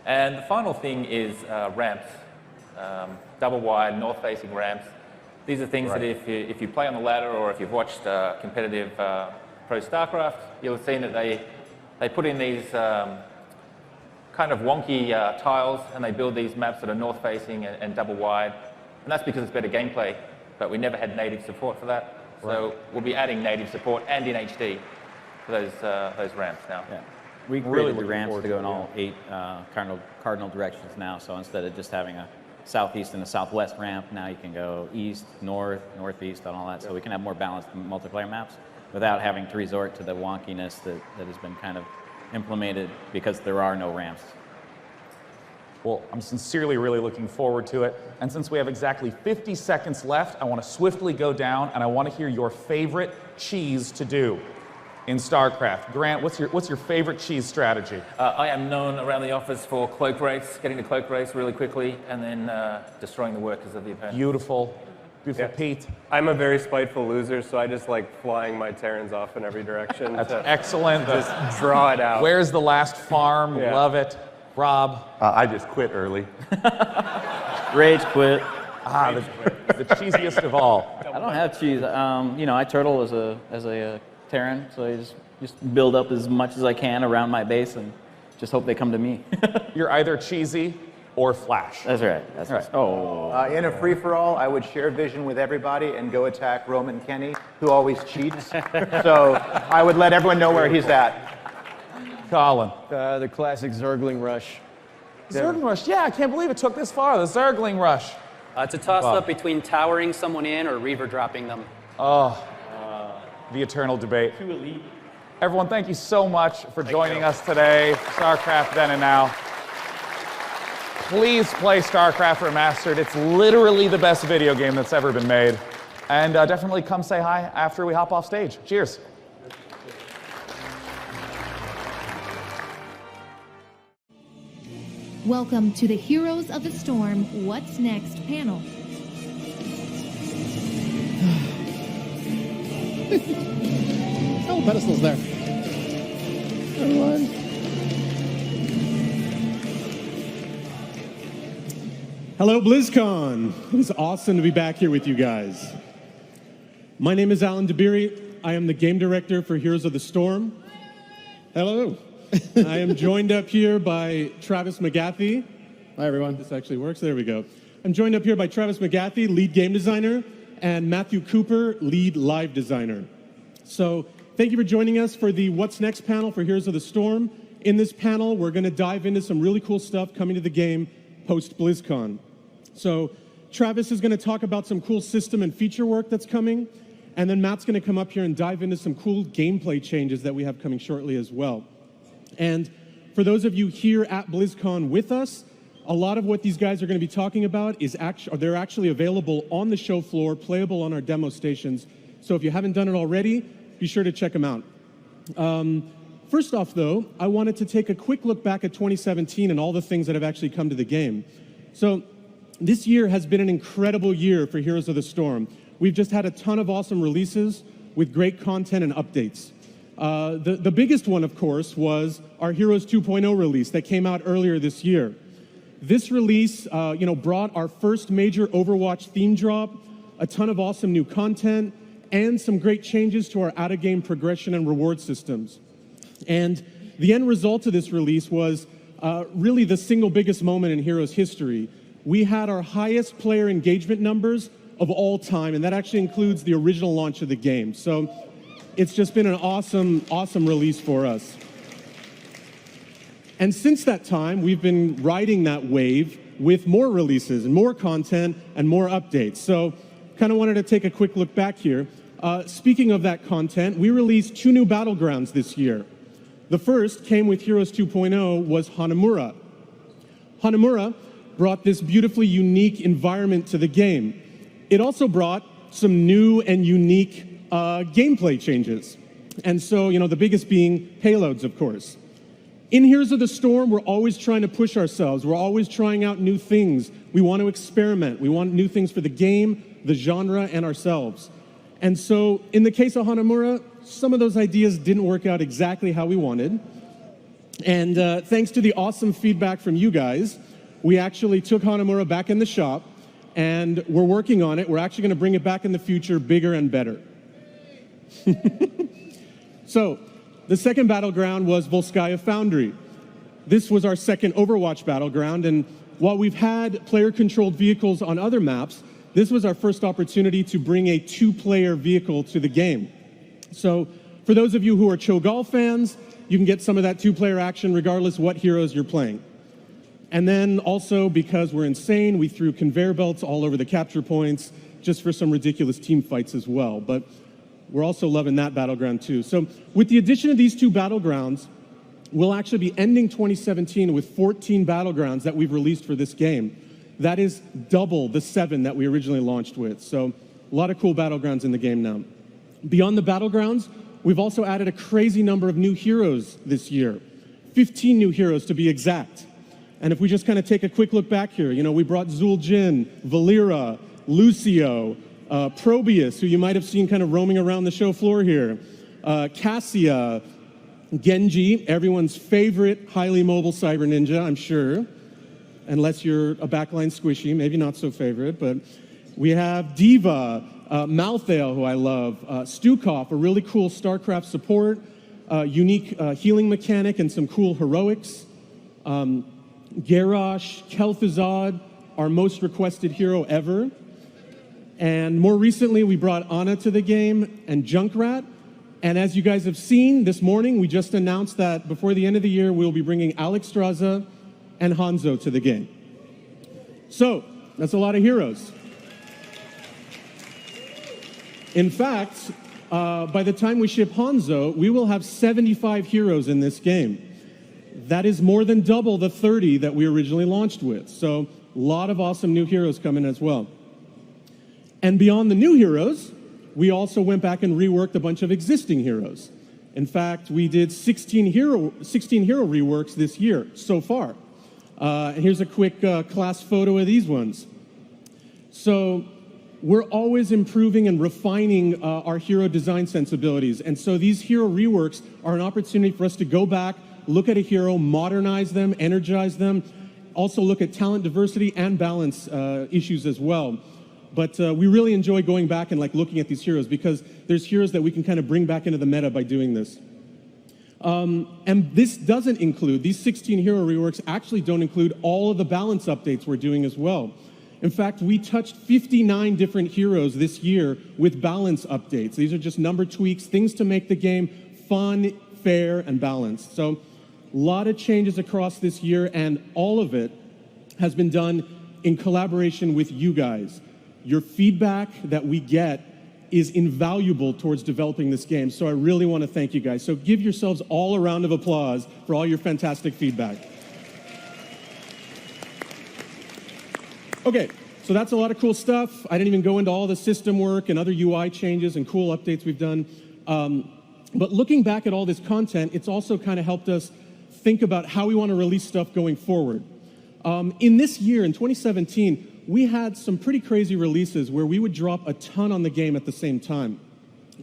And the final thing is ramps, double wide, north-facing ramps. These are things that if you play on the ladder or if you've watched competitive Pro StarCraft, you'll have seen that they put in these kind of wonky tiles and they build these maps that are north-facing and double wide. And that's because it's better gameplay, but we never had native support for that. So we'll be adding native support and in HD for those ramps now. Yeah. We created the ramps to go in all 8 cardinal directions now. So instead of just having a southeast and a southwest ramp, now you can go east, north, northeast, and all that. So we can have more balanced multiplayer maps without having to resort to the wonkiness that has been kind of implemented because there are no ramps. Well, I'm sincerely really looking forward to it. And since we have exactly 50 seconds left, I want to swiftly go down and I want to hear your favorite cheese to do in StarCraft. Grant, what's your favorite cheese strategy? I am known around the office for cloak race, getting the cloak race really quickly and then destroying the workers of the opponent. Beautiful. Beautiful. Yeah. Pete? I'm a very spiteful loser, so I just like flying my Terrans off in every direction. That's excellent. Just draw it out. Where's the last farm? Yeah. Love it. Rob? I just quit early. Rage quit. Ah, the cheesiest of all. I don't have cheese. You know, I turtle as a Terran, so I just build up as much as I can around my base and just hope they come to me. You're either cheesy or Flash. That's right. That's right. Oh. In a free-for-all, I would share vision with everybody and go attack Roman Kenny, who always cheats. So I would let everyone know where he's at. Colin. The classic Zergling rush. Zergling rush, yeah, I can't believe it took this far, the Zergling rush. It's a toss-up between towering someone in or Reaver dropping them. Oh, the eternal debate. Too elite. Everyone, thank you so much for joining us today. StarCraft Then and Now. Please play StarCraft Remastered. It's literally the best video game that's ever been made. And definitely come say hi after we hop off stage. Cheers. Welcome to the Heroes of the Storm What's Next panel. Oh, pedestal's there. Everyone. Hello, BlizzCon. It is awesome to be back here with you guys. My name is Alan Dabiri. I am the game director for Heroes of the Storm. Hello. I am joined up here by Travis McGathy. Hi, everyone. This actually works. There we go. I'm joined up here by Travis McGathy, lead game designer, and Matthew Cooper, lead live designer. So thank you for joining us for the What's Next panel for Heroes of the Storm. In this panel, we're going to dive into some really cool stuff coming to the game post-BlizzCon. So Travis is going to talk about some cool system and feature work that's coming, and then Matt's going to come up here and dive into some cool gameplay changes that we have coming shortly as well. And for those of you here at BlizzCon with us, a lot of what these guys are going to be talking about is they're actually available on the show floor, playable on our demo stations. So if you haven't done it already, be sure to check them out. First off, though, I wanted to take a quick look back at 2017 and all the things that have actually come to the game. So this year has been an incredible year for Heroes of the Storm. We've just had a ton of awesome releases with great content and updates. The biggest one, of course, was our Heroes 2.0 release that came out earlier this year. This release, brought our first major Overwatch theme drop, a ton of awesome new content, and some great changes to our out-of-game progression and reward systems. And the end result of this release was really the single biggest moment in Heroes history. We had our highest player engagement numbers of all time, and that actually includes the original launch of the game. So it's just been an awesome, awesome release for us. And since that time, we've been riding that wave with more releases and more content and more updates. So kind of wanted to take a quick look back here. Speaking of that content, we released 2 new battlegrounds this year. The first came with Heroes 2.0 was Hanamura. Hanamura brought this beautifully unique environment to the game. It also brought some new and unique gameplay changes. And so, the biggest being payloads, of course. In Heroes of the Storm, we're always trying to push ourselves. We're always trying out new things. We want to experiment. We want new things for the game, the genre, and ourselves. And so, in the case of Hanamura, some of those ideas didn't work out exactly how we wanted. And thanks to the awesome feedback from you guys, we actually took Hanamura back in the shop, and we're working on it. We're actually going to bring it back in the future, bigger and better. So, the second battleground was Volskaya Foundry. This was our second Overwatch battleground, and while we've had player-controlled vehicles on other maps, this was our first opportunity to bring a 2-player vehicle to the game. So, for those of you who are Cho'Gall fans, you can get some of that 2-player action regardless what heroes you're playing. And then also, because we're insane, we threw conveyor belts all over the capture points just for some ridiculous team fights as well. But we're also loving that battleground too. So with the addition of these 2 battlegrounds, we'll actually be ending 2017 with 14 battlegrounds that we've released for this game. That is double the 7 that we originally launched with. So a lot of cool battlegrounds in the game now. Beyond the battlegrounds, we've also added a crazy number of new heroes this year. 15 new heroes to be exact. And if we just kind of take a quick look back here, we brought Zul'jin, Valera, Lucio, Probius, who you might have seen kind of roaming around the show floor here, Cassia, Genji, everyone's favorite highly mobile cyber ninja, I'm sure, unless you're a backline squishy, maybe not so favorite, but we have Diva, Malthael, who I love, Stukov, a really cool StarCraft support, unique healing mechanic and some cool heroics, Garrosh, Kel'Thuzad, our most requested hero ever, and more recently we brought Ana to the game and Junkrat, and as you guys have seen this morning, we just announced that before the end of the year we'll be bringing Alexstrasza and Hanzo to the game. So, that's a lot of heroes. In fact, by the time we ship Hanzo, we will have 75 heroes in this game. That is more than double the 30 that we originally launched with. So, a lot of awesome new heroes coming as well. And beyond the new heroes, we also went back and reworked a bunch of existing heroes. In fact, we did 16 hero reworks this year so far. And here's a quick class photo of these ones. So, we're always improving and refining our hero design sensibilities. And so these hero reworks are an opportunity for us to go back, look at a hero, modernize them, energize them, also look at talent diversity and balance issues as well. But we really enjoy going back and looking at these heroes because there's heroes that we can kind of bring back into the meta by doing this. And this doesn't include, these 16 hero reworks actually don't include all of the balance updates we're doing as well. In fact, we touched 59 different heroes this year with balance updates. These are just number tweaks, things to make the game fun, fair, and balanced. So, a lot of changes across this year, and all of it has been done in collaboration with you guys. Your feedback that we get is invaluable towards developing this game, so I really want to thank you guys. So give yourselves all a round of applause for all your fantastic feedback. Okay, so that's a lot of cool stuff. I didn't even go into all the system work and other UI changes and cool updates we've done. But looking back at all this content, it's also kind of helped us think about how we want to release stuff going forward. In this year, in 2017, we had some pretty crazy releases where we would drop a ton on the game at the same time.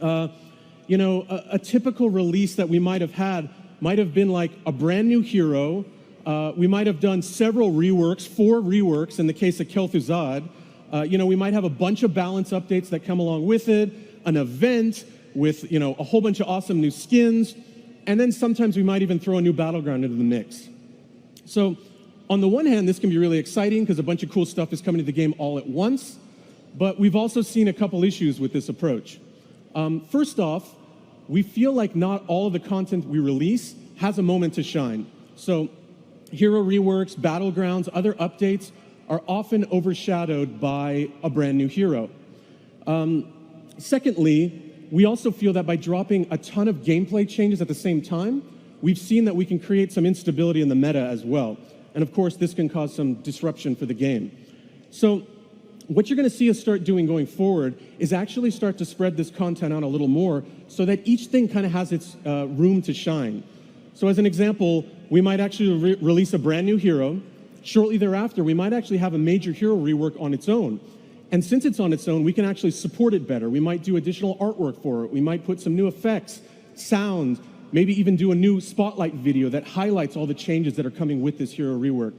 A typical release that we might have had might have been like a brand new hero. We might have done several reworks, 4 reworks in the case of Kel'Thuzad. We might have a bunch of balance updates that come along with it, an event with a whole bunch of awesome new skins, and then sometimes we might even throw a new battleground into the mix. So, on the one hand, this can be really exciting because a bunch of cool stuff is coming to the game all at once, but we've also seen a couple issues with this approach. First off, we feel like not all of the content we release has a moment to shine. So, hero reworks, battlegrounds, other updates are often overshadowed by a brand new hero. Secondly, we also feel that by dropping a ton of gameplay changes at the same time, we've seen that we can create some instability in the meta as well. And of course, this can cause some disruption for the game. So what you're going to see us start doing going forward is actually start to spread this content out a little more so that each thing kind of has its room to shine. So as an example, we might actually release a brand new hero. Shortly thereafter, we might actually have a major hero rework on its own. And since it's on its own, we can actually support it better. We might do additional artwork for it. We might put some new effects, sound, maybe even do a new spotlight video that highlights all the changes that are coming with this hero rework.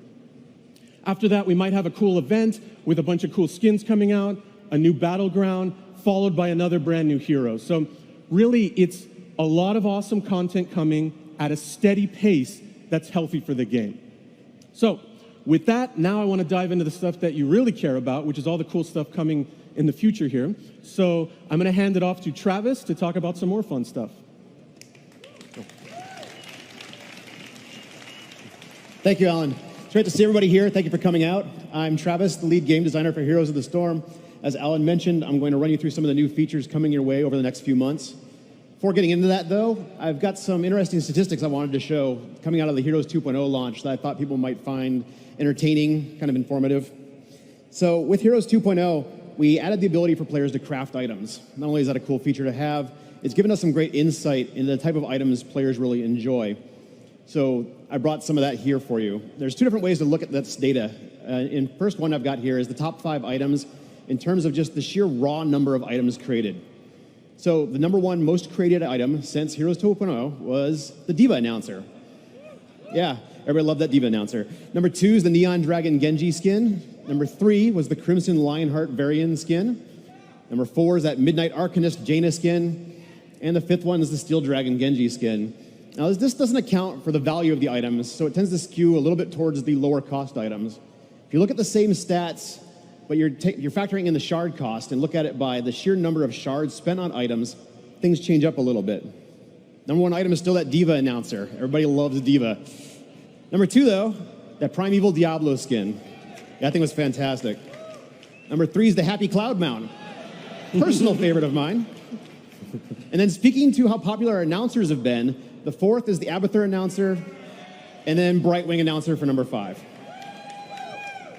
After that, we might have a cool event with a bunch of cool skins coming out, a new battleground, followed by another brand new hero. So really, it's a lot of awesome content coming at a steady pace that's healthy for the game. So with that, now I want to dive into the stuff that you really care about, which is all the cool stuff coming in the future here. So I'm going to hand it off to Travis to talk about some more fun stuff. Thank you, Alan. It's great to see everybody here. Thank you for coming out. I'm Travis, the lead game designer for Heroes of the Storm. As Alan mentioned, I'm going to run you through some of the new features coming your way over the next few months. Before getting into that, though, I've got some interesting statistics I wanted to show coming out of the Heroes 2.0 launch that I thought people might find entertaining, kind of informative. So with Heroes 2.0, we added the ability for players to craft items. Not only is that a cool feature to have, it's given us some great insight into the type of items players really enjoy. So I brought some of that here for you. There's 2 different ways to look at this data. In first one I've got here is the top 5 items in terms of just the sheer raw number of items created. So the number 1 most created item since Heroes 2.0 was the Diva Announcer. Yeah, Everybody loved that Diva announcer. Number 2 is the Neon Dragon Genji skin. Number 3 was the Crimson Lionheart Varian skin. Number 4 is that Midnight Arcanist Jaina skin. And the 5th one is the Steel Dragon Genji skin. Now, this doesn't account for the value of the items, so it tends to skew a little bit towards the lower cost items. If you look at the same stats, but you're factoring in the shard cost and look at it by the sheer number of shards spent on items, things change up a little bit. Number 1 item is still that Diva announcer. Everybody loves Diva. Number 2, though, that Primeval Diablo skin. That thing was fantastic. Number 3 is the Happy Cloud Mount. Personal favorite of mine. And then speaking to how popular our announcers have been, the 4th is the Abathur announcer, and then Brightwing announcer for number 5.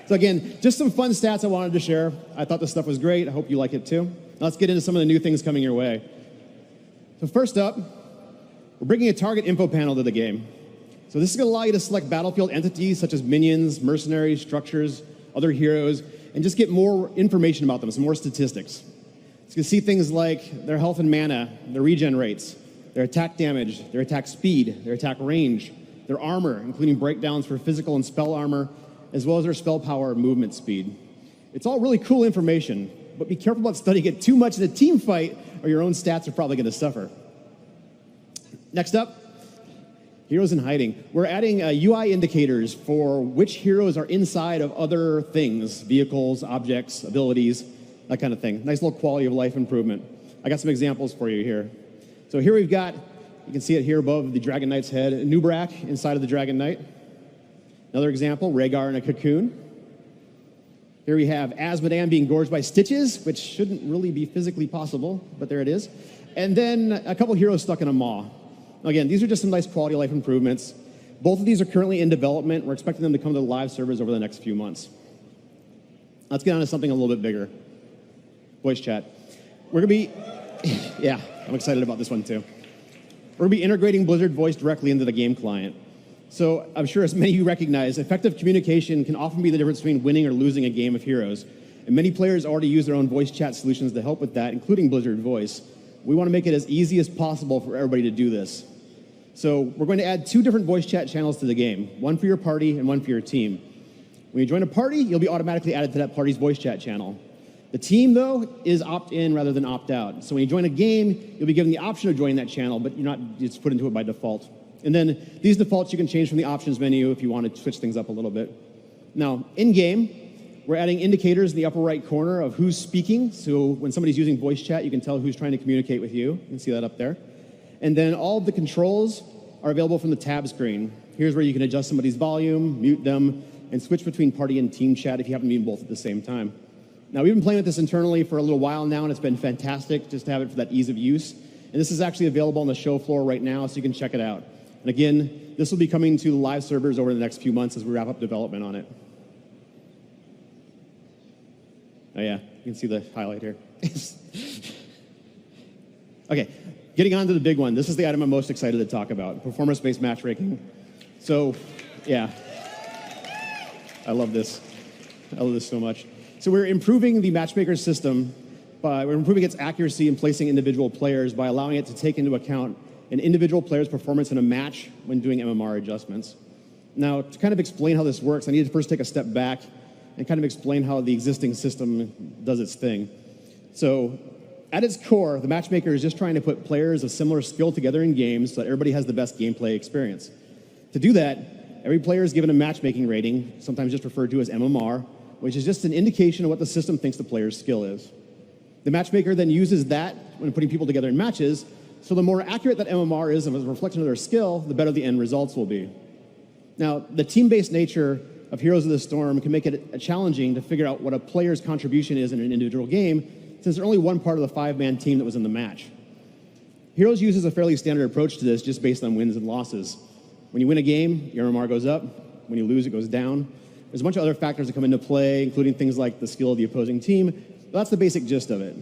So again, just some fun stats I wanted to share. I thought this stuff was great. I hope you like it too. Now let's get into some of the new things coming your way. So first up, we're bringing a target info panel to the game. So this is going to allow you to select battlefield entities such as minions, mercenaries, structures, other heroes, and just get more information about them, some more statistics. So you can see things like their health and mana, their regen rates, their attack damage, their attack speed, their attack range, their armor, including breakdowns for physical and spell armor, as well as their spell power and movement speed. It's all really cool information, but be careful about studying it too much in a team fight, or your own stats are probably going to suffer. Next up, heroes in hiding. We're adding UI indicators for which heroes are inside of other things, vehicles, objects, abilities, that kind of thing. Nice little quality of life improvement. I got some examples for you here. So here we've got, you can see it here above the Dragon Knight's head, Nubrak inside of the Dragon Knight. Another example, Rhaegar in a cocoon. Here we have Asmodan being gorged by Stitches, which shouldn't really be physically possible, but there it is. And then a couple heroes stuck in a maw. Again, these are just some nice quality of life improvements. Both of these are currently in development. We're expecting them to come to the live servers over the next few months. Let's get on to something a little bit bigger. Voice chat. We're going to be, yeah, I'm excited about this one too. We're going to be integrating Blizzard Voice directly into the game client. So I'm sure as many of you recognize, effective communication can often be the difference between winning or losing a game of Heroes. And many players already use their own voice chat solutions to help with that, including Blizzard Voice. We want to make it as easy as possible for everybody to do this. So we're going to add 2 different voice chat channels to the game, one for your party and one for your team. When you join a party, you'll be automatically added to that party's voice chat channel. The team, though, is opt-in rather than opt-out. So when you join a game, you'll be given the option of joining that channel, but you're not just put into it by default. And then these defaults you can change from the options menu if you want to switch things up a little bit. Now, in-game, we're adding indicators in the upper right corner of who's speaking. So when somebody's using voice chat, you can tell who's trying to communicate with you. You can see that up there. And then all of the controls are available from the tab screen. Here's where you can adjust somebody's volume, mute them, and switch between party and team chat if you happen to be in both at the same time. Now, we've been playing with this internally for a little while now, and it's been fantastic just to have it for that ease of use. And this is actually available on the show floor right now, so you can check it out. And again, this will be coming to live servers over the next few months as we wrap up development on it. Oh yeah, you can see the highlight here. Okay, getting on to the big one. This is the item I'm most excited to talk about, performance-based matchmaking. So, yeah, I love this. I love this so much. So we're improving the matchmaker system we're improving its accuracy in placing individual players by allowing it to take into account an individual player's performance in a match when doing MMR adjustments. Now, to kind of explain how this works, I need to first take a step back and kind of explain how the existing system does its thing. So, at its core, the matchmaker is just trying to put players of similar skill together in games so that everybody has the best gameplay experience. To do that, every player is given a matchmaking rating, sometimes just referred to as MMR, which is just an indication of what the system thinks the player's skill is. The matchmaker then uses that when putting people together in matches, so the more accurate that MMR is as a reflection of their skill, the better the end results will be. Now, the team-based nature of Heroes of the Storm can make it challenging to figure out what a player's contribution is in an individual game, since there's only one part of the 5-man team that was in the match. Heroes uses a fairly standard approach to this just based on wins and losses. When you win a game, your MMR goes up. When you lose, it goes down. There's a bunch of other factors that come into play, including things like the skill of the opposing team, but that's the basic gist of it.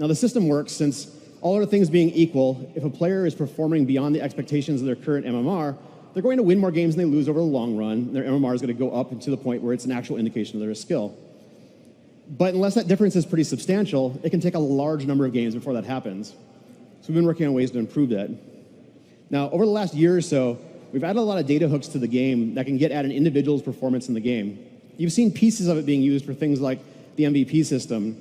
Now, the system works since, all other things being equal, if a player is performing beyond the expectations of their current MMR, they're going to win more games than they lose over the long run. Their MMR is going to go up to the point where it's an actual indication of their skill. But unless that difference is pretty substantial, it can take a large number of games before that happens. So we've been working on ways to improve that. Now, over the last year or so, we've added a lot of data hooks to the game that can get at an individual's performance in the game. You've seen pieces of it being used for things like the MVP system,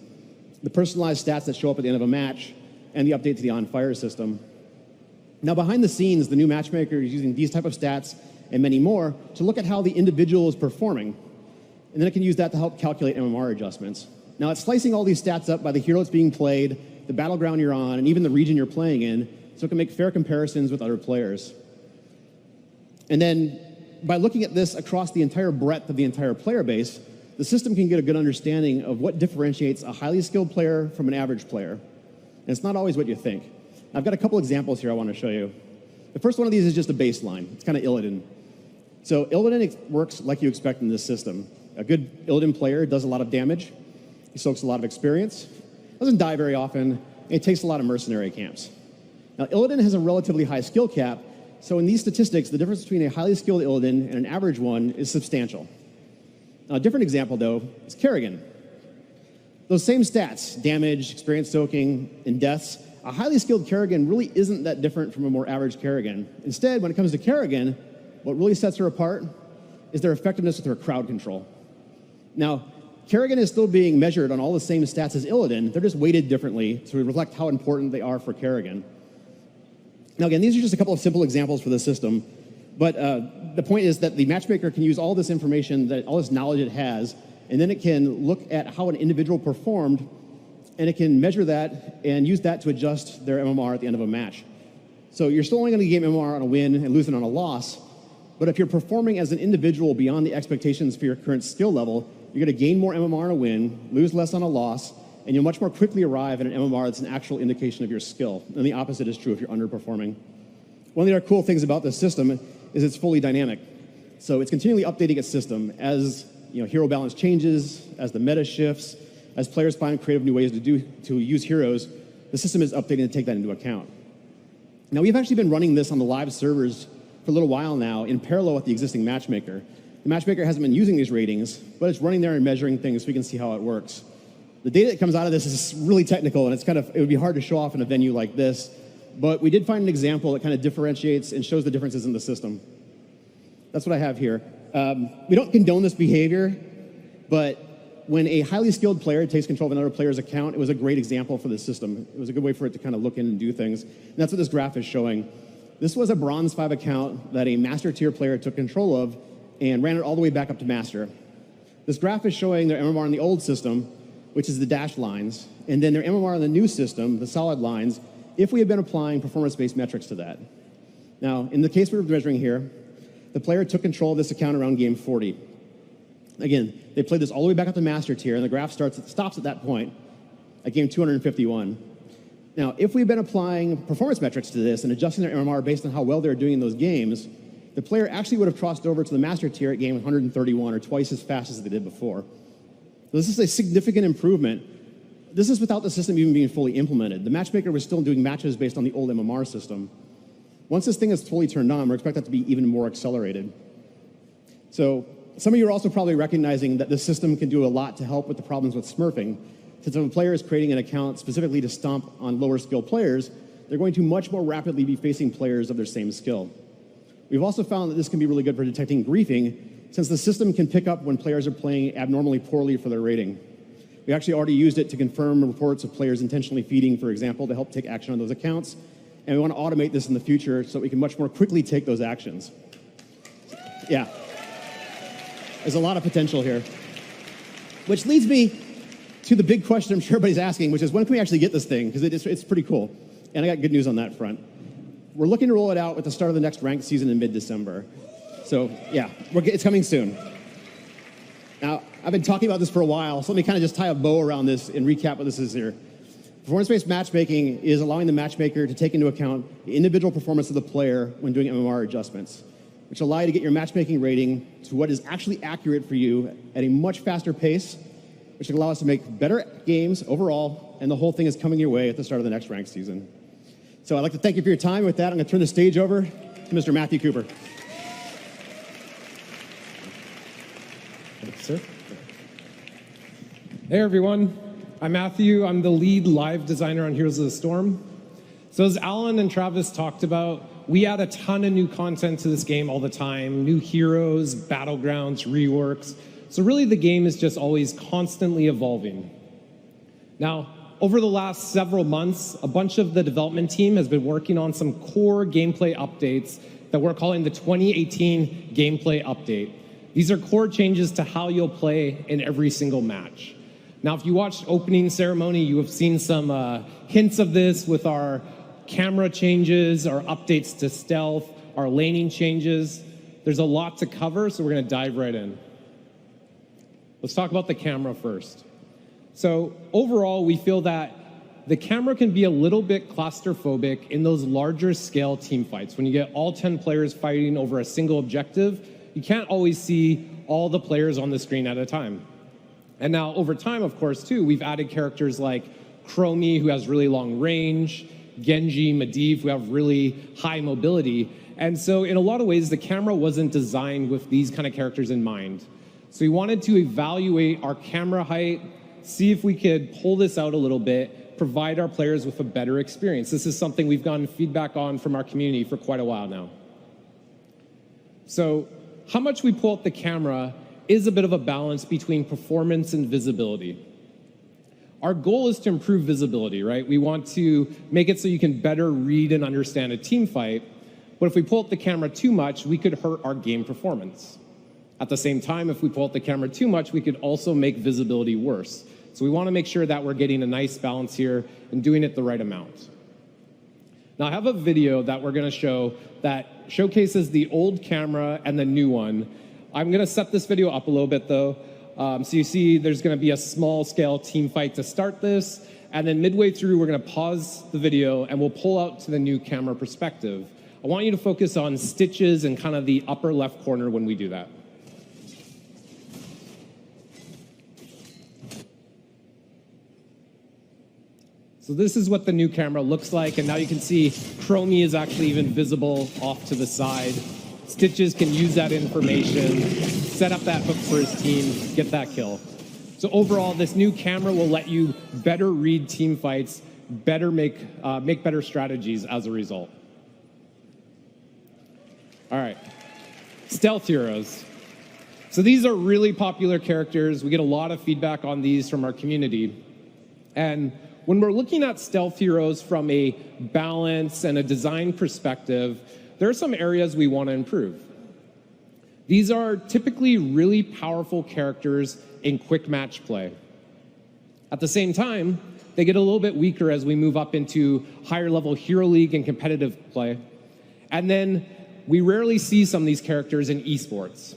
the personalized stats that show up at the end of a match, and the update to the on-fire system. Now, behind the scenes, the new matchmaker is using these type of stats and many more to look at how the individual is performing. And then it can use that to help calculate MMR adjustments. Now, it's slicing all these stats up by the hero that's being played, the battleground you're on, and even the region you're playing in, so it can make fair comparisons with other players. And then, by looking at this across the entire breadth of the entire player base, the system can get a good understanding of what differentiates a highly skilled player from an average player. And it's not always what you think. I've got a couple examples here I want to show you. The first one of these is just a baseline. It's kind of Illidan. So Illidan works like you expect in this system. A good Illidan player does a lot of damage. He soaks a lot of experience, doesn't die very often, and it takes a lot of mercenary camps. Now, Illidan has a relatively high skill cap, so in these statistics, the difference between a highly skilled Illidan and an average one is substantial. Now, a different example, though, is Kerrigan. Those same stats, damage, experience soaking, and deaths, a highly skilled Kerrigan really isn't that different from a more average Kerrigan. Instead, when it comes to Kerrigan, what really sets her apart is their effectiveness with her crowd control. Now, Kerrigan is still being measured on all the same stats as Illidan. They're just weighted differently to reflect how important they are for Kerrigan. Now, again, these are just a couple of simple examples for the system, but the point is that the matchmaker can use all this information, all this knowledge it has, and then it can look at how an individual performed, and it can measure that and use that to adjust their MMR at the end of a match. So you're still only going to gain MMR on a win and losing on a loss, but if you're performing as an individual beyond the expectations for your current skill level, you're going to gain more MMR on a win, lose less on a loss, and you'll much more quickly arrive at an MMR that's an actual indication of your skill. And the opposite is true if you're underperforming. One of the other cool things about this system is it's fully dynamic. So it's continually updating its system as hero balance changes, as the meta shifts, as players find creative new ways to use heroes, the system is updating to take that into account. Now, we've actually been running this on the live servers for a little while now in parallel with the existing matchmaker. The matchmaker hasn't been using these ratings, but it's running there and measuring things so we can see how it works. The data that comes out of this is really technical, and it would be hard to show off in a venue like this, but we did find an example that kind of differentiates and shows the differences in the system. That's what I have here. We don't condone this behavior, but when a highly skilled player takes control of another player's account, it was a great example for the system. It was a good way for it to kind of look in and do things. And that's what this graph is showing. This was a Bronze 5 account that a Master tier player took control of and ran it all the way back up to Master. This graph is showing their MMR in the old system, which is the dashed lines, and then their MMR in the new system, the solid lines, if we had been applying performance-based metrics to that. Now, in the case we were measuring here, the player took control of this account around game 40. Again, they played this all the way back up to Master tier, and the graph stops at that point at game 251. Now, if we've been applying performance metrics to this and adjusting their MMR based on how well they're doing in those games, the player actually would have crossed over to the Master tier at game 131, or twice as fast as they did before. So this is a significant improvement. This is without the system even being fully implemented. The matchmaker was still doing matches based on the old MMR system. Once this thing is fully turned on, we're expecting that to be even more accelerated. So some of you are also probably recognizing that this system can do a lot to help with the problems with smurfing. Since if a player is creating an account specifically to stomp on lower skill players, they're going to much more rapidly be facing players of their same skill. We've also found that this can be really good for detecting griefing, since the system can pick up when players are playing abnormally poorly for their rating. We actually already used it to confirm reports of players intentionally feeding, for example, to help take action on those accounts. And we want to automate this in the future so that we can much more quickly take those actions. Yeah. There's a lot of potential here. Which leads me to the big question I'm sure everybody's asking, which is when can we actually get this thing? Because it's pretty cool. And I got good news on that front. We're looking to roll it out with the start of the next ranked season in mid-December. So yeah, it's coming soon. Now, I've been talking about this for a while, so let me kind of just tie a bow around this and recap what this is here. Performance-based matchmaking is allowing the matchmaker to take into account the individual performance of the player when doing MMR adjustments, which allow you to get your matchmaking rating to what is actually accurate for you at a much faster pace, which will allow us to make better games overall, and the whole thing is coming your way at the start of the next ranked season. So I'd like to thank you for your time. With that, I'm going to turn the stage over to Mr. Matthew Cooper. Sir. Hey everyone, I'm Matthew. I'm the lead live designer on Heroes of the Storm. So as Alan and Travis talked about, we add a ton of new content to this game all the time, new heroes, battlegrounds, reworks. So really the game is just always constantly evolving. Now, over the last several months, a bunch of the development team has been working on some core gameplay updates that we're calling the 2018 gameplay update. These are core changes to how you'll play in every single match. Now, if you watched opening ceremony, you have seen some hints of this with our camera changes, our updates to stealth, our laning changes. There's a lot to cover, so we're going to dive right in. Let's talk about the camera first. So overall, we feel that the camera can be a little bit claustrophobic in those larger scale team fights. When you get all 10 players fighting over a single objective, you can't always see all the players on the screen at a time. And now over time, of course, too, we've added characters like Chromie, who has really long range, Genji, Medivh, who have really high mobility. And so in a lot of ways, the camera wasn't designed with these kind of characters in mind. So we wanted to evaluate our camera height, see if we could pull this out a little bit, provide our players with a better experience. This is something we've gotten feedback on from our community for quite a while now. So how much we pull out the camera is a bit of a balance between performance and visibility. Our goal is to improve visibility, right? We want to make it so you can better read and understand a team fight, but if we pull out the camera too much, we could hurt our game performance. At the same time, if we pull out the camera too much, we could also make visibility worse. So we want to make sure that we're getting a nice balance here and doing it the right amount. Now I have a video that we're going to show that showcases the old camera and the new one. I'm going to set this video up a little bit though. So you see there's going to be a small scale team fight to start this, and then midway through we're going to pause the video and we'll pull out to the new camera perspective. I want you to focus on Stitches and kind of the upper left corner when we do that. So this is what the new camera looks like, and now you can see Chromie is actually even visible off to the side. Stitches can use that information, set up that hook for his team, get that kill. So overall, this new camera will let you better read team fights, better make better strategies as a result. All right, stealth heroes. So these are really popular characters. We get a lot of feedback on these from our community. And when we're looking at stealth heroes from a balance and a design perspective, there are some areas we want to improve. These are typically really powerful characters in quick match play. At the same time, they get a little bit weaker as we move up into higher level Hero League and competitive play. And then we rarely see some of these characters in esports.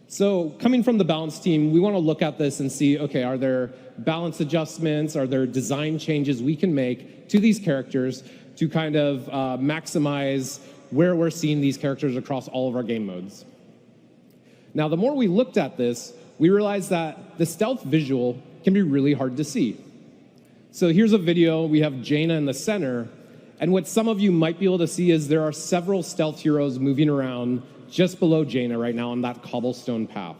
So coming from the balance team, we want to look at this and see, okay, are there balance adjustments? Are there design changes we can make to these characters to kind of maximize where we're seeing these characters across all of our game modes? Now, the more we looked at this, we realized that the stealth visual can be really hard to see. So here's a video. We have Jaina in the center. And what some of you might be able to see is there are several stealth heroes moving around just below Jaina right now on that cobblestone path.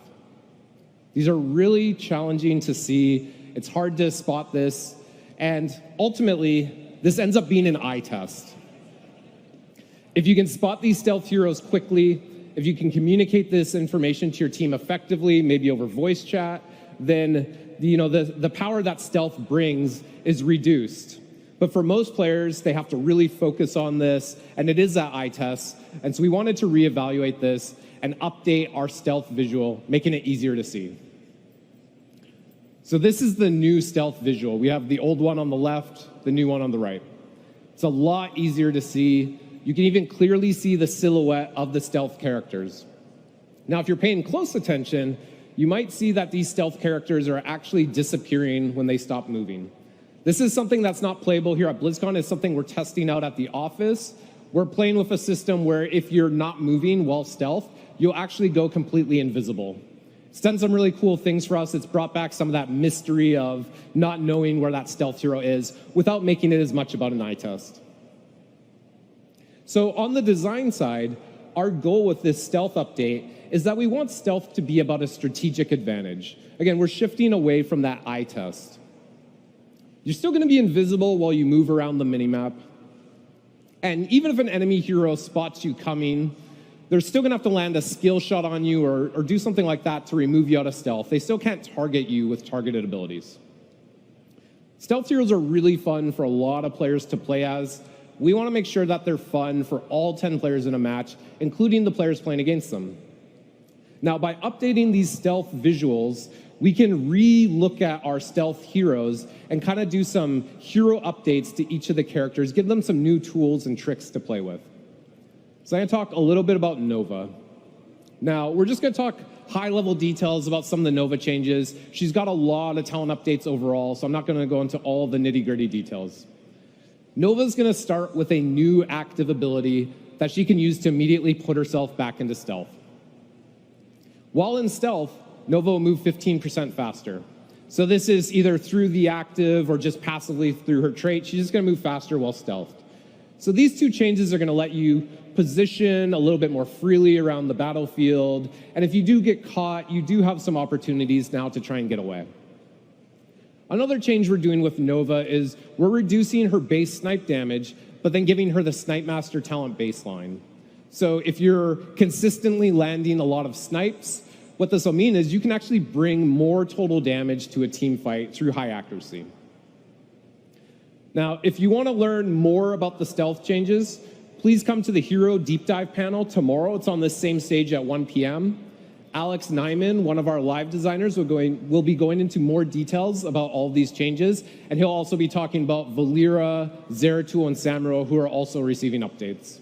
These are really challenging to see. It's hard to spot this. And ultimately, this ends up being an eye test. If you can spot these stealth heroes quickly, if you can communicate this information to your team effectively, maybe over voice chat, then the power that stealth brings is reduced. But for most players, they have to really focus on this, and it is that eye test. And so we wanted to reevaluate this and update our stealth visual, making it easier to see. So this is the new stealth visual. We have the old one on the left, the new one on the right. It's a lot easier to see. You can even clearly see the silhouette of the stealth characters. Now, if you're paying close attention, you might see that these stealth characters are actually disappearing when they stop moving. This is something that's not playable here at Blizzcon. It's something we're testing out at the office. We're playing with a system where if you're not moving while stealth, you'll actually go completely invisible. It's done some really cool things for us. It's brought back some of that mystery of not knowing where that stealth hero is without making it as much about an eye test. So on the design side, our goal with this stealth update is that we want stealth to be about a strategic advantage. Again, we're shifting away from that eye test. You're still going to be invisible while you move around the minimap. And even if an enemy hero spots you coming, they're still going to have to land a skill shot on you or do something like that to remove you out of stealth. They still can't target you with targeted abilities. Stealth heroes are really fun for a lot of players to play as. We want to make sure that they're fun for all 10 players in a match, including the players playing against them. Now, by updating these stealth visuals, we can re-look at our stealth heroes and kind of do some hero updates to each of the characters, give them some new tools and tricks to play with. So I'm going to talk a little bit about Nova. Now, we're just going to talk high-level details about some of the Nova changes. She's got a lot of talent updates overall, so I'm not going to go into all the nitty-gritty details. Nova's going to start with a new active ability that she can use to immediately put herself back into stealth. While in stealth, Nova will move 15% faster. So this is either through the active or just passively through her trait. She's just going to move faster while stealthed. So these two changes are going to let you position a little bit more freely around the battlefield. And if you do get caught, you do have some opportunities now to try and get away. Another change we're doing with Nova is we're reducing her base snipe damage, but then giving her the Snipe Master talent baseline. So if you're consistently landing a lot of snipes, what this will mean is you can actually bring more total damage to a team fight through high accuracy. Now, if you want to learn more about the stealth changes, please come to the Hero Deep Dive panel tomorrow. It's on this same stage at 1 p.m. Alex Nyman, one of our live designers, will be going into more details about all of these changes, and he'll also be talking about Valera, Zeratul, and Samuro, who are also receiving updates.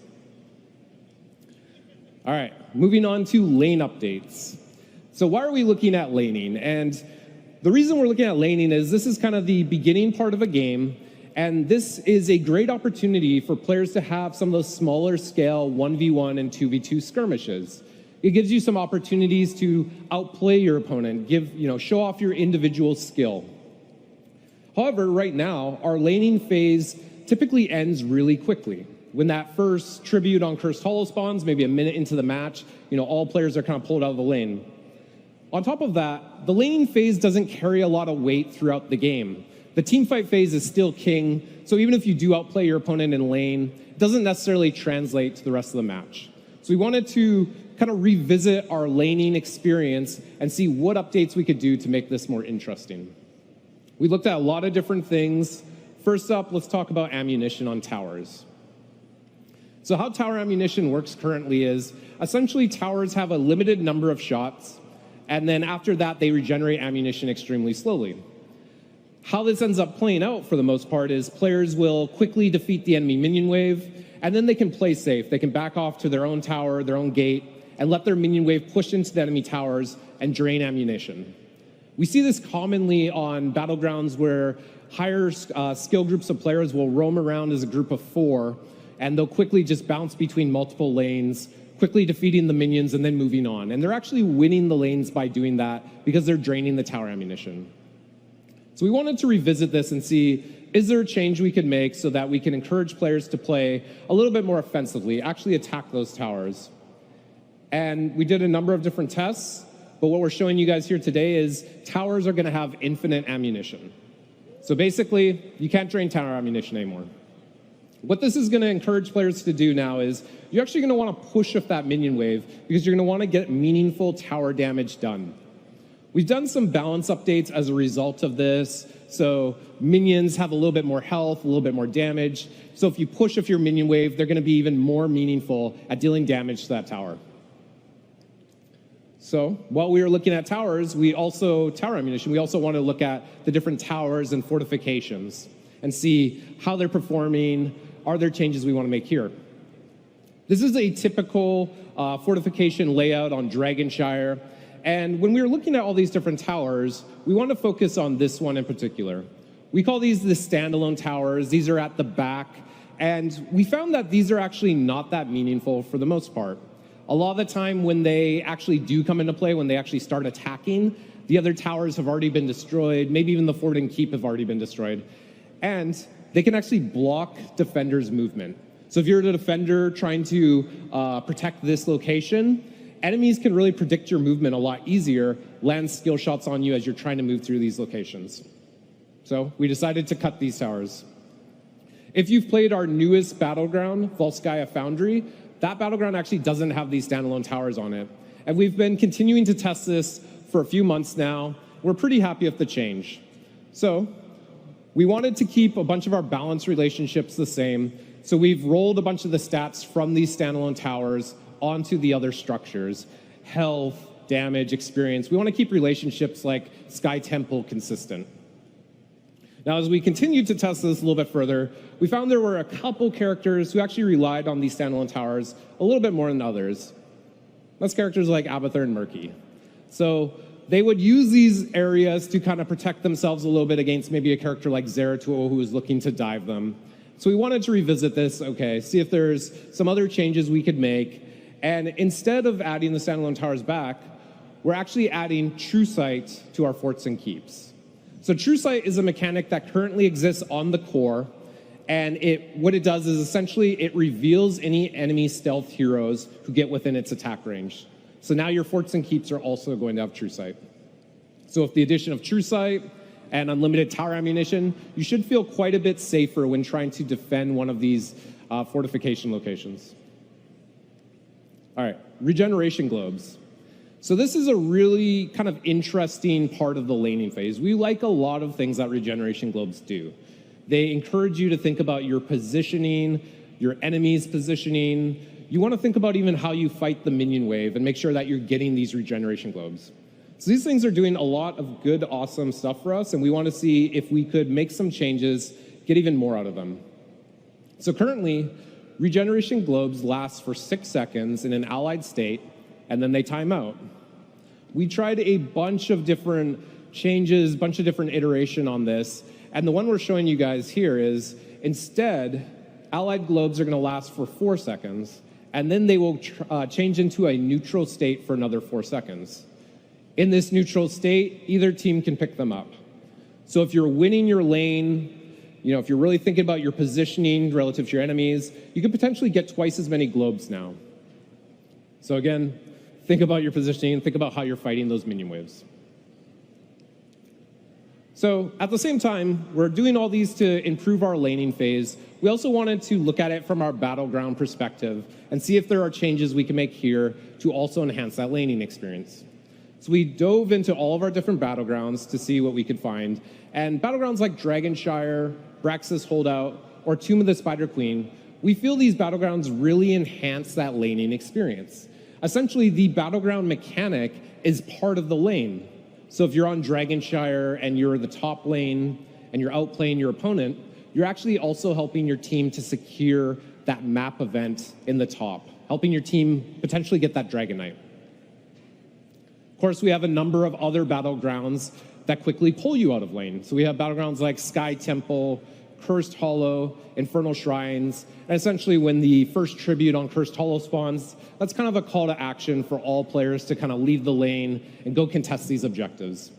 All right, moving on to lane updates. So why are we looking at laning? And the reason we're looking at laning is this is kind of the beginning part of a game, and this is a great opportunity for players to have some of those smaller scale 1v1 and 2v2 skirmishes. It gives you some opportunities to outplay your opponent, show off your individual skill. However, right now, our laning phase typically ends really quickly. When that first tribute on Cursed Hollow spawns, maybe a minute into the match, all players are kind of pulled out of the lane. On top of that, the laning phase doesn't carry a lot of weight throughout the game. The teamfight phase is still king, so even if you do outplay your opponent in lane, it doesn't necessarily translate to the rest of the match. So we wanted to kind of revisit our laning experience and see what updates we could do to make this more interesting. We looked at a lot of different things. First up, let's talk about ammunition on towers. So how tower ammunition works currently is essentially towers have a limited number of shots, and then after that, they regenerate ammunition extremely slowly. How this ends up playing out for the most part is players will quickly defeat the enemy minion wave, and then they can play safe. They can back off to their own tower, their own gate, and let their minion wave push into the enemy towers and drain ammunition. We see this commonly on battlegrounds where higher skill groups of players will roam around as a group of 4, and they'll quickly just bounce between multiple lanes, quickly defeating the minions and then moving on. And they're actually winning the lanes by doing that because they're draining the tower ammunition. So we wanted to revisit this and see, is there a change we could make so that we can encourage players to play a little bit more offensively, actually attack those towers? And we did a number of different tests, but what we're showing you guys here today is towers are going to have infinite ammunition. So basically, you can't drain tower ammunition anymore. What this is going to encourage players to do now is you're actually going to want to push up that minion wave because you're going to want to get meaningful tower damage done. We've done some balance updates as a result of this. So minions have a little bit more health, a little bit more damage. So if you push up your minion wave, they're going to be even more meaningful at dealing damage to that tower. So while we were looking at towers, tower ammunition, we also want to look at the different towers and fortifications and see how they're performing. Are there changes we want to make here? This is a typical fortification layout on Dragonshire. And when we were looking at all these different towers, we want to focus on this one in particular. We call these the standalone towers. These are at the back. And we found that these are actually not that meaningful for the most part. A lot of the time when they actually do come into play, when they actually start attacking, the other towers have already been destroyed. Maybe even the fort and keep have already been destroyed. And they can actually block defenders' movement. So if you're a defender trying to protect this location, enemies can really predict your movement a lot easier, land skill shots on you as you're trying to move through these locations. So we decided to cut these towers. If you've played our newest battleground, Volskaya Foundry, that battleground actually doesn't have these standalone towers on it. And we've been continuing to test this for a few months now. We're pretty happy with the change. So we wanted to keep a bunch of our balance relationships the same. So we've rolled a bunch of the stats from these standalone towers onto the other structures. Health, damage, experience. We want to keep relationships like Sky Temple consistent. Now, as we continued to test this a little bit further, we found there were a couple characters who actually relied on these standalone towers a little bit more than others. That's characters like Abathur and Murky. So they would use these areas to kind of protect themselves a little bit against maybe a character like Zeratul who was looking to dive them. So we wanted to revisit this, okay, see if there's some other changes we could make. And instead of adding the standalone towers back, we're actually adding True Sight to our forts and keeps. So True Sight is a mechanic that currently exists on the core, and what it does is essentially it reveals any enemy stealth heroes who get within its attack range. So now your forts and keeps are also going to have True Sight. So with the addition of True Sight and unlimited tower ammunition, you should feel quite a bit safer when trying to defend one of these fortification locations. All right, regeneration globes. So this is a really kind of interesting part of the laning phase. We like a lot of things that regeneration globes do. They encourage you to think about your positioning, your enemy's positioning. You want to think about even how you fight the minion wave and make sure that you're getting these regeneration globes. So these things are doing a lot of good, awesome stuff for us, and we want to see if we could make some changes, get even more out of them. So currently, regeneration globes last for 6 seconds in an allied state, and then they time out. We tried a bunch of different changes, bunch of different iteration on this, and the one we're showing you guys here is instead, allied globes are going to last for 4 seconds, and then they will change into a neutral state for another 4 seconds. In this neutral state, either team can pick them up. So if you're winning your lane, if you're really thinking about your positioning relative to your enemies, you could potentially get twice as many globes now. So again, think about your positioning, think about how you're fighting those minion waves. So at the same time, we're doing all these to improve our laning phase. We also wanted to look at it from our battleground perspective and see if there are changes we can make here to also enhance that laning experience. So we dove into all of our different battlegrounds to see what we could find. And battlegrounds like Dragonshire, Braxis Holdout, or Tomb of the Spider Queen, we feel these battlegrounds really enhance that laning experience. Essentially, the battleground mechanic is part of the lane. So if you're on Dragonshire and you're the top lane and you're outplaying your opponent, you're actually also helping your team to secure that map event in the top, helping your team potentially get that Dragon Knight. Of course, we have a number of other battlegrounds that quickly pull you out of lane. So we have battlegrounds like Sky Temple, Cursed Hollow, Infernal Shrines, and essentially when the first tribute on Cursed Hollow spawns, that's kind of a call to action for all players to kind of leave the lane and go contest these objectives.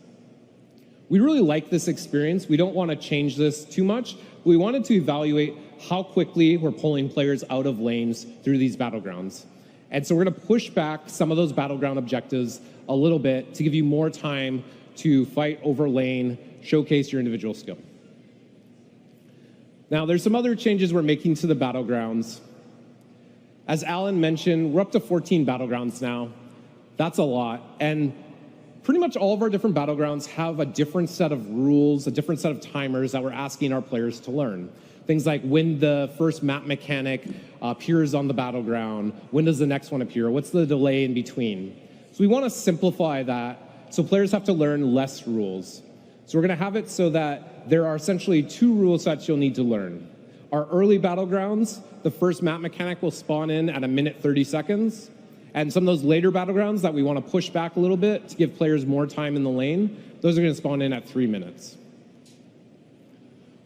We really like this experience. We don't want to change this too much. We wanted to evaluate how quickly we're pulling players out of lanes through these battlegrounds. And so we're going to push back some of those battleground objectives a little bit to give you more time to fight over lane, showcase your individual skill. Now, there's some other changes we're making to the battlegrounds. As Alan mentioned, we're up to 14 battlegrounds now. That's a lot. And pretty much all of our different battlegrounds have a different set of rules, a different set of timers that we're asking our players to learn. Things like when the first map mechanic appears on the battleground, when does the next one appear, what's the delay in between. So we want to simplify that so players have to learn less rules. So we're going to have it so that there are essentially 2 rule sets you'll need to learn. Our early battlegrounds, the first map mechanic will spawn in at 1:30 seconds. And some of those later battlegrounds that we want to push back a little bit to give players more time in the lane, those are going to spawn in at 3 minutes.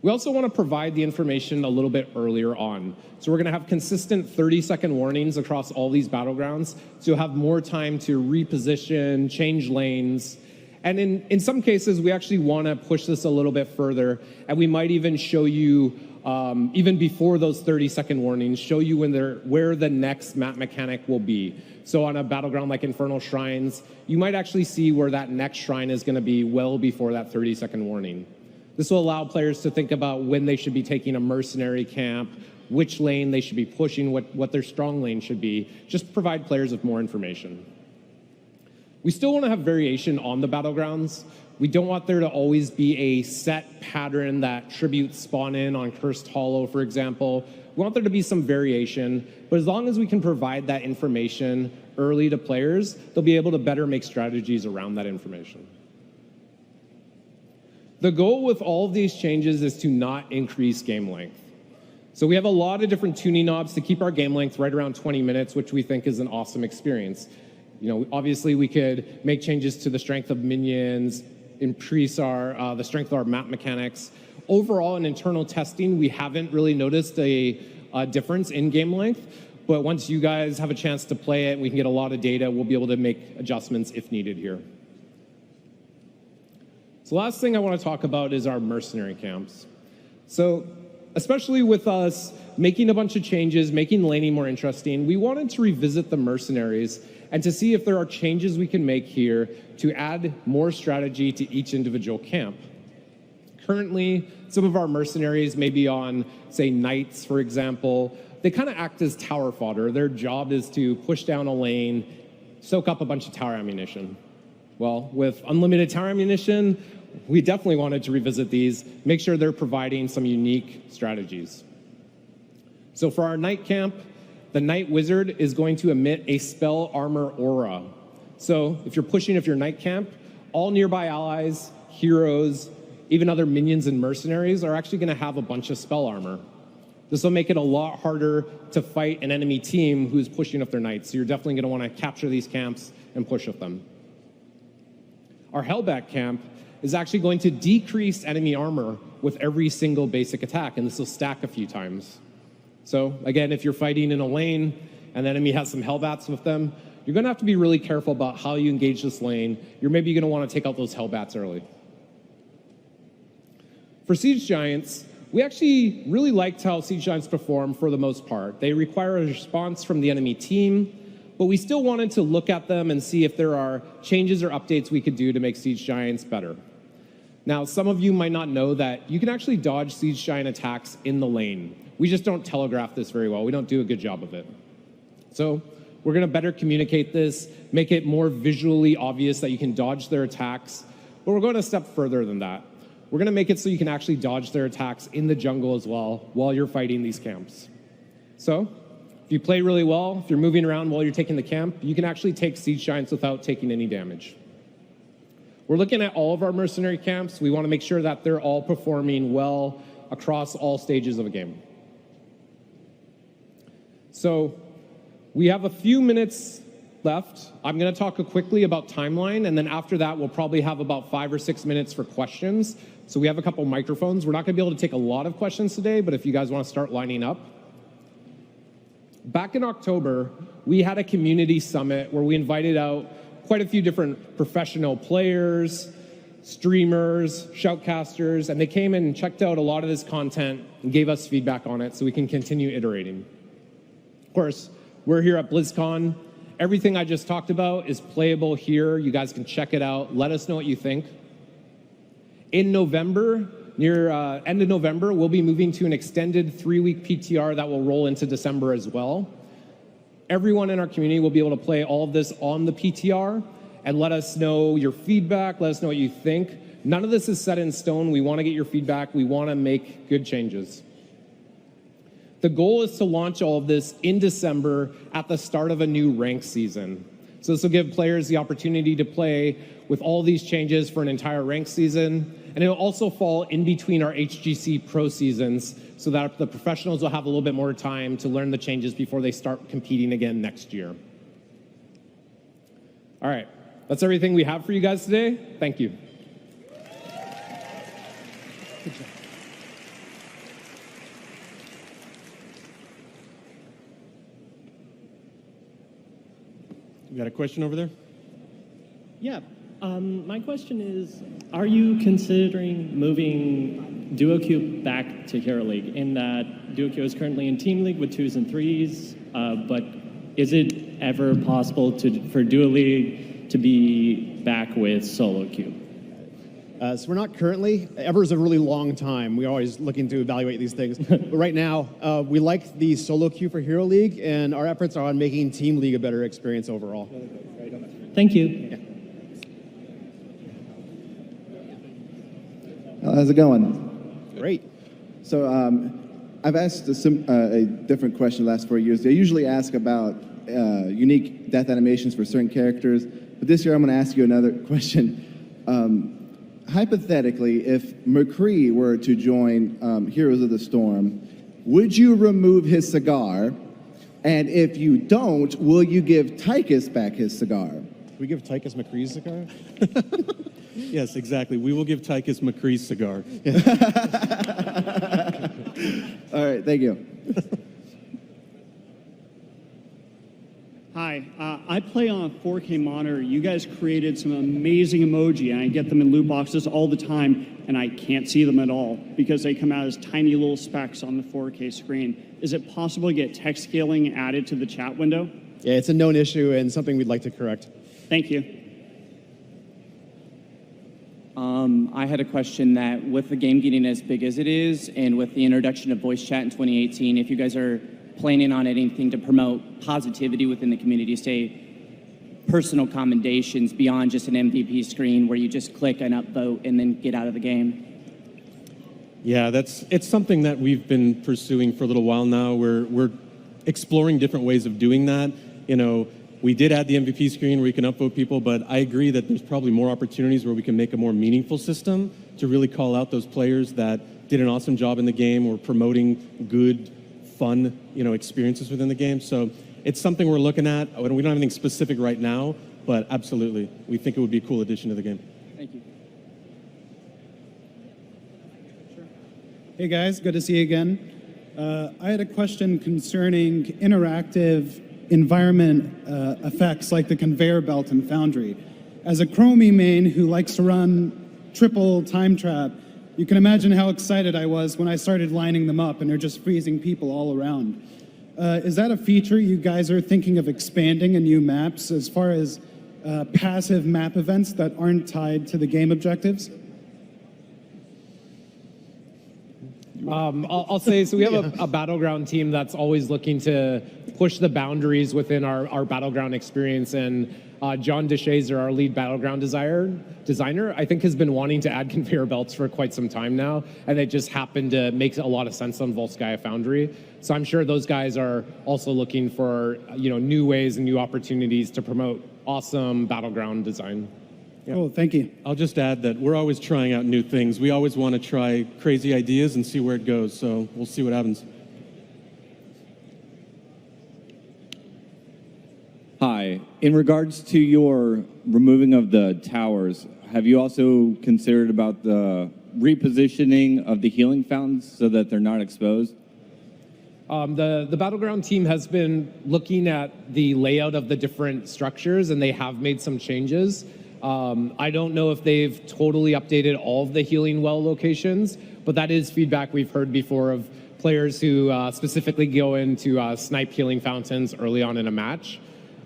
We also want to provide the information a little bit earlier on. So we're going to have consistent 30-second warnings across all these battlegrounds, so you'll have more time to reposition, change lanes. And in some cases, we actually want to push this a little bit further, and we might even show you, even before those 30-second warnings, show you where the next map mechanic will be. So on a battleground like Infernal Shrines, you might actually see where that next shrine is going to be well before that 30-second warning. This will allow players to think about when they should be taking a mercenary camp, which lane they should be pushing, what their strong lane should be, just provide players with more information. We still want to have variation on the battlegrounds. We don't want there to always be a set pattern that tributes spawn in on Cursed Hollow, for example. We want there to be some variation, but as long as we can provide that information early to players, they'll be able to better make strategies around that information. The goal with all of these changes is to not increase game length. So we have a lot of different tuning knobs to keep our game length right around 20 minutes, which we think is an awesome experience. You know, obviously we could make changes to the strength of minions, increase the strength of our map mechanics. Overall, in internal testing, we haven't really noticed a difference in game length, but once you guys have a chance to play it, we can get a lot of data, we'll be able to make adjustments if needed here. So last thing I want to talk about is our mercenary camps. So especially with us making a bunch of changes, making laning more interesting, we wanted to revisit the mercenaries and to see if there are changes we can make here to add more strategy to each individual camp. Currently, some of our mercenaries may be on, say, knights, for example. They kind of act as tower fodder. Their job is to push down a lane, soak up a bunch of tower ammunition. Well, with unlimited tower ammunition, we definitely wanted to revisit these, make sure they're providing some unique strategies. So for our knight camp, the Knight Wizard is going to emit a spell armor aura. So if you're pushing your knight camp, all nearby allies, heroes, even other minions and mercenaries are actually going to have a bunch of spell armor. This will make it a lot harder to fight an enemy team who's pushing up their knights. So you're definitely going to want to capture these camps and push with them. Our Hellback camp is actually going to decrease enemy armor with every single basic attack, and this will stack a few times. So again, if you're fighting in a lane and the enemy has some Hellbats with them, you're going to have to be really careful about how you engage this lane. You're maybe going to want to take out those Hellbats early. For Siege Giants, we actually really liked how Siege Giants perform for the most part. They require a response from the enemy team, but we still wanted to look at them and see if there are changes or updates we could do to make Siege Giants better. Now, some of you might not know that you can actually dodge Siege Giant attacks in the lane. We just don't telegraph this very well. We don't do a good job of it. So we're going to better communicate this, make it more visually obvious that you can dodge their attacks, but we're going a step further than that. We're going to make it so you can actually dodge their attacks in the jungle as well while you're fighting these camps. So if you play really well, if you're moving around while you're taking the camp, you can actually take Siege Giants without taking any damage. We're looking at all of our mercenary camps. We want to make sure that they're all performing well across all stages of a game. So we have a few minutes left. I'm going to talk quickly about timeline, and then after that, we'll probably have about 5 or 6 minutes for questions. So we have a couple microphones. We're not going to be able to take a lot of questions today, but if you guys want to start lining up. Back in October, we had a community summit where we invited out quite a few different professional players, streamers, shoutcasters, and they came and checked out a lot of this content and gave us feedback on it so we can continue iterating. Of course, we're here at Blizzcon. Everything I just talked about is playable here. You guys can check it out. Let us know what you think. In November, near end of November, we'll be moving to an extended 3-week PTR that will roll into December as well. Everyone in our community will be able to play all of this on the PTR and let us know your feedback, let us know what you think. None of this is set in stone. We want to get your feedback. We want to make good changes. The goal is to launch all of this in December at the start of a new rank season. So this will give players the opportunity to play with all these changes for an entire rank season. And it'll also fall in between our HGC Pro seasons so that the professionals will have a little bit more time to learn the changes before they start competing again next year. All right, that's everything we have for you guys today. Thank you. Good job. You got a question over there? Yeah. My question is, are you considering moving DuoQ back to Hero League? In that DuoQ is currently in Team League with 2s and 3s, but is it ever possible for Duo League to be back with Solo Queue? So we're not currently. Ever is a really long time. We're always looking to evaluate these things. But right now, we like the solo queue for Hero League, and our efforts are on making Team League a better experience overall. Thank you. Yeah. How's it going? Great. So I've asked a different question the last 4 years. I usually ask about unique death animations for certain characters, but this year I'm going to ask you another question. Hypothetically, if McCree were to join Heroes of the Storm, would you remove his cigar? And if you don't, will you give Tychus back his cigar? We give Tychus McCree's cigar? Yes, exactly. We will give Tychus McCree's cigar. All right, thank you. Hi, I play on a 4K monitor. You guys created some amazing emoji, and I get them in loot boxes all the time, and I can't see them at all because they come out as tiny little specks on the 4K screen. Is it possible to get text scaling added to the chat window? Yeah, it's a known issue and something we'd like to correct. Thank you. I had a question that with the game getting as big as it is and with the introduction of voice chat in 2018, if you guys are planning on anything to promote positivity within the community, say personal commendations beyond just an MVP screen where you just click and upvote and then get out of the game. Yeah, it's something that we've been pursuing for a little while now. We're exploring different ways of doing that. You know, we did add the MVP screen where you can upvote people, but I agree that there's probably more opportunities where we can make a more meaningful system to really call out those players that did an awesome job in the game or promoting good, fun, experiences within the game. So it's something we're looking at. We don't have anything specific right now, but absolutely, we think it would be a cool addition to the game. Thank you. Hey guys, good to see you again. I had a question concerning interactive environment effects like the conveyor belt in Foundry. As a Chromie main who likes to run triple time trap, you can imagine how excited I was when I started lining them up and they're just freezing people all around. Is that a feature you guys are thinking of expanding in new maps as far as passive map events that aren't tied to the game objectives? I'll say, so we have a Battleground team that's always looking to push the boundaries within our Battleground experience, and John DeShazer, our lead Battleground designer, I think has been wanting to add conveyor belts for quite some time now, and it just happened to make a lot of sense on Volskaya Foundry. So I'm sure those guys are also looking for new ways and new opportunities to promote awesome Battleground design. Yeah. Cool, thank you. I'll just add that we're always trying out new things. We always want to try crazy ideas and see where it goes, so we'll see what happens. Hi. In regards to your removing of the towers, have you also considered about the repositioning of the healing fountains so that they're not exposed? The Battleground team has been looking at the layout of the different structures, and they have made some changes. I don't know if they've totally updated all of the healing well locations, but that is feedback we've heard before of players who specifically go into snipe healing fountains early on in a match.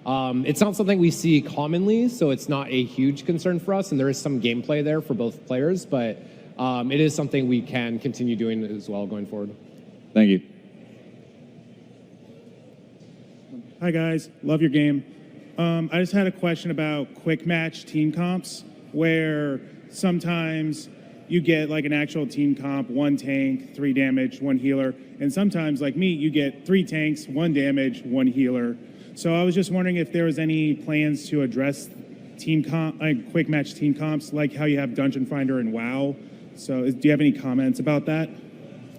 It's not something we see commonly, so it's not a huge concern for us, and there is some gameplay there for both players, but it is something we can continue doing as well going forward. Thank you. Hi guys, love your game. I just had a question about quick match team comps, where sometimes you get like an actual team comp, 1 tank, 3 damage, 1 healer, and sometimes, like me, you get 3 tanks, 1 damage, 1 healer. So I was just wondering if there was any plans to address team comp, quick match team comps, like how you have Dungeon Finder and WoW. So do you have any comments about that?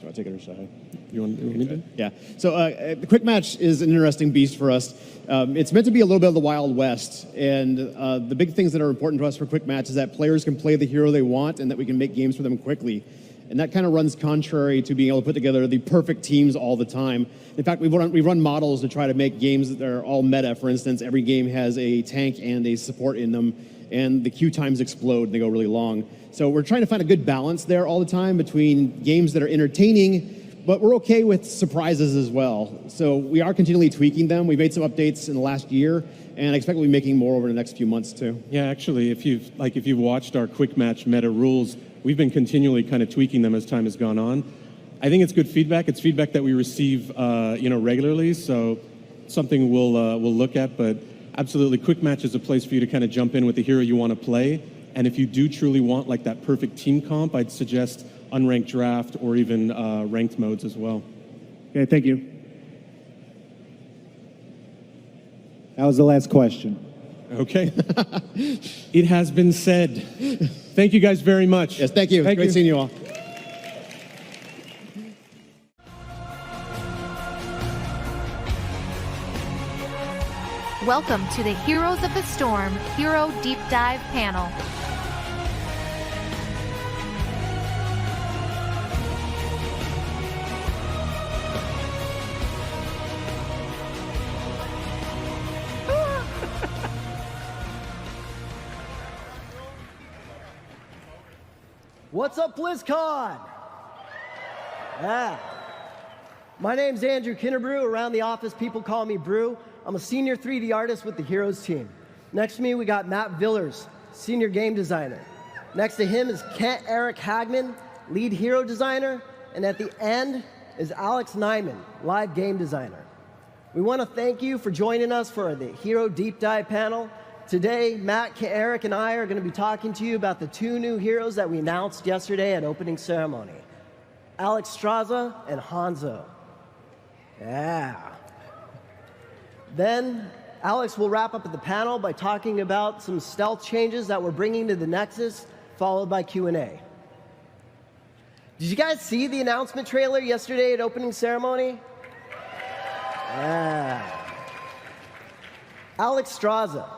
Do I take it or should I? You want me to? Yeah. So the quick match is an interesting beast for us. It's meant to be a little bit of the Wild West, and the big things that are important to us for quick match is that players can play the hero they want and that we can make games for them quickly. And that kind of runs contrary to being able to put together the perfect teams all the time. In fact, we run models to try to make games that are all meta. For instance, every game has a tank and a support in them, and the queue times explode and they go really long. So we're trying to find a good balance there all the time between games that are entertaining, but we're okay with surprises as well. So we are continually tweaking them. We made some updates in the last year, and I expect we'll be making more over the next few months too. Yeah, actually, if you've watched our quick match meta rules, we've been continually kind of tweaking them as time has gone on. I think it's good feedback. It's feedback that we receive, regularly. So something we'll look at. But absolutely, quick match is a place for you to kind of jump in with the hero you want to play. And if you do truly want like that perfect team comp, I'd suggest unranked draft or even ranked modes as well. Okay, thank you. That was the last question. Okay. It has been said. Thank you guys very much. Yes, thank you. Great seeing you all. Welcome to the Heroes of the Storm Hero Deep Dive panel. What's up, Blizzcon? Yeah. My name's Andrew Kinnerbrew. Around the office, people call me Brew. I'm a senior 3D artist with the Heroes team. Next to me, we got Matt Villers, senior game designer. Next to him is Kent Eric Hagman, lead hero designer. And at the end is Alex Nyman, live game designer. We want to thank you for joining us for the Hero Deep Dive panel. Today, Matt, Eric, and I are going to be talking to you about the 2 new heroes that we announced yesterday at opening ceremony, Alex Straza and Hanzo. Yeah. Then, Alex will wrap up the panel by talking about some stealth changes that we're bringing to the Nexus, followed by Q&A. Did you guys see the announcement trailer yesterday at opening ceremony? Yeah. Alex Straza,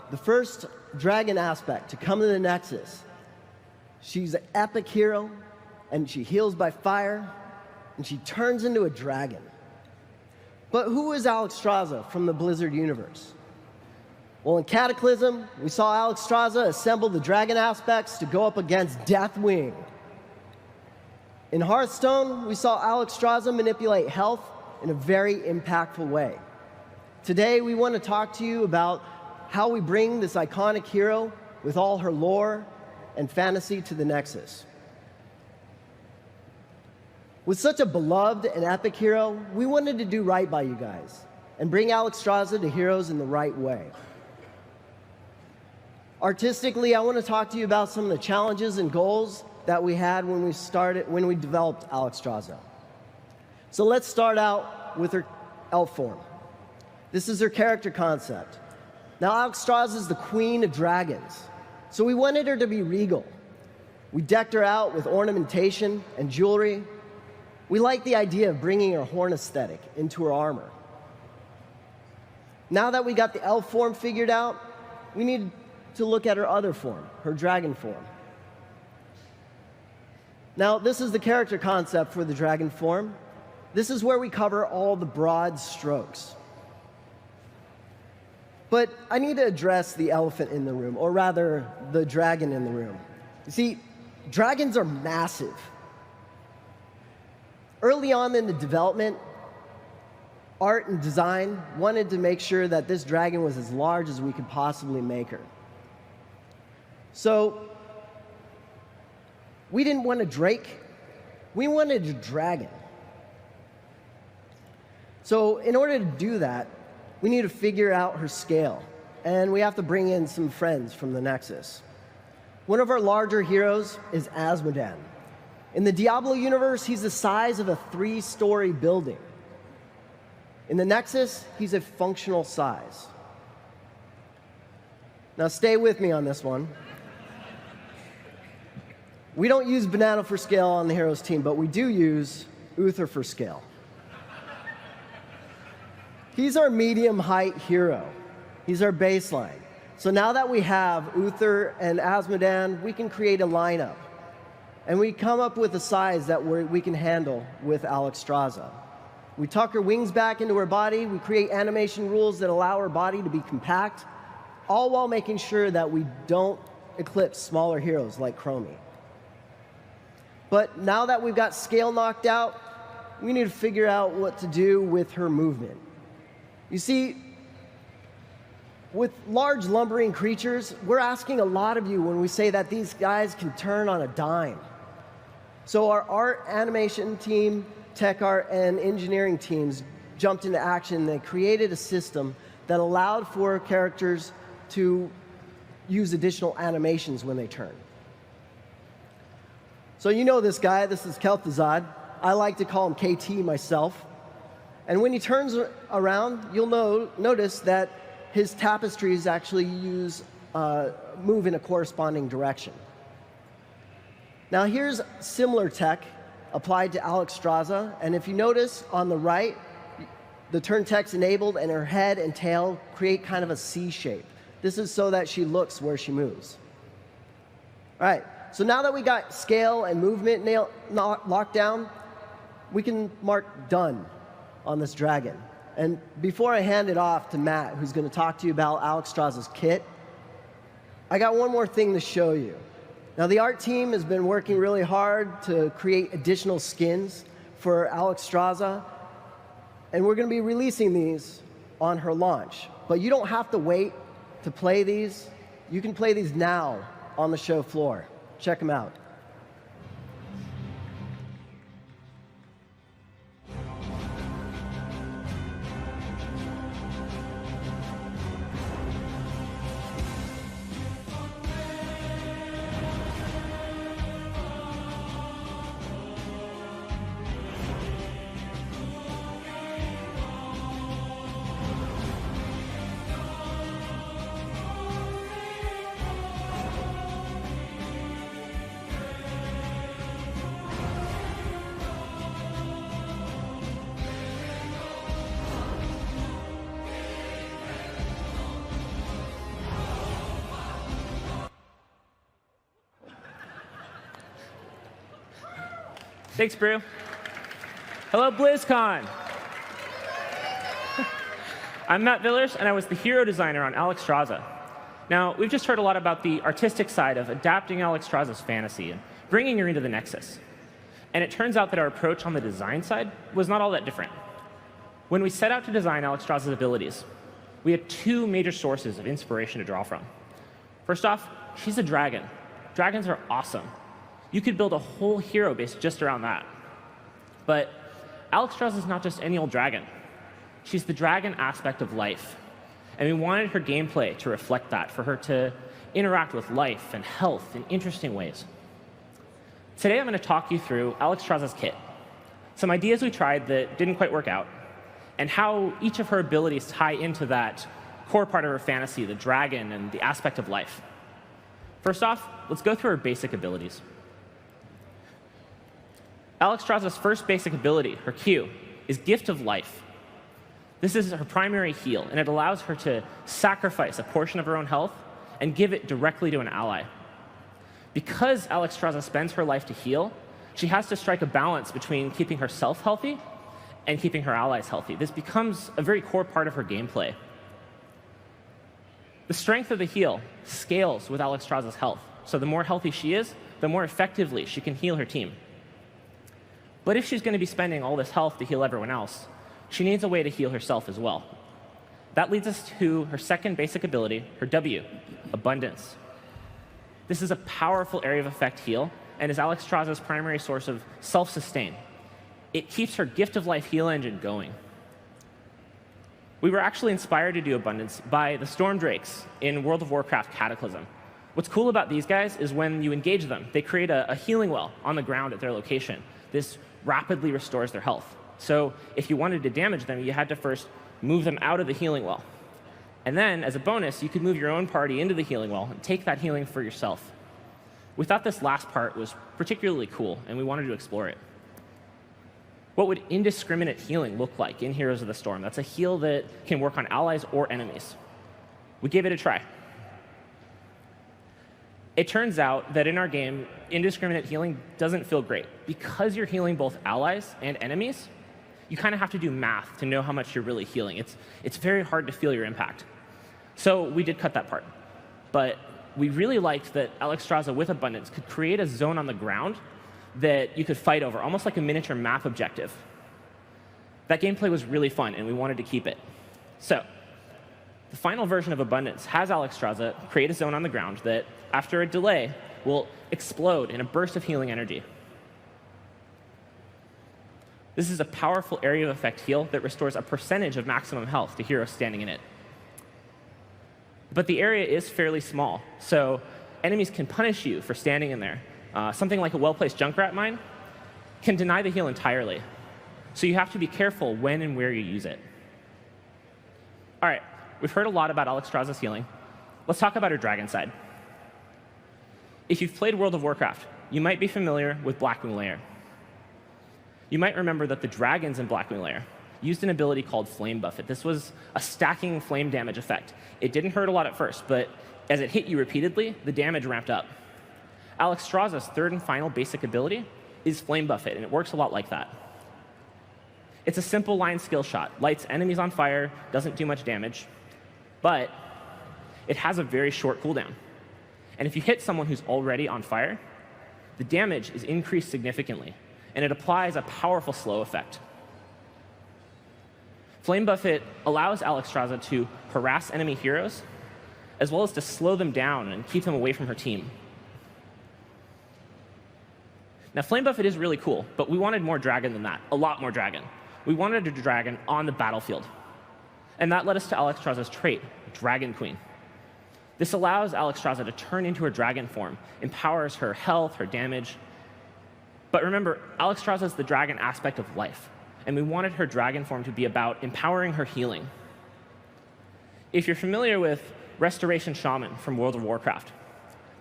the first dragon aspect to come to the Nexus. She's an epic hero, and she heals by fire, and she turns into a dragon. But who is Alex Straza from the Blizzard universe? Well, in Cataclysm, we saw Alex Straza assemble the dragon aspects to go up against Deathwing. In Hearthstone, we saw Alex Straza manipulate health in a very impactful way. Today, we want to talk to you about how we bring this iconic hero with all her lore and fantasy to the Nexus. With such a beloved and epic hero, we wanted to do right by you guys and bring Alex Straza to Heroes in the right way. Artistically, I want to talk to you about some of the challenges and goals that we had when we developed Alex Straza. So let's start out with her elf form. This is her character concept. Now, Alex Straza is the queen of dragons, so we wanted her to be regal. We decked her out with ornamentation and jewelry. We like the idea of bringing her horn aesthetic into her armor. Now that we got the elf form figured out, we need to look at her other form, her dragon form. Now, this is the character concept for the dragon form. This is where we cover all the broad strokes. But I need to address the elephant in the room, or rather, the dragon in the room. You see, dragons are massive. Early on in the development, art and design wanted to make sure that this dragon was as large as we could possibly make her. So, we didn't want a drake, we wanted a dragon. So, in order to do that, we need to figure out her scale, and we have to bring in some friends from the Nexus. One of our larger heroes is Asmodan. In the Diablo universe, he's the size of a 3-story building. In the Nexus, he's a functional size. Now stay with me on this one. We don't use Banana for scale on the Heroes team, but we do use Uther for scale. He's our medium height hero. He's our baseline. So now that we have Uther and Asmodan, we can create a lineup. And we come up with a size that we can handle with Alex Straza. We tuck her wings back into her body. We create animation rules that allow her body to be compact, all while making sure that we don't eclipse smaller heroes like Chromie. But now that we've got scale knocked out, we need to figure out what to do with her movement. You see, with large lumbering creatures, we're asking a lot of you when we say that these guys can turn on a dime. So our art, animation team, tech art, and engineering teams jumped into action. They created a system that allowed for characters to use additional animations when they turn. So you know this guy. This is Kel'Thuzad. I like to call him KT myself. And when he turns around, you'll notice that his tapestries actually move in a corresponding direction. Now here's similar tech applied to Alexstrasza, and if you notice on the right, the turn text enabled and her head and tail create kind of a C shape. This is so that she looks where she moves. All right, so now that we got scale and movement locked down, we can mark done on this dragon. And before I hand it off to Matt, who's going to talk to you about Alexstrasza's kit, I got one more thing to show you. Now, the art team has been working really hard to create additional skins for Alexstrasza, and we're going to be releasing these on her launch. But you don't have to wait to play these. You can play these now on the show floor. Check them out. Thanks, Brew. Hello, BlizzCon. I'm Matt Villers, and I was the hero designer on Alexstrasza. Now, we've just heard a lot about the artistic side of adapting Alexstrasza's fantasy and bringing her into the Nexus. And it turns out that our approach on the design side was not all that different. When we set out to design Alexstrasza's abilities, we had two major sources of inspiration to draw from. First off, she's a dragon. Dragons are awesome. You could build a whole hero based just around that. But Alexstrasza is not just any old dragon. She's the dragon aspect of life. And we wanted her gameplay to reflect that, for her to interact with life and health in interesting ways. Today I'm going to talk you through Alexstrasza's kit, some ideas we tried that didn't quite work out, and how each of her abilities tie into that core part of her fantasy, the dragon and the aspect of life. First off, let's go through her basic abilities. Alexstrasza's first basic ability, her Q, is Gift of Life. This is her primary heal, and it allows her to sacrifice a portion of her own health and give it directly to an ally. Because Alexstrasza spends her life to heal, she has to strike a balance between keeping herself healthy and keeping her allies healthy. This becomes a very core part of her gameplay. The strength of the heal scales with Alexstrasza's health, so the more healthy she is, the more effectively she can heal her team. But if she's going to be spending all this health to heal everyone else, she needs a way to heal herself as well. That leads us to her second basic ability, her W, Abundance. This is a powerful area of effect heal, and is Alexstrasza's primary source of self-sustain. It keeps her Gift of Life heal engine going. We were actually inspired to do Abundance by the Storm Drakes in World of Warcraft Cataclysm. What's cool about these guys is when you engage them, they create a healing well on the ground at their location. This rapidly restores their health. So if you wanted to damage them, you had to first move them out of the healing well. And then, as a bonus, you could move your own party into the healing well and take that healing for yourself. We thought this last part was particularly cool, and we wanted to explore it. What would indiscriminate healing look like in Heroes of the Storm? That's a heal that can work on allies or enemies. We gave it a try. It turns out that in our game, indiscriminate healing doesn't feel great. Because you're healing both allies and enemies, you kind of have to do math to know how much you're really healing. It's very hard to feel your impact. So we did cut that part. But we really liked that Alexstrasza with Abundance could create a zone on the ground that you could fight over, almost like a miniature map objective. That gameplay was really fun, and we wanted to keep it. So The final version of Abundance has Alexstrasza create a zone on the ground that, after a delay, will explode in a burst of healing energy. This is a powerful area of effect heal that restores a percentage of maximum health to heroes standing in it. But the area is fairly small, so enemies can punish you for standing in there. Something like a well-placed Junkrat mine can deny the heal entirely. So you have to be careful when and where you use it. All right, we've heard a lot about Alexstrasza's healing. Let's talk about her dragon side. If you've played World of Warcraft, you might be familiar with Blackwing Lair. You might remember that the dragons in Blackwing Lair used an ability called Flame Buffet. This was a stacking flame damage effect. It didn't hurt a lot at first, but as it hit you repeatedly, the damage ramped up. Alexstrasza's third and final basic ability is Flame Buffet, and it works a lot like that. It's a simple line skill shot, lights enemies on fire, doesn't do much damage, but it has a very short cooldown. And if you hit someone who's already on fire, the damage is increased significantly, and it applies a powerful slow effect. Flame Buffet allows Alexstrasza to harass enemy heroes, as well as to slow them down and keep them away from her team. Now, Flame Buffet is really cool, but we wanted more dragon than that, a lot more dragon. We wanted a dragon on the battlefield. And that led us to Alexstrasza's trait, Dragon Queen. This allows Alexstrasza to turn into her dragon form, empowers her health, her damage. But remember, Alexstrasza is the dragon aspect of life, and we wanted her dragon form to be about empowering her healing. If you're familiar with Restoration Shaman from World of Warcraft,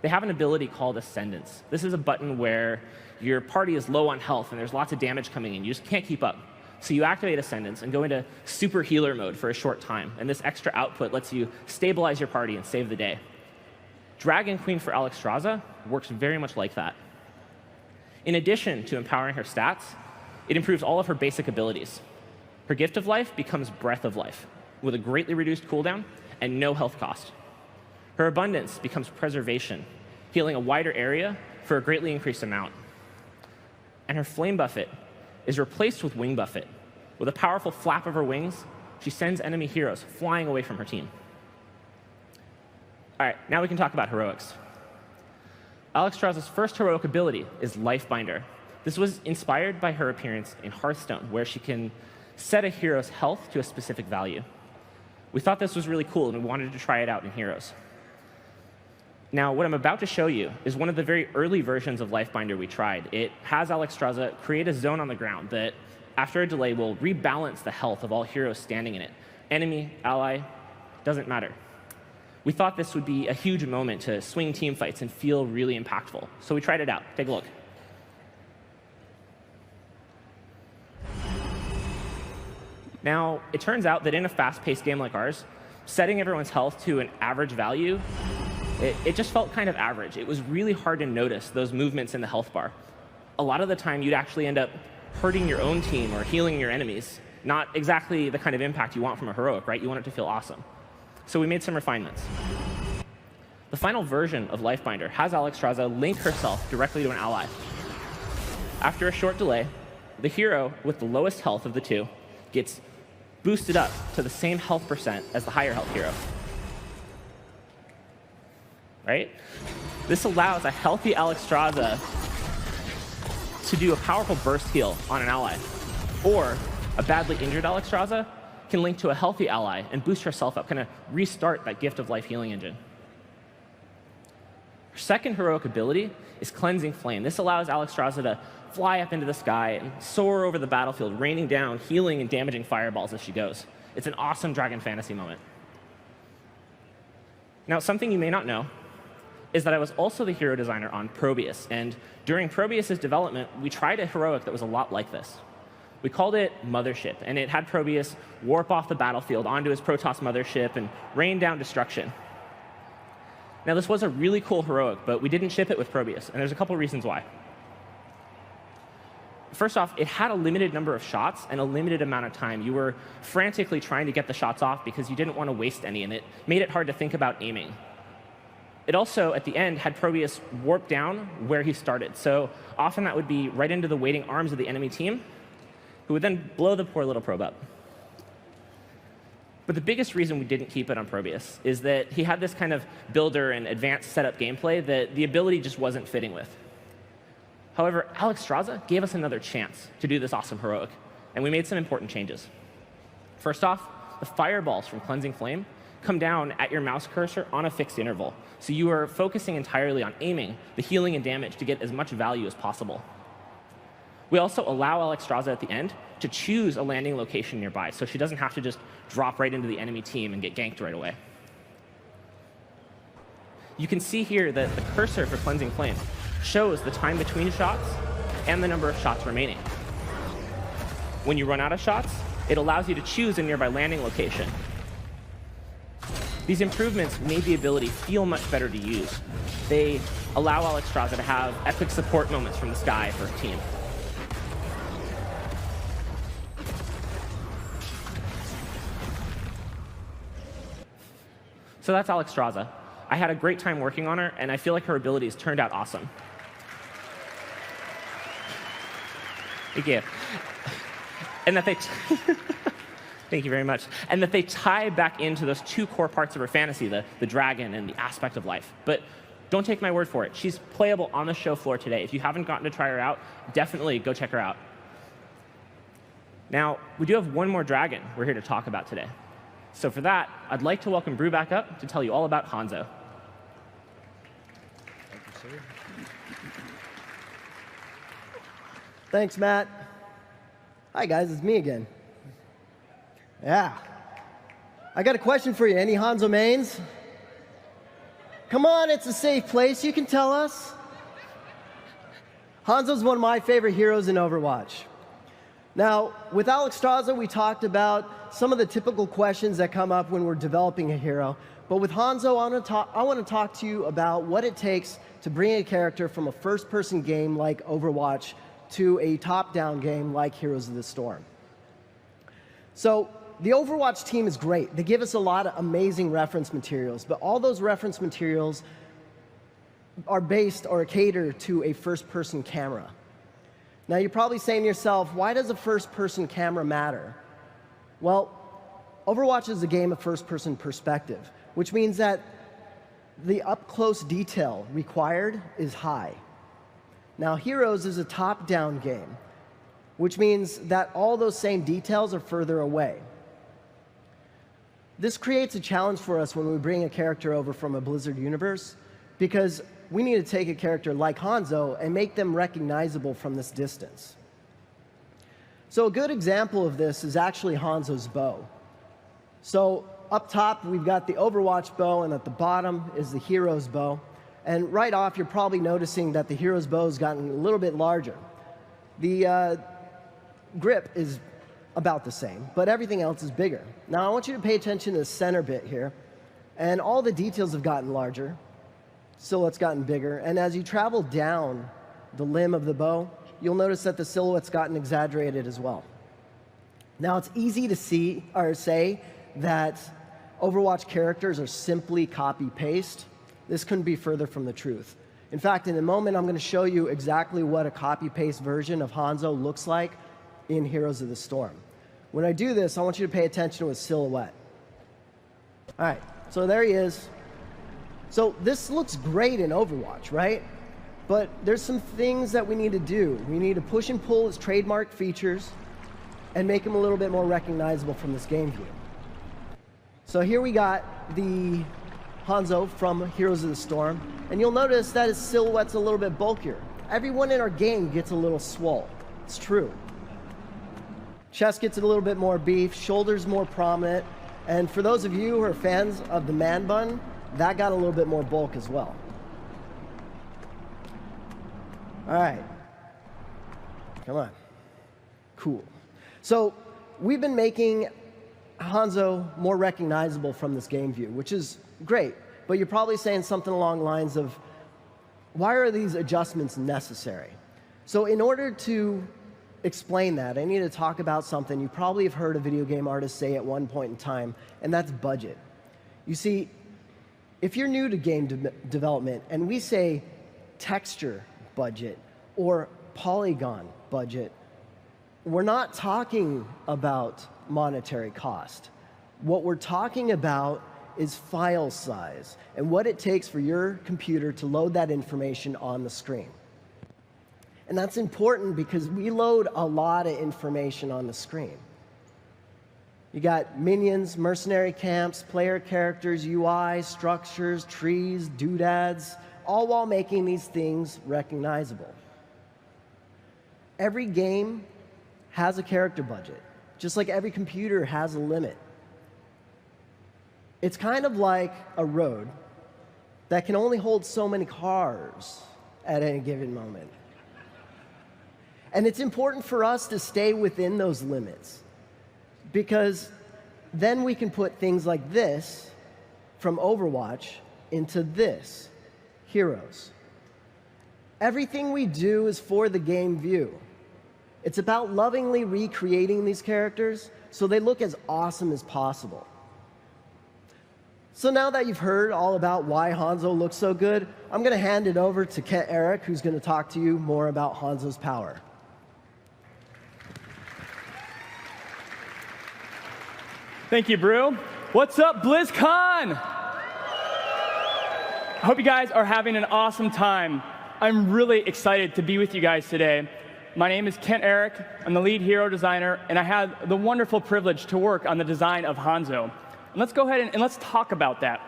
they have an ability called Ascendance. This is a button where your party is low on health and there's lots of damage coming in. You just can't keep up. So you activate Ascendance and go into super healer mode for a short time, and this extra output lets you stabilize your party and save the day. Dragon Queen for Alexstrasza works very much like that. In addition to empowering her stats, it improves all of her basic abilities. Her Gift of Life becomes Breath of Life, with a greatly reduced cooldown and no health cost. Her Abundance becomes Preservation, healing a wider area for a greatly increased amount. And her Flame Buffet is replaced with Wing Buffet. With a powerful flap of her wings, she sends enemy heroes flying away from her team. All right, now we can talk about heroics. Alexstrasza's first heroic ability is Lifebinder. This was inspired by her appearance in Hearthstone, where she can set a hero's health to a specific value. We thought this was really cool, and we wanted to try it out in Heroes. Now, what I'm about to show you is one of the very early versions of Lifebinder we tried. It has Alexstrasza create a zone on the ground that, after a delay, will rebalance the health of all heroes standing in it. Enemy, ally, doesn't matter. We thought this would be a huge moment to swing team fights and feel really impactful. So we tried it out. Take a look. Now, it turns out that in a fast-paced game like ours, setting everyone's health to an average value, it just felt kind of average. It was really hard to notice those movements in the health bar. A lot of the time, you'd actually end up hurting your own team or healing your enemies. Not exactly the kind of impact you want from a heroic, right? You want it to feel awesome. So we made some refinements. The final version of Lifebinder has Alexstrasza link herself directly to an ally. After a short delay, the hero with the lowest health of the two gets boosted up to the same health percent as the higher health hero. Right? This allows a healthy Alexstrasza to do a powerful burst heal on an ally. Or a badly injured Alexstrasza can link to a healthy ally and boost herself up, kind of restart that Gift of Life healing engine. Her second heroic ability is Cleansing Flame. This allows Alexstrasza to fly up into the sky and soar over the battlefield, raining down, healing, and damaging fireballs as she goes. It's an awesome Dragon Fantasy moment. Now, something you may not know is that I was also the hero designer on Probius, and during Probius's development, we tried a heroic that was a lot like this. We called it Mothership, and it had Probius warp off the battlefield onto his Protoss mothership and rain down destruction. Now, this was a really cool heroic, but we didn't ship it with Probius, and there's a couple reasons why. First off, it had a limited number of shots and a limited amount of time. You were frantically trying to get the shots off because you didn't want to waste any, and it made it hard to think about aiming. It also, at the end, had Probius warp down where he started. So often that would be right into the waiting arms of the enemy team, who would then blow the poor little probe up. But the biggest reason we didn't keep it on Probius is that he had this kind of builder and advanced setup gameplay that the ability just wasn't fitting with. However, Alex Straza gave us another chance to do this awesome heroic, and we made some important changes. First off, the fireballs from Cleansing Flame come down at your mouse cursor on a fixed interval, so you are focusing entirely on aiming, the healing and damage to get as much value as possible. We also allow Alex Straza at the end to choose a landing location nearby, so she doesn't have to just drop right into the enemy team and get ganked right away. You can see here that the cursor for Cleansing Flame shows the time between shots and the number of shots remaining. When you run out of shots, it allows you to choose a nearby landing location. These improvements made the ability feel much better to use. They allow Alex Straza to have epic support moments from the sky for a team. So that's Alex Straza. I had a great time working on her, and I feel like her abilities turned out awesome. Thank you. And that they thank you very much. And that they tie back into those two core parts of her fantasy, the dragon and the aspect of life. But don't take my word for it. She's playable on the show floor today. If you haven't gotten to try her out, definitely go check her out. Now, we do have one more dragon we're here to talk about today. So for that, I'd like to welcome Brew back up to tell you all about Hanzo. Thank you, sir. Thanks, Matt. Hi, guys. It's me again. Yeah. I got a question for you. Any Hanzo mains? Come on, it's a safe place. You can tell us. Hanzo's one of my favorite heroes in Overwatch. Now, with Alex Straza, we talked about some of the typical questions that come up when we're developing a hero. But with Hanzo, I want to talk to you about what it takes to bring a character from a first-person game like Overwatch to a top-down game like Heroes of the Storm. So the Overwatch team is great. They give us a lot of amazing reference materials, but all those reference materials are based or cater to a first-person camera. Now, you're probably saying to yourself, why does a first-person camera matter? Well, Overwatch is a game of first-person perspective, which means that the up-close detail required is high. Now, Heroes is a top-down game, which means that all those same details are further away. This creates a challenge for us when we bring a character over from a Blizzard universe, because we need to take a character like Hanzo and make them recognizable from this distance. So a good example of this is actually Hanzo's bow. So up top, we've got the Overwatch bow, and at the bottom is the Hero's bow. And right off, you're probably noticing that the Hero's bow has gotten a little bit larger. The grip is about the same, but everything else is bigger. Now, I want you to pay attention to the center bit here. And all the details have gotten larger. Silhouette's gotten bigger, and as you travel down the limb of the bow, you'll notice that the silhouette's gotten exaggerated as well. Now, it's easy to see or say that Overwatch characters are simply copy-paste. This couldn't be further from the truth. In fact, in a moment, I'm going to show you exactly what a copy-paste version of Hanzo looks like in Heroes of the Storm. When I do this, I want you to pay attention to his silhouette. All right, so there he is. So this looks great in Overwatch, right? But there's some things that we need to do. We need to push and pull his trademark features and make him a little bit more recognizable from this game view. So here we got the Hanzo from Heroes of the Storm, and you'll notice that his silhouette's a little bit bulkier. Everyone in our game gets a little swole. It's true. Chest gets a little bit more beef, shoulders more prominent, and for those of you who are fans of the man bun, that got a little bit more bulk as well. All right. Come on. Cool. So we've been making Hanzo more recognizable from this game view, which is great. But you're probably saying something along the lines of, why are these adjustments necessary? So in order to explain that, I need to talk about something you probably have heard a video game artist say at one point in time, and that's budget. You see, if you're new to game development and we say texture budget or polygon budget, we're not talking about monetary cost. What we're talking about is file size and what it takes for your computer to load that information on the screen. And that's important because we load a lot of information on the screen. You got minions, mercenary camps, player characters, UI, structures, trees, doodads, all while making these things recognizable. Every game has a character budget, just like every computer has a limit. It's kind of like a road that can only hold so many cars at any given moment. And it's important for us to stay within those limits, because then we can put things like this from Overwatch into this, Heroes. Everything we do is for the game view. It's about lovingly recreating these characters so they look as awesome as possible. So now that you've heard all about why Hanzo looks so good, I'm going to hand it over to Kent Eric, who's going to talk to you more about Hanzo's power. Thank you, Brew. What's up, Blizzcon? I hope you guys are having an awesome time. I'm really excited to be with you guys today. My name is Kent Eric. I'm the lead hero designer, and I had the wonderful privilege to work on the design of Hanzo. And let's go ahead and let's talk about that.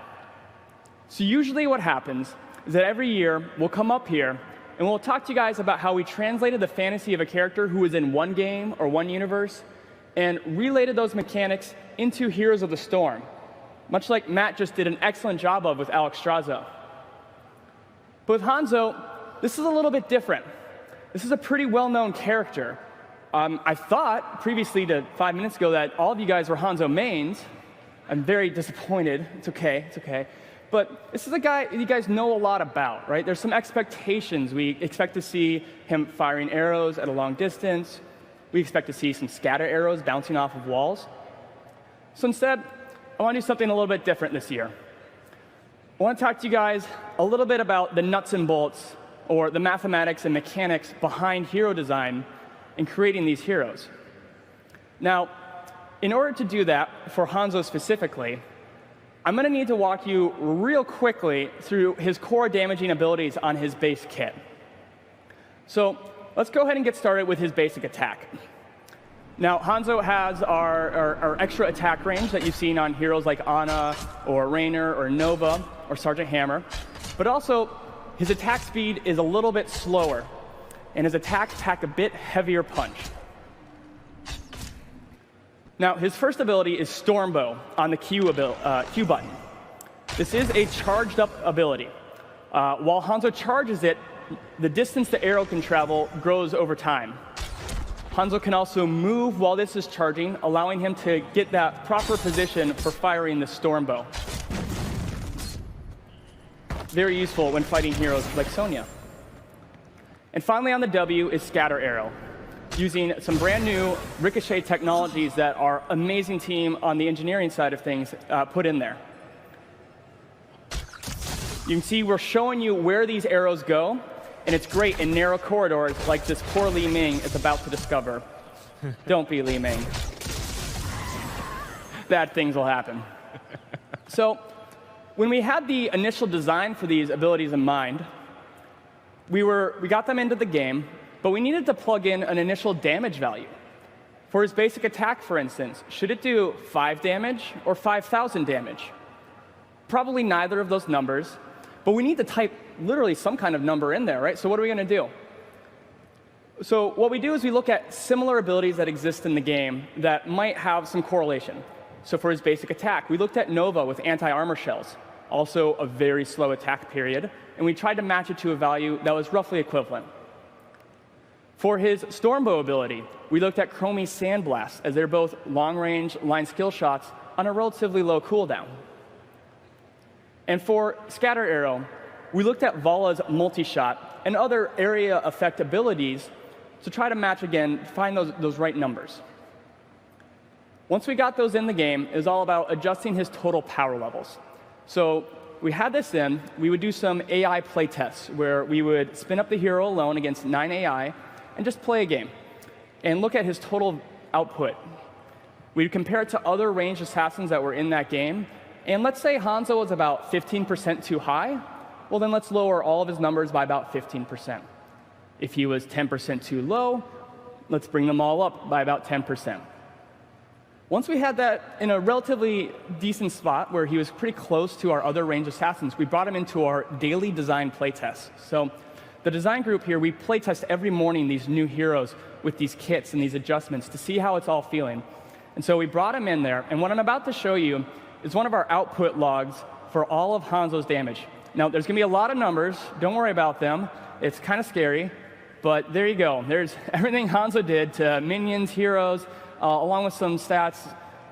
So usually what happens is that every year we'll come up here and we'll talk to you guys about how we translated the fantasy of a character who was in one game or one universe and related those mechanics into Heroes of the Storm, much like Matt just did an excellent job of with Alex Straza. But with Hanzo, this is a little bit different. This is a pretty well-known character. I thought previously to 5 minutes ago that all of you guys were Hanzo mains. I'm very disappointed. It's okay, it's okay. But this is a guy you guys know a lot about, right? There's some expectations. We expect to see him firing arrows at a long distance. We expect to see some scatter arrows bouncing off of walls. So instead, I want to do something a little bit different this year. I want to talk to you guys a little bit about the nuts and bolts, or the mathematics and mechanics behind hero design and creating these heroes. Now, in order to do that, for Hanzo specifically, I'm going to need to walk you real quickly through his core damaging abilities on his base kit. So let's go ahead and get started with his basic attack. Now, Hanzo has our extra attack range that you've seen on heroes like Ana, or Raynor, or Nova, or Sergeant Hammer. But also, his attack speed is a little bit slower, and his attacks pack a bit heavier punch. Now, his first ability is Stormbow on the Q button. This is a charged-up ability. While Hanzo charges it, the distance the arrow can travel grows over time. Hanzo can also move while this is charging, allowing him to get that proper position for firing the Stormbow. Very useful when fighting heroes like Sonya. And finally on the W is Scatter Arrow, using some brand new ricochet technologies that our amazing team on the engineering side of things put in there. You can see we're showing you where these arrows go, and it's great in narrow corridors like this poor Li Ming is about to discover. Don't be Li Ming. Bad things will happen. So when we had the initial design for these abilities in mind, we got them into the game, but we needed to plug in an initial damage value. For his basic attack, for instance, should it do 5 damage or 5,000 damage? Probably neither of those numbers, but we need to type literally some kind of number in there, right? So what are we going to do? So what we do is we look at similar abilities that exist in the game that might have some correlation. So for his basic attack, we looked at Nova with anti-armor shells, also a very slow attack period, and we tried to match it to a value that was roughly equivalent. For his Stormbow ability, we looked at Chromie's Sandblast, as they're both long-range line skill shots on a relatively low cooldown. And for Scatter Arrow, we looked at Vala's multi-shot and other area effect abilities to try to match again, find those right numbers. Once we got those in the game, it was all about adjusting his total power levels. So we had this in, we would do some AI play tests where we would spin up the hero alone against 9 AI and just play a game and look at his total output. We'd compare it to other ranged assassins that were in that game, and let's say Hanzo was about 15% too high, well then let's lower all of his numbers by about 15%. If he was 10% too low, let's bring them all up by about 10%. Once we had that in a relatively decent spot where he was pretty close to our other ranged assassins, we brought him into our daily design playtests. So the design group here, we playtest every morning these new heroes with these kits and these adjustments to see how it's all feeling. And so we brought him in there, and what I'm about to show you is one of our output logs for all of Hanzo's damage. Now, there's going to be a lot of numbers. Don't worry about them. It's kind of scary, but there you go. There's everything Hanzo did to minions, heroes, along with some stats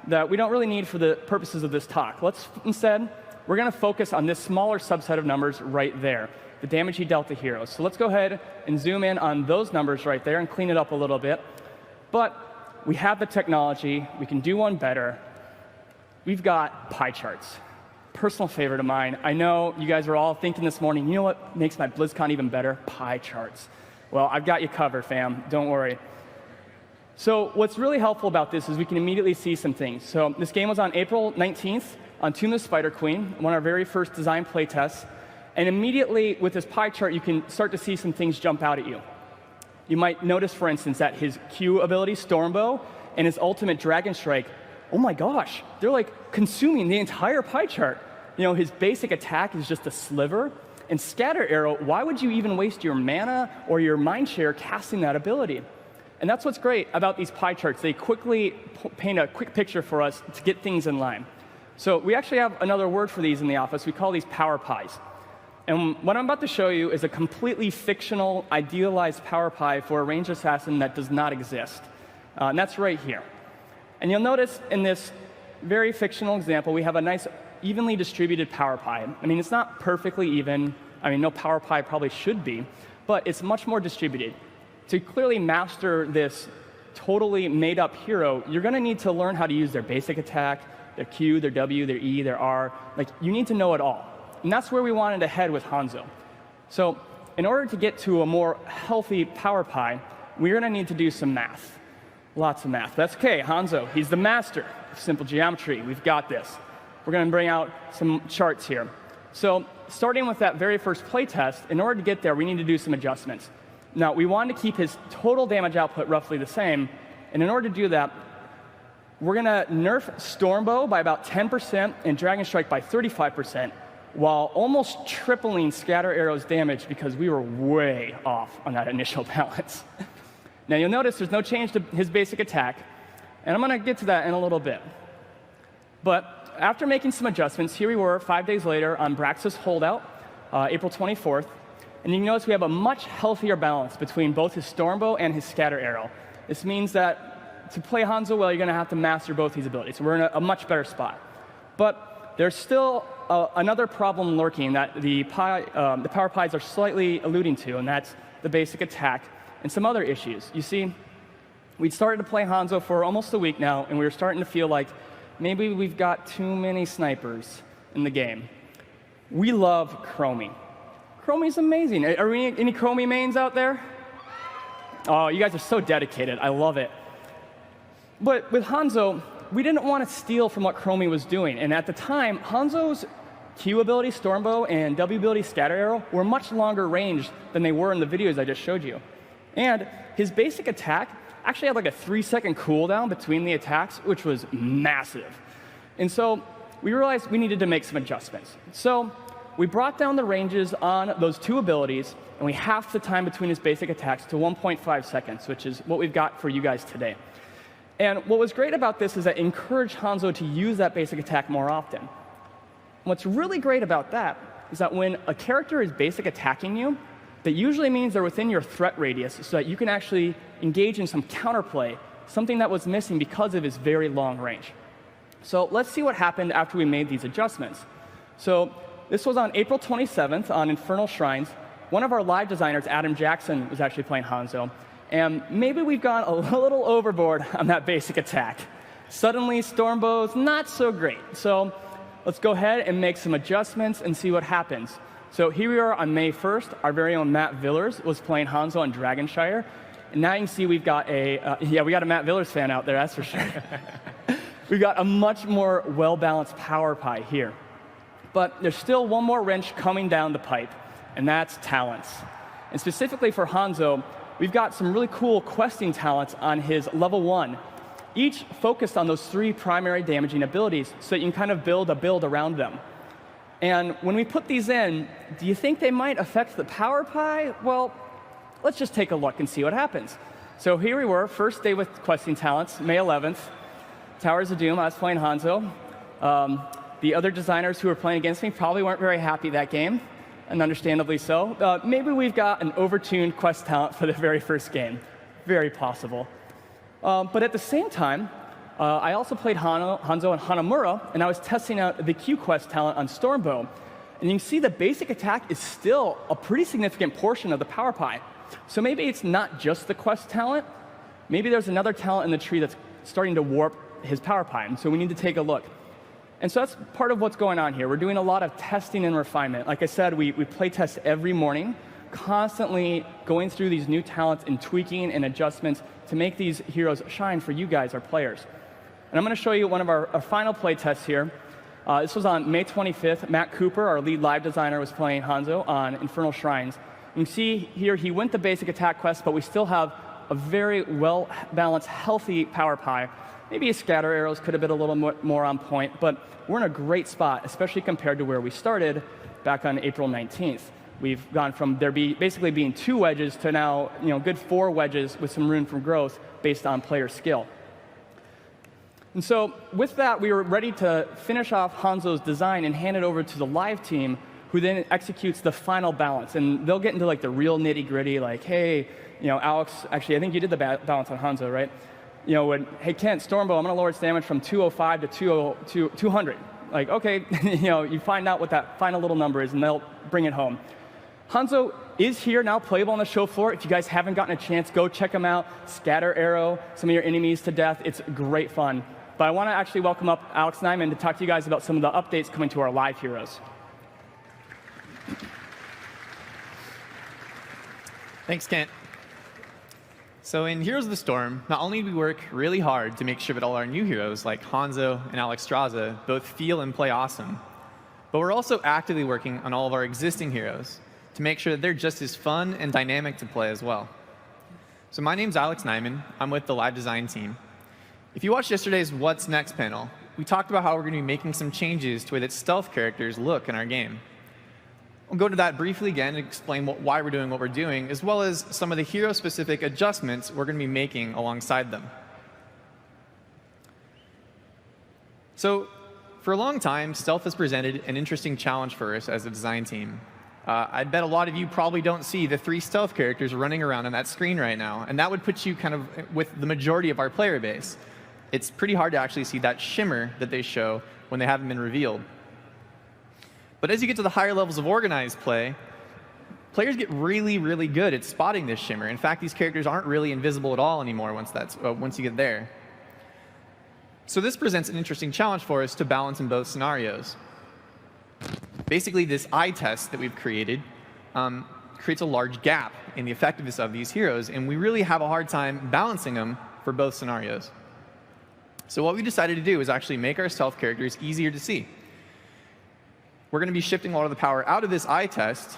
that we don't really need for the purposes of this talk. Instead, we're going to focus on this smaller subset of numbers right there, the damage he dealt to heroes. So let's go ahead and zoom in on those numbers right there and clean it up a little bit. But we have the technology. We can do one better. We've got pie charts. Personal favorite of mine. I know you guys are all thinking this morning, you know what makes my BlizzCon even better? Pie charts. Well, I've got you covered, fam. Don't worry. So what's really helpful about this is we can immediately see some things. So this game was on April 19th on Tomb of the Spider Queen, one of our very first design playtests. And immediately with this pie chart, you can start to see some things jump out at you. You might notice, for instance, that his Q ability, Stormbow, and his ultimate Dragon Strike, oh my gosh, they're like consuming the entire pie chart. You know, his basic attack is just a sliver. And Scatter Arrow, why would you even waste your mana or your mind share casting that ability? And that's what's great about these pie charts. They quickly paint a quick picture for us to get things in line. So we actually have another word for these in the office. We call these power pies. And what I'm about to show you is a completely fictional, idealized power pie for a ranged assassin that does not exist. And that's right here. And you'll notice in this very fictional example, we have a nice, evenly distributed power pie. I mean, it's not perfectly even. I mean, no power pie probably should be, but it's much more distributed. To clearly master this totally made-up hero, you're going to need to learn how to use their basic attack, their Q, their W, their E, their R. Like, you need to know it all. And that's where we wanted to head with Hanzo. So in order to get to a more healthy power pie, we're going to need to do some math. Lots of math. That's okay. Hanzo, he's the master of simple geometry. We've got this. We're going to bring out some charts here. So starting with that very first playtest, in order to get there, we need to do some adjustments. Now, we wanted to keep his total damage output roughly the same. And in order to do that, we're going to nerf Stormbow by about 10% and Dragon Strike by 35%. While almost tripling Scatter Arrow's damage because we were way off on that initial balance. Now you'll notice there's no change to his basic attack, and I'm going to get to that in a little bit. But after making some adjustments, here we were 5 days later on Braxis Holdout, April 24th, and you can notice we have a much healthier balance between both his Stormbow and his Scatter Arrow. This means that to play Hanzo well, you're going to have to master both these abilities. So we're in a much better spot. But there's still another problem lurking that the power pies are slightly alluding to, and that's the basic attack and some other issues. You see, we'd started to play Hanzo for almost a week now, and we were starting to feel like maybe we've got too many snipers in the game. We love Chromie. Chromie's amazing. Are we any Chromie mains out there? Oh, you guys are so dedicated. I love it. But with Hanzo, we didn't want to steal from what Chromie was doing. And at the time, Hanzo's Q ability, Stormbow, and W ability, Scatter Arrow, were much longer range than they were in the videos I just showed you. And his basic attack actually had like a 3-second cooldown between the attacks, which was massive. And so we realized we needed to make some adjustments. So we brought down the ranges on those two abilities, and we halved the time between his basic attacks to 1.5 seconds, which is what we've got for you guys today. And what was great about this is that it encouraged Hanzo to use that basic attack more often. What's really great about that is that when a character is basic attacking you, that usually means they're within your threat radius so that you can actually engage in some counterplay, something that was missing because of his very long range. So let's see what happened after we made these adjustments. So this was on April 27th on Infernal Shrines. One of our live designers, Adam Jackson, was actually playing Hanzo. And maybe we've gone a little overboard on that basic attack. Suddenly, Stormbow's not so great. So let's go ahead and make some adjustments and see what happens. So here we are on May 1st. Our very own Matt Villers was playing Hanzo on Dragonshire. And now you can see we've got yeah, we got a Matt Villers fan out there, that's for sure. We've got a much more well-balanced power pie here. But there's still one more wrench coming down the pipe, and that's talents. And specifically for Hanzo, we've got some really cool questing talents on his level 1, each focused on those 3 primary damaging abilities, so that you can kind of build a build around them. And when we put these in, do you think they might affect the power pie? Well, let's just take a look and see what happens. So here we were, first day with questing talents, May 11th. Towers of Doom, I was playing Hanzo. The other designers who were playing against me probably weren't very happy that game, and understandably so. Maybe we've got an overtuned quest talent for the very first game. Very possible. But at the same time, I also played Hanzo and Hanamura, and I was testing out the Q quest talent on Stormbow. And you can see the basic attack is still a pretty significant portion of the power pie. So maybe it's not just the quest talent. Maybe there's another talent in the tree that's starting to warp his power pie, and so we need to take a look. And so that's part of what's going on here. We're doing a lot of testing and refinement. Like I said, we play test every morning, constantly going through these new talents and tweaking and adjustments to make these heroes shine for you guys, our players. And I'm going to show you one of our final play tests here. This was on May 25th. Matt Cooper, our lead live designer, was playing Hanzo on Infernal Shrines. You can see here he went the basic attack quest, but we still have a very well-balanced, healthy power pie. Maybe his scatter arrows could have been a little more on point, but we're in a great spot, especially compared to where we started back on April 19th. We've gone from there basically being 2 wedges to now good 4 wedges with some room for growth based on player skill. And so with that, we were ready to finish off Hanzo's design and hand it over to the live team, who then executes the final balance. And they'll get into like the real nitty-gritty, like, hey, Alex, actually, I think you did the balance on Hanzo, right? Hey, Kent, Stormbow, I'm going to lower its damage from 205 to 200. Like, okay, you find out what that final little number is, and they'll bring it home. Hanzo is here now, playable on the show floor. If you guys haven't gotten a chance, go check him out. Scatter arrow some of your enemies to death. It's great fun. But I want to actually welcome up Alex Nyman to talk to you guys about some of the updates coming to our live heroes. Thanks, Kent. So in Heroes of the Storm, not only do we work really hard to make sure that all our new heroes, like Hanzo and Alexstrasza, both feel and play awesome, but we're also actively working on all of our existing heroes to make sure that they're just as fun and dynamic to play as well. So my name's Alex Nyman. I'm with the live design team. If you watched yesterday's What's Next panel, we talked about how we're going to be making some changes to the way that stealth characters look in our game. We'll go to that briefly again and explain why we're doing what we're doing, as well as some of the hero-specific adjustments we're going to be making alongside them. So for a long time, stealth has presented an interesting challenge for us as a design team. I bet a lot of you probably don't see the 3 stealth characters running around on that screen right now, and that would put you kind of with the majority of our player base. It's pretty hard to actually see that shimmer that they show when they haven't been revealed. But as you get to the higher levels of organized play, players get really, really good at spotting this shimmer. In fact, these characters aren't really invisible at all anymore once you get there. So this presents an interesting challenge for us to balance in both scenarios. Basically, this eye test that we've created creates a large gap in the effectiveness of these heroes, and we really have a hard time balancing them for both scenarios. So what we decided to do is actually make our stealth characters easier to see. We're going to be shifting a lot of the power out of this eye test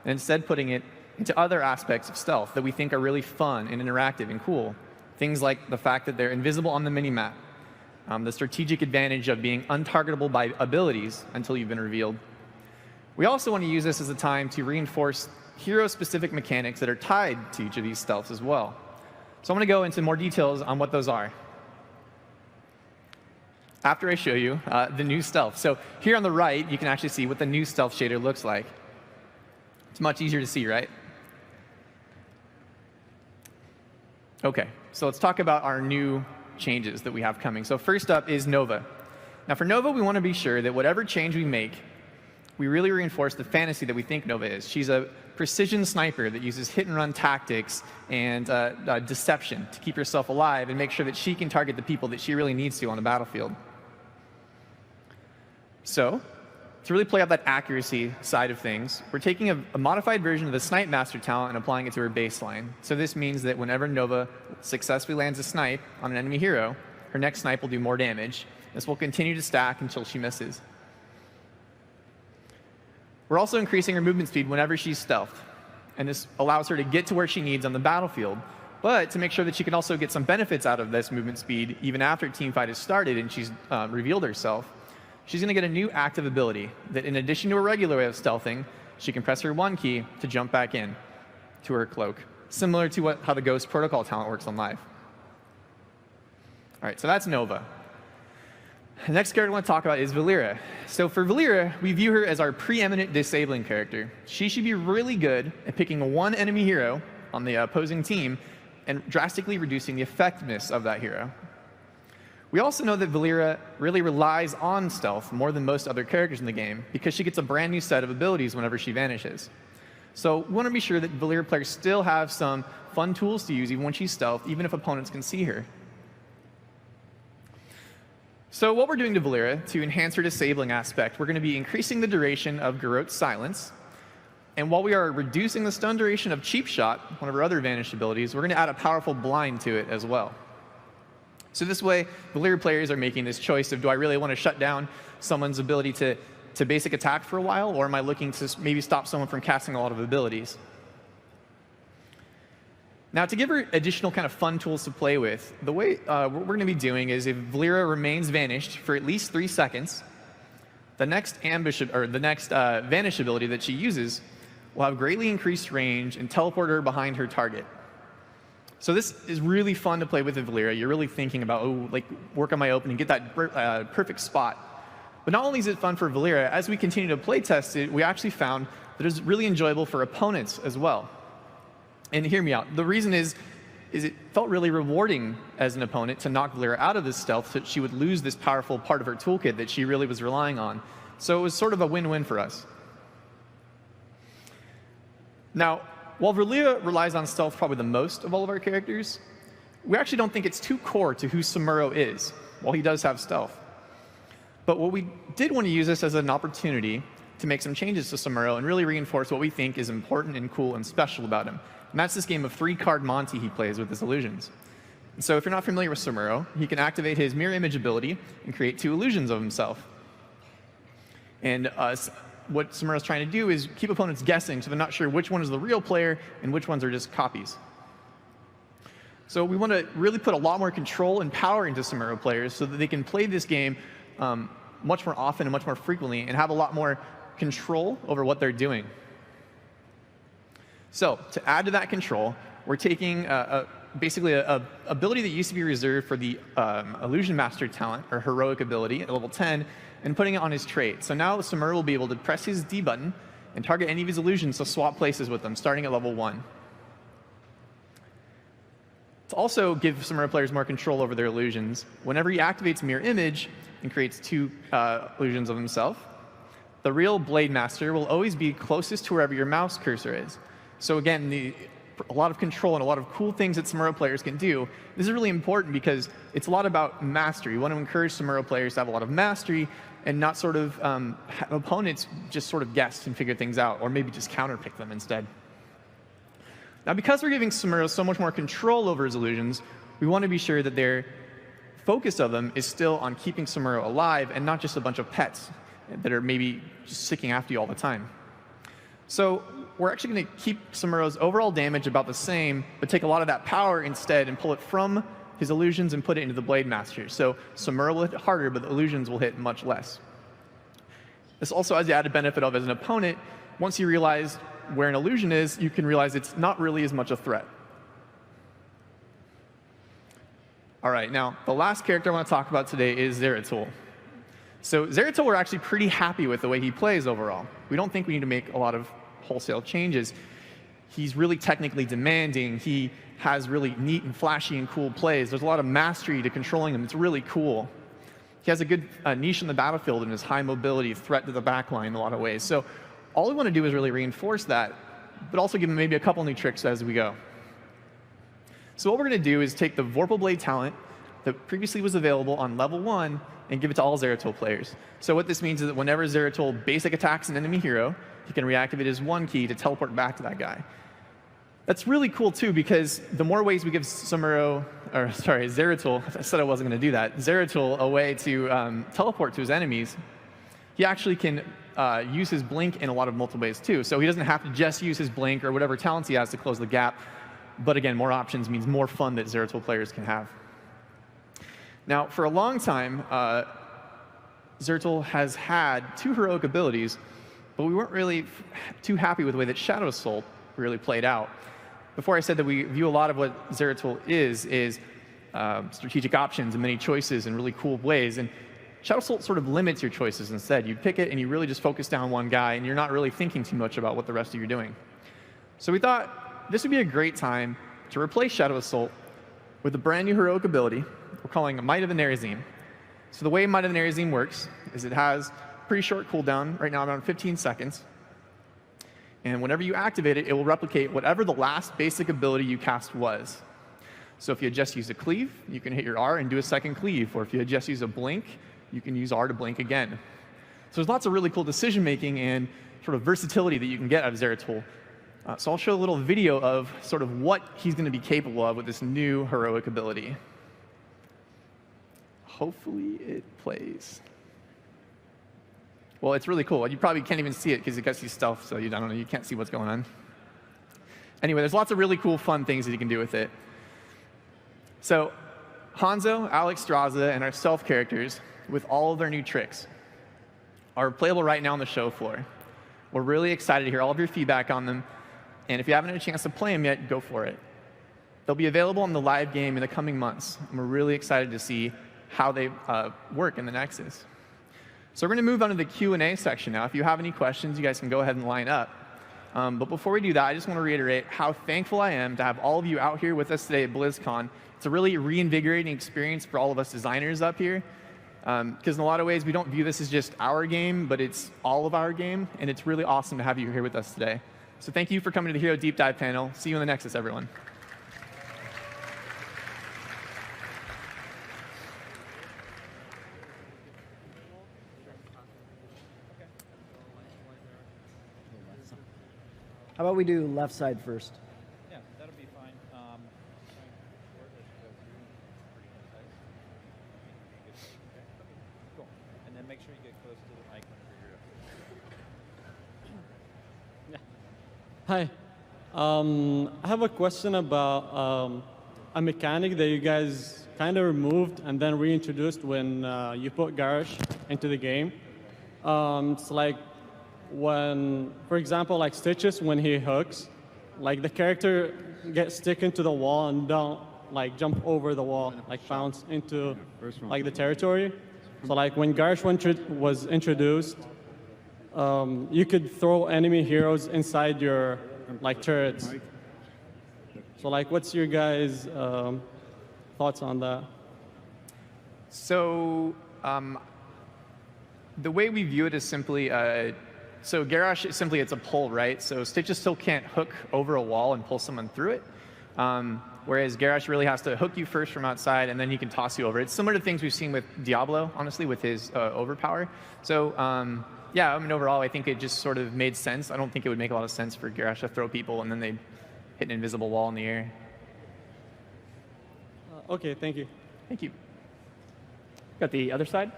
and instead putting it into other aspects of stealth that we think are really fun and interactive and cool. Things like the fact that they're invisible on the minimap, the strategic advantage of being untargetable by abilities until you've been revealed. We also want to use this as a time to reinforce hero-specific mechanics that are tied to each of these stealths as well. So I'm going to go into more details on what those are after I show you the new stealth. So here on the right, you can actually see what the new stealth shader looks like. It's much easier to see, right? OK, so let's talk about our new changes that we have coming. So first up is Nova. Now for Nova, we want to be sure that whatever change we make, we really reinforce the fantasy that we think Nova is. She's a precision sniper that uses hit-and-run tactics and deception to keep herself alive and make sure that she can target the people that she really needs to on the battlefield. So to really play up that accuracy side of things, we're taking a modified version of the Snipe Master talent and applying it to her baseline. So this means that whenever Nova successfully lands a snipe on an enemy hero, her next snipe will do more damage. This will continue to stack until she misses. We're also increasing her movement speed whenever she's stealthed, and this allows her to get to where she needs on the battlefield, but to make sure that she can also get some benefits out of this movement speed even after a teamfight has started and she's revealed herself. She's going to get a new active ability that, in addition to a regular way of stealthing, she can press her 1 key to jump back in to her cloak, similar to how the Ghost Protocol talent works on live. All right, so that's Nova. The next character I want to talk about is Valeera. So for Valeera, we view her as our preeminent disabling character. She should be really good at picking one enemy hero on the opposing team and drastically reducing the effectiveness of that hero. We also know that Valeera really relies on stealth more than most other characters in the game because she gets a brand new set of abilities whenever she vanishes. So we want to be sure that Valeera players still have some fun tools to use even when she's stealthed, even if opponents can see her. So what we're doing to Valeera to enhance her disabling aspect, we're going to be increasing the duration of Garrote's silence. And while we are reducing the stun duration of Cheap Shot, one of her other vanished abilities, we're going to add a powerful blind to it as well. So this way, Valeera players are making this choice of, do I really want to shut down someone's ability to basic attack for a while, or am I looking to maybe stop someone from casting a lot of abilities? Now, to give her additional kind of fun tools to play with, the way what we're going to be doing is if Valeera remains vanished for at least 3 seconds, the next vanish ability that she uses will have greatly increased range and teleport her behind her target. So this is really fun to play with Valeera. You're really thinking about, work on my opening, get that perfect spot. But not only is it fun for Valeera, as we continue to play test it, we actually found that it's really enjoyable for opponents as well. And hear me out. The reason is it felt really rewarding as an opponent to knock Valeera out of this stealth so that she would lose this powerful part of her toolkit that she really was relying on. So it was sort of a win-win for us. Now, while Valeera relies on stealth probably the most of all of our characters, we actually don't think it's too core to who Samuro is, while he does have stealth. But what we did want to use this as an opportunity to make some changes to Samuro and really reinforce what we think is important and cool and special about him. And that's this game of 3-card Monty he plays with his illusions. So if you're not familiar with Samuro, he can activate his mirror image ability and create 2 illusions of himself. And what Samuro's trying to do is keep opponents guessing so they're not sure which one is the real player and which ones are just copies. So we want to really put a lot more control and power into Samuro players so that they can play this game much more often and much more frequently and have a lot more control over what they're doing. So to add to that control, we're taking basically an ability that used to be reserved for the Illusion Master talent, or heroic ability, at level 10, and putting it on his trait. So now Samuro will be able to press his D button and target any of his illusions to swap places with them, starting at level 1. To also give Samuro players more control over their illusions, whenever he activates Mirror Image and creates 2 illusions of himself, the real Blade Master will always be closest to wherever your mouse cursor is. So again, a lot of control and a lot of cool things that Samuro players can do. This is really important because it's a lot about mastery. We want to encourage Samuro players to have a lot of mastery and not sort of have opponents just sort of guess and figure things out, or maybe just counterpick them instead. Now, because we're giving Samuro so much more control over his illusions, we want to be sure that their focus of them is still on keeping Samuro alive and not just a bunch of pets that are maybe just sticking after you all the time. So we're actually going to keep Samuro's overall damage about the same, but take a lot of that power instead and pull it from his illusions and put it into the Blade Master. So Samuro will hit harder, but the illusions will hit much less. This also has the added benefit of, as an opponent, once you realize where an illusion is, you can realize it's not really as much a threat. All right, now, the last character I want to talk about today is Zeratul. So Zeratul, we're actually pretty happy with the way he plays overall. We don't think we need to make a lot of wholesale changes. He's really technically demanding. He has really neat and flashy and cool plays. There's a lot of mastery to controlling him. It's really cool. He has a good niche in the battlefield and his high mobility, threat to the backline in a lot of ways. So all we want to do is really reinforce that, but also give him maybe a couple new tricks as we go. So what we're going to do is take the Vorpal Blade talent that previously was available on level 1 and give it to all Zeratul players. So what this means is that whenever Zeratul basic attacks an enemy hero, he can reactivate his 1 key to teleport back to that guy. That's really cool too, because the more ways we give Zeratul, I said I wasn't going to do that, Zeratul a way to teleport to his enemies, he actually can use his blink in a lot of multiple ways too. So he doesn't have to just use his blink or whatever talents he has to close the gap. But again, more options means more fun that Zeratul players can have. Now, for a long time, Zeratul has had 2 heroic abilities, but we weren't really too happy with the way that Shadow Assault really played out. Before I said that we view a lot of what Zeratul is strategic options and many choices in really cool ways. And Shadow Assault sort of limits your choices instead. You pick it and you really just focus down one guy, and you're not really thinking too much about what the rest of you are doing. So we thought this would be a great time to replace Shadow Assault with a brand new heroic ability we're calling Might of the Nerazim. So the way Might of the Nerazim works is it has a pretty short cooldown, right now around 15 seconds. And whenever you activate it, it will replicate whatever the last basic ability you cast was. So if you had just used a cleave, you can hit your R and do a second cleave. Or if you had just used a blink, you can use R to blink again. So there's lots of really cool decision-making and sort of versatility that you can get out of Zeratul. So I'll show a little video of sort of what he's going to be capable of with this new heroic ability. Hopefully it plays. Well, it's really cool. You probably can't even see it because it gets you stealth, so I don't know, you can't see what's going on. Anyway, there's lots of really cool, fun things that you can do with it. So Hanzo, Alex Straza, and our stealth characters, with all of their new tricks, are playable right now on the show floor. We're really excited to hear all of your feedback on them, and if you haven't had a chance to play them yet, go for it. They'll be available in the live game in the coming months, and we're really excited to see how they work in the Nexus. So we're going to move on to the Q&A section now. If you have any questions, you guys can go ahead and line up. But before we do that, I just want to reiterate how thankful I am to have all of you out here with us today at Blizzcon. It's a really reinvigorating experience for all of us designers up here. Because in a lot of ways, we don't view this as just our game, but it's all of our game. And it's really awesome to have you here with us today. So thank you for coming to the Hero Deep Dive panel. See you in the Nexus, everyone. How about we do left side first? Yeah, that'll be fine. Cool. And then make sure you get close to the mic whenever you're up. Hi. I have a question about a mechanic that you guys kind of removed and then reintroduced when you put Garrosh into the game. It's like when, for example, like Stitches, when he hooks, like the character gets stuck into the wall and don't like jump over the wall, like bounce into like the territory. So like when Garrosh was introduced, you could throw enemy heroes inside your like turrets. So like, what's your guys' thoughts on that? So the way we view it is simply, so Garrosh, it's a pull, right? So Stitches still can't hook over a wall and pull someone through it. Whereas Garrosh really has to hook you first from outside, and then he can toss you over. It's similar to things we've seen with Diablo, honestly, with his overpower. So yeah, I mean, overall, I think it just sort of made sense. I don't think it would make a lot of sense for Garrosh to throw people and then they hit an invisible wall in the air. Okay, thank you. Thank you. Got the other side?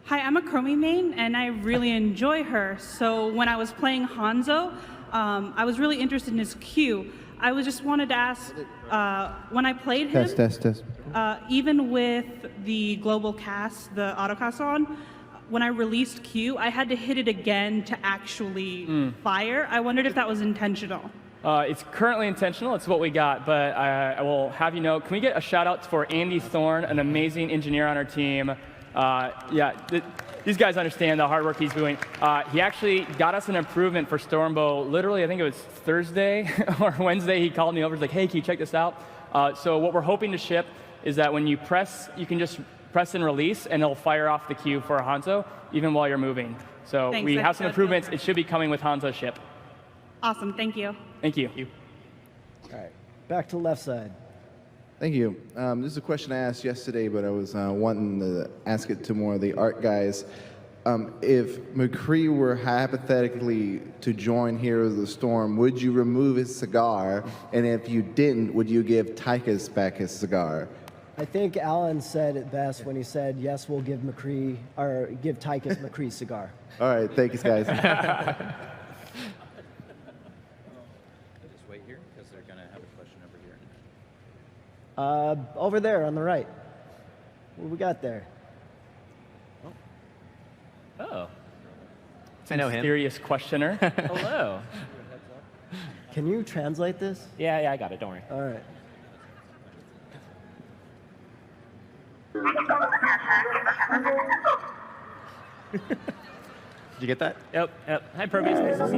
Hi, I'm a Chromie main, and I really enjoy her. So when I was playing Hanzo, I was really interested in his Q. I just wanted to ask, when I played him, Test. Even with the global cast, the autocast on, when I released Q, I had to hit it again to actually fire. I wondered if that was intentional. It's currently intentional. It's what we got, but I will have you know, can we get a shout out for Andy Thorne, an amazing engineer on our team. These guys understand the hard work he's doing. He actually got us an improvement for Stormbow. Literally, I think it was Thursday or Wednesday. He called me over. He's like, "Hey, can you check this out?" So what we're hoping to ship is that when you press, you can just press and release, and it'll fire off the Q for Hanzo even while you're moving. So Thanks, we that's have some good. improvements. It should be coming with Hanzo's ship. Awesome, thank you. Thank you. All right, back to left side. Thank you. This is a question I asked yesterday, but I was wanting to ask it to more of the art guys. If McCree were hypothetically to join Heroes of the Storm, would you remove his cigar? And if you didn't, would you give Tychus back his cigar? I think Alan said it best when he said, yes, we'll give McCree, or give Tychus McCree's cigar. All right, thank you, guys. Just wait here because they're going to have a question over here. Over there on the right. What we got there? Oh. I know him. Mysterious questioner. Hello. Can you translate this? Yeah, I got it. Don't worry. All right. Did you get that? Yep. Hi, Probius. Nice to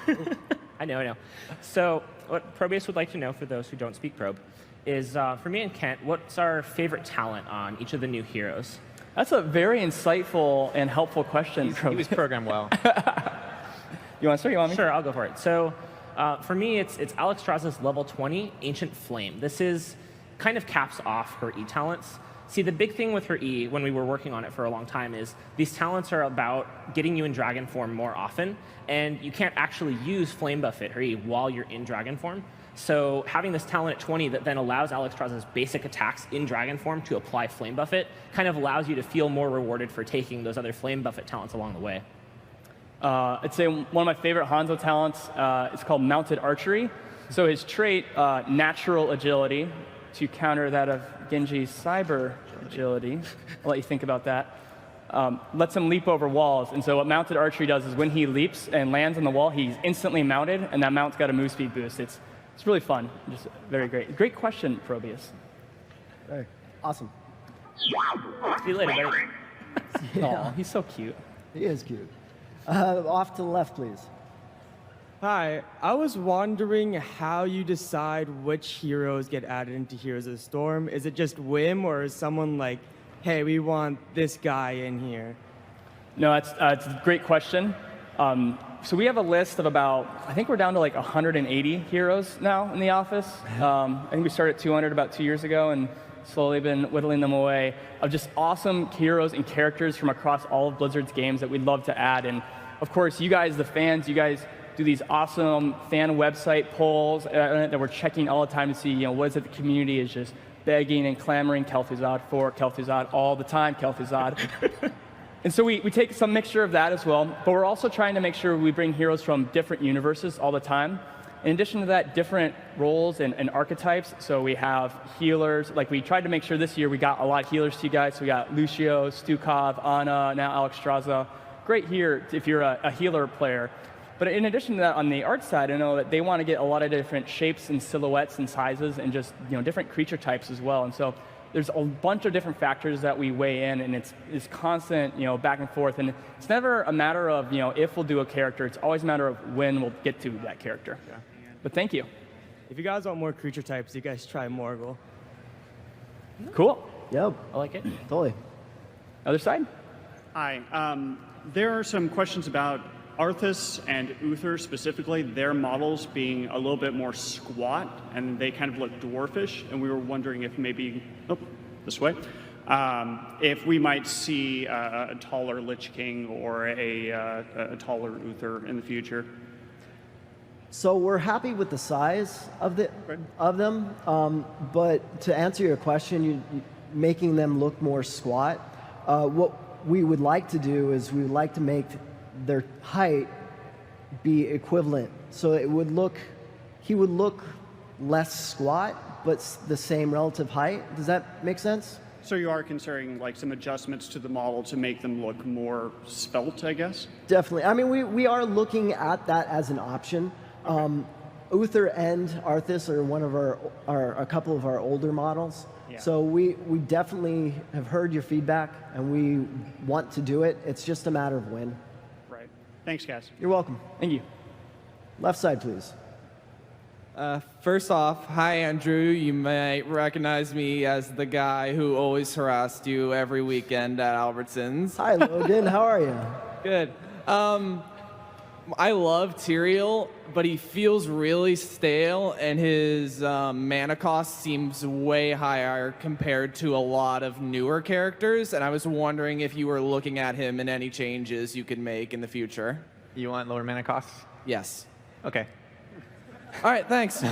see you. I know. So, what Probius would like to know, for those who don't speak Probe, is for me and Kent, what's our favorite talent on each of the new heroes? That's a very insightful and helpful question. He was programmed well. You want to start? You want me? Sure, I'll go for it. So, for me, it's Alexstrasza's level 20 Ancient Flame. This is kind of caps off her E talents. See, the big thing with her E, when we were working on it for a long time, is these talents are about getting you in dragon form more often, and you can't actually use Flame Buffet, her E, while you're in dragon form. So having this talent at 20 that then allows Alexstrasza's basic attacks in dragon form to apply Flame Buffet kind of allows you to feel more rewarded for taking those other Flame Buffet talents along the way. I'd say one of my favorite Hanzo talents is called Mounted Archery. So his trait, Natural Agility, to counter that of Genji's Cyber Agility, I'll let you think about that, lets him leap over walls. And so what Mounted Archery does is when he leaps and lands on the wall, he's instantly mounted, and that mount's got a move speed boost. It's really fun. Just very great. Great question, Probius. Hey, awesome. See you later, buddy. Aw, he's so cute. He is cute. Off to the left, please. Hi, I was wondering how you decide which heroes get added into Heroes of the Storm. Is it just whim, or is someone like, hey, we want this guy in here? No, it's a great question. So we have a list of about, I think we're down to like 180 heroes now in the office. I think we started at 200 about 2 years ago and slowly been whittling them away of just awesome heroes and characters from across all of Blizzard's games that we'd love to add. And of course, you guys, the fans, you guys do these awesome fan website polls that we're checking all the time to see, what is it the community is just begging and clamoring Kel'Thuzad for, Kel'Thuzad all the time, Kel'Thuzad. And so we take some mixture of that as well, but we're also trying to make sure we bring heroes from different universes all the time. In addition to that, different roles and archetypes. So we have healers. Like we tried to make sure this year we got a lot of healers to you guys. So we got Lucio, Stukov, Ana, now Alexstrasza. Great here if you're a healer player. But in addition to that, on the art side, I know that they want to get a lot of different shapes and silhouettes and sizes and just different creature types as well. And so there's a bunch of different factors that we weigh in, and it's constant, back and forth. And it's never a matter of, if we'll do a character. It's always a matter of when we'll get to that character. Yeah. But thank you. If you guys want more creature types, you guys try Morgul. Cool. Yep. I like it. Totally. Other side? Hi. There are some questions about Arthas and Uther specifically, their models being a little bit more squat, and they kind of look dwarfish, and we were wondering if maybe, this way, if we might see a taller Lich King or a taller Uther in the future. So we're happy with the size of them, but to answer your question, you making them look more squat, what we would like to do is we would like to make their height be equivalent. So he would look less squat, but the same relative height. Does that make sense? So you are considering like some adjustments to the model to make them look more svelte, I guess? Definitely. I mean, we are looking at that as an option. Uther and Arthas are a couple of our older models. Yeah. So we definitely have heard your feedback, and we want to do it. It's just a matter of when. Right. Thanks, guys. You're welcome. Thank you. Left side, please. First off, hi, Andrew. You might recognize me as the guy who always harassed you every weekend at Albertsons. Hi, Logan. How are you? Good. I love Tyrael, but he feels really stale, and his mana cost seems way higher compared to a lot of newer characters. And I was wondering if you were looking at him and any changes you could make in the future. You want lower mana costs? Yes. Okay. All right, thanks.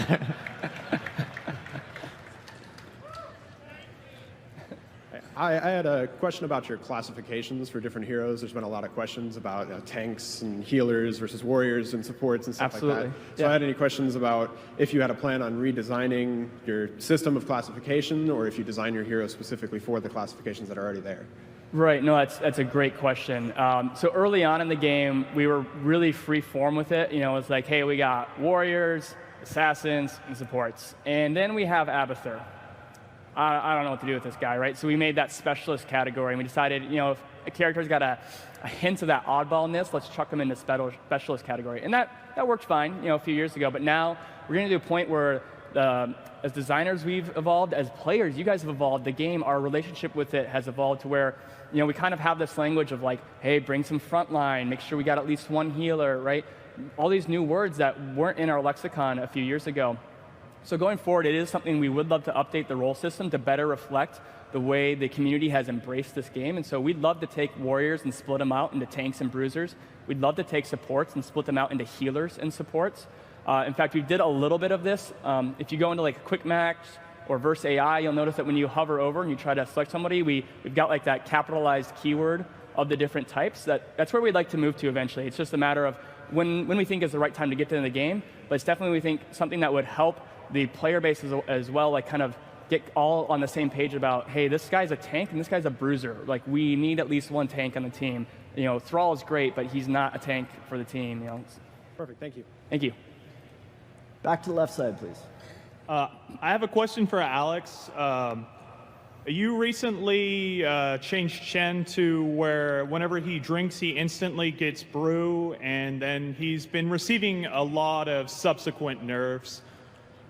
I had a question about your classifications for different heroes. There's been a lot of questions about tanks and healers versus warriors and supports and stuff Absolutely. like that. So I had any questions about if you had a plan on redesigning your system of classification or if you design your hero specifically for the classifications that are already there. Right, no, that's a great question. So early on in the game, we were really free form with it. You know, it's like, hey, we got warriors, assassins, and supports. And then we have Abathur. I don't know what to do with this guy, right? So we made that specialist category, and we decided, you know, if a character's got a hint of that oddballness, let's chuck them into specialist category. And that worked fine, you know, a few years ago. But now we're going to do a point where, as designers, we've evolved. As players, you guys have evolved. The game, our relationship with it has evolved to where, you know, we kind of have this language of like, hey, bring some frontline, make sure we got at least one healer, right? All these new words that weren't in our lexicon a few years ago. So going forward, it is something we would love to update the role system to better reflect the way the community has embraced this game. And so we'd love to take warriors and split them out into tanks and bruisers. We'd love to take supports and split them out into healers and supports. In fact, we did a little bit of this. If you go into like Quick Match or Verse AI, you'll notice that when you hover over and you try to select somebody, we've got like that capitalized keyword of the different types. That's where we'd like to move to eventually. It's just a matter of when we think is the right time to get to the game. But it's definitely, we think, something that would help the player base as well, like kind of get all on the same page about, hey, this guy's a tank and this guy's a bruiser. Like, we need at least one tank on the team. You know, Thrall is great, but he's not a tank for the team. You know. Perfect, thank you. Thank you. Back to the left side, please. I have a question for Alex. You recently changed Chen to where whenever he drinks, he instantly gets brew, and then he's been receiving a lot of subsequent nerfs.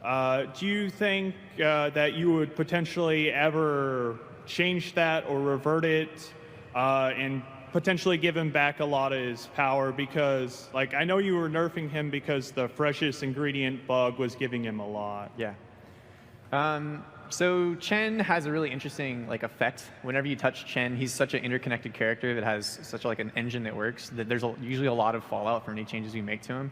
Do you think that you would potentially ever change that or revert it and potentially give him back a lot of his power? Because, like, I know you were nerfing him because the freshest ingredient bug was giving him a lot. Yeah. So Chen has a really interesting effect. Whenever you touch Chen, he's such an interconnected character that has such an engine that works that there's usually a lot of fallout from any changes we make to him.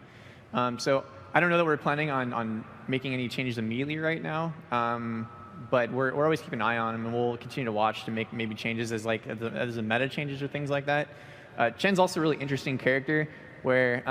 So I don't know that we're planning on making any changes immediately right now, but we're always keeping an eye on him, and we'll continue to watch to make maybe changes as the meta changes or things like that. Chen's also a really interesting character where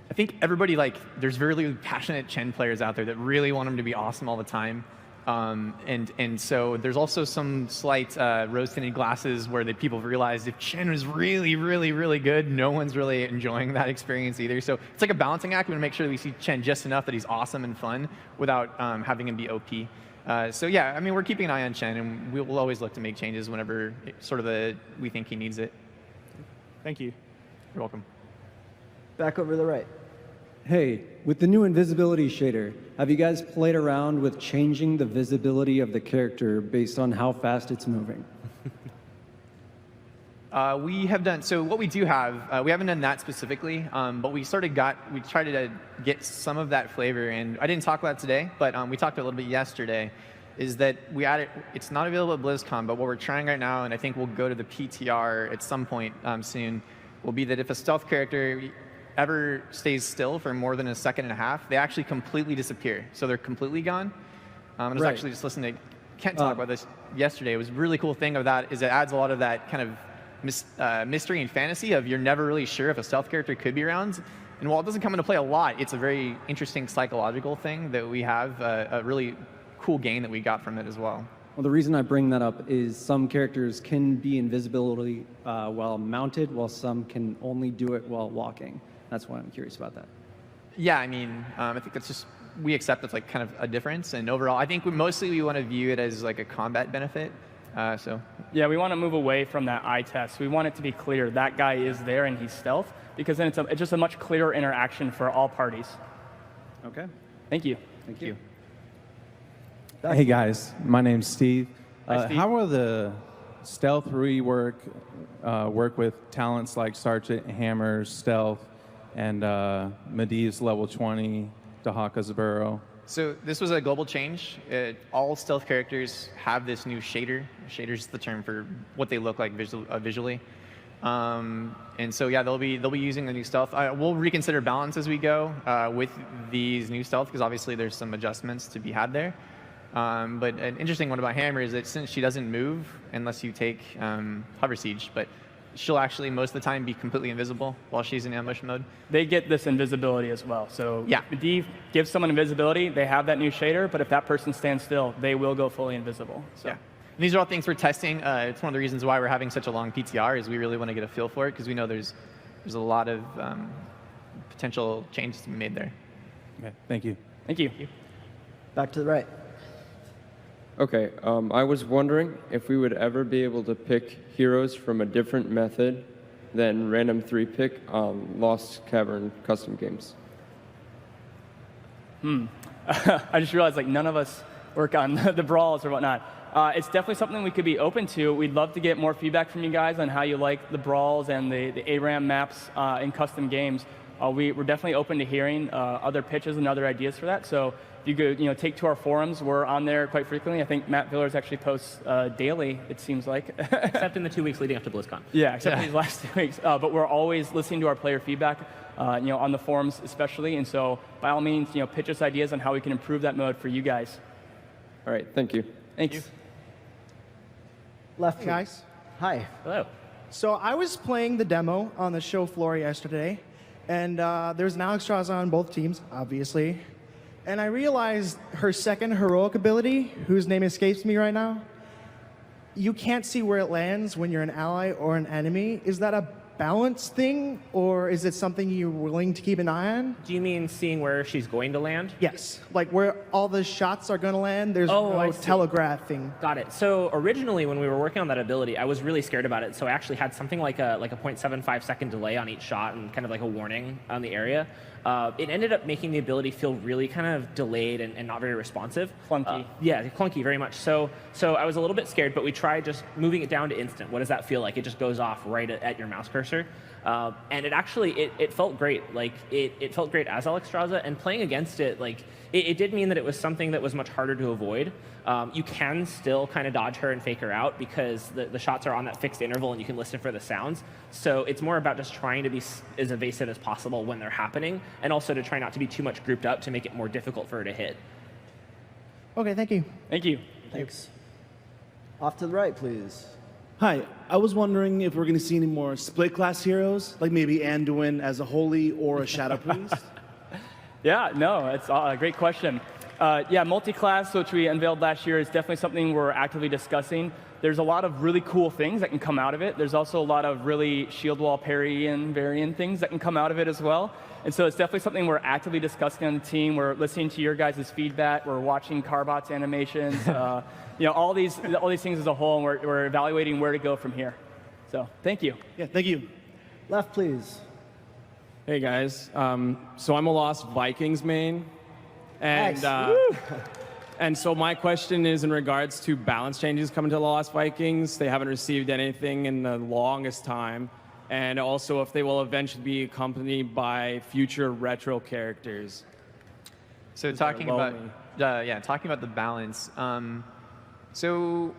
I think everybody, there's really passionate Chen players out there that really want him to be awesome all the time. And so there's also some slight rose-tinted glasses where people realize if Chen was really, really, really good, no one's really enjoying that experience either. So it's like a balancing act. We want to make sure that we see Chen just enough that he's awesome and fun without having him be OP. So yeah, I mean, we're keeping an eye on Chen, and we'll always look to make changes whenever we think he needs it. Thank you. You're welcome. Back over to the right. Hey, with the new invisibility shader, have you guys played around with changing the visibility of the character based on how fast it's moving? We have done, so what we do have, we haven't done that specifically, but we tried to get some of that flavor, and I didn't talk about it today, but we talked a little bit yesterday, is that we added, it's not available at Blizzcon, but what we're trying right now, and I think we'll go to the PTR at some point soon, will be that if a stealth character ever stays still for more than a second and a half, they actually completely disappear. So they're completely gone. I was actually just listening to Kent talk about this yesterday. It was a really cool thing of that is it adds a lot of that kind of mystery and fantasy of you're never really sure if a stealth character could be around. And while it doesn't come into play a lot, it's a very interesting psychological thing that we have, a really cool gain that we got from it as well. Well, the reason I bring that up is some characters can be invisibility while mounted, while some can only do it while walking. That's why I'm curious about that. Yeah, I mean, I think that's just, we accept it's kind of a difference. And overall, I think we want to view it as a combat benefit. Yeah, we want to move away from that eye test. We want it to be clear that guy is there and he's stealth, because then it's just a much clearer interaction for all parties. Okay. Thank you. Thank you. Hey guys, my name's Steve. Hi, Steve. How are the stealth rework, work with talents like Sergeant Hammer's stealth and Medivh's level 20, Dahaka's burrow? So this was a global change. All stealth characters have this new shader. Shader's the term for what they look like visually. And so yeah, they'll be using the new stealth. We'll reconsider balance as we go with these new stealth because obviously there's some adjustments to be had there. But an interesting one about Hammer is that since she doesn't move unless you take hover siege, but she'll actually most of the time be completely invisible while she's in ambush mode. They get this invisibility as well. So yeah, Medivh gives someone invisibility, they have that new shader, but if that person stands still, they will go fully invisible. So. Yeah. And these are all things we're testing. It's one of the reasons why we're having such a long PTR is we really want to get a feel for it because we know there's a lot of potential changes to be made there. Okay, thank you. Thank you. Back to the right. Okay, I was wondering if we would ever be able to pick heroes from a different method than random 3-pick on Lost Cavern custom games. I just realized like none of us work on the brawls or whatnot. It's definitely something we could be open to. We'd love to get more feedback from you guys on how you like the brawls and the ARAM maps in custom games. We're definitely open to hearing other pitches and other ideas for that. So if you could take to our forums, we're on there quite frequently. I think Matt Villers actually posts daily, it seems like. Except in the 2 weeks leading up to BlizzCon. Yeah, except these last 2 weeks. But we're always listening to our player feedback, on the forums especially. And so by all means, pitch us ideas on how we can improve that mode for you guys. All right, thank you. Thanks. Left Hey guys. Hi. Hello. So I was playing the demo on the show floor yesterday, and there's an Alexstrasza on both teams, obviously. And I realized her second heroic ability, whose name escapes me right now, you can't see where it lands when you're an ally or an enemy. Is that a balance thing, or is it something you're willing to keep an eye on? Do you mean seeing where she's going to land? Yes, like where all the shots are going to land. There's no telegraphing. Got it. So originally, when we were working on that ability, I was really scared about it. So I actually had something like a 0.75 second delay on each shot and kind of like a warning on the area. It ended up making the ability feel really kind of delayed and not very responsive. Clunky. Yeah, clunky very much. So I was a little bit scared, but we tried just moving it down to instant. What does that feel like? It just goes off right at your mouse cursor. And it actually, it felt great. Like, it felt great as Alexstrasza, and playing against it, like, it did mean that it was something that was much harder to avoid. You can still kind of dodge her and fake her out because the shots are on that fixed interval and you can listen for the sounds. So it's more about just trying to be as evasive as possible when they're happening, and also to try not to be too much grouped up to make it more difficult for her to hit. Okay, thank you. Thank you. Thanks. Off to the right, please. Hi, I was wondering if we're going to see any more split-class heroes, like maybe Anduin as a Holy or a Shadow Priest? Yeah, no, it's a great question. Yeah, multi-class, which we unveiled last year, is definitely something we're actively discussing. There's a lot of really cool things that can come out of it. There's also a lot of really shield wall parry and variant things that can come out of it as well. And so it's definitely something we're actively discussing on the team. We're listening to your guys' feedback. We're watching Carbot's animations. All these things as a whole, and we're evaluating where to go from here. So thank you. Yeah, thank you. Left, please. Hey guys, so I'm a Lost Vikings main, and Nice. and so my question is in regards to balance changes coming to the Lost Vikings. They haven't received anything in the longest time, and also if they will eventually be accompanied by future retro characters. So talking about the balance. So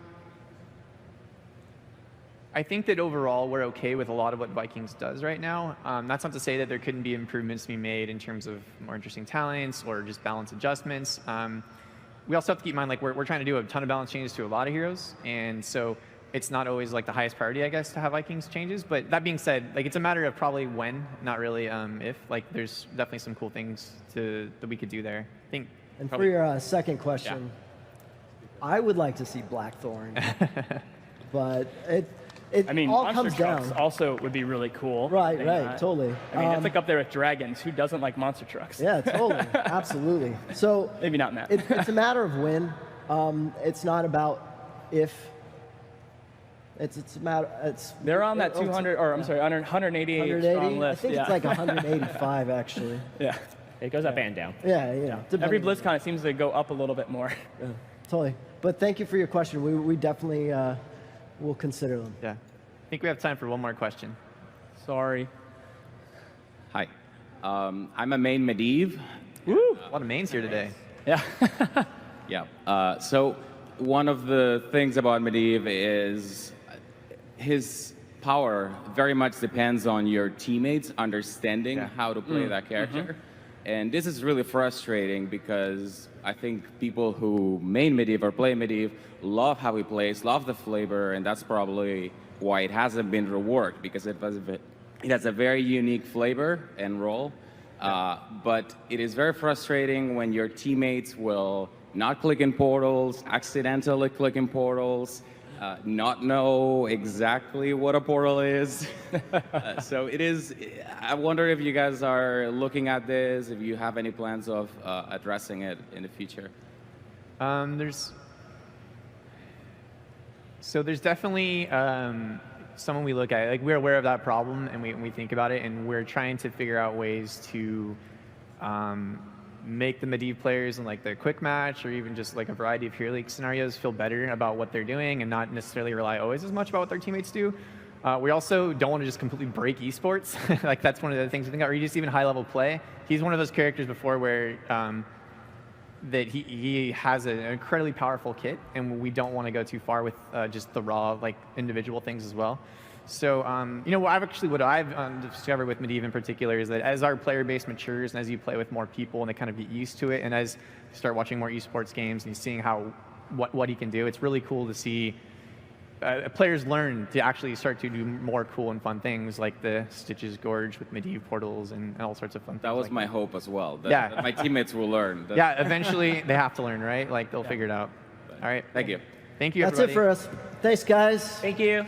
I think that overall we're okay with a lot of what Vikings does right now. That's not to say that there couldn't be improvements to be made in terms of more interesting talents or just balance adjustments. We also have to keep in mind, like, we're trying to do a ton of balance changes to a lot of heroes, and so it's not always like the highest priority, I guess, to have Vikings changes. But that being said, like, it's a matter of probably when, not really if. Like, there's definitely some cool things that we could do there. I think. And probably, for your second question, I would like to see Blackthorn, but it all Monster comes Trucks down. also would be really cool. Right, They, totally. I mean, it's like up there with dragons. Who doesn't like monster trucks? Yeah, totally, absolutely. So maybe not Matt. It's a matter of when. It's not about if. It's a matter. They're on that 200, or I'm sorry, 188 strong list. I think it's like 185 actually. Yeah. It goes up and down. Yeah. Every BlizzCon, it seems to go up a little bit more. Yeah, totally. But thank you for your question. We definitely we'll consider them. Yeah. I think we have time for one more question. Sorry. Hi. I'm a main Medivh. Woo! A lot of mains here today. Yeah. Yeah. So one of the things about Medivh is his power very much depends on your teammates understanding how to play that character. And this is really frustrating because I think people who main Medivh or play Medivh love how he plays, love the flavor, and that's probably why it hasn't been reworked, because it has a very unique flavor and role. But it is very frustrating when your teammates will not click in portals, accidentally click in portals, not know exactly what a portal is. So it is, I wonder if you guys are looking at this, if you have any plans of addressing it in the future. There's definitely someone we look at, like we're aware of that problem and we think about it, and we're trying to figure out ways to make the Medivh players in like the quick match or even just like a variety of Hero League scenarios feel better about what they're doing and not necessarily rely always as much about what their teammates do. We also don't want to just completely break esports. Like that's one of the things we think about, or just even high level play. He's one of those characters before where that he has an incredibly powerful kit, and we don't want to go too far with just the raw like individual things as well. So you know, what I've discovered with Medivh in particular is that as our player base matures and as you play with more people and they kind of get used to it, and as you start watching more esports games and seeing what he can do, it's really cool to see players learn to actually start to do more cool and fun things like the Stitches Gorge with Medivh portals and all sorts of fun things. That was like my that. hope as well. That my teammates will learn. Yeah, eventually they have to learn, right? Like they'll figure it out. All right. Thank you. Thank you, That's everybody. it for us. Thanks, guys. Thank you.